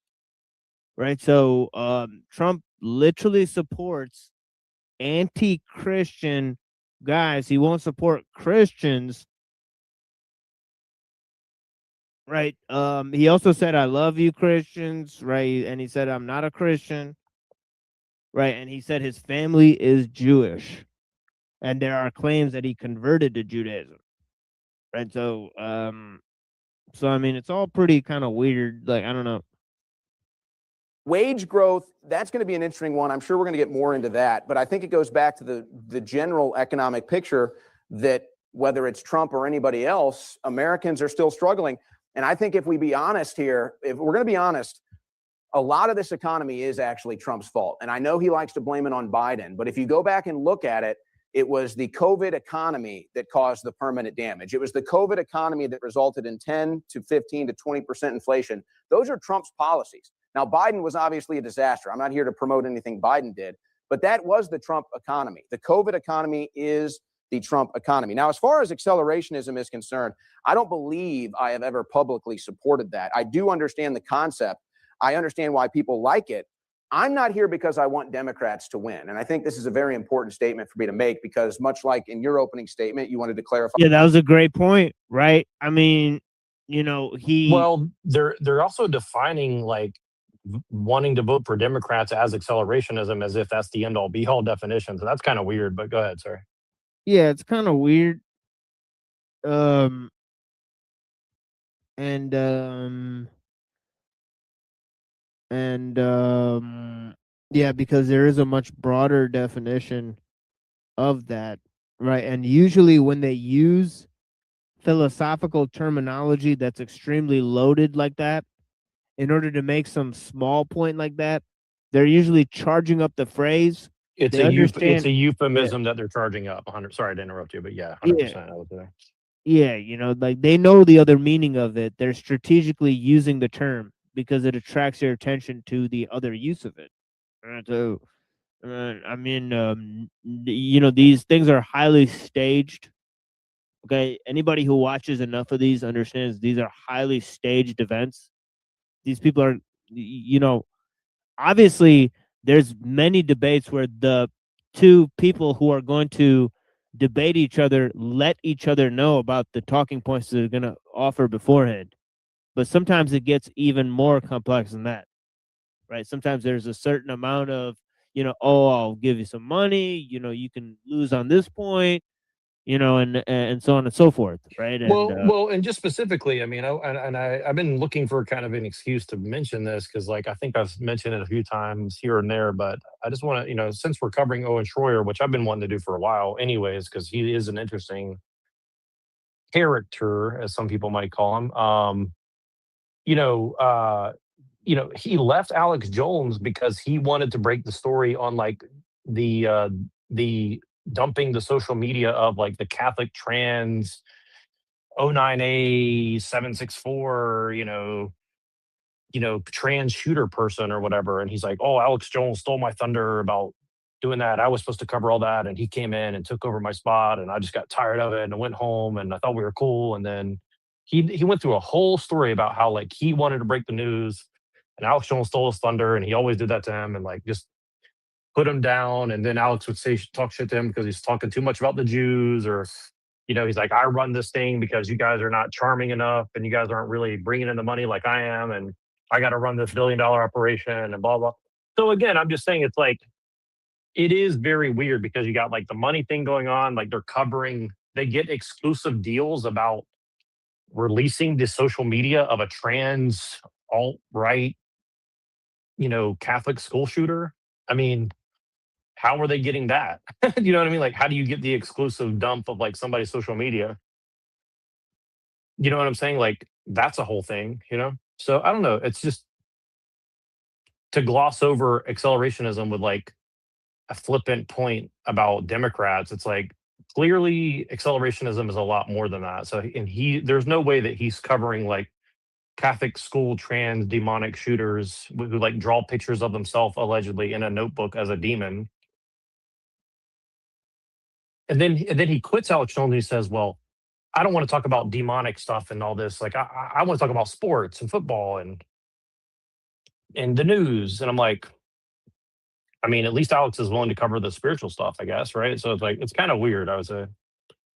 right? So Trump literally supports anti-Christian guys. He won't support Christians. Right. He also said, I love you, Christians, right? And he said, I'm not a Christian. Right. And he said his family is Jewish. And there are claims that he converted to Judaism. Right. So I mean, it's all pretty kind of weird. Like, I don't know. Wage growth, that's going to be an interesting one. I'm sure we're going to get more into that. But I think it goes back to the general economic picture that whether it's Trump or anybody else, Americans are still struggling. And I think if we be honest here, if we're going to be honest, a lot of this economy is actually Trump's fault. And I know he likes to blame it on Biden, but if you go back and look at it, it was the COVID economy that caused the permanent damage. It was the COVID economy that resulted in 10 to 15 to 20% inflation. Those are Trump's policies. Now, Biden was obviously a disaster. I'm not here to promote anything Biden did, but that was the Trump economy. The COVID economy is the Trump economy. Now, as far as accelerationism is concerned, I don't believe I have ever publicly supported that. I do understand the concept. I understand why people like it. I'm not here because I want Democrats to win. And I think this is a very important statement for me to make, because much like in your opening statement, you wanted to clarify. Yeah, that was a great point, right? I mean, you know, Well, they're also defining like wanting to vote for Democrats as accelerationism, as if that's the end all be all definition. So that's kind of weird. But go ahead, sir. Yeah, it's kind of weird. Um, and yeah, because there is a much broader definition of that, right? And usually when they use philosophical terminology that's extremely loaded like that, in order to make some small point like that, they're usually charging up the phrase. It's They a understand, euphemism that they're charging up 100. Sorry to interrupt you, but yeah, 100%. I was there. yeah, you know, like they know the other meaning of it. They're strategically using the term because it attracts your attention to the other use of it. So, I mean, you know, these things are highly staged. Okay, anybody who watches enough of these understands these are highly staged events. These people are, you know, obviously there's many debates where the two people who are going to debate each other let each other know about the talking points they're going to offer beforehand. But sometimes it gets even more complex than that, right? Sometimes there's a certain amount of, you know, oh, I'll give you some money, you know, you can lose on this point, you know, and so on and so forth, right? And just specifically, I mean, I've been looking for kind of an excuse to mention this, because, like, I think I've mentioned it a few times here and there, but I just want to, you know, since we're covering Owen Schroyer, which I've been wanting to do for a while, anyways, because he is an interesting character, as some people might call him. You know, he left Alex Jones because he wanted to break the story on like the dumping the social media of like the Catholic trans 09A 764, trans shooter person or whatever. And he's like, oh, Alex Jones stole my thunder about doing that. I was supposed to cover all that. And he came in and took over my spot. And I just got tired of it and I went home and I thought we were cool. And then he went through a whole story about how like he wanted to break the news and Alex Jones stole his thunder. And he always did that to him and like just put him down. And then Alex would talk shit to him because he's talking too much about the Jews, or he's like, I run this thing because you guys are not charming enough and you guys aren't really bringing in the money like I am. And I got to run this $1 billion operation and blah, blah. So again, I'm just saying it's like, it is very weird because you got like the money thing going on. Like they get exclusive deals about releasing the social media of a trans alt-right, Catholic school shooter. I mean, how are they getting that? You know what I mean? Like, how do you get the exclusive dump of like somebody's social media? You know what I'm saying? Like, that's a whole thing, So I don't know. It's just to gloss over accelerationism with like a flippant point about Democrats. It's like clearly accelerationism is a lot more than that. So, and there's no way that he's covering like Catholic school trans demonic shooters who like draw pictures of themselves allegedly in a notebook as a demon. And then he quits Alex Jones and he says, well, I don't want to talk about demonic stuff and all this. Like, I want to talk about sports and football and the news. And I'm like, I mean, at least Alex is willing to cover the spiritual stuff, I guess, right? So it's like, it's kind of weird. I would say,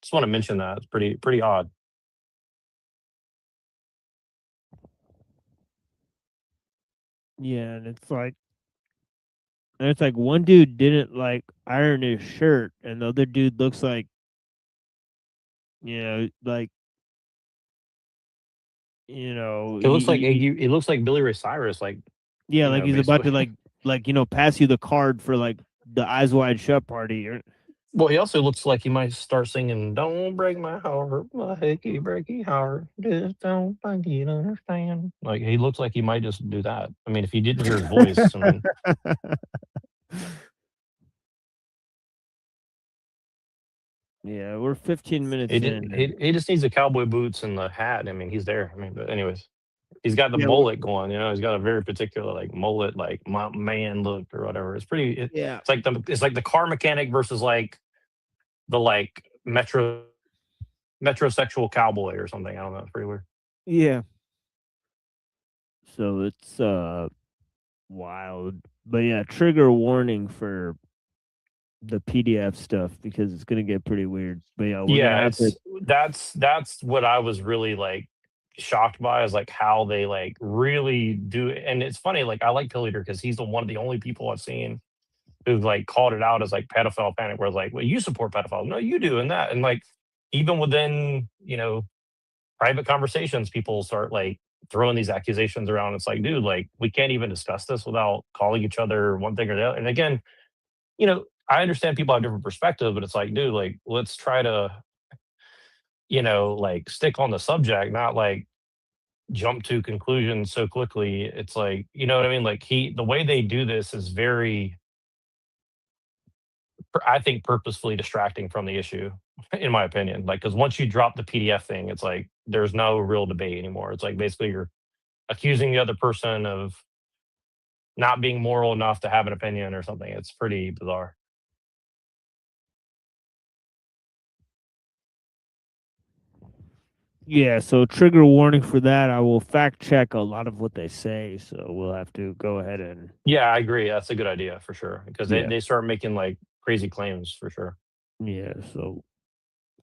just want to mention that. It's pretty odd. Yeah, and it's like one dude didn't like iron his shirt, and the other dude looks like, like, It looks like it looks like Billy Ray Cyrus, like, yeah, like he's about to like pass you the card for like the Eyes Wide Shut party. Well, he also looks like he might start singing "Don't Break My Heart, My Hickey Breaky Heart, Just Don't Think You'd Understand." Like, he looks like he might just do that. I mean, if you didn't hear his voice, I mean. Yeah, we're 15 minutes in. He just needs the cowboy boots and the hat. I mean, he's there. I mean, but anyways, he's got the mullet going. He's got a very particular like mullet, like man look or whatever. It's pretty. Yeah, It's like the car mechanic versus like the like metrosexual cowboy or something. I don't know. It's pretty weird. Yeah. So it's wild. But yeah, trigger warning for the PDF stuff because it's gonna get pretty weird. But yeah, we're gonna Yeah, have to. that's what I was really like shocked by is like how they like really do it. And it's funny, like I like Pill Eater because he's one of the only people I've seen who've like called it out as like pedophile panic, where it's like, well, you support pedophiles. No, you do, and that. And like even within, private conversations, people start like throwing these accusations around. It's like, dude, like we can't even discuss this without calling each other one thing or the other. And again, I understand people have different perspectives, but it's like, dude, like let's try to, like stick on the subject, not like jump to conclusions so quickly. It's like, you know what I mean? Like the way they do this is very, I think, purposefully distracting from the issue, in my opinion. Like, because once you drop the PDF thing, it's like there's no real debate anymore. It's like basically you're accusing the other person of not being moral enough to have an opinion or something. It's pretty bizarre. Yeah, so trigger warning for that. I will fact check a lot of what they say, so we'll have to go ahead and. Yeah, I agree. That's a good idea for sure because Yeah. they start making like crazy claims for sure. Yeah, so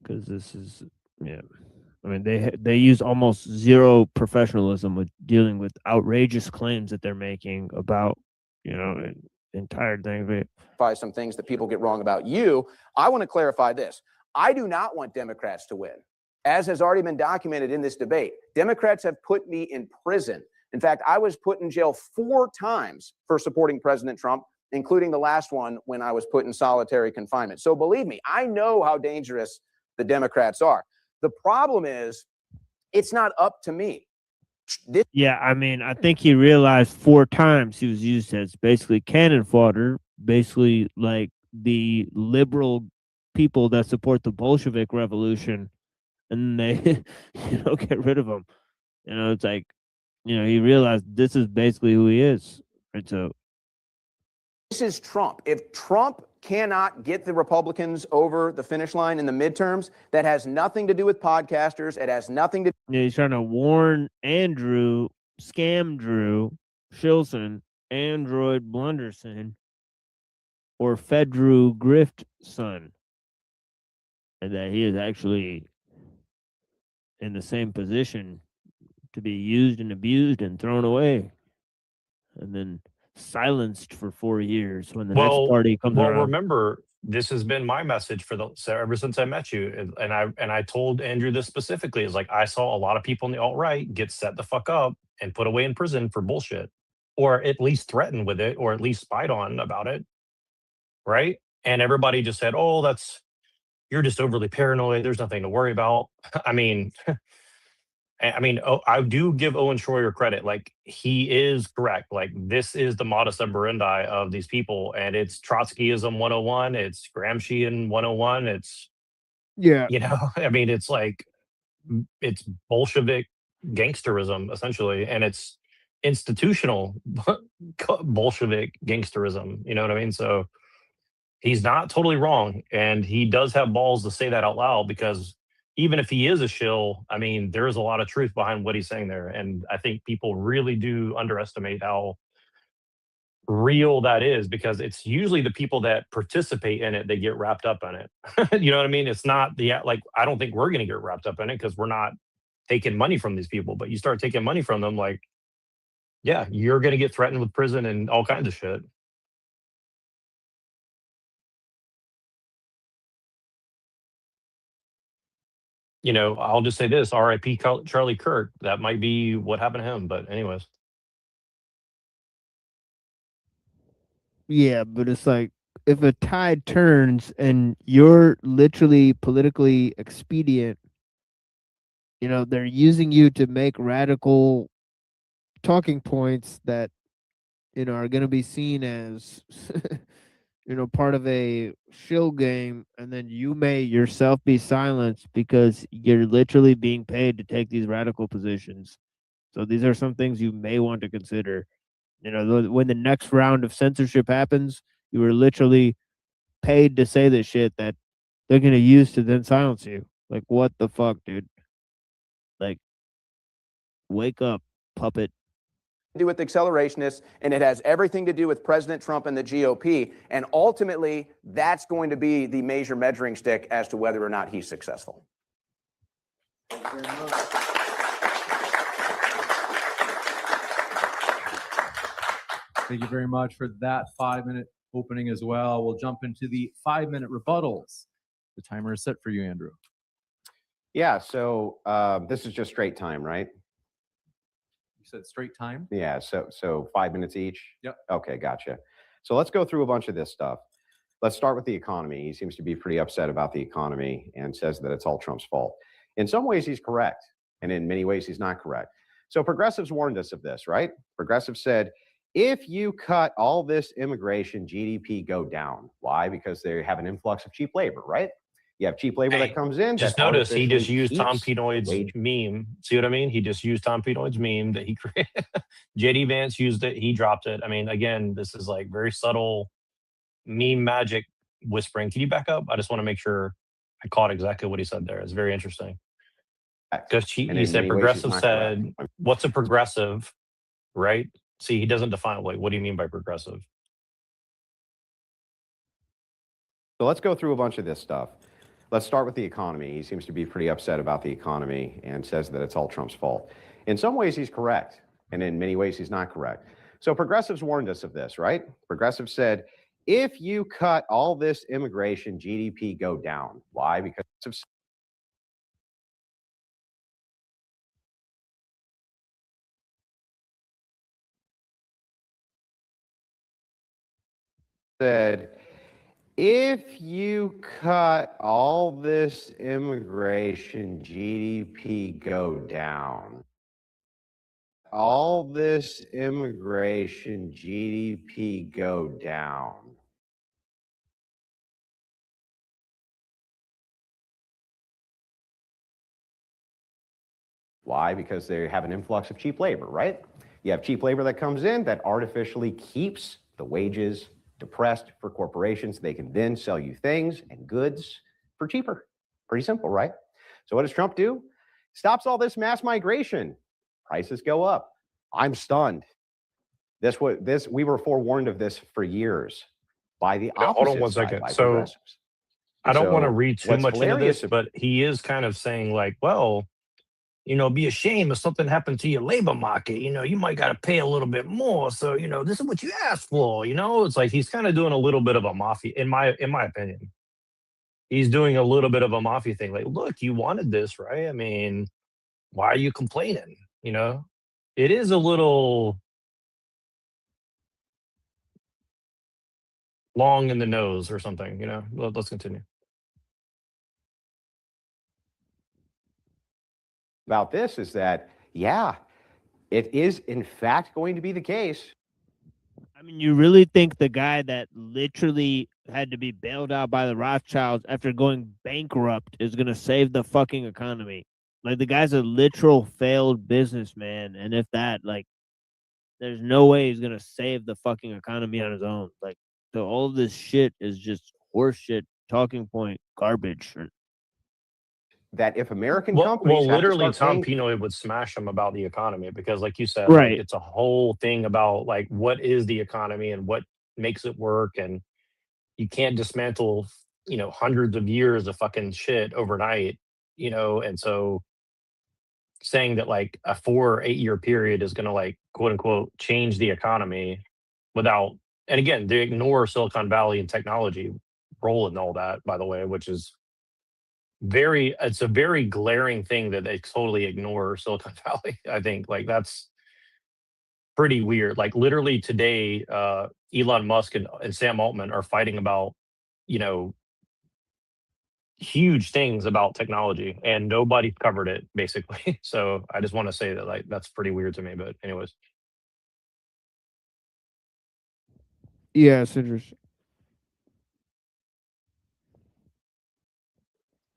because this is I mean they use almost zero professionalism with dealing with outrageous claims that they're making about an entire thing. Some things that people get wrong about you. I want to clarify this. I do not want Democrats to win. As has already been documented in this debate, Democrats have put me in prison. In fact, I was put in jail 4 times for supporting President Trump, including the last one when I was put in solitary confinement. So believe me, I know how dangerous the Democrats are. The problem is, it's not up to me. Yeah, I mean, I think he realized 4 times he was used as basically cannon fodder, basically like the liberal people that support the Bolshevik revolution, and they get rid of him. It's like, he realized this is basically who he is. Right? So this is Trump. If Trump cannot get the Republicans over the finish line in the midterms, that has nothing to do with podcasters. It has nothing to. Yeah, he's trying to warn Andrew, Scam Drew, Shilson, Android Blunderson, or Fedru Grift son, and that he is actually in the same position to be used and abused and thrown away, and then silenced for 4 years when the next party comes around. Remember, this has been my message ever since I met you, and I told Andrew this specifically. Is like I saw a lot of people in the alt-right get set the fuck up and put away in prison for bullshit, or at least threatened with it, or at least spied on about it, right? And everybody just said, "Oh, you're just overly paranoid. There's nothing to worry about." I mean, I do give Owen Schroyer credit. Like, he is correct. Like, this is the modus operandi of these people, and it's Trotskyism 101. It's Gramscian 101. It's, I mean, it's like, it's Bolshevik gangsterism, essentially, and it's institutional Bolshevik gangsterism. You know what I mean? So he's not totally wrong, and he does have balls to say that out loud, because even if he is a shill, I mean, there is a lot of truth behind what he's saying there. And I think people really do underestimate how real that is, because it's usually the people that participate in it, they get wrapped up in it. You know what I mean? It's not I don't think we're going to get wrapped up in it because we're not taking money from these people. But you start taking money from them, like, yeah, you're going to get threatened with prison and all kinds of shit. I'll just say this, RIP Charlie Kirk. That might be what happened to him. But anyways. Yeah, but it's like, if a tide turns and you're literally politically expedient, they're using you to make radical talking points that, are going to be seen as, part of a shill game, and then you may yourself be silenced because you're literally being paid to take these radical positions. So these are some things you may want to consider. When the next round of censorship happens, you were literally paid to say the shit that they're gonna use to then silence you. Like, what the fuck, dude? Like, wake up, puppet. Do with accelerationists, and it has everything to do with President Trump and the GOP. And ultimately, that's going to be the major measuring stick as to whether or not he's successful. Thank you very much for that 5-minute opening as well. We'll jump into the 5-minute rebuttals. The timer is set for you, Andrew. Yeah, so this is just straight time, right? You said straight time? Yeah, so 5 minutes each? Yep. Okay, gotcha. So let's go through a bunch of this stuff. Let's start with the economy. He seems to be pretty upset about the economy and says that it's all Trump's fault. In some ways, he's correct, and in many ways, he's not correct. So progressives warned us of this, right? Progressives said, if you cut all this immigration, GDP go down. Why? Because they have an influx of cheap labor, right? You have cheap labor that comes in. Just that notice he just artificially used Tom keeps Pinoy's wage. meme. See what I mean? He just used Tom Pinoy's meme that he created. JD Vance used it. He dropped it. I mean, again, this is like very subtle meme magic whispering. Can you back up? I just want to make sure I caught exactly what he said there. It's very interesting. Because he said progressive said, what's a progressive, right? See, he doesn't define, like, what do you mean by progressive? So let's go through a bunch of this stuff. Let's start with the economy. He seems to be pretty upset about the economy and says that it's all Trump's fault. In some ways, he's correct, and in many ways, he's not correct. So progressives warned us of this, right? Progressives said, if you cut all this immigration, GDP go down. Why? Because of said, if you cut all this immigration, GDP go down. All this immigration, GDP go down. Why? Because they have an influx of cheap labor, right? You have cheap labor that comes in that artificially keeps the wages depressed for corporations. They can then sell you things and goods for cheaper. Pretty simple, right? So what does Trump do? Stops all this mass migration. Prices go up. I'm stunned. We were forewarned of this for years by the opposite Hold on one side, second. by So progressives. I don't want to So read too what's much into hilarious this, but he is kind of saying like, well, you know, be a shame if something happened to your labor market. You know, you might got to pay a little bit more. So, you know, this is what you asked for. You know, it's like he's kind of doing a little bit of a mafia, in my opinion. He's doing a little bit of a mafia thing. Like, look, you wanted this, right? I mean, why are you complaining? You know, it is a little long in the nose or something. You know, let's continue. about this is that, yeah, it is in fact going to be the case. I mean, you really think the guy that literally had to be bailed out by the Rothschilds after going bankrupt is going to save the fucking economy? Like, the guy's a literal failed businessman. And if that, like, there's no way he's going to save the fucking economy on his own. Like, so all of this shit is just horseshit, talking point, garbage. That if American Well, companies have to literally, start Tom paying, Pinoy would smash him about the economy because, like you said, Right. like, it's a whole thing about like what is the economy and what makes it work, and you can't dismantle, you know, hundreds of years of fucking shit overnight, you know, and so saying that like a 4 or 8 year period is going to like quote unquote change the economy without, and again, they ignore Silicon Valley and technology role and all that, by the way, which is it's a very glaring thing that they totally ignore Silicon Valley. I think like that's pretty weird. Like literally today, Elon Musk and Sam Altman are fighting about, you know, huge things about technology, and nobody covered it basically. So I just want to say that like that's pretty weird to me. But anyways, Yeah, it's interesting.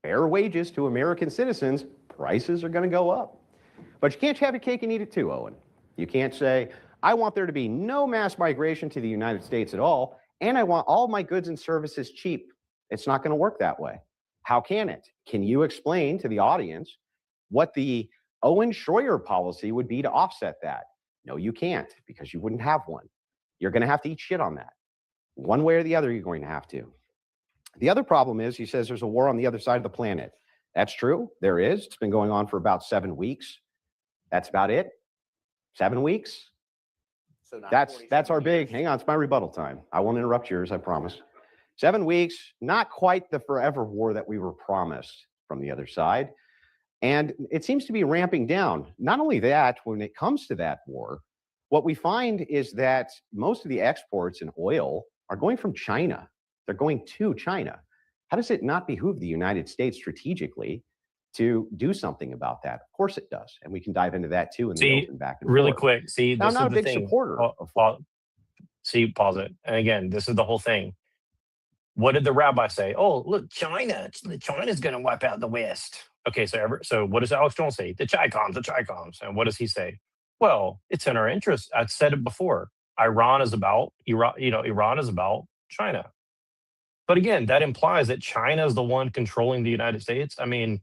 fair wages to American citizens, prices are going to go up. But you can't have your cake and eat it too, Owen. You can't say, I want there to be no mass migration to the United States at all, and I want all my goods and services cheap. It's not going to work that way. How can it? Can you explain to the audience what the Owen Schroyer policy would be to offset that? No, you can't, because you wouldn't have one. You're going to have to eat shit on that. One way or the other, you're going to have to. The other problem is, he says there's a war on the other side of the planet. That's true. There is. It's been going on for about 7 weeks. That's about it. 7 weeks. So not That's our big, hang on, it's my rebuttal time. I won't interrupt yours, I promise. 7 weeks, not quite the forever war that we were promised from the other side. And it seems to be ramping down. Not only that, when it comes to that war, what we find is that most of the exports in oil are going from China. They're going to China. How does it not behoove the United States strategically to do something about that? Of course it does. And we can dive into that too in the open back and really forth. quick. See, Now, this I'm not is a the big thing. supporter of Pause it. And again, this is the whole thing. What did the rabbi say? Oh, look, China's going to wipe out the West. Okay, so what does Alex Jones say? The Chi-Coms. And what does he say? Well, it's in our interest. I've said it before. Iran is about China. But again, that implies that China is the one controlling the United States. I mean,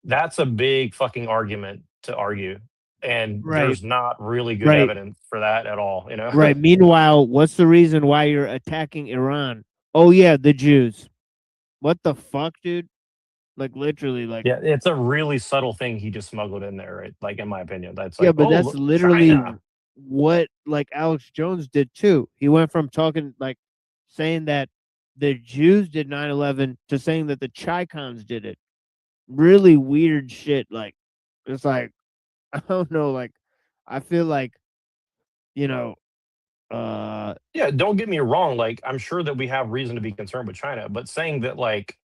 that's a big fucking argument to argue. And there's not really good evidence for that at all, you know? Right. Meanwhile, what's the reason why you're attacking Iran? Oh yeah, the Jews. What the fuck, dude? Like literally, like yeah, it's a really subtle thing he just smuggled in there, right? Like in my opinion, that's like, yeah, but oh, that's look, literally China. what like Alex Jones did too. He went from talking like saying that the Jews did 9/11 to saying that the Chi-Coms did it. Really weird shit. Like it's like I don't know. Like I feel like you know. Yeah, don't get me wrong. Like, I'm sure that we have reason to be concerned with China, but saying that like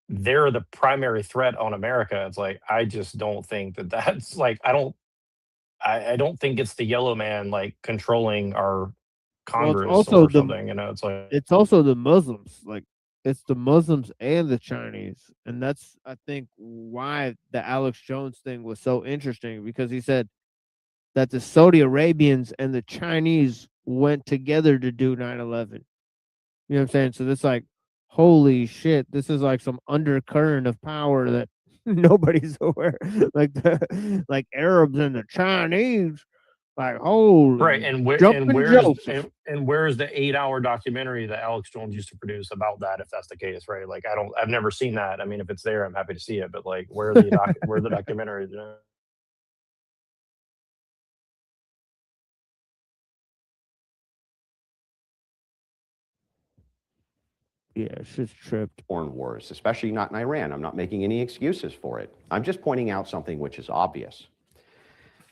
they're the primary threat on America, it's like I just don't think that that's like I don't think it's the yellow man like controlling our Well, it's Congress also or something. You know, it's like it's also the Muslims. Like it's the Muslims and the Chinese, and that's I think why the Alex Jones thing was so interesting because he said that the Saudi Arabians and the Chinese went together to do 9/11. You know what I'm saying? So this like, holy shit, this is like some undercurrent of power that nobody's aware. Like Arabs and the Chinese, like holy right. And where jumping jokes. and where's the 8-hour documentary that Alex Jones used to produce about that? If that's the case, right? Like I've never seen that. I mean, if it's there, I'm happy to see it. But like, where are the documentaries? You know? Yeah, it's just tripped. Foreign wars, especially not in Iran. I'm not making any excuses for it. I'm just pointing out something which is obvious.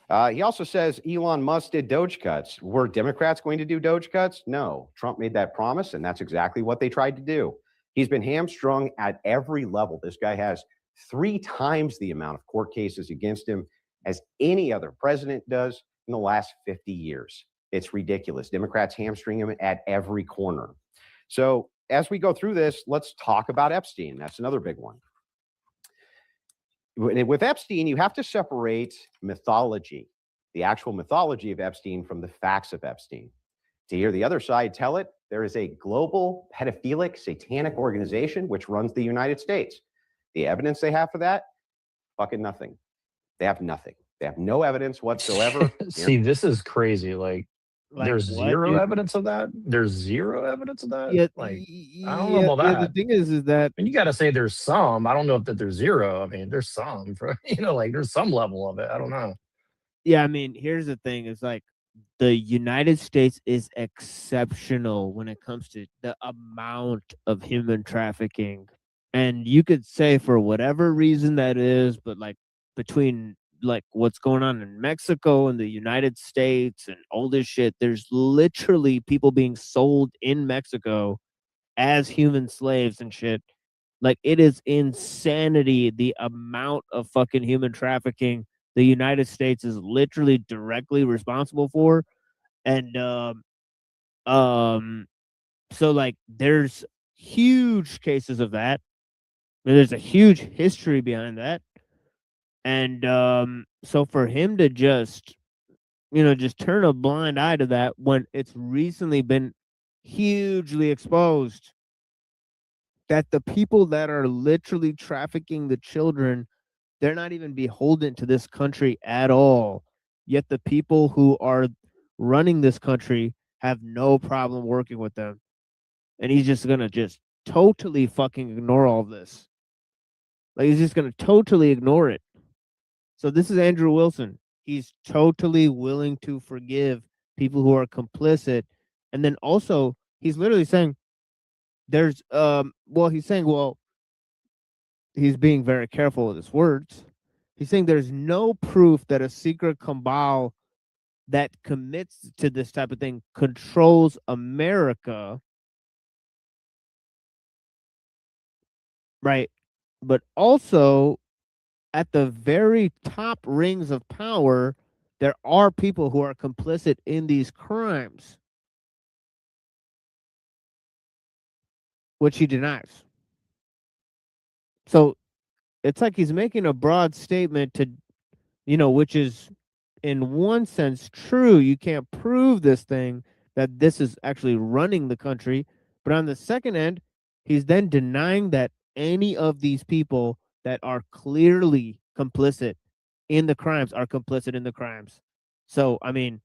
He also says Elon Musk did Doge cuts. Were Democrats going to do Doge cuts? No. Trump made that promise, and that's exactly what they tried to do. He's been hamstrung at every level. This guy has 3 times the amount of court cases against him as any other president does in the last 50 years. It's ridiculous. Democrats hamstring him at every corner. So as we go through this, let's talk about Epstein. That's another big one. With Epstein, you have to separate mythology, the actual mythology of Epstein, from the facts of Epstein. To hear the other side tell it, there is a global pedophilic satanic organization which runs the United States. The evidence they have for that? Fucking nothing. They have nothing. They have no evidence whatsoever. See, this is crazy. Like there's what, zero dude? evidence of that. There's zero evidence of that. Yeah, Like I don't know about yeah, that. the thing is that And you got to say there's some. I don't know if that there's zero. I mean, there's some. You know, like there's some level of it. I don't know. yeah, I mean, here's the thing: is like the United States is exceptional when it comes to the amount of human trafficking, and you could say for whatever reason that is, but like between like what's going on in Mexico and the United States and all this shit, there's literally people being sold in Mexico as human slaves and shit. Like it is insanity the amount of fucking human trafficking the United States is literally directly responsible for. And so like there's huge cases of that. There's a huge history behind that. And so for him to just just turn a blind eye to that when it's recently been hugely exposed. that the people that are literally trafficking the children, they're not even beholden to this country at all. Yet the people who are running this country have no problem working with them. And he's just gonna just totally fucking ignore all this. Like he's just gonna totally ignore it. So this is Andrew Wilson. He's totally willing to forgive people who are complicit. And then also he's literally saying there's he's being very careful with his words. He's saying there's no proof that a secret cabal that commits to this type of thing controls America. Right. But also at the very top rings of power, there are people who are complicit in these crimes, which he denies. So it's like he's making a broad statement to, which is in one sense true. You can't prove this thing that this is actually running the country. But on the second end, he's then denying that any of these people that are clearly complicit in the crimes are complicit in the crimes. So, I mean,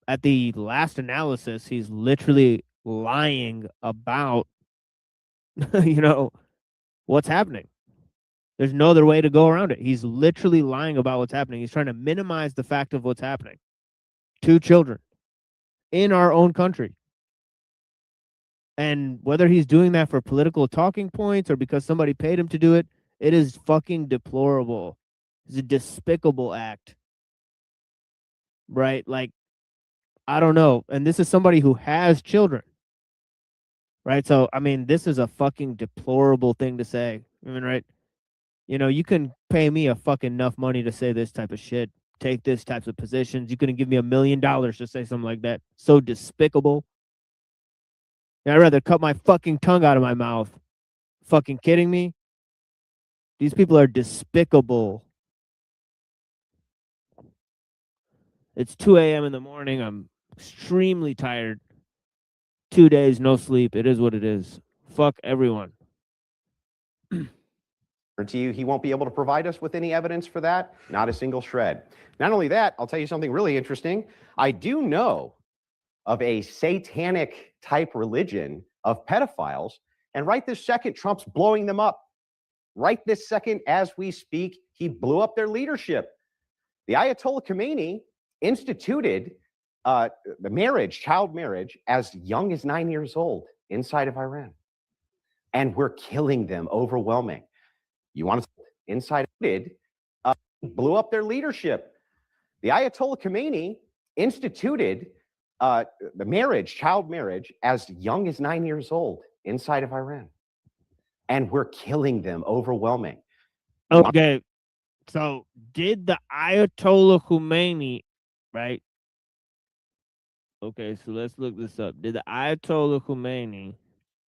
at the last analysis, he's literally lying about, what's happening. There's no other way to go around it. He's literally lying about what's happening. He's trying to minimize the fact of what's happening to children in our own country. And whether he's doing that for political talking points or because somebody paid him to do it, it is fucking deplorable. It's a despicable act. Right? Like, I don't know. And this is somebody who has children. Right? So, I mean, this is a fucking deplorable thing to say. I mean, right? You can pay me a fucking enough money to say this type of shit, take this types of positions. You couldn't give me $1 million to say something like that. So despicable. I'd rather cut my fucking tongue out of my mouth. Fucking kidding me? These people are despicable. It's 2 a.m. in the morning. I'm extremely tired. 2 days, no sleep. It is what it is. Fuck everyone. To you, he won't be able to provide us with any evidence for that, not a single shred. Not only that, I'll tell you something really interesting. I do know of a satanic type religion of pedophiles, and right this second, Trump's blowing them up. Right this second, as we speak, he blew up their leadership. The Ayatollah Khomeini instituted the child marriage, as young as 9 years old inside of Iran. And we're killing them, overwhelming. You want to inside blew up their leadership. The Ayatollah Khomeini instituted the child marriage, as young as 9 years old inside of Iran. And we're killing them, overwhelming. Okay. So did the Ayatollah Khomeini, right? Okay, so let's look this up. Did the Ayatollah Khomeini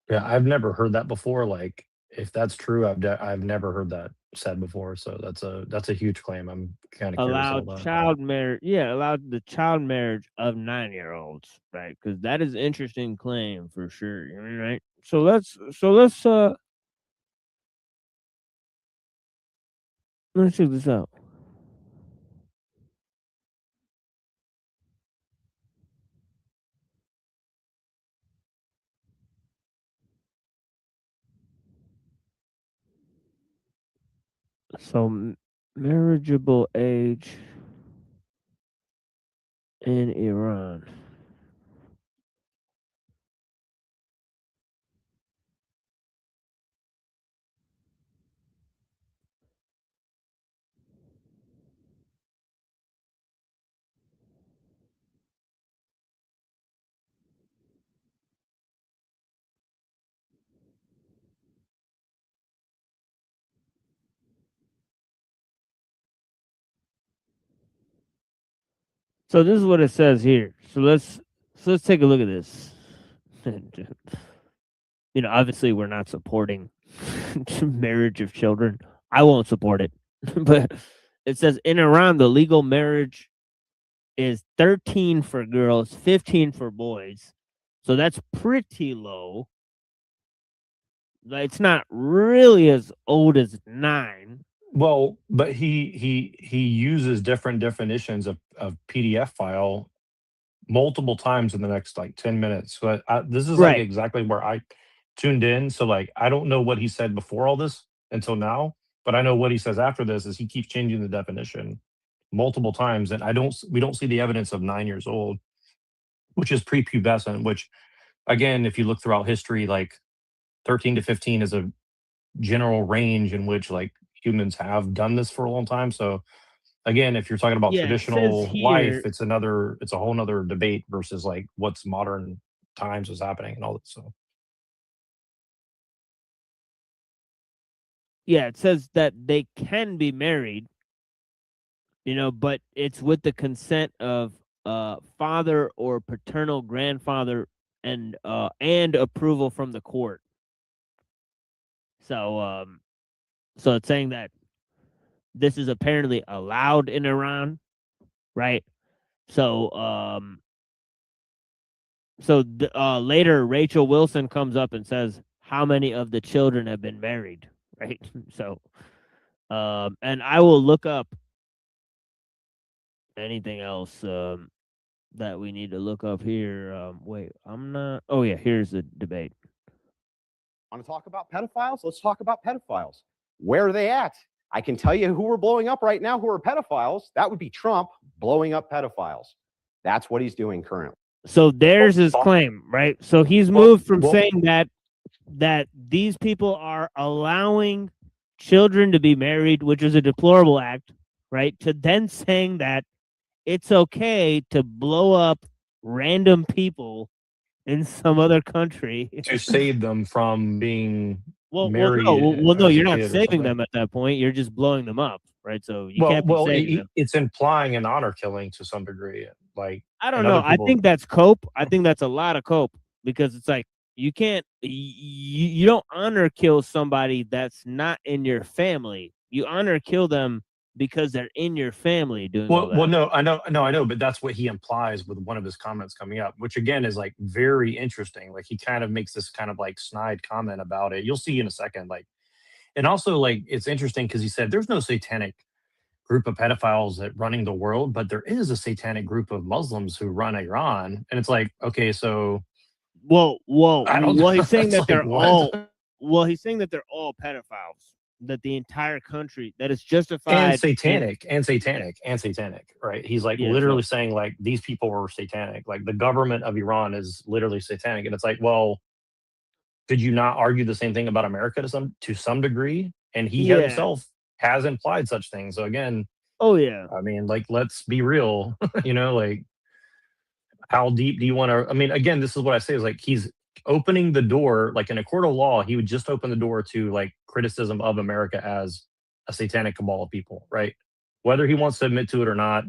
Yeah, I've never heard that before. Like, if that's true, I've never heard that said before. So that's a huge claim. I'm kind of curious about that. child marriage? Yeah, allowed the child marriage of 9-year-olds, right? Because that is an interesting claim for sure. You know, right? So let's check this out. So marriageable age in Iran. So this is what it says here. So let's take a look at this. Obviously we're not supporting marriage of children. I won't support it. But it says in Iran the legal marriage is 13 for girls, 15 for boys. So that's pretty low. It's not really as old as 9. Well, but he uses different definitions of PDF file multiple times in the next like 10 minutes. So this is like Right. exactly where I tuned in. So like I don't know what he said before all this until now, but I know what he says after this is he keeps changing the definition multiple times, and we don't see the evidence of 9 years old, which is prepubescent. Which again, if you look throughout history, like 13 to 15 is a general range in which like humans have done this for a long time. So again, if you're talking about Yeah, it says traditional life, here. it's a whole nother debate versus like what's modern times is happening and all that. So Yeah, it says that they can be married, but it's with the consent of father or paternal grandfather and approval from the court. So it's saying that this is apparently allowed in Iran, right? So later Rachel Wilson comes up and says how many of the children have been married, right? So and I will look up anything else that we need to look up here. Wait, I'm not. Oh yeah, here's the debate. Want to talk about pedophiles? Let's talk about pedophiles. Where are they at? I can tell you who we're blowing up right now who are pedophiles. That would be Trump blowing up pedophiles. That's what he's doing currently. So there's his claim, right? So he's moved from saying that these people are allowing children to be married, which is a deplorable act, right? To then saying that it's okay to blow up random people in some other country to save them from being married. No, you're not saving them at that point. You're just blowing them up, right? So you can't be saving them. It's implying an honor killing to some degree. Like I don't know. I think that's cope. I think that's a lot of cope because it's like you can't, you don't honor kill somebody that's not in your family. You honor kill them because they're in your family doing all that. Well, no, I know, but that's what he implies with one of his comments coming up, which again is like very interesting. Like he kind of makes this kind of like snide comment about it. You'll see in a second. Like, and also like it's interesting because he said there's no satanic group of pedophiles that running the world, but there is a satanic group of Muslims who run Iran, and it's like okay, so well, he's saying that they're all. what? Well, he's saying that they're all pedophiles. That the entire country that is justified and satanic, right? He's like literally saying like these people were satanic. Like the government of Iran is literally satanic, and it's like, well, did you not argue the same thing about America to some degree? And he himself has implied such things. So again, I mean, like let's be real, like how deep do you want to? I mean, again, this is what I say is like he's opening the door, like in a court of law, he would just open the door to like criticism of America as a satanic cabal of people, right? Whether he wants to admit to it or not,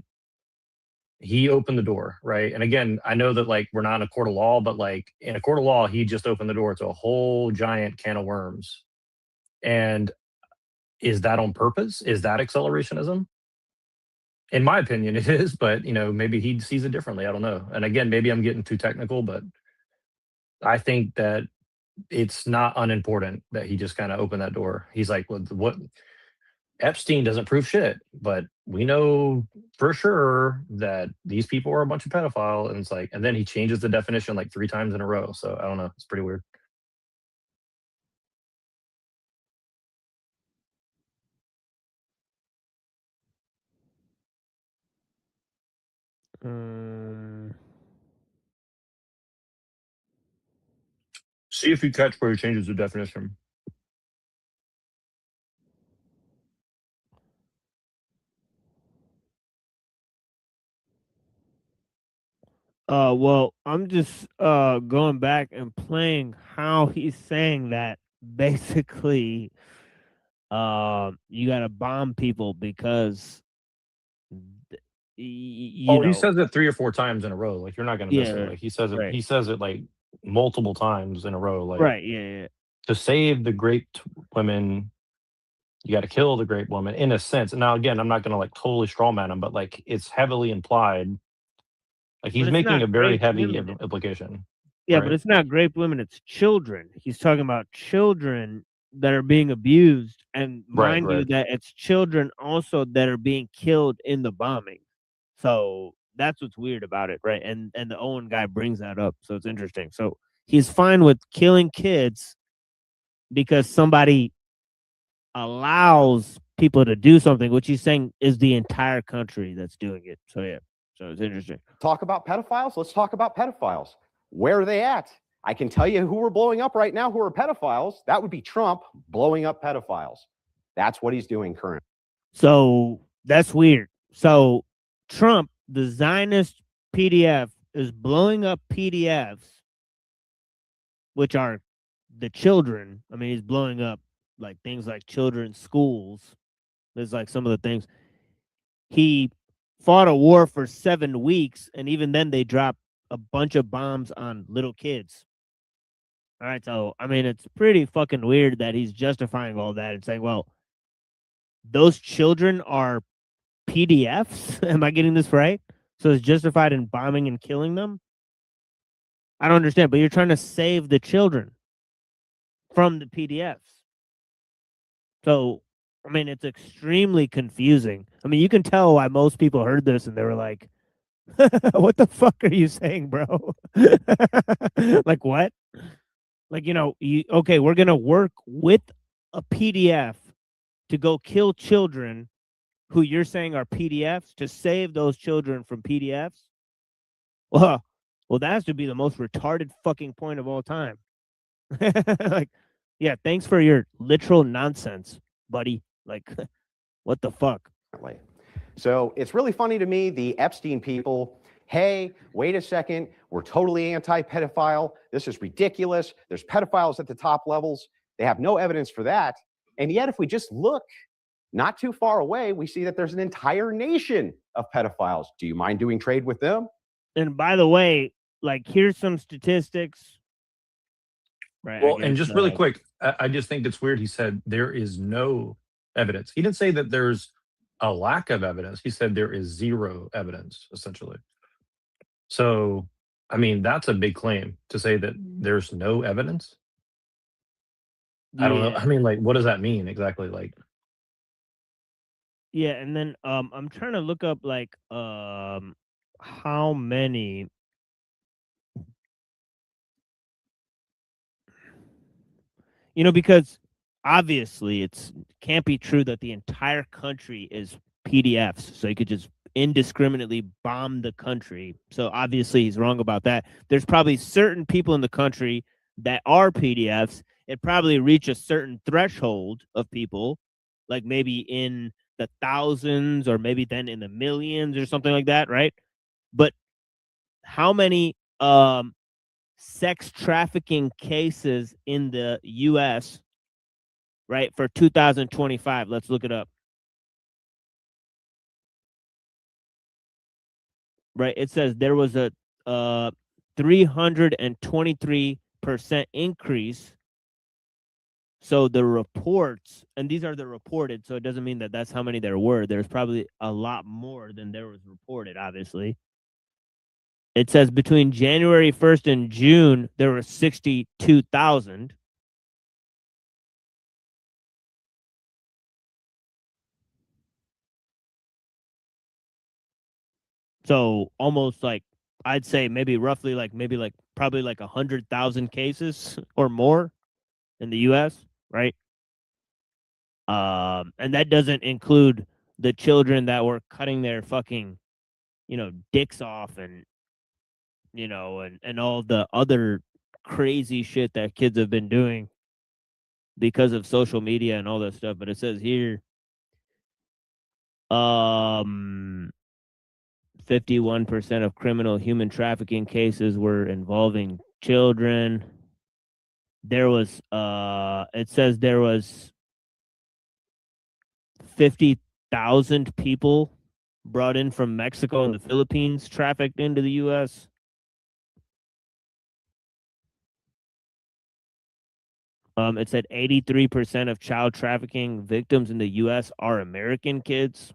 he opened the door, right? And again, I know that like we're not in a court of law, but like in a court of law, he just opened the door to a whole giant can of worms. And is that on purpose? Is that accelerationism? In my opinion, it is, but maybe he sees it differently. I don't know. And again, maybe I'm getting too technical, but I think that it's not unimportant that he just kind of opened that door. He's like, well, what Epstein doesn't prove shit, but we know for sure that these people are a bunch of pedophiles. And it's like, and then he changes the definition like 3 times in a row. So I don't know. It's pretty weird. See if you catch where he changes the definition. Well, I'm just going back and playing how he's saying that basically you got to bomb people because he says it 3 or 4 times in a row. Like you're not going to miss it. Like he says it. Right. He says it like multiple times in a row. Like right. Yeah. To save the great women, you got to kill the great woman in a sense. And now again, I'm not going to like totally strawman him, but like it's heavily implied. Like he's making a very heavy implication. Yeah, but right? it's not grape women, it's children. He's talking about children that are being abused, and Right, mind you, right. that it's children also that are being killed in the bombing. So that's what's weird about it, right? And the Owen guy brings that up, so it's interesting. So he's fine with killing kids because somebody allows people to do something, which he's saying is the entire country that's doing it. So yeah, so it's interesting. Talk about pedophiles? Let's talk about pedophiles. Where are they at? I can tell you who we're blowing up right now who are pedophiles. That would be Trump blowing up pedophiles. That's what he's doing currently. So that's weird. So Trump, the Zionist PDF, is blowing up PDFs, which are the children. I mean, he's blowing up like things like children's schools. There's like some of the things. He fought a war for 7 weeks, and even then they dropped a bunch of bombs on little kids. All right, so I mean, it's pretty fucking weird that he's justifying all that and saying, well, those children are PDFs. Am I getting this right? So it's justified in bombing and killing them? I don't understand, but you're trying to save the children from the PDFs. So, I mean, it's extremely confusing. I mean, you can tell why most people heard this and they were like, what the fuck are you saying, bro? Like, what? Like, okay, we're going to work with a PDF to go kill children who you're saying are PDFs to save those children from PDFs? Well, that has to be the most retarded fucking point of all time. Like, yeah, thanks for your literal nonsense, buddy. Like, what the fuck? So it's really funny to me, the Epstein people, hey, wait a second, we're totally anti-pedophile. This is ridiculous. There's pedophiles at the top levels. They have no evidence for that. And yet, if we just look not too far away, we see that there's an entire nation of pedophiles. Do you mind doing trade with them? And by the way, like, here's some statistics. Right. Well, and just really quick, I just think it's weird. He said there is no evidence. He didn't say that there's a lack of evidence. He said there is zero evidence, essentially. So, I mean, that's a big claim to say that there's no evidence. I don't know. I mean, like, what does that mean exactly? Like, yeah, and then I'm trying to look up like how many. Because obviously it's can't be true that the entire country is PDFs, so you could just indiscriminately bomb the country. So obviously he's wrong about that. There's probably certain people in the country that are PDFs. It probably reach a certain threshold of people, like maybe in the thousands or maybe then in the millions or something like that, right? But how many sex trafficking cases in the US, right, for 2025? Let's look it up. Right, it says there was a 323% increase. So the reports, and these are the reported, so it doesn't mean that that's how many there were. There's probably a lot more than there was reported, obviously. It says between January 1st and June, there were 62,000. So almost like, I'd say maybe roughly like probably like 100,000 cases or more in the US, right? And that doesn't include the children that were cutting their fucking, dicks off and, and all the other crazy shit that kids have been doing because of social media and all that stuff. But it says here, 51% of criminal human trafficking cases were involving children. There was, it says there was 50,000 people brought in from Mexico and the Philippines, trafficked into the U.S. It said 83% of child trafficking victims in the U.S. are American kids.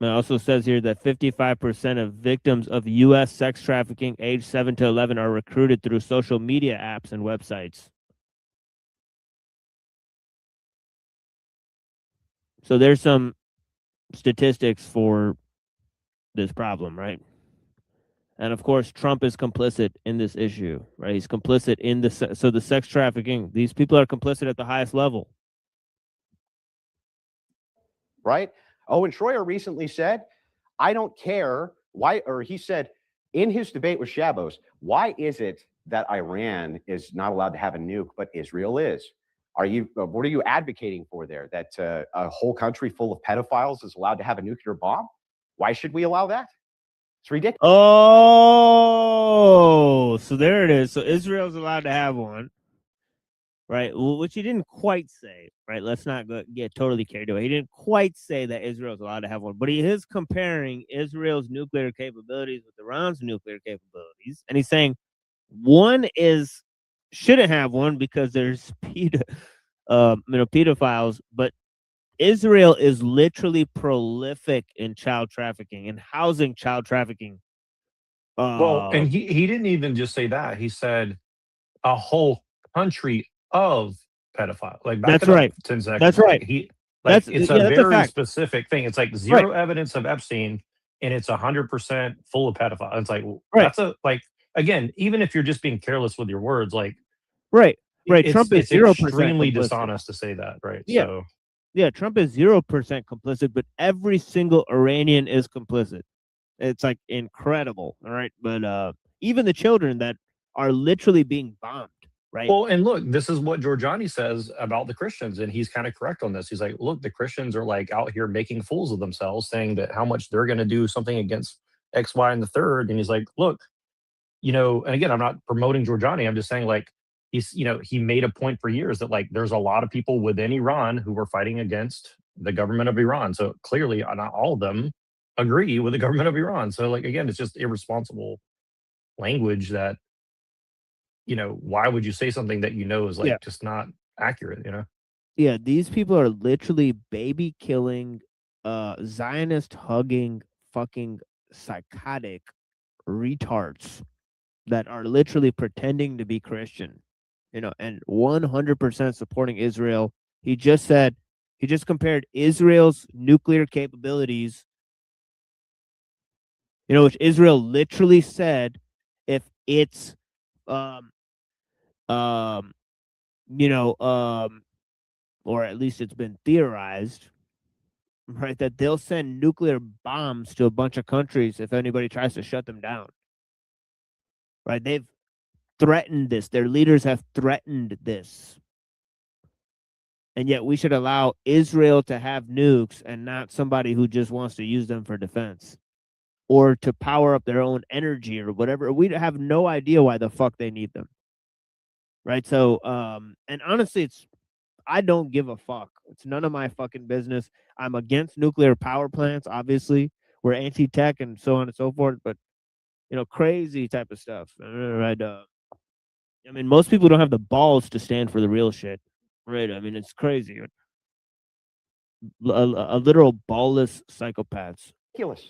It also says here that 55% of victims of U.S. sex trafficking aged 7 to 11 are recruited through social media apps and websites. So there's some statistics for this problem, right? And of course, Trump is complicit in this issue, right? He's complicit in the sex trafficking. These people are complicit at the highest level. Right? Owen Schroyer recently said, I don't care why, or he said in his debate with Shabos, why is it that Iran is not allowed to have a nuke, but Israel is? What are you advocating for there? That a whole country full of pedophiles is allowed to have a nuclear bomb? Why should we allow that? It's ridiculous. Oh, so there it is. So Israel's allowed to have one, right? Which he didn't quite say, right? Let's not get totally carried away. He didn't quite say that Israel's allowed to have one, but he is comparing Israel's nuclear capabilities with Iran's nuclear capabilities, and he's saying one shouldn't have one because there's pedophiles, but Israel is literally prolific in child trafficking and housing child trafficking. Well, and he didn't even just say that. He said a whole country of pedophiles. Like back That's it up right. 10 seconds. That's right. It's a that's a very fact. specific thing. It's like zero evidence of Epstein, and it's 100% full of pedophiles. It's like that's again, even if you're just being careless with your words, like right. It's, Trump is it's 0% extremely complicit. dishonest to say that, right? Yeah. So Yeah, Trump is 0% complicit, but every single Iranian is complicit. It's like incredible, all right? But even the children that are literally being bombed, right? well, and look, this is what Giorgiani says about the Christians, and he's kind of correct on this. He's like, look, the Christians are like out here making fools of themselves, saying that how much they're going to do something against X, Y, and the third. And he's like, look, and again, I'm not promoting Giorgiani. I'm just saying, like, he made a point for years that like there's a lot of people within Iran who were fighting against the government of Iran. So clearly, not all of them agree with the government of Iran. So like again, it's just irresponsible language that why would you say something that is like just not accurate? Yeah, these people are literally baby killing, Zionist hugging, fucking psychotic retards that are literally pretending to be Christian, and 100% supporting Israel. He just compared Israel's nuclear capabilities, which Israel literally said if it's, or at least it's been theorized, right, that they'll send nuclear bombs to a bunch of countries if anybody tries to shut them down. Right? They've threatened this. Their leaders have threatened this. And yet we should allow Israel to have nukes and not somebody who just wants to use them for defense or to power up their own energy or whatever. We have no idea why the fuck they need them. Right? So, and honestly, I don't give a fuck. It's none of my fucking business. I'm against nuclear power plants, obviously. We're anti-tech and so on and so forth, but crazy type of stuff. Right? I mean, most people don't have the balls to stand for the real shit. Right? I mean, it's crazy. A literal ballless psychopaths. Ridiculous.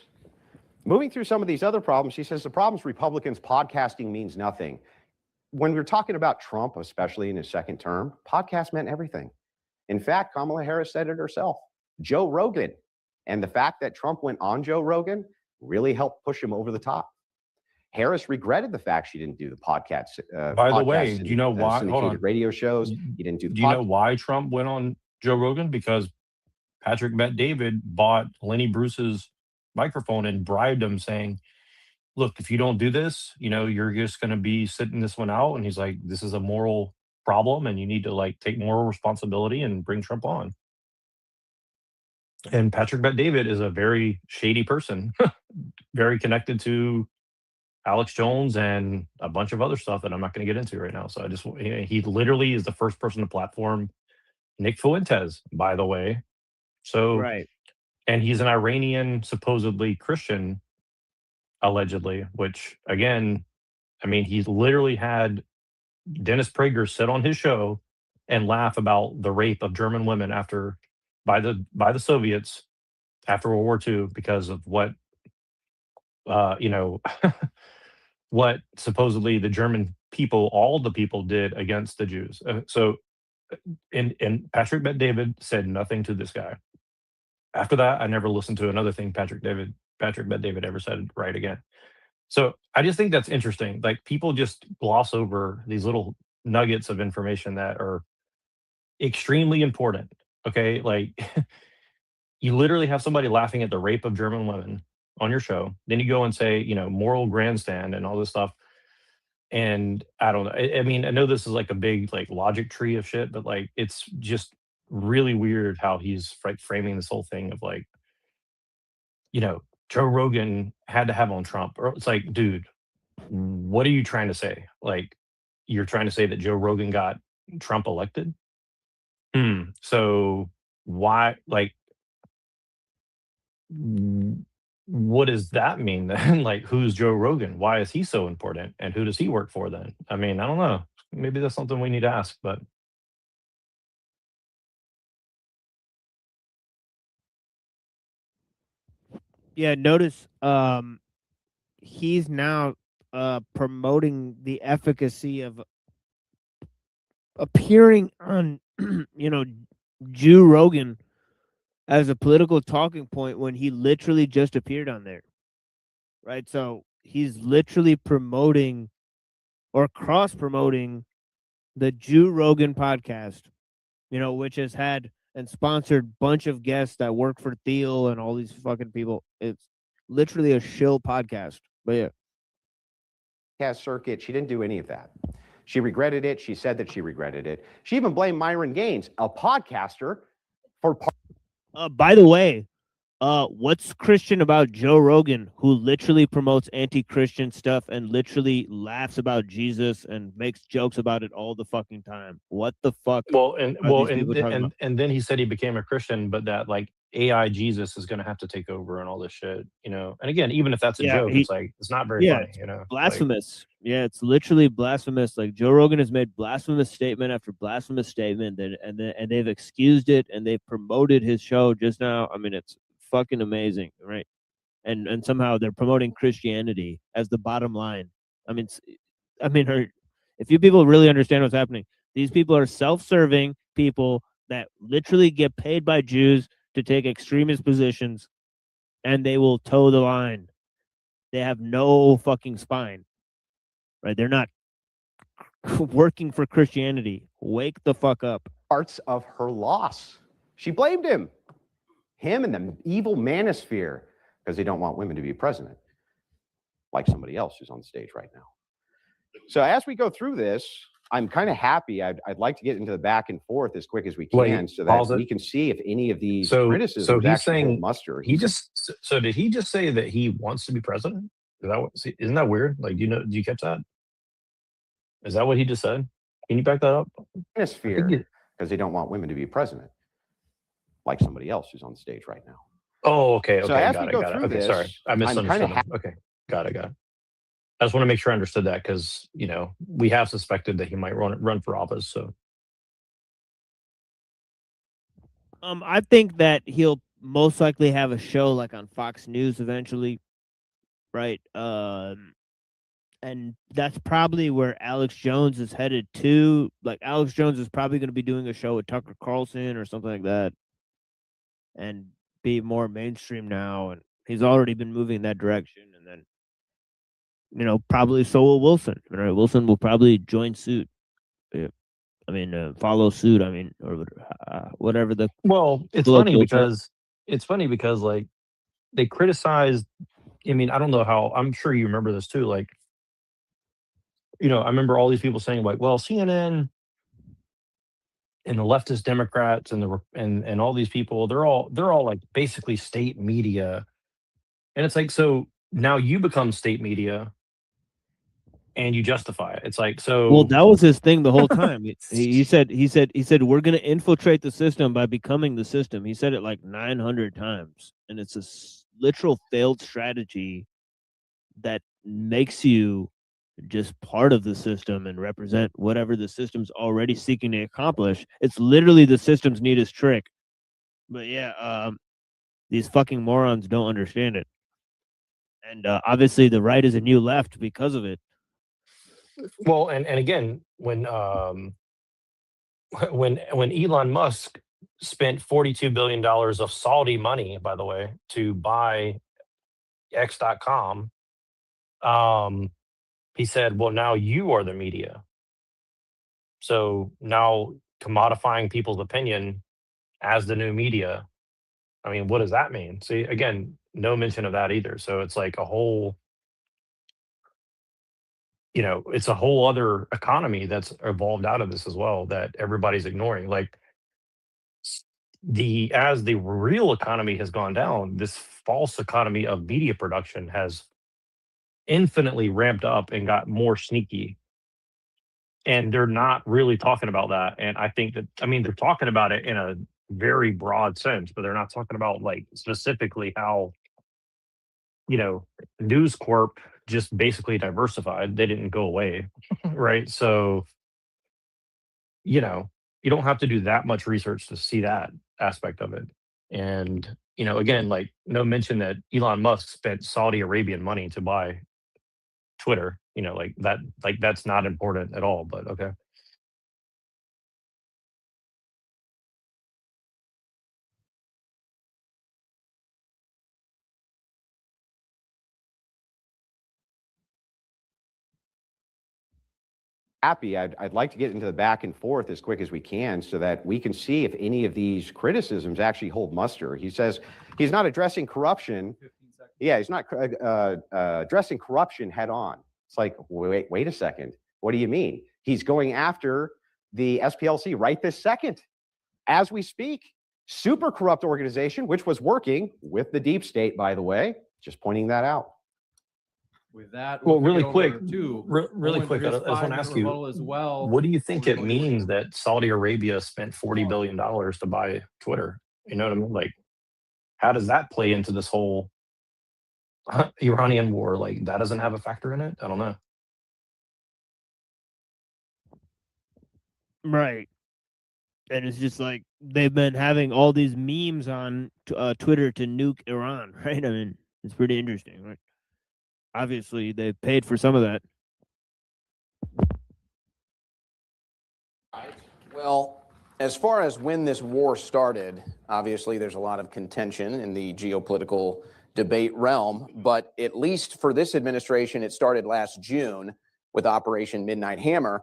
Moving through some of these other problems, he says the problems Republicans podcasting means nothing. When we're talking about Trump, especially in his second term, podcast meant everything. In fact, Kamala Harris said it herself. Joe Rogan. And the fact that Trump went on Joe Rogan really helped push him over the top. Harris regretted the fact she didn't do the podcast. By the way, do you know why? Hold on. Radio shows. He didn't do. Do you know why Trump went on Joe Rogan? Because Patrick Bet David bought Lenny Bruce's microphone and bribed him, saying, "Look, if you don't do this, you're just going to be sitting this one out." And he's like, "This is a moral problem, and you need to like take moral responsibility and bring Trump on." And Patrick Bet David is a very shady person, very connected to Alex Jones and a bunch of other stuff that I'm not going to get into right now. So he literally is the first person to platform Nick Fuentes, by the way. So, right. And he's an Iranian, supposedly Christian, allegedly, which again, I mean, he's literally had Dennis Prager sit on his show and laugh about the rape of German women by the Soviets after World War II because of what you know what supposedly the German people, all the people did against the Jews. And Patrick Bet David said nothing to this guy. After that, I never listened to another thing Patrick Bet David ever said right again. So I just think that's interesting. Like people just gloss over these little nuggets of information that are extremely important. Okay, like you literally have somebody laughing at the rape of German women on your show. Then you go and say, moral grandstand and all this stuff. And I don't know. I mean, I know this is like a big like logic tree of shit, but like it's just really weird how he's framing this whole thing of like, Joe Rogan had to have on Trump. Or it's like, dude, what are you trying to say? Like, you're trying to say that Joe Rogan got Trump elected? So why, like, what does that mean then? Like, who's Joe Rogan? Why is he so important? And who does he work for then? I mean, I don't know. Maybe that's something we need to ask, but Yeah, notice he's now promoting the efficacy of appearing on Joe Rogan as a political talking point when he literally just appeared on there. Right? So he's literally promoting or cross promoting the Joe Rogan podcast, which has had and sponsored bunch of guests that work for Thiel and all these fucking people. It's literally a shill podcast. But yeah. Circuit, she didn't do any of that. She regretted it. She said that she regretted it. She even blamed Myron Gaines, a podcaster, for by the way, what's Christian about Joe Rogan, who literally promotes anti-Christian stuff and literally laughs about Jesus and makes jokes about it all the fucking time? What the fuck? And then he said he became a Christian, but that like AI Jesus is going to have to take over and all this shit, And again, even if that's a joke, it's like it's not very funny, Blasphemous. Yeah, it's literally blasphemous. Like Joe Rogan has made blasphemous statement after blasphemous statement, and they've excused it and they've promoted his show just now. I mean, it's fucking amazing, right? And somehow they're promoting Christianity as the bottom line. I mean, if you people really understand what's happening, these people are self-serving people that literally get paid by Jews to take extremist positions, and they will toe the line. They have no fucking spine, right? They're not working for Christianity. Wake the fuck up. Parts of her loss. She blamed him and the evil manosphere, because they don't want women to be president, like somebody else who's on the stage right now. So as we go through this, I'm kind of happy. I'd like to get into the back and forth as quick as we can, so that we can see if any of these criticisms actually hold muster. So did he just say that he wants to be president? Isn't that weird? Like, do you catch that? Is that what he just said? Can you back that up? Manosphere, because they don't want women to be president, like somebody else who's on the stage right now. Oh, okay. So as we go through this, sorry, I misunderstood. Okay, got it. I just want to make sure I understood that because we have suspected that he might run for office. So, I think that he'll most likely have a show like on Fox News eventually, right? And that's probably where Alex Jones is headed to. Like Alex Jones is probably going to be doing a show with Tucker Carlson or something like that, and be more mainstream now. And he's already been moving in that direction. And then, probably so will Wilson. Right? Wilson will probably join suit. Yeah. I mean, follow suit. I mean, or whatever the. Well, it's funny because like they criticized. I mean, I don't know how. I'm sure you remember this too. Like, I remember all these people saying like, well, CNN and the leftist Democrats and all these people, they're all like basically state media. And it's like, so now you become state media and you justify it. It's like, so. Well, that was his thing the whole time. he said, we're going to infiltrate the system by becoming the system. He said it like 900 times. And it's a literal failed strategy that makes you just part of the system and represent whatever the system's already seeking to accomplish. It's literally the system's neatest trick. But yeah, these fucking morons don't understand it. And obviously the right is a new left because of it. Well, and again, when Elon Musk spent $42 billion of Saudi money, by the way, to buy X.com, he said, well, now you are the media. So now commodifying people's opinion as the new media. I mean, what does that mean? See, again, no mention of that either. So it's like a whole, it's a whole other economy that's evolved out of this as well that everybody's ignoring. Like as the real economy has gone down, this false economy of media production has infinitely ramped up and got more sneaky. And they're not really talking about that. And I think that, they're talking about it in a very broad sense, but they're not talking about like specifically how, News Corp just basically diversified. They didn't go away. Right. So, you don't have to do that much research to see that aspect of it. And, again, like no mention that Elon Musk spent Saudi Arabian money to buy Twitter, like that's not important at all, but okay. Happy. I'd like to get into the back and forth as quick as we can so that we can see if any of these criticisms actually hold muster. He says he's not addressing corruption. Yeah, he's not addressing corruption head on. It's like, wait a second. What do you mean? He's going after the SPLC right this second. As we speak, super corrupt organization, which was working with the deep state, by the way, just pointing that out. With that, Well, really quick, really quick, I just want to ask you, as well. what do you think it means that Saudi Arabia spent $40 billion to buy Twitter? You know what I mean? Like, how does that play into this whole Iranian war? Like, that doesn't have a factor in it? I don't know. Right. And it's just like they've been having all these memes on Twitter to nuke Iran, right? I mean, it's pretty interesting, right? Obviously, they paid for some of that. Well, as far as when this war started, obviously there's a lot of contention in the geopolitical debate realm, but at least for this administration, it started last June with Operation Midnight Hammer.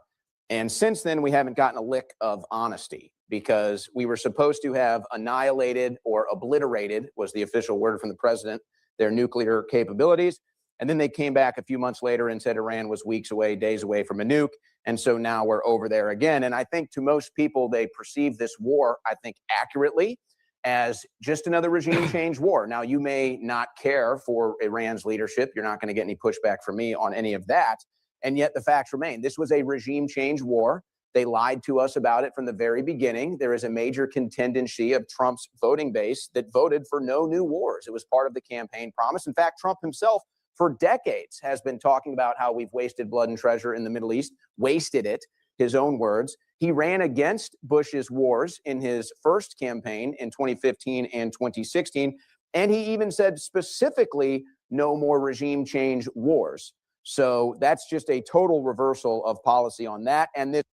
And since then, we haven't gotten a lick of honesty because we were supposed to have annihilated or obliterated, was the official word from the president, their nuclear capabilities. And then they came back a few months later and said Iran was weeks away, days away from a nuke. And so now we're over there again. And I think to most people, they perceive this war, I think accurately, as just another regime change war. Now, you may not care for Iran's leadership. You're not going to get any pushback from me on any of that. And yet the facts remain. This was a regime change war. They lied to us about it from the very beginning. There is a major contingency of Trump's voting base that voted for no new wars. It was part of the campaign promise. In fact, Trump himself for decades has been talking about how we've wasted blood and treasure in the Middle East, wasted it, his own words. He ran against Bush's wars in his first campaign in 2015 and 2016. And he even said specifically, no more regime change wars. So that's just a total reversal of policy on that. And this.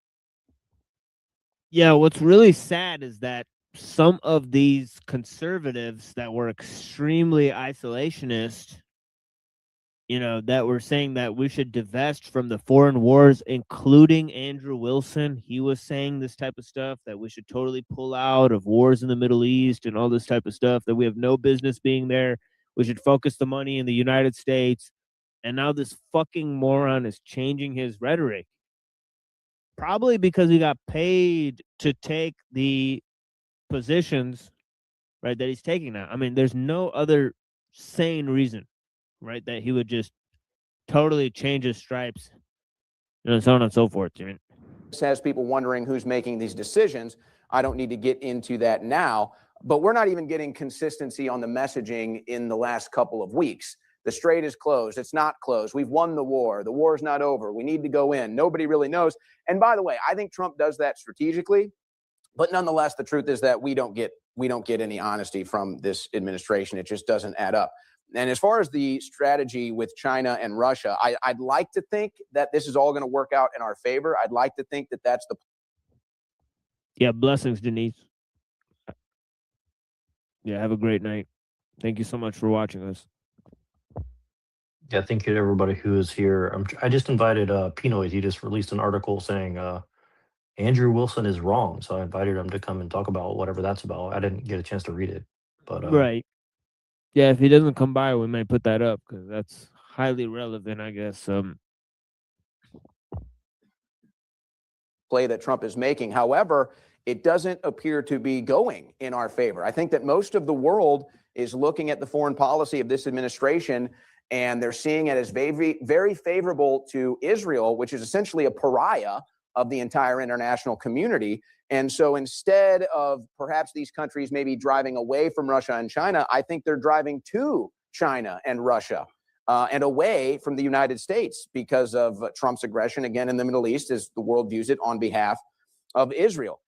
Yeah, what's really sad is that some of these conservatives that were extremely isolationist, that were saying that we should divest from the foreign wars, including Andrew Wilson. He was saying this type of stuff, that we should totally pull out of wars in the Middle East and all this type of stuff, that we have no business being there. We should focus the money in the United States. And now this fucking moron is changing his rhetoric. Probably because he got paid to take the positions, right, that he's taking now. I mean, there's no other sane reason, right, that he would just totally change his stripes, and so on and so forth. This has people wondering who's making these decisions. I don't need to get into that now, but we're not even getting consistency on the messaging in the last couple of weeks. The strait is closed. It's not closed. We've won the war. The war is not over. We need to go in. Nobody really knows. And by the way, I think Trump does that strategically. But nonetheless, the truth is that we don't get we don't get any honesty from this administration. It just doesn't add up. And as far as the strategy with China and Russia, I'd like to think that this is all going to work out in our favor. I'd like to think that that's the. Yeah, blessings, Denise. Yeah, have a great night. Thank you so much for watching us. Yeah, thank you to everybody who is here. I just invited Pinoy. He just released an article saying Andrew Wilson is wrong. So I invited him to come and talk about whatever that's about. I didn't get a chance to read it, but Right. Yeah, if he doesn't come by, we might put that up because that's highly relevant, I guess. Play that Trump is making. However, it doesn't appear to be going in our favor. I think that most of the world is looking at the foreign policy of this administration, and they're seeing it as very, very favorable to Israel, which is essentially a pariah of the entire international community. And so instead of perhaps these countries maybe driving away from Russia and China, I think they're driving to China and Russia and away from the United States because of Trump's aggression, again, in the Middle East, as the world views it on behalf of Israel.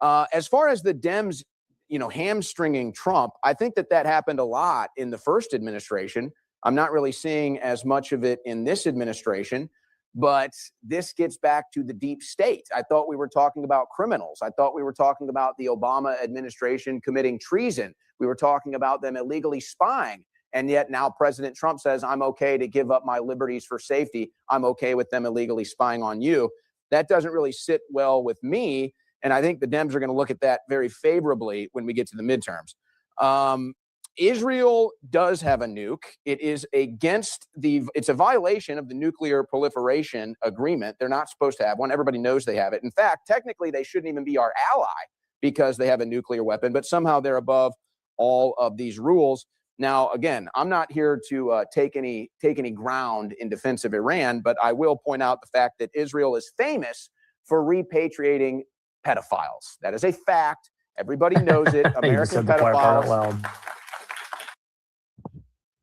As far as the Dems, hamstringing Trump, I think that happened a lot in the first administration. I'm not really seeing as much of it in this administration. But this gets back to the deep state. I thought we were talking about criminals. I thought we were talking about the Obama administration committing treason. We were talking about them illegally spying. And yet now President Trump says, I'm okay to give up my liberties for safety. I'm okay with them illegally spying on you. That doesn't really sit well with me. And I think the Dems are going to look at that very favorably when we get to the midterms. Israel does have a nuke. It is it's a violation of the nuclear proliferation agreement. They're not supposed to have one. Everybody knows they have it. In fact, technically, they shouldn't even be our ally because they have a nuclear weapon, but somehow they're above all of these rules. Now, again, I'm not here to take any ground in defense of Iran, but I will point out the fact that Israel is famous for repatriating pedophiles. That is a fact. Everybody knows it. American pedophiles.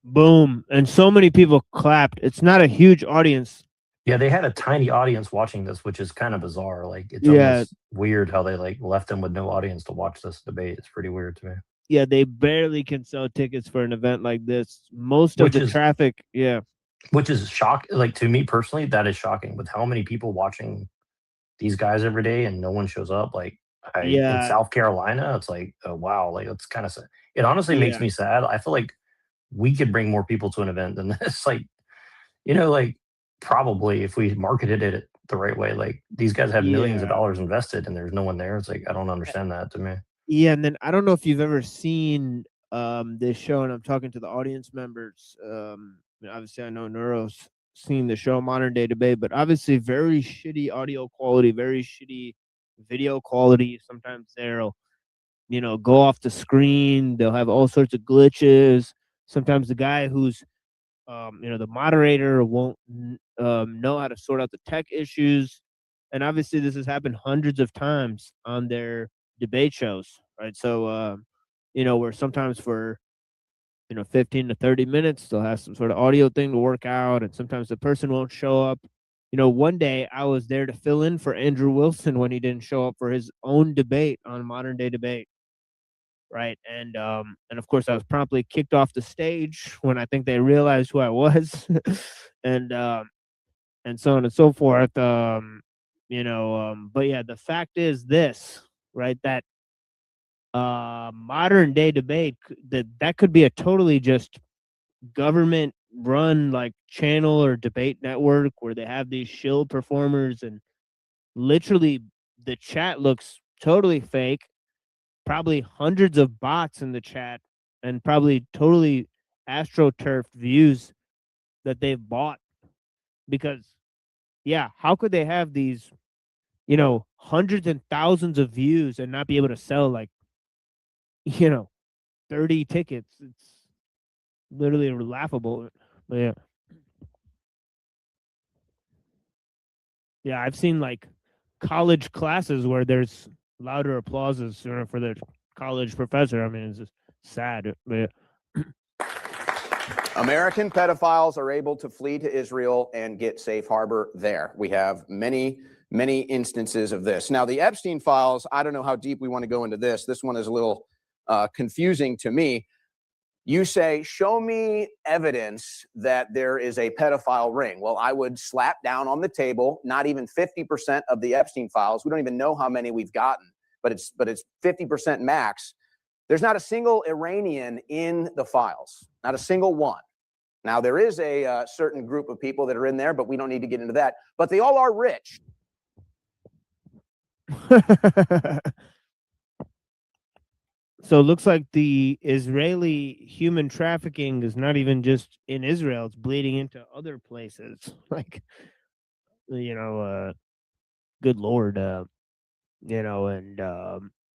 Boom. And so many people clapped. It's not a huge audience. yeah, they had a tiny audience watching this, which is kind of bizarre. Like it's Yeah. almost weird how they left them with no audience to watch this debate. It's pretty weird to me. Yeah, they barely can sell tickets for an event like this. Most of the traffic, yeah. Which is shocking. Like to me personally, that is shocking with how many people watching these guys every day and no one shows up. Like in South Carolina, it's like, oh, wow. Like it's kind of sad. It honestly makes me sad. I feel like we could bring more people to an event than this. Like, probably if we marketed it the right way, like these guys have millions of dollars invested and there's no one there. It's like, I don't understand that to me. Yeah, and then I don't know if you've ever seen this show, and I'm talking to the audience members. Obviously, I know Neuro's seen the show Modern Day Debate, but obviously very shitty audio quality, very shitty video quality. Sometimes they'll, go off the screen. They'll have all sorts of glitches. Sometimes the guy who's, the moderator won't know how to sort out the tech issues. And obviously this has happened hundreds of times on their debate shows, right? So, where sometimes for, 15 to 30 minutes, they'll have some sort of audio thing to work out. And sometimes the person won't show up. One day I was there to fill in for Andrew Wilson when he didn't show up for his own debate on Modern Day Debate. Right. And of course I was promptly kicked off the stage when I think they realized who I was and so on and so forth. But yeah, the fact is this, right? That Modern Day Debate, that could be a totally just government run like channel or debate network where they have these shill performers and literally the chat looks totally fake. Probably hundreds of bots in the chat and probably totally astroturfed views that they've bought because how could they have these hundreds and thousands of views and not be able to sell 30 tickets? It's literally laughable. But I've seen college classes where there's louder applauses for the college professor. I mean, it's just sad. But American pedophiles are able to flee to Israel and get safe harbor there. We have many, many instances of this. Now, the Epstein files, I don't know how deep we want to go into this. This one is a little confusing to me. You say, show me evidence that there is a pedophile ring. Well, I would slap down on the table, not even 50% of the Epstein files. We don't even know how many we've gotten, but it's 50% max. There's not a single Iranian in the files, not a single one. Now, there is a certain group of people that are in there, but we don't need to get into that. But they all are rich. So it looks like the Israeli human trafficking is not even just in Israel, it's bleeding into other places. Like, good Lord,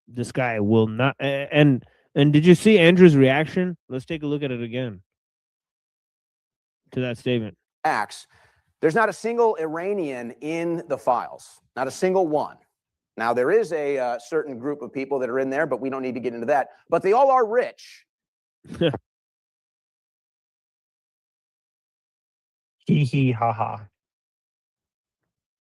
this guy will not. And did you see Andrew's reaction? Let's take a look at it again to that statement. Max, there's not a single Iranian in the files, not a single one. Now, there is a certain group of people that are in there, but we don't need to get into that. But they all are rich. Hee hee ha ha.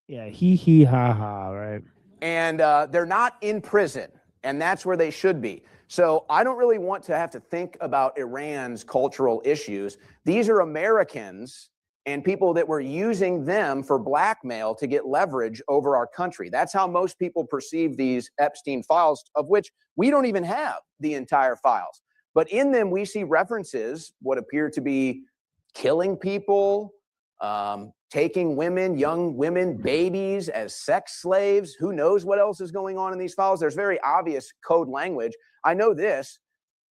Yeah, hee hee ha ha, right? And they're not in prison, and that's where they should be. So I don't really want to have to think about Iran's cultural issues. These are Americans and people that were using them for blackmail to get leverage over our country. That's how most people perceive these Epstein files, of which we don't even have the entire files. But in them, we see references, what appear to be killing people, taking women, young women, babies as sex slaves. Who knows what else is going on in these files? There's very obvious code language. I know this.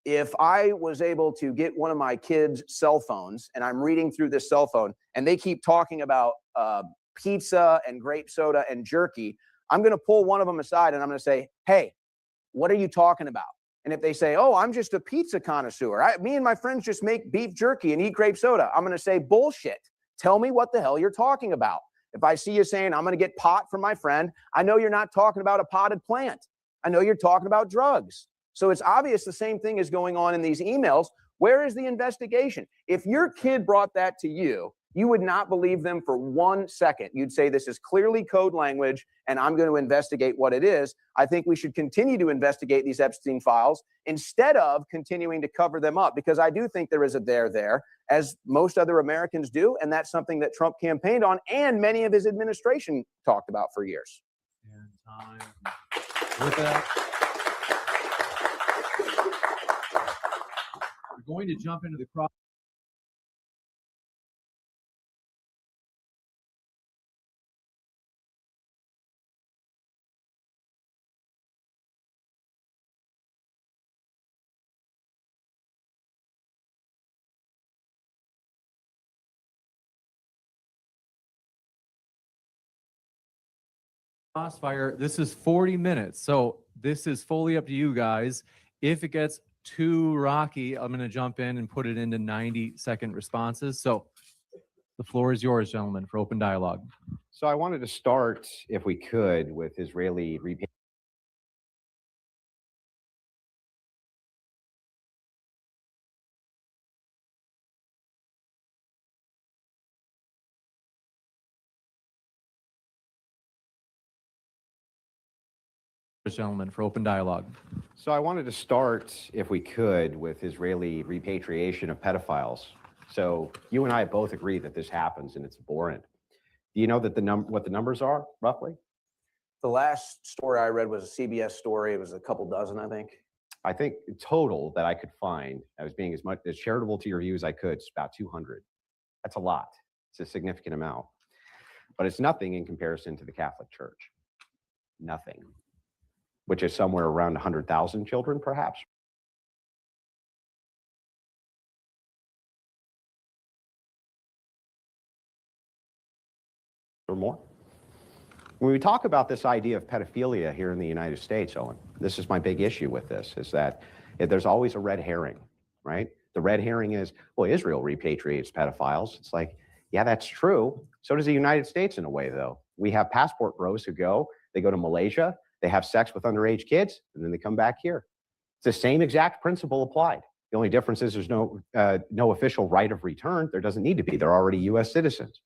If I was able to get one of my kids' cell phones and I'm reading through this cell phone and they keep talking about pizza and grape soda and jerky, I'm going to pull one of them aside and I'm going to say, hey, what are you talking about? And if they say, oh, I'm just a pizza connoisseur. Me and my friends just make beef jerky and eat grape soda. I'm going to say, bullshit. Tell me what the hell you're talking about. If I see you saying, I'm going to get pot from my friend, I know you're not talking about a potted plant. I know you're talking about drugs. So it's obvious the same thing is going on in these emails. Where is the investigation? If your kid brought that to you, you would not believe them for 1 second. You'd say, this is clearly code language, and I'm going to investigate what it is. I think we should continue to investigate these Epstein files instead of continuing to cover them up, because I do think there is a there, as most other Americans do, and that's something that Trump campaigned on and many of his administration talked about for years. And time. With that, we're going to jump into the crossfire. This is 40 minutes, so this is fully up to you guys. If it gets too rocky, I'm going to jump in and put it into 90-second responses. So the floor is yours, gentlemen, for open dialogue. So I wanted to start, if we could, with Israeli repatriation. Gentlemen, for open dialogue. So I wanted to start, if we could, with Israeli repatriation of pedophiles. So you and I both agree that this happens and it's abhorrent. Do you know that what the numbers are, roughly? The last story I read was a CBS story. It was a couple dozen, I think. I think total that I could find, I was being as charitable to your view as I could, it's about 200. That's a lot. It's a significant amount. But it's nothing in comparison to the Catholic Church. Nothing. Which is somewhere around 100,000 children, perhaps. Or more. When we talk about this idea of pedophilia here in the United States, Owen, this is my big issue with this, is that there's always a red herring, right? The red herring is, well, Israel repatriates pedophiles. It's like, yeah, that's true. So does the United States in a way, though. We have passport bros who they go to Malaysia, they have sex with underage kids, and then they come back here. It's the same exact principle applied. The only difference is there's no official right of return. There doesn't need to be. They're already U.S. citizens.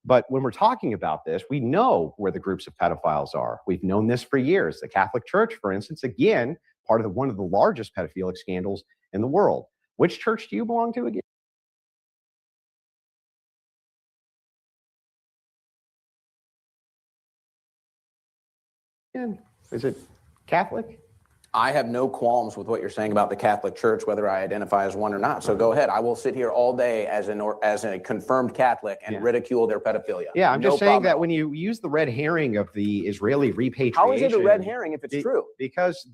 But when we're talking about this, we know where the groups of pedophiles are. We've known this for years. The Catholic Church, for instance, again, part of one of the largest pedophilic scandals in the world. Which church do you belong to again? Is it Catholic? I have no qualms with what you're saying about the Catholic Church, whether I identify as one or not. So go ahead. I will sit here all day as a confirmed Catholic and ridicule their pedophilia. Yeah, I'm No just saying problem at that all. when you use the red herring of the Israeli repatriation, How is it a red herring if it's true? Because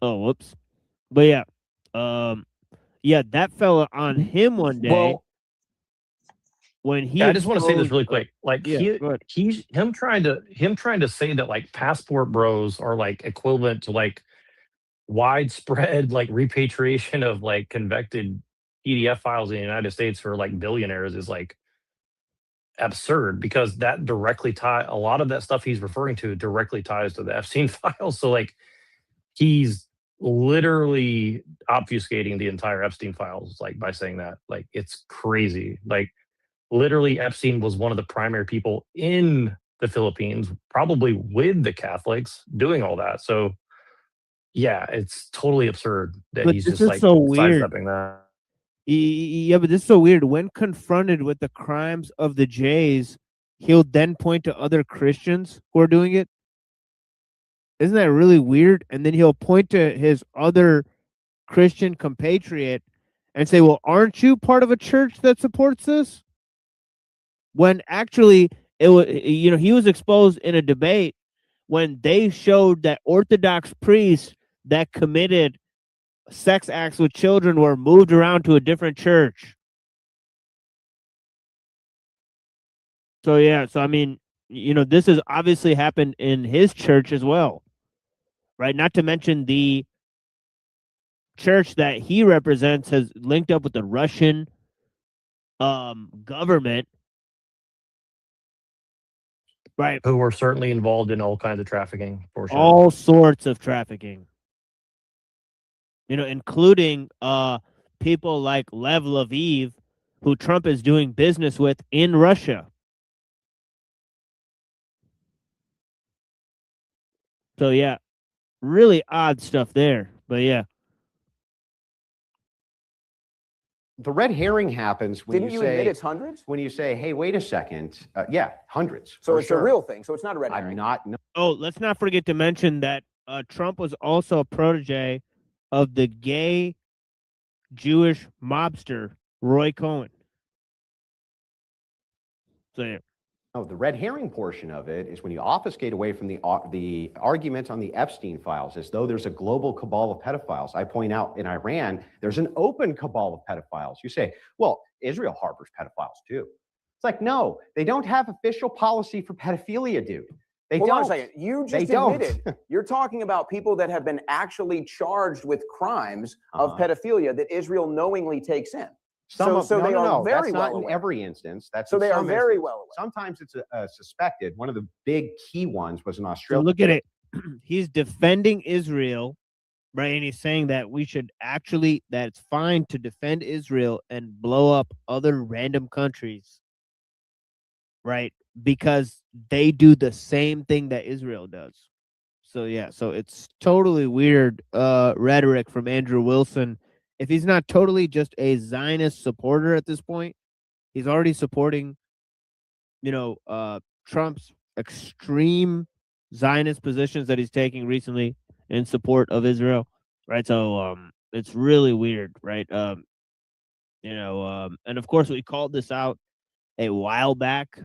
Oh, whoops. But yeah, yeah, that fella on him one day. Well, when he, I just want to say this exposed- really quick. Like yeah, go ahead. he's him trying to say that like passport bros are like equivalent to like widespread like repatriation of like convicted PDF files in the United States for like billionaires is like absurd, because that directly a lot of that stuff he's referring to directly ties to the Epstein files. So like he's literally obfuscating the entire Epstein files like by saying that. Like it's crazy. Like literally Epstein was one of the primary people in the Philippines, probably with the Catholics doing all that. So yeah, it's totally absurd that But he's this just is like so weird. sidestepping that. Yeah, but this is so weird. When confronted with the crimes of the Jays, he'll then point to other Christians who are doing it. Isn't that really weird? And then he'll point to his other Christian compatriot and say, well, aren't you part of a church that supports this? When actually it was, he was exposed in a debate when they showed that Orthodox priests that committed sex acts with children were moved around to a different church. So yeah, so I mean, this has obviously happened in his church as well, right? Not to mention the church that he represents has linked up with the Russian government, right? Who were certainly involved in all kinds of trafficking, for sure. All sorts of trafficking. Including people like Lev Lviv, who Trump is doing business with in Russia. So yeah, really odd stuff there. But yeah. the red herring happens when Didn't you say admit it's hundreds? when you say, "Hey, wait a second, yeah, hundreds." So for it's sure. a real thing. So it's not a red herring. I'm not. No, Oh, let's not forget to mention that Trump was also a protege of the gay Jewish mobster Roy Cohen. So yeah. no, the red herring portion of it is when you obfuscate away from the argument on the Epstein files, as though there's a global cabal of pedophiles. I point out in Iran, there's an open cabal of pedophiles. You say, well, Israel harbors pedophiles too. It's like, no, they don't have official policy for pedophilia, dude. They Hold don't. on a second. You They just don't. admitted you're talking about people that have been actually charged with crimes of pedophilia that Israel knowingly takes in. No, They are very that's well not in aware. every instance. That's So in they are some very instances. well aware. Sometimes it's suspected. One of the big key ones was in So Australia. look at it. He's defending Israel, right? And he's saying that that it's fine to defend Israel and blow up other random countries, right? Because they do the same thing that Israel does. So yeah, so it's totally weird rhetoric from Andrew Wilson. If he's not totally just a Zionist supporter at this point, he's already supporting, Trump's extreme Zionist positions that he's taking recently in support of Israel, right? So it's really weird, right? And of course we called this out a while back,